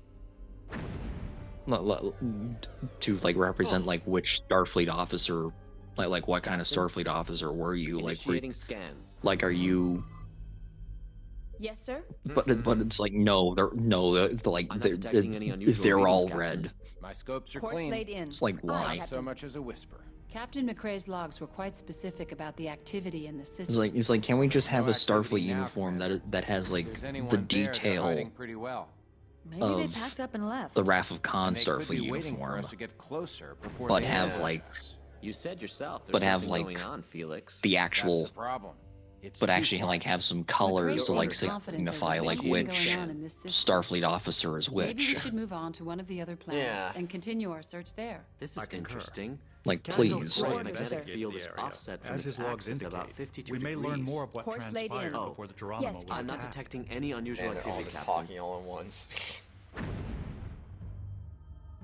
R: to like represent like which Starfleet officer, like what kind of Starfleet officer were you, like
E: Initiating scan.
R: like are you?
G: Yes, sir.
R: But it's like no, they're like
E: I'm not detecting any unusual
R: they're
E: readings,
R: all
E: Captain.
R: red.
L: My scopes are
G: Course
L: clean.
G: laid in.
R: It's like why?
L: Not so much as a whisper.
J: Captain McRae's logs were quite specific about the activity in the system.
R: It's like can we just have
L: No
R: a Starfleet
L: activity now,
R: uniform
L: Commander.
R: that has like
L: If there's anyone
R: the
L: there, they're
R: detail
L: hiding pretty well.
G: Maybe they
R: of
G: packed up and left.
R: the Wrath of Khan
L: And they could
R: Starfleet
L: be waiting for
R: uniform,
L: us to get closer before
R: but
L: they
R: have
L: ambush
R: like
L: us.
E: You said yourself. There's
R: but have
E: nothing
R: like
E: going on, Felix.
R: the
L: That's
R: actual
L: the problem. It's
R: but
L: too
R: actually
L: quiet.
R: like have some colors
J: McRae
R: to like
J: seemed confident there
R: signify
J: was
R: like
J: something
R: which
J: going on in this system.
R: Starfleet officer is
J: Maybe we
R: which.
J: should move on to one of the other planets
A: Yeah.
J: and continue our search there.
E: This is interesting.
R: Like
E: Captain
R: please.
E: Crowe's
G: Order,
E: magnetic
G: sir.
E: field is offset from
U: As
E: its
U: his logs
E: axis about
U: indicate,
E: 52
U: we may
E: degrees.
U: learn more of what
G: Course laid
U: transpired
G: in.
U: before the Geronimo
G: Yes,
U: was
E: I'm not
U: attacked.
E: detecting any unusual
A: And they're all
E: activity,
A: just
E: Captain.
A: talking all at once.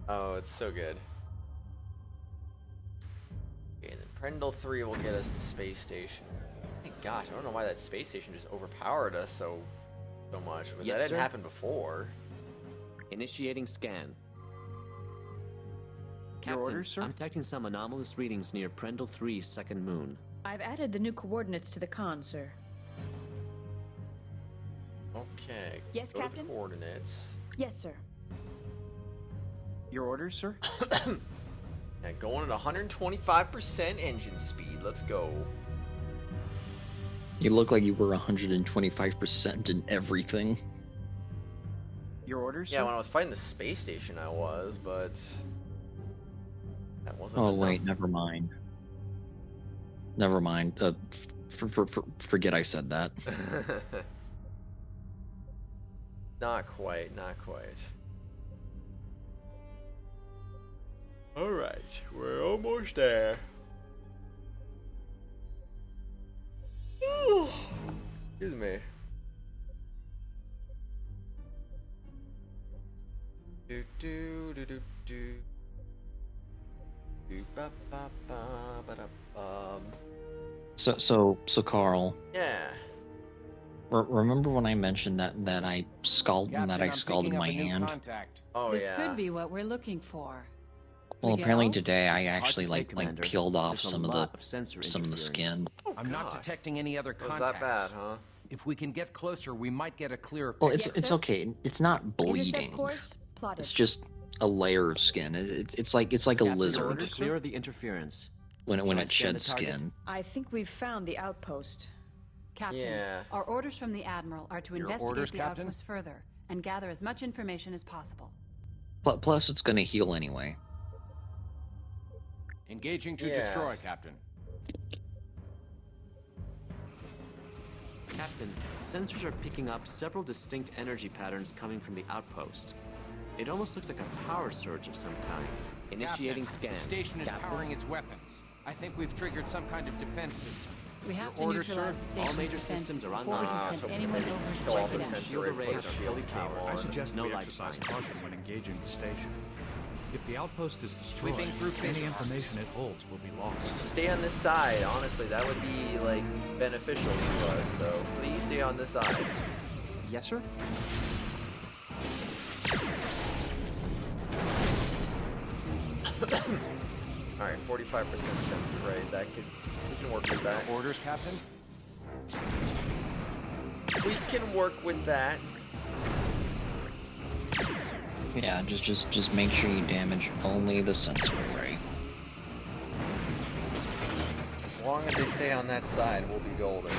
A: Oh, it's so good. Okay, and then Prendle 3 will get us to space station. Thank gosh, I don't know why that space station just overpowered us so much, but
E: Yes,
A: that didn't
E: sir.
A: happen before.
E: Initiating scan.
K: Your
E: Captain,
K: orders, sir?
E: I'm detecting some anomalous readings near Prendle 3's second moon.
G: I've added the new coordinates to the con, sir.
A: Okay.
G: Yes,
A: go to the
G: Captain?
A: coordinates.
G: Yes, sir.
K: Your orders, sir?
A: And going at 125% engine speed. Let's go.
R: You look like you were 125% in everything.
K: Your orders,
A: Yeah,
K: sir?
A: when I was fighting the space station, I was, but that wasn't.
R: Oh wait,
A: enough.
R: never mind. Never mind. Forget I said that.
A: Not quite, not quite. Alright, we're almost there. Excuse me. Do do do do do. Do ba ba ba ba da bum.
R: So Carl,
A: Yeah.
R: remember when I mentioned that I scalded
L: Captain, I'm
R: scalded
L: picking up
R: my
L: a new
R: hand?
L: contact.
A: Oh
J: This
A: yeah.
J: could be what we're looking for.
R: Well,
J: Miguel?
R: apparently today I
E: Hard to
R: actually
E: say,
R: like
E: Commander.
R: peeled off
E: There's a
R: some of
E: lot of sensor
R: the
E: interference.
R: skin.
L: I'm not
A: gosh.
L: detecting any other
A: Was
L: contacts.
A: that bad, huh?
L: If we can get closer, we might get a clearer
R: Well,
L: picture.
R: it's okay. It's not
G: Intercept
R: bleeding.
G: course plotted.
R: It's just a layer of skin. It's like a
E: Captain,
R: lizard
E: to clear the interference.
R: when
E: Shall I
R: it
E: scan the
R: sheds
E: target?
R: skin.
G: I think we've found the outpost.
J: Captain,
A: Yeah.
J: our orders from the Admiral are to
L: Your
J: investigate
L: orders,
J: the
L: Captain?
J: outpost further and gather as much information as possible.
R: Plus, it's gonna heal anyway.
L: Engaging to
A: Yeah.
L: destroy, Captain.
E: Captain, sensors are picking up several distinct energy patterns coming from the outpost. It almost looks like a power surge of some kind. Initiating
L: Captain,
E: scan.
L: the station is
E: Captain?
L: powering its weapons. I think we've triggered some kind of defense system.
J: We have
L: Your
J: to
L: orders,
J: neutralize
L: sir?
J: the
E: All
J: station's
E: major
J: defenses
E: systems are
J: before we
E: online.
J: can
A: so
J: send anyone
A: maybe
J: over to
A: kill off
J: check
A: the
J: it out.
A: sensor
E: Shield
A: and put
E: arrays
A: the
E: are
A: shields
E: fully
A: came
E: powered.
U: I
A: on.
U: suggest
E: No
U: we
E: life
U: exercise
E: signs.
U: caution when engaging the station. If the outpost is destroyed,
L: Sweeping through
U: any
L: phase
U: information it holds will be lost.
A: Stay on this side. Honestly, that would be like beneficial to us. So please stay on this side.
K: Yes, sir?
A: All right, 45% sensor rate. That could we can work with that.
L: Orders, Captain?
A: We can work with that.
R: Yeah, just make sure you damage only the sensor array.
A: As long as they stay on that side, we'll be golden.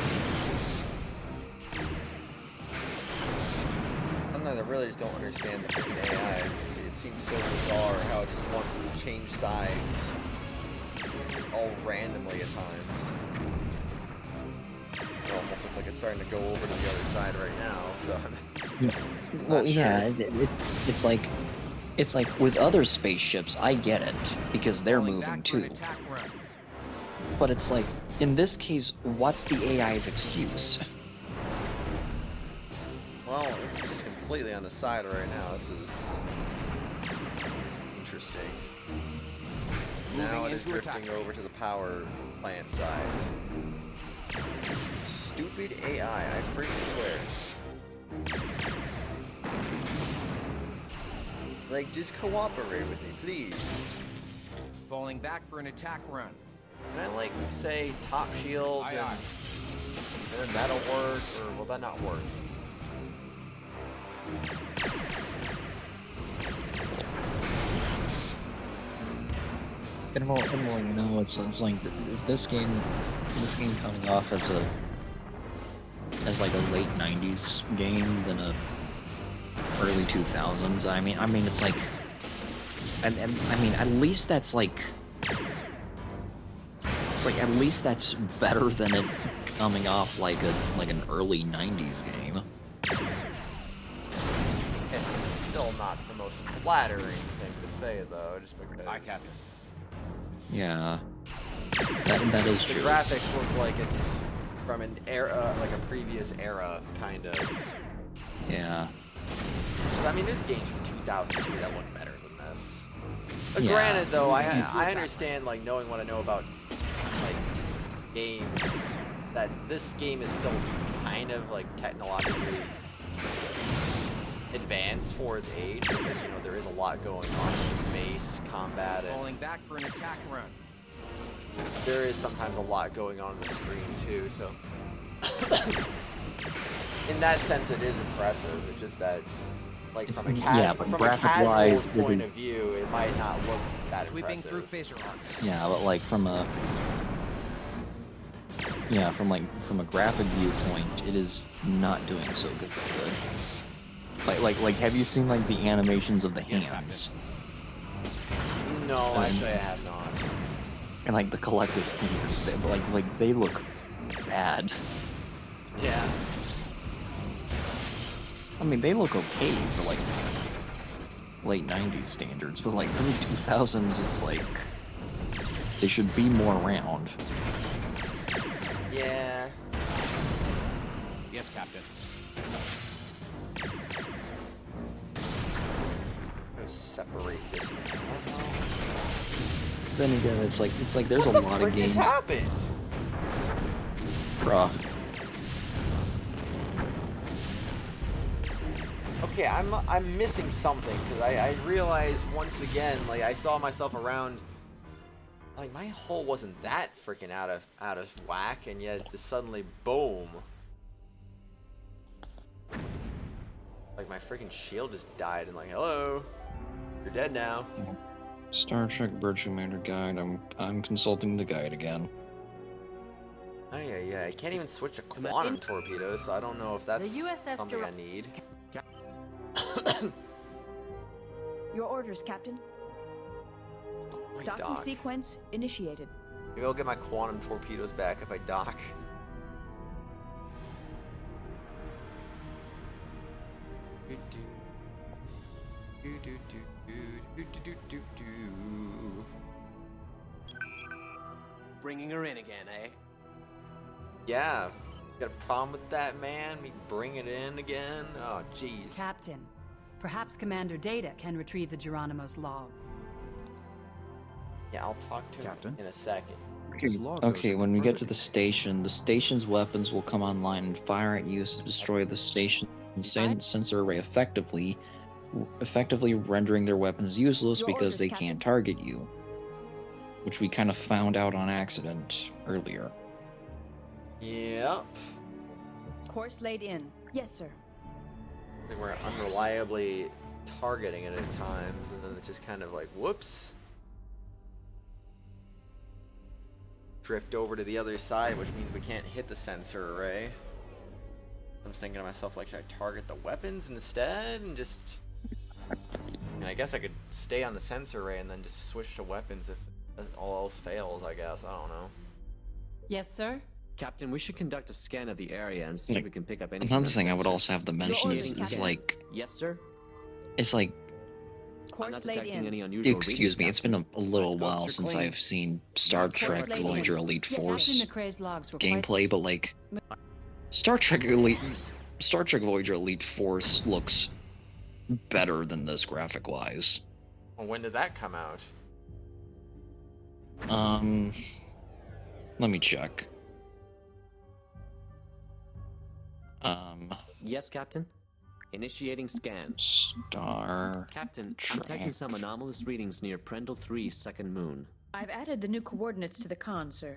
A: Sometimes I really just don't understand the freaking AI. It seems so bizarre how it just wants us to change sides all randomly at times. It almost looks like it's starting to go over to the other side right now. So.
R: Well,
A: Not
R: yeah,
A: sure.
R: it's like with other spaceships, I get it because they're
L: Falling
R: moving
L: back for an
R: too.
L: attack run.
R: But it's like in this case, what's the AI's excuse?
A: Well, it's just completely on the side right now. This is interesting. Now it is drifting over to the power plant side. Stupid AI, I freaking swear. Like, just cooperate with me, please.
L: Falling back for an attack run.
A: Can I, like, say top shield and then that'll work, or will that not work?
R: And well, you know, it's like if this game coming off as like a late '90s game than a early 2000s. I mean, it's like, and I mean, at least that's like, it's like at least that's better than it coming off like an early '90s game.
A: It's still not the most flattering thing to say, though, just because.
R: Yeah, that is true.
A: The graphics look like it's from an era, like a previous era, kind of.
R: Yeah.
A: But, I mean, there's games from 2002 that look better than this. But
R: Yeah.
A: granted, though, I understand, like, knowing what I know about, like, games, that this game is still kind of, like, technologically advanced for its age, because, you know, there is a lot going on in space, combat, and
L: Falling back for an attack run.
A: there is sometimes a lot going on the screen, too, so... in that sense, it is impressive. It's just that, like, from a casual's point of view, it might not look that
L: Sweeping
A: impressive.
L: through phaser arcs.
R: Yeah, but like from a graphic viewpoint, it is not doing so good. Like, have you seen like the animations of the hands?
A: No, actually, I have not.
R: And like the collective fingers, they look bad.
A: Yeah.
R: I mean, they look okay for like late '90s standards, but like early 2000s, it's like they should be more round.
A: Yeah.
L: Yes, Captain.
A: Separate distance.
R: Then again, it's like there's a lot of games.
A: What happened?
R: Bruh.
A: Okay, I'm missing something, because I realized once again, like, I saw myself around, like, my hull wasn't that freaking out of whack, and yet just suddenly, boom. Like, my freaking shield just died, and like, hello, you're dead now.
R: Star Trek Bird Commander Guide. I'm consulting the guide again.
A: Oh yeah, I can't even switch to quantum torpedoes, so I don't know if that's
F: The USS
A: something I need.
G: Your orders, Captain. Docking
A: dock.
G: sequence initiated.
A: Maybe I'll get my quantum torpedoes back if I dock.
M: Bringing her in again, eh?
A: Yeah. Got a problem with that, man? Me bring it in again? Oh, jeez.
J: Captain, perhaps Commander Data can retrieve the Geronimo's log.
A: Yeah, I'll talk to him in a second.
R: Okay, when we get to the station's weapons will come online and fire at you to destroy the station's sensor array effectively rendering their weapons useless because they can't target you. Which we kind of found out on accident earlier.
A: Yep.
G: Course laid in. Yes, sir.
A: I think we're unreliably targeting it at times, and then it's just kind of like, whoops. Drift over to the other side, which means we can't hit the sensor array. I'm thinking to myself, like, should I target the weapons instead and just... And I guess I could stay on the sensor array and then just switch to weapons if all else fails, I guess. I don't know.
J: Yes, sir?
E: Captain, we should conduct a scan of the area and see if we can pick up anything.
R: Another thing I would also have to mention is like...
E: Yes, sir?
R: It's like...
E: I'm not detecting any unusual
R: Excuse me, it's been a little while since I've seen Star Trek Voyager Elite Force gameplay, but like... Star Trek Star Trek Voyager Elite Force looks better than this graphic-wise.
A: Well, when did that come out?
R: Let me check.
E: Yes, Captain? Initiating scan. Captain, I'm detecting some anomalous readings near Prendle 3's second moon.
G: I've added the new coordinates to the con, sir.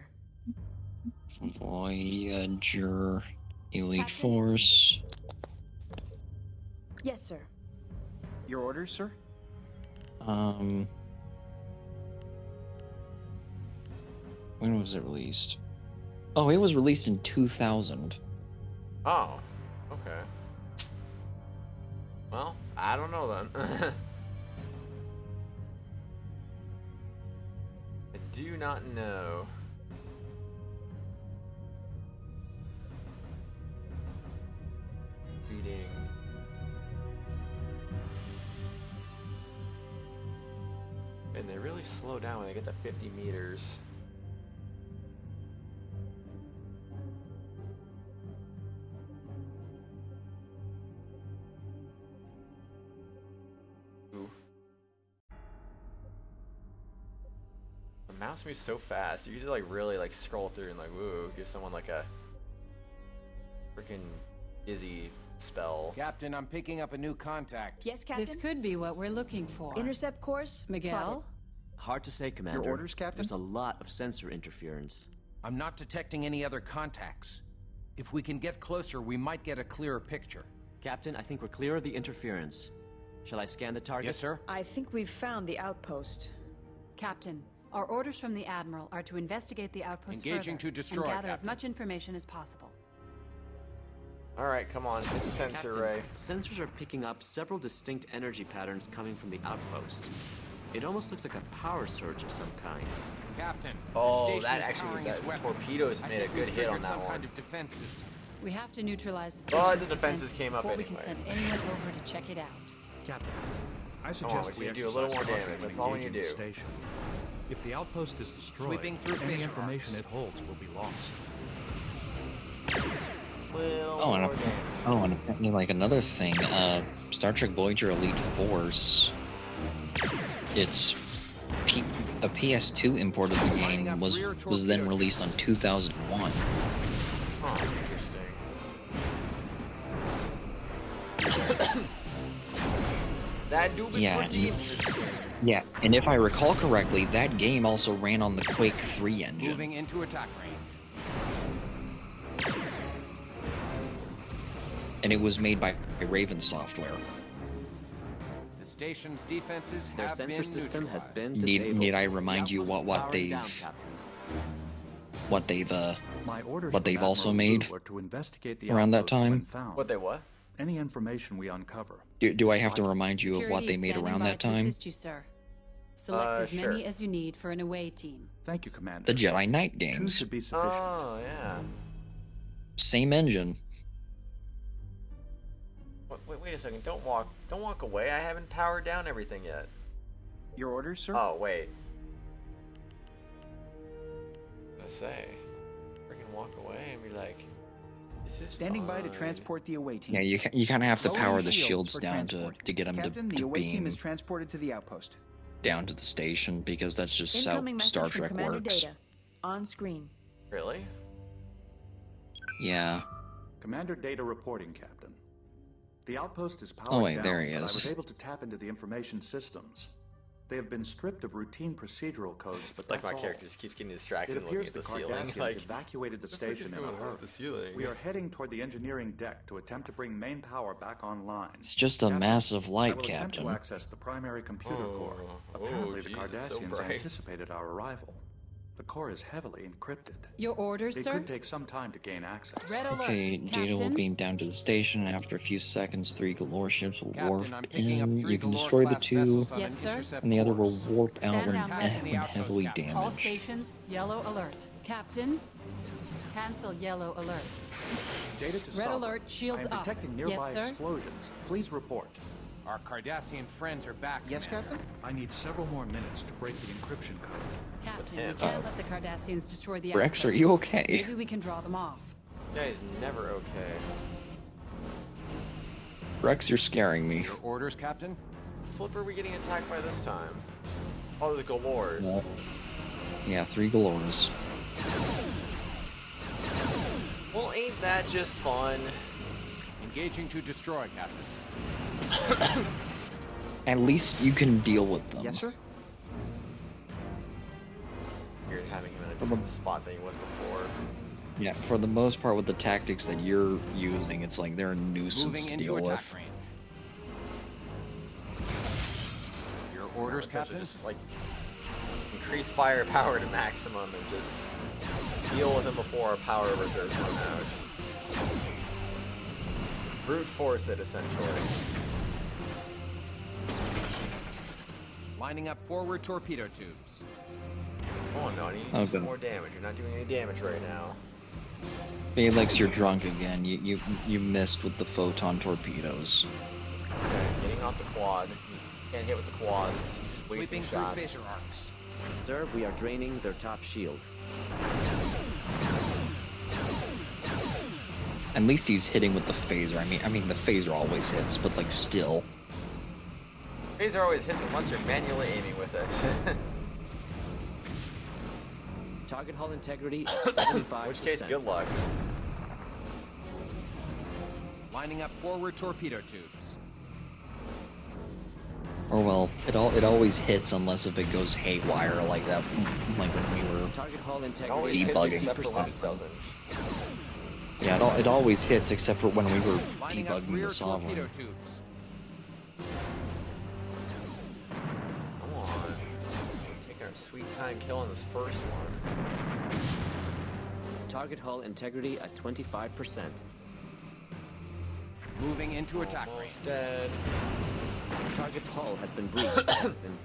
R: Voyager Elite Force.
G: Yes, sir.
K: Your orders, sir?
R: When was it released? Oh, it was released in 2000.
A: Oh, okay. Well, I don't know then. I do not know. Reading. And they really slow down when they get to 50 meters. Ooh. The mouse moves so fast. You could like really like scroll through and like woo, give someone like a freaking dizzy spell.
L: Captain, I'm picking up a new contact.
G: Yes, Captain?
J: This could be what we're looking for.
G: Intercept course?
J: Miguel?
E: Hard to say, Commander.
K: Your orders, Captain?
E: There's a lot of sensor interference.
L: I'm not detecting any other contacts. If we can get closer, we might get a clearer picture.
E: Captain, I think we're clear of the interference. Shall I scan the target?
L: Yes, sir.
G: I think we've found the outpost.
J: Captain, our orders from the Admiral are to investigate the outpost
L: Engaging
J: further
L: to destroy,
J: and gather as
L: Captain.
J: much information as possible.
A: Alright, come on, hit the sensor ray.
E: Sensors are picking up several distinct energy patterns coming from the outpost. It almost looks like a power surge of some kind.
L: Captain,
A: Oh,
L: the station
A: that
L: is
A: actually,
L: powering
A: that
L: its weapons.
A: torpedoes
L: I
A: made a
L: think
A: good
L: we've
A: hit on
L: triggered
A: that
L: some
A: one.
L: kind of defense system.
J: We have to neutralize the
A: But
J: station's
A: the defenses came up
J: before we
A: anyway.
J: can send anyone over to check it out.
U: Captain, I
A: Come
U: suggest
A: on, we
U: we
A: need to do a little more
U: exercise
A: damage.
U: caution when
A: That's all we need
U: engaging
A: to
U: the
A: do.
U: station. If the outpost is destroyed,
L: Sweeping through
U: any
L: phase
U: information
L: arcs.
U: it holds will be lost.
R: And apparently, like another thing, Star Trek Voyager Elite Force. It's a PS2 import of the game was then released on 2001.
A: Oh, interesting. That do be
R: Yeah,
A: pretty interesting.
R: Yeah, and if I recall correctly, that game also ran on the Quake 3 engine.
L: Moving into attack range.
R: And it was made by Raven Software.
L: The station's defenses
E: Their
L: have
E: sensor
L: been
E: system has been
R: Need,
E: disabled.
R: need I remind you
E: The outpost is
R: what
E: powering down, Captain.
U: My orders
R: what
U: from
R: they've also
U: Admiral
R: made
U: Blue are to investigate the
R: around that
U: outpost when
R: time?
U: found.
A: What they what?
U: Any information we uncover.
R: Do I have to remind you of what they made
J: Standing
R: around
J: by
R: that
J: to
R: time?
J: assist you, sir. Select as
R: Sure.
J: many as you need for an away team.
U: Thank you, Commander.
R: The Jedi Knight
U: Two
R: games.
U: should be sufficient.
A: Oh, yeah.
R: Same engine.
A: Wait a second. Don't walk away. I haven't powered down everything yet.
K: Your orders, sir?
A: Oh, wait. I say, freaking walk away and be like, this is
K: Standing by to
A: fine.
K: transport the away team.
R: Yeah, you kind of have to
K: Lowering
R: power the
K: shields
R: shields
K: for
R: down
K: transport.
R: to get them
K: Captain, the
R: to
K: away team
R: beam
K: is transported to the outpost.
R: down to the station because that's just
G: Incoming
R: how
G: message
R: Star
G: from
R: Trek
G: Commander
R: works.
G: Data. On screen.
A: Really?
R: Yeah.
U: Commander Data reporting, Captain. The outpost is
R: Oh,
U: powered
R: wait,
U: down,
R: there he
U: but I
R: is.
U: was able to tap into the information systems. They have been stripped of routine procedural codes, but
A: Like
U: that's
A: my
U: all.
A: character just keeps getting distracted
U: It
A: and looking
U: appears
A: at the
U: the
A: ceiling.
U: Cardassians
A: Like,
U: evacuated the
A: what the frick is
U: station in a
A: going on
U: hurry.
A: with the ceiling?
U: We are heading toward the engineering deck to attempt to bring main power back online.
R: It's just a
U: Captain,
R: massive light,
U: I will attempt
R: Captain.
U: to access the primary computer core.
A: Oh,
U: Apparently, the
A: Jesus, so
U: Cardassians
A: bright.
U: anticipated our arrival. The core is heavily encrypted.
J: Your orders,
U: It
J: sir?
U: could take some time to gain access.
J: Red alert,
R: Okay, Data will
J: Captain.
R: beam down to the station. After a few seconds, 3 Galore ships will
L: Captain,
R: warp
L: I'm picking up
R: in.
L: 3
R: You can
L: Galore
R: destroy the
L: class
R: 2,
L: vessels on
J: Yes,
L: an
J: sir.
L: intercept
R: and the other will
L: course.
R: warp
J: Stand
R: outward
J: down,
R: and
J: Captain.
R: heavily
J: All
R: damaged.
J: stations, yellow alert. Captain, cancel yellow alert.
U: Data to
J: Red
U: Sovereign.
J: alert, shields
U: I am
J: up.
U: detecting
J: Yes,
U: nearby
J: sir.
U: explosions. Please report.
L: Our Cardassian friends are back.
K: Yes,
L: Commander.
K: Captain?
U: I need several more minutes to break the encryption code.
J: Captain,
A: him.
J: we can't let the Cardassians destroy the
R: Rex,
J: outpost.
R: are you okay?
J: Maybe we can draw them off.
A: that is never okay.
R: Rex, you're scaring me.
L: Your orders, Captain?
A: Flip are we getting attacked by this time? Oh, the Galores.
R: No. Yeah, 3 Galores.
A: Well, ain't that just fun?
L: Engaging to destroy, Captain.
R: At least you can deal with them.
K: Yes, sir?
A: You're having him in a different spot than he was before.
R: Yeah, for the most part with the tactics that you're using, it's like they're a nuisance
L: Moving
R: to
L: into
R: deal
L: attack
R: with.
L: range. Your orders, Captain?
A: Just like increase firepower to maximum and just deal with him before our power reserves run out. Brute force it, essentially.
L: Lining up forward torpedo tubes.
A: Oh no, I need to do some more damage. You're not doing any damage right now.
R: Felix, you're drunk again. You missed with the photon torpedoes.
A: Okay, getting off the quad. You can't hit with the quads. You're just wasting
L: Sweeping through
A: shots.
L: phaser arcs.
E: Sir, we are draining their top shield.
R: At least he's hitting with the phaser. I mean the phaser always hits, but like still.
A: Phaser always hits unless you're manually aiming with it.
E: Target hull integrity at 75%.
A: In which case, good luck.
L: Lining up forward torpedo tubes.
R: Or well, it always hits unless if it goes haywire like that, like when we were
E: Target hull integrity
R: debugging.
A: Except for when it doesn't.
R: Yeah, it always hits except for when we were
L: Lining up
R: debugging
L: rear
R: the Sovereign.
L: torpedo tubes.
A: Come on. Taking our sweet time killing this first one.
E: Target hull integrity at 25%.
L: Moving into attack range.
A: Almost dead.
E: Target's hull has been breached, Captain.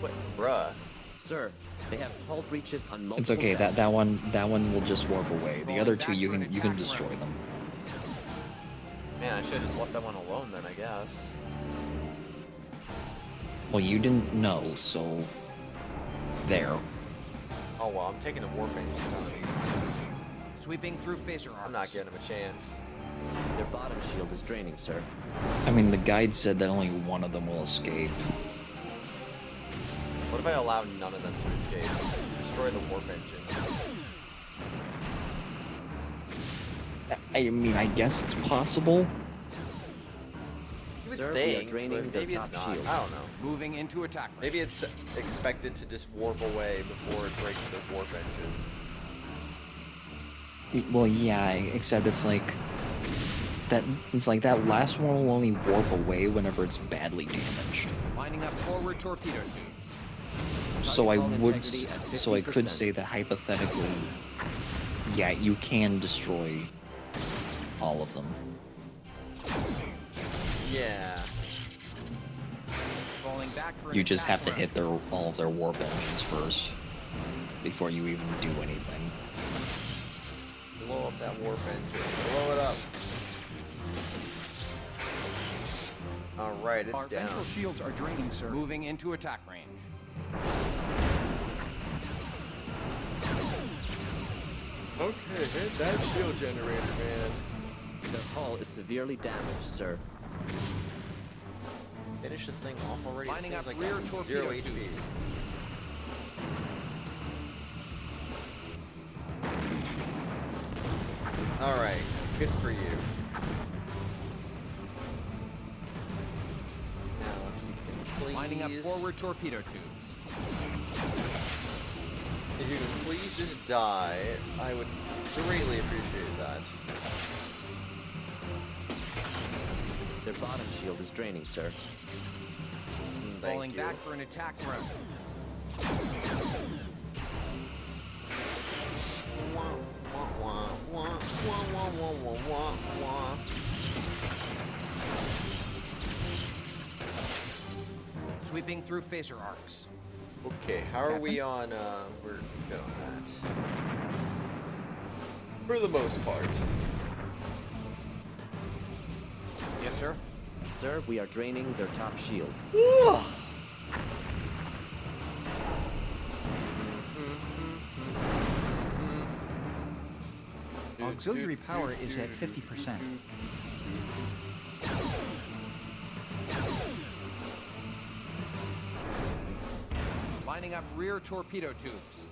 A: What, bruh?
E: Sir, they have hull breaches on multiple
R: It's okay.
E: decks.
R: That one will just warp away. The other two you can destroy them.
A: Man, I should have just left that one alone then, I guess.
R: Well, you didn't know, so there.
A: Oh well, I'm taking the warp engine out of these things.
L: Sweeping through phaser arcs.
A: I'm not giving him a chance.
E: Their bottom shield is draining, sir.
R: I mean, the guide said that only one of them will escape.
A: What if I allow none of them to escape? Just destroy the warp engine.
R: I mean, I guess it's possible.
A: You would
E: Sir,
A: think,
E: we are draining
A: but
E: their
A: maybe it's
E: top
A: not.
E: shield.
A: I don't know.
L: Moving into attack range.
A: Maybe it's expected to just warp away before it breaks the warp engine.
R: Well, yeah, except it's like that last one will only warp away whenever it's badly damaged.
L: Lining up forward torpedo tubes.
R: So I
E: hull
R: would,
E: integrity at
R: so I could
E: 50%.
R: say that hypothetically, yeah, you can destroy all of them.
A: Yeah.
L: Falling back for an
R: You just
L: attack
R: have to
L: run.
R: hit all of their warp engines first before you even do anything.
A: Blow up that warp engine. Blow it up. Alright, it's
D: Our
A: down.
D: ventral shields are draining, sir.
L: Moving into attack range.
A: Okay, hit that shield generator, man.
E: Their hull is severely damaged, sir.
A: Finish this thing off already.
L: Lining
A: It
L: up
A: seems
L: rear
A: like
L: torpedo
A: 0 HP.
L: tubes.
A: Alright, good for you. Now, if you can please...
L: Lining up forward torpedo tubes.
A: If you can please just die, I would greatly appreciate that.
E: Their bottom shield is draining, sir.
L: Falling
A: you.
L: back for an attack run. Sweeping through phaser arcs.
A: Okay, how are we on, we're good on that. For the most part.
L: Yes, sir.
E: Sir, we are draining their top shield.
K: Auxiliary power is at 50%.
L: Lining up rear torpedo tubes.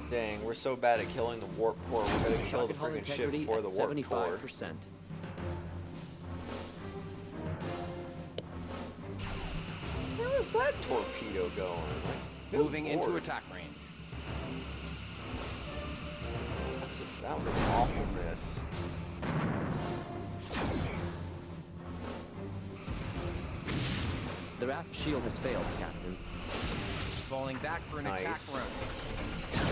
A: Dang, we're so bad at killing the warp core. We're gonna kill the freaking ship before the warp core.
E: 75%.
A: Where is that torpedo going? Good
L: Moving into
A: lord.
L: attack range.
A: That was an awful miss.
E: The raft shield has failed, Captain.
L: Falling back for an attack run.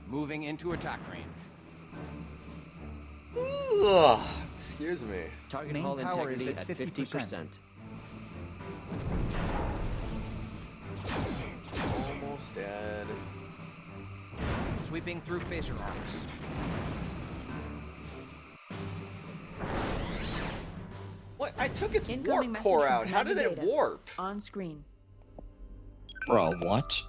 L: Moving into attack range.
A: Ugh, excuse me.
E: Target
K: Main
E: hull
K: power is
E: integrity
K: at
E: at 50%.
A: Almost dead.
L: Sweeping through phaser arcs.
A: What? I took its
G: Incoming
A: warp core
G: message from
A: out. How did it
G: data.
A: warp?
G: On screen.
R: Bro, what?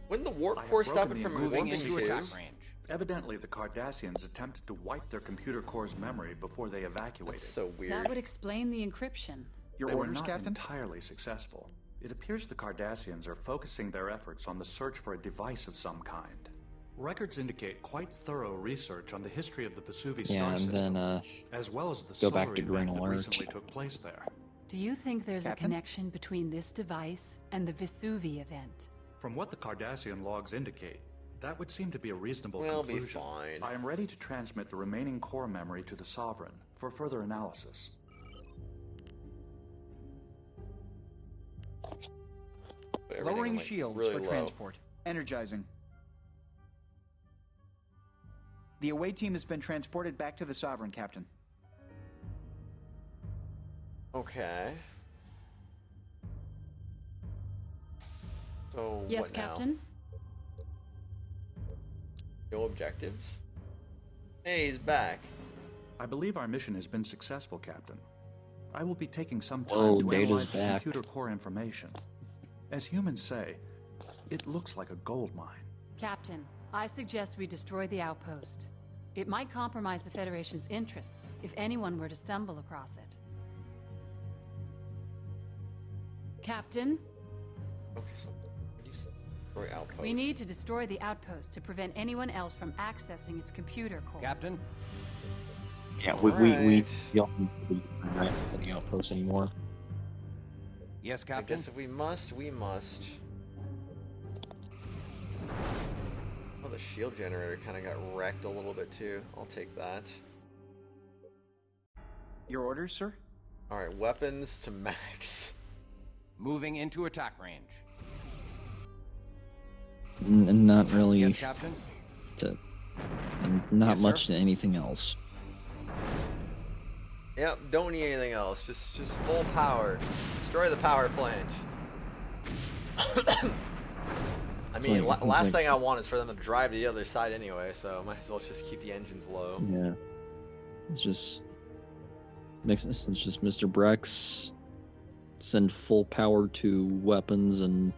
A: Wouldn't the warp
U: I have
A: core stop
U: broken
A: it
U: the
A: from
U: moving
A: warping
U: into
A: too?
U: attack range. Evidently, the Cardassians attempted to wipe their computer core's memory before they evacuated.
A: That's so weird.
J: That would explain the encryption.
D: Your
U: They were
D: orders,
U: not
D: Captain?
U: entirely successful. It appears the Cardassians are focusing their efforts on the search for a device of some kind. Records indicate quite thorough research on the history of the Vesuvius
R: Yeah,
U: star
R: and
U: system,
R: then
U: as well as the
R: go back
U: solar
R: to Green
U: event that
R: Alert.
U: recently took place there.
J: Do you think there's
U: Captain?
J: a connection between this device and the Vesuvi event?
U: From what the Cardassian logs indicate, that would seem to be a reasonable
A: We'll be
U: conclusion.
A: fine.
U: I am ready to transmit the remaining core memory to the Sovereign for further analysis.
A: Put everything
K: Lowering
A: on, like,
K: shields
A: really
K: for
A: low.
K: transport. Energizing. The away team has been transported back to the Sovereign, Captain.
A: Okay. So
J: Yes,
A: what now?
J: Captain?
A: No objectives? Hey, he's back.
U: I believe our mission has been successful, Captain. I will be taking some time
R: Whoa,
U: to
R: Data's
U: analyze the
R: back.
U: computer core information. As humans say, it looks like a gold mine.
J: Captain, I suggest we destroy the outpost. It might compromise the Federation's interests if anyone were to stumble across it. Captain,
A: Okay, so what do you say? Destroy outpost.
J: we need to destroy the outpost to prevent anyone else from accessing its computer core.
L: Captain?
R: Yeah, we
A: Alright.
R: don't need to be for the outpost anymore.
L: Yes,
A: I
L: Captain?
A: guess if we must, we must. Oh, the shield generator kind of got wrecked a little bit too. I'll take that.
K: Your orders, sir?
A: Alright, weapons to max.
L: Moving into attack range.
R: Not really.
L: Yes, Captain?
R: And not
L: Yes,
R: much
L: sir.
R: to anything else.
A: Yep, don't need anything else. Just full power. Destroy the power plant. I mean,
R: like- it's
A: last
R: like-
A: thing I want is for them to drive to the other side anyway, so might as well just keep the engines low.
R: Yeah. It's just Mr. Brex. Send full power to weapons and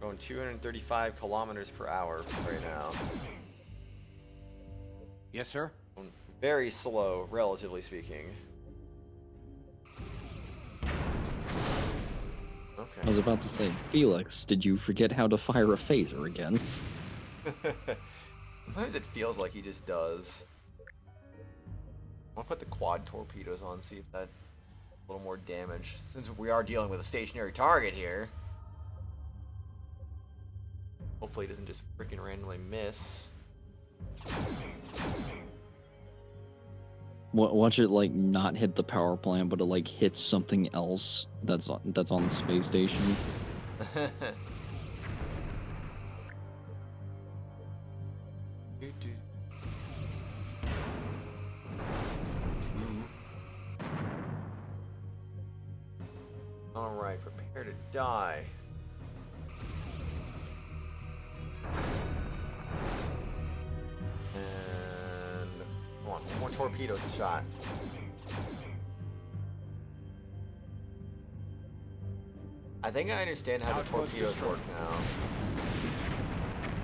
A: Going 235 kilometers per hour right now.
L: Yes, sir?
A: Very slow, relatively speaking. Okay.
R: I was about to say, Felix, did you forget how to fire a phaser again?
A: Sometimes it feels like he just does. I'll put the quad torpedoes on, see if that a little more damage. Since we are dealing with a stationary target here. Hopefully it doesn't just freaking randomly miss.
R: Watch it like not hit the power plant, but it like hits something else that's on the space station.
A: Alright, prepare to die. And torpedo shot? I think I understand how the torpedoes work now.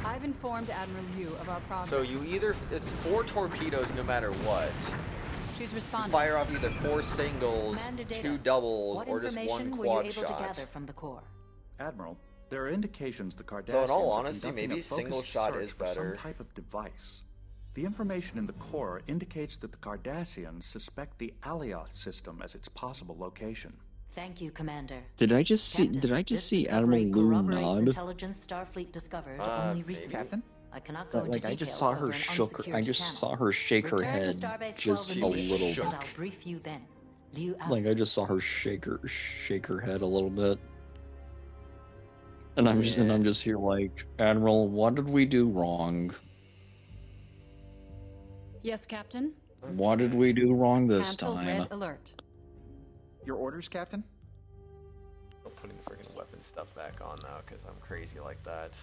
J: I've informed Admiral Yu of our progress.
A: So you it's 4 torpedoes no matter what.
J: She's
A: You
J: responding.
A: fire off either 4 singles,
F: Commander Data,
A: 2 doubles,
F: what
A: or just 1
F: information were you
A: quad
F: able to
A: shot.
F: gather from the core?
U: Admiral, there are indications the Cardassians
A: So in all
U: are
A: honesty,
U: conducting
A: maybe
U: a focused
A: single shot
U: search
A: is
U: for
A: better.
U: Some type of device. The information in the core indicates that the Cardassians suspect the Alioth system as its possible location.
F: Thank you, Commander.
R: Did I just see?
F: Captain,
R: Did I just
F: this
R: see Admiral
F: discovery
R: Lou
F: corroborates
R: nod?
F: intelligence Starfleet discovered only recently.
K: Captain?
F: I cannot go into
R: Like I
F: details
R: just saw
F: over
R: her
F: an
R: shook. I
F: unsecured
R: just
F: channel.
R: saw her shake her
F: Return to
R: head
F: Starbase 12
R: just a
F: immediately,
R: little
F: and
R: bit.
F: I'll brief you then. Liu out.
R: Like I just saw her shake her head a little bit. And I'm just here like, Admiral, what did we do wrong?
J: Yes, Captain.
R: What did we do wrong this
J: Cancel
R: time?
J: red alert.
K: Your orders, Captain?
A: I'm putting the freaking weapon stuff back on now because I'm crazy like that.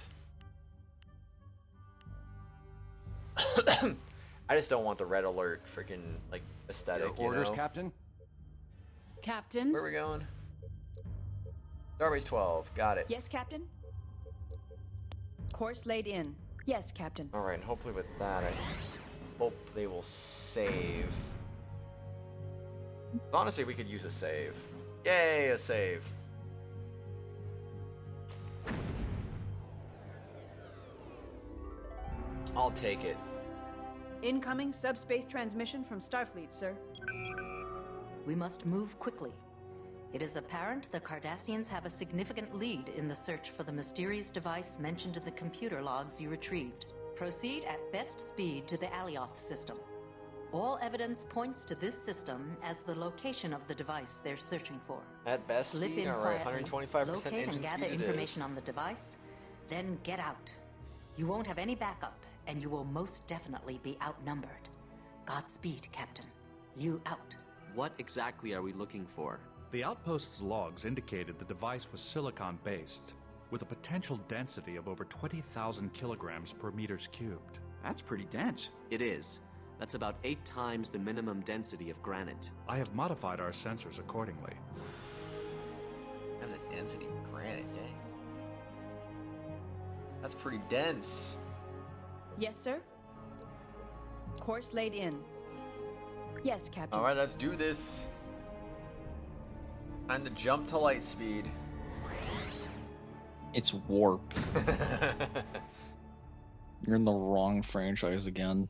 A: I just don't want the red alert freaking like aesthetic.
L: Your orders,
A: you know?
L: Captain?
J: Captain?
A: Where are we going? Starbase 12. Got it.
G: Yes, Captain? Course laid in. Yes, Captain.
A: All right, and hopefully with that, I hope they will save. Honestly, we could use a save. Yay, a save. I'll take it.
G: Incoming subspace transmission from Starfleet, sir.
F: We must move quickly. It is apparent the Cardassians have a significant lead in the search for the mysterious device mentioned in the computer logs you retrieved. Proceed at best speed to the Alioth system. All evidence points to this system as the location of the device they're searching for.
A: At best
F: Slip
A: speed,
F: in
A: all right,
F: quietly,
A: 125%
F: locate
A: engine
F: and gather
A: speed it is.
F: information on the device, then get out. You won't have any backup, and you will most definitely be outnumbered. Godspeed, Captain. You out.
E: What exactly are we looking for?
U: The outpost's logs indicated the device was silicon-based, with a potential density of over 20,000 kilograms per meters cubed.
D: That's pretty dense.
E: It is. That's about 8 times the minimum density of granite.
U: I have modified our sensors accordingly.
A: And the density of granite, dang. That's pretty dense.
G: Yes, sir? Course laid in. Yes, Captain.
A: Alright, let's do this. Time to jump to light speed.
R: It's warp. You're in the wrong franchise again.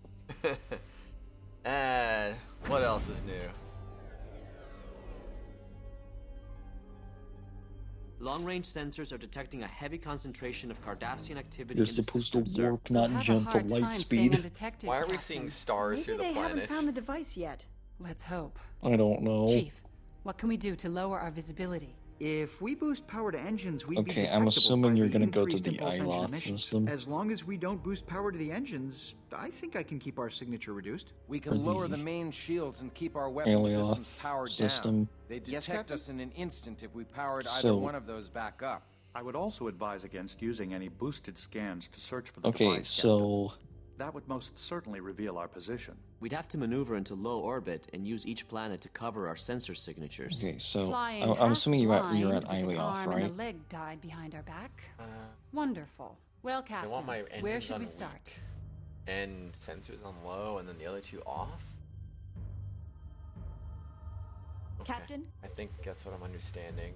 A: What else is new?
E: Long-range sensors are detecting a heavy concentration of Cardassian activity
R: You're
E: in the
R: supposed
E: system,
R: to
E: sir.
R: warp, not jump to light speed.
A: Why are we seeing stars
G: Maybe
A: through the
G: they haven't
A: planet?
G: found the device yet.
J: Let's hope.
R: I don't know.
J: Chief, what can we do to lower our visibility?
K: If we boost power to engines, we'd be
R: Okay, I'm
K: detectable
R: assuming
K: by
R: you're
K: the
R: gonna go to
K: increased
R: the
K: impulse engine
R: Iloth
K: emissions.
R: system.
K: As long as we don't boost power to the engines, I think I can keep our signature reduced.
L: We
R: Or
L: can lower
R: the
L: the main shields and keep our weapon
R: Alioth
L: systems powered
R: system.
L: down. They'd
K: Yes,
L: detect
K: Captain?
L: us in an instant if we powered either
R: So-
L: one of those back up.
U: I would also advise against using any boosted scans to search for the
R: Okay,
U: device,
R: so
U: Captain. That would most certainly reveal our position.
E: We'd have to maneuver into low orbit and use each planet to cover our sensor signatures.
R: okay, so
J: Flying
R: I'm assuming you're
J: half
R: at
J: blind with an
R: Alioth,
J: arm and
R: right?
J: a leg tied behind our back. Wonderful. Well,
A: I
J: Captain,
A: want my
J: where
A: engines
J: should
A: on
J: we start?
A: weak and sensors on low, and then the other 2 off. Okay.
G: Captain?
A: I think that's what I'm understanding.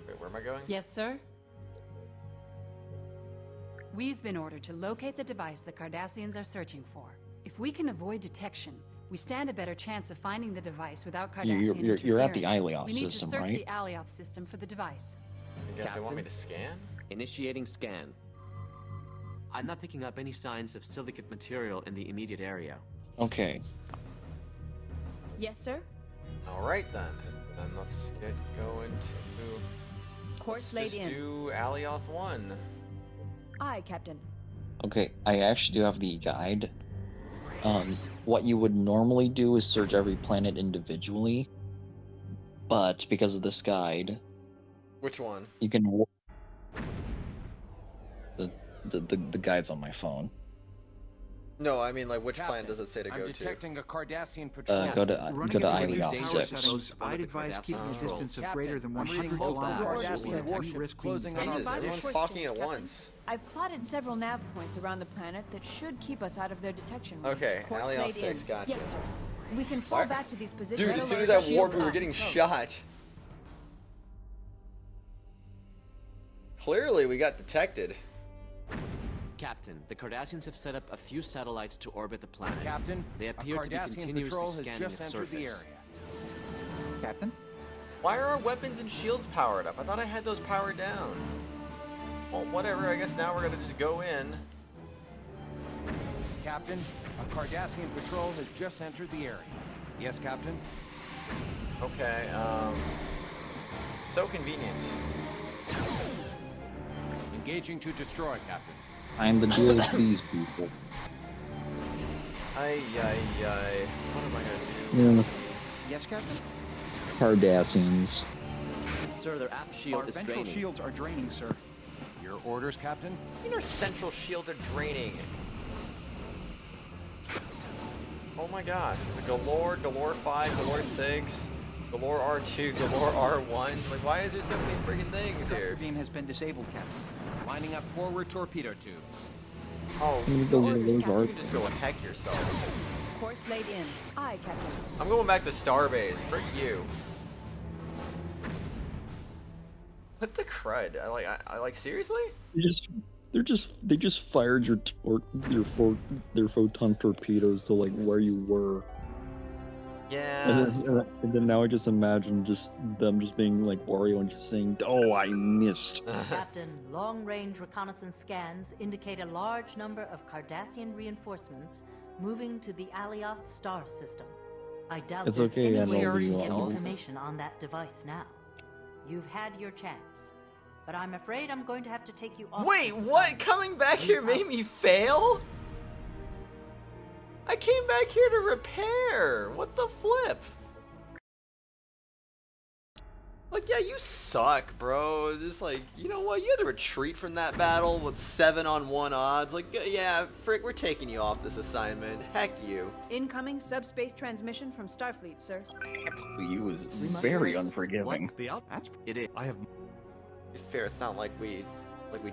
A: Wait, where am I going?
J: Yes, sir? We've been ordered to locate the device the Cardassians are searching for. If we can avoid detection, we stand a better chance of finding the device without Cardassian
R: You're at the
J: interference.
R: Alioth
J: We need
R: system,
J: to search
R: right?
J: the Alioth system for the device.
A: I guess they want me to scan?
E: Initiating scan. I'm not picking up any signs of silicate material in the immediate area.
R: Okay.
G: Yes, sir?
A: Alright then. Then let's get going to...
G: Course
A: let's
G: laid
A: just
G: in.
A: do Alioth 1.
G: Aye, Captain.
R: Okay, I actually do have the guide. What you would normally do is search every planet individually, but because of this guide,
A: Which one?
R: you can the guide's on my phone.
A: No, I mean, like, which
L: Captain,
A: planet does it say to
L: I'm
A: go to?
L: detecting a Cardassian patrol.
R: Go to
K: Running at
R: Ilios
K: reduced power
R: 6.
K: settings, I'd advise keeping a distance of greater than
L: I'm reading
K: 100
L: both
K: kilometers
L: Cardassian
K: or any
L: warships
K: risk
L: closing
K: being
L: on
A: Jesus,
L: our
A: everyone's
L: position.
A: talking at once.
G: I've plotted several nav points around the planet that should keep us out of their detection range.
A: Okay,
G: Course
A: Ilios
G: laid
A: 6,
G: in.
A: gotcha.
G: Yes, sir. We can fall
A: Why-
G: back to these positions.
A: Dude, as soon as
G: alert
A: that
G: the
A: warped,
G: shields
A: we were
G: not
A: getting
G: too close.
A: shot. Clearly, we got detected.
E: Captain, the Cardassians have set up a few satellites to orbit the planet.
L: Captain,
E: They
L: a
E: appear to be
L: Cardassian
E: continuously
L: patrol has
E: scanning
L: just
E: its
L: entered the
E: surface.
L: area.
K: Captain?
A: Why are our weapons and shields powered up? I thought I had those powered down. Well, whatever. I guess now we're gonna just go in.
L: Captain, a Cardassian patrol has just entered the area. Yes, Captain?
A: Okay, so convenient.
L: Engaging to destroy, Captain.
R: I'm the deal with these people.
A: Ay. What am I gonna do?
R: Yeah.
K: Yes, Captain?
R: Cardassians.
E: Sir, their aft shield
K: Our
E: is
K: ventral
E: draining.
K: shields are draining, sir.
L: Your orders, Captain?
A: You know, our central shields are draining. Oh my gosh, there's a Galore, Galore 5, Galore 6, Galore R2, Galore R1. Like, why is there so many freaking things
K: Tractor
A: here?
K: beam has been disabled, Captain.
L: Lining up forward torpedo tubes.
A: Oh,
R: Let me go
A: orders,
R: to those
A: Captain. You
R: arc.
A: can just go heck yourself.
G: Course laid in. Aye, Captain.
A: I'm going back to Starbase. Frick you. What the crud? I like seriously?
R: They just fired their photon torpedoes to like where you were.
A: Yeah.
R: And then now I just imagine just them just being like Wario and just saying, "Oh, I missed."
F: Captain, long-range reconnaissance scans indicate a large number of Cardassian reinforcements moving to the Alioth star system. I doubt
R: It's
F: there's
R: okay,
F: any
R: Admiral,
F: way to
R: you
F: get
R: all-
F: information on that device now. You've had your chance, but I'm afraid I'm going to have to take you off.
A: Wait,
F: this
A: what?
F: assignment.
A: Coming back here made me fail? I came back here to repair. What the flip? Like, yeah, you suck, bro. Just like, you know what? You had to retreat from that battle with 7-on-1 odds. Like, yeah, frick, we're taking you off this assignment. Heck you.
G: Incoming subspace transmission from Starfleet, sir.
R: You is very unforgiving.
A: It is.
U: I have.
A: To be fair, it's not like we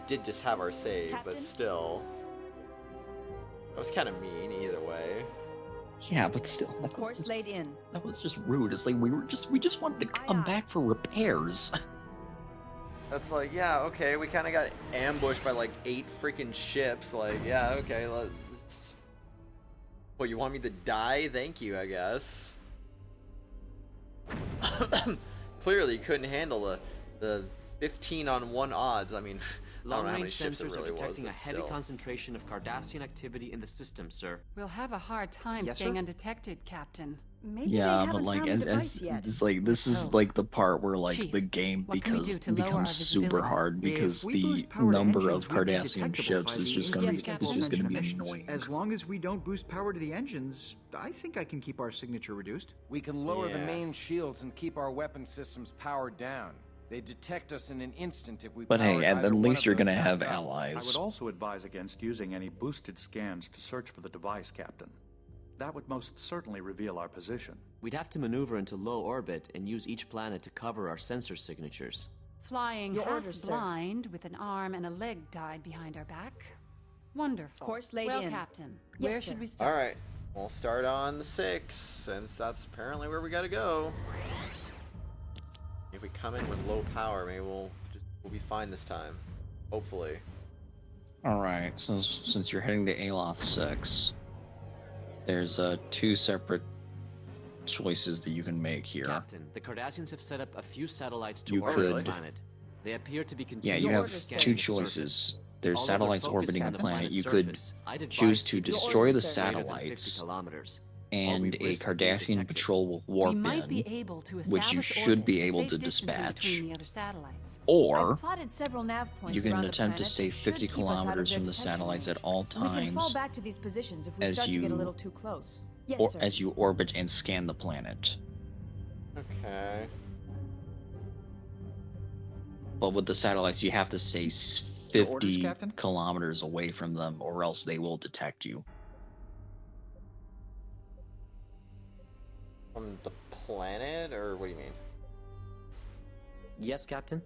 A: did just have our save, but still. That was kind of mean either way.
R: Yeah, but still,
G: Course laid in.
R: that was just rude. It's like we just wanted to come back for repairs.
A: That's like, yeah, okay, we kind of got ambushed by like 8 freaking ships. Like, yeah, okay, let's... What, you want me to die? Thank you, I guess. Clearly, you couldn't handle the 15-on-1 odds. I mean, I don't know how many
E: Long-range
A: ships it
E: sensors
A: really
E: are
A: was,
E: detecting a
A: but
E: heavy
A: still.
E: concentration of Cardassian activity in the system, sir.
J: We'll have a hard time
K: Yes,
J: staying
K: sir?
J: undetected, Captain. Maybe
R: Yeah,
J: they
R: but
J: haven't
R: like
J: found the
R: as
J: device yet.
R: it's like this is like the part where like
J: Chief,
R: the game
J: what can we do to lower our
R: becomes super
J: visibility?
R: hard
K: If
R: because
K: we
R: the
K: boost power to
R: number
K: engines,
R: of
K: we'd be
R: Cardassian
K: detectable
R: ships
K: by
R: is
K: the
R: just gonna
K: increased
R: be
K: propulsion
R: be
K: emissions.
R: annoying.
K: As long as we don't boost power to the engines, I think I can keep our signature reduced.
L: We can lower the
A: Yeah.
L: main shields and keep our weapon systems powered down. They detect us in an instant if we
R: But hey,
L: powered
R: at
L: either one
R: least
L: of
R: you're
L: those
R: gonna
L: back
R: have
L: up.
U: I
R: allies.
U: would also advise against using any boosted scans to search for the device, Captain. That would most certainly reveal our position.
E: We'd have to maneuver into low orbit and use each planet to cover our sensor signatures.
J: Flying
G: Your
J: half
G: orders, sir.
J: blind with an arm and a leg tied behind our back. Wonderful.
G: Course laid
J: well,
G: in.
J: Captain,
G: Yes,
J: where
G: sir.
J: should we start?
A: Alright, we'll start on the 6, since that's apparently where we gotta go. If we come in with low power, maybe we'll be fine this time. Hopefully.
R: All right, so since you're heading to Aloth 6, there's 2 separate choices that you can make here.
E: Captain, the Cardassians have set up a few satellites to
R: You
E: orbit
R: could-
E: the planet. They appear to be
R: Yeah,
E: continuously
R: you have
E: scanning
R: 2
E: the surface.
R: choices. There's
E: Although
R: satellites
E: the focus
R: orbiting
E: is
R: the
E: on the
R: planet.
E: planet's
R: You could
E: surface, I'd advise
R: choose to
E: keeping
R: destroy the
E: distance greater than 50
R: satellites,
E: kilometers.
R: and
E: While we
R: a
E: risk being
R: Cardassian
E: detected.
R: patrol will
J: We
R: warp
J: might
R: in,
J: be able to
R: which you
J: establish
R: should be
J: orbit, a
R: able
J: safe
R: to
J: distance in
R: dispatch.
J: between the other satellites.
R: Or
G: I've plotted several nav points
R: you can
G: around the
R: attempt to
G: planet
R: stay
G: that should
R: 50
G: keep us out of
R: kilometers
G: their
R: from the
G: detection
R: satellites
G: range.
R: at all
G: We can fall
R: times
G: back to these positions if we
R: as
G: start to get a
R: you-
G: little too close. Yes,
R: or
G: sir.
R: as you orbit and scan the planet.
A: Okay.
R: But with the satellites, you have to stay
K: Your orders,
R: 50
K: Captain?
R: kilometers away from them, or else they will detect you.
E: Yes, Captain?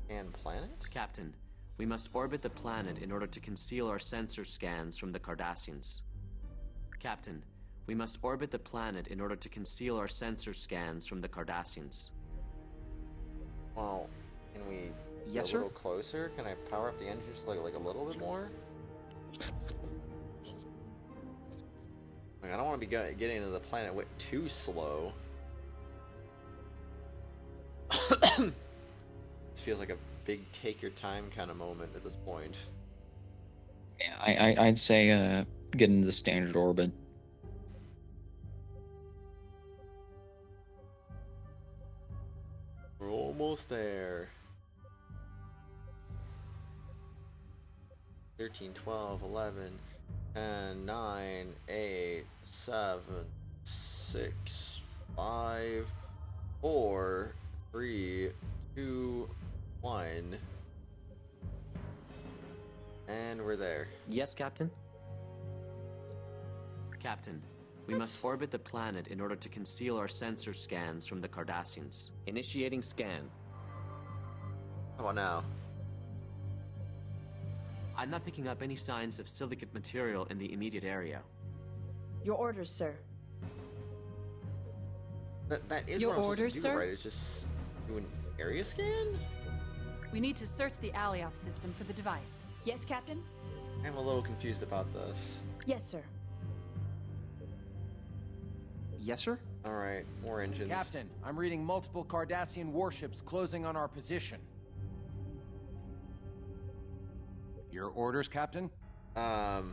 A: And planet?
E: Captain, we must orbit the planet in order to conceal our sensor scans from the Cardassians. Captain, we must orbit the planet in order to conceal our sensor scans from the Cardassians.
A: Well, can we
K: Yes,
A: get
K: sir?
A: a little closer? Can I power up the engine just like a little bit more? Like, I don't want to be getting into the planet too slow. This feels like a big take your time kind of moment at this point.
R: Yeah, I'd say get into the standard orbit.
A: We're almost there. 13, 12, 11, 10, 9, 8, 7, 6, 5, 4, 3, 2, 1. And we're there.
E: Yes, Captain? Captain, we must orbit the planet in order to conceal our sensor scans from the Cardassians. Initiating scan.
A: How about now?
E: I'm not picking up any signs of silicate material in the immediate area.
G: Your orders, sir.
A: That is
J: Your
A: what I'm
J: orders,
A: supposed to do,
J: sir?
A: right? It's just do an area scan?
J: We need to search the Alioth system for the device.
G: Yes, Captain?
A: I'm a little confused about this.
G: Yes, sir.
K: Yes, sir?
A: Alright, more engines.
L: Captain, I'm reading multiple Cardassian warships closing on our position. Your orders, Captain?
A: Are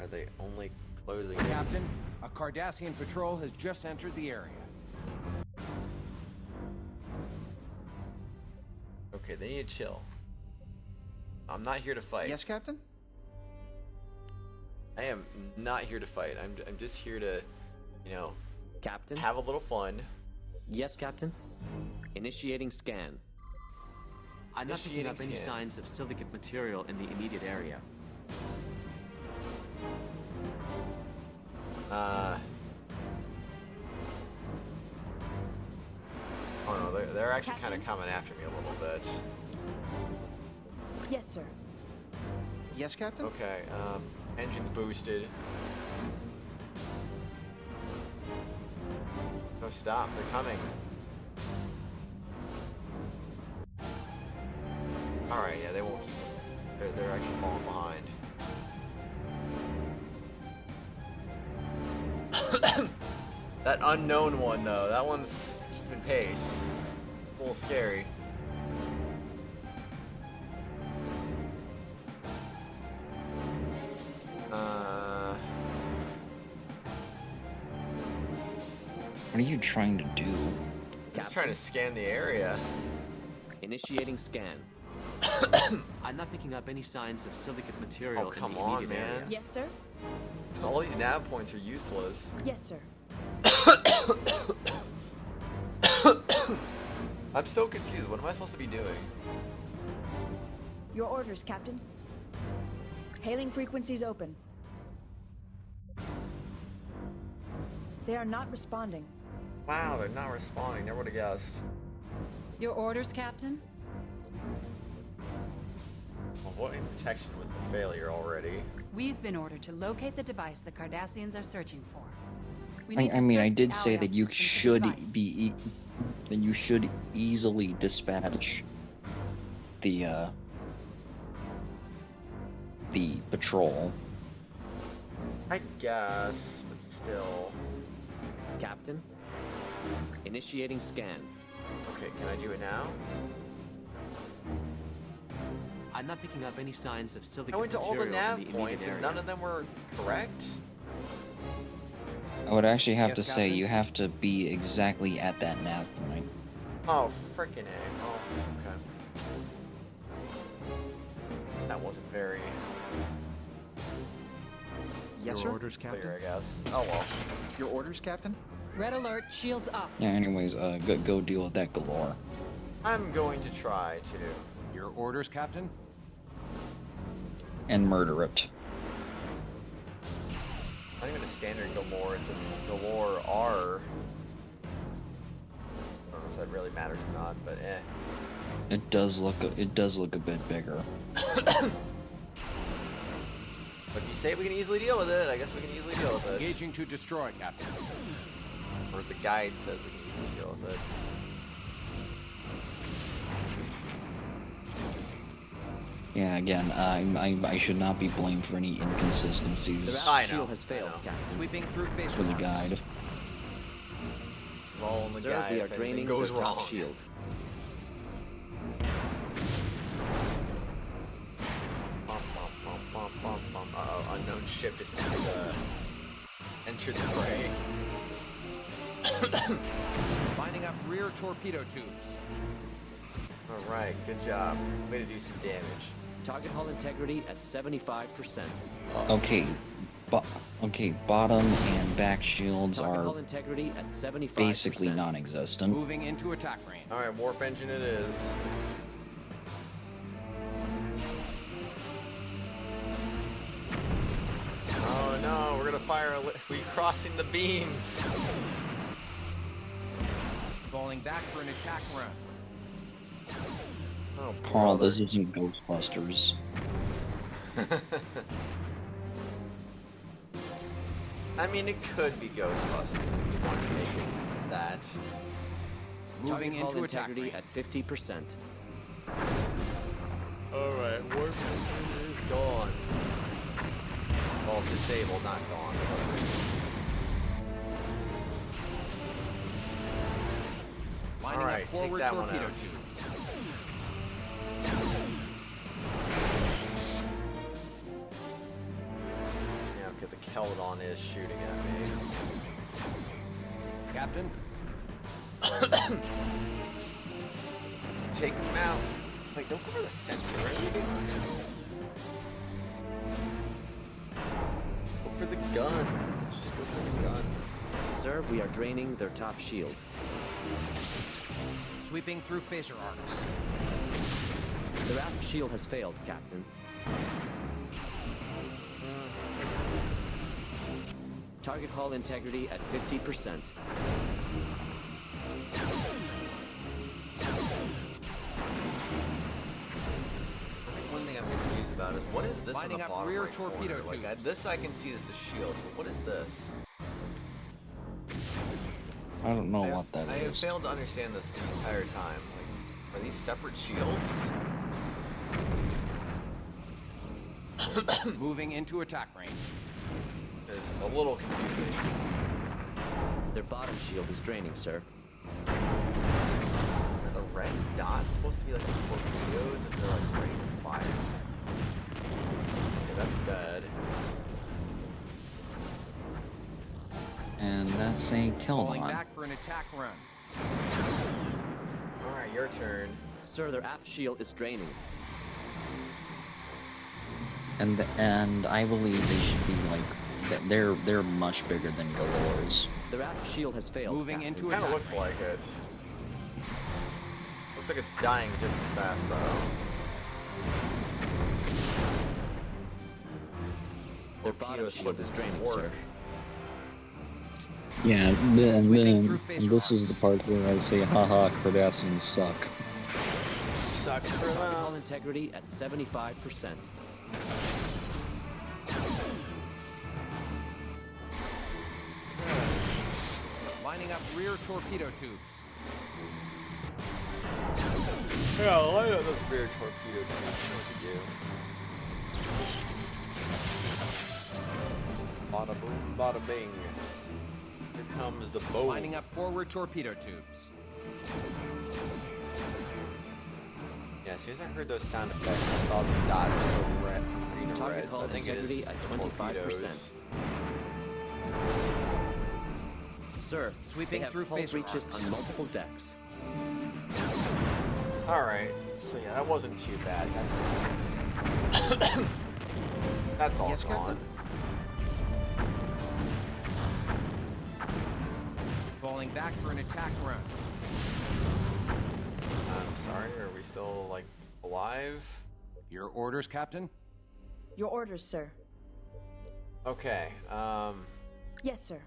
A: they only closing in?
L: Captain, a Cardassian patrol has just entered the area.
A: Okay, they need to chill. I'm not here to fight.
K: Yes, Captain?
A: I am not here to fight. I'm just here to, you know,
E: Captain?
A: have a little fun.
E: Yes, Captain? Initiating scan. I'm not picking up any
A: scan.
E: signs of silicate material in the immediate area.
A: Oh no, they're actually kind of coming after me a little bit.
G: Yes, sir.
K: Yes, Captain?
A: Okay, engines boosted. No, stop, they're coming. Alright, yeah, they won't keep. They're actually falling behind. That unknown one, though, that one's keeping pace. A little scary.
R: What are you trying to do?
A: I'm just trying to scan the area.
E: Initiating scan. I'm not picking up any signs of silicate material
A: Oh,
E: in
A: come
E: the
A: on,
E: immediate
A: man.
E: area.
G: Yes, sir.
A: All these nav points are useless.
G: Yes, sir.
A: I'm so confused. What am I supposed to be doing?
G: Your orders, Captain. Hailing frequencies open. They are not responding.
A: Wow, they're not responding. Never would have guessed.
J: Your orders, Captain?
A: Well, what in protection was a failure already?
J: We've been ordered to locate the device the Cardassians are searching for. We
R: I
J: need to
R: mean, I
J: search
R: did
J: the
R: say
J: Alioth
R: that you
J: system for the
R: should
J: device.
R: that you should easily dispatch the patrol.
A: I guess, but still.
E: Captain? Initiating scan.
A: Okay, can I do it now?
E: I'm not picking up any signs of silicate
A: I went to all the
E: material
A: nav
E: in the
A: points
E: immediate
A: and
E: area.
A: none of them were correct.
R: I would actually have
L: Yes,
R: to say
L: Captain?
R: you have to be exactly at that nav point.
A: Oh, frickin' A. Oh, okay. That wasn't very
K: Yes,
D: Your
K: sir?
D: orders, Captain?
A: clear, I guess. Oh well.
K: Your orders, Captain?
J: Red alert, shields up.
R: Yeah. Anyways, go deal with that galore.
A: I'm going to try to.
L: Your orders, Captain?
R: And murder it.
A: Not even a standard Galore, it's a Galore R. I don't know if that really matters or not, but eh.
R: It does look a bit bigger.
A: But if you say we can easily deal with it, I guess we can easily deal with it.
L: Engaging to destroy, Captain.
A: Or the guide says we can easily deal with it.
R: Yeah, again, I should not be blamed for any inconsistencies.
A: I know.
E: Shield has failed, Captain.
L: Sweeping through phase
R: For the guide.
A: This is all in the
E: Sir,
A: guide.
E: we are
A: If anything
E: draining
A: goes
E: the top
A: wrong.
E: shield.
A: Uh-oh, unknown ship just entered the fray.
L: Lining up rear torpedo tubes.
A: Alright, good job. Way to do some damage.
E: Target hull integrity at 75%.
R: Okay, bottom and back shields
E: Target
R: are
E: hull integrity at 75%.
R: basically non-existent.
L: Moving into attack range.
A: Alright, warp engine it is. Oh no, we're gonna fire. We crossing the beams.
L: Falling back for an attack run.
A: Oh,
R: Carl, this isn't Ghostbusters.
A: I mean, it could be Ghostbusters if you want to make it that.
L: Moving
E: Target hull
L: into attack
E: integrity
L: range.
E: at 50%.
A: Alright, warp engine is gone. Well, disabled, not gone.
L: Lining
A: Alright,
L: up
A: take
L: forward
A: that one
L: torpedo
A: out.
L: tubes.
A: Yeah, okay, the Keldon is shooting at me.
L: Captain.
A: Take him out. Wait, don't go for the sensor or anything. Go for the gun. Let's just go for the gun.
E: Sir, we are draining their top shield.
L: Sweeping through phaser arcs.
E: Their aft shield has failed, Captain. Target hull integrity at 50%.
A: One thing I'm confused about is what is this
L: Lining
A: on the
L: up
A: bottom
L: rear
A: right
L: torpedo
A: corner? Like,
L: tubes.
A: this I can see is the shield, but what is this?
R: I don't know
A: I
R: what that
A: have
R: is.
A: failed to understand this the entire time. Like, are these separate shields?
L: Moving into attack range.
A: It's a little confusing.
E: Their bottom shield is draining, sir.
A: Are the red dots supposed to be like the torpedoes if they're like ready to fire? Okay, that's dead.
R: And that's a
L: Falling
R: Keldon.
L: back for an attack run.
A: Alright, your turn.
E: Sir, their aft shield is draining.
R: And I believe they should be like they're much bigger than Galore's.
E: Their aft shield has failed.
L: Moving
E: Captain.
L: into
A: Kind of
L: attack
A: looks
L: range.
A: like it. Looks like it's dying just as fast though.
E: Their bottom shield is draining, sir.
R: Yeah, and
L: Sweeping
R: then
L: through phaser
R: this is the
L: arcs.
R: part where I say, haha, Cardassians suck.
A: Sucks for
E: Target hull
A: them.
E: integrity at 75%.
L: Lining up rear torpedo tubes.
A: Yeah, light up those rear torpedo tubes. What to do? Bada boom, bada bing. Here comes the bow.
L: Lining up forward torpedo tubes.
A: Yeah, as soon as I heard those sound effects, I saw the dots go red from green to
E: Target
A: red. So I
E: hull
A: think it is
E: integrity at 25%.
A: torpedoes.
E: Sir,
L: Sweeping
E: they have
L: through
E: hull
L: phaser
E: breaches
L: arcs.
E: on multiple decks.
A: Alright, so yeah, that wasn't too bad. That's that's all
K: Yes,
A: gone.
L: Falling back for an attack run.
A: I'm sorry, are we still like alive?
L: Your orders, Captain?
G: Your orders, sir.
A: Okay,
G: Yes, sir.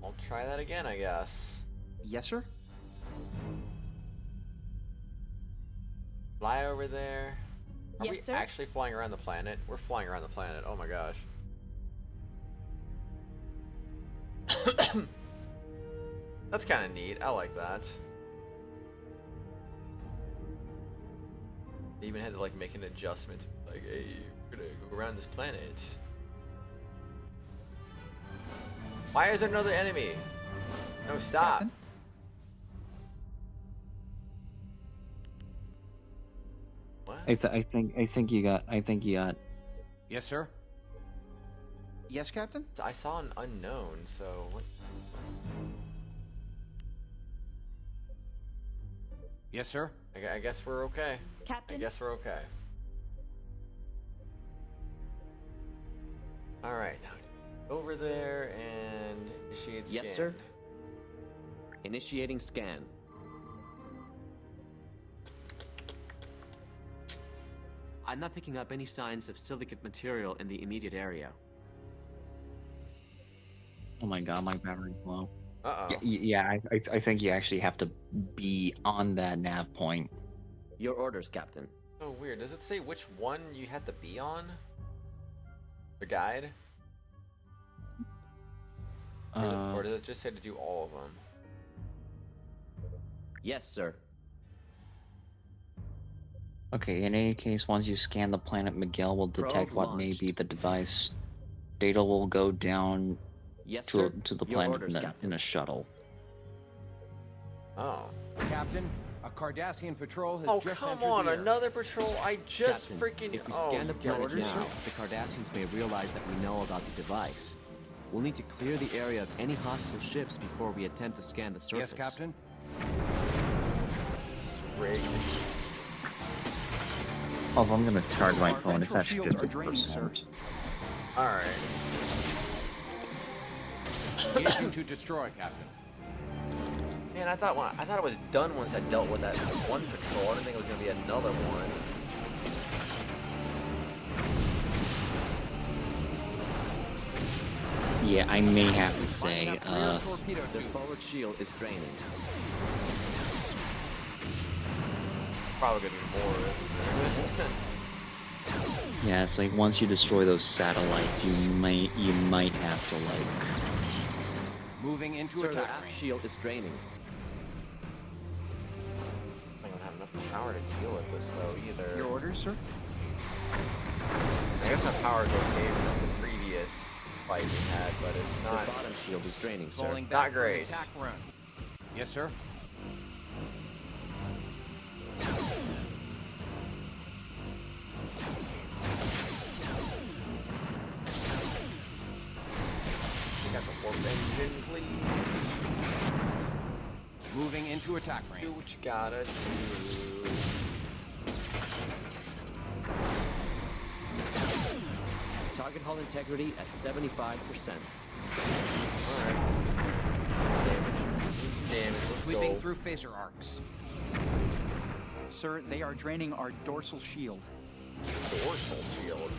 A: I'll try that again, I guess.
K: Yes, sir?
A: Fly over there. Are
G: Yes,
A: we
G: sir?
A: actually flying around the planet? We're flying around the planet. Oh my gosh. That's kind of neat. I like that. They even had to like make an adjustment. Like, hey, we're gonna go around this planet. Why is there another enemy? No, stop.
K: Captain?
A: What?
R: I think you got.
L: Yes, sir.
K: Yes, Captain?
A: I saw an unknown, so what?
L: Yes, sir.
A: I guess we're okay.
G: Captain?
A: I guess we're okay. Alright, now over there and initiate scan.
E: Yes, sir. Initiating scan. I'm not picking up any signs of silicate material in the immediate area.
R: Oh my god, my battery's low.
A: Uh-oh.
R: Yeah, I think you actually have to be on that nav point.
E: Your orders, Captain.
A: So weird. Does it say which one you had to be on? The guide? Or does it just say to do all of them?
E: Yes, sir.
R: Okay, in any case, once you scan the planet, Miguel will detect
E: Probe
R: what may
E: launched.
R: be the device. Data will go down
E: Yes,
R: to
E: sir.
R: the
E: Your
R: planet
E: orders,
R: in
E: Captain.
R: a shuttle.
A: Oh.
L: Captain, a Cardassian patrol has
A: Oh,
L: just
A: come
L: entered
A: on,
L: the air.
A: another patrol? I just
E: Captain,
A: freaking...
E: if we
A: oh,
E: scan the
A: you got
E: planet
A: orders?
E: now, the Cardassians may realize that we know about the device. We'll need to clear the area of any hostile ships before we attempt to scan the surface.
L: Yes, Captain.
A: Rigged.
R: Oh, I'm gonna charge my
D: Our
R: phone. It's
D: ventral
R: actually
D: shields are draining, sir.
R: 50%.
A: Alright.
L: Engaging to destroy, Captain.
A: Man, I thought it was done once I dealt with that one patrol. I didn't think it was gonna be another one.
R: Yeah, I may have to say,
E: the forward shield is draining.
A: Probably gonna be more, isn't there?
R: yeah, it's like once you destroy those satellites, you might have to like.
L: Moving into
E: Sir, the
L: attack
E: aft
L: range.
E: shield is draining.
A: I don't have enough power to deal with this though either.
K: Your orders, sir?
A: I guess my power is okay from the previous fight we had, but it's not.
E: The bottom shield is draining, sir.
L: Falling
A: Not
L: back for an
A: great.
L: attack run. Yes, sir.
A: Got the warp engine, please.
L: Moving into attack range.
A: Do what you gotta do.
E: Target hull integrity at 75%.
A: Alright. Damage. Need some damage. Let's
L: Sweeping
A: go.
L: through phaser arcs.
K: Sir, they are draining our dorsal shield.
A: Dorsal shield.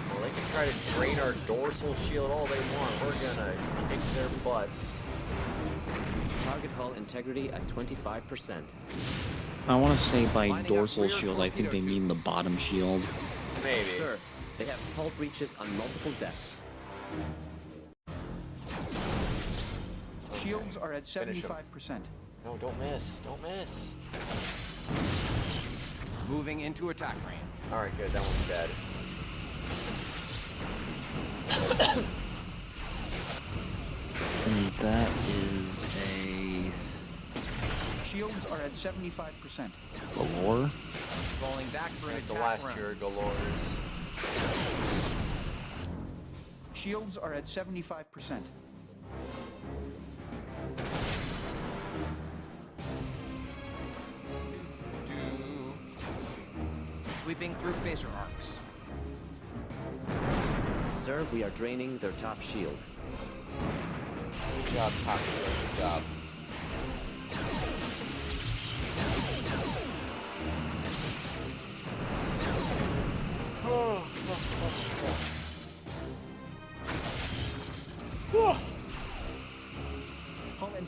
A: Well, they can try to drain our dorsal shield all they want. We're gonna kick their butts.
E: Target hull integrity at 25%.
R: I want to say by
L: Lining up
R: dorsal
L: rear
R: shield, I think they
L: torpedo
R: mean the
L: tubes.
R: bottom shield.
A: Maybe.
E: Sir, they have hull breaches on multiple decks.
K: Shields are at
A: Finish 'em.
K: 75%.
A: No, don't miss. Don't miss.
L: Moving into attack range.
A: Alright, good. That one's dead.
R: And that is a
K: Shields are at 75%.
R: galore.
L: Falling back for an
A: That's the
L: attack
A: last
L: run.
A: tier of galores.
K: Shields are at 75%.
L: Sweeping through phaser arcs.
E: Sir, we are draining their top shield.
A: Good job, top shield. Good job.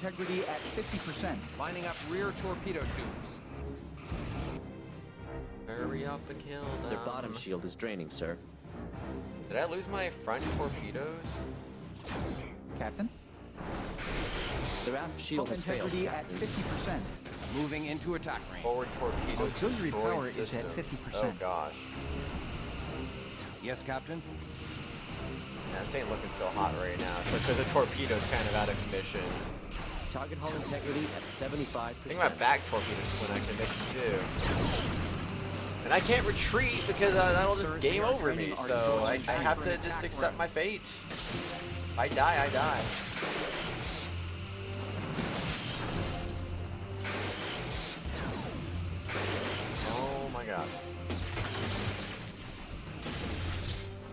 D: integrity at 50%.
L: Lining up rear torpedo tubes.
A: Hurry up and kill them.
E: Their bottom shield is draining, sir.
A: Did I lose my front torpedoes?
K: Captain?
E: Their aft shield
K: Hull
E: has failed.
K: integrity at 50%.
L: Moving into attack range.
A: Forward torpedo
K: Auxiliary
A: destroyed
K: power is at
A: systems.
K: 50%.
A: Oh gosh.
L: Yes, Captain?
A: Yeah, this ain't looking so hot right now, especially the torpedo's kind of out of commission.
E: Target hull integrity at 75%.
A: I think my back torpedoes went out of commission too. And I can't retreat because that'll just game over me, so I have to just accept my fate. If I die, I die. Oh my gosh.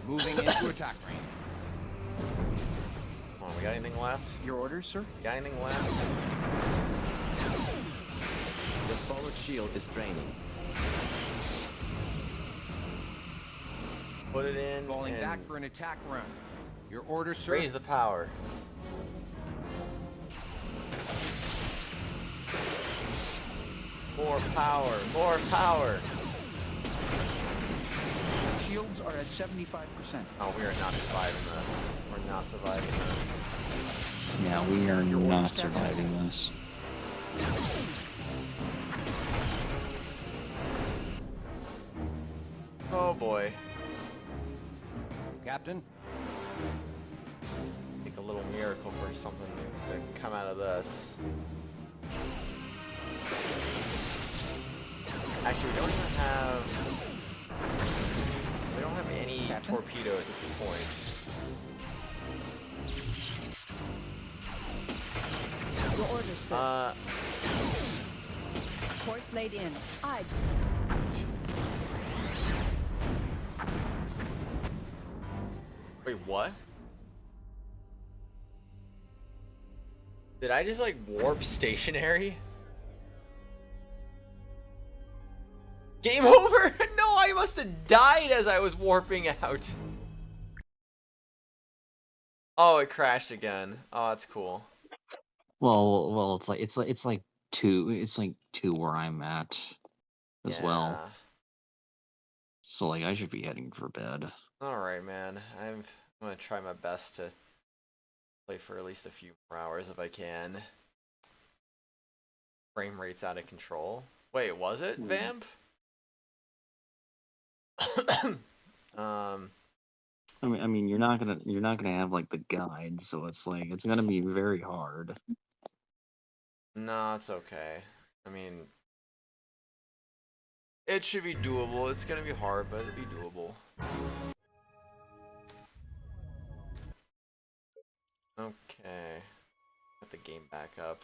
L: Moving into attack range.
A: Come on, we got anything left?
K: Your orders, sir?
A: Got anything left?
E: The forward shield is draining.
A: Put it in.
L: Falling
A: and
L: back for an attack run. Your orders, sir?
A: raise the power. More power, more power.
K: Shields are at 75%.
A: Oh, we are not surviving this. We're not surviving this.
R: Yeah, we are not surviving this.
A: Oh boy.
L: Captain?
A: Make a little miracle for something to come out of this. Actually, we don't even have... We don't have any torpedoes at this point.
G: Your orders, sir. Course laid in. Aye.
A: Wait, what? Did I just like warp stationary? Game over? No, I must have died as I was warping out. Oh, it crashed again. Oh, that's cool.
R: Well, it's like two where I'm at as well. So like I should be heading for bed.
A: All right, man. I'm gonna try my best to play for at least a few more hours if I can. Frame rate's out of control. Wait, was it, Vamp?
R: I mean, you're not gonna have like the guide, so it's like it's gonna be very hard.
A: No, it's okay. I mean, it should be doable. It's gonna be hard, but it'll be doable. Okay, got the game back up.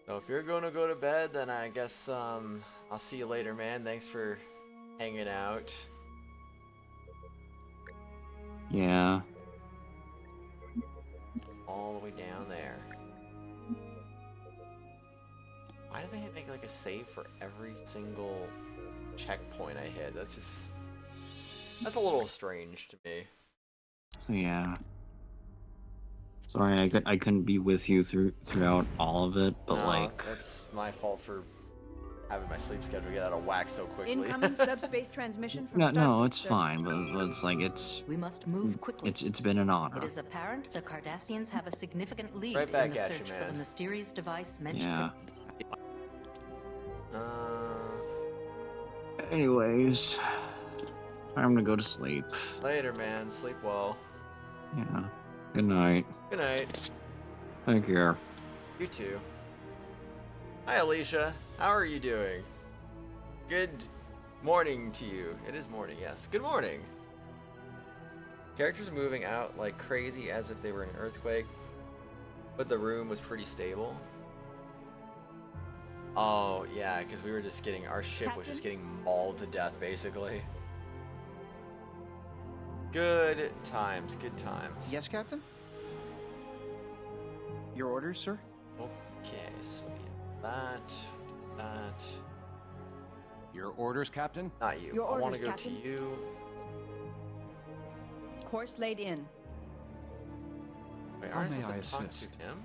A: So if you're gonna go to bed, then I guess I'll see you later, man. Thanks for hanging out.
R: Yeah.
A: All the way down there. Why do they make like a save for every single checkpoint I hit? That's a little strange to me.
R: So yeah. Sorry, I couldn't be with you throughout all of it, but
A: No,
R: like
A: that's my fault for having my sleep schedule get out of whack so quickly.
G: Incoming subspace transmission from
R: no,
G: Starfleet,
R: it's
G: sir.
R: fine, but it's like it's
F: We must move quickly.
R: it's been an honor.
F: It is apparent the Cardassians have a significant lead
A: Right back
F: in the
A: at you,
F: search for
A: man.
F: the mysterious device mentioned.
R: Yeah. Anyways, time to go to sleep.
A: Later, man. Sleep well.
R: Yeah. Good night.
A: Good night.
R: Take care.
A: You too. Hi, Alicia. How are you doing? Good morning to you. It is morning, yes. Good morning. Characters moving out like crazy as if they were in an earthquake, but the room was pretty stable. Oh, yeah, because we were just getting, our ship was just getting mauled to death, basically. Good times, good times.
K: Yes, Captain? Your orders, sir?
A: Okay, so yeah, that.
L: Your orders, Captain?
A: Not you.
G: Your
A: I want
G: orders,
A: to go
G: Captain.
A: to you.
G: Course laid in.
A: Wait,
U: How
A: aren't
U: may
A: supposed
U: I
A: to talk
U: assist?
A: to him?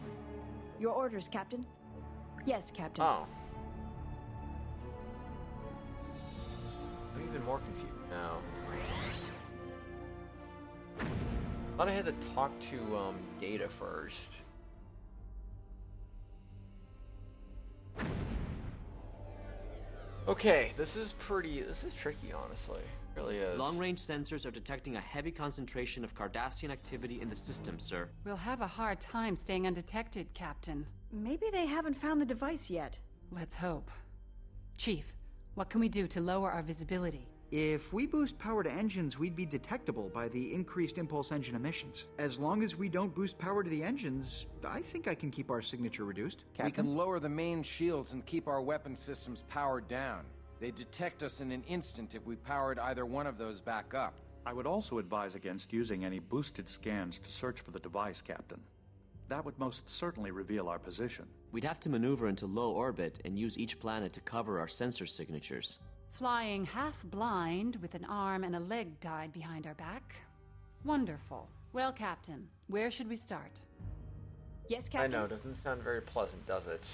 G: Your orders, Captain. Yes, Captain.
A: Oh. I'm even more confused now. Thought I had to talk to Data first. Okay, this is tricky, honestly. It really is.
E: Long-range sensors are detecting a heavy concentration of Cardassian activity in the system, sir.
J: We'll have a hard time staying undetected, Captain.
G: Maybe they haven't found the device yet.
J: Let's hope. Chief, what can we do to lower our visibility?
K: If we boost power to engines, we'd be detectable by the increased impulse engine emissions. As long as we don't boost power to the engines, I think I can keep our signature reduced.
L: We can lower the main shields and keep our weapon systems powered down. They'd detect us in an instant if we powered either one of those back up.
U: I would also advise against using any boosted scans to search for the device, Captain. That would most certainly reveal our position.
E: We'd have to maneuver into low orbit and use each planet to cover our sensor signatures.
J: Flying half blind with an arm and a leg tied behind our back? Wonderful. Well, Captain, where should we start?
G: Yes, Captain.
A: I know, doesn't sound very pleasant, does it?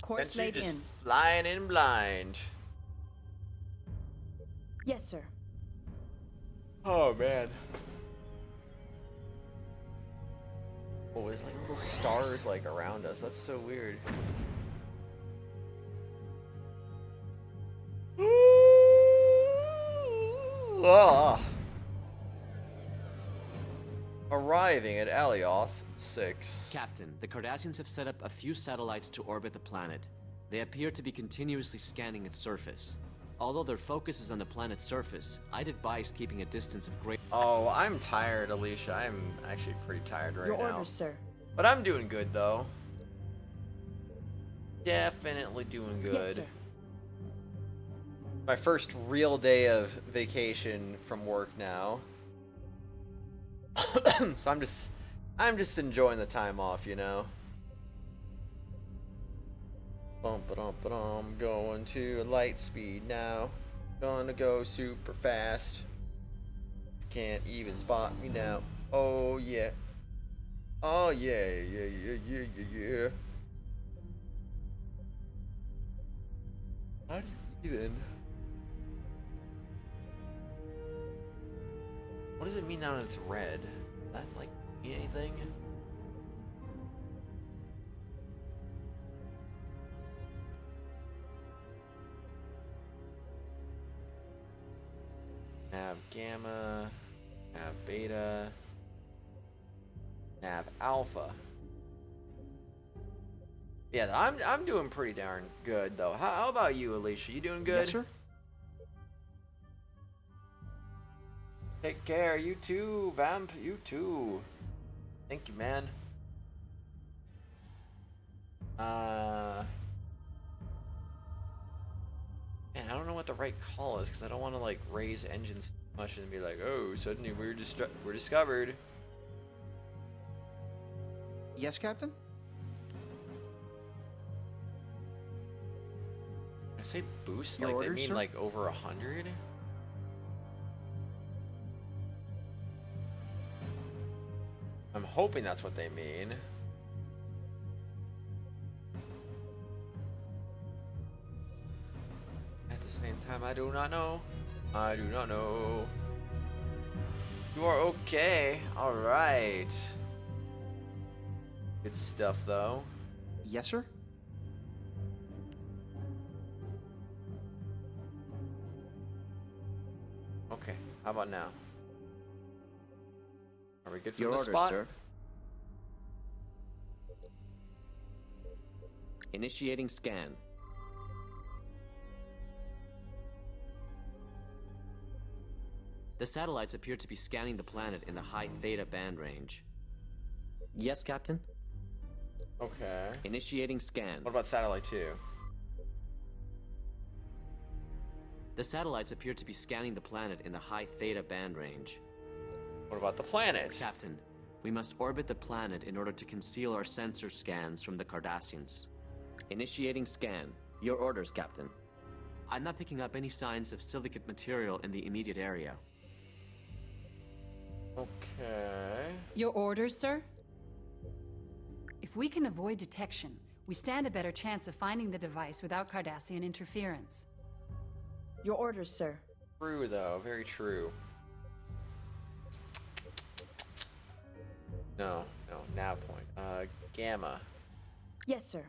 G: Course
A: Spencer
G: laid
A: just
G: in.
A: flying in blind.
G: Yes, sir.
A: Oh man. Oh, there's like little stars like around us. That's so weird. Ah. Arriving at Alioth 6.
E: Captain, the Cardassians have set up a few satellites to orbit the planet. They appear to be continuously scanning its surface. Although their focus is on the planet's surface, I'd advise keeping a distance of great...
A: Oh, I'm tired, Alicia. I'm actually pretty tired right
G: Your
A: now.
G: orders, sir.
A: But I'm doing good, though. Definitely doing good.
G: Yes, sir.
A: My first real day of vacation from work now. So I'm just enjoying the time off, you know. Bum-ba-dum-ba-dum, going to light speed now. Gonna go super fast. Can't even spot me now. Oh yeah. Oh yeah, yeah. How do you even? What does it mean now that it's red? Does that like mean anything? Nav gamma, nav beta, nav alpha. Yeah, I'm doing pretty darn good though. How about you, Alicia? You doing good?
K: Yes, sir.
A: Take care, you too, Vamp, you too. Thank you, man. Man, I don't know what the right call is because I don't want to like raise engines too much and be like, oh, suddenly we're discovered.
K: Yes, Captain?
A: I say boost
K: Your
A: like
K: orders,
A: they mean
K: sir?
A: like over 100. I'm hoping that's what they mean. At the same time, I do not know. I do not know. You are okay. Alright. Good stuff, though.
K: Yes, sir?
A: Okay, how about now? Are we good for
E: Your
A: the
E: orders,
A: spot?
E: sir. Initiating scan. The satellites appear to be scanning the planet in the high theta band range. Yes, Captain?
A: Okay.
E: Initiating scan.
A: What about satellite 2?
E: The satellites appear to be scanning the planet in the high theta band range.
A: What about the planet?
E: Captain, we must orbit the planet in order to conceal our sensor scans from the Cardassians. Initiating scan. Your orders, Captain. I'm not picking up any signs of silicate material in the immediate area.
A: Okay.
J: Your orders, sir? If we can avoid detection, we stand a better chance of finding the device without Cardassian interference.
G: Your orders, sir.
A: True, though. Very true. No. Nav point. Gamma.
G: Yes, sir.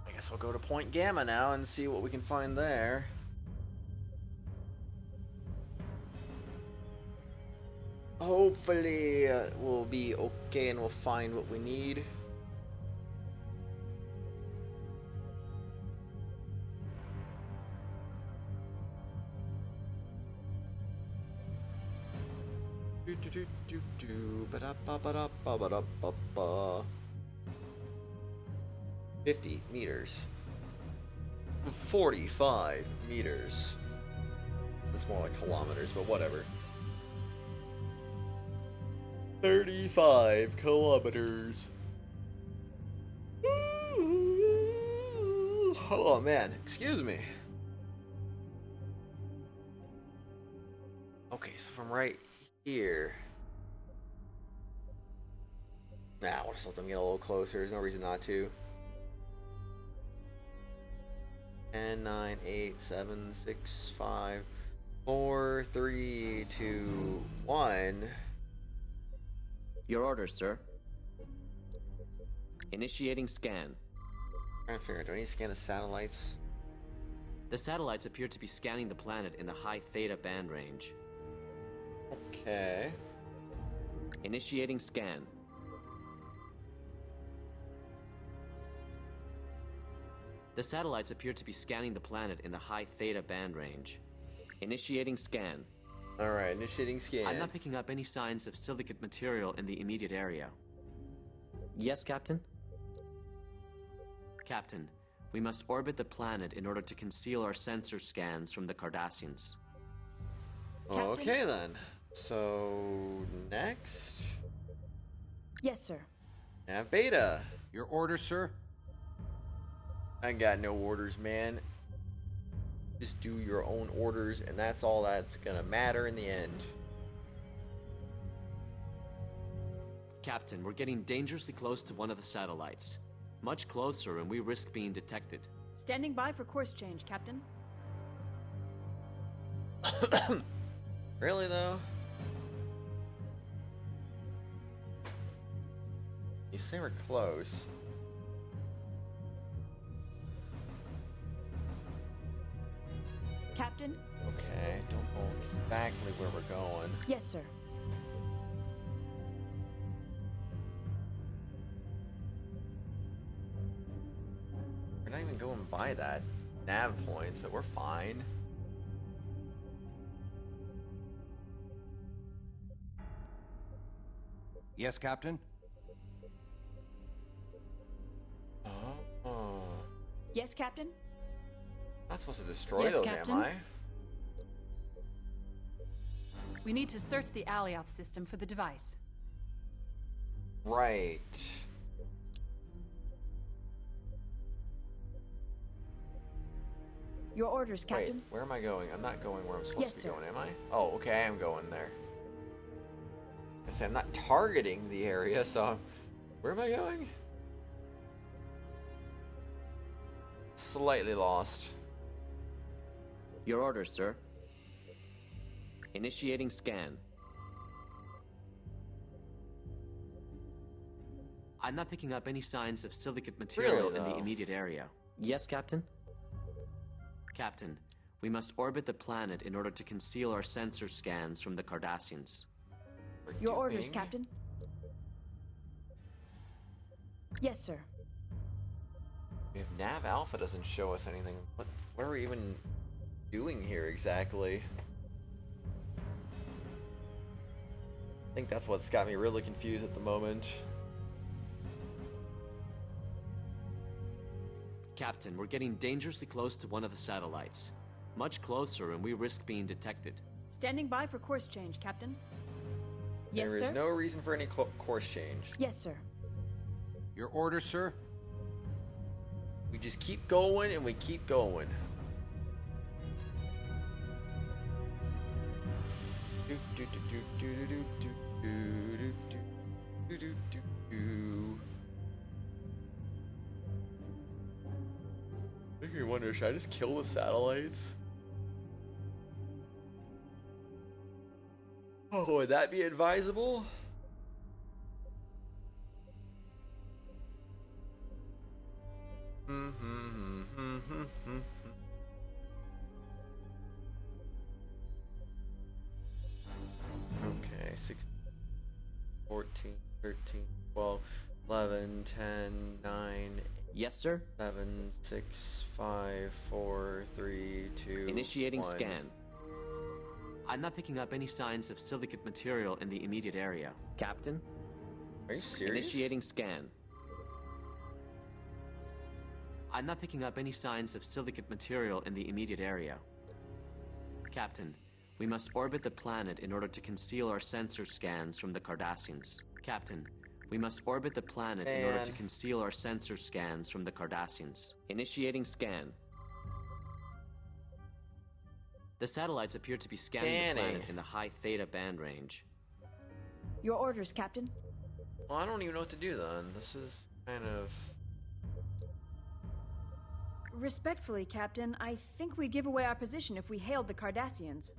A: I guess we'll go to point Gamma now and see what we can find there. Hopefully we'll be okay and we'll find what we need. Ba-da-ba-ba-da-ba-da-ba-ba. 50 meters. 45 meters. That's more like kilometers, but whatever. 35 kilometers. Oh man, excuse me. Okay, so from right here. Nah, I want to let them get a little closer. There's no reason not to. 10, 9, 8, 7, 6, 5, 4, 3, 2, 1.
E: Your orders, sir. Initiating scan.
A: Trying to figure out, do I need to scan the satellites?
E: The satellites appear to be scanning the planet in the high theta band range.
A: Okay.
E: Initiating scan. The satellites appear to be scanning the planet in the high theta band range. Initiating scan.
A: Alright, initiating scan.
E: I'm not picking up any signs of silicate material in the immediate area. Yes, Captain? Captain, we must orbit the planet in order to conceal our sensor scans from the Cardassians.
A: Okay then. So, next?
G: Yes, sir.
A: Nav Beta.
L: Your orders, sir?
A: I got no orders, man. Just do your own orders, and that's all that's gonna matter in the end.
E: Captain, we're getting dangerously close to one of the satellites. Much closer, and we risk being detected.
G: Standing by for course change, Captain.
A: Really, though? You say we're close.
G: Captain?
A: Okay, don't know exactly where we're going.
G: Yes, sir.
A: We're not even going by that nav point, so we're fine.
L: Yes, Captain?
A: Oh.
G: Yes, Captain?
A: Not supposed to destroy
J: Yes,
A: those,
J: Captain?
A: am I?
J: We need to search the Alioth system for the device.
A: Right.
G: Your orders, Captain.
A: Wait, where am I going? I'm not going where I'm supposed
G: Yes,
A: to be
G: sir.
A: going, am I? Oh, okay, I am going there. I say I'm not targeting the area, so where am I going? Slightly lost.
E: Your orders, sir. Initiating scan. I'm not picking up any signs of silicate material
A: Really,
E: in the
A: though?
E: immediate area. Yes, Captain? Captain, we must orbit the planet in order to conceal our sensor scans from the Cardassians.
G: Your orders, Captain. Yes, sir.
A: If Nav Alpha doesn't show us anything, what are we even doing here exactly? I think that's what's got me really confused at the moment.
E: Captain, we're getting dangerously close to one of the satellites. Much closer, and we risk being detected.
G: Standing by for course change, Captain. Yes,
A: There
G: sir.
A: is no reason for any course change.
G: Yes, sir.
L: Your orders, sir?
A: We just keep going and we keep going. Making me wonder, should I just kill the satellites? Oh, would that be advisable? Okay, 16, 14, 13, 12, 11, 10, 9.
E: Yes, sir?
A: 7, 6, 5, 4, 3, 2.
E: Initiating
A: 1.
E: scan. I'm not picking up any signs of silicate material in the immediate area. Captain?
A: Are you serious?
E: Initiating scan. I'm not picking up any signs of silicate material in the immediate area. Captain, we must orbit the planet in order to conceal our sensor scans from the Cardassians. Captain, we must orbit the planet in order to conceal our sensor scans from the Cardassians. Initiating scan. The satellites appear to be scanning the planet in the high theta band range.
G: Your orders, Captain.
A: Well, I don't even know what to do then. This is kind of...
G: Respectfully, Captain, I think we'd give away our position if we hailed the Cardassians.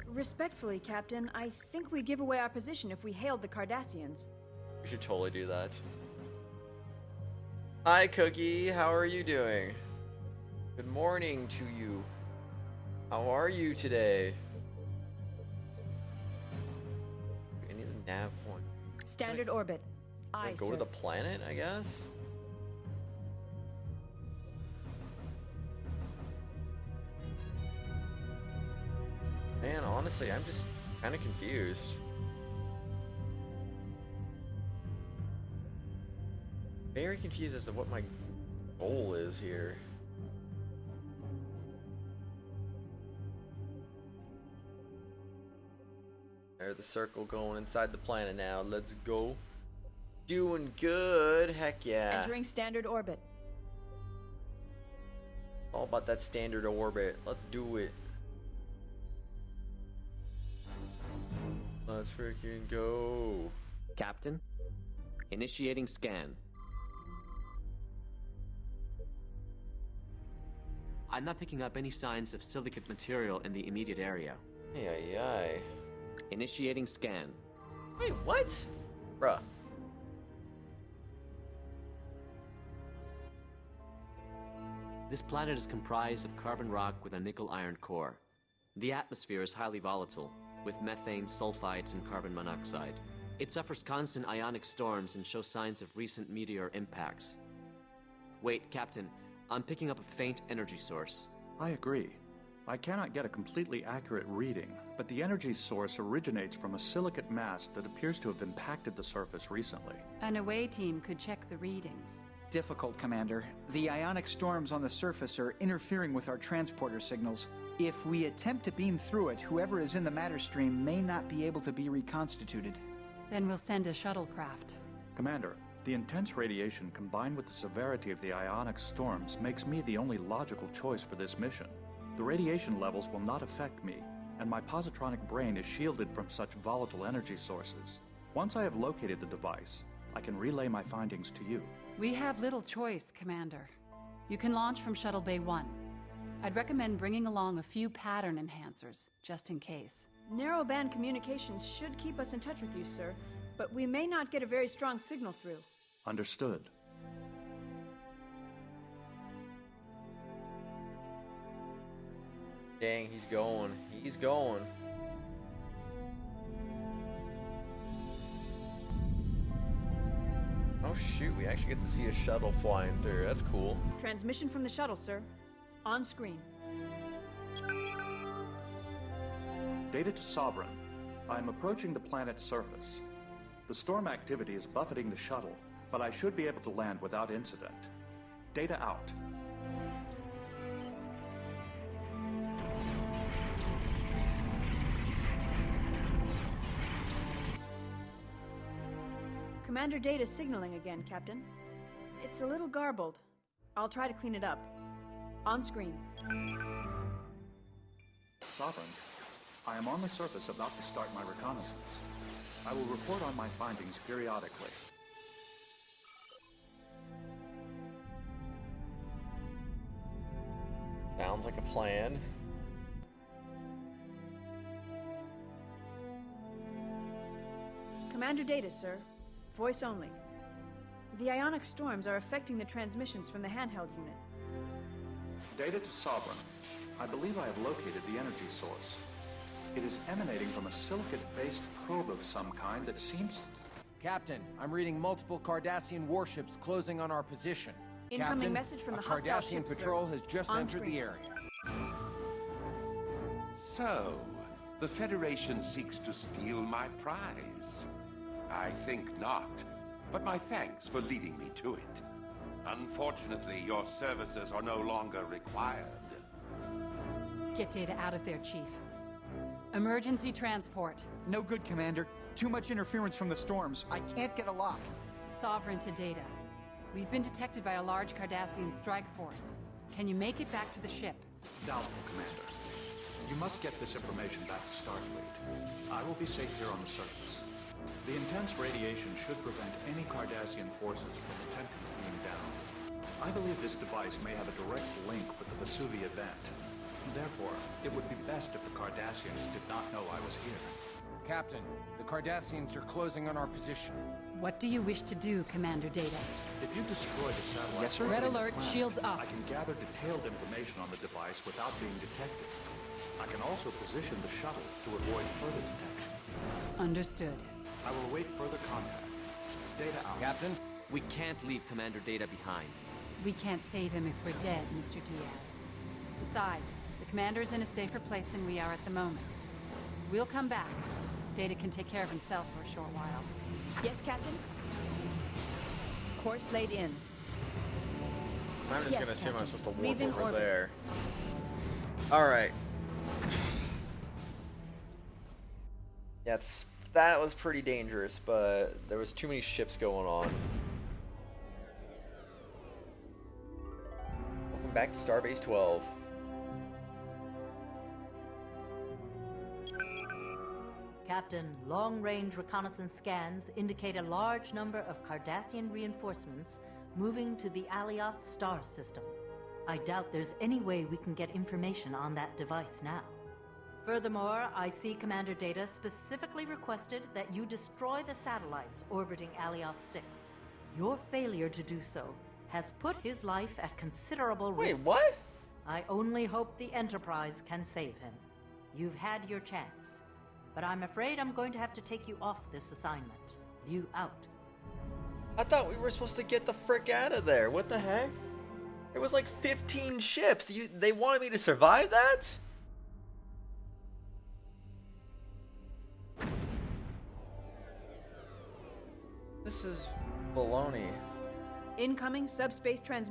G: Respectfully, Captain, I think we'd give away our position if we hailed the Cardassians.
A: We should totally do that. Hi, Cookie. How are you doing? Good morning to you. How are you today? I need a nav point.
G: Standard orbit. Aye,
A: Go
G: sir.
A: to the planet, I guess? Man, honestly, I'm just kind of confused. Very confused as to what my goal is here. There's the circle going inside the planet now. Let's go. Doing good. Heck yeah.
G: Entering standard orbit.
A: All about that standard orbit. Let's do it. Let's freaking go.
E: Captain, initiating scan. I'm not picking up any signs of silicate material in the immediate area.
A: Ay.
E: Initiating scan.
A: Wait, what? Bruh.
E: This planet is comprised of carbon rock with a nickel iron core. The atmosphere is highly volatile, with methane, sulfides, and carbon monoxide. It suffers constant ionic storms and shows signs of recent meteor impacts. Wait, Captain, I'm picking up a faint energy source.
U: I agree. I cannot get a completely accurate reading, but the energy source originates from a silicate mass that appears to have impacted the surface recently.
J: An away team could check the readings.
K: Difficult, Commander. The ionic storms on the surface are interfering with our transporter signals. If we attempt to beam through it, whoever is in the matter stream may not be able to be reconstituted.
J: Then we'll send a shuttlecraft.
U: Commander, the intense radiation combined with the severity of the ionic storms makes me the only logical choice for this mission. The radiation levels will not affect me, and my positronic brain is shielded from such volatile energy sources. Once I have located the device, I can relay my findings to you.
J: We have little choice, Commander. You can launch from Shuttle Bay 1. I'd recommend bringing along a few pattern enhancers, just in case.
G: Narrowband communications should keep us in touch with you, sir, but we may not get a very strong signal through.
U: Understood.
A: Dang, he's going. He's going. Oh shoot, we actually get to see a shuttle flying through. That's cool.
G: Transmission from the shuttle, sir. On screen.
U: Data to Sovereign. I'm approaching the planet's surface. The storm activity is buffeting the shuttle, but I should be able to land without incident. Data out.
G: Commander Data signaling again, Captain. It's a little garbled. I'll try to clean it up. On screen.
U: Sovereign, I am on the surface about to start my reconnaissance. I will report on my findings periodically.
A: Sounds like a plan.
G: Commander Data, sir. Voice only. The ionic storms are affecting the transmissions from the handheld unit.
U: Data to Sovereign. I believe I have located the energy source. It is emanating from a silicate-based probe of some kind that seems...
L: Captain, I'm reading multiple Cardassian warships closing on our position.
G: Incoming
L: Captain,
G: message from the
L: a
G: hostile
L: Cardassian
G: ship,
L: patrol
G: sir.
L: has just
G: On
L: entered
G: screen.
L: the area.
P: So, the Federation seeks to steal my prize? I think not, but my thanks for leading me to it. Unfortunately, your services are no longer required.
J: Get Data out of there, Chief. Emergency transport.
K: No good, Commander. Too much interference from the storms. I can't get a lock.
J: Sovereign to Data. We've been detected by a large Cardassian strike force. Can you make it back to the ship?
U: Doubtful, Commander. You must get this information back to Starfleet. I will be safe here on the surface. The intense radiation should prevent any Cardassian forces from attempting to beam down. I believe this device may have a direct link with the Vesuvi event. Therefore, it would be best if the Cardassians did not know I was here.
L: Captain, the Cardassians are closing on our position.
J: What do you wish to do, Commander Data?
U: If you destroy the satellite...
J: Yes, sir. Red alert, shields up.
U: I can gather detailed information on the device without being detected. I can also position the shuttle to avoid further detection.
J: Understood.
U: I will await further contact. Data out.
E: Captain, we can't leave Commander Data behind.
J: We can't save him if we're dead, Mr. Diaz. Besides, the Commander's in a safer place than we are at the moment. We'll come back. Data can take care of himself for a short while.
G: Yes, Captain? Course laid in.
A: I'm just
G: Yes,
A: gonna assume I'm
G: Captain.
A: supposed to warp
G: Leaving
A: over
G: orbit.
A: there. Alright. Yeah, that was pretty dangerous, but there was too many ships going on. Welcome back to Starbase 12.
F: Captain, long-range reconnaissance scans indicate a large number of Cardassian reinforcements moving to the Alioth star system. I doubt there's any way we can get information on that device now. Furthermore, I see Commander Data specifically requested that you destroy the satellites orbiting Alioth 6. Your failure to do so has put his life at considerable risk.
A: Wait, what?
F: I only hope the Enterprise can save him. You've had your chance, but I'm afraid I'm going to have to take you off this assignment. You out.
A: I thought we were supposed to get the frick out of there. What the heck? It was like 15 ships. They wanted me to survive that? This is baloney.
G: Incoming subspace trans...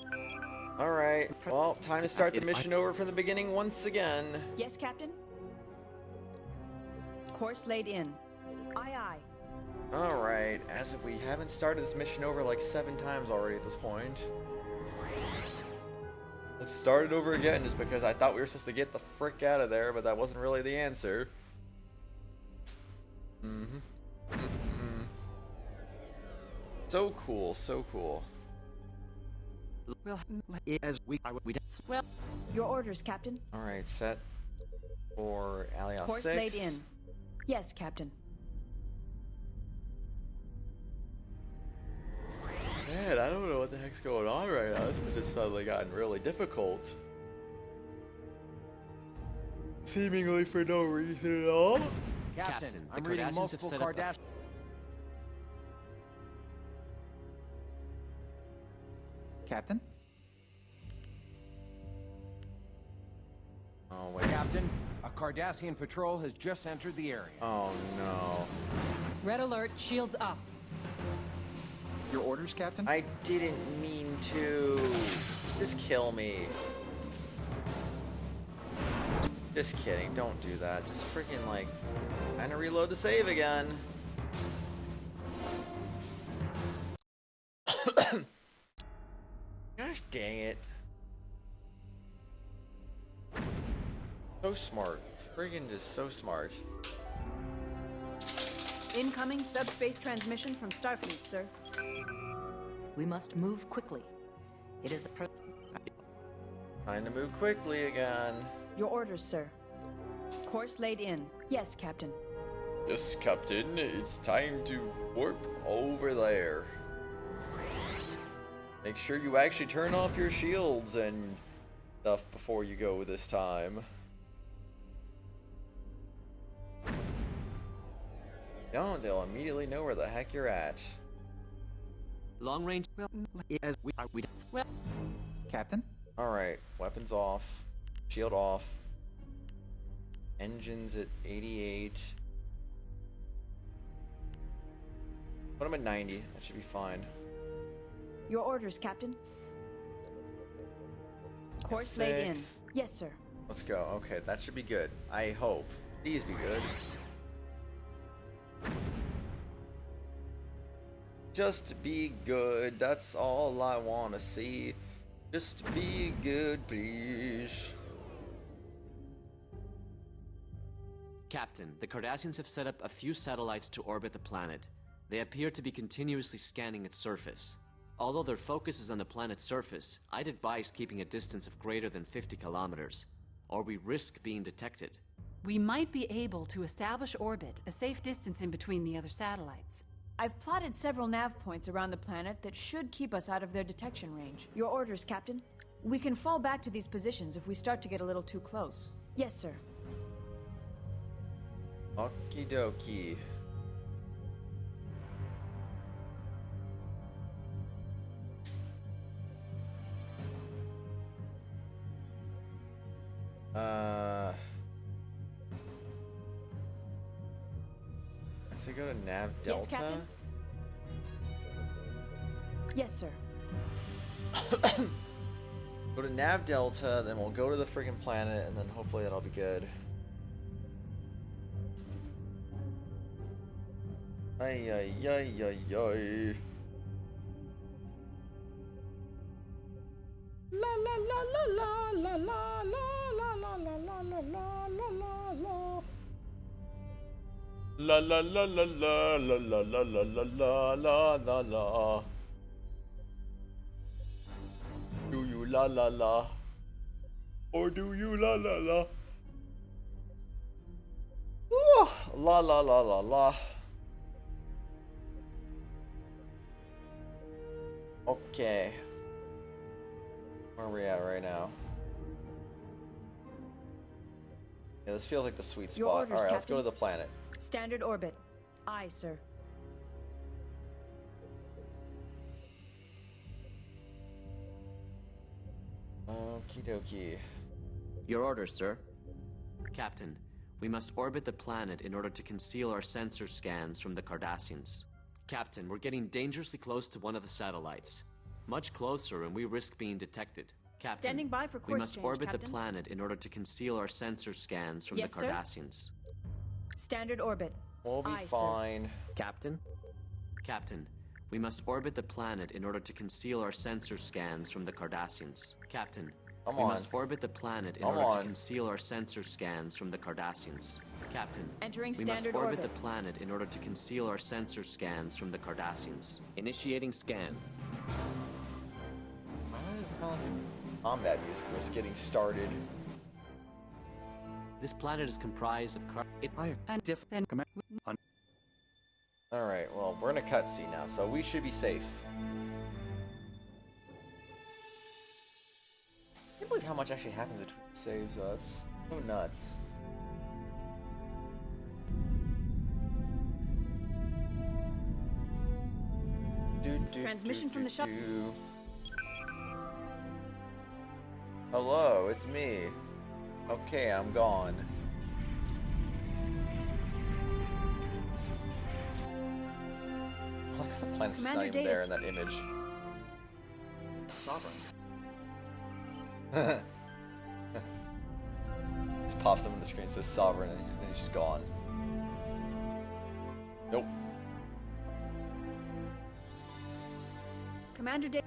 A: Alright, well, time to start the mission over from the beginning once again.
G: Yes, Captain? Course laid in. Aye, aye.
A: Alright, as if we haven't started this mission over like 7 times already at this point. Let's start it over again just because I thought we were supposed to get the frick out of there, but that wasn't really the answer. So cool, so cool.
J: Well,
G: Well, your orders, Captain.
A: Alright, set for Alioth
G: Course
A: 6.
G: laid in. Yes, Captain.
A: Man, I don't know what the heck's going on right now. This has just suddenly gotten really difficult. Seemingly for no reason at all.
L: Captain, I'm
E: the
L: reading
E: Cardassians
L: multiple
E: have set up a...
L: Cardassian...
K: Captain?
A: Oh, wait.
L: Captain, a Cardassian patrol has just entered the area.
A: Oh, no.
J: red alert, shields up.
K: Your orders, Captain?
A: I didn't mean to. Just kill me. Just kidding. Don't do that. Just freaking, like, trying to reload the save again. Gosh dang it. So smart. Friggin' just so smart.
G: Incoming subspace transmission from Starfleet, sir.
F: We must move quickly. It is a
A: Time to move quickly again.
G: Your orders, sir. Course laid in. Yes, Captain.
A: Yes, Captain. It's time to warp over there. Make sure you actually turn off your shields and stuff before you go this time. Don't, they'll immediately know where the heck you're at.
E: Long range.
K: Well, Captain?
A: Alright, weapons off. Shield off. Engines at 88. Put them at 90. That should be fine.
G: Your orders, Captain. Course laid in. Yes, sir.
A: Let's go. Okay, that should be good. I hope. Please be good. Just be good. That's all I want to see. Just be good, please.
E: Captain, the Cardassians have set up a few satellites to orbit the planet. They appear to be continuously scanning its surface. Although their focus is on the planet's surface, I'd advise keeping a distance of greater than 50 kilometers, or we risk being detected.
J: We might be able to establish orbit, a safe distance in between the other satellites.
G: I've plotted several nav points around the planet that should keep us out of their detection range. Your orders, Captain. We can fall back to these positions if we start to get a little too close. Yes, sir.
A: Okie dokie. Let's go to Nav Delta.
G: Yes, Captain? Yes, sir.
A: Go to Nav Delta, then we'll go to the friggin' planet, and then hopefully that'll be good. Ay, ay, ay, ay, ay. La la la la la la la la la la la la la la la. La la la la la la la la la la la la la. Do you la la la? Or do you la la la? La la la la la. Okay. Where are we at right now? Yeah, this feels like the sweet
G: Your
A: spot.
G: orders,
A: Alright, let's
G: Captain.
A: go to the planet.
G: Standard orbit. Aye, sir.
A: Okie dokie.
E: Your orders, sir. Captain, we must orbit the planet in order to conceal our sensor scans from the Cardassians. Captain, we're getting dangerously close to one of the satellites. Much closer, and we risk being detected. Captain,
G: Standing by for
E: we
G: course
E: must
G: change,
E: orbit
G: Captain.
E: the planet in order to conceal our sensor scans from
G: Yes,
E: the
G: sir.
E: Cardassians.
G: Standard orbit.
A: We'll be
G: Aye, sir.
A: fine.
E: Captain? Captain, we must orbit the planet in order to conceal our sensor scans from the Cardassians. Captain,
A: Come
E: we
A: on.
E: must orbit the planet in
A: Come
E: order
A: on.
E: to conceal our sensor scans from the Cardassians. Captain,
G: Entering
E: we must
G: standard
E: orbit
G: orbit.
E: the planet in order to conceal our sensor scans from the Cardassians. Initiating scan.
A: Combat music was getting started.
E: This planet is comprised of
A: Alright, well, we're in a cutscene now, so we should be safe. I can't believe how much actually happens between saves. That's so nuts.
G: Transmission from the shop.
A: Hello, it's me. Okay, I'm gone. Oh, the planet's just not
G: Commander
A: even there in
G: Data's-
A: that image.
D: Sovereign.
A: Just pops up on the screen, it says Sovereign, and he's just gone. Nope.
G: Commander Data.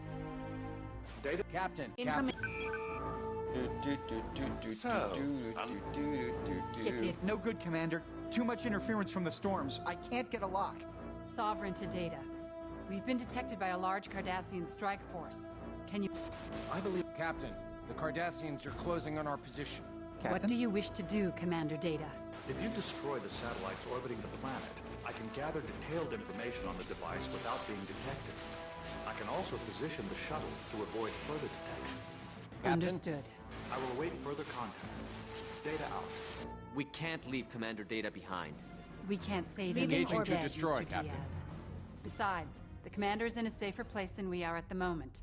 D: Data.
L: Captain.
G: Incoming.
J: Get in.
K: No good, Commander. Too much interference from the storms. I can't get a lock.
J: Sovereign to Data. We've been detected by a large Cardassian strike force. Can you...
L: I believe... Captain, the Cardassians are closing on our position.
J: What do you wish to do, Commander Data?
U: If you destroy the satellites orbiting the planet, I can gather detailed information on the device without being detected. I can also position the shuttle to avoid further detection.
J: Captain? Understood.
U: I will await further contact. Data out.
E: We can't leave Commander Data behind.
J: We can't save him.
L: Engaging to
J: dead,
L: destroy,
J: Mr.
L: Captain.
J: Diaz. Besides, the Commander's in a safer place than we are at the moment.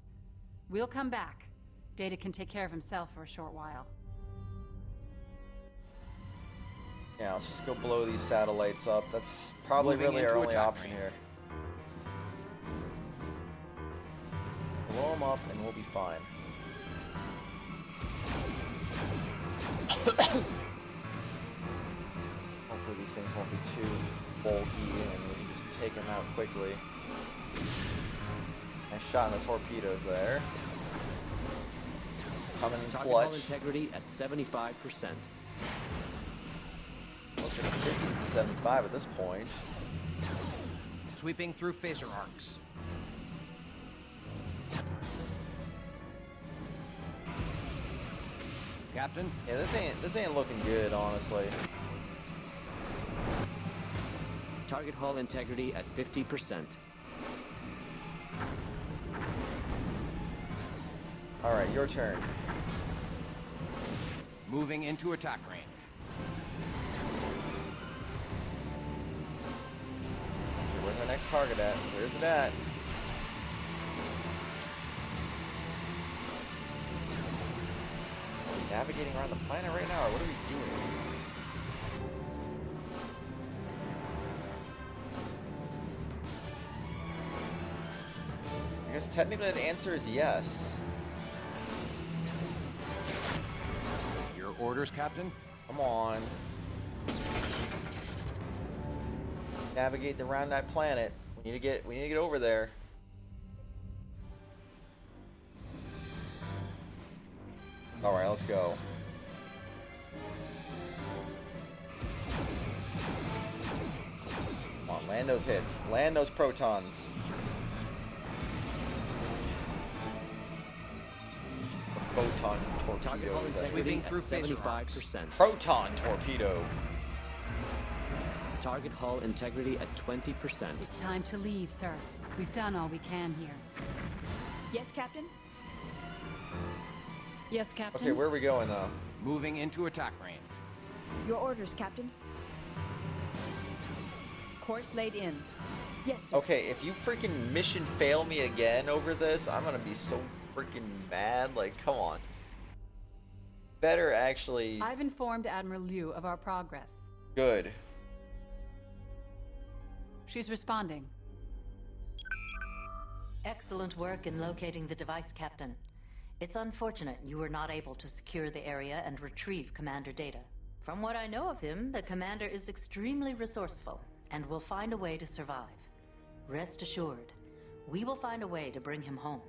J: We'll come back. Data can take care of himself for a short while.
A: Yeah, let's just go blow these satellites up. That's probably
L: Moving
A: really our
L: into
A: only
L: attack
A: option here. Blow them up and we'll be fine. Hopefully these things won't be too bulky and we can just take them out quickly. Nice shot in the torpedoes there. Coming in
E: Target hull
A: clutch.
E: integrity at 75%.
A: Closer to 50 to 75 at this point.
L: Sweeping through phaser arcs. Captain?
A: Yeah, this ain't looking good, honestly.
E: Target hull integrity at 50%.
A: Alright, your turn.
L: Moving into attack range.
A: Okay, where's our next target at? Where's it at? Are we navigating around the planet right now, or what are we doing? I guess technically the answer is yes.
L: Your orders, Captain?
A: Come on. Navigate around that planet. We need to get over there. All right, let's go. Come on, land those hits. Land those protons. The photon
E: Target hull
A: torpedo.
E: integrity at 75%.
A: Proton torpedo.
E: Target hull integrity at 20%.
J: It's time to leave, sir. We've done all we can here.
G: Yes, Captain?
J: Yes, Captain?
A: Okay, where are we going, though?
L: Moving into attack range.
G: Your orders, Captain. Course laid in. Yes, sir.
A: Okay, if you freaking mission fail me again over this, I'm gonna be so freaking mad. Like, come on. Better actually...
J: I've informed Admiral Liu of our progress.
A: Good.
J: She's responding.
F: Excellent work in locating the device, Captain. It's unfortunate you were not able to secure the area and retrieve Commander Data. From what I know of him, the Commander is extremely resourceful and will find a way to survive. Rest assured, we will find a way to bring him home.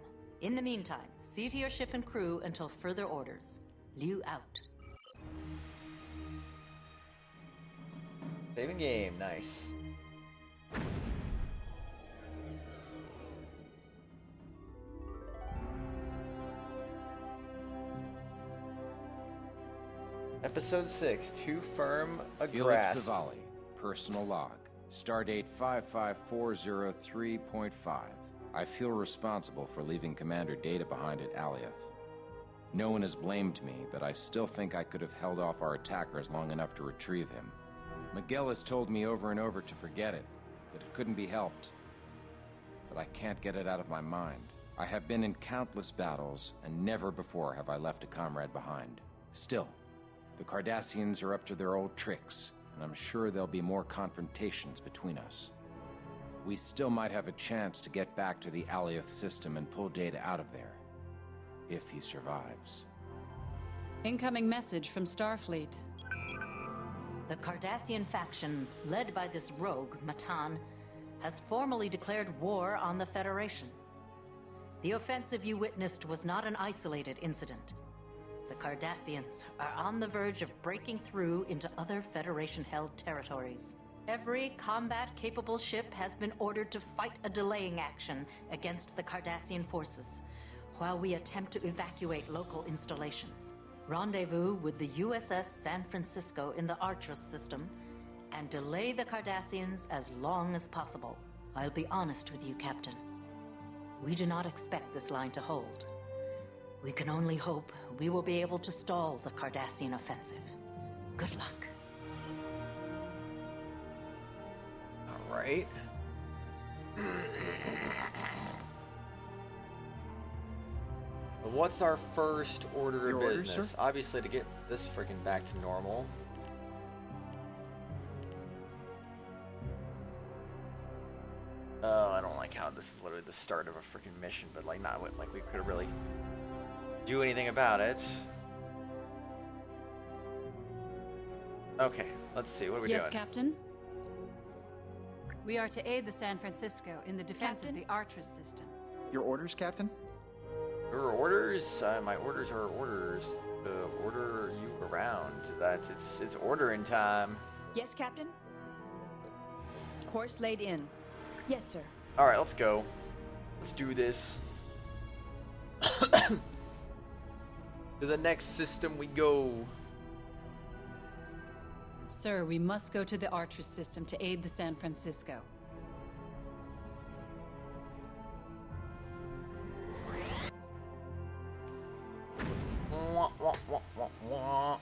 F: In the meantime, see to your ship and crew until further orders. Liu out.
A: Saving game, nice. Episode 6, Too Firm a
L: Felix
A: Grasp.
L: Savali, personal log. Stardate 55403.5. I feel responsible for leaving Commander Data behind at Alioth. No one has blamed me, but I still think I could have held off our attackers long enough to retrieve him. Miguel has told me over and over to forget it, that it couldn't be helped. But I can't get it out of my mind. I have been in countless battles, and never before have I left a comrade behind. Still, the Cardassians are up to their old tricks, and I'm sure there'll be more confrontations between us. We still might have a chance to get back to the Alioth system and pull Data out of there. If he survives.
J: Incoming message from Starfleet.
F: The Cardassian faction, led by this rogue, Matan, has formally declared war on the Federation. The offensive you witnessed was not an isolated incident. The Cardassians are on the verge of breaking through into other Federation-held territories. Every combat-capable ship has been ordered to fight a delaying action against the Cardassian forces, while we attempt to evacuate local installations. Rendezvous with the USS San Francisco in the Artrus system, and delay the Cardassians as long as possible. I'll be honest with you, Captain. We do not expect this line to hold. We can only hope we will be able to stall the Cardassian offensive. Good luck.
A: All right. What's our first order of business? Obviously, to get this freaking back to normal. Oh, I don't like how this is literally the start of a freaking mission, but like not what like we could really do anything about it. Okay, let's see. What are we doing?
J: Yes, Captain. We are to aid the San Francisco in the defense of the Artrus system.
K: Your orders, Captain?
A: Your orders? My orders are orders. Order you around. It's ordering time.
G: Yes, Captain? Course laid in. Yes, sir.
A: All right, let's go. Let's do this. To the next system we go.
J: Sir, we must go to the Artrus system to aid the San Francisco.
A: Wah, wah, wah, wah, wah.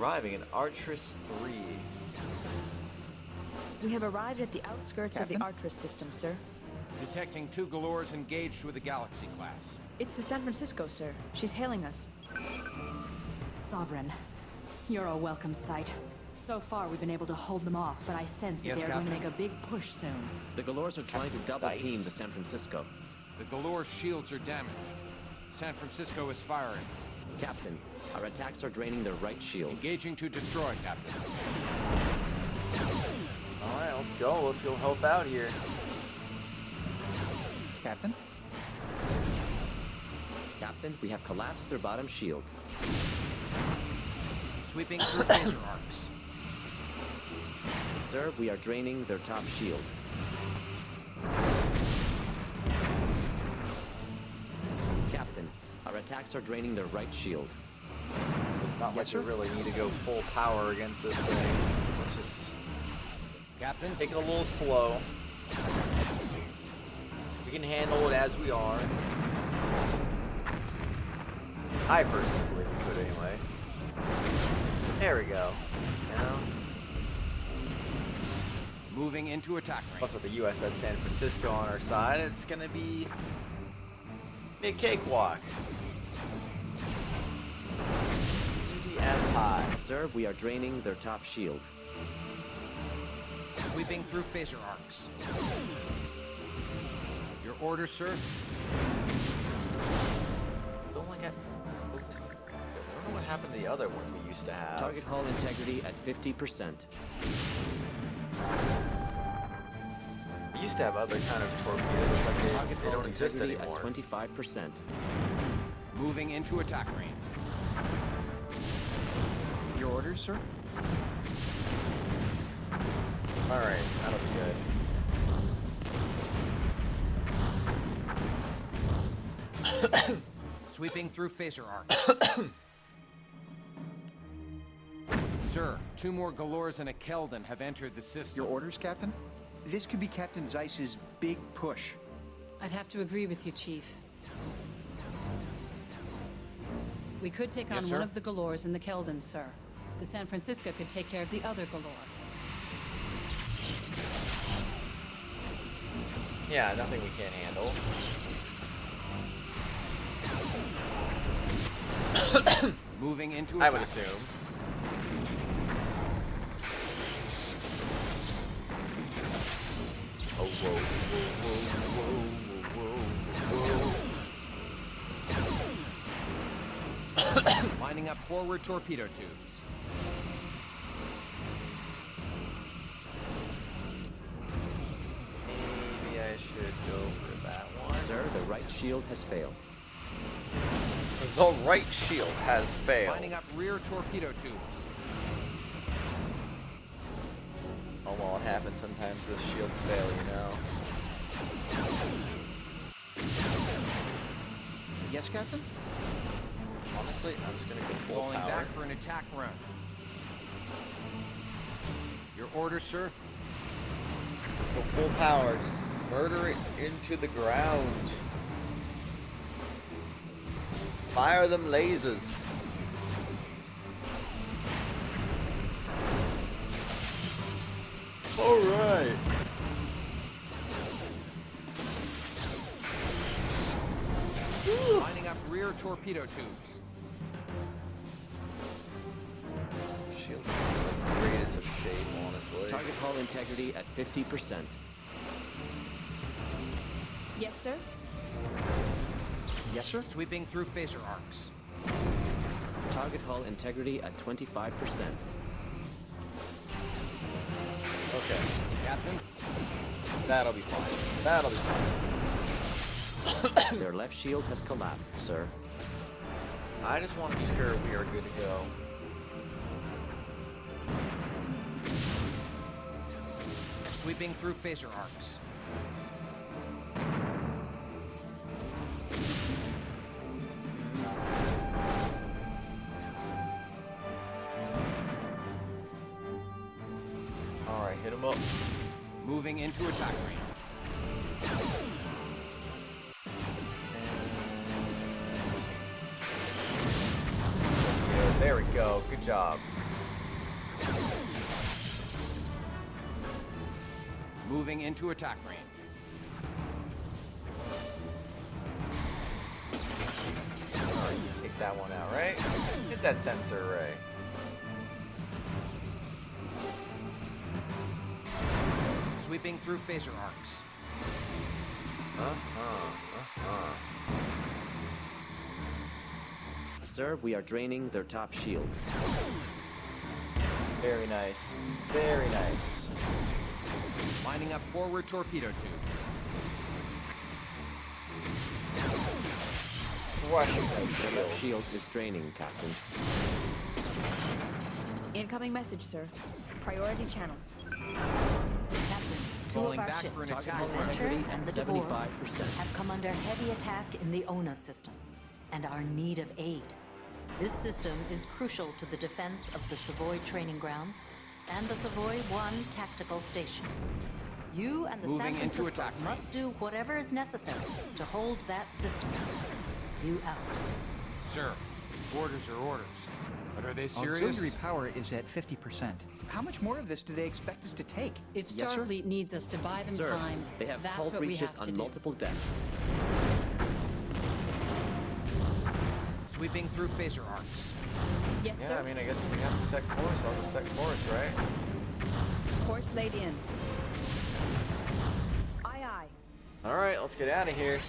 A: Arriving in Artrus 3.
G: We have arrived at the outskirts of the Artrus system, sir.
L: Detecting 2 Galores engaged with the Galaxy-class.
G: It's the San Francisco, sir. She's hailing us.
C: Sovereign, you're a welcome sight. So far, we've been able to hold them off, but I sense that they're going to make a big push soon.
E: The Galores are trying to double team the San Francisco.
L: The Galore shields are damaged. San Francisco is firing.
E: Captain, our attacks are draining their right shield.
L: Engaging to destroy, Captain.
A: Alright, let's go. Let's go help out here.
K: Captain?
E: Captain, we have collapsed their bottom shield.
L: Sweeping through phaser arcs.
E: Sir, we are draining their top shield. Captain, our attacks are draining their right shield.
A: So it's not like we really need to go full power against this thing. Let's just
L: Captain,
A: take it a little slow. We can handle it as we are. I personally believe we could anyway. There we go. You know?
L: Moving into attack range.
A: Plus with the USS San Francisco on our side, it's gonna be a cakewalk. Easy as pie.
E: Sir, we are draining their top shield.
L: Sweeping through phaser arcs. Your order, sir?
A: Don't like it. I don't know what happened to the other ones we used to have.
E: Target hull integrity at 50%.
A: We used to have other kind of torpedoes, like they don't exist anymore.
E: At 25%.
L: Moving into attack range.
K: Your orders, sir?
A: Alright, that'll be good.
L: Sweeping through phaser arcs. Sir, 2 more Galores and a Keldon have entered the system.
K: Your orders, Captain? This could be Captain Zeiss's big push.
J: I'd have to agree with you, Chief. We could take on one of the Galores and the Keldon, sir. The San Francisco could take care of the other Galore.
A: Yeah, nothing we can't handle.
L: Moving into
A: I would assume. Oh, whoa, whoa, whoa, whoa, whoa, whoa.
L: Lining up forward torpedo tubes.
A: Maybe I should go for
E: right shield has failed.
A: The right shield has failed.
L: Lining up rear torpedo tubes.
A: Oh, well, it happens sometimes. The shields fail, you know.
K: Yes, Captain?
A: Honestly, I'm just gonna go full
L: Falling
A: power.
L: back for an attack run. Your orders, sir?
A: Let's go full power. Just murder it into the ground. Fire them lasers. All right.
L: Lining up rear torpedo tubes.
A: Shield in the greatest of shape, honestly.
E: Target hull integrity at 50%.
G: Yes, sir?
K: Yes, sir?
L: Sweeping through phaser arcs.
E: Target hull integrity at 25%.
A: Okay.
L: Captain?
A: That'll be fine. That'll be fine.
E: Their left shield has collapsed, sir.
A: I just want to be sure we are good to go.
L: Sweeping through phaser arcs.
A: Alright, hit him up.
L: Moving into attack range.
A: There we go. Good job.
L: Moving into attack range.
A: Alright, you take that one out, right? Hit that sensor array.
L: Sweeping through phaser arcs.
E: Sir, we are draining their top shield.
A: Very nice. Very nice.
L: Lining up forward torpedo tubes.
A: Crushing
E: The
A: those
E: left
A: shields.
E: shield is draining, Captain.
G: Incoming message, sir. Priority channel.
F: Captain, two
L: Falling
F: of our
L: back
F: ships,
L: for an
F: the
L: attack
F: Adventure
E: run.
F: and the
E: 75%.
F: Devore, have come under heavy attack in the ONA system and are in need of aid. This system is crucial to the defense of the Savoy training grounds and the Savoy 1 tactical station. You and the
L: Moving
F: San
L: into
F: Francisco
L: attack
F: must do whatever is necessary to hold that system. You out.
L: Sir, orders are orders. But are they serious?
K: Auxiliary power is at 50%. How much more of this do they expect us to take?
J: If
K: Yes, sir?
J: Starfleet needs us to buy them
E: Sir,
J: time,
E: they have
J: that's
E: hull
J: what we
E: breaches
J: have to
E: on
J: do.
E: multiple decks.
L: Sweeping through phaser arcs.
G: Yes,
A: Yeah,
G: sir?
A: I mean, I guess if we have to set course, I'll just set course, right?
G: Course laid in. Aye, aye.
A: Alright, let's get out of here.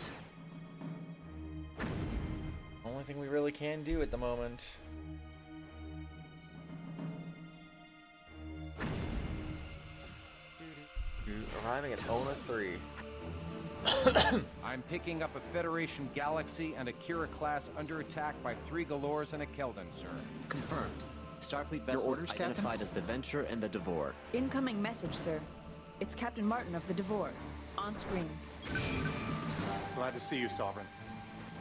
A: Only thing we really can do at the moment. Arriving at ONA 3.
L: I'm picking up a Federation Galaxy and a Kira-class under attack by 3 Galors and a Keldon, sir.
E: Confirmed. Starfleet vessels
K: orders, Captain?
E: identified as the Venture and the Devore.
G: Incoming message, sir. It's Captain Martin of the Devore. On screen.
O: Glad to see you, Sovereign.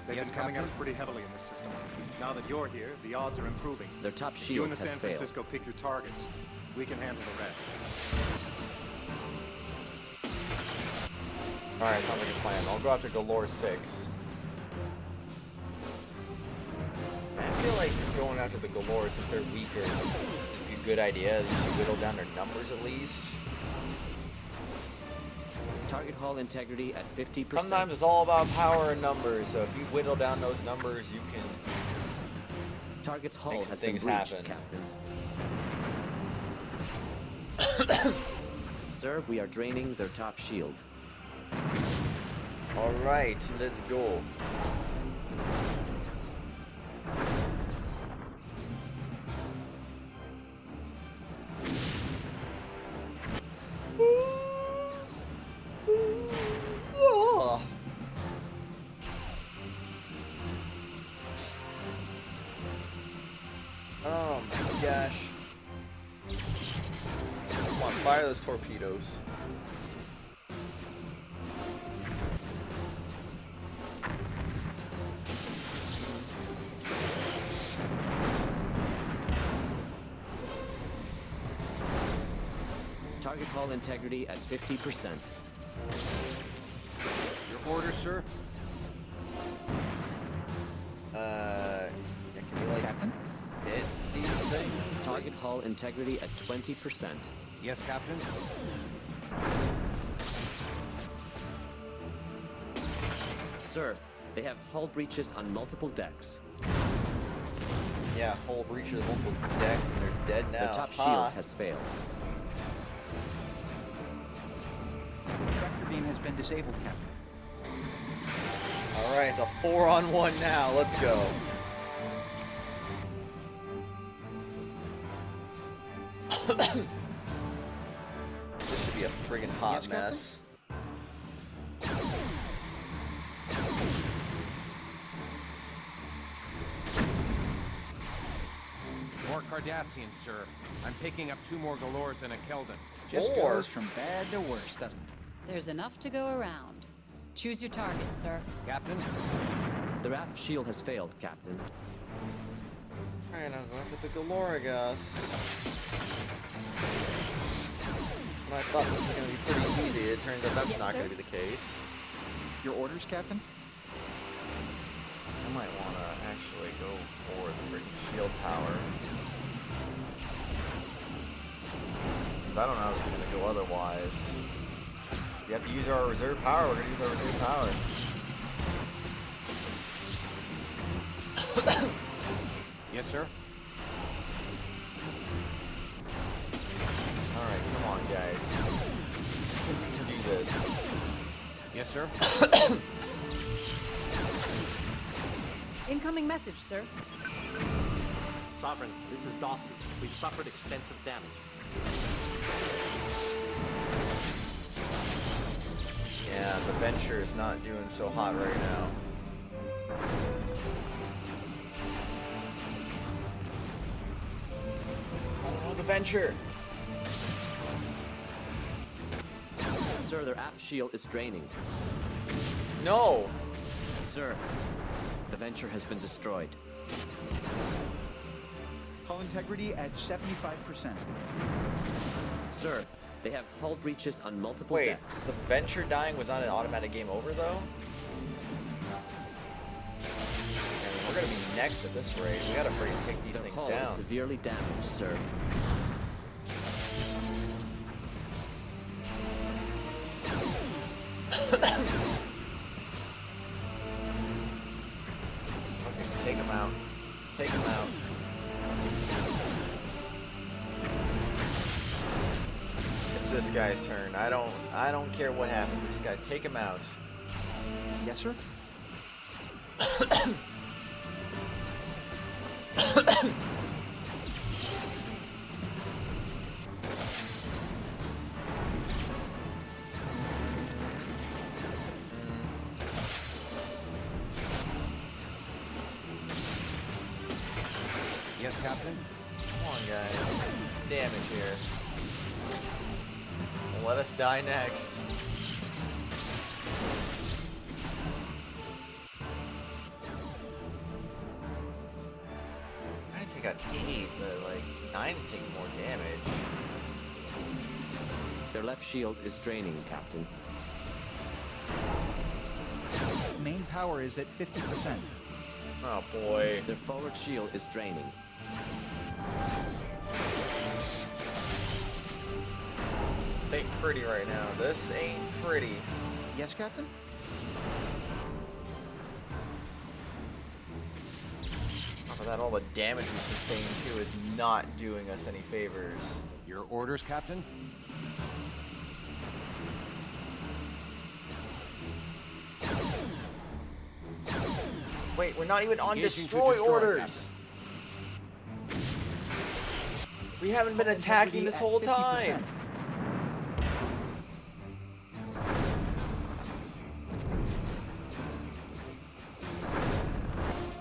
O: They've
L: Yes,
O: been coming at us
L: Captain?
O: pretty heavily in this system. Now that you're here, the odds are improving.
E: Their top
O: You
E: shield
O: and the
E: has
O: San
E: failed.
O: Francisco pick your targets. We can handle the rest.
A: Alright, sounds like a plan. I'll go after Galore 6. I feel like just going after the Galore, since they're weaker, is a good idea. You should whittle down their numbers at least.
E: Target hull integrity at 50%.
A: Sometimes it's all about power and numbers, so if you whittle down those numbers, you can
E: Target's hull
A: make some
E: has been
A: things
E: breached,
A: happen.
E: Captain. Sir, we are draining their top shield.
A: Alright, let's go. my gosh. Come on, fire those torpedoes.
E: Target hull integrity at 50%.
L: Your order, sir?
A: Yeah, can you, like, hit these things?
E: Target hull integrity at 20%.
L: Yes, Captain?
E: Sir, they have hull breaches on multiple decks.
A: Yeah, hull breaches, multiple decks, and they're dead now.
E: The top shield has failed.
K: Tractor beam has been disabled, Captain.
A: Alright, it's a 4-on-1 now. Let's go. This should be a friggin' hot mess.
L: More Cardassians, sir. I'm picking up 2 more Galores and a Keldon.
K: Just goes from bad to worse, doesn't it?
J: There's enough to go around. Choose your targets, sir.
L: Captain?
E: The aft shield has failed, Captain.
A: Alright, I'm going for the Galore, I guess. I thought this was going to be pretty easy. It turns out that's not going to be the case.
K: Your orders, Captain?
A: I might want to actually go for the freaking shield power. But I don't know how this is going to go otherwise. We have to use our reserve power. We're going to use our reserve power.
L: Yes, sir?
A: Alright, come on, guys. We can do this.
L: Yes, sir?
G: Incoming message, sir.
T: Sovereign, this is Dawson. We've suffered extensive damage.
A: Yeah, the Venture is not doing so hot right now. Oh, the Venture!
E: Sir, their aft shield is draining.
A: No!
E: Sir, the Venture has been destroyed.
K: Hull integrity at 75%.
E: Sir, they have hull breaches on multiple
A: Wait,
E: decks.
A: the Venture dying was not an automatic game over, though? And we're gonna be next at this rate. We gotta freaking take these
E: Their
A: things
E: hull
A: down.
E: is severely damaged, sir.
A: Okay, take them out. Take them out. It's this guy's turn. I don't care what happens. We just gotta take him out.
K: Yes, sir?
L: Yes, Captain?
A: Come on, guys. Some damage here. And let us die next. I take out 8, but like 9's taking more damage.
E: Their left shield is draining, Captain.
K: Main power is at 50%.
A: Oh boy.
E: Their forward shield is draining.
A: This ain't pretty right now. This ain't pretty.
K: Yes, Captain?
A: After that, all the damage we sustained too is not doing us any favors.
L: Your orders, Captain?
A: Wait, we're not even on
L: Engaging to
A: destroy
L: destroy,
A: orders. We haven't been attacking this whole time.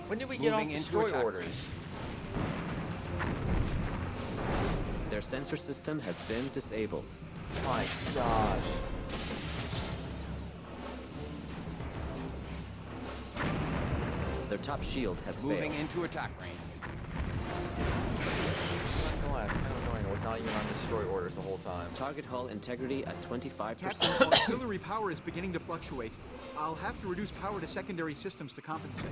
A: When did we get off
L: Moving into
A: destroy
L: attack.
A: orders?
E: Their sensor system has been disabled.
A: My gosh.
E: Their top shield has
L: Moving
E: failed.
L: into attack range.
A: It's kind of annoying. I was not even on destroy orders the whole time.
E: Target hull integrity at 25%.
D: Captain, auxiliary power is beginning to fluctuate. I'll have to reduce power to secondary systems to compensate.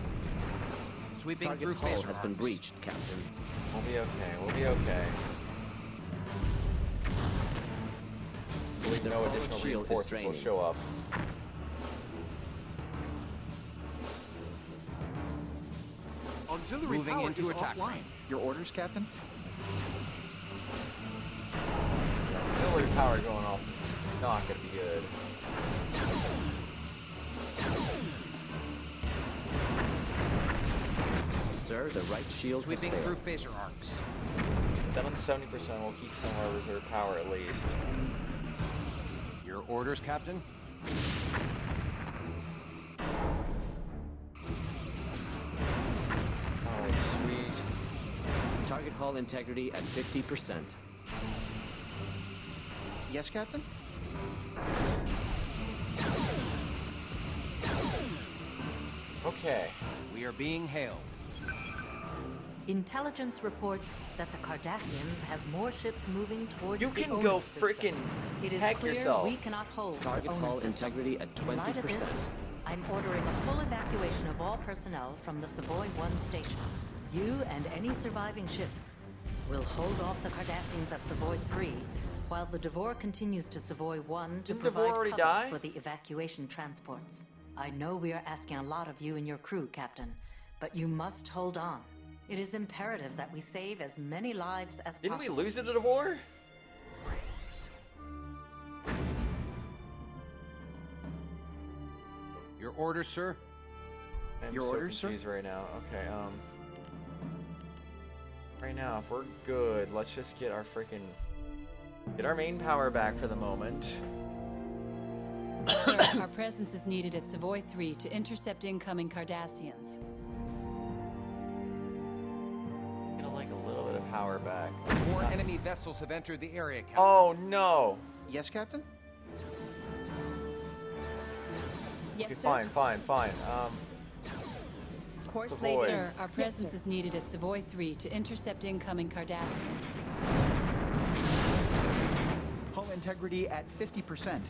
L: Sweeping
E: Target's
L: through
E: hull
L: phaser
E: has been
L: arms.
E: breached, Captain.
A: We'll be okay. We'll be okay. I believe no additional
E: shield is
A: reinforcements will
E: draining.
A: show up.
D: Auxiliary
L: Moving
D: power
L: into
D: is
L: attack
D: offline.
L: range.
K: Your orders, Captain?
A: Auxiliary power going off is not going to be good.
E: Sir, the right shield
L: Sweeping
E: has
L: through
E: failed.
L: phaser arcs.
A: Then on 70%, we'll keep some of our reserve power at least.
L: Your orders, Captain?
A: Alright, sweet.
E: Target hull integrity at 50%.
K: Yes, Captain?
A: Okay.
L: We are being hailed.
F: Intelligence reports that the Cardassians have more ships moving towards
A: You
F: the
A: can
F: Omen
A: go
F: system.
A: frickin'
F: It is
A: heck
F: clear
A: yourself.
F: we cannot hold
E: Target
F: the Omen
E: hull
F: system.
E: integrity at
F: In light of this,
E: 20%.
F: I'm ordering a full evacuation of all personnel from the Savoy 1 station. You and any surviving ships will hold off the Cardassians at Savoy 3 while the Devore continues to Savoy 1 to
A: Didn't Devore
F: provide
A: already
F: cover
A: die?
F: for the evacuation transports. I know we are asking a lot of you and your crew, Captain, but you must hold on. It is imperative that we save as many lives as
A: Didn't we
F: possible.
A: lose it at a war?
L: Your orders, sir?
A: I'm
K: Your
A: so
K: orders, sir?
A: confused right now. Okay, right now, if we're good, let's just get our freaking... Get our main power back for the moment.
J: Sir, our presence is needed at Savoy 3 to intercept incoming Cardassians.
A: Get like a little bit of power back.
L: More enemy vessels have entered the area, Captain.
A: Oh no!
K: Yes, Captain?
G: Yes,
A: Okay,
G: sir.
A: fine.
G: Course
A: Savoy.
G: laser.
J: Sir, our presence is needed at Savoy 3 to intercept incoming Cardassians.
K: Hull integrity at 50%.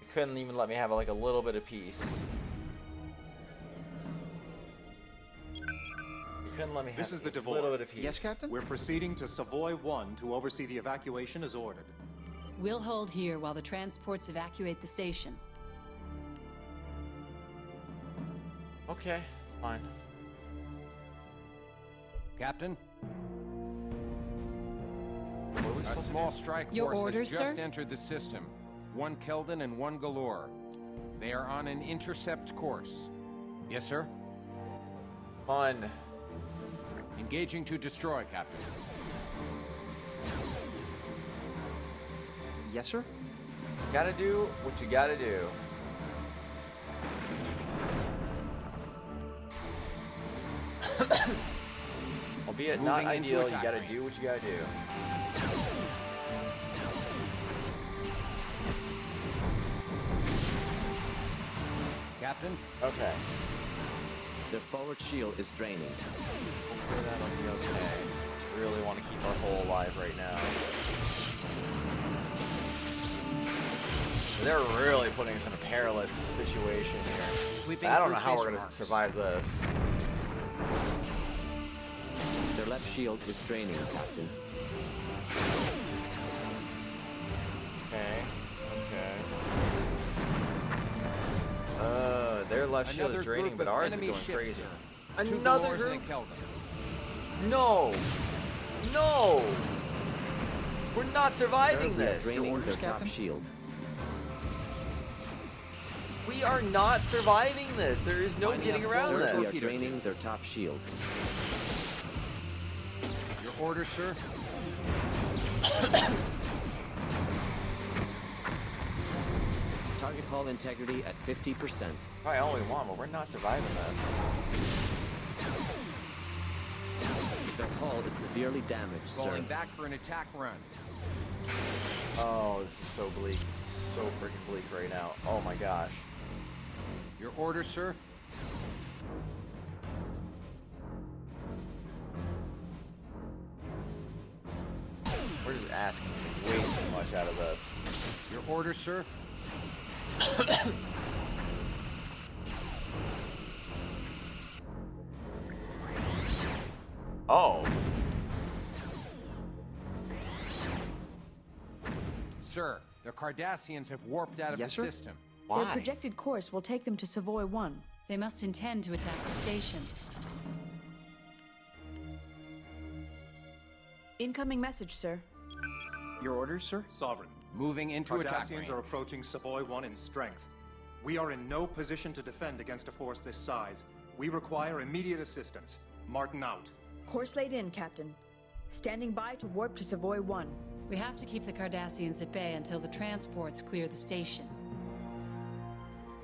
A: You couldn't even let me have like a little bit of peace. You couldn't let me have
O: This is the
A: a
O: Devore.
A: little bit of peace.
K: Yes, Captain?
O: We're proceeding to Savoy 1 to oversee the evacuation as ordered.
J: We'll hold here while the transports evacuate the station.
A: Okay, it's fine.
L: Captain?
A: What are we
L: A
A: supposed to
L: small
A: do?
L: strike
J: Your
L: force
J: orders,
L: has just
J: sir?
L: entered the system. One Keldon and one Galore. They are on an intercept course. Yes, sir?
A: Fun.
L: Engaging to destroy, Captain.
K: Yes, sir?
A: Gotta do what you gotta do. Albeit not
L: Moving into
A: ideal, you
L: attack
A: gotta
L: range.
A: do what you gotta do.
L: Captain?
A: Okay.
E: The forward shield is draining.
A: Hopefully that'll be okay. Just really want to keep our hull alive right now. They're really putting us in a perilous situation here.
L: Sweeping
A: I don't
L: through
A: know how we're
L: phaser
A: gonna
L: arcs.
A: survive this.
E: Their left shield is draining, Captain.
A: Okay. Their left shield
L: Another
A: is draining,
L: group
A: but
L: of
A: ours is
L: enemy
A: going
L: ships,
A: crazy.
L: sir. Two
A: Another
L: Galores
A: group?
L: and a Keldon.
A: No! No! We're not surviving
E: Sir, we are
A: this!
E: draining their top shield.
A: We are not surviving this! There is no getting around
E: Sir, we are
A: this!
E: draining their top shield.
L: Your orders, sir?
E: Target hull integrity at 50%.
A: Probably all we want, but we're not surviving this.
E: Their hull is severely damaged,
L: Falling
E: sir.
L: back for an attack run.
A: Oh, this is so bleak. This is so freaking bleak right now. Oh my gosh.
L: Your order, sir?
A: We're just asking for way too much out of this.
L: Your order, sir?
A: Oh.
L: Sir, the Cardassians have warped out of the system.
G: Their projected course will take them to Savoy 1.
J: They must intend to attack the station.
G: Incoming message, sir.
K: Your orders, sir?
O: Sovereign.
L: Moving into attack range.
O: Cardassians are approaching Savoy 1 in strength. We are in no position to defend against a force this size. We require immediate assistance. Martin out.
G: Course laid in, Captain. Standing by to warp to Savoy 1.
J: We have to keep the Cardassians at bay until the transports clear the station.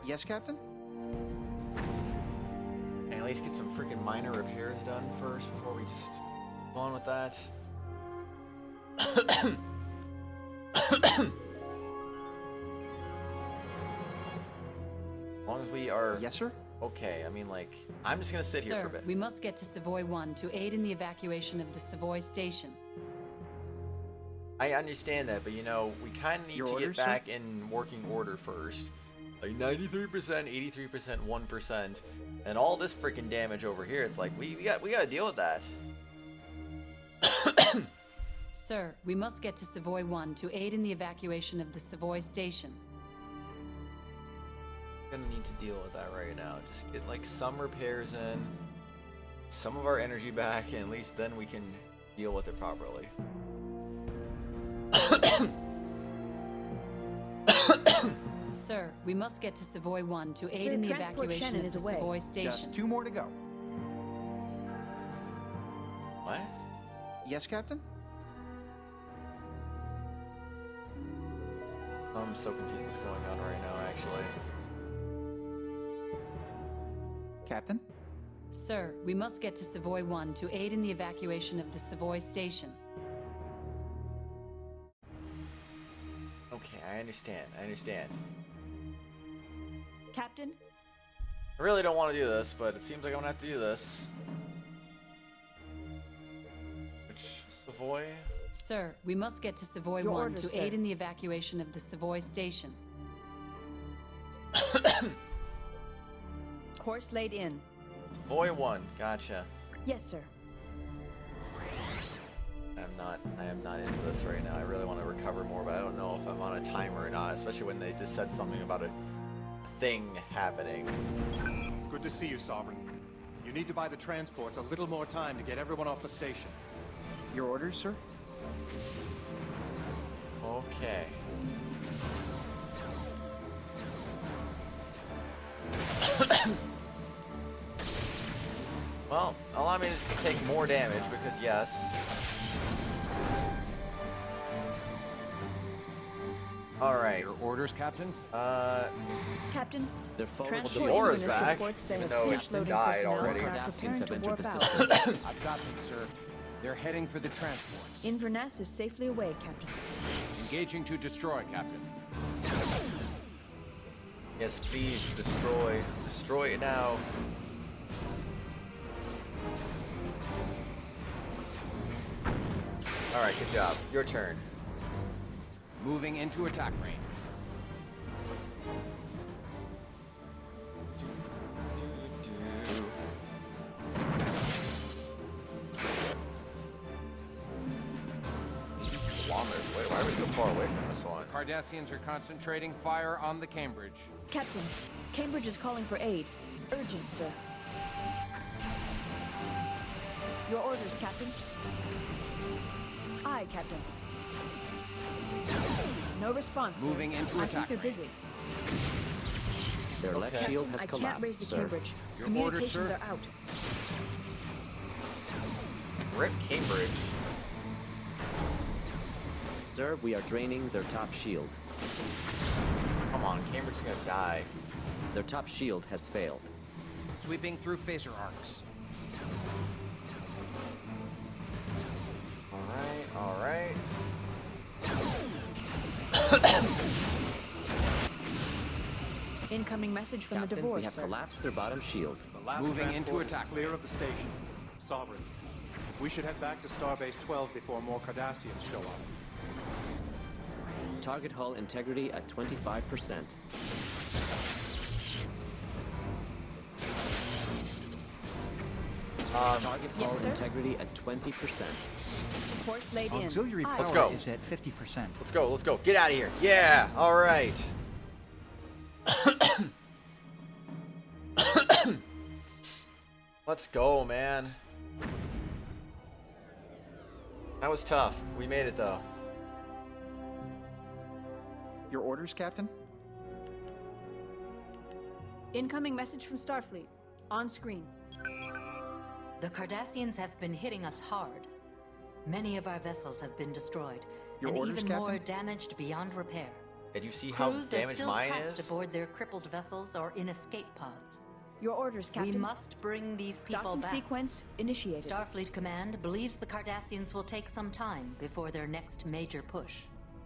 K: Yes, Captain?
A: And at least get some freaking minor repairs done first before we just go on with that. As long as we are...
K: Yes, sir?
A: Okay, I mean, like, I'm just gonna sit here for a bit.
J: We must get to Savoy 1 to aid in the evacuation of the Savoy station.
A: I understand that, but you know, we kind of need
K: Your
A: to
K: orders,
A: get back in working order first. Like 93%, 83%, 1%, and all this freaking damage over here. It's like we gotta deal with that.
J: Sir, we must get to Savoy 1 to aid in the evacuation of the Savoy station.
A: Gonna need to deal with that right now. Just get like some repairs in, some of our energy back, and at least then we can deal with it properly.
J: Sir, we must get to Savoy 1 to aid
G: Sir,
J: in the
G: transport
J: evacuation
G: Shannon
J: of
G: is
J: the
G: away.
J: Savoy station.
K: Just 2 more to go.
A: What?
K: Yes, Captain?
A: I'm so confused what's going on right now, actually.
K: Captain?
J: Sir, we must get to Savoy 1 to aid in the evacuation of the Savoy station.
A: Okay, I understand. I understand.
G: Captain?
A: I really don't want to do this, but it seems like I'm gonna have to do this. Which, Savoy?
J: Sir, we must get to Savoy
G: Your
J: 1
G: orders,
J: to
G: sir.
J: aid in the evacuation of the Savoy station.
G: Course laid in.
A: Savoy 1, gotcha.
G: Yes, sir.
A: I am not into this right now. I really want to recover more, but I don't know if I'm on a timer or not, especially when they just said something about a thing happening.
O: Good to see you, Sovereign. You need to buy the transports a little more time to get everyone off the station.
K: Your orders, sir?
A: Okay. Well, allow me to take more damage because yes. Alright.
L: Your orders, Captain?
G: Captain,
E: Their forward
G: transport
A: Devora's
G: units
A: back,
G: reports they
A: even
G: have
A: though
G: finished
A: it
G: loading
A: died
G: personnel
A: already.
G: and are
E: Cardassians
G: preparing
E: have
G: to
E: entered
G: warp
E: the
G: out.
E: system.
L: I've got them, sir. They're heading for the transports.
G: Inverness is safely away, Captain.
L: Engaging to destroy, Captain.
A: Yes, please, destroy. Destroy it now. Alright, good job. Your turn.
L: Moving into attack range. Kilometers away. Why are we so far away from this one? Cardassians are concentrating fire on the Cambridge.
G: Captain, Cambridge is calling for aid. Urgent, sir. Your orders, Captain. Aye, Captain. No response, sir.
L: Moving into
G: I
L: attack
G: think they're busy.
E: Their left shield has
G: I can't
E: collapsed,
G: raise the
E: sir.
G: Cambridge.
L: Your orders,
G: Communications
L: sir?
G: are out.
A: Rip Cambridge.
E: Sir, we are draining their top shield.
A: Come on, Cambridge's gonna die.
E: Their top shield has failed.
L: Sweeping through phaser arcs.
A: All right.
G: Incoming message from
E: Captain,
G: the divorce,
E: we have
G: sir.
E: collapsed their bottom shield.
O: The last
L: Moving into
O: transport is
L: attack.
O: clear of the station. Sovereign. We should head back to Starbase 12 before more Cardassians show up.
E: Target hull integrity at 25%. Target
G: yes,
E: hull
G: sir?
E: integrity at 20%.
G: Course laid in.
K: Auxiliary
G: Aye.
K: power
A: Let's go.
K: is at 50%.
A: Let's go. Let's go. Get out of here. Yeah. All right. Let's go, man. That was tough. We made it though.
K: Your orders, Captain?
G: Incoming message from Starfleet. On screen.
F: The Cardassians have been hitting us hard. Many of our vessels have been destroyed,
K: Your
F: and
K: orders,
F: even more
K: Captain?
F: damaged beyond repair.
A: Did you see how
F: Crews are
A: damaged
F: still
A: mine
F: trapped
A: is?
F: aboard their crippled vessels or in escape pods.
G: Your orders, Captain.
F: We must bring these people
G: Docking
F: back.
G: sequence initiated.
F: Starfleet Command believes the Cardassians will take some time before their next major push.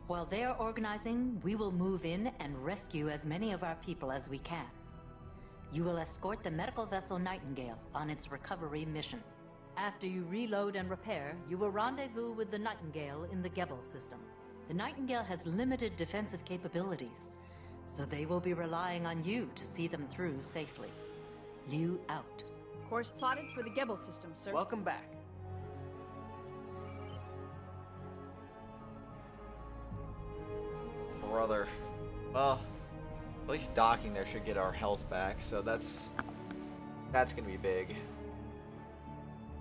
F: While they are organizing, we will move in and rescue as many of our people as we can. You will escort the medical vessel Nightingale on its recovery mission. After you reload and repair, you will rendezvous with the Nightingale in the Gebel system. The Nightingale has limited defensive capabilities, so they will be relying on you to see them through safely. Liu out.
G: Course plotted for the Gebel system, sir.
M: Welcome back.
A: Brother. Well, at least docking there should get our health back, so that's gonna be big.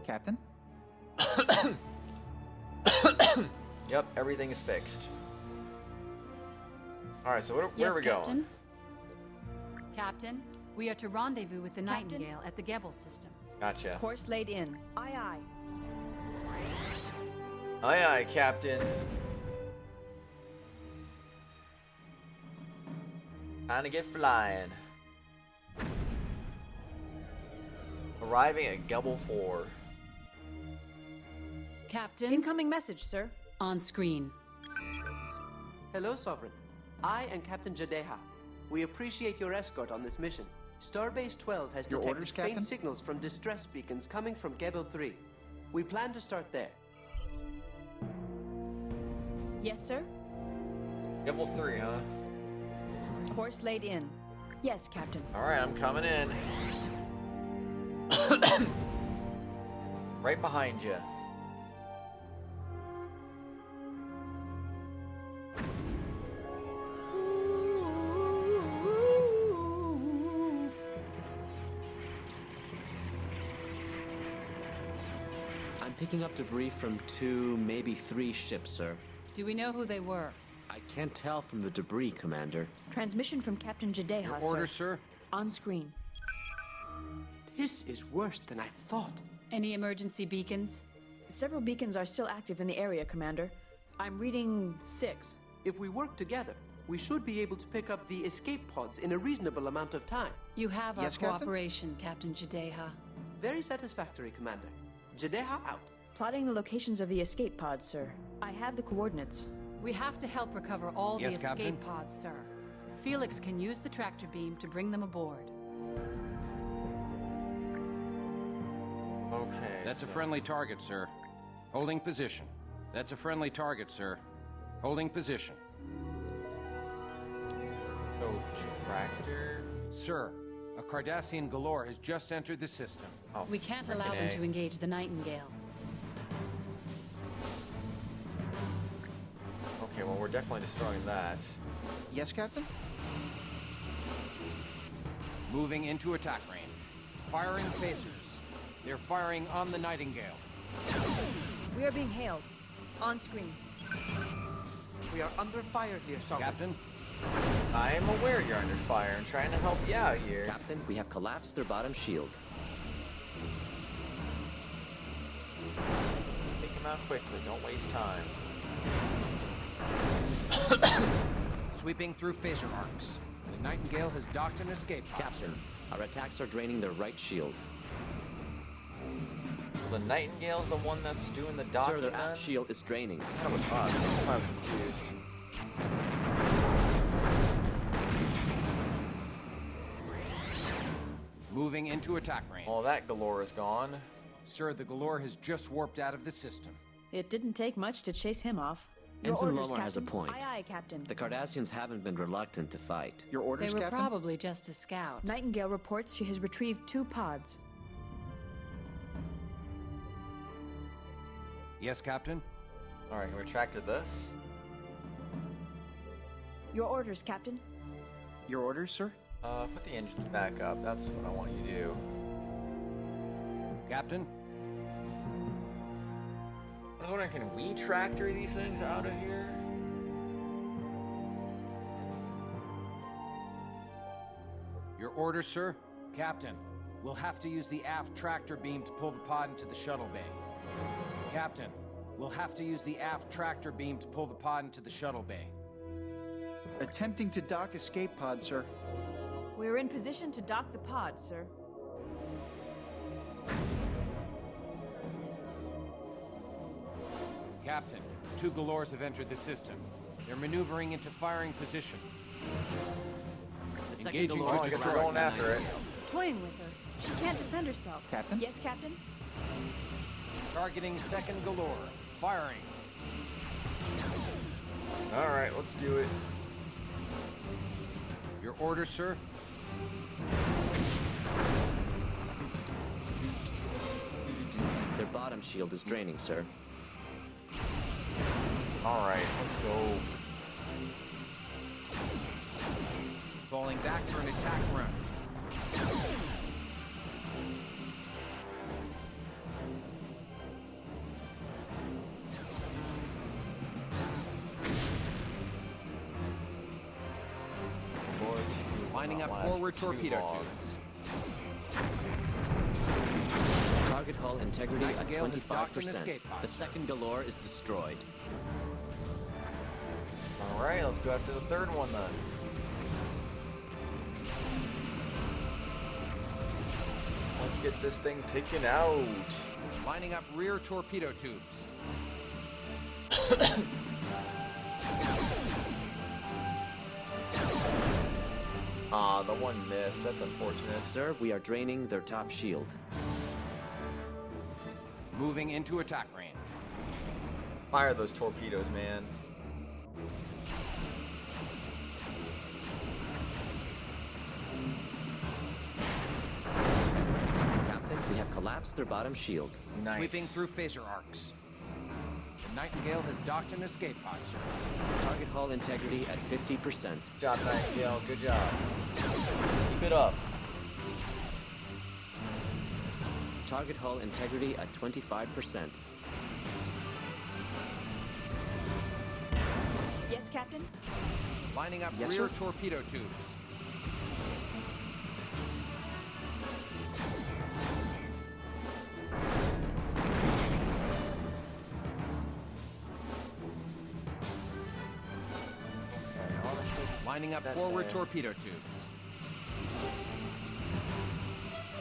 K: Captain?
A: Yep, everything is fixed. Alright, so where
J: Yes,
A: are we
J: Captain?
A: going?
J: Captain, we are to rendezvous with the
G: Captain?
J: Nightingale at the Gebel system.
A: Gotcha.
G: Course laid in. Aye, aye.
A: Aye, aye, Captain. Time to get flying. Arriving at Gebel 4.
J: Captain?
G: Incoming message, sir.
J: On screen.
M: Hello, Sovereign. I am Captain Jadeha. We appreciate your escort on this mission. Starbase 12 has
K: Your
M: detected
K: orders,
M: faint
K: Captain?
M: signals from distress beacons coming from Gebel 3. We plan to start there.
G: Yes, sir.
A: Gebel 3, huh?
G: Course laid in. Yes, Captain.
A: Alright, I'm coming in. Right behind you.
E: I'm picking up debris from 2, maybe 3 ships, sir.
J: Do we know who they were?
E: I can't tell from the debris, Commander.
G: Transmission from Captain Jadeha,
L: Your
G: sir.
L: orders, sir?
G: On screen.
M: This is worse than I thought.
J: Any emergency beacons?
G: Several beacons are still active in the area, Commander. I'm reading 6.
M: If we work together, we should be able to pick up the escape pods in a reasonable amount of time.
J: You have our
K: Yes, Captain?
J: cooperation, Captain Jadeha.
M: Very satisfactory, Commander. Jadeha out.
G: Plotting the locations of the escape pods, sir. I have the coordinates.
J: We have to help recover all
L: Yes,
J: the
L: Captain?
J: escape pods, sir. Felix can use the tractor beam to bring them aboard.
A: Okay.
L: That's a
A: so-
L: friendly target, sir. Holding position. That's a friendly target, sir. Holding position.
A: So, tractor.
L: Sir, a Cardassian galore has just entered the system.
A: Oh,
J: We can't allow them to engage the Nightingale.
A: Okay, well, we're definitely destroying that.
K: Yes, Captain?
L: Moving into attack range. Firing phasers. They're firing on the Nightingale.
G: We are being hailed. On screen.
M: We are under fire here, Sovereign.
L: Captain?
A: I am aware you're under fire and trying to help you out here.
E: Captain, we have collapsed their bottom shield.
A: Take him out quickly. Don't waste time.
L: Sweeping through phaser arcs. The Nightingale has docked an escape pod,
E: Captain,
L: sir.
E: our attacks are draining their right shield.
A: The Nightingale's the one that's doing the docking.
E: Sir, their
A: then?
E: aft shield is draining.
A: That was us. That's why I was confused.
L: Moving into attack range.
A: Well, that Galore is gone.
L: Sir, the Galore has just warped out of the system.
G: It didn't take much to chase him off. Your
E: Ensign
G: orders,
E: Lomar has a
G: Captain.
E: point.
G: Aye, aye, Captain.
E: The Cardassians haven't been reluctant to fight.
K: Your orders,
J: They were
K: Captain?
J: probably just a scout.
G: Nightingale reports she has retrieved 2 pods.
L: Yes, Captain?
A: Alright, can we tractor this?
G: Your orders, Captain.
K: Your orders, sir?
A: Put the engines back up. That's what I want you to do.
L: Captain?
A: I was wondering, can we tractor these things out of here?
L: Your orders, sir? Captain, we'll have to use the aft tractor beam to pull the pod into the shuttle bay. Captain, we'll have to use the aft tractor beam to pull the pod into the shuttle bay.
K: Attempting to dock escape pod, sir.
G: We're in position to dock the pod, sir.
L: Captain, 2 Galores have entered the system. They're maneuvering into firing position.
E: The second
L: Engaging
E: Galore
L: to
E: is
A: We're going after it.
G: Toying with her. She can't defend herself.
K: Captain?
G: Yes, Captain?
L: Targeting second Galore. Firing.
A: Alright, let's do it.
L: Your orders, sir?
E: Their bottom shield is draining, sir.
A: Alright, let's go.
L: Falling back for an attack run. Lining up forward torpedo tubes.
E: Target hull integrity at
L: Nightingale has docked an
E: 25%.
L: escape pod.
E: The second Galore is destroyed.
A: Alright, let's go after the third one then. Let's get this thing taken out.
L: Lining up rear torpedo tubes.
A: Ah, the one missed. That's unfortunate.
E: Sir, we are draining their top shield.
L: Moving into attack range.
A: Fire those torpedoes, man.
E: Captain, we have collapsed their bottom shield.
A: Nice.
L: Sweeping through phaser arcs. The Nightingale has docked an escape pod, sir.
E: Target hull integrity at 50%.
A: Good job, Nightingale. Good job. Keep it up.
E: Target hull integrity at 25%.
G: Yes, Captain?
L: Lining up
E: Yes,
L: rear
E: sir.
L: torpedo tubes. Lining up forward torpedo tubes.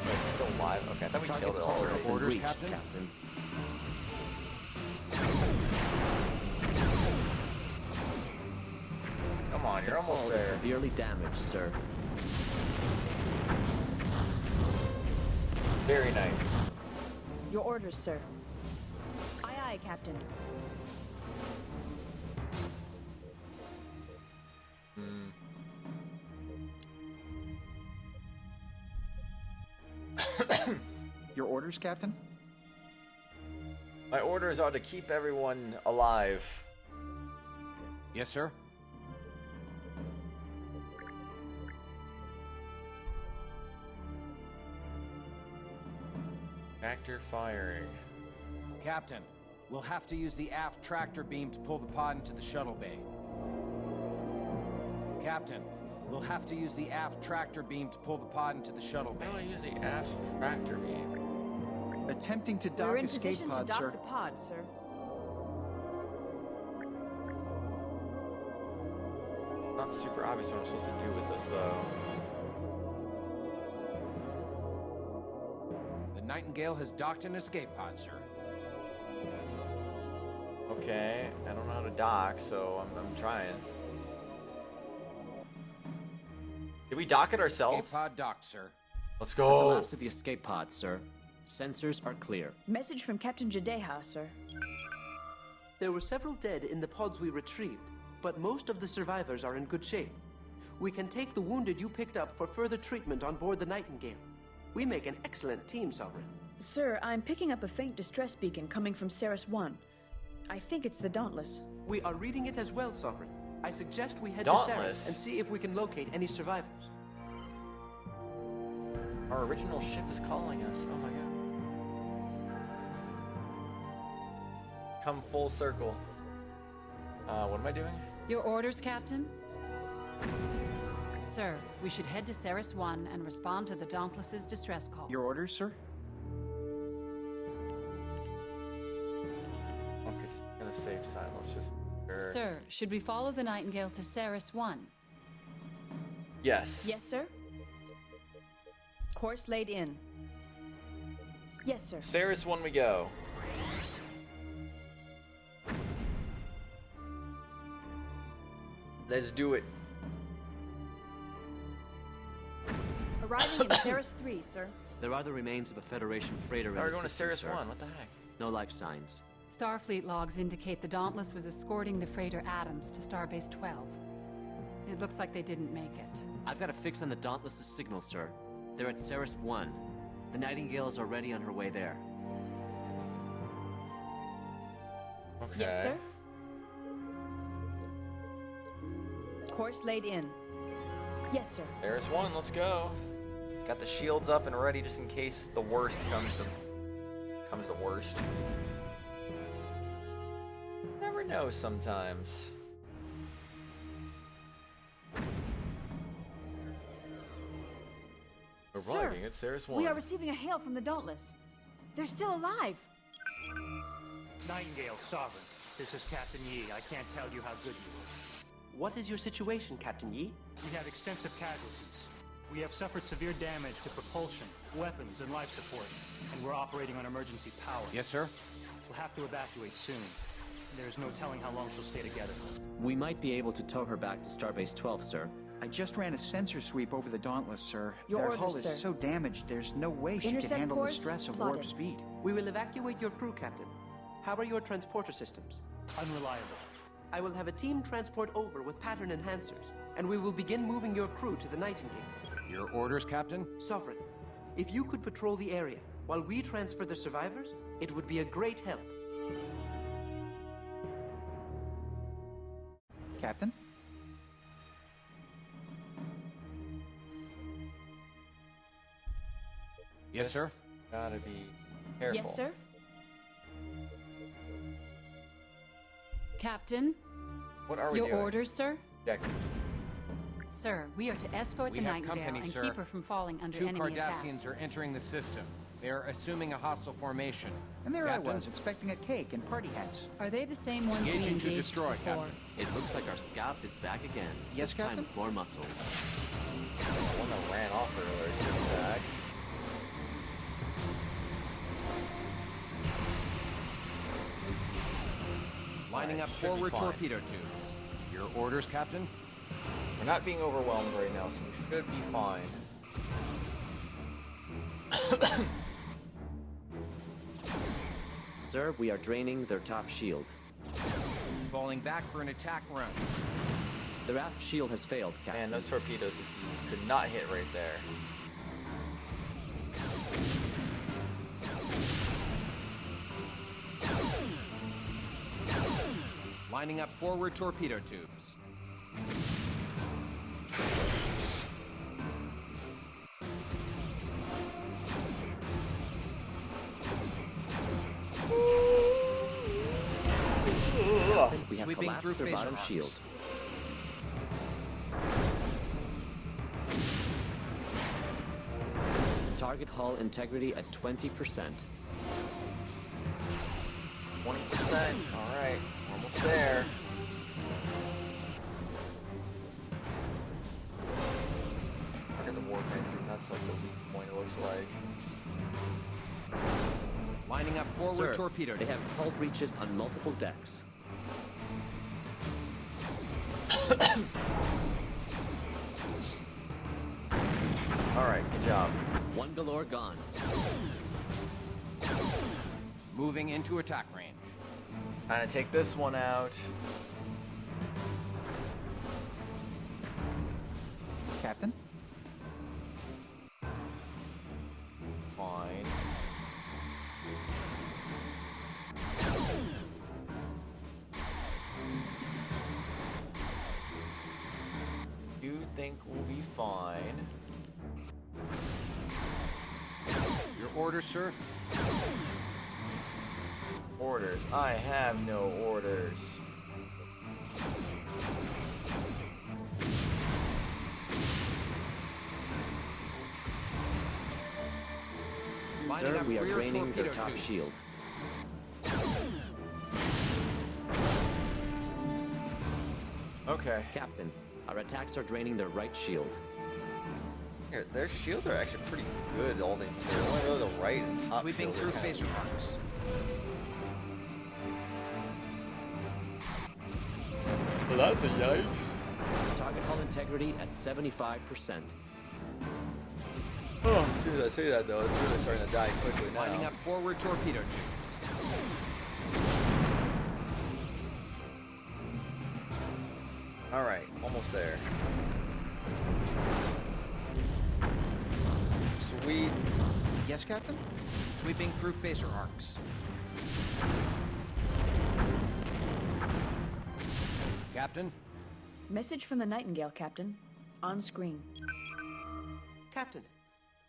A: Wait, it's still alive? Okay, I thought we killed
E: Target's
A: it
E: hull
A: already.
E: has been
L: Orders,
E: breached,
L: Captain.
E: Captain.
A: Come on, you're
E: The
A: almost
E: hull is
A: there.
E: severely damaged, sir.
A: Very nice.
G: Your orders, sir. Aye, aye, Captain.
K: Your orders, Captain?
A: My orders are to keep everyone alive.
L: Yes, sir.
A: Actor firing.
L: Captain, we'll have to use the aft tractor beam to pull the pod into the shuttle bay. Captain, we'll have to use the aft tractor beam to pull the pod into the shuttle bay.
A: How do I use the aft tractor beam?
K: Attempting to
G: We're
K: dock
G: in
K: escape
G: position
K: pod,
G: to dock
K: sir.
G: the pod, sir.
A: Not super obvious what I'm supposed to do with this, though.
L: The Nightingale has docked an escape pod, sir.
A: Okay, I don't know how to dock, so I'm trying. Did we dock it ourselves?
L: Escape pod docked, sir.
A: Let's
E: That's
A: go.
E: the last of the escape pods, sir. Sensors are clear.
G: Message from Captain Jadeha, sir.
M: There were several dead in the pods we retrieved, but most of the survivors are in good shape. We can take the wounded you picked up for further treatment on board the Nightingale. We make an excellent team, Sovereign.
G: Sir, I'm picking up a faint distress beacon coming from Ceres 1. I think it's the Dauntless.
M: We are reading it as well, Sovereign. I suggest we head
A: Dauntless?
M: to Ceres and see if we can locate any survivors.
A: Our original ship is calling us. Oh my god. Come full circle. What am I doing?
J: Your orders, Captain? Sir, we should head to Ceres 1 and respond to the Dauntless's distress call.
K: Your orders, sir?
A: Okay, just gonna save side. Let's just.
J: Sir, should we follow the Nightingale to Ceres 1?
A: Yes.
G: Yes, sir. Course laid in. Yes, sir.
A: Ceres 1 we go. Let's do it.
G: Arriving in Ceres 3, sir.
E: There are the remains of a Federation freighter in
A: We're
E: the
A: going to
E: system,
A: Ceres
E: sir.
A: 1. What the heck?
E: No life signs.
J: Starfleet logs indicate the Dauntless was escorting the freighter Adams to Starbase 12. It looks like they didn't make it.
E: I've got a fix on the Dauntless's signal, sir. They're at Ceres 1. The Nightingale is already on her way there.
A: Okay.
G: Yes, sir. Course laid in. Yes, sir.
A: Ceres 1, let's go. Got the shields up and ready just in case the worst comes to worst. Never know sometimes. Arriving at Ceres 1.
G: We are receiving a hail from the Dauntless. They're still alive.
B: Nightingale, Sovereign. This is Captain Yi. I can't tell you how good you are.
M: What is your situation, Captain Yi?
B: We have extensive casualties. We have suffered severe damage to propulsion, weapons, and life support, and we're operating on emergency power.
L: Yes, sir?
B: We'll have to evacuate soon. There's no telling how long she'll stay together.
E: We might be able to tow her back to Starbase 12, sir.
K: I just ran a sensor sweep over the Dauntless, sir.
G: Your
K: Their
G: orders,
K: hull is
G: sir.
K: so damaged, there's no way she can
G: Intercept
K: handle the
G: course
K: stress of
G: plotted.
K: warp speed.
M: We will evacuate your crew, Captain. How are your transporter systems?
B: Unreliable.
M: I will have a team transport over with pattern enhancers, and we will begin moving your crew to the Nightingale.
L: Your orders, Captain?
M: Sovereign, if you could patrol the area while we transfer the survivors, it would be a great help.
K: Captain?
L: Yes, sir?
A: Gotta be careful.
G: Yes, sir.
J: Captain?
A: What are we
J: Your
A: doing?
J: orders, sir?
A: Objectives.
J: Sir, we are to escort
L: We
J: the
L: have
J: Nightingale
L: company,
J: and
L: sir.
J: keep her from falling under
L: Two
J: enemy attack.
L: Cardassians are entering the system. They are assuming a hostile formation.
K: And there
L: Captain?
K: I was, expecting a cake and party hats.
J: Are they the same ones we
L: Engaging to
J: engaged
L: destroy,
J: before?
L: Captain.
E: It looks like our scout is back again.
K: Yes,
E: this time
K: Captain?
E: with more muscles.
A: The one that ran off earlier is back.
L: Lining up
A: Should be
L: forward
A: fine.
L: torpedo tubes. Your orders, Captain?
A: We're not being overwhelmed right now, so we should be fine.
E: Sir, we are draining their top shield.
L: Falling back for an attack run.
E: Their aft shield has failed, Captain.
A: Man, those torpedoes just could not hit right there.
L: Lining up forward torpedo tubes.
E: We have
L: Sweeping
E: collapsed
L: through
E: their
L: phaser
E: bottom
L: arcs.
E: shield. Target hull integrity at 20%.
A: 20%. Alright, almost there. Look at the warp engine. That's like the weak point, it looks like.
L: Lining up forward
E: Sir,
L: torpedo
E: they have
L: tubes.
E: hull breaches on multiple decks.
A: Alright, good job.
E: One galore gone.
L: Moving into attack range.
A: Kinda take this one out.
K: Captain?
A: Fine. You think we'll be fine?
L: Your orders, sir?
A: Orders. I have no orders.
E: Sir, we are draining their top shield.
A: Okay.
E: Captain, our attacks are draining their right shield.
A: Here, their shields are actually pretty good. All things considered. Only really the right and top
L: Sweeping
A: shield are
L: through
A: kinda
L: phaser
A: weak.
L: marks.
A: Well, that's a yikes.
E: Target hull integrity at 75%.
A: Oh, as soon as I say that though, it's really starting to die quickly now.
L: Lining up forward torpedo tubes.
A: Alright, almost there. Sweet.
K: Yes, Captain?
L: Sweeping through phaser arcs. Captain?
G: Message from the Nightingale, Captain. On screen.
M: Captain,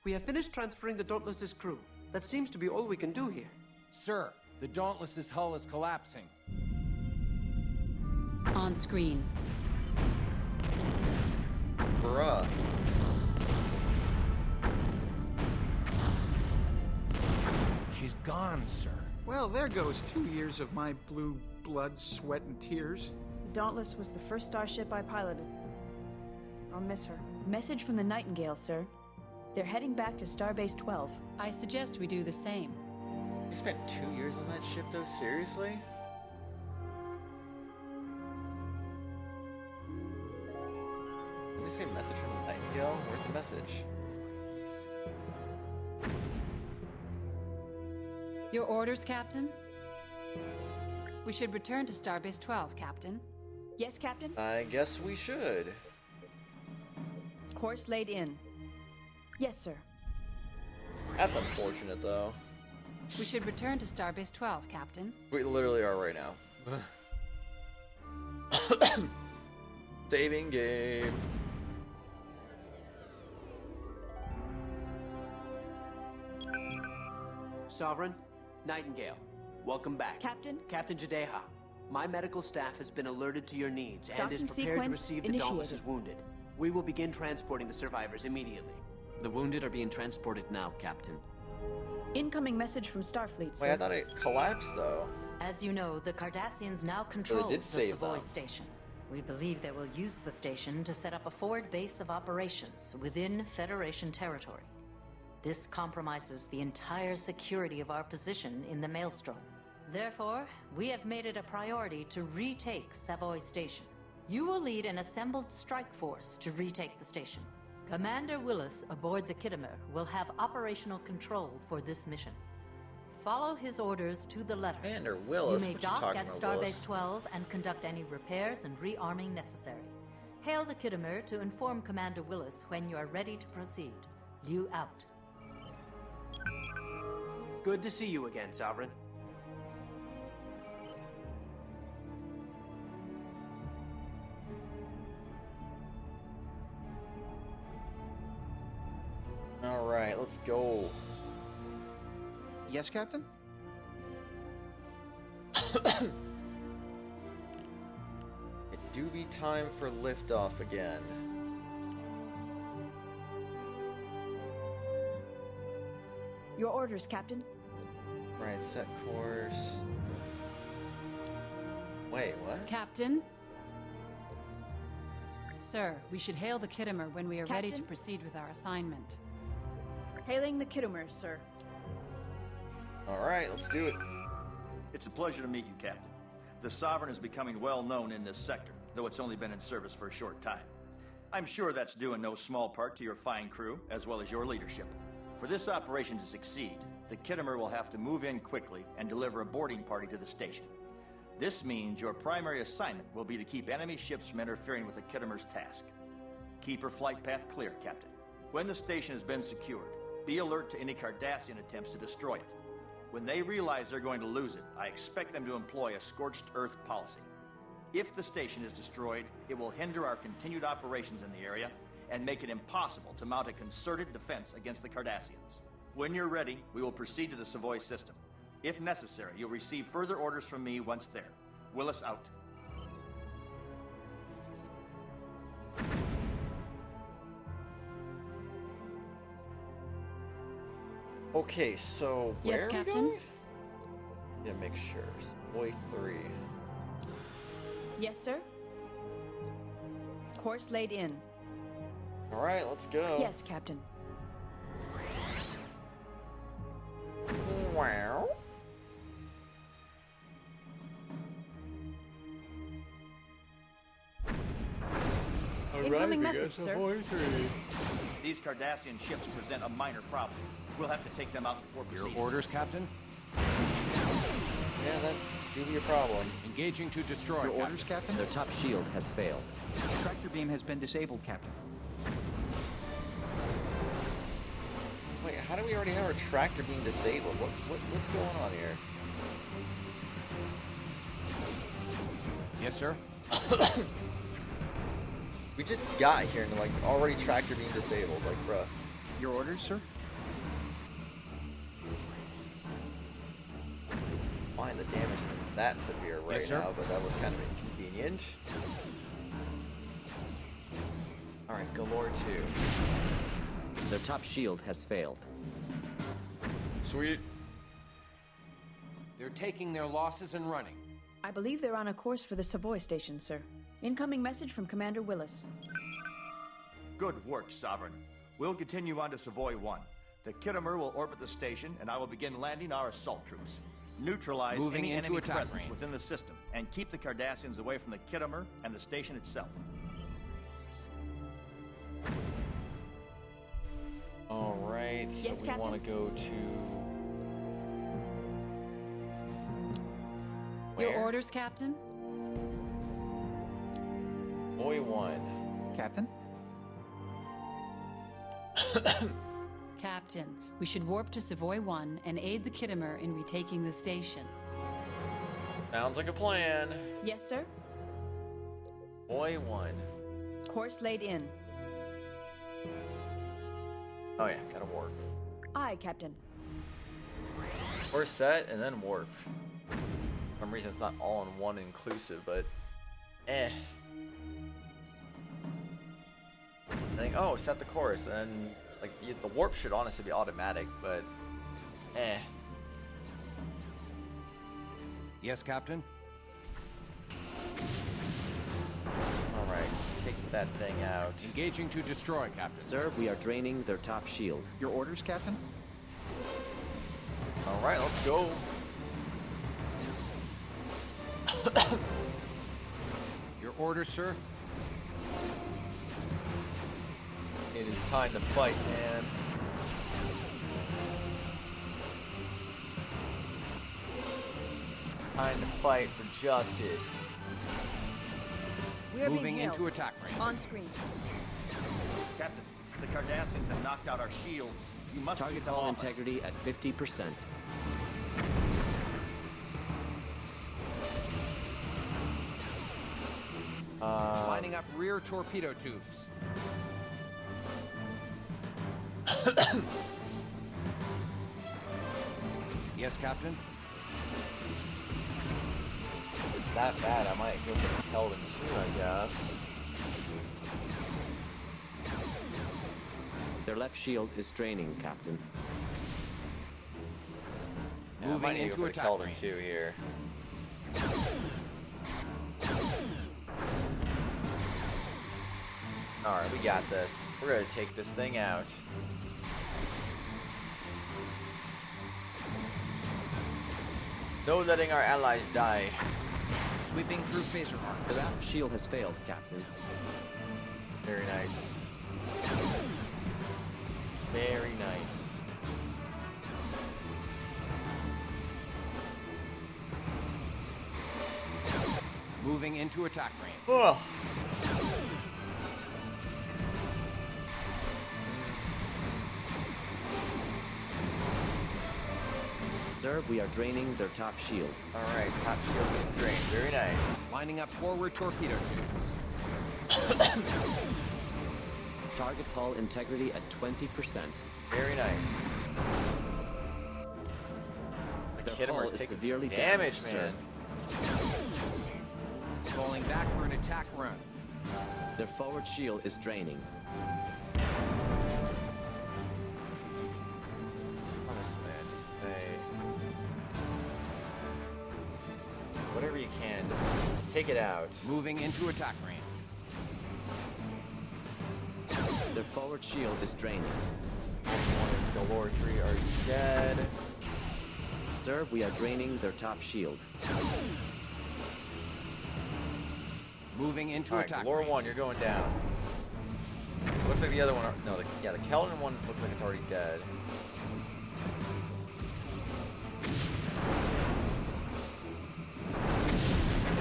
M: we have finished transferring the Dauntless's crew. That seems to be all we can do here.
L: Sir, the Dauntless's hull is collapsing.
J: On screen.
A: Bruh.
L: She's gone, sir.
D: Well, there goes 2 years of my blue blood, sweat, and tears.
G: The Dauntless was the first starship I piloted. I'll miss her. Message from the Nightingale, sir. They're heading back to Starbase 12.
J: I suggest we do the same.
A: You spent 2 years on that ship though? Seriously? Did they say message from the Nightingale? Where's the message?
J: Your orders, Captain? We should return to Starbase 12, Captain.
G: Yes, Captain?
A: I guess we should.
G: Course laid in. Yes, sir.
A: That's unfortunate though.
J: We should return to Starbase 12, Captain.
A: We literally are right now. Saving game.
M: Sovereign, Nightingale, welcome back.
G: Captain?
M: Captain Jadeha, my medical staff has been alerted to your needs and is
G: Docking
M: prepared to
G: sequence
M: receive the
G: initiated.
M: Dauntless's wounded. We will begin transporting the survivors immediately.
E: The wounded are being transported now, Captain.
G: Incoming message from Starfleet, sir.
A: Wait, I thought it collapsed though.
F: As you know, the Cardassians now control
A: did
F: the
A: save
F: Savoy
A: them.
F: station. We believe they will use the station to set up a forward base of operations within Federation territory. This compromises the entire security of our position in the Maelstrom. Therefore, we have made it a priority to retake Savoy Station. You will lead an assembled strike force to retake the station. Commander Willis aboard the Kittimer will have operational control for this mission. Follow his orders to the letter.
A: Commander Willis?
F: You may
A: What you
F: dock
A: talking
F: at
A: about,
F: Starbase
A: Willis?
F: 12 and conduct any repairs and rearming necessary. Hail the Kittimer to inform Commander Willis when you are ready to proceed. Liu out.
M: Good to see you again, Sovereign.
A: Alright, let's go.
K: Yes, Captain?
A: It do be time for liftoff again.
G: Your orders, Captain.
A: Right, set course. Wait, what?
J: Captain? Sir, we should hail the Kittimer when we are ready to
G: Captain?
J: proceed with our assignment.
G: Hailing the Kittimer, sir.
A: Alright, let's do it.
Q: It's a pleasure to meet you, Captain. The Sovereign is becoming well known in this sector, though it's only been in service for a short time. I'm sure that's due in no small part to your fine crew, as well as your leadership. For this operation to succeed, the Kittimer will have to move in quickly and deliver a boarding party to the station. This means your primary assignment will be to keep enemy ships from interfering with the Kittimer's task. Keep her flight path clear, Captain. When the station has been secured, be alert to any Cardassian attempts to destroy it. When they realize they're going to lose it, I expect them to employ a scorched earth policy. If the station is destroyed, it will hinder our continued operations in the area and make it impossible to mount a concerted defense against the Cardassians. When you're ready, we will proceed to the Savoy system. If necessary, you'll receive further orders from me once there. Willis out.
A: Okay, so where
J: Yes,
A: are we
J: Captain?
A: going? Yeah, make sure. Boy 3.
G: Yes, sir? Course laid in.
A: Alright, let's go.
G: Yes, Captain.
A: Wow.
G: Incoming message, sir.
Q: These Cardassian ships present a minor problem. We'll have to take them out before proceeding.
L: Your orders, Captain?
A: Yeah, that could be a problem.
L: Engaging to destroy,
K: Your
L: Captain.
K: orders, Captain?
E: Their top shield has failed.
K: The tractor beam has been disabled, Captain.
A: Wait, how do we already have our tractor being disabled? What's going on here?
L: Yes, sir?
A: We just got here and like already tractor being disabled, like bruh.
K: Your orders, sir?
A: Fine, the damage isn't that severe right
L: Yes, sir.
A: now, but that was kind of inconvenient. Alright, Galore 2.
E: Their top shield has failed.
A: Sweet.
L: They're taking their losses and running.
G: I believe they're on a course for the Savoy station, sir. Incoming message from Commander Willis.
Q: Good work, Sovereign. We'll continue on to Savoy 1. The Kittimer will orbit the station, and I will begin landing our assault troops. Neutralize
L: Moving
Q: any
L: into
Q: enemy
L: attack
Q: presence
L: range.
Q: within the system, and keep the Cardassians away from the Kittimer and the station itself.
A: Alright, so
G: Yes,
A: we
G: Captain?
A: want to go to...
J: Your
A: Where?
J: orders, Captain?
A: Boy 1.
K: Captain?
J: Captain, we should warp to Savoy 1 and aid the Kittimer in retaking the station.
A: Sounds like a plan.
G: Yes, sir?
A: Boy 1.
G: Course laid in.
A: Oh yeah, gotta warp.
G: Aye, Captain.
A: Or set and then warp. For some reason it's not all in one inclusive, but eh. I think, oh, set the course, and like the warp should honestly be automatic, but eh.
L: Yes, Captain?
A: Alright, take that thing out.
L: Engaging to destroy, Captain.
E: Sir, we are draining their top shield.
K: Your orders, Captain?
A: Alright, let's go.
L: Your orders, sir?
A: It is time to fight, man. Time to fight for justice.
G: We are
L: Moving
G: being hailed.
L: into attack range.
G: On screen.
Q: Captain, the Cardassians have knocked out our shields. You must
E: Target
Q: keep them
E: hull
Q: off us.
E: integrity at 50%.
L: Lining up rear torpedo tubes. Yes, Captain?
A: If it's that bad, I might go for the Kelvin too, I guess.
E: Their left shield is draining, Captain.
A: Yeah, I
L: Moving
A: might need to
L: into
A: go for the
L: attack
A: Kelvin
L: range.
A: too here. Alright, we got this. We're gonna take this thing out. No letting our allies die.
L: Sweeping through phaser arcs.
E: The aft shield has failed, Captain.
A: Very nice. Very nice.
L: Moving into attack range.
A: Oh.
E: Sir, we are draining their top shield.
A: Alright, top shield getting drained. Very nice.
L: Lining up forward torpedo tubes.
E: Target hull integrity at 20%.
A: Very nice. The
E: Their hull
A: Kittimer's
E: is
A: taking
E: severely
A: some damage,
E: damaged,
A: man.
L: Falling back for an attack run.
E: Their forward shield is draining.
A: Honestly, I just say whatever you can, just take it out.
L: Moving into attack range.
E: Their forward shield is draining.
A: The Lord 3 are dead.
E: Sir, we are draining their top shield.
L: Moving into
A: All right,
L: attack
A: Galore
L: range.
A: 1, you're going down. Looks like the other one, no, the Kellan one looks like it's already dead.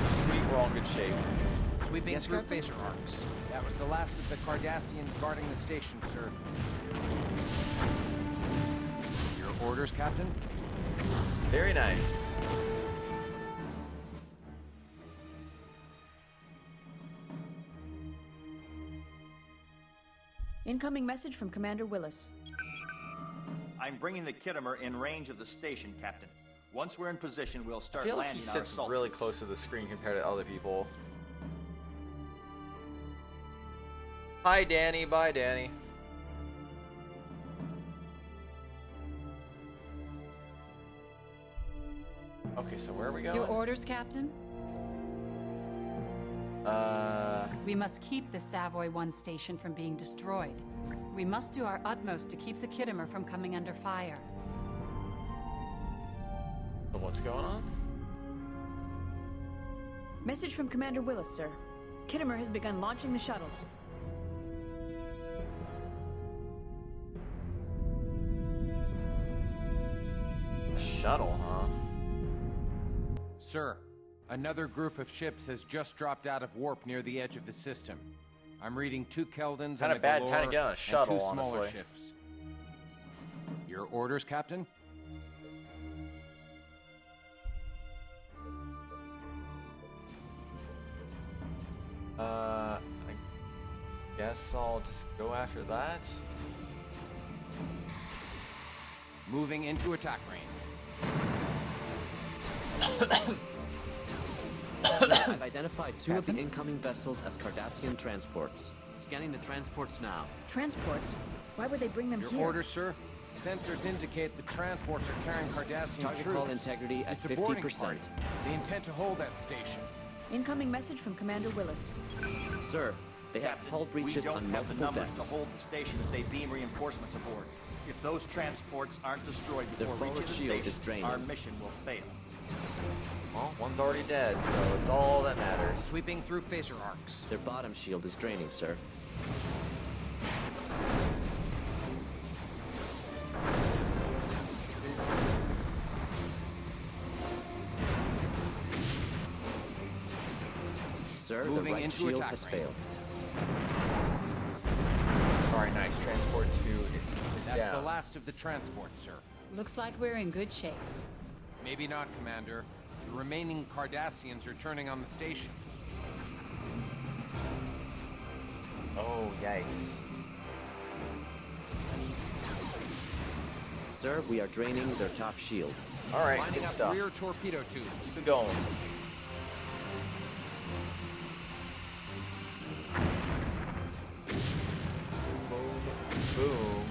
A: Sweet, we're all in good shape.
L: Sweeping through phaser arcs. That was the last of the Cardassians guarding the station, sir. Your orders, Captain?
A: Very nice.
G: Incoming message from Commander Willis.
Q: I'm bringing the Kittimer in range of the station, Captain. Once we're in position, we'll
A: I
Q: start
A: feel like
Q: landing
A: he
Q: our
A: sits
Q: assault.
A: really close to the screen compared to other people. Hi, Danny. Bye, Danny. Okay, so where are we going?
J: Your orders, Captain? We must keep the Savoy 1 station from being destroyed. We must do our utmost to keep the Kittimer from coming under fire.
A: What's going on?
G: Message from Commander Willis, sir. Kittimer has begun launching the shuttles.
A: A shuttle, huh?
L: Sir, another group of ships has just dropped out of warp near the edge of the system. I'm reading 2 Keldons
A: Kinda
L: and a
A: bad
L: Galore
A: time to get on a shuttle,
L: and 2 smaller
A: honestly.
L: ships. Your orders, Captain?
A: I guess I'll just go after that.
L: Moving into attack range.
E: I've identified 2 of the incoming vessels as Cardassian transports. Scanning the transports now.
G: Transports? Why would they bring them
L: Your
G: here?
L: orders, sir? Sensors indicate the transports are carrying Cardassian
E: Target
L: troops.
E: hull integrity at
L: It's a boarding
E: 50%.
L: party. They intend to hold that station.
G: Incoming message from Commander Willis.
E: Sir, they have hull breaches
Q: we don't
E: on
Q: have the
E: multiple
Q: numbers
E: decks.
Q: to hold the station if they beam reinforcements aboard. If those transports aren't destroyed
E: Their
Q: before
E: forward
Q: reaching the
E: shield
Q: station,
E: is draining.
Q: our mission will fail.
A: Well, one's already dead, so it's all that matters.
L: Sweeping through phaser arcs.
E: Their bottom shield is draining, sir. Sir,
L: Moving
E: the right
L: into
E: shield
L: attack
E: has
L: range.
E: failed.
A: Alright, nice. Transport 2 is
L: That's
A: down.
L: the last of the transports, sir.
J: Looks like we're in good shape.
L: Maybe not, Commander. The remaining Cardassians are turning on the station.
A: Oh, yikes.
E: Sir, we are draining their top shield.
A: Alright,
L: Lining
A: good
L: up
A: stuff.
L: rear torpedo tubes.
A: Good going. Boom.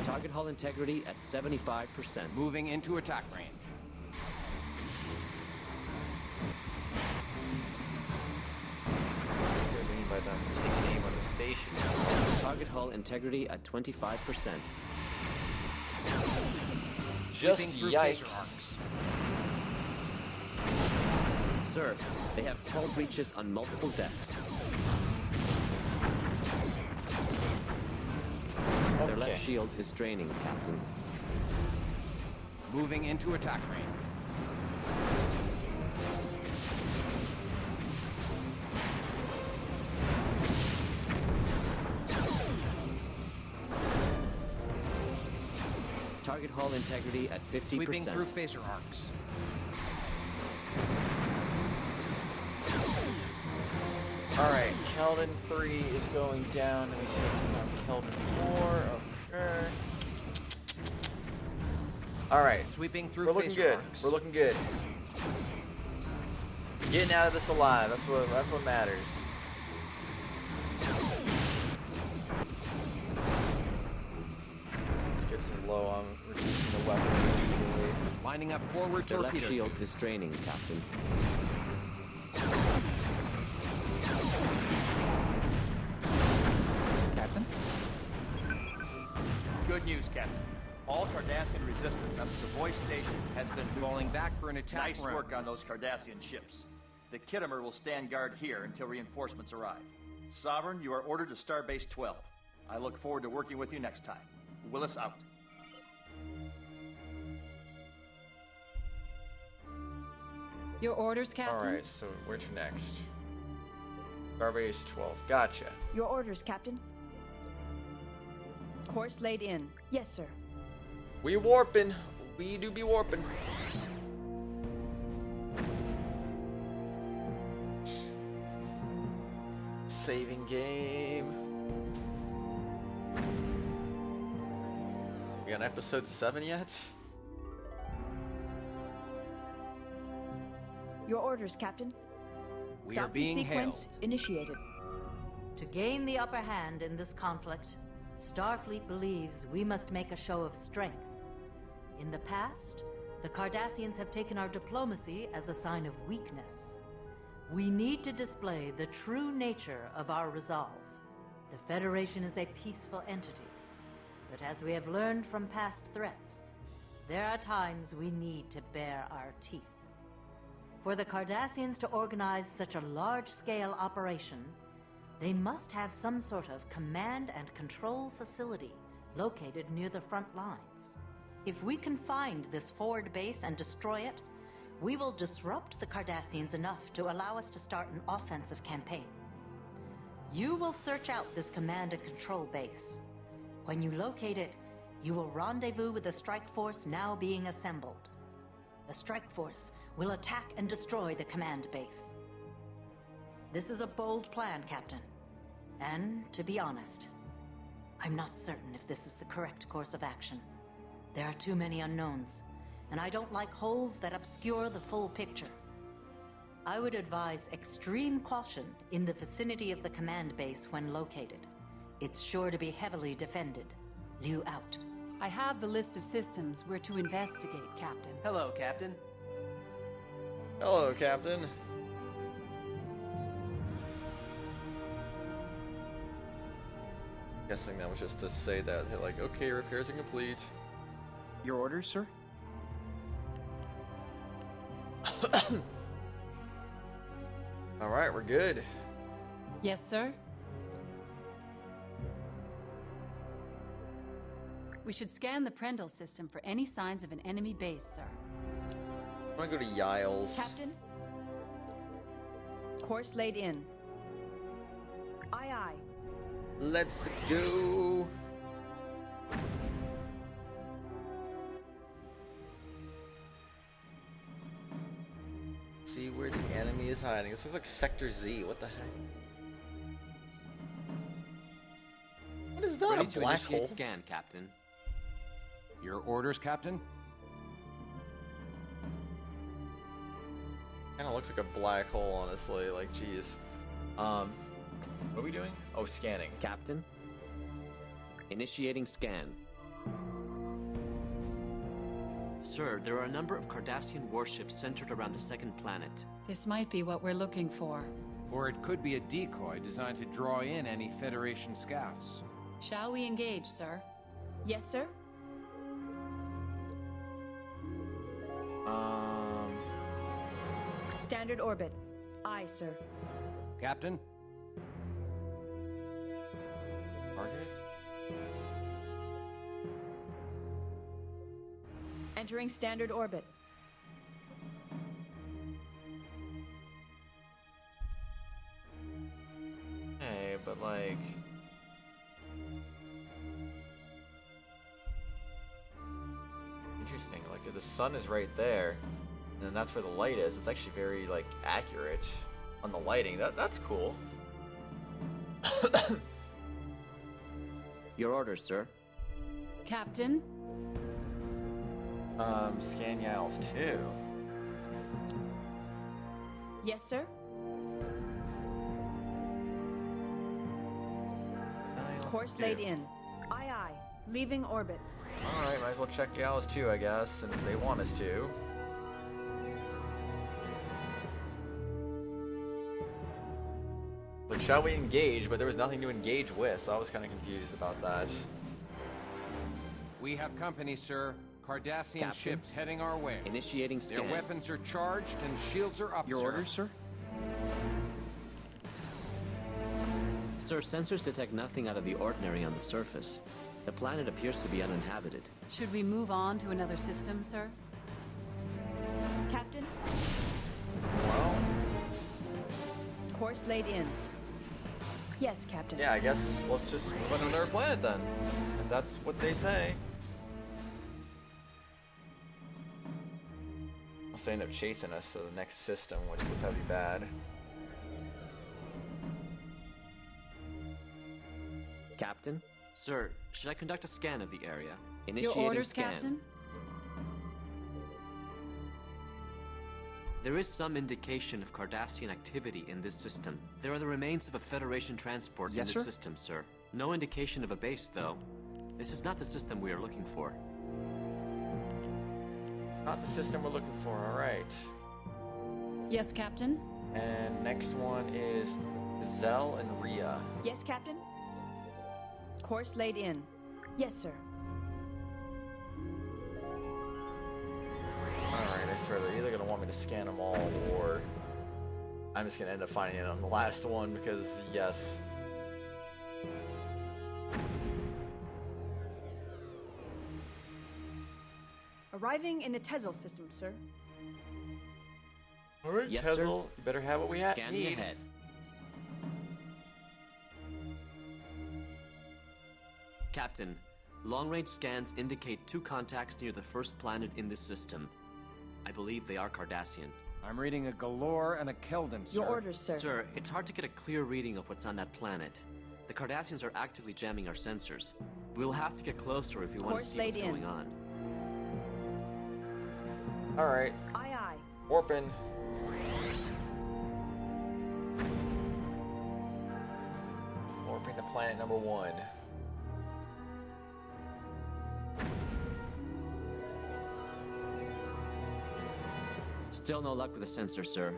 E: Target hull integrity at 75%.
L: Moving into attack range.
A: Let's see what they mean by them taking aim on the station.
E: Target hull integrity at 25%.
A: Just
L: Sweeping through
A: yikes.
L: phaser arcs.
E: Sir, they have hull breaches on multiple decks. Their
A: Okay.
E: left shield is draining, Captain.
L: Moving into attack range.
E: Target hull integrity at 50%.
L: Sweeping through phaser arcs.
A: Alright, Keldon 3 is going down, and we see it's about Keldon 4. Okay. Alright.
L: Sweeping through
A: We're looking
L: phaser
A: good.
L: arcs.
A: We're looking good. Getting out of this alive, that's what matters. Let's get some low on reducing the weapon immediately.
L: Lining up forward
E: Their left
L: torpedo
E: shield
L: tubes.
E: is draining, Captain.
K: Captain?
Q: Good news, Captain. All Cardassian resistance on the Savoy station has been
L: falling back for an attack
Q: Nice
L: run.
Q: work on those Cardassian ships. The Kittimer will stand guard here until reinforcements arrive. Sovereign, you are ordered to Starbase 12. I look forward to working with you next time. Willis out.
J: Your orders, Captain?
A: Alright, so where to next? Starbase 12. Gotcha.
G: Your orders, Captain. Course laid in. Yes, sir.
A: We warping. We do be warping. Saving game. We on episode 7 yet?
G: Your orders, Captain.
L: We are
G: Docking
L: being
G: sequence
L: hailed.
G: initiated.
F: To gain the upper hand in this conflict, Starfleet believes we must make a show of strength. In the past, the Cardassians have taken our diplomacy as a sign of weakness. We need to display the true nature of our resolve. The Federation is a peaceful entity, but as we have learned from past threats, there are times we need to bare our teeth. For the Cardassians to organize such a large-scale operation, they must have some sort of command and control facility located near the front lines. If we can find this forward base and destroy it, we will disrupt the Cardassians enough to allow us to start an offensive campaign. You will search out this command and control base. When you locate it, you will rendezvous with the strike force now being assembled. The strike force will attack and destroy the command base. This is a bold plan, Captain. And, to be honest, I'm not certain if this is the correct course of action. There are too many unknowns, and I don't like holes that obscure the full picture. I would advise extreme caution in the vicinity of the command base when located. It's sure to be heavily defended. Liu out.
J: I have the list of systems we're to investigate, Captain.
M: Hello, Captain.
A: Hello, Captain. Guessing that was just to say that, like, okay, repairs are complete.
K: Your orders, sir?
A: Alright, we're good.
J: Yes, sir? We should scan the Prendle system for any signs of an enemy base, sir.
A: I'm gonna go to Yiles.
G: Captain? Course laid in. Aye, aye.
A: Let's go. See where the enemy is hiding. This looks like Sector Z. What the heck? What is that?
E: Ready
A: A
E: to
A: black
E: initiate
A: hole?
E: scan, Captain.
L: Your orders, Captain?
A: Kinda looks like a black hole, honestly. Like, geez. What are we doing? Oh, scanning.
E: Captain? Initiating scan. Sir, there are a number of Cardassian warships centered around the second planet.
J: This might be what we're looking for.
L: Or it could be a decoy designed to draw in any Federation scouts.
J: Shall we engage, sir?
G: Yes, sir. Standard orbit. Aye, sir.
L: Captain?
A: Target?
G: Entering standard orbit.
A: Hey, but like... Interesting, like the sun is right there, and then that's where the light is. It's actually very, like, accurate on the lighting. That's cool.
E: Your orders, sir.
J: Captain?
A: Scan Yiles 2.
G: Yes, sir. Course laid in. Aye, aye. Leaving orbit.
A: Alright, might as well check Yiles 2, I guess, since they want us to. Like, shall we engage? But there was nothing to engage with, so I was kind of confused about that.
L: We have company, sir. Cardassian
E: Captain.
L: ships heading our way.
E: Initiating scan.
L: Their weapons are charged and shields are up,
K: Your
L: sir.
K: orders, sir?
E: Sir, sensors detect nothing out of the ordinary on the surface. The planet appears to be uninhabited.
J: Should we move on to another system, sir?
G: Captain?
A: Well...
G: Course laid in. Yes, Captain.
A: Yeah, I guess let's just move on to another planet then. If that's what they say. Unless they end up chasing us to the next system, which would probably be bad.
E: Captain? Sir, should I conduct a scan of the area?
J: Your
E: Initiating
J: orders,
E: scan.
J: Captain?
E: There is some indication of Cardassian activity in this system. There are the remains of a Federation transport in this
K: sir?
E: system, sir. No indication of a base, though. This is not the system we are looking for.
A: Not the system we're looking for, alright.
J: Yes, Captain?
A: And next one is Zell and Rhea.
G: Yes, Captain. Course laid in. Yes, sir.
A: Alright, I swear they're either going to want me to scan them all, or I'm just going to end up finding it on the last one, because, yes.
G: Arriving in the Tezel system, sir.
A: Alright,
E: Yes,
A: Tezel,
E: sir.
A: you better have what we
E: Scanning
A: need.
E: ahead. Captain, long-range scans indicate 2 contacts near the first planet in this system. I believe they are Cardassian.
L: I'm reading a Galore and a Keldon, sir.
G: Your orders, sir.
E: Sir, it's hard to get a clear reading of what's on that planet. The Cardassians are actively jamming our sensors. We'll have to get closer if we want to
G: Course
E: see what's
G: laid in.
E: going on.
A: Alright,
G: Aye, aye.
A: warping. Warping to planet number 1.
E: Still no luck with the sensor, sir.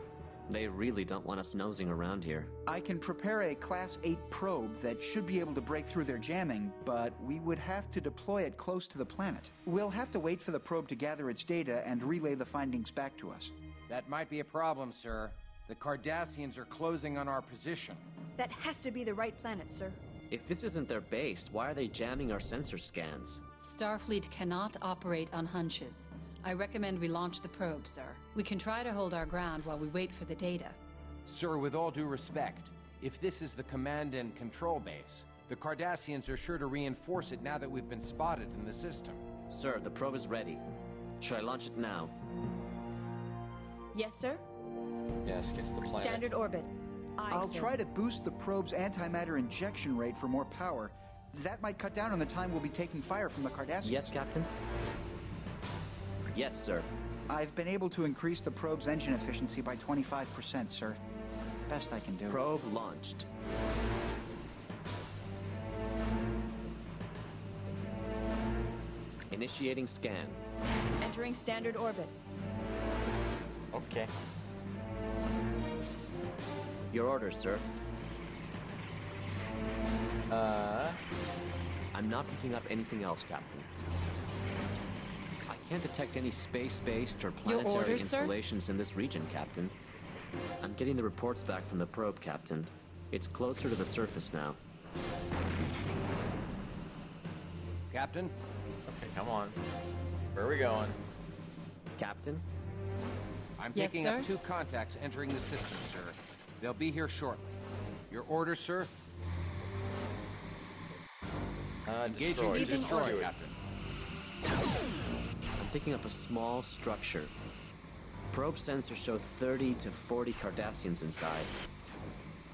E: They really don't want us nosing around here.
K: I can prepare a Class 8 probe that should be able to break through their jamming, but we would have to deploy it close to the planet. We'll have to wait for the probe to gather its data and relay the findings back to us.
L: That might be a problem, sir. The Cardassians are closing on our position.
G: That has to be the right planet, sir.
E: If this isn't their base, why are they jamming our sensor scans?
J: Starfleet cannot operate on hunches. I recommend we launch the probe, sir. We can try to hold our ground while we wait for the data.
L: Sir, with all due respect, if this is the command and control base, the Cardassians are sure to reinforce it now that we've been spotted in the system.
E: Sir, the probe is ready. Should I launch it now?
G: Yes, sir.
A: Yes, get to the planet.
G: Standard orbit. Aye,
K: I'll
G: sir.
K: try to boost the probe's antimatter injection rate for more power. That might cut down on the time we'll be taking fire from the Cardassians.
E: Yes, Captain? Yes, sir.
K: I've been able to increase the probe's engine efficiency by 25%, sir. Best I can do.
E: Probe launched. Initiating scan.
G: Entering standard orbit.
A: Okay.
E: Your orders, sir. I'm not picking up anything else, Captain. I can't detect any space-based or planetary
J: orders, sir?
E: installations in this region, Captain. I'm getting the reports back from the probe, Captain. It's closer to the surface now.
L: Captain?
A: Okay, come on. Where are we going?
E: Captain?
L: I'm
J: Yes,
L: picking
J: sir?
L: up 2 contacts entering the system, sir. They'll be here shortly. Your orders, sir? Engaging to destroy, Captain.
E: I'm picking up a small structure. Probe sensors show 30 to 40 Cardassians inside.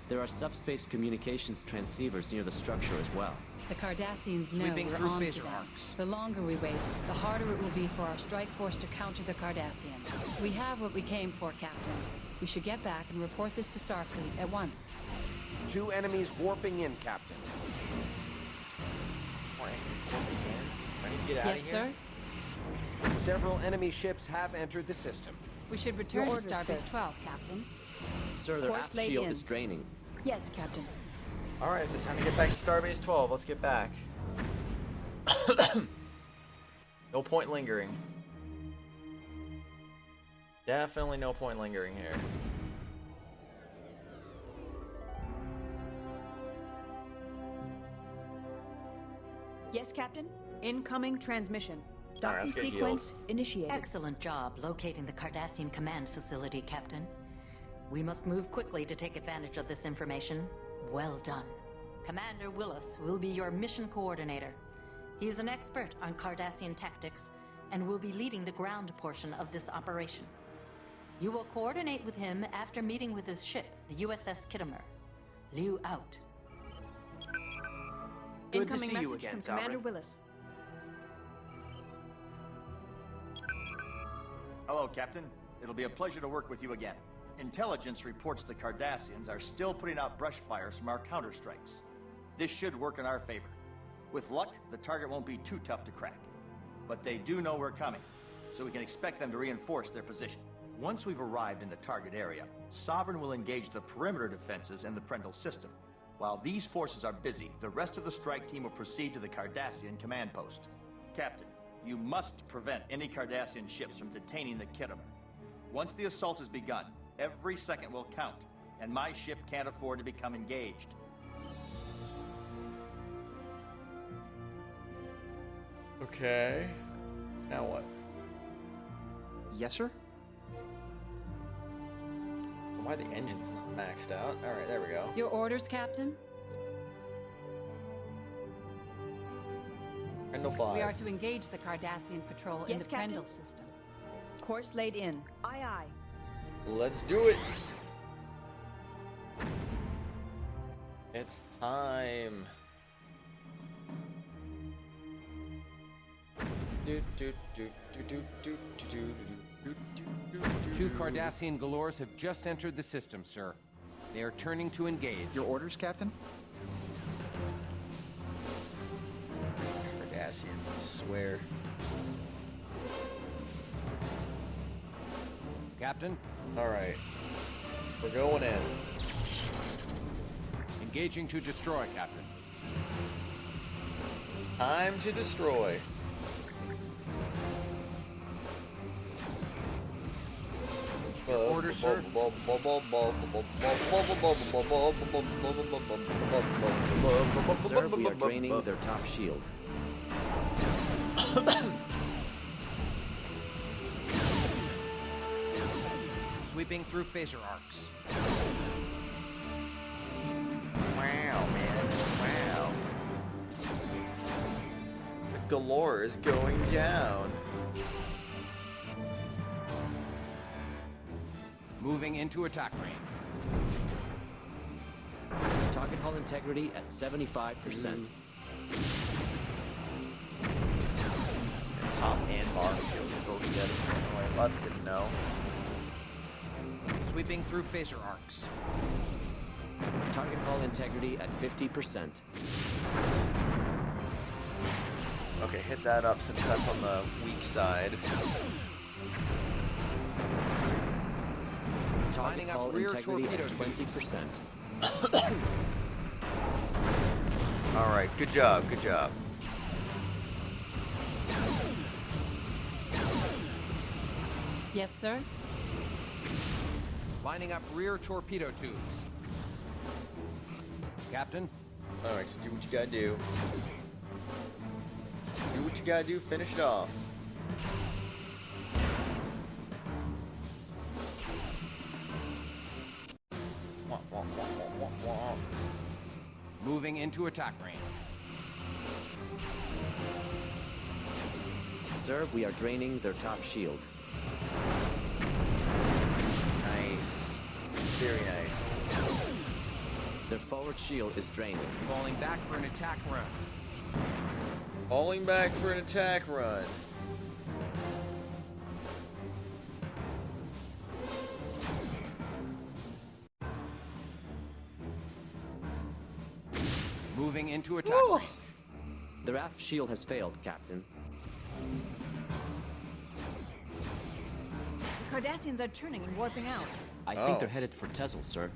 E: There are subspace communications transceivers near the structure as well.
J: The Cardassians know
L: Sweeping
J: we're
L: through
J: on to
L: phaser
J: them.
L: arcs.
J: The longer we wait, the harder it will be for our strike force to counter the Cardassians. We have what we came for, Captain. We should get back and report this to Starfleet at once.
L: 2 enemies warping in, Captain.
A: I need to get out
J: Yes,
A: of here.
J: sir?
L: Several enemy ships have entered the system.
J: We should return to
G: orders,
J: Starbase
G: sir.
J: 12, Captain.
E: Sir, their
G: Course
E: aft
G: laid
E: shield
G: in.
E: is draining.
G: Yes, Captain.
A: Alright, if it's time to get back to Starbase 12, let's get back. No point lingering. Definitely no point lingering here.
G: Yes, Captain. Incoming transmission.
A: Alright,
G: Docking
A: let's get
G: sequence initiated.
F: Excellent job locating the Cardassian command facility, Captain. We must move quickly to take advantage of this information. Well done. Commander Willis will be your mission coordinator. He is an expert on Cardassian tactics and will be leading the ground portion of this operation. You will coordinate with him after meeting with his ship, the USS Kittimer. Liu out.
M: Good to
G: Incoming
M: see you
G: message
M: again,
G: from
M: Sovereign.
G: Commander Willis.
Q: Hello, Captain. It'll be a pleasure to work with you again. Intelligence reports the Cardassians are still putting out brush fires from our counterstrikes. This should work in our favor. With luck, the target won't be too tough to crack. But they do know we're coming, so we can expect them to reinforce their position. Once we've arrived in the target area, Sovereign will engage the perimeter defenses in the Prendle system. While these forces are busy, the rest of the strike team will proceed to the Cardassian command post. Captain, you must prevent any Cardassian ships from detaining the Kittimer. Once the assault has begun, every second will count, and my ship can't afford to become engaged.
A: Okay. Now what?
D: Yes, sir?
A: Why the engine's not maxed out? Alright, there we go.
J: Your orders, Captain?
A: Prendle 5.
J: We are to engage the Cardassian patrol in
G: Yes,
J: the
G: Captain.
J: Prendle system.
G: Course laid in. Aye, aye.
A: Let's do it! It's time. Do, do, do, do, do, do, do, do, do, do, do,
L: 2 Cardassian galores have just entered the system, sir. They are turning to engage.
D: Your orders, Captain?
A: Cardassians, I swear.
L: Captain?
A: Alright. We're going in.
L: Engaging to destroy, Captain.
A: Time to destroy.
L: Order, sir.
E: Sir, we are draining their top shield.
L: Sweeping through phaser arcs.
A: Wow, man. Wow. The galore is going down.
L: Moving into attack range.
E: Target hull integrity at 75%.
A: Top and bottom shield are both dead. Anyway, that's good to know.
L: Sweeping through phaser arcs.
E: Target hull integrity at 50%.
A: Okay, hit that up since that's on the weak side.
E: Target
L: Lining up
E: hull
L: rear
E: integrity at
L: torpedo
E: 20%.
A: Alright, good job, good job.
J: Yes, sir?
L: Lining up rear torpedo tubes. Captain?
A: Alright, just do what you gotta do. Do what you gotta do, finish it off.
L: Moving into attack range.
E: Sir, we are draining their top shield.
A: Nice. Very nice.
E: Their forward shield is draining.
L: Falling back for an attack run.
A: Falling back for an attack run.
L: Moving into attack range.
E: The aft shield has failed, Captain.
G: The Cardassians are turning and warping out.
E: I think they're headed for Tezel, sir.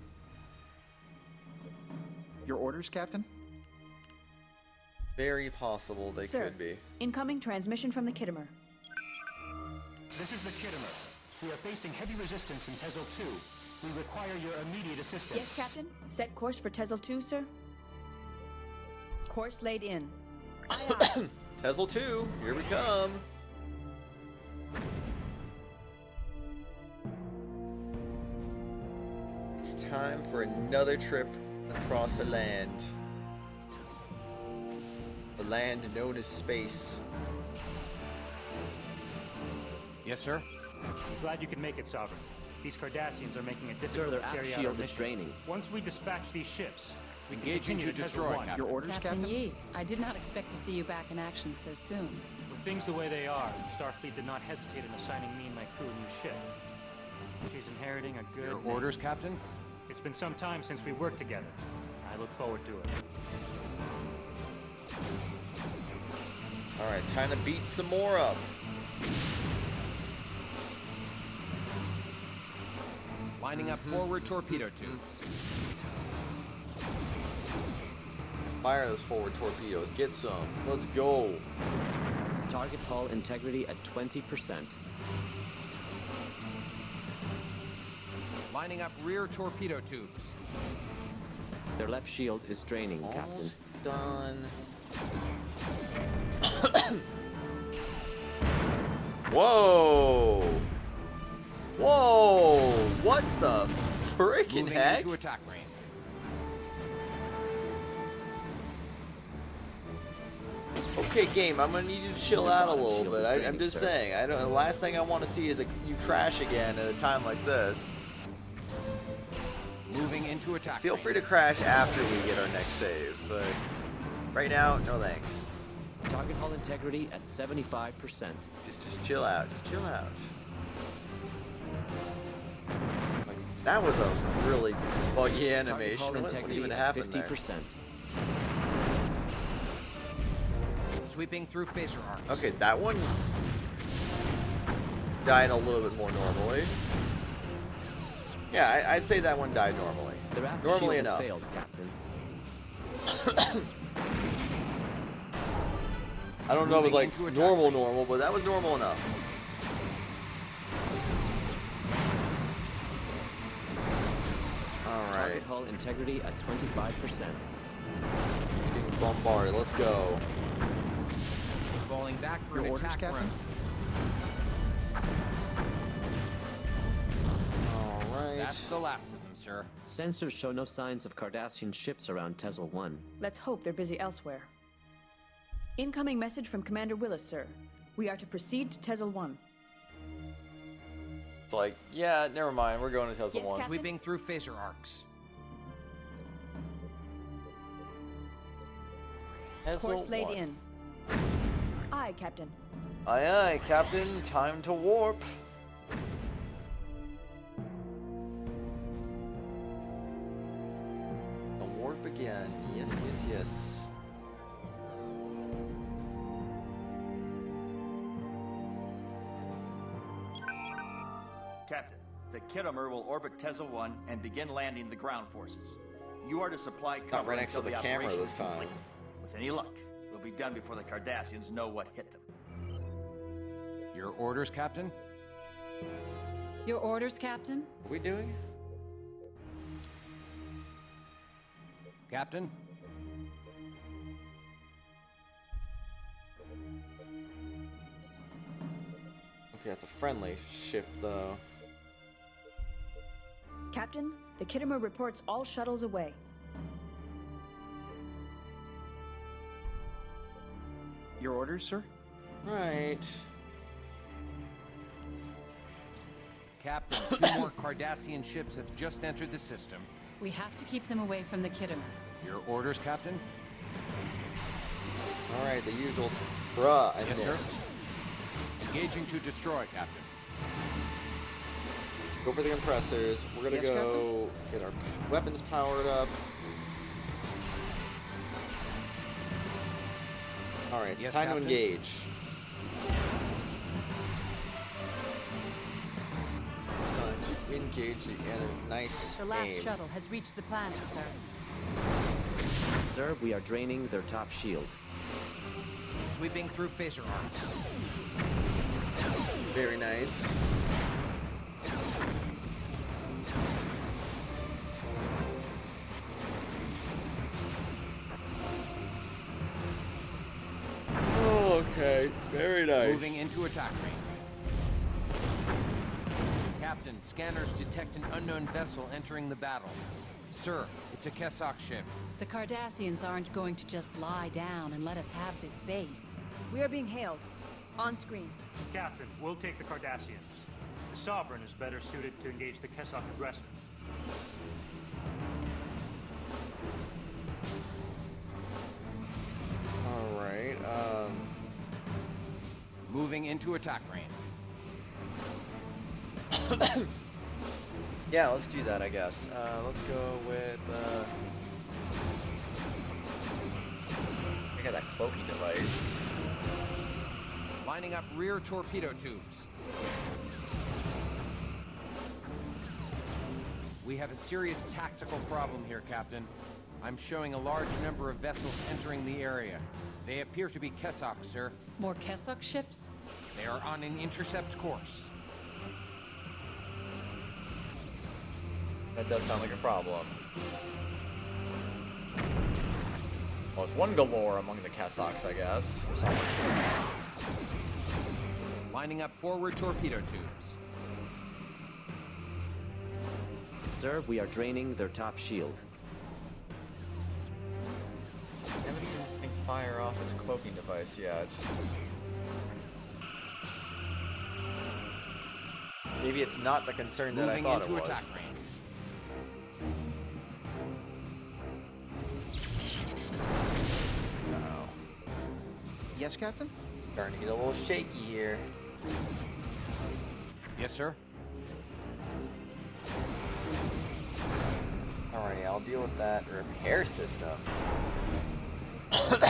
K: Your orders, Captain?
A: Very possible they
G: Sir,
A: could be.
G: Incoming transmission from the Kittimer.
B: This is the Kittimer. We are facing heavy resistance in Tezel 2. We require your immediate assistance.
G: Yes, Captain. Set course for Tezel 2, sir. Course laid in.
A: Tezel 2, here we come. It's time for another trip across the land. The land known as space.
L: Yes, sir.
B: I'm glad you can make it, Sovereign. These Cardassians are making it difficult
E: Sir, their
B: to
E: aft
B: carry out our
E: shield is
B: mission.
E: draining.
B: Once we dispatch these ships, we can
L: Engaging
B: continue
L: to
B: Tezel
L: destroy,
B: 1.
L: Captain.
K: Your orders,
J: Captain
K: Captain?
J: Yi, I did not expect to see you back in action so soon.
B: With things the way they are, Starfleet did not hesitate in assigning me and my crew a new ship. She's inheriting a good...
L: Your orders, Captain?
B: It's been some time since we worked together. I look forward to it.
A: Alright, time to beat some more up.
L: Lining up forward torpedo tubes.
A: Fire those forward torpedoes. Get some. Let's go.
E: Target hull integrity at 20%.
L: Lining up rear torpedo tubes.
E: Their left shield is draining, Captain.
A: Almost done. Whoa! Whoa! What the freaking
L: Moving
A: heck?
L: into attack range.
A: Okay, game. I'm gonna need you to chill out a little
E: shield
A: bit.
E: is
A: I'm
E: draining,
A: just
E: sir.
A: saying. I don't. The last thing I want to see is you crash again at a time like this.
L: Moving into attack
A: Feel
L: range.
A: free to crash after we get our next save, but right now, no thanks.
E: Target hull integrity at 75%.
A: Just chill out. Just chill out. Like, that was a really buggy animation.
E: Target hull
A: What
E: integrity
A: even
E: at
A: happened there?
E: 50%.
L: Sweeping through phaser arcs.
A: Okay, that one died a little bit more normally. Yeah, I'd say that one died normally.
E: Their aft
A: Normally
E: shield has
A: enough.
E: failed, Captain.
A: I don't know if it was like
L: Moving into
A: normal, but that was normal enough. Alright.
E: Target hull integrity at 25%.
A: It's getting bombarded. Let's go.
L: Falling back for
K: Your
L: an
K: orders,
L: attack
K: Captain?
L: run.
A: Alright.
L: That's the last of them, sir.
E: Sensors show no signs of Cardassian ships around Tezel 1.
G: Let's hope they're busy elsewhere. Incoming message from Commander Willis, sir. We are to proceed to Tezel 1.
A: It's like, yeah, never mind. We're going to Tesla
G: Yes,
A: 1.
G: Captain?
L: Sweeping through phaser arcs.
A: Tesla
G: Course laid
A: 1.
G: in. Aye, Captain.
A: Aye, aye, Captain. Time to warp. A warp again. Yes, yes, yes.
Q: Captain, the Kittimer will orbit Tezel 1 and begin landing the ground forces. You are to supply cover
A: Not right next to
Q: until
A: the camera
Q: operation
A: this
Q: is
A: time.
Q: complete. With any luck, we'll be done before the Cardassians know what hit them.
L: Your orders, Captain?
J: Your orders, Captain?
A: What are we doing?
L: Captain?
A: Okay, that's a friendly ship, though.
G: Captain, the Kittimer reports all shuttles away.
K: Your orders, sir?
A: Right.
L: Captain, 2 more Cardassian ships have just entered the system.
J: We have to keep them away from the Kittimer.
L: Your orders, Captain?
A: Alright, the usual. Bruh, I
L: Yes,
A: missed.
L: sir. Engaging to destroy, Captain.
A: Go for the compressors. We're gonna
K: Yes,
A: go get our weapons powered up. Alright, it's
L: Yes,
A: time
L: Captain.
A: to engage. Time to engage the enemy. Nice
J: The last
A: aim.
J: shuttle has reached the planet, sir.
E: Sir, we are draining their top shield.
L: Sweeping through phaser arcs.
A: Very nice. Oh, okay. Very nice.
L: Moving into attack range. Captain, scanners detect an unknown vessel entering the battle. Sir, it's a Kessock ship.
J: The Cardassians aren't going to just lie down and let us have this base.
G: We are being hailed. On screen.
B: Captain, we'll take the Cardassians. The Sovereign is better suited to engage the Kessock aggressor.
A: Alright,
L: Moving into attack range.
A: yeah, let's do that, I guess. Let's go with, I got that cloaking device.
L: Lining up rear torpedo tubes. We have a serious tactical problem here, Captain. I'm showing a large number of vessels entering the area. They appear to be Kessock, sir.
J: More Kessock ships?
L: They are on an intercept course.
A: That does sound like a problem. Well, it's one galore among the Kessocks, I guess, for some reason.
L: Lining up forward torpedo tubes.
E: Sir, we are draining their top shield.
A: Haven't seen this thing fire off its cloaking device yet. Maybe it's not the concern that I
L: Moving
A: thought it
L: into
A: was.
L: attack range.
A: Uh-oh.
K: Yes, Captain?
A: Starting to get a little shaky here.
L: Yes, sir.
A: Alright, I'll deal with that repair system.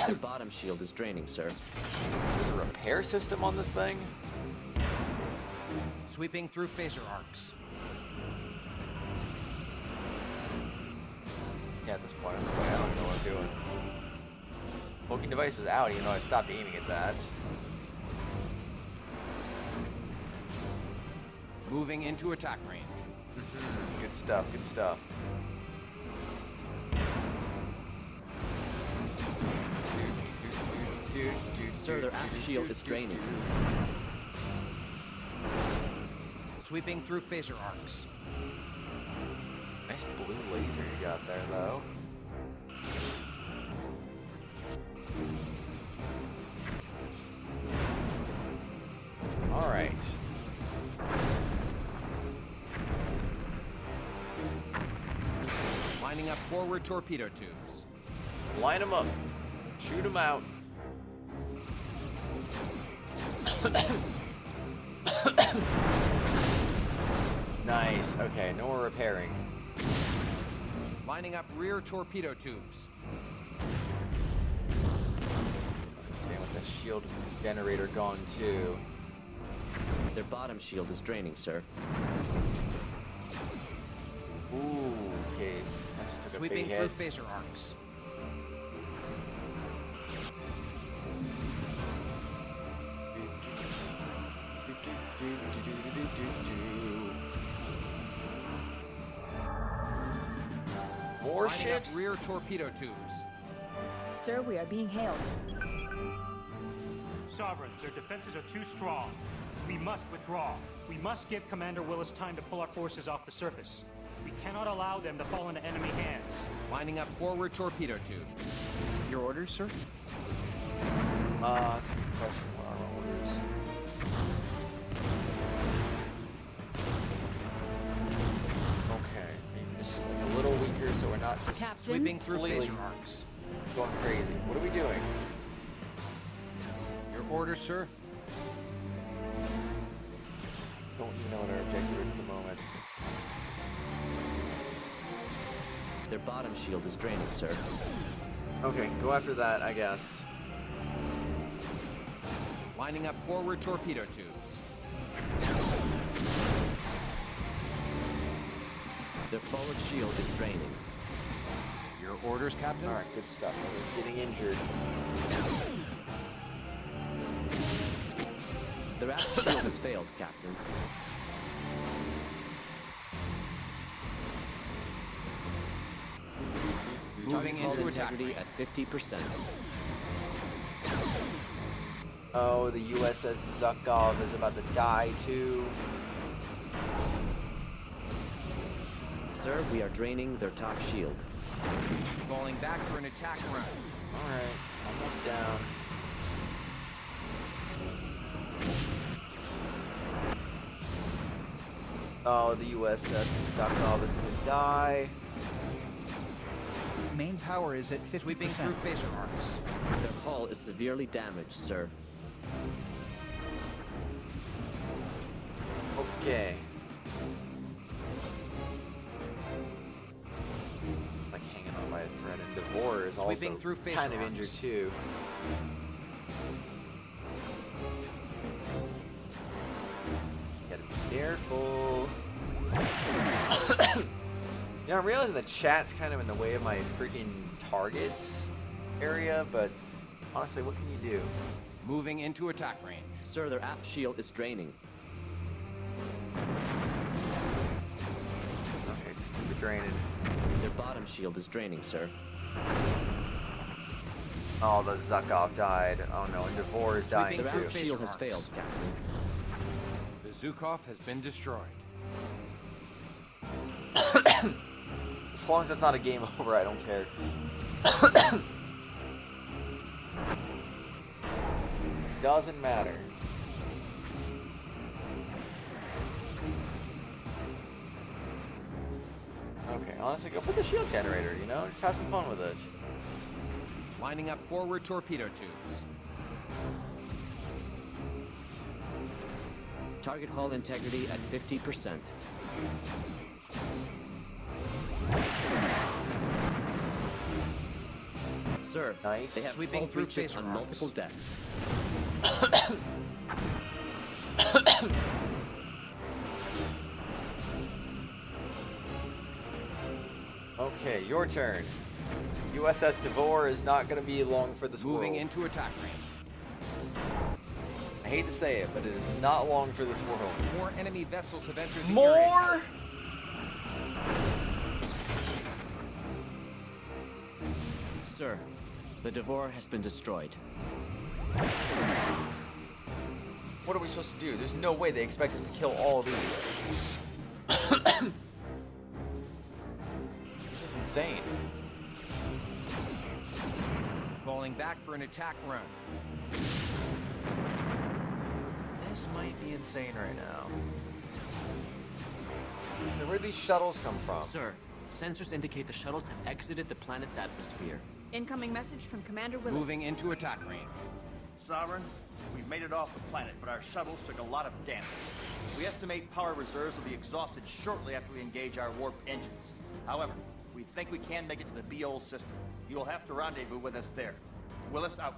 E: The bottom shield is draining, sir.
A: There's a repair system on this thing?
L: Sweeping through phaser arcs.
A: Yeah, at this point, I'm just like, I don't know what I'm doing. Cloaking device is out, even though I stopped aiming at that.
L: Moving into attack range.
A: Good stuff, good stuff.
E: Sir, their aft shield is draining.
L: Sweeping through phaser arcs.
A: Nice blue laser you got there, though. Alright.
L: Lining up forward torpedo tubes.
A: Line them up. Shoot them out. Nice. Okay, no more repairing.
L: Lining up rear torpedo tubes.
A: I was gonna say, with the shield generator gone too.
E: Their bottom shield is draining, sir.
A: Ooh, okay. That just took
L: Sweeping
A: a big
L: through
A: hit.
L: phaser arcs.
A: More
L: Lining
A: ships?
L: up rear torpedo tubes.
G: Sir, we are being hailed.
B: Sovereign, their defenses are too strong. We must withdraw. We must give Commander Willis time to pull our forces off the surface. We cannot allow them to fall into enemy hands.
L: Lining up forward torpedo tubes.
D: Your orders, sir?
A: That's a good question. What are our orders? Okay, maybe just like a little weaker so we're not just
J: Captain?
L: Sweeping through
A: completely
L: phaser arcs.
A: going crazy. What are we doing?
L: Your orders, sir?
A: Don't even know what our objective is at the moment.
E: Their bottom shield is draining, sir.
A: Okay, go after that, I guess.
L: Lining up forward torpedo tubes.
E: Their forward shield is draining.
L: Your orders, Captain?
A: Alright, good stuff. I was getting injured.
E: Their aft shield has failed, Captain.
L: Moving
E: Target
L: into
E: hull
L: attack
E: integrity
L: range.
E: at 50%.
A: Oh, the USS Zukov is about to die too.
E: Sir, we are draining their top shield.
L: Falling back for an attack run.
A: Alright, almost down. Oh, the USS Zukov is gonna die.
K: Main power is at 50%.
L: Sweeping through phaser arcs.
E: Their hull is severely damaged, sir.
A: Okay. Like hanging on by a thread, and Devore is
L: Sweeping
A: also
L: through phaser
A: kind of
L: arcs.
A: injured too. Gotta be careful. You know, I'm realizing the chat's kind of in the way of my freaking targets area, but honestly, what can you do?
L: Moving into attack range.
E: Sir, their aft shield is draining.
A: Okay, just keep it draining.
E: Their bottom shield is draining, sir.
A: Oh, the Zukov died. Oh no, and Devore is dying
E: Their
A: too.
E: aft shield has failed, Captain.
L: The Zukov has been destroyed.
A: As long as it's not a game over, I don't care. Doesn't matter. Okay, honestly, go for the shield generator, you know? Just have some fun with it.
L: Lining up forward torpedo tubes.
E: Target hull integrity at 50%. Sir,
A: nice.
E: They have
L: Sweeping
E: hull
L: through
E: breaches
L: phaser
E: on
L: arcs.
E: multiple decks.
A: Okay, your turn. USS Devore is not going to be long for this
L: Moving
A: world.
L: into attack range.
A: I hate to say it, but it is not long for this world.
L: More enemy vessels have entered the area.
A: More?
E: Sir, the Devore has been destroyed.
A: What are we supposed to do? There's no way they expect us to kill all of these. This is insane.
L: Falling back for an attack run.
A: This might be insane right now. Now, where do these shuttles come from?
E: Sir, sensors indicate the shuttles have exited the planet's atmosphere.
G: Incoming message from Commander Willis.
L: Moving into attack range.
Q: Sovereign, we made it off the planet, but our shuttles took a lot of damage. We estimate power reserves will be exhausted shortly after we engage our warp engines. However, we think we can make it to the BOL system. You will have to rendezvous with us there. Willis out.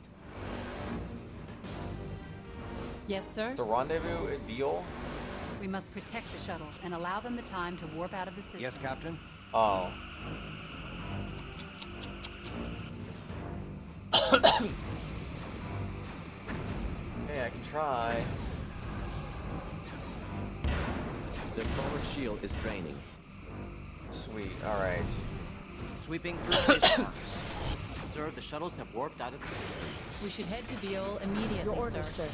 J: Yes, sir?
A: The rendezvous at Beale?
J: We must protect the shuttles and allow them the time to warp out of the system.
L: Yes, Captain?
A: Oh. Hey, I can try.
E: Their forward shield is draining.
A: Sweet, alright.
L: Sweeping through spacewalks.
T: Sir, the shuttles have warped out of the system.
J: We should head to Beale immediately,
G: Your orders,
J: sir.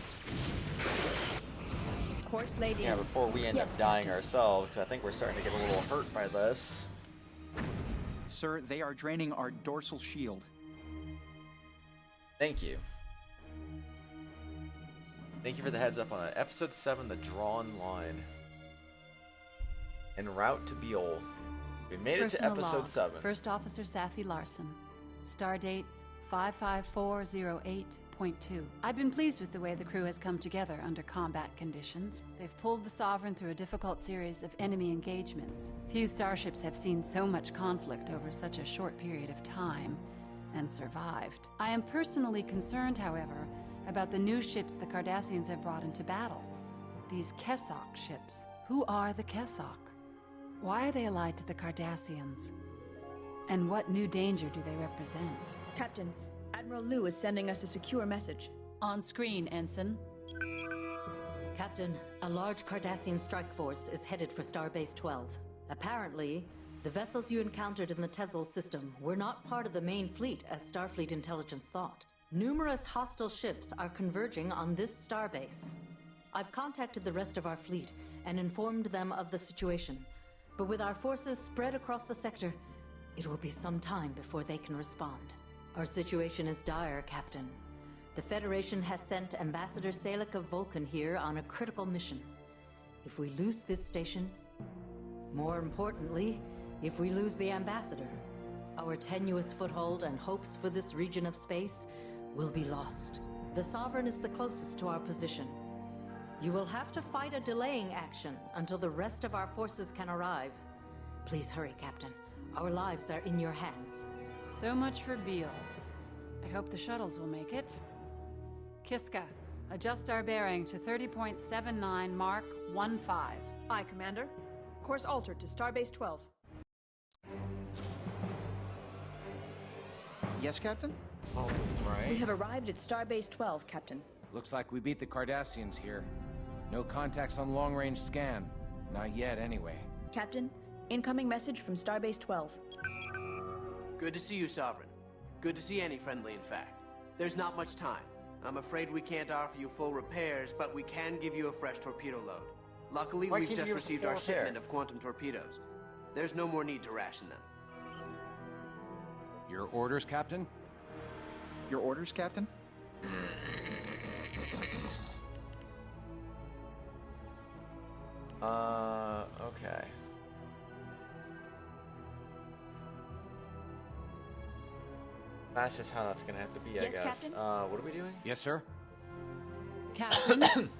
G: Course lady.
A: Yeah, before we end up dying ourselves, 'cause I think we're starting to get a little hurt by this.
D: Sir, they are draining our dorsal shield.
A: Thank you. Thank you for the heads up on that. Episode 7, The Drawn Line. En route to Beale. We made it to
J: Personal
A: episode
J: log.
A: 7.
J: First Officer Safi Larson. Stardate 55408.2. I've been pleased with the way the crew has come together under combat conditions. They've pulled the Sovereign through a difficult series of enemy engagements. Few starships have seen so much conflict over such a short period of time and survived. I am personally concerned, however, about the new ships the Cardassians have brought into battle. These Kessock ships. Who are the Kessock? Why are they allied to the Cardassians? And what new danger do they represent?
G: Captain, Admiral Liu is sending us a secure message.
J: On screen, Ensign.
F: Captain, a large Cardassian strike force is headed for Starbase 12. Apparently, the vessels you encountered in the Tezzel system were not part of the main fleet as Starfleet intelligence thought. Numerous hostile ships are converging on this starbase. I've contacted the rest of our fleet and informed them of the situation, but with our forces spread across the sector, it will be some time before they can respond. Our situation is dire, Captain. The Federation has sent Ambassador Salek of Vulcan here on a critical mission. If we lose this station, more importantly, if we lose the Ambassador, our tenuous foothold and hopes for this region of space will be lost. The Sovereign is the closest to our position. You will have to fight a delaying action until the rest of our forces can arrive. Please hurry, Captain. Our lives are in your hands.
J: So much for Beale. I hope the shuttles will make it. Kiska, adjust our bearing to 30.79 Mark 15.
G: Aye, Commander. Course altered to Starbase 12.
D: Yes, Captain?
A: Oh, right.
G: We have arrived at Starbase 12, Captain.
L: Looks like we beat the Cardassians here. No contacts on long-range scan. Not yet, anyway.
G: Captain, incoming message from Starbase 12.
M: Good to see you, Sovereign. Good to see any friendly, in fact. There's not much time. I'm afraid we can't offer you full repairs, but we can give you a fresh torpedo load. Luckily,
A: Why
M: we've
A: can't you
M: just
A: give us a
M: received
A: full
M: our
A: repair?
M: shipment of quantum torpedoes. There's no more need to ration them.
L: Your orders, Captain?
D: Your orders, Captain?
A: Okay. That's just how that's gonna have to be, I
J: Yes,
A: guess.
J: Captain?
A: What are we doing?
L: Yes, sir?
J: Captain?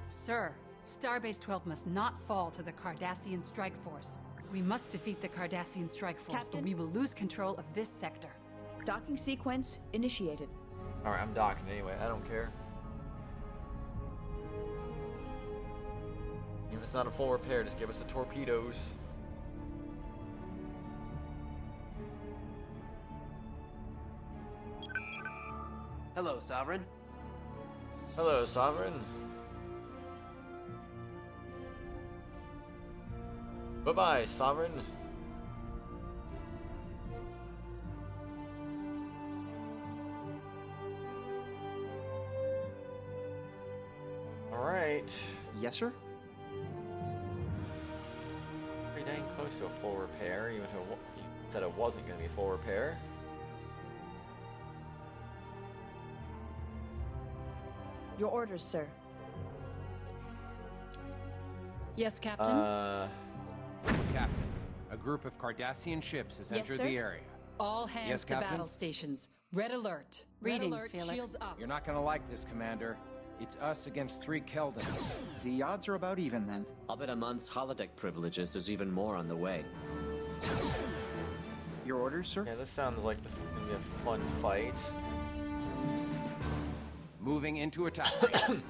J: Sir, Starbase 12 must not fall to the Cardassian strike force. We must defeat the Cardassian strike force,
G: Captain?
J: or we will lose control of this sector.
G: Docking sequence initiated.
A: Alright, I'm docking anyway. I don't care. Even if it's not a full repair, just give us the torpedoes.
M: Hello, Sovereign.
A: Hello, Sovereign. Bye-bye, Sovereign. Alright.
D: Yes, sir?
A: Pretty dang close to a full repair, even if you said it wasn't going to be full repair.
G: Your orders, sir.
J: Yes, Captain?
L: Captain, a group of Cardassian ships has
G: Yes,
L: entered
G: sir?
L: the area.
J: All hands
L: Yes,
J: to
L: Captain?
J: battle stations. Red alert.
G: Red
J: Readings,
G: alert,
J: Felix.
G: shields up.
L: You're not gonna like this, Commander. It's us against 3 Keldons.
D: The odds are about even then.
E: I'll bet a month's holodeck privileges there's even more on the way.
D: Your orders, sir?
A: Yeah, this sounds like this is going to be a fun fight.
L: Moving into attack range.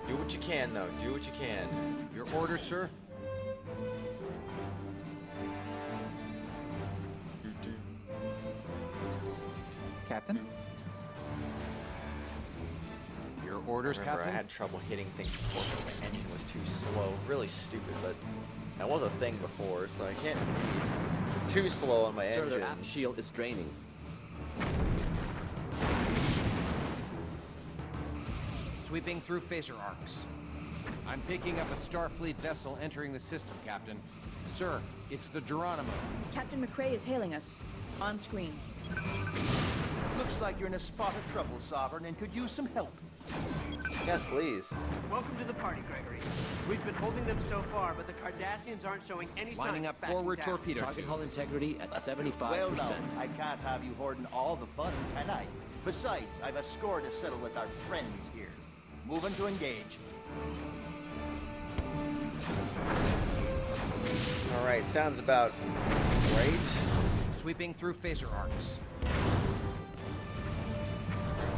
A: Do what you can, though. Do what you can.
L: Your orders, sir?
D: Captain?
L: Your orders,
A: I remember
L: Captain?
A: I had trouble hitting things before because my engine was too slow. Really stupid, but that was a thing before, so I can't be too slow on my
E: Sir, their aft
A: engines.
E: shield is draining.
L: Sweeping through phaser arcs. I'm picking up a Starfleet vessel entering the system, Captain. Sir, it's the Geronimo.
G: Captain McRae is hailing us. On screen.
Q: Looks like you're in a spot of trouble, Sovereign, and could use some help.
A: Yes, please.
M: Welcome to the party, Gregory. We've been holding them so far, but the Cardassians aren't showing any
L: Lining
M: signs
L: up
M: of backing
L: forward
M: down.
L: torpedo
E: Target hull integrity at 75%.
Q: Well, no, I can't have you hoarding all the fun, can I? Besides, I've a score to settle with our friends here. Moving to engage.
A: All right, sounds about right.
L: Sweeping through phaser arcs.
A: I'll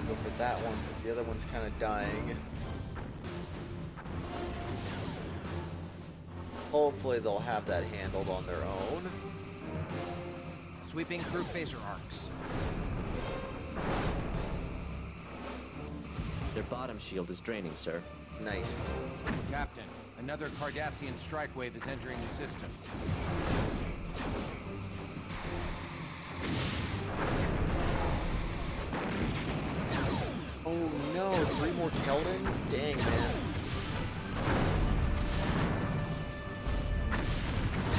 A: go for that one since the other one's kind of dying. Hopefully they'll have that handled on their own.
L: Sweeping through phaser arcs.
E: Their bottom shield is draining, sir.
A: Nice.
L: Captain, another Cardassian strike wave is entering the system.
A: Oh no, 3 more Keldons? Dang, man.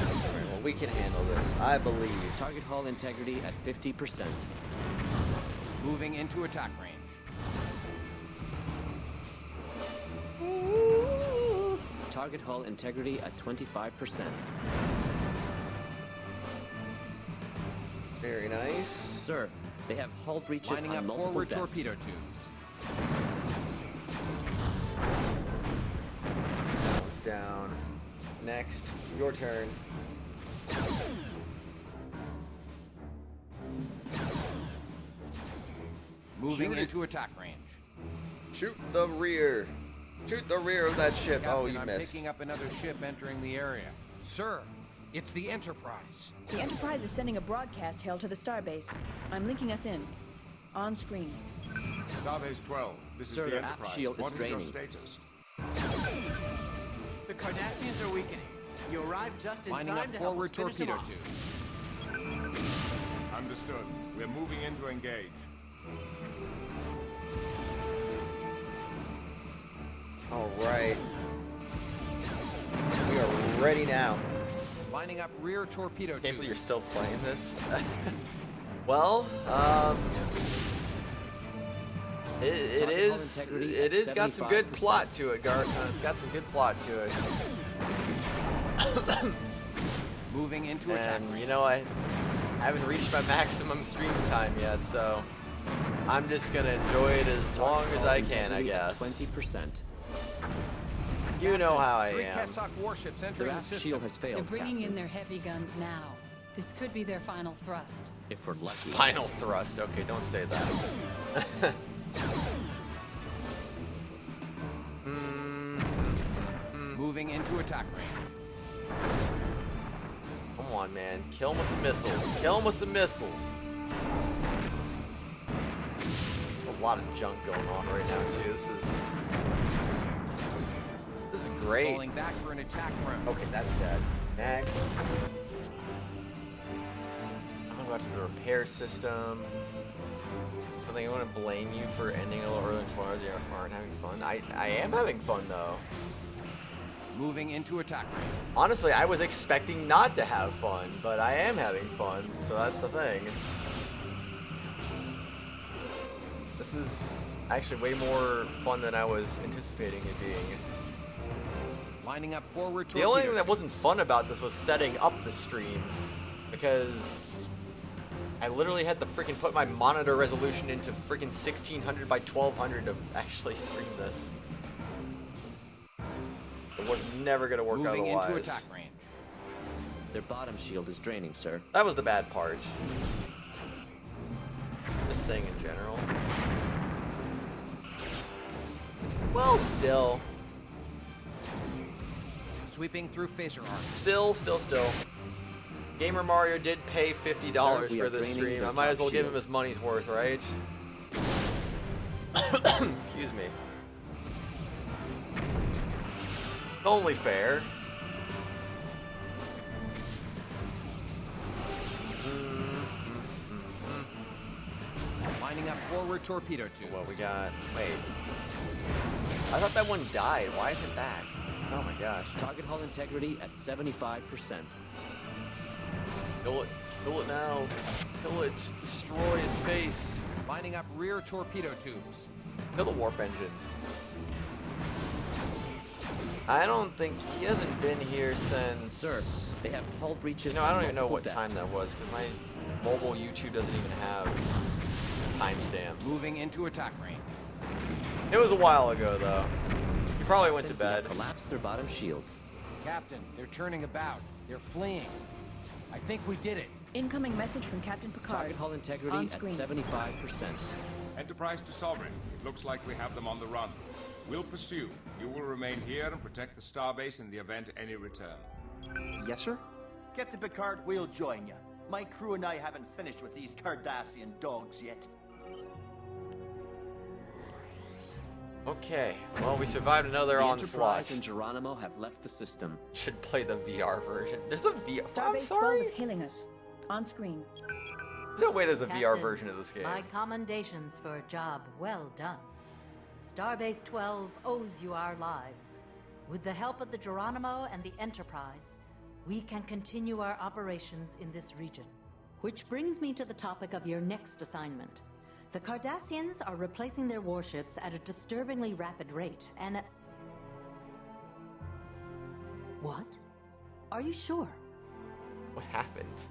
A: Alright, well, we can handle this, I believe.
E: Target hull integrity at 50%.
L: Moving into attack range.
E: Target hull integrity at 25%.
A: Very nice.
E: Sir, they have hull breaches
L: Lining
E: on
L: up
E: multiple
L: forward
E: decks.
L: torpedo tubes.
A: That one's down. Next, your turn.
L: Moving
A: Shoot it.
L: into attack range.
A: Shoot the rear. Shoot the rear of that ship.
L: Captain,
A: Oh, you
L: I'm
A: missed.
L: picking up another ship entering the area. Sir, it's the Enterprise.
G: The Enterprise is sending a broadcast hail to the starbase. I'm linking us in. On screen.
I: Starbase 12, this
E: Sir,
I: is the
E: their aft
I: Enterprise.
E: shield is
I: What is your
E: draining.
I: status?
M: The Cardassians are weakening. You arrived just in
L: Lining
M: time
L: up
M: to help
L: forward
M: us finish them
L: torpedo
M: off.
L: tubes.
I: Understood. We're moving in to engage.
A: All right. We are ready now.
L: Lining up rear torpedo
A: Can't
L: tubes.
A: believe you're still playing this. Well, it is got some good plot to it, Garth. It's got some good plot to it.
L: Moving into attack
A: And
L: range.
A: you know, I haven't reached my maximum stream time yet, so I'm just gonna enjoy it as long as I can, I guess.
E: 20%.
A: You know how I
L: 3
A: am.
L: Kessock warships
E: Their
L: entering the
E: aft
L: system.
E: shield has
H: They're
E: failed,
H: bringing
E: Captain.
H: in their heavy guns now. This could be their final thrust.
E: If we're lucky.
A: Final thrust. Okay, don't say that.
L: Moving into attack range.
A: Come on, man. Kill him with some missiles. Kill him with some missiles. A lot of junk going on right now, too. This is great.
L: Falling back for an attack run.
A: Okay, that's dead. Next. I'm gonna go to the repair system. I think I want to blame you for ending a little early in 12 hours. You aren't having fun. I am having fun, though.
L: Moving into attack range.
A: Honestly, I was expecting not to have fun, but I am having fun, so that's the thing. This is actually way more fun than I was anticipating it being.
L: Lining up forward
A: The
L: torpedo
A: only thing that
L: tubes.
A: wasn't fun about this was setting up the stream, because I literally had to freaking put my monitor resolution into freaking 1600 by 1200 to actually stream this. It was never gonna work
L: Moving
A: otherwise.
L: into attack range.
E: Their bottom shield is draining, sir.
A: That was the bad part. Just saying in general. Well, still.
L: Sweeping through phaser arcs.
A: Still. Gamer Mario did pay $50
E: Sir, we
A: for
E: are
A: this
E: draining
A: stream.
E: the
A: I might as
E: top
A: well give him
E: shield.
A: his money's worth, right? Excuse me. Only fair.
L: Lining up forward torpedo tubes.
A: What we got? Wait. I thought that one died. Why is it back? Oh my gosh.
E: Target hull integrity at 75%.
A: Kill it. Kill it now. Kill it. Destroy its face.
L: Lining up rear torpedo tubes.
A: Kill the warp engines. I don't think he hasn't been here since.
E: Sir, they have hull breaches.
A: You know, I don't even know what
E: depths.
A: time that was because my mobile YouTube doesn't even have timestamps.
L: Moving into attack range.
A: It was a while ago though. You probably went to bed.
E: Collapsed their bottom shield.
L: Captain, they're turning about. They're fleeing. I think we did it.
G: Incoming message from Captain Picard.
E: Target hull integrity at 75%.
I: Enterprise to Sovereign. It looks like we have them on the run. We'll pursue. You will remain here and protect the starbase in the event any return.
D: Yes, sir?
Q: Captain Picard, we'll join you. My crew and I haven't finished with these Cardassian dogs yet.
A: Okay, well we survived another
E: The
A: onslaught.
E: Enterprise and Geronimo have left the system.
A: Should play the VR version. There's a VR. I'm
G: Starbase
A: sorry.
G: 12 is hailing us. On screen.
A: There's no way there's a VR
F: Captain,
A: version of this game.
F: My commendations for a job well done. Starbase 12 owes you our lives. With the help of the Geronimo and the Enterprise, we can continue our operations in this region. Which brings me to the topic of your next assignment. The Cardassians are replacing their warships at a disturbingly rapid rate, and... What? Are you sure?
A: What happened?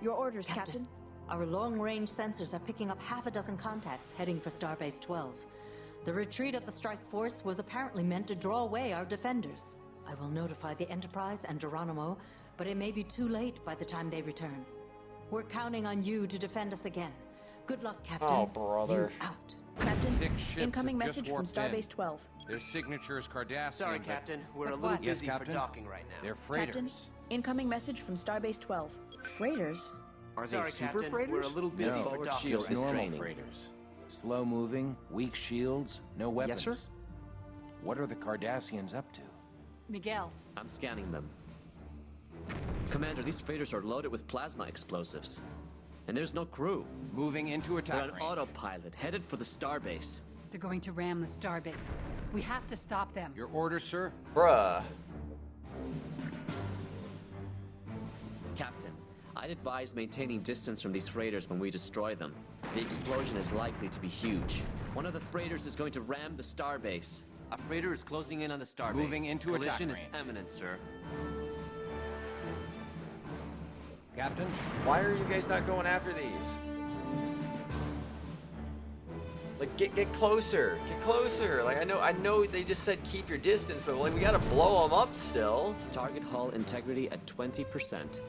G: Your orders, Captain.
F: Our long-range sensors are picking up half a dozen contacts heading for Starbase 12. The retreat of the strike force was apparently meant to draw away our defenders. I will notify the Enterprise and Geronimo, but it may be too late by the time they return. We're counting on you to defend us again. Good luck, Captain.
A: Oh, brother.
F: You out.
G: Captain,
L: 6 ships
G: incoming
L: have just
G: message from
L: warped
G: Starbase
L: in.
G: 12.
L: Their signature's Cardassian.
M: Sorry,
L: but-
M: Captain. We're a
G: But
M: little
G: what?
L: Yes,
M: busy for
L: Captain?
M: docking right now.
L: They're
G: Captain,
L: freighters.
G: incoming message from Starbase 12. Freighters?
D: Are they
M: Sorry,
D: super
M: Captain.
D: freighters?
M: We're a little busy
L: No,
M: for
E: forward
M: docking
E: shield
M: right
E: is
M: now.
L: Normal
E: draining.
L: freighters. Slow moving, weak shields, no weapons.
D: sir?
L: What are the Cardassians up to?
H: Miguel,
E: I'm scanning them. Commander, these freighters are loaded with plasma explosives. And there's no crew.
L: Moving into
E: They're
L: attack
E: on
L: range.
E: autopilot, headed for the starbase.
H: they're going to ram the starbase. We have to stop them.
L: Your orders, sir?
A: Bruh.
E: Captain, I'd advise maintaining distance from these freighters when we destroy them. The explosion is likely to be huge. One of the freighters is going to ram the starbase. A freighter is closing in on the starbase.
L: Moving into attack
E: Collision is
L: range.
E: imminent, sir.
L: Captain?
A: Why are you guys not going after these? Like, get closer. Get closer. Like, I know they just said keep your distance, but like we gotta blow them up still.
E: Target hull integrity at 20%.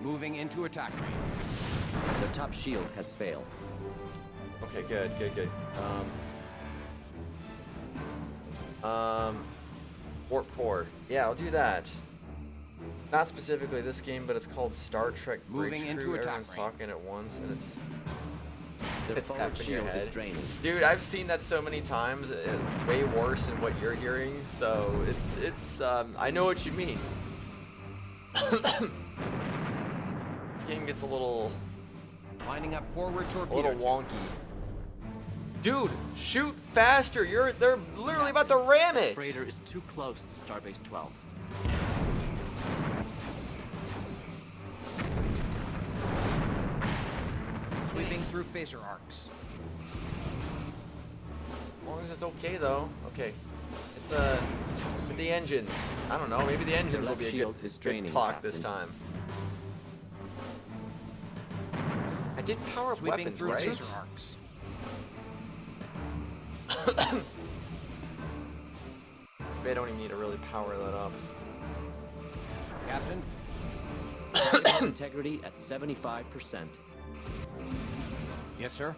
L: Moving into attack range.
E: The top shield has failed.
A: Okay, good. Warp core. Yeah, I'll do that. Not specifically this game, but it's called Star Trek Bridge
L: Moving into
A: Crew.
L: attack
A: Everyone's
L: range.
A: talking at once, and it's
E: Their forward
A: effing your
E: shield is
A: head.
E: draining.
A: Dude, I've seen that so many times. Way worse than what you're hearing. So it's I know what you mean. This game gets a little
L: Lining up forward
A: a
L: torpedo
A: little
L: tubes.
A: wonky. Dude, shoot faster! They're literally about to ram
E: The
A: it.
E: freighter is too close to Starbase 12.
L: Sweeping through phaser arcs.
A: As long as it's okay though. Okay. With the engines. I don't know. Maybe the engines will
E: left
A: be a
E: shield
A: good,
E: is
A: good
E: draining,
A: talk this
E: Captain.
A: time. I did power up
L: Sweeping
A: weapons,
L: through
A: right?
L: phaser arcs.
A: They don't even need to really power that up.
L: Captain?
E: Integrity at 75%.
L: Yes, sir.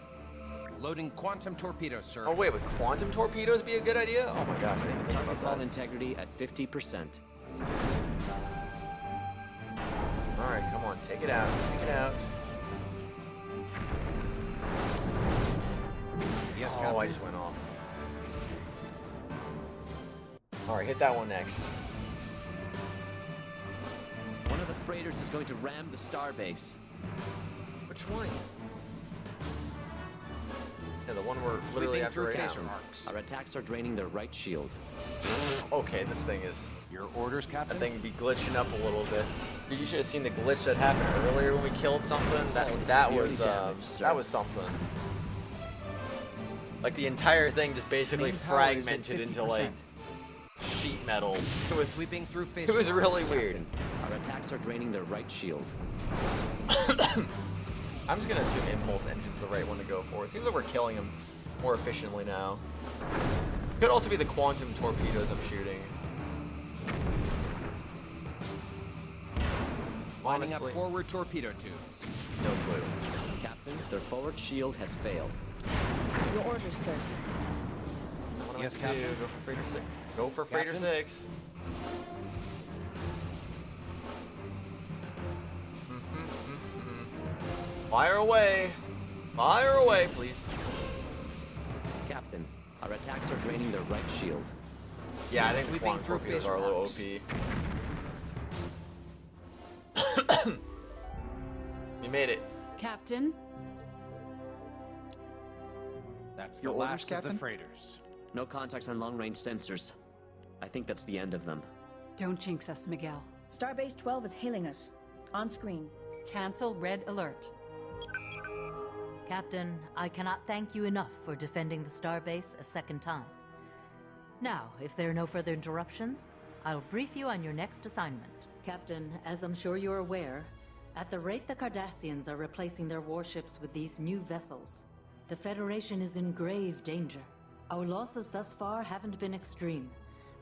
L: Loading quantum torpedoes, sir.
A: Oh wait, would quantum torpedoes be a good idea? Oh my gosh, I didn't even think
E: Target
A: about
E: hull
A: that.
E: integrity at 50%.
A: Alright, come on, take it out, take it out.
L: Yes,
A: Oh,
L: Captain.
A: I just went off. Alright, hit that one next.
E: One of the freighters is going to ram the starbase.
A: Which one? Yeah, the one we're literally after right now.
E: Our attacks are draining their right shield.
A: Okay, this thing is...
L: Your orders, Captain?
A: That thing be glitching up a little bit. Dude, you should have seen the glitch that happened earlier when we killed something. That was something. Like the entire thing just basically fragmented into like sheet metal. It was
L: sweeping through face.
A: It was really weird.
E: Our attacks are draining their right shield.
A: I'm just gonna assume impulse engine's the right one to go for. It seems like we're killing him more efficiently now. Could also be the quantum torpedoes I'm shooting.
L: Lining up forward torpedo tubes.
A: No clue.
E: Captain, their forward shield has failed.
G: Your orders, sir.
A: Yes, Captain. Go for freighter 6. Go for freighter 6. Fire away. Fire away, please.
E: Captain, our attacks are draining their right shield.
A: Yeah, I think the quantum torpedoes are a little OP. We made it.
H: Captain?
L: That's the last of the freighters.
E: No contacts on long-range sensors. I think that's the end of them.
J: Don't jinx us, Miguel.
G: Starbase 12 is hailing us. On screen.
J: Cancel red alert.
F: Captain, I cannot thank you enough for defending the starbase a second time. Now, if there are no further interruptions, I'll brief you on your next assignment. Captain, as I'm sure you're aware, at the rate the Cardassians are replacing their warships with these new vessels, the Federation is in grave danger. Our losses thus far haven't been extreme,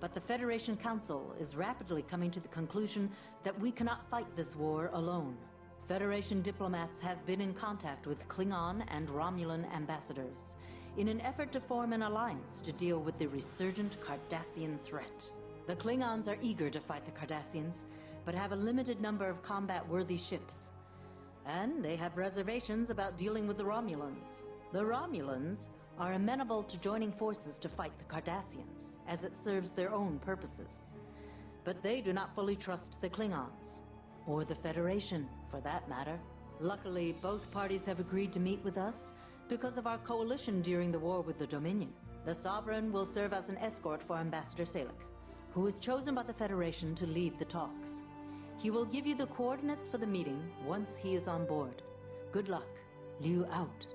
F: but the Federation Council is rapidly coming to the conclusion that we cannot fight this war alone. Federation diplomats have been in contact with Klingon and Romulan ambassadors in an effort to form an alliance to deal with the resurgent Cardassian threat. The Klingons are eager to fight the Cardassians, but have a limited number of combat-worthy ships. And they have reservations about dealing with the Romulans. The Romulans are amenable to joining forces to fight the Cardassians, as it serves their own purposes. But they do not fully trust the Klingons, or the Federation, for that matter. Luckily, both parties have agreed to meet with us because of our coalition during the war with the Dominion. The Sovereign will serve as an escort for Ambassador Salek, who is chosen by the Federation to lead the talks. He will give you the coordinates for the meeting once he is on board. Good luck. Liu out.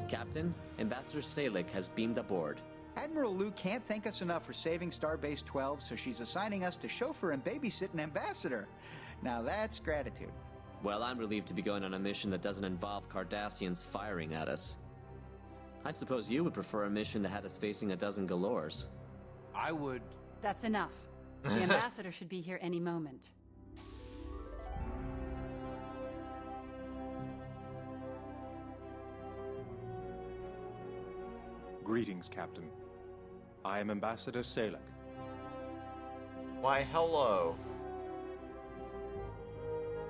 E: Captain, Ambassador Salek has beamed aboard.
K: Admiral Liu can't thank us enough for saving Starbase 12, so she's assigning us to chauffeur and babysit an ambassador. Now that's gratitude.
E: Well, I'm relieved to be going on a mission that doesn't involve Cardassians firing at us. I suppose you would prefer a mission that had us facing a dozen galores.
L: I would...
J: That's enough. The ambassador should be here any moment.
O: Greetings, Captain. I am Ambassador Salek.
A: Why, hello.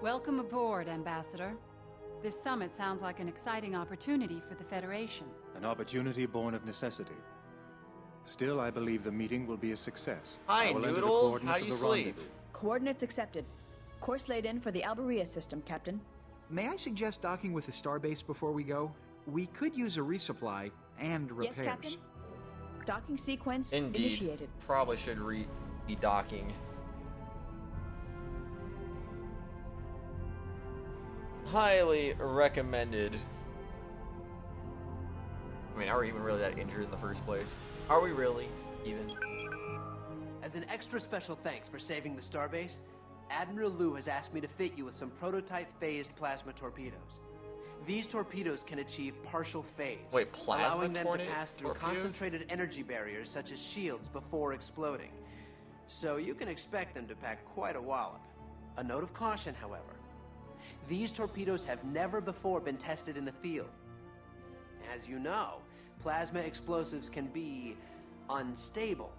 J: Welcome aboard, Ambassador. This summit sounds like an exciting opportunity for the Federation.
O: An opportunity born of necessity. Still, I believe the meeting will be a success.
A: Hi,
O: I will enter the
A: Noodle.
O: coordinates
A: How
O: of
A: you
O: the
A: sleep?
O: rendezvous.
G: Coordinates accepted. Course laid in for the Alberia system, Captain.
D: May I suggest docking with the starbase before we go? We could use a resupply and repairs.
G: Yes, Captain. Docking sequence
A: Indeed.
G: initiated.
A: Probably should be docking. Highly recommended. I mean, are we even really that injured in the first place? Are we really even?
M: As an extra special thanks for saving the starbase, Admiral Liu has asked me to fit you with some prototype phased plasma torpedoes. These torpedoes can achieve partial phase,
A: Wait, plasma
M: allowing them to pass through
A: torpedoes?
M: concentrated energy barriers such as shields before exploding. So you can expect them to pack quite a wallop. A note of caution, however. These torpedoes have never before been tested in the field. As you know, plasma explosives can be unstable,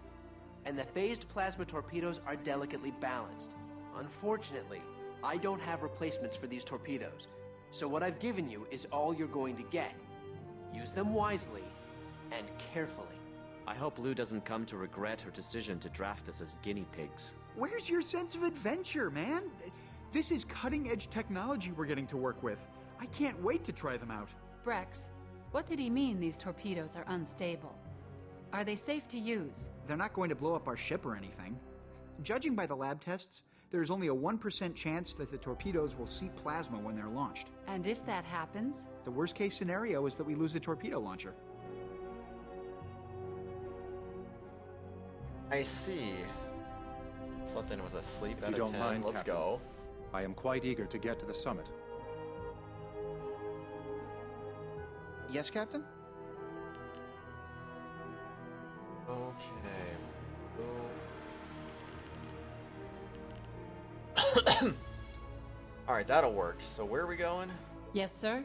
M: and the phased plasma torpedoes are delicately balanced. Unfortunately, I don't have replacements for these torpedoes, so what I've given you is all you're going to get. Use them wisely and carefully.
E: I hope Lou doesn't come to regret her decision to draft us as guinea pigs.
D: Where's your sense of adventure, man? This is cutting-edge technology we're getting to work with. I can't wait to try them out.
J: Brex, what did he mean these torpedoes are unstable? Are they safe to use?
D: They're not going to blow up our ship or anything. Judging by the lab tests, there's only a 1% chance that the torpedoes will seep plasma when they're launched.
J: And if that happens?
D: The worst-case scenario is that we lose the torpedo launcher.
A: I see. Something was asleep
O: If
A: out
O: you
A: of
O: don't
A: 10.
O: mind,
A: Let's
O: Captain,
A: go.
O: I am quite eager to get to the summit.
K: Yes, Captain?
A: Okay. Alright, that'll work. So where are we going?
J: Yes, sir?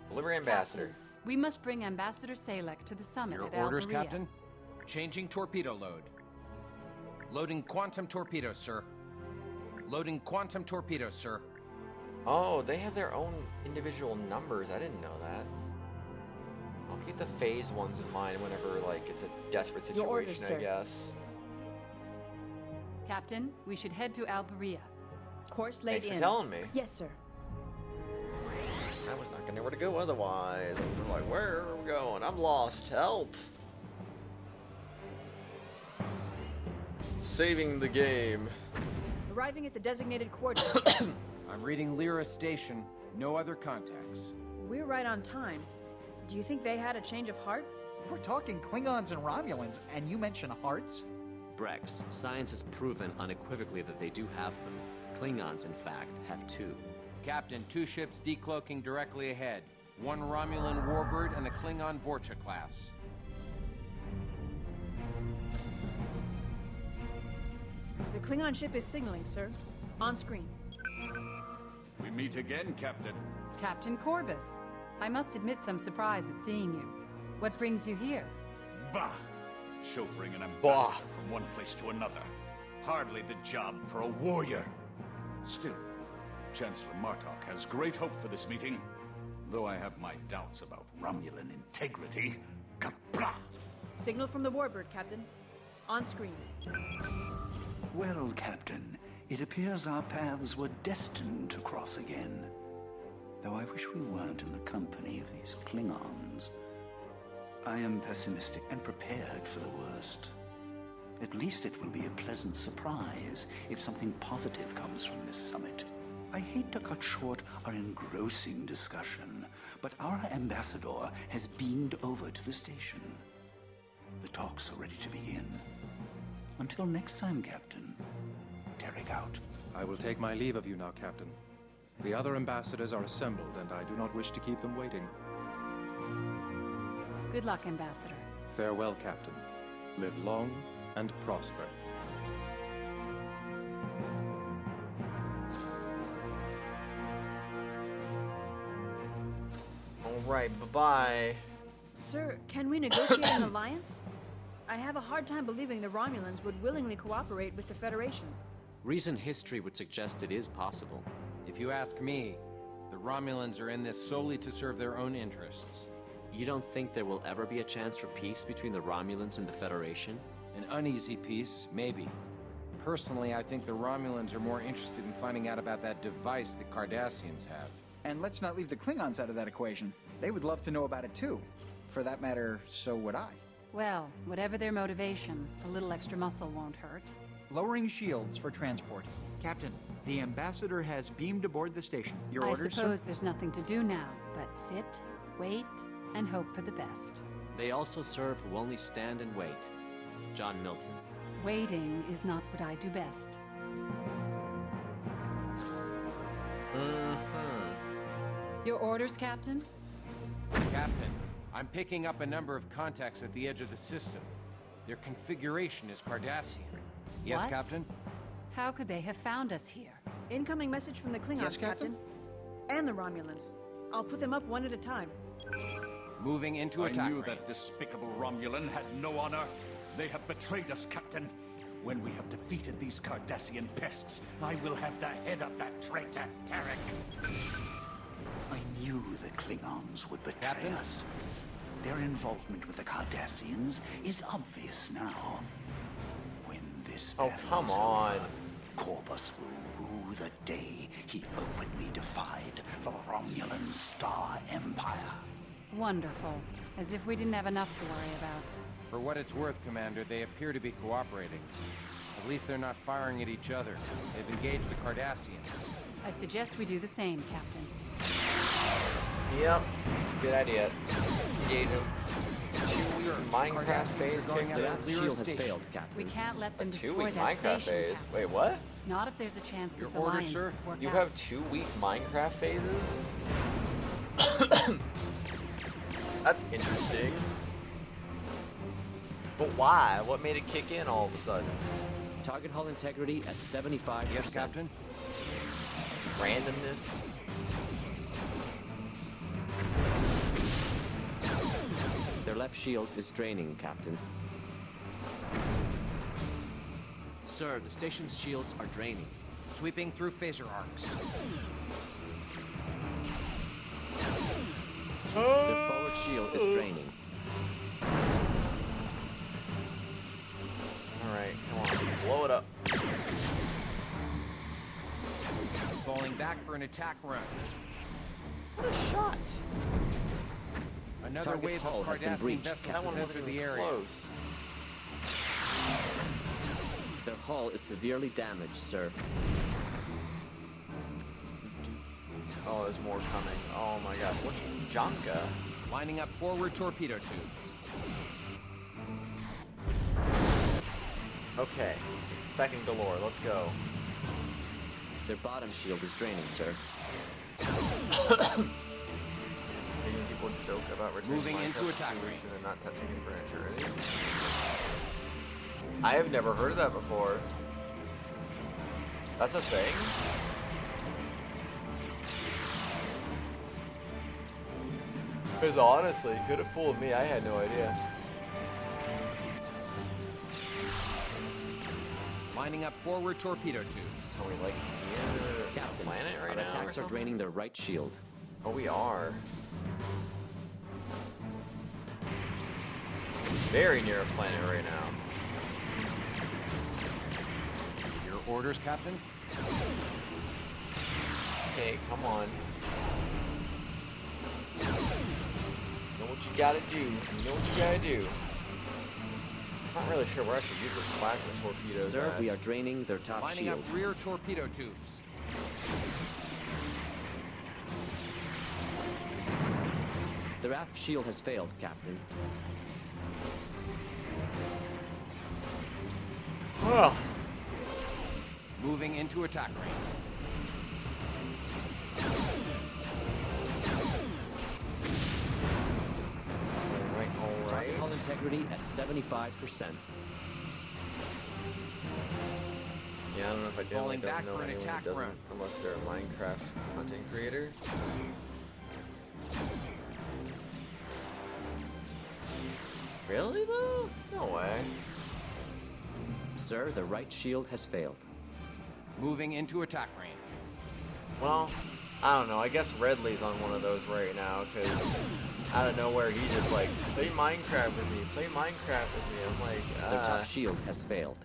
A: Delivery Ambassador.
J: We must bring Ambassador Salek to the summit
L: Your
J: at
L: orders,
J: Alberia.
L: Captain? Changing torpedo load. Loading quantum torpedoes, sir. Loading quantum torpedoes, sir.
A: Oh, they have their own individual numbers. I didn't know that. I'll keep the phase ones in mind whenever, like, it's a desperate
G: Your orders,
A: situation, I
G: sir.
A: guess.
J: Captain, we should head to Alberia.
G: Course laid
A: Thanks
G: in.
A: for telling me.
G: Yes, sir.
A: I was not gonna know where to go otherwise. I was like, where are we going? I'm lost. Help! Saving the game.
G: Arriving at the designated coordinates.
L: I'm reading Lyra Station. No other contacts.
G: We're right on time. Do you think they had a change of heart?
K: We're talking Klingons and Romulans, and you mention hearts?
E: Brex, science has proven unequivocally that they do have them. Klingons, in fact, have two.
L: Captain, 2 ships decloaking directly ahead. 1 Romulan warbird and a Klingon Vorcha-class.
G: The Klingon ship is signaling, sir. On screen.
U: We meet again, Captain.
J: Captain Corbus, I must admit some surprise at seeing you. What brings you here?
U: Bah! Chauffeuring an
A: Bah.
U: ambassador from one place to another. Hardly the job for a warrior. Still, Chancellor Martok has great hope for this meeting, though I have my doubts about Romulan integrity. Kapla!
G: Signal from the warbird, Captain. On screen.
N: Well, Captain, it appears our paths were destined to cross again. Though I wish we weren't in the company of these Klingons. I am pessimistic and prepared for the worst. At least it will be a pleasant surprise if something positive comes from this summit. I hate to cut short our engrossing discussion, but our ambassador has beamed over to the station. The talks are ready to begin. Until next time, Captain. Derek out.
O: I will take my leave of you now, Captain. The other ambassadors are assembled, and I do not wish to keep them waiting.
J: Good luck, Ambassador.
O: Farewell, Captain. Live long and prosper.
A: Alright, bye-bye.
G: Sir, can we negotiate an alliance? I have a hard time believing the Romulans would willingly cooperate with the Federation.
E: Recent history would suggest it is possible.
L: If you ask me, the Romulans are in this solely to serve their own interests.
E: You don't think there will ever be a chance for peace between the Romulans and the Federation?
L: An uneasy peace, maybe. Personally, I think the Romulans are more interested in finding out about that device the Cardassians have.
K: And let's not leave the Klingons out of that equation. They would love to know about it too. For that matter, so would I.
J: Well, whatever their motivation, a little extra muscle won't hurt.
D: Lowering shields for transport. Captain, the ambassador has beamed aboard the station. Your
J: I
D: orders,
J: suppose
D: sir?
J: there's nothing to do now but sit, wait, and hope for the best.
E: They also serve who only stand and wait. John Milton.
J: Waiting is not what I do best. Your orders, Captain?
L: Captain, I'm picking up a number of contacts at the edge of the system. Their configuration is Cardassian. Yes,
J: What?
L: Captain?
J: How could they have found us here?
G: Incoming message from the Klingons,
K: Yes, Captain?
G: And the Romulans. I'll put them up one at a time.
L: Moving into
U: I
L: attack
U: knew
L: range.
U: that despicable Romulan had no honor. They have betrayed us, Captain. When we have defeated these Cardassian pests, I will have the head of that traitor, Tarek.
N: I knew the Klingons would betray
L: Captain?
N: us. Their involvement with the Cardassians is obvious now. When this
A: Oh, come on.
N: Corpus will rue the day he openly defied the Romulan Star Empire.
J: Wonderful. As if we didn't have enough to worry about.
L: For what it's worth, Commander, they appear to be cooperating. At least they're not firing at each other. They've engaged the Cardassians.
J: I suggest we do the same, Captain.
A: Yep. Good idea. Engage him. 2-week Minecraft phase kicked in.
E: Shield has failed, Captain.
J: We can't let them destroy
A: 2-week
J: that
A: Minecraft
J: station,
A: phase.
J: Captain.
A: Wait, what?
J: Not if there's a chance
A: Your
J: this
A: orders,
J: alliance
A: sir?
J: could work
A: You
J: out.
A: have 2-week Minecraft phases? That's interesting. But why? What made it kick in all of a sudden?
E: Target hull integrity at 75%.
L: Yes, Captain.
A: Randomness.
E: Their left shield is draining, Captain. Sir, the station's shields are draining.
L: Sweeping through phaser arcs.
E: Their forward shield is draining.
A: Alright, come on. Blow it up.
L: Falling back for an attack run.
A: What a shot.
L: Another
E: Target's
L: wave
E: hull
L: of
E: has been
L: Cardassian
E: breached.
L: vessels
A: That
L: has
A: one wasn't
L: entered the
A: even
L: area.
A: close.
E: Their hull is severely damaged, sir.
A: Oh, there's more coming. Oh my gosh, what's Jonka?
L: Lining up forward torpedo tubes.
A: Okay. Second galore, let's go.
E: Their bottom shield is draining, sir.
A: Making people joke about returning
L: Moving
A: Minecraft
L: into
A: for
L: attack
A: 2 weeks and then not touching it for an eternity. I have never heard of that before. That's a thing? Because honestly, could have fooled me. I had no idea.
L: Lining up forward torpedo tubes.
A: Are we like near
E: Captain,
A: planet right
E: our
A: now? or
E: attacks are
A: something?
E: draining their right shield.
A: Oh, we are. Very near a planet right now.
L: Your orders, Captain?
A: Okay, come on. Know what you gotta do. You know what you gotta do. I'm not really sure where I should use those plasma torpedoes.
E: Sir,
A: at.
E: we are draining their top
L: Lining
E: shield.
L: up rear torpedo tubes.
E: Their aft shield has failed, Captain.
A: Oh.
L: Moving into attack range.
A: All right.
E: Target hull integrity at 75%.
A: Yeah, I don't know if I
L: Falling
A: don't
L: back
A: know
L: for an
A: anyone
L: attack
A: who doesn't,
L: run.
A: unless they're a Minecraft content creator. Really though? No way.
E: Sir, the right shield has failed.
L: Moving into attack range.
A: Well, I don't know. I guess Redley's on one of those right now because out of nowhere he just like play Minecraft with me, play Minecraft with me. I'm like,
E: Their top shield has failed.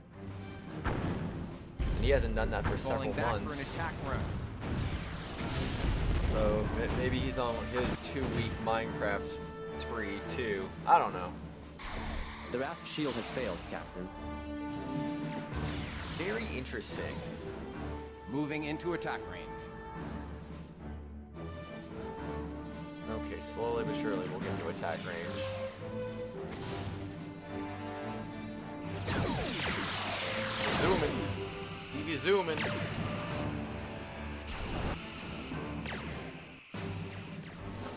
A: and he hasn't done that for
L: Falling
A: several
L: back
A: months.
L: for an attack run.
A: So maybe he's on his 2-week Minecraft spree too. I don't know.
E: Their aft shield has failed, Captain.
A: Very interesting.
L: Moving into attack range.
A: Okay, slowly but surely we'll get into attack range. Zooming. He be zooming.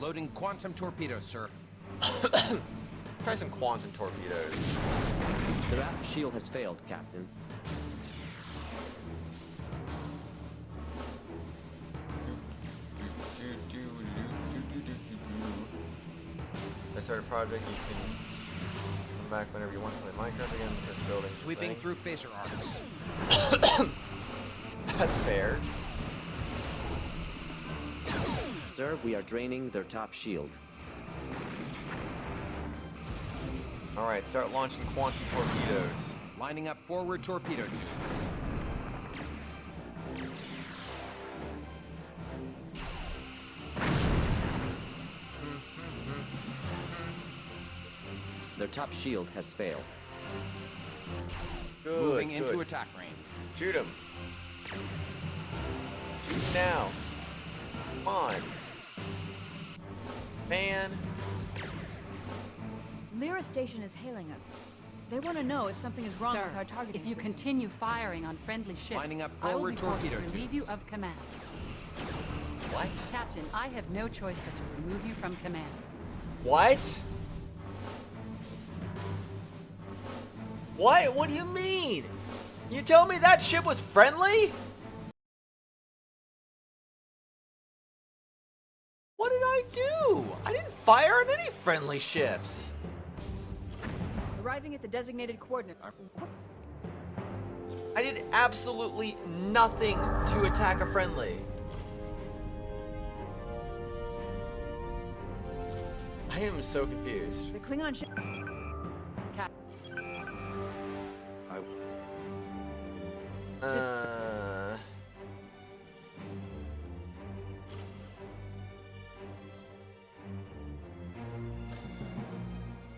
L: Loading quantum torpedoes, sir.
A: Try some quantum torpedoes.
E: Their aft shield has failed, Captain.
A: I start a project, you can come back whenever you want to play Minecraft again. Just building
L: Sweeping
A: thing.
L: through phaser arcs.
A: That's fair.
E: Sir, we are draining their top shield.
A: Alright, start launching quantum torpedoes.
L: Lining up forward torpedo tubes.
E: Their top shield has failed.
A: Good,
L: Moving
A: good.
L: into attack range.
A: Shoot him. Shoot him now. Come on. Man.
G: Lyra Station is hailing us. They want to know if something is wrong
H: Sir,
G: with our targeting
H: if you
G: system.
H: continue firing on friendly ships,
L: Lining up
H: I will
L: forward
H: be forced to
L: torpedo
H: relieve you
L: tubes.
H: of command.
A: What?
H: Captain, I have no choice but to remove you from command.
A: What? What? What do you mean? You tell me that ship was friendly? What did I do? I didn't fire on any friendly ships.
G: Arriving at the designated coordinate.
A: I did absolutely nothing to attack a friendly. I am so confused.
G: The Klingon ship.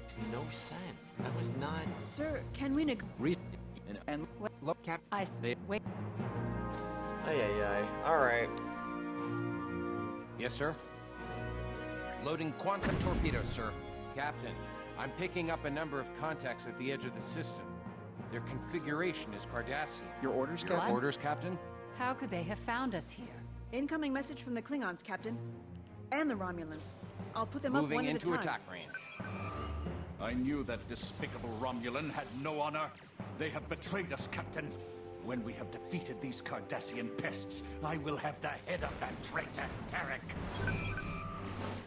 A: Makes no sense. That was not.
G: Sir, can we
D: And look, Captain.
G: Wait.
A: Ay, ay, ay. Alright.
L: Yes, sir. Loading quantum torpedoes, sir. Captain, I'm picking up a number of contacts at the edge of the system. Their configuration is Cardassian.
D: Your orders,
L: Your
D: Captain?
L: orders, Captain?
H: How could they have found us here?
G: Incoming message from the Klingons, Captain. And the Romulans. I'll put them up
L: Moving
G: one
L: into
G: at a time.
L: attack range.
S: I knew that despicable Romulan had no honor. They have betrayed us, Captain. When we have defeated these Cardassian pests, I will have the head of that traitor, Tarek.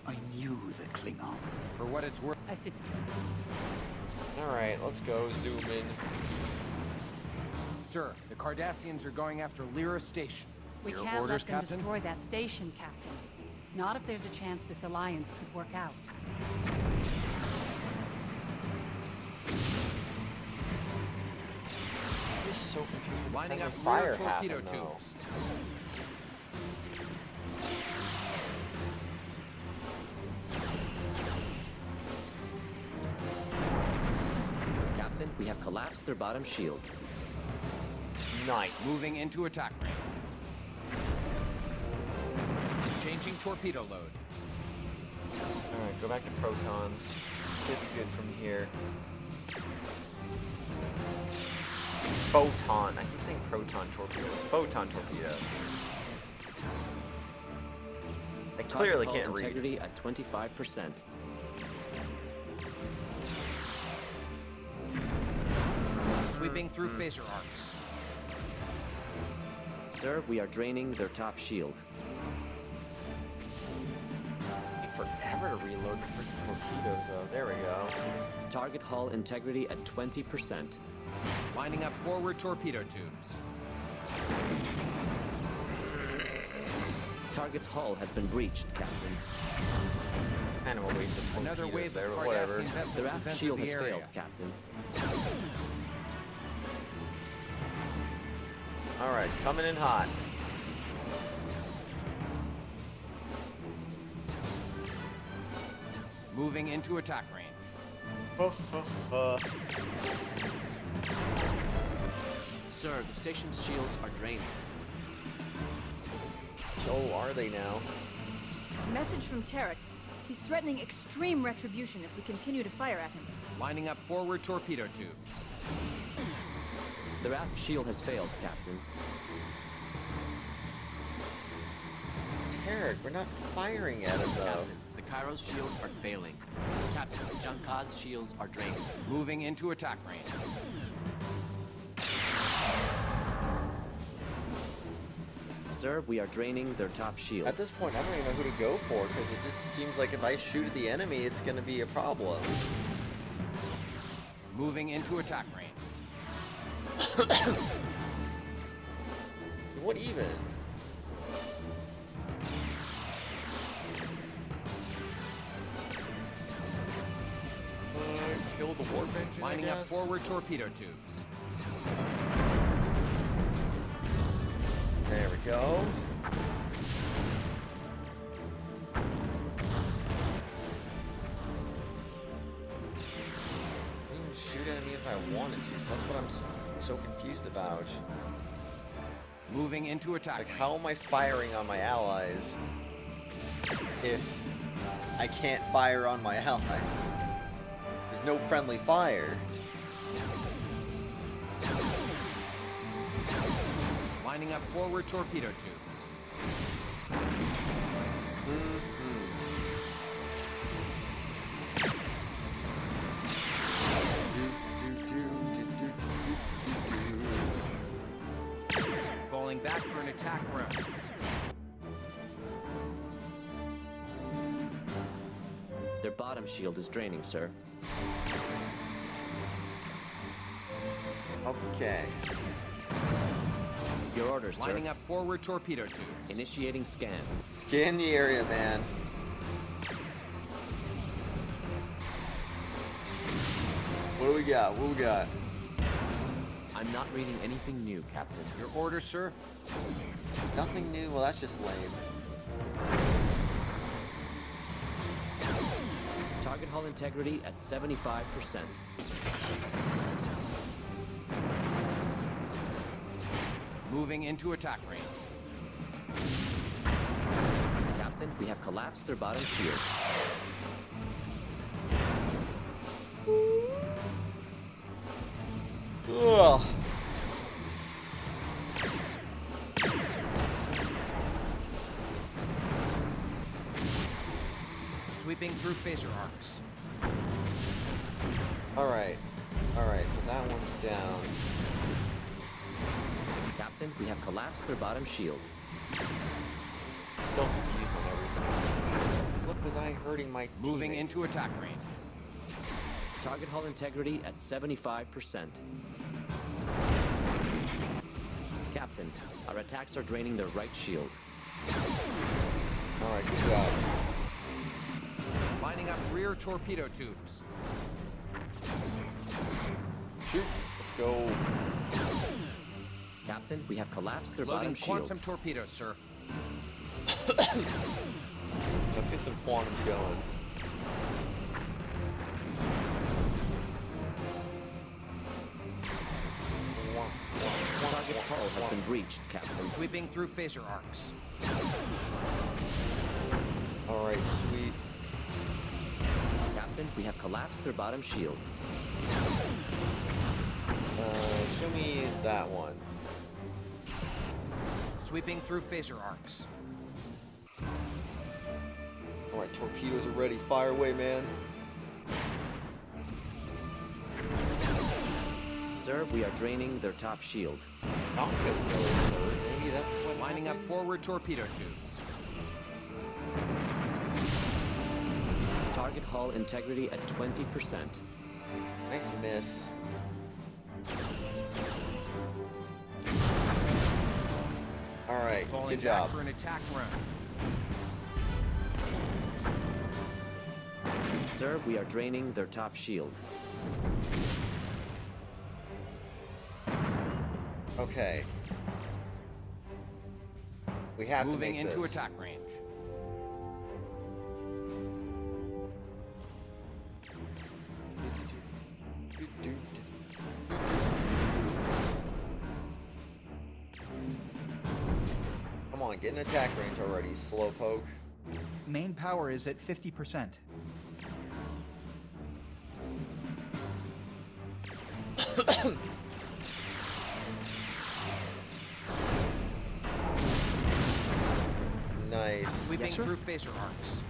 N: I knew the Klingon.
L: For what it's worth.
H: I see.
A: Alright, let's go. Zoom in.
L: Sir, the Cardassians are going after Lyra Station.
H: We
L: Your
H: can't
L: orders,
H: let them
L: Captain?
H: destroy that station, Captain. Not if there's a chance this alliance could work out.
A: I'm just so confused with the
L: Lining
A: friendly
L: up
A: fire
L: rear torpedo
A: happened, though.
L: tubes.
E: Captain, we have collapsed their bottom shield.
A: Nice.
L: Moving into attack range. Changing torpedo load.
A: Alright, go back to protons. Should be good from here. Photon. I keep saying proton torpedoes. Photon torpedo. I clearly
E: Target
A: can't
E: hull
A: read.
E: integrity at 25%.
L: Sweeping through phaser arcs.
E: Sir, we are draining their top shield.
A: Take forever to reload the freaking torpedoes, though. There we go.
E: Target hull integrity at 20%.
L: Lining up forward torpedo tubes.
E: Target's hull has been breached, Captain.
A: Kind of a waste of torpedoes
L: Another wave
A: there,
L: of
A: but whatever.
L: Cardassian vessels
E: Their
L: has
E: aft
L: entered
E: shield
L: the
E: has
L: area.
E: failed, Captain.
A: Alright, coming in hot.
L: Moving into attack range.
E: Sir, the station's shields are draining.
A: Oh, are they now?
G: Message from Tarek. He's threatening extreme retribution if we continue to fire at him.
L: Lining up forward torpedo tubes.
E: Their aft shield has failed, Captain.
A: Tarek, we're not firing at him, though.
V: Captain, the Kairos shields are failing. Captain, Junka's shields are draining.
L: Moving into attack range.
E: Sir, we are draining their top shield.
A: At this point, I don't even know who to go for, because it just seems like if I shoot at the enemy, it's going to be a problem.
L: Moving into attack range.
A: What even? Kill the warp engine,
L: Lining
A: I
L: up
A: guess?
L: forward torpedo tubes.
A: There we go. I didn't shoot at me if I wanted to, so that's what I'm so confused about.
L: Moving into attack.
A: Like, how am I firing on my allies if I can't fire on my allies? There's no friendly fire.
L: Lining up forward torpedo tubes. Falling back for an attack run.
E: Their bottom shield is draining, sir.
A: Okay.
E: Your orders, sir.
L: Lining up forward torpedo tubes.
E: Initiating scan.
A: Scan the area, man. What do we got? What do we got?
E: I'm not reading anything new, Captain.
L: Your orders, sir?
A: Nothing new? Well, that's just lame.
E: Target hull integrity at 75%.
L: Moving into attack range.
E: Captain, we have collapsed their bottom shield.
A: Ugh.
L: Sweeping through phaser arcs.
A: Alright. Alright, so that one's down.
E: Captain, we have collapsed their bottom shield.
A: Still confused on everything. The flip was I hurting my
L: Moving
A: teammates?
L: into attack range.
E: Target hull integrity at 75%. Captain, our attacks are draining their right shield.
A: Alright, good job.
L: Lining up rear torpedo tubes.
A: Shoot. Let's go.
E: Captain, we have collapsed their
L: Loading
E: bottom shield.
L: quantum torpedoes, sir.
A: Let's get some quantums going.
E: Target's hull has been breached, Captain.
L: Sweeping through phaser arcs.
A: Alright, sweet.
E: Captain, we have collapsed their bottom shield.
A: Show me that one.
L: Sweeping through phaser arcs.
A: Alright, torpedoes are ready. Fire away, man.
E: Sir, we are draining their top shield.
A: Not because really hurt. Maybe that's what
L: Lining up forward torpedo tubes.
E: Target hull integrity at 20%.
A: Nice miss. Alright,
L: Falling
A: good job.
L: back for an attack run.
E: Sir, we are draining their top shield.
A: Okay. We have
L: Moving
A: to make
L: into
A: this.
L: attack range.
A: Come on, get in attack range already, slowpoke.
K: Main power is at 50%.
A: Nice.
L: Sweeping through phaser arcs.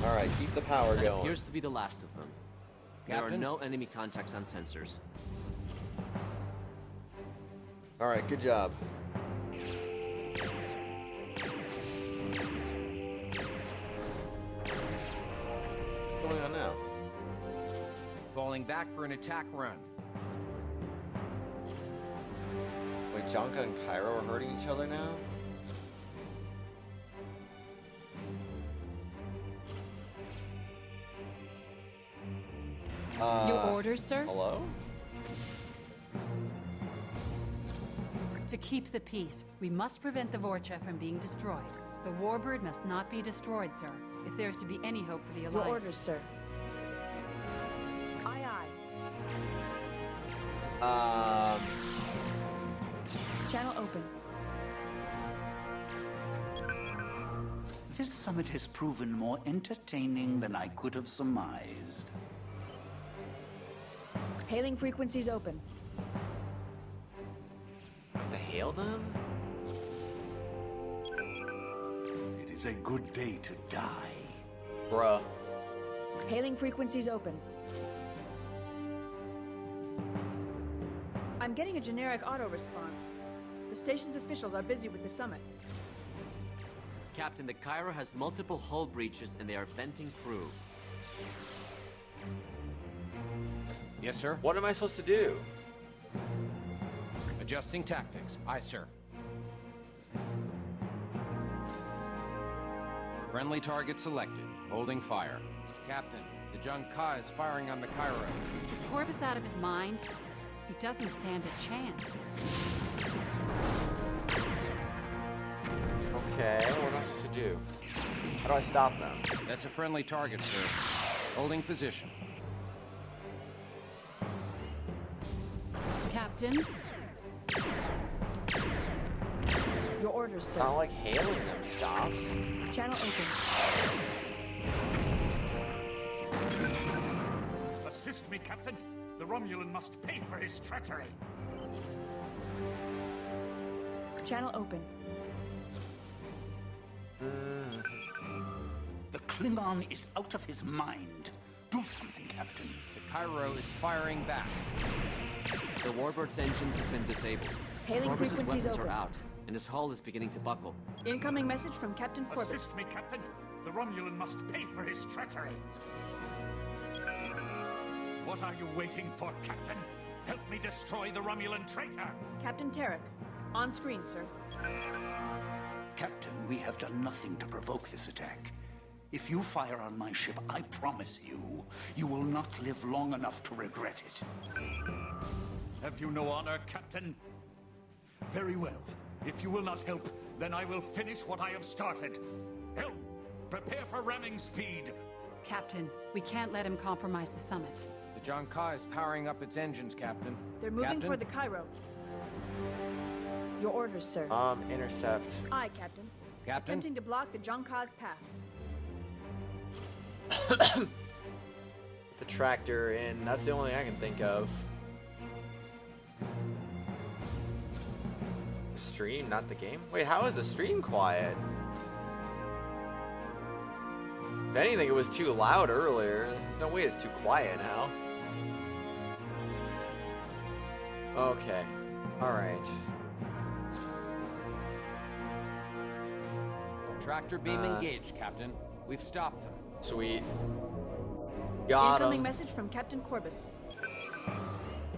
A: Alright, keep the power
E: That
A: going.
E: appears to be the last of them. There are
L: Captain?
E: no enemy contacts on sensors.
A: Alright, good job. What's going on now?
L: Falling back for an attack run.
A: Wait, Jonka and Cairo are hurting each other now?
H: Your orders, sir?
A: Hello?
H: To keep the peace, we must prevent the Vorcha from being destroyed. The Warbird must not be destroyed, sir, if there is to be any hope for the Alliance.
G: Your orders, sir. Aye, aye. Channel open.
N: This summit has proven more entertaining than I could have surmised.
G: Hailing frequencies open.
A: What the hell, then?
S: It is a good day to die.
A: Bruh.
G: Hailing frequencies open. I'm getting a generic auto response. The station's officials are busy with the summit.
V: Captain, the Cairo has multiple hull breaches and they are venting through.
L: Yes, sir?
A: What am I supposed to do?
L: Adjusting tactics. Aye, sir. Friendly target selected. Holding fire. Captain, the Junka is firing on the Cairo.
H: Is Corbus out of his mind? He doesn't stand a chance.
A: Okay, what am I supposed to do? How do I stop them?
L: That's a friendly target, sir. Holding position.
H: Captain?
G: Your orders, sir.
A: Not like hailing them stops.
G: Channel open.
S: Assist me, Captain. The Romulan must pay for his treachery.
G: Channel open.
N: The Klingon is out of his mind. Do something, Captain.
L: The Cairo is firing back.
V: The Warbird's engines have been disabled.
G: Hailing
V: Corbus's
G: frequencies
V: weapons
G: open.
V: are out, and his hull is beginning to buckle.
G: Incoming message from Captain Corbus.
S: Assist me, Captain. The Romulan must pay for his treachery. What are you waiting for, Captain? Help me destroy the Romulan traitor!
G: Captain Tarek. On screen, sir.
N: Captain, we have done nothing to provoke this attack. If you fire on my ship, I promise you, you will not live long enough to regret it.
S: Have you no honor, Captain? Very well. If you will not help, then I will finish what I have started. Help! Prepare for ramming speed!
H: Captain, we can't let him compromise the summit.
L: The Junka is powering up its engines, Captain.
G: They're moving
L: Captain?
G: toward the Cairo. Your orders, sir.
A: Intercept.
G: Aye, Captain.
L: Captain?
G: Attempting to block the Junka's path.
A: The tractor in. That's the only thing I can think of. Stream, not the game? Wait, how is the stream quiet? If anything, it was too loud earlier. There's no way it's too quiet now. Okay. Alright.
L: Tractor beam engaged, Captain. We've stopped them.
A: Sweet. Got
G: Incoming
A: him.
G: message from Captain Corbus.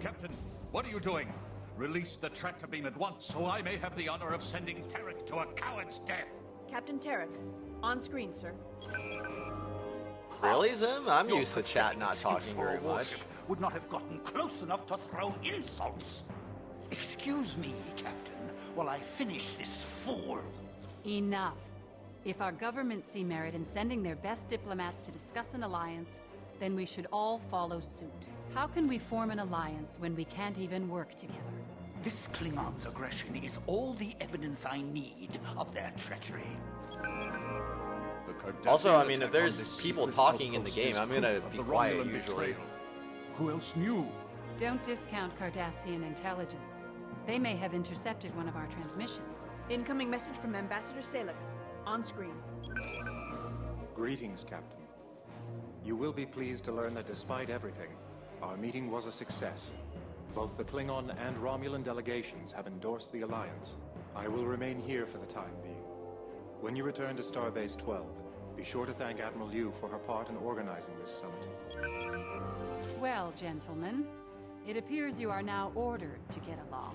S: Captain, what are you doing? Release the tractor beam at once, so I may have the honor of sending Tarek to a coward's death.
G: Captain Tarek. On screen, sir.
A: Really, Zim? I'm used to chat not talking
N: For a
A: very much.
N: warship would not have gotten close enough to throw insults. Excuse me, Captain, while I finish this fool.
H: Enough. If our governments see merit in sending their best diplomats to discuss an alliance, then we should all follow suit. How can we form an alliance when we can't even work together?
N: This Klingon's aggression is all the evidence I need of their treachery.
A: Also, I mean, if there's people talking in the game, I'm gonna be quiet usually.
S: Who else knew?
H: Don't discount Cardassian intelligence. They may have intercepted one of our transmissions.
G: Incoming message from Ambassador Salek. On screen.
O: Greetings, Captain. You will be pleased to learn that despite everything, our meeting was a success. Both the Klingon and Romulan delegations have endorsed the Alliance. I will remain here for the time being. When you return to Starbase 12, be sure to thank Admiral Liu for her part in organizing this summit.
H: Well, gentlemen, it appears you are now ordered to get along.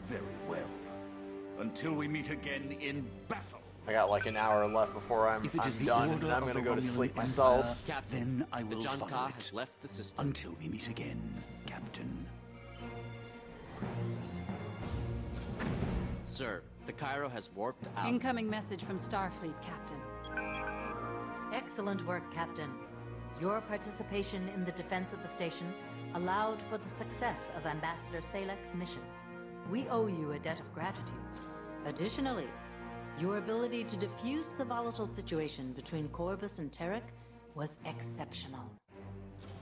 S: Very well. Until we meet again in battle.
A: I got like an hour left before I'm done, and I'm gonna go to sleep myself.
V: Captain,
N: then I will
V: the
N: follow
V: Junka
N: it.
V: has left the system.
N: Until we meet again, Captain.
V: Sir, the Cairo has warped out.
H: Incoming message from Starfleet, Captain.
F: Excellent work, Captain. Your participation in the defense of the station allowed for the success of Ambassador Salek's mission. We owe you a debt of gratitude. Additionally, your ability to defuse the volatile situation between Corbus and Terek was exceptional.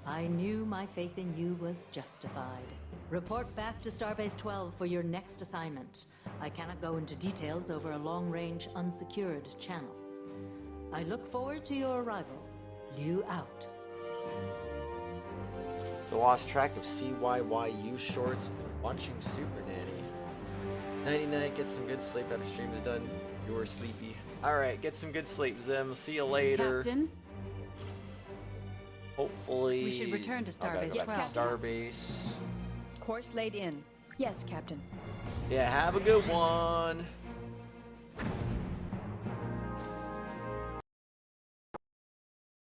F: I knew my faith in you was justified. Report back to Starbase 12 for your next assignment. I cannot go into details over a long-range, unsecured channel. I look forward to your arrival. Liu out.
A: The lost track of CYYU shorts and watching Super Nanny. Nighty night, get some good sleep after stream is done. You're sleepy. Alright, get some good sleep, Zim. See you later.
H: Captain?
A: Hopefully...
H: We should return to Starbase 12.
A: Starbase.
G: Course laid in. Yes, Captain.
A: Yeah, have a good one.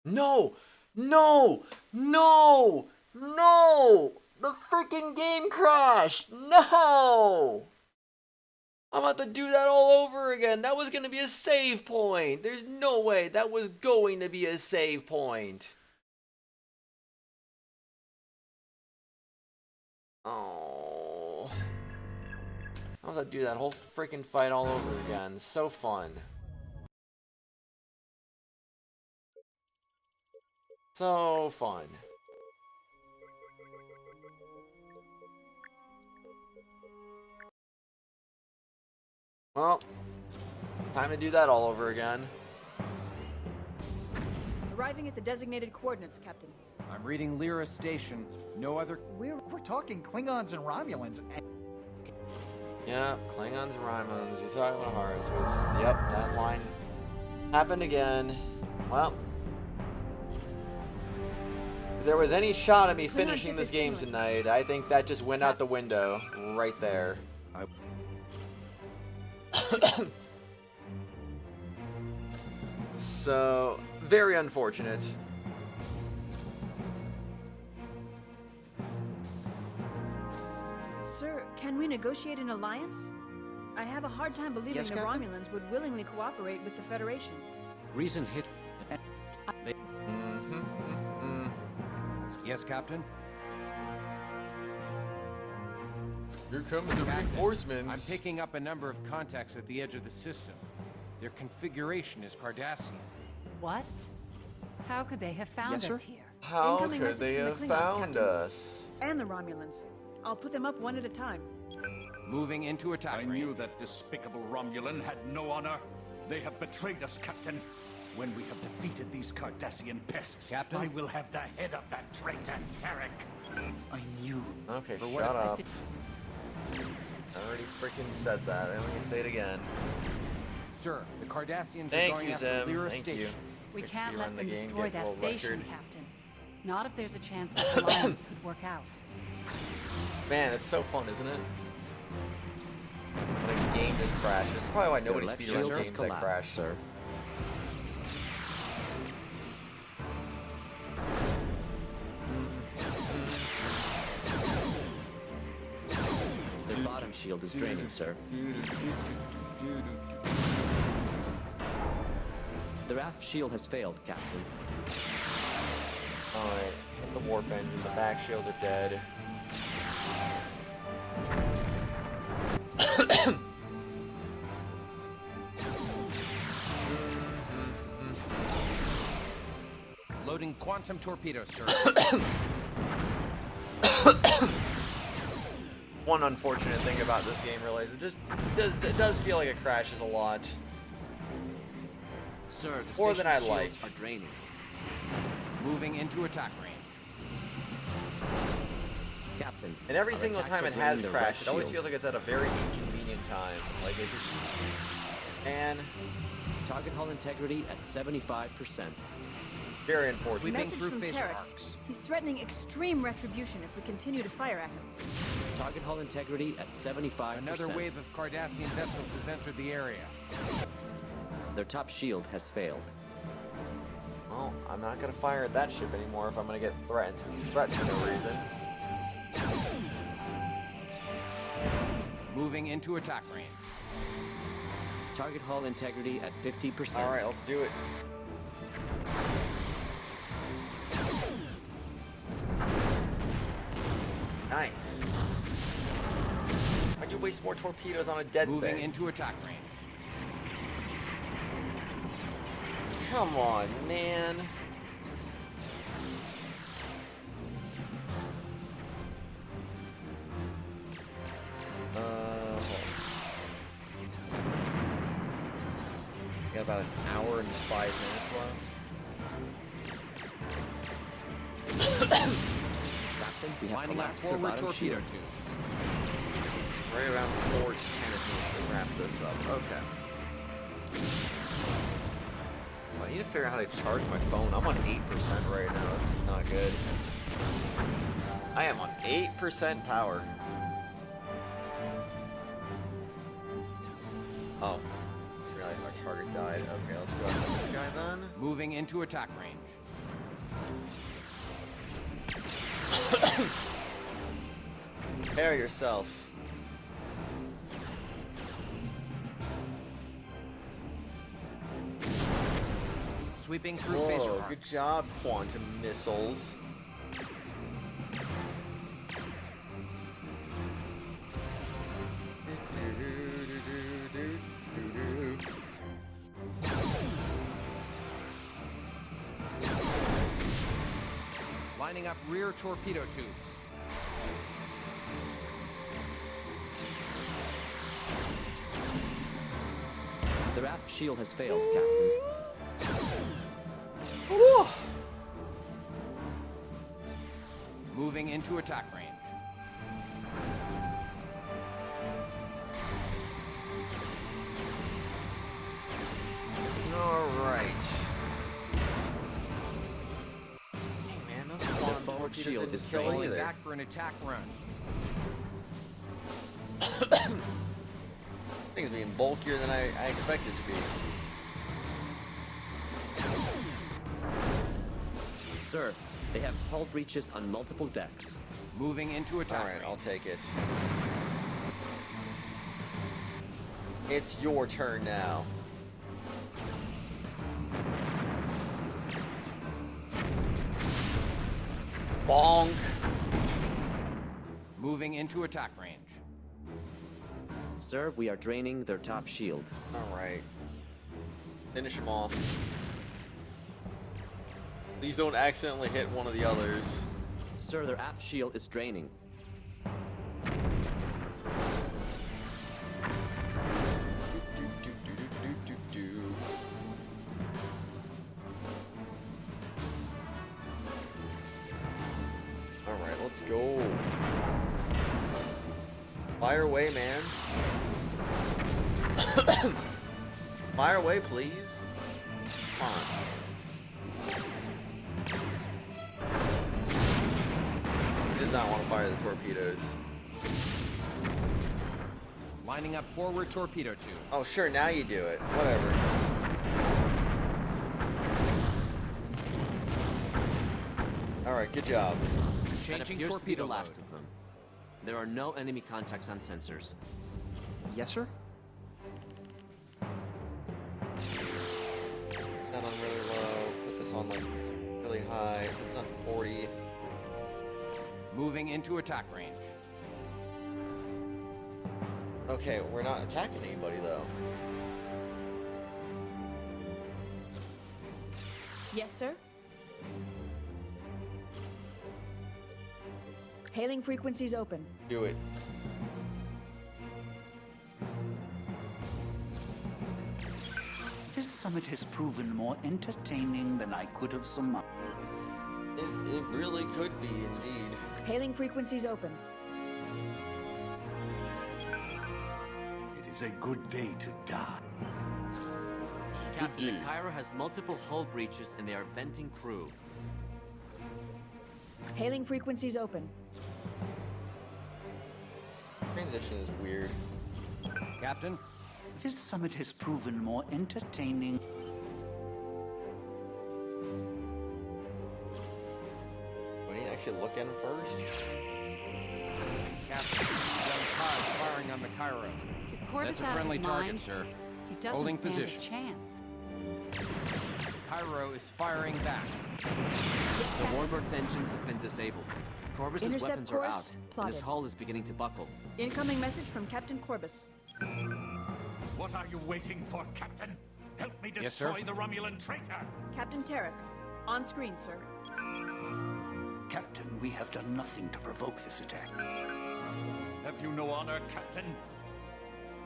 A: No! No! No! No! The freaking game crashed! No! I'm about to do that all over again. That was going to be a save point. There's no way that was going to be a save point. Oh. I'm about to do that whole freaking fight all over again. So fun. So fun. Well, time to do that all over again.
G: Arriving at the designated coordinates, Captain.
L: I'm reading Lyra Station. No other...
K: We're talking Klingons and Romulans.
A: Yeah, Klingons and Romulans. You're talking about Horus. Yep, that line happened again. Well, if there was any shot at me finishing this game tonight, I think that just went out the window right there. So, very unfortunate.
G: Sir, can we negotiate an alliance? I have a hard time believing
K: Yes,
G: the
K: Captain?
G: Romulans would willingly cooperate with the Federation.
V: Reason hit.
L: Yes, Captain?
A: Here come the reinforcements.
L: I'm picking up a number of contacts at the edge of the system. Their configuration is Cardassian.
H: What? How could they have found
K: Yes,
H: us
K: sir?
H: here?
A: How
G: Incoming
A: could
G: message
A: they
G: from the
A: have
G: Klingons,
A: found
G: Captain.
A: us?
G: And the Romulans. I'll put them up one at a time.
L: Moving into attack
S: I
L: range.
S: knew that despicable Romulan had no honor. They have betrayed us, Captain. When we have defeated these Cardassian pests,
L: Captain?
S: I will have the head of that traitor, Terek.
N: I knew.
A: Okay,
L: For
A: shut
L: what-
A: up. I already freaking said that. I don't need to say it again.
L: Sir, the Cardassians are
A: Thank
L: going
A: you,
L: after
A: Zim.
L: Lyra
A: Thank
L: Station.
A: you.
H: We
A: Makes
H: can't
A: me
H: let
A: run the
H: them
A: game,
H: destroy
A: get
H: that
A: world
H: station,
A: record.
H: Captain. Not if there's a chance that the alliance could work out.
A: Man, it's so fun, isn't it? When a game just crashes. That's probably why nobody
E: Your left
A: speedruns
E: shield has
A: games that
E: collapsed,
A: crash.
E: sir. The bottom shield is draining, sir. The aft shield has failed, Captain.
A: Alright, hit the warp engine. The back shields are dead.
L: Loading quantum torpedoes, sir.
A: One unfortunate thing about this game really is it does feel like it crashes a lot.
V: Sir, the
A: More than
V: station's
A: I like.
V: shields are draining.
L: Moving into attack range.
E: Captain.
A: And every
E: our
A: single
E: attacks
A: time
E: are
A: it has
E: draining the right
A: crashed, it always
E: shield.
A: feels like it's at a very inconvenient time. Like it just... Man,
E: Target hull integrity at 75%.
A: very unfortunate.
G: Message from Terek. He's threatening extreme retribution if we continue to fire at him.
E: Target hull integrity at 75%.
L: Another wave of Cardassian vessels has entered the area.
E: Their top shield has failed.
A: Well, I'm not gonna fire at that ship anymore if I'm gonna get threats for no reason.
L: Moving into attack range.
E: Target hull integrity at 50%.
A: Alright, let's do it. Nice. Why'd you waste more torpedoes on a dead thing?
L: Moving into attack range.
A: Come on, man. We got about an hour and 5 minutes left.
E: Captain, we have
L: Lining up
E: collapsed their
L: forward
E: bottom
L: torpedo
E: shield.
L: tubes.
A: Right around 4:10 is when we should wrap this up. Okay. I need to figure out how to charge my phone. I'm on 8% right now. This is not good. I am on 8% power. Oh. I realized our target died. Okay, let's go after this guy then.
L: Moving into attack range.
A: Prepare yourself.
L: Sweeping through phaser
A: Whoa,
L: arcs.
A: good job, quantum missiles.
L: Lining up rear torpedo tubes.
E: Their aft shield has failed, Captain.
A: Woo!
L: Moving into attack range.
A: Alright. Hey man, those quantum torpedoes
E: shield
A: didn't
E: is
A: kill
L: Falling
A: either.
L: back for an attack run.
A: Thing's being bulkier than I expected it to be.
E: Sir, they have hull breaches on multiple decks.
L: Moving into attack
A: Alright,
L: range.
A: I'll take it. It's your turn now. Bonk.
L: Moving into attack range.
E: Sir, we are draining their top shield.
A: Alright. Finish him off. Please don't accidentally hit one of the others.
E: Sir, their aft shield is draining.
A: Alright, let's go. Fire away, man. Fire away, please. Come on. He does not want to fire the torpedoes.
L: Lining up forward torpedo tubes.
A: Oh, sure, now you do it. Whatever. Alright, good job.
E: That
L: Changing
E: appears to be the
L: torpedo
E: last
L: mode.
E: of them. There are no enemy contacts on sensors.
K: Yes, sir?
A: That on really low. Put this on like really high. Put this on 40.
L: Moving into attack range.
A: Okay, we're not attacking anybody though.
G: Yes, sir? Hailing frequencies open.
A: Do it.
N: This summit has proven more entertaining than I could have surmised.
A: It really could be, indeed.
G: Hailing frequencies open.
S: It is a good day to die.
E: Captain, the Cairo has multiple hull breaches and they are venting crew.
G: Hailing frequencies open.
A: Transition is weird.
L: Captain,
N: this summit has proven more entertaining.
A: We need to actually look at him first.
L: Captain, Young Kai's firing on the Cairo.
H: Is Corbus
L: That's a
H: out of
L: friendly
H: his
L: target,
H: mind?
L: sir.
H: He doesn't
L: Holding
H: stand
L: position.
H: a chance.
L: Cairo is firing back.
V: The Warbird's engines have been disabled. Corbus's
G: Intercept
V: weapons are
G: course
V: out, and
G: plotted.
V: his hull is beginning to buckle.
G: Incoming message from Captain Corbus.
S: What are you waiting for, Captain? Help me
L: Yes, sir.
S: destroy the Romulan traitor!
G: Captain Tarek, on screen, sir.
N: Captain, we have done nothing to provoke this attack.
S: Have you no honor, Captain?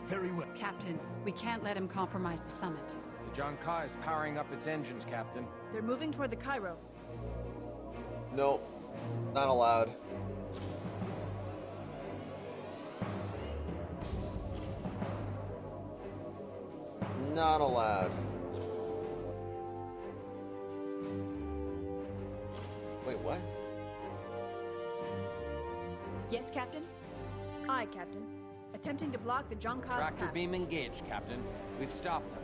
S: Very well.
H: Captain, we can't let him compromise the summit.
L: The John Kai is powering up its engines, Captain.
G: They're moving toward the Cairo.
A: No, not allowed. Not allowed. Wait, what?
G: Yes, Captain? Aye, Captain. Attempting to block the Junkai's
L: Tractor
G: path.
L: beam engaged, Captain. We've stopped them.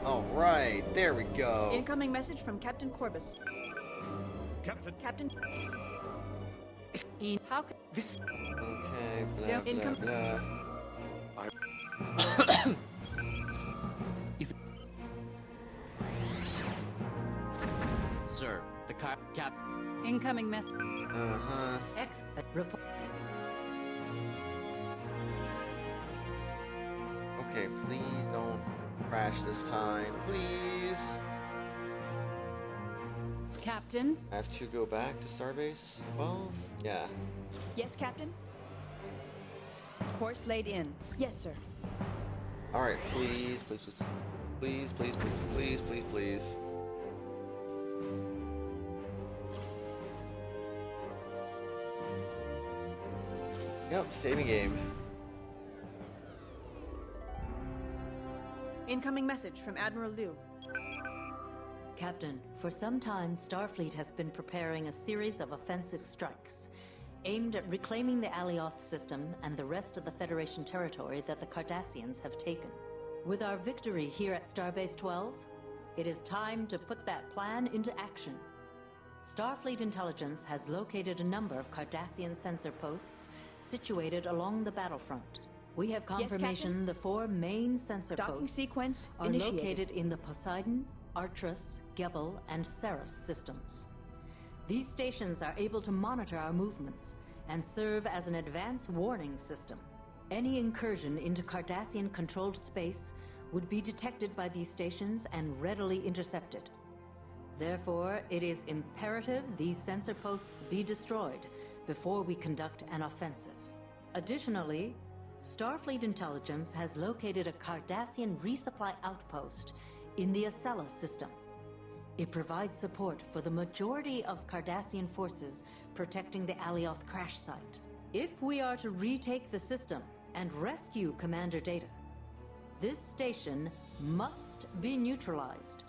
A: All right, there we go.
G: Incoming message from Captain Corbus.
S: Captain.
G: Captain.
H: How could
N: this?
A: Okay, blah, blah,
G: Income-
A: blah.
V: Sir, the Cap.
H: incoming message?
A: Uh-huh.
F: X report.
A: Okay, please don't crash this time, please.
H: Captain?
A: I have to go back to Starbase 12? Yeah.
G: Yes, Captain? Course laid in. Yes, sir.
A: Alright, please, please, please. Please, please, please, please, please, please. Yep, saving game.
G: Incoming message from Admiral Liu.
F: Captain, for some time, Starfleet has been preparing a series of offensive strikes aimed at reclaiming the Alioth system and the rest of the Federation territory that the Cardassians have taken. With our victory here at Starbase 12, it is time to put that plan into action. Starfleet Intelligence has located a number of Cardassian sensor posts situated along the battlefront. We have confirmation
G: Captain.
F: the 4 main sensor
G: Docking
F: posts
G: sequence
F: are
G: initiated.
F: located in the Poseidon, Arcturus, Gebel, and Ceres systems. These stations are able to monitor our movements and serve as an advance warning system. Any incursion into Cardassian-controlled space would be detected by these stations and readily intercepted. Therefore, it is imperative these sensor posts be destroyed before we conduct an offensive. Additionally, Starfleet Intelligence has located a Cardassian resupply outpost in the Acela system. It provides support for the majority of Cardassian forces protecting the Alioth crash site. If we are to retake the system and rescue Commander Data, this station must be neutralized.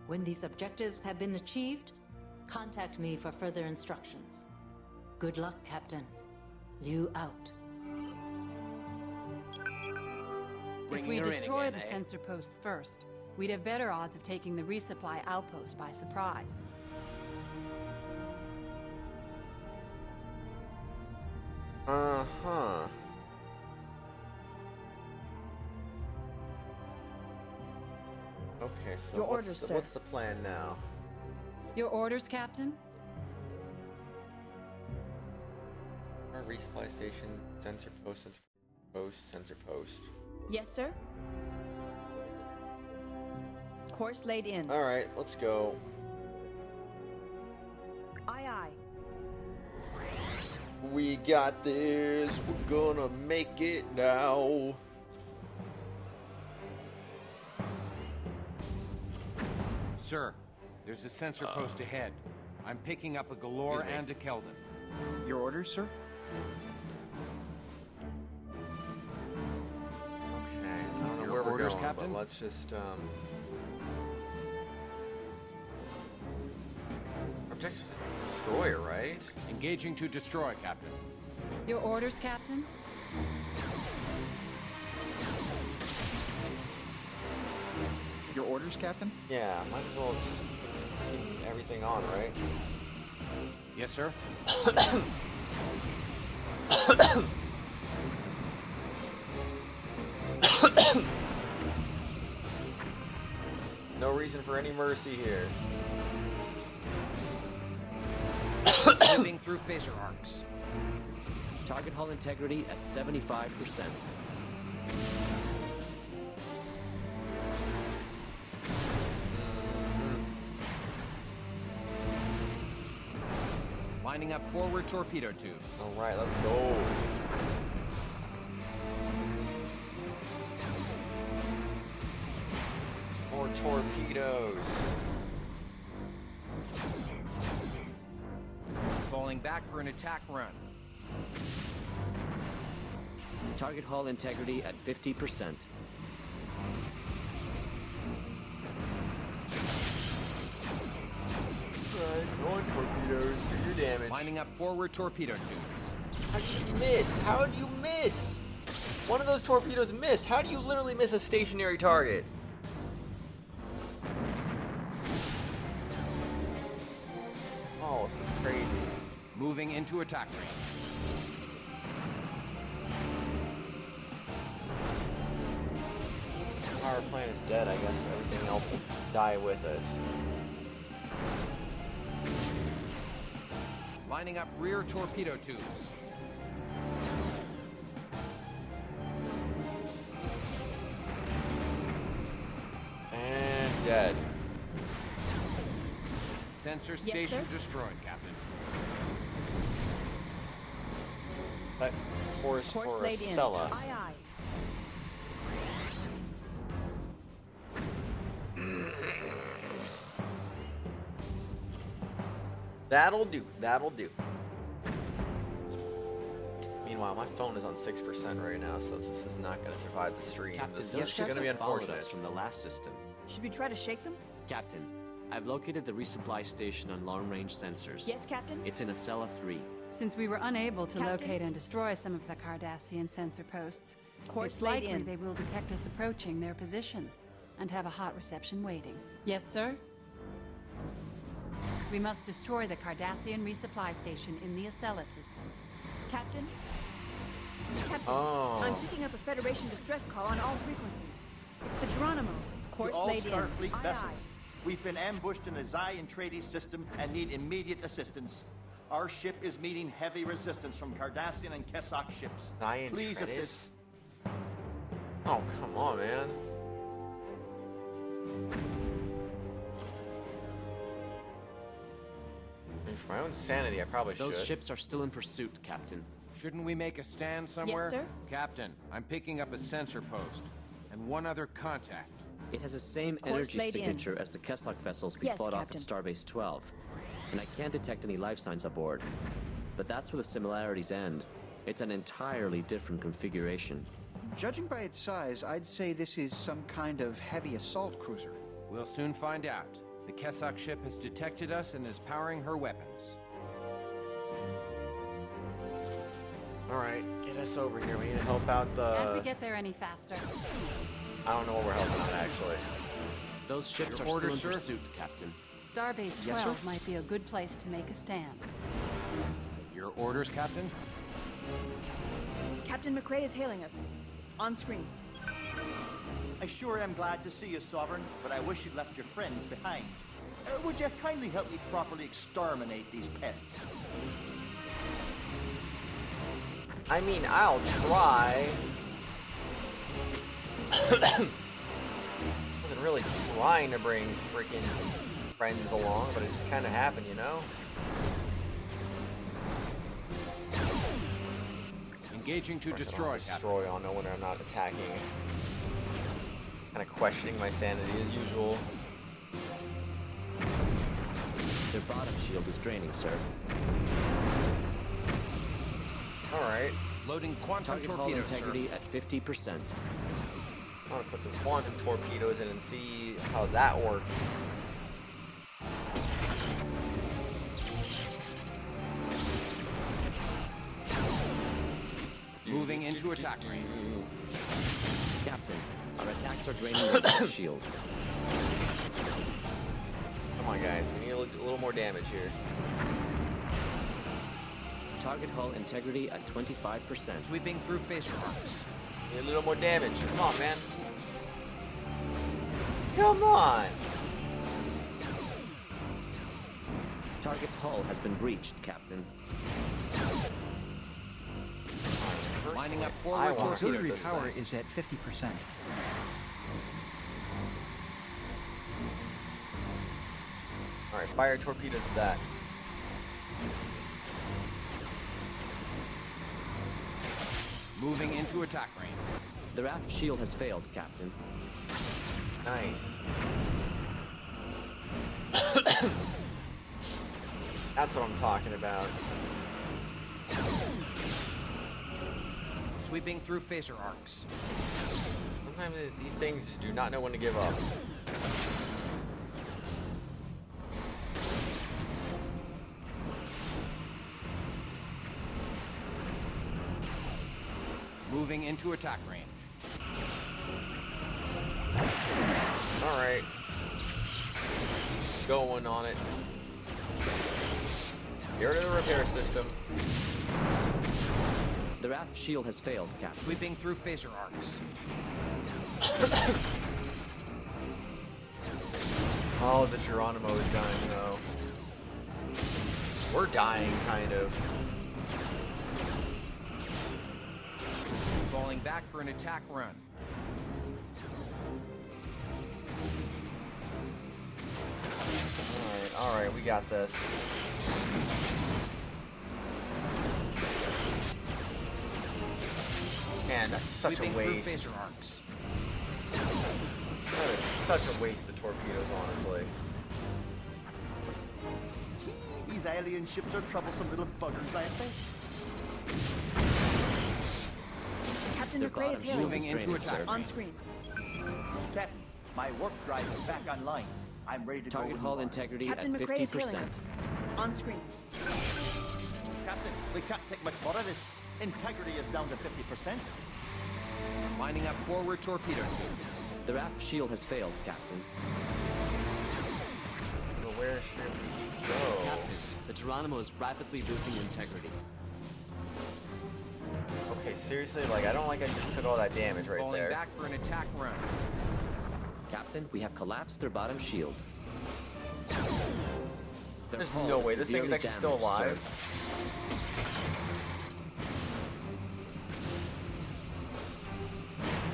F: When these objectives have been achieved, contact me for further instructions. Good luck, Captain. Liu out.
H: If we destroy the sensor posts first, we'd have better odds of taking the resupply outpost by surprise.
A: Uh-huh. Okay, so
G: Your
A: what's,
G: orders,
A: the,
G: sir.
A: what's the plan now?
H: Your orders, Captain?
A: Our resupply station, sensor post, sensor post, sensor post.
G: Yes, sir. Course laid in.
A: Alright, let's go.
G: Aye, aye.
A: We got this. We're gonna make it now.
L: Sir, there's a sensor post ahead. I'm picking up a Galore and a Keldon.
K: Your orders, sir?
A: Okay, I don't know
L: Your
A: where we're
L: orders,
A: going,
L: Captain?
A: but let's just, Objective is destroyer, right?
L: Engaging to destroy, Captain.
H: Your orders, Captain?
K: orders, Captain?
A: Yeah, might as well just keep everything on, right?
L: Yes, sir.
A: No reason for any mercy here.
L: Moving through phaser arcs.
E: Target hull integrity at 75%.
L: Lining up forward torpedo tubes.
A: All right, let's go. More torpedoes.
L: Falling back for an attack run.
E: Target hull integrity at 50%.
A: Alright, come on, torpedoes, do your damage.
L: Lining up forward torpedo tubes.
A: How did you miss? How did you miss? One of those torpedoes missed. How do you literally miss a stationary target? Oh, this is crazy.
L: Moving into attack range.
A: Power plant is dead. I guess everything else will die with it.
L: Lining up rear torpedo tubes.
A: And dead.
L: Sensor station destroyed, Captain.
A: That course for a Acela.
G: Aye, aye.
A: That'll do. That'll do. Meanwhile, my phone is on 6% right now, so this is not going to survive the stream.
E: Captain,
A: This
E: those
A: is
E: ships
A: going to be
E: have followed
A: unfortunate.
E: us from the last system.
G: Should we try to shake them?
E: Captain, I've located the resupply station on long-range sensors.
G: Yes, Captain?
E: It's in Acela 3.
H: Since we were unable to
G: Captain?
H: locate and destroy some of the Cardassian sensor posts,
G: Course
H: it's
G: laid
H: likely
G: in.
H: they will detect us approaching their position and have a hot reception waiting. Yes, sir? We must destroy the Cardassian resupply station in the Acela system.
G: Captain? Captain,
A: Oh.
G: I'm picking up a Federation distress call on all frequencies. It's the Geronimo. Course
Q: To all
G: laid in.
Q: Starfleet
G: Aye,
Q: vessels,
G: aye.
Q: we've been ambushed in the Xi and Trades system and need immediate assistance. Our ship is meeting heavy resistance from Cardassian and Kessock ships.
A: Xi and
Q: Please
A: Trades?
Q: assist.
A: Oh, come on, man. I mean, for my own sanity, I probably should.
E: Those ships are still in pursuit, Captain.
L: Shouldn't we make a stand somewhere?
G: sir.
L: Captain, I'm picking up a sensor post. And one other contact.
E: It has the same
G: Course
E: energy
G: laid in.
E: signature as the Keslock vessels we
G: Yes,
E: fought
G: Captain.
E: off at Starbase 12. And I can't detect any life signs aboard. But that's where the similarities end. It's an entirely different configuration.
K: Judging by its size, I'd say this is some kind of heavy assault cruiser.
L: We'll soon find out. The Kessock ship has detected us and is powering her weapons.
A: Alright, get us over here. We need to help out
H: Can't we
A: the...
H: get there any faster?
A: I don't know what we're helping out, actually.
E: Those ships
L: Your
E: are
L: orders,
E: still in
L: sir?
E: pursuit, Captain.
H: Starbase
K: Yes,
H: 12
K: sir?
H: might be a good place to make a stand.
L: Your orders, Captain?
G: Captain McRae is hailing us. On screen.
Q: I sure am glad to see you, Sovereign, but I wish you'd left your friends behind. Would you kindly help me properly exterminate these pests?
A: I mean, I'll try. Wasn't really trying to bring freaking friends along, but it just kind of happened, you know?
L: Engaging to
A: Of course I don't
L: destroy,
A: have to
L: Captain.
A: destroy. I'll know when I'm not attacking. Kind of questioning my sanity as usual.
E: Their bottom shield is draining, sir.
A: Alright.
L: Loading quantum
E: Target hull
L: torpedoes, sir.
E: integrity at 50%.
A: I want to put some quantum torpedoes in and see how that works.
L: Moving into attack range.
E: Captain, our attacks are draining their bottom shield.
A: on, guys. We need a little more damage here.
E: Target hull integrity at 25%.
L: Sweeping through phaser arcs.
A: Need a little more damage. Come on, man. Come on.
E: Target's hull has been breached, Captain.
L: Lining up
A: I
L: forward
A: want
K: Auxiliary
A: this
K: power
A: thing.
K: is at 50%.
A: Alright, fire torpedoes at that.
L: Moving into attack range.
E: The aft shield has failed, Captain.
A: Nice. That's what I'm talking about.
L: Sweeping through phaser arcs.
A: Sometimes these things just do not know when to give up.
L: Moving into attack range.
A: Alright. Going on it. Get rid of the repair system.
E: The aft shield has failed, Captain.
L: Sweeping through phaser arcs.
A: Oh, the Geronimo is dying, though. We're dying, kind of.
L: Falling back for an attack run.
A: Alright, we got this. Man, that's such
L: Sweeping
A: a waste.
L: through phaser arcs.
A: That is such a waste of torpedoes, honestly.
Q: These alien ships are troublesome little buggers, aren't they?
G: Captain
E: Their
G: McRae is
E: bottom
G: hailing
L: Moving
G: us.
L: into attack
G: On
L: range.
G: screen.
Q: Captain, my warp drive is back online. I'm ready to
E: Target
Q: go.
E: hull integrity
G: Captain
E: at
G: McRae is hailing
E: 50%.
G: us. On screen.
Q: Captain, we can't take much more of this. Integrity is down to 50%.
L: Lining up forward torpedo tubes.
E: The aft shield has failed, Captain.
A: But where should we go?
V: Captain, the Geronimo is rapidly losing integrity.
A: Okay, seriously, like, I don't like I just took all that damage right
L: Falling
A: there.
L: back for an attack run.
E: Captain, we have collapsed their bottom shield. Their
A: There's
E: hull
A: no
E: is
A: way, this thing is
E: severely
A: actually still
E: damaged,
A: alive.
E: sir.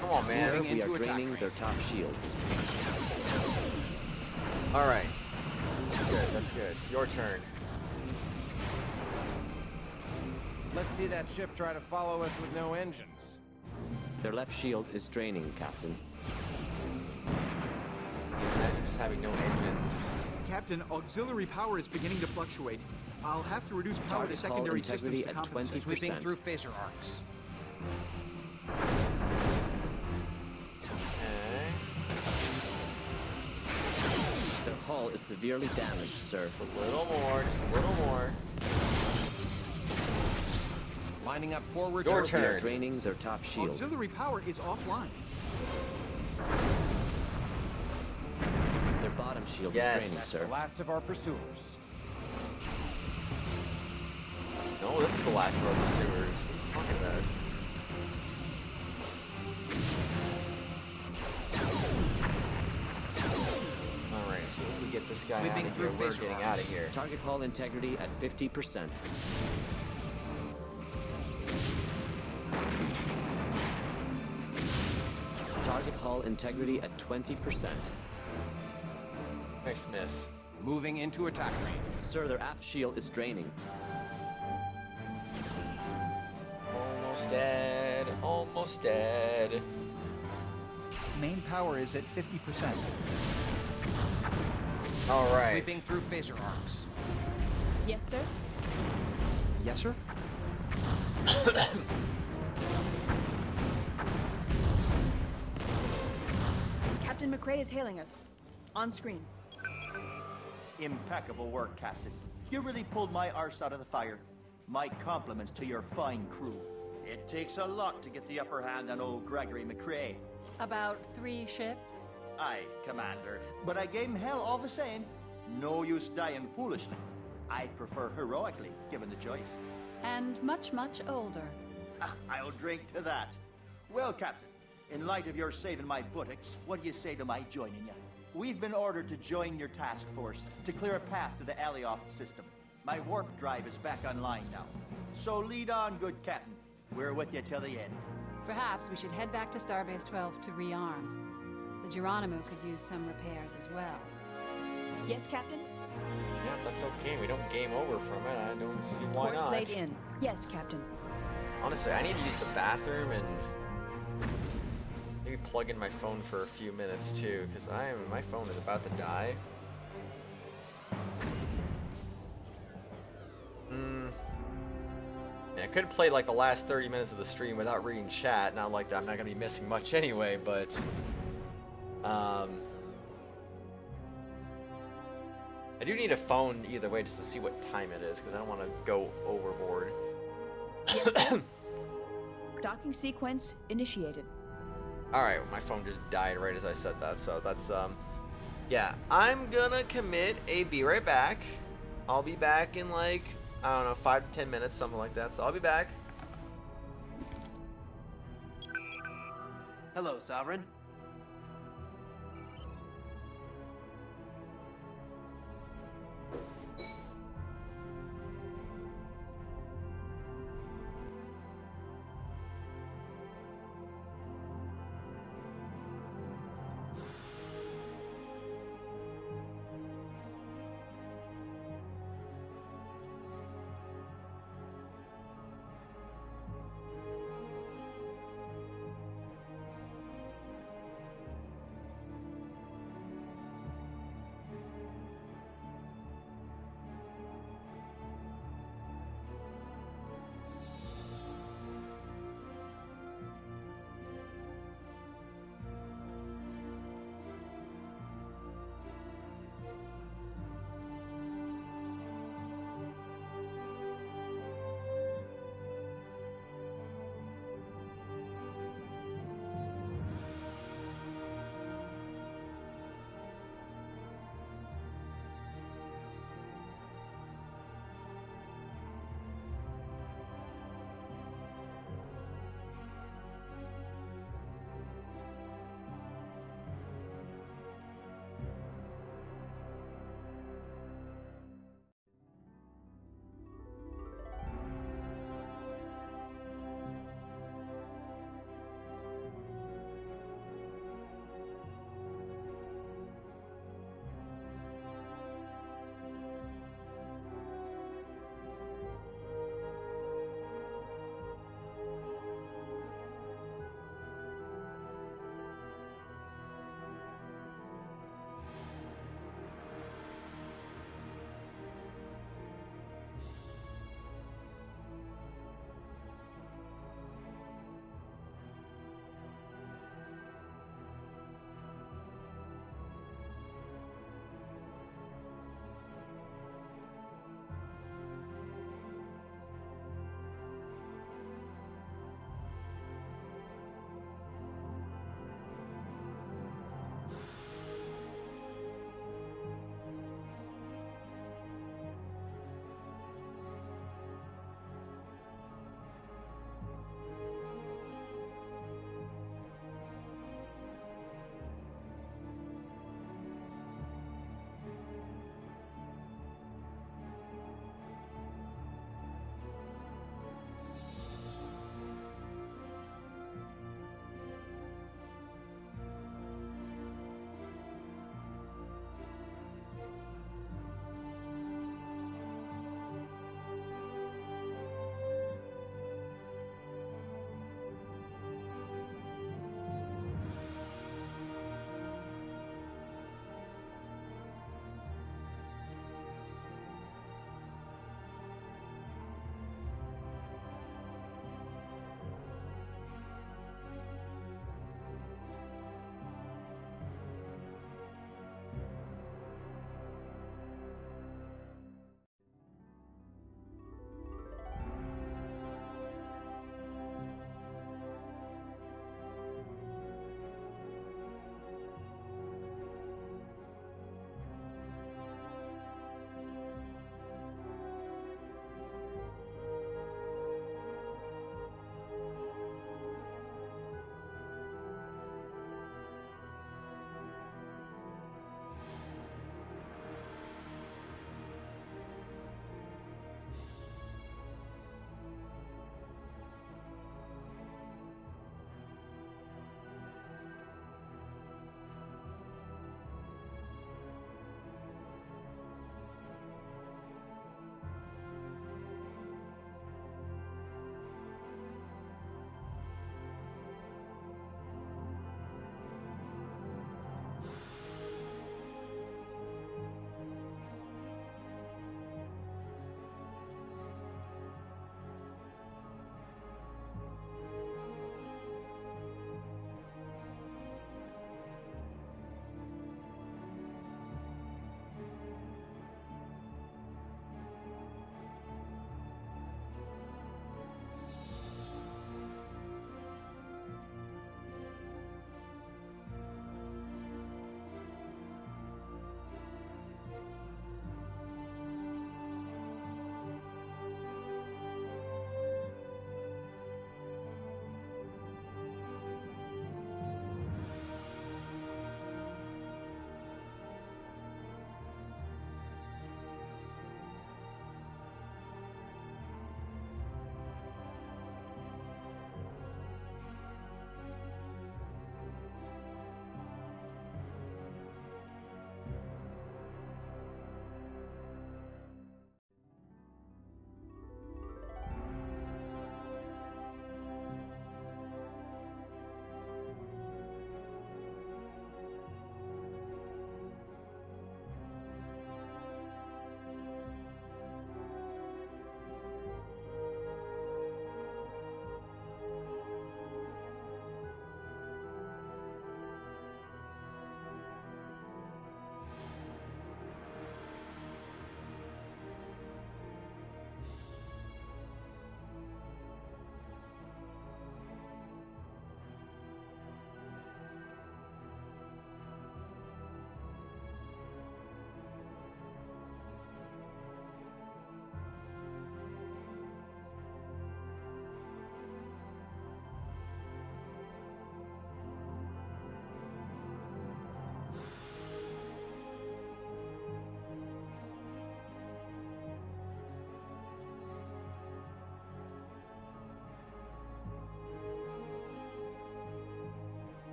A: Come on, man.
L: Moving
E: We
L: into
E: are
L: attack
E: draining
L: range.
E: their top shield.
A: Alright. That's good, that's good. Your turn.
L: Let's see that ship try to follow us with no engines.
E: Their left shield is draining, Captain.
A: Imagine just having no engines.
D: Captain, auxiliary power is beginning to fluctuate. I'll have to reduce power to
E: Target hull
D: secondary systems
E: integrity
D: to
E: at
D: compensate.
E: 20%.
L: Sweeping through phaser arcs.
A: Okay.
E: Their hull is severely damaged, sir.
A: Just a little more, just a little more.
L: Lining up forward
A: Your
E: We are
A: turn.
E: draining their top shield.
D: Auxiliary power is offline.
E: Their bottom shield
A: Yes.
E: is draining,
L: That's
E: sir.
L: the last of our pursuers.
A: No, this is the last of our pursuers. What are you talking about? Alright, as soon as we get this guy out
L: Sweeping
A: of here,
L: through
A: we're
L: phaser
A: getting
L: arcs.
A: out of here.
E: Target hull integrity at 50%. Target hull integrity at 20%.
A: Nice miss.
L: Moving into attack range.
E: Sir, their aft shield is draining.
A: Almost dead. Almost dead.
K: Main power is at 50%.
A: Alright.
L: Sweeping through phaser arcs.
G: Yes, sir.
K: Yes, sir?
G: Captain McRae is hailing us. On screen.
Q: Impeccable work, Captain. You really pulled my arse out of the fire. My compliments to your fine crew. It takes a lot to get the upper hand on old Gregory McRae.
H: About 3 ships?
Q: Aye, Commander. But I gave him hell all the same. No use dying foolishly. I'd prefer heroically, given the choice.
H: And much, much older.
Q: I'll drink to that. Well, Captain, in light of your saving my buttocks, what do you say to my joining you? We've been ordered to join your task force to clear a path to the Alioth system. My warp drive is back online now. So lead on, good Captain. We're with you till the end.
H: Perhaps we should head back to Starbase 12 to rearm. The Geronimo could use some repairs as well.
G: Yes, Captain?
A: Yeah, that's okay. We don't game over from it. I don't see why
G: Course
A: not.
G: laid in. Yes, Captain.
A: Honestly, I need to use the bathroom and maybe plug in my phone for a few minutes too, because my phone is about to die. Yeah, I could play like the last 30 minutes of the stream without reading chat. Not like that. I'm not gonna be missing much anyway, but I do need a phone either way just to see what time it is, because I don't want to go overboard.
G: Yes, sir. Docking sequence initiated.
A: Alright, my phone just died right as I said that, so that's, yeah. I'm gonna commit a be right back. I'll be back in like, I don't know, 5 to 10 minutes, something like that, so I'll be back.
M: Hello, Sovereign.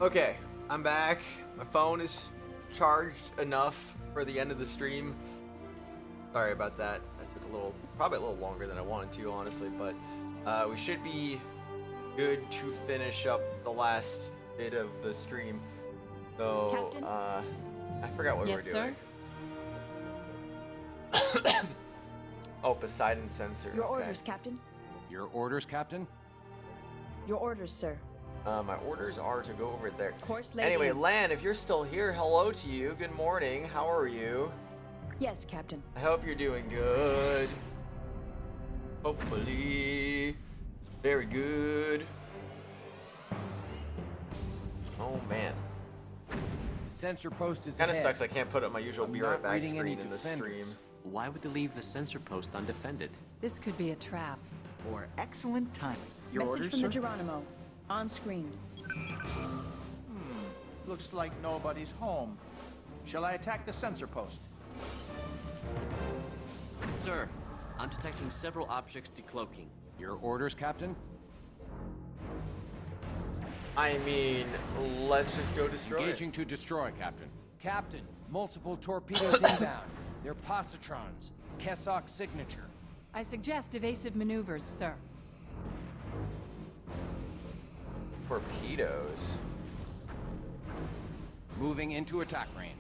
A: Okay, I'm back. My phone is charged enough for the end of the stream. Sorry about that. That took probably a little longer than I wanted to, honestly, but we should be good to finish up the last bit of the stream. So,
G: Captain?
A: I forgot what
G: Yes,
A: we were doing. Oh, Poseidon sensor.
G: Your
A: okay.
G: orders, Captain.
L: Your orders, Captain?
G: Your orders, sir.
A: My orders are to go over there.
G: Course laid
A: Anyway,
G: in.
A: Lan, if you're still here, hello to you. Good morning. How are you?
G: Yes, Captain.
A: I hope you're doing good. Hopefully. Very good. Oh, man.
L: The sensor post is
A: Kind of
L: ahead.
A: sucks I can't put up my usual Be Right Back screen in the stream.
V: Why would they leave the sensor post undefended?
J: This could be a trap.
K: Or excellent timing. Your
G: Message
K: orders,
G: from
K: sir?
G: the Geronimo. On screen.
Q: Looks like nobody's home. Shall I attack the sensor post?
V: Sir, I'm detecting several objects decloaking.
L: Your orders, Captain?
A: I mean, let's just go destroy
L: Engaging
A: it.
L: to destroy, Captain. Captain, multiple torpedoes inbound. They're positrons. Kessock signature.
J: I suggest evasive maneuvers, sir.
A: Torpedoes.
L: Moving into attack range.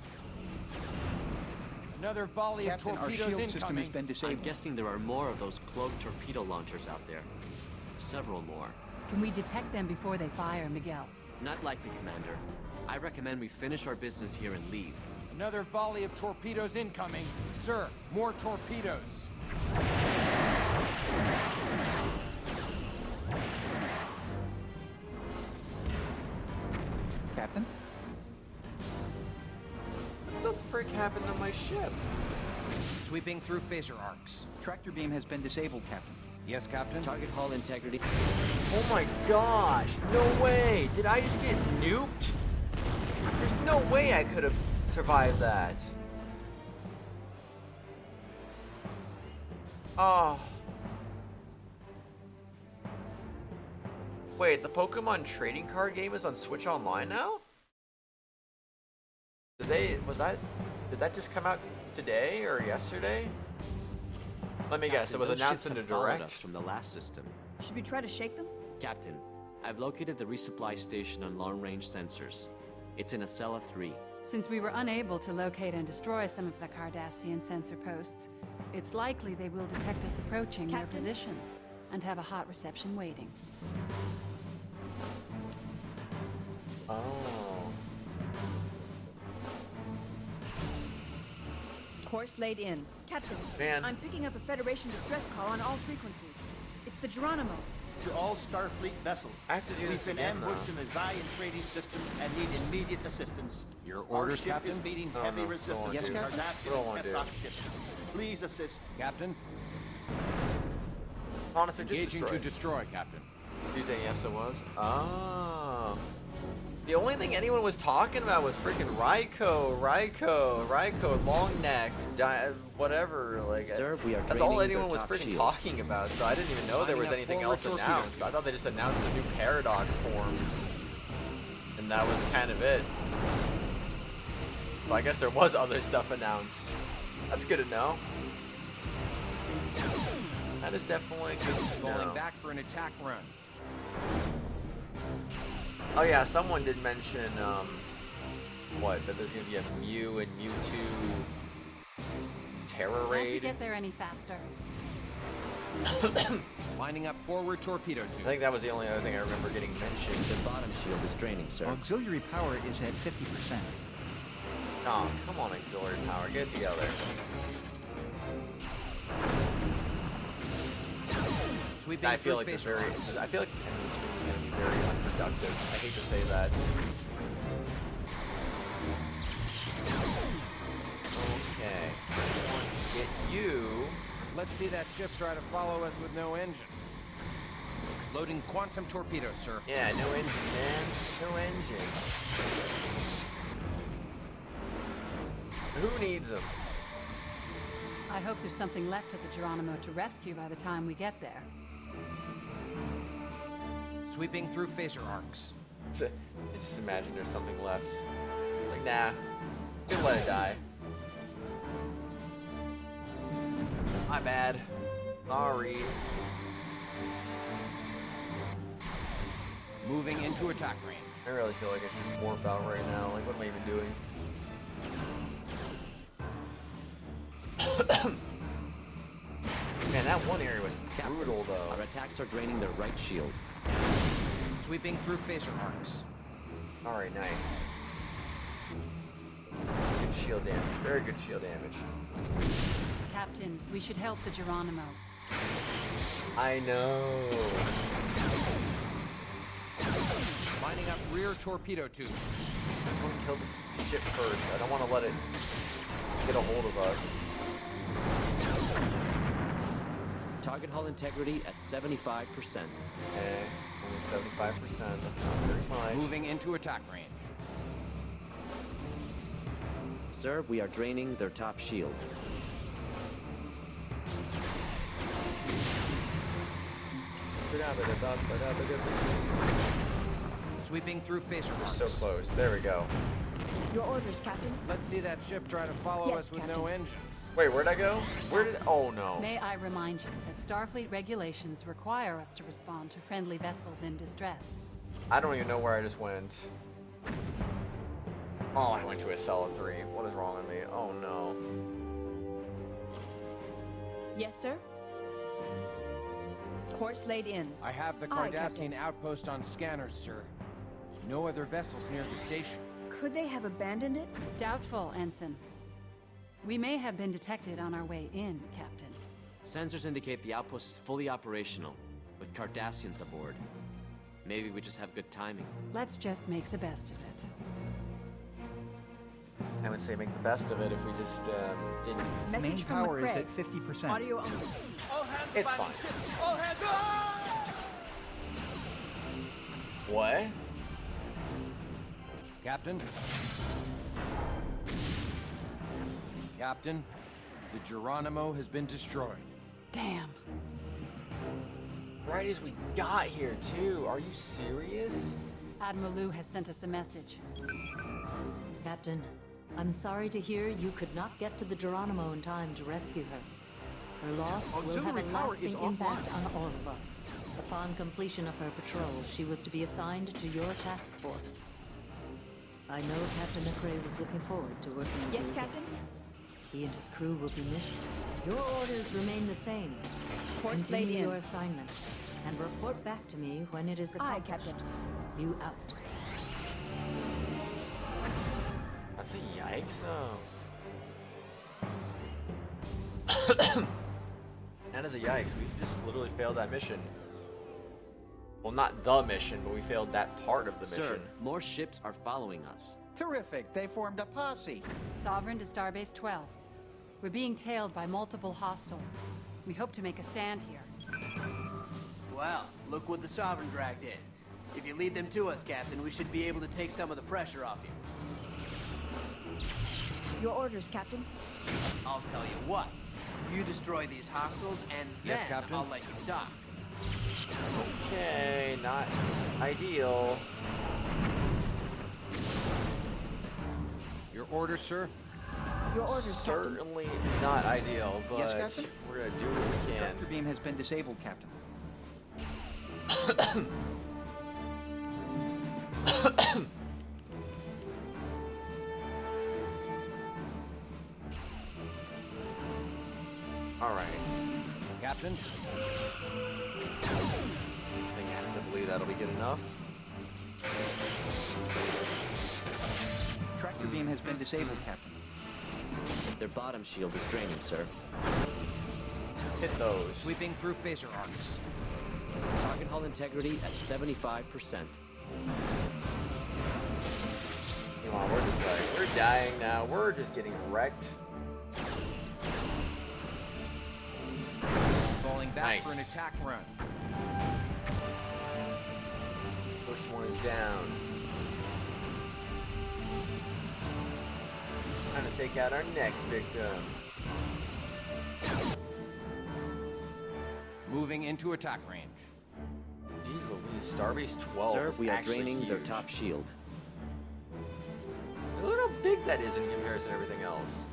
L: Another volley
K: Captain,
L: of
K: our
L: torpedoes
K: shield
L: incoming.
K: system has been disabled.
V: I'm guessing there are more of those cloaked torpedo launchers out there. Several more.
J: Can we detect them before they fire, Miguel?
V: Not likely, Commander. I recommend we finish our business here and leave.
L: Another volley of torpedoes incoming. Sir, more torpedoes.
K: Captain?
A: What the frick happened to my ship?
L: Sweeping through phaser arcs.
K: Tractor beam has been disabled, Captain.
L: Yes, Captain?
V: Target hull integrity.
A: Oh my gosh, no way. Did I just get nuked? There's no way I could have survived that. Oh. Wait, the Pokemon trading card game is on Switch Online now? Did that just come out today or yesterday? Let me guess, it was
V: Those
A: announced in
V: ships
A: the
V: have followed
A: direct.
V: us from the last system.
G: Should we try to shake them?
V: Captain, I've located the resupply station on long-range sensors. It's in Acela 3.
H: Since we were unable to locate and destroy some of the Cardassian sensor posts, it's likely they will detect us approaching their
G: Captain?
H: position and have a hot reception waiting.
A: Oh.
G: Course laid in. Captain,
A: Man.
G: I'm picking up a Federation distress call on all frequencies. It's the Geronimo.
Q: To all Starfleet vessels.
A: I have to do
Q: We've
A: this
Q: been
A: again,
Q: ambushed
A: though.
Q: in the Zion trading system and need immediate assistance.
L: Your orders,
Q: Our ship
L: Captain?
Q: is meeting
A: Oh,
Q: heavy
A: no.
Q: resistance
A: Don't
K: Yes,
Q: from
K: Captain?
Q: Cardassian
A: Don't wanna
Q: and
A: do
Q: Kessock ships. Please assist.
L: Captain?
A: Honestly, just
L: Engaging
A: destroy
L: to
A: it.
L: destroy, Captain.
A: You saying yes, it was? Oh. The only thing anyone was talking about was freaking Ryko, long neck, whatever. Like,
V: Sir, we are
A: that's all
V: draining
A: anyone
V: their
A: was
V: top
A: freaking
V: shield.
A: talking about. So I didn't even know there was
L: Lining up
A: anything
L: forward
A: else
L: torpedoes.
A: announced. I thought they just announced some new paradox forms, and that was kind of it. So I guess there was other stuff announced. That's good to know. That is definitely good to
L: Falling
A: know.
L: back for an attack run.
A: Oh yeah, someone did mention, that there's gonna be a Mew and Mewtwo Terror
H: Can't we
A: Raid?
H: get there any faster?
L: Lining up forward torpedo tubes.
A: I think that was the only other thing I remember getting mentioned.
V: The bottom shield is draining, sir.
K: Auxiliary power is at 50%.
A: Oh, come on, auxiliary power, get it together.
L: Sweeping
A: I feel
L: through
A: like this
L: phaser
A: very,
L: arcs.
A: I feel like this end of the stream is gonna be very unproductive. I hate to say that. Okay, I want to get you.
L: Let's see that ship try to follow us with no engines. Loading quantum torpedoes, sir.
A: Yeah, no engine, man. No engine. Who needs them?
H: I hope there's something left at the Geronimo to rescue by the time we get there.
L: Sweeping through phaser arcs.
A: I just imagine there's something left. Like, nah, just let it die. My bad. Sorry.
L: Moving into attack range.
A: I really feel like I should just warp out right now. Like, what am I even doing? Man, that one area was brutal, though.
E: Our attacks are draining their right shield.
L: Sweeping through phaser arcs.
A: Alright, nice. Good shield damage. Very good shield damage.
H: Captain, we should help the Geronimo.
A: I know.
L: Lining up rear torpedo tube.
A: I just want to kill this ship first. I don't want to let it get a hold of us.
E: Target hull integrity at 75%.
A: Okay, only 75%. That's not very much.
L: Moving into attack range.
E: Sir, we are draining their top shield.
L: Sweeping through phaser
A: We're
L: arcs.
A: so close. There we go.
G: Your orders, Captain.
L: Let's see that ship try to follow
G: Yes,
L: us with
G: Captain.
L: no engines.
A: Wait, where'd I go? Where did... Oh, no.
H: May I remind you that Starfleet regulations require us to respond to friendly vessels in distress.
A: I don't even know where I just went. Oh, I went to a solid 3. What is wrong with me? Oh, no.
G: Yes, sir. Course laid in.
L: I have the
G: Aye,
L: Cardassian
G: Captain.
L: outpost on scanners, sir. No other vessels near the station.
G: Could they have abandoned it?
H: Doubtful, Ensign. We may have been detected on our way in, Captain.
E: Sensors indicate the outpost is fully operational, with Cardassians aboard. Maybe we just have good timing.
H: Let's just make the best of it.
A: I would say make the best of it if we just didn't.
G: Message
K: Main
G: from
K: power is
G: McCrae.
K: at 50%.
G: Audio only.
A: It's fine.
L: All hands
A: What?
L: Captain? Captain, the Geronimo has been destroyed.
H: Damn.
A: Right as we got here, too. Are you serious?
H: Admiral Liu has sent us a message.
F: Captain, I'm sorry to hear you could not get to the Geronimo in time to rescue her. Her loss will have
K: Auxiliary
F: a
K: power is
F: lasting impact
K: offline.
F: on all of us. Upon completion of her patrol, she was to be assigned to your task force. I know Captain McCrae was looking forward to working with
G: Yes,
F: you.
G: Captain.
F: He and his crew will be missed. Your orders remain the same.
G: Course laid
F: Continue
G: in.
F: your assignment and report back to me when it is
G: Aye,
F: accomplished.
G: Captain.
F: You out.
A: That's a yikes, though. That is a yikes. We just literally failed that mission. Well, not the mission, but we failed that part of the
E: Sir,
A: mission.
E: more ships are following us.
K: Terrific. They formed a posse.
H: Sovereign to Starbase 12. We're being tailed by multiple hostiles. We hope to make a stand here.
P: Well, look what the Sovereign dragged in. If you lead them to us, Captain, we should be able to take some of the pressure off you.
G: Your orders, Captain.
P: I'll tell you what. You destroy these hostiles, and
L: Yes,
P: then
L: Captain.
P: I'll let you dock.
A: Okay, not ideal.
L: Your orders, sir?
G: Your orders, Captain.
A: Certainly not ideal, but
K: Yes, Captain?
A: we're gonna do what we can.
K: Tractor beam has been disabled, Captain.
A: Alright.
L: Captain?
A: I think I have to believe that'll be good enough.
K: Tractor beam has been disabled, Captain.
E: Their bottom shield is draining, sir.
A: Hit those.
L: Sweeping through phaser arcs.
E: Target hull integrity at 75%.
A: Come on, we're just like, we're dying now. We're just getting wrecked.
L: Falling back
A: Nice.
L: for an attack run.
A: First one is down. Time to take out our next victim.
L: Moving into attack range.
A: Do Jeez Louise, Starbase 12
E: Sir,
A: is
E: we are
A: actually
E: draining
A: huge.
E: their top shield.
A: Look how big that is in comparison to everything else.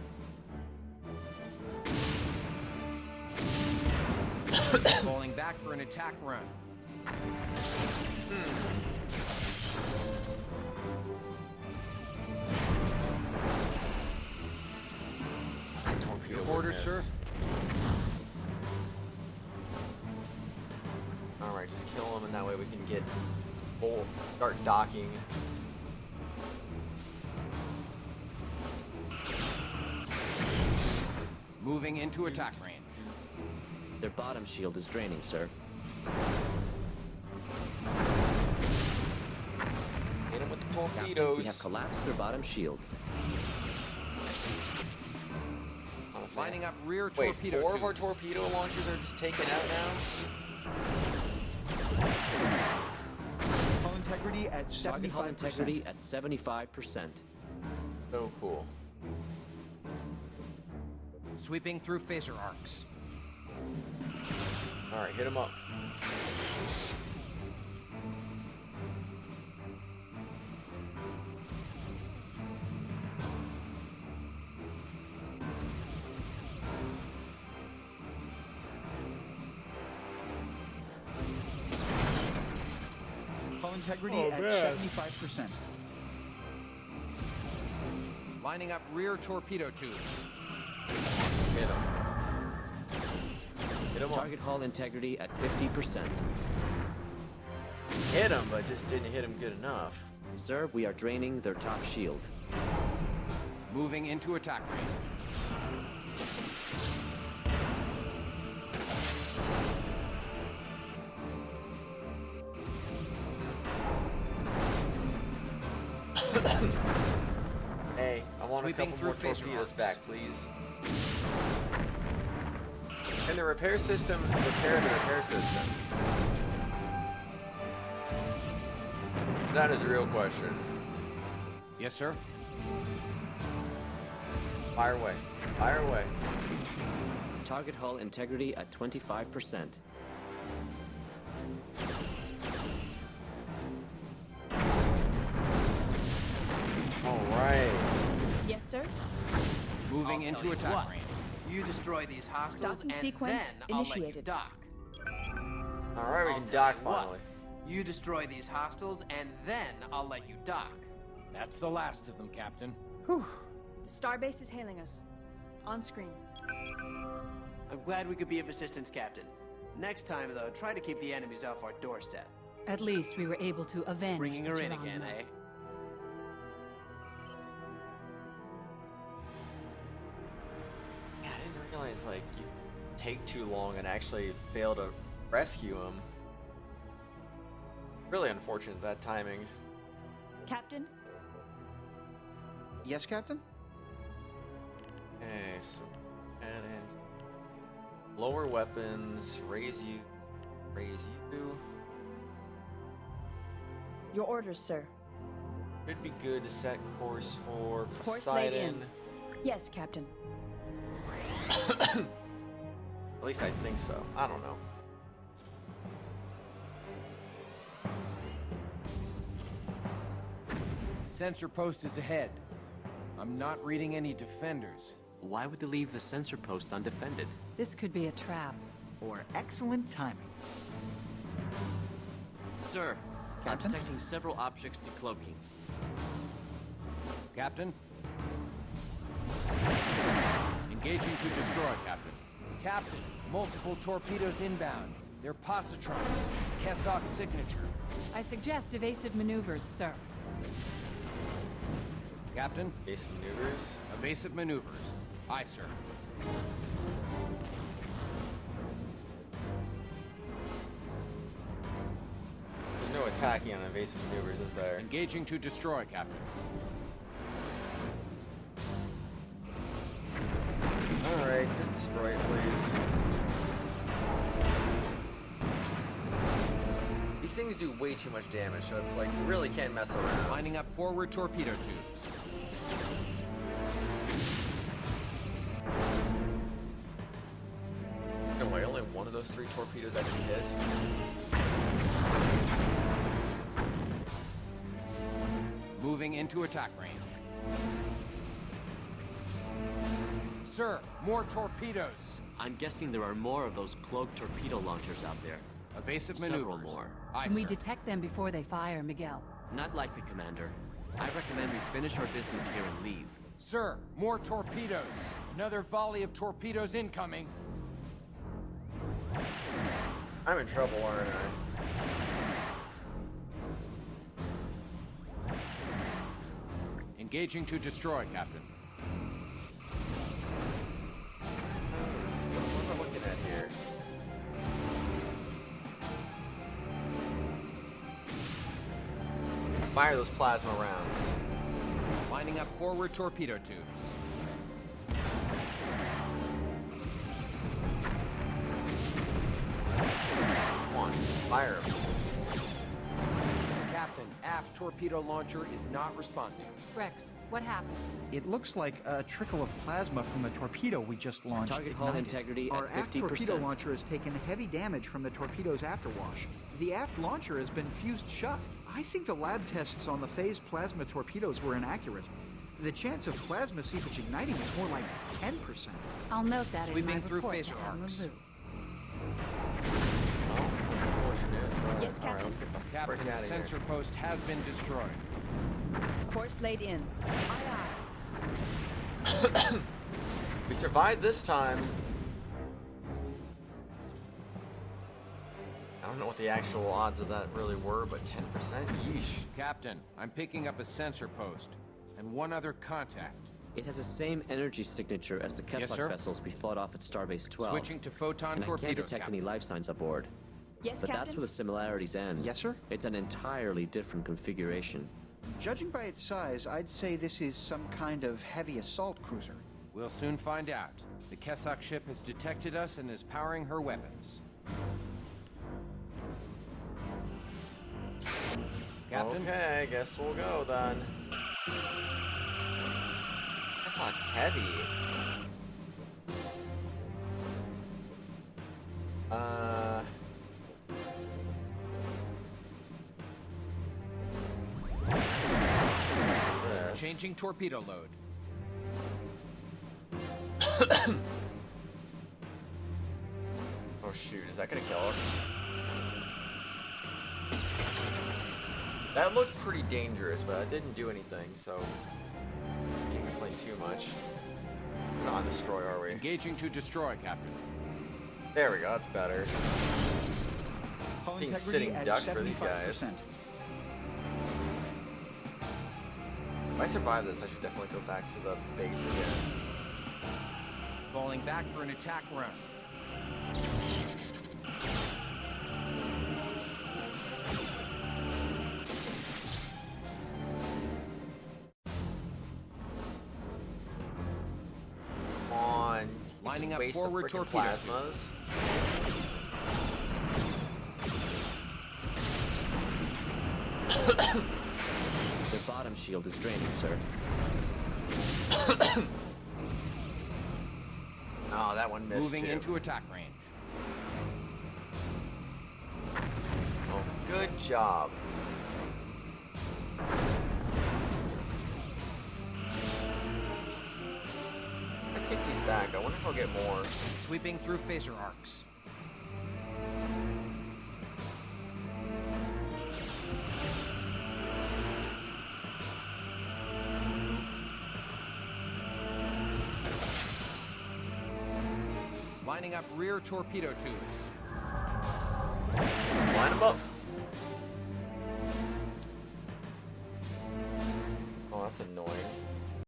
L: Falling back for an attack run.
A: Torpedo
L: Orders, sir.
A: Alright, just kill them and that way we can get start docking.
L: Moving into attack range.
E: Their bottom shield is draining, sir.
A: Hit them with the
E: Captain,
A: torpedoes.
E: we have collapsed their bottom shield.
L: Lining up rear
A: Wait,
L: torpedo
A: 4 of our
L: tubes.
A: torpedo launchers are just taken out now?
K: Hull integrity at 75%.
E: Target hull integrity at 75%.
A: So cool.
L: Sweeping through phaser arcs.
A: Alright, hit them up.
K: Hull integrity
A: Oh,
K: at
A: man.
K: 75%.
L: Lining up rear torpedo tubes.
A: Hit them. Hit them up.
E: Target hull integrity at 50%.
A: Hit them, but just didn't hit them good enough.
E: Sir, we are draining their top shield.
L: Moving into attack range.
A: Hey, I want
L: Sweeping
A: a couple more
L: through phaser
A: torpedoes
L: arcs.
A: back, please. Can the repair system repair the repair system? That is a real question.
L: Yes, sir.
A: Fire away. Fire away.
E: Target hull integrity at 25%.
A: Alright.
G: Yes, sir.
L: Moving
P: I'll
L: into
P: tell you
L: attack
P: what.
L: range.
P: You destroy these hostiles,
G: Docking
P: and
G: sequence
P: then I'll let you
G: initiated.
P: dock.
A: Alright, we
P: I'll
A: can
P: tell
A: dock
P: you what.
A: finally.
P: You destroy these hostiles, and then I'll let you dock.
L: That's the last of them, Captain.
G: Whew. Starbase is hailing us. On screen.
P: I'm glad we could be of assistance, Captain. Next time, though, try to keep the enemies off our doorstep.
H: At least we were able to avenge
P: Bringing
H: the
P: her in
H: Geronimo.
P: again, eh?
A: Yeah, I didn't realize, like, you take too long and actually fail to rescue him. Really unfortunate, that timing.
G: Captain?
K: Yes, Captain?
A: Okay, so add in lower weapons, raise you.
G: Your orders, sir.
A: It'd be good to set course for
G: Course laid in.
A: Poseidon.
G: Yes, Captain.
A: At least I think so. I don't know.
L: Sensor post is ahead. I'm not reading any defenders.
V: Why would they leave the sensor post undefended?
H: This could be a trap.
K: Or excellent timing.
V: Sir,
K: Captain?
V: I'm detecting several objects decloaking.
L: Captain? Engaging to destroy, Captain. Captain, multiple torpedoes inbound. They're positrons. Kessock signature.
H: I suggest evasive maneuvers, sir.
L: Captain?
A: Evasive maneuvers?
L: Evasive maneuvers. Aye, sir.
A: There's no attacking on evasive maneuvers, is there?
L: Engaging to destroy, Captain.
A: Alright, just destroy it, please. These things do way too much damage, so it's like, you really can't mess around.
L: Lining up forward torpedo tubes.
A: No way, only one of those 3 torpedoes actually hit.
L: Moving into attack range. Sir, more torpedoes.
E: I'm guessing there are more of those cloaked torpedo launchers out there.
L: Evasive
E: Several
L: maneuvers.
E: more.
L: Aye,
H: Can we
L: sir.
H: detect them before they fire, Miguel?
E: Not likely, Commander. I recommend we finish our business here and leave.
L: Sir, more torpedoes. Another volley of torpedoes incoming.
A: I'm in trouble, aren't I?
L: Engaging to destroy, Captain.
A: What am I looking at here? Fire those plasma rounds.
L: Lining up forward torpedo tubes.
A: Come on, fire 'em.
L: Captain, aft torpedo launcher is not responding.
H: Rex, what happened?
K: It looks like a trickle of plasma from the torpedo we just launched.
E: Target hull
K: ignited.
E: integrity
K: Our
E: at
K: aft torpedo
E: 50%.
K: launcher has taken heavy damage from the torpedo's afterwash. The aft launcher has been fused shut. I think the lab tests on the phased plasma torpedoes were inaccurate. The chance of plasma seepage igniting is more like 10%.
H: I'll note that in
L: Sweeping
H: my
L: through
H: report
L: phaser
H: to Admiral
L: arcs.
H: Liu.
A: Unfortunate.
G: Yes,
A: All right,
G: Captain.
A: let's get the frick
L: Captain,
A: out
L: the
A: of here.
L: sensor post has been destroyed.
G: Course laid in. Aye, aye.
A: We survived this time. I don't know what the actual odds of that really were, but 10%? Yeesh.
L: Captain, I'm picking up a sensor post. And one other contact.
E: It has the same energy signature as the
L: Yes,
E: Keslock
L: sir.
E: vessels we fought off at Starbase 12.
L: Switching to photon
E: and I can't
L: torpedoes,
E: detect
L: Captain.
E: any life signs aboard.
G: Yes,
E: But
G: Captain?
E: that's where the similarities end.
K: Yes, sir?
E: It's an entirely different configuration.
K: Judging by its size, I'd say this is some kind of heavy assault cruiser.
L: We'll soon find out. The Kessock ship has detected us and is powering her weapons. Captain?
A: Okay, I guess we'll go then. That's not heavy. This.
L: Changing torpedo load.
A: Oh shoot, is that gonna kill us? That looked pretty dangerous, but it didn't do anything, so I guess I can't complain too much. We're not on destroy, are we?
L: Engaging to destroy, Captain.
A: There we go, that's better.
K: Hull
A: Being
K: integrity
A: sitting
K: at
A: ducks for these
K: 75%.
A: guys. If I survive this, I should definitely go back to the base again.
L: Falling back for an attack run.
A: Come on.
L: Lining up
A: waste
L: forward
A: the frickin'
L: torpedo
A: plasmas.
E: The bottom shield is draining, sir.
A: Oh, that one missed
L: Moving
A: too.
L: into attack range.
A: Oh, good job. I take these back. I wonder if I'll get more.
L: Sweeping through phaser arcs. Lining up rear torpedo tubes.
A: Line them up. Oh, that's annoying.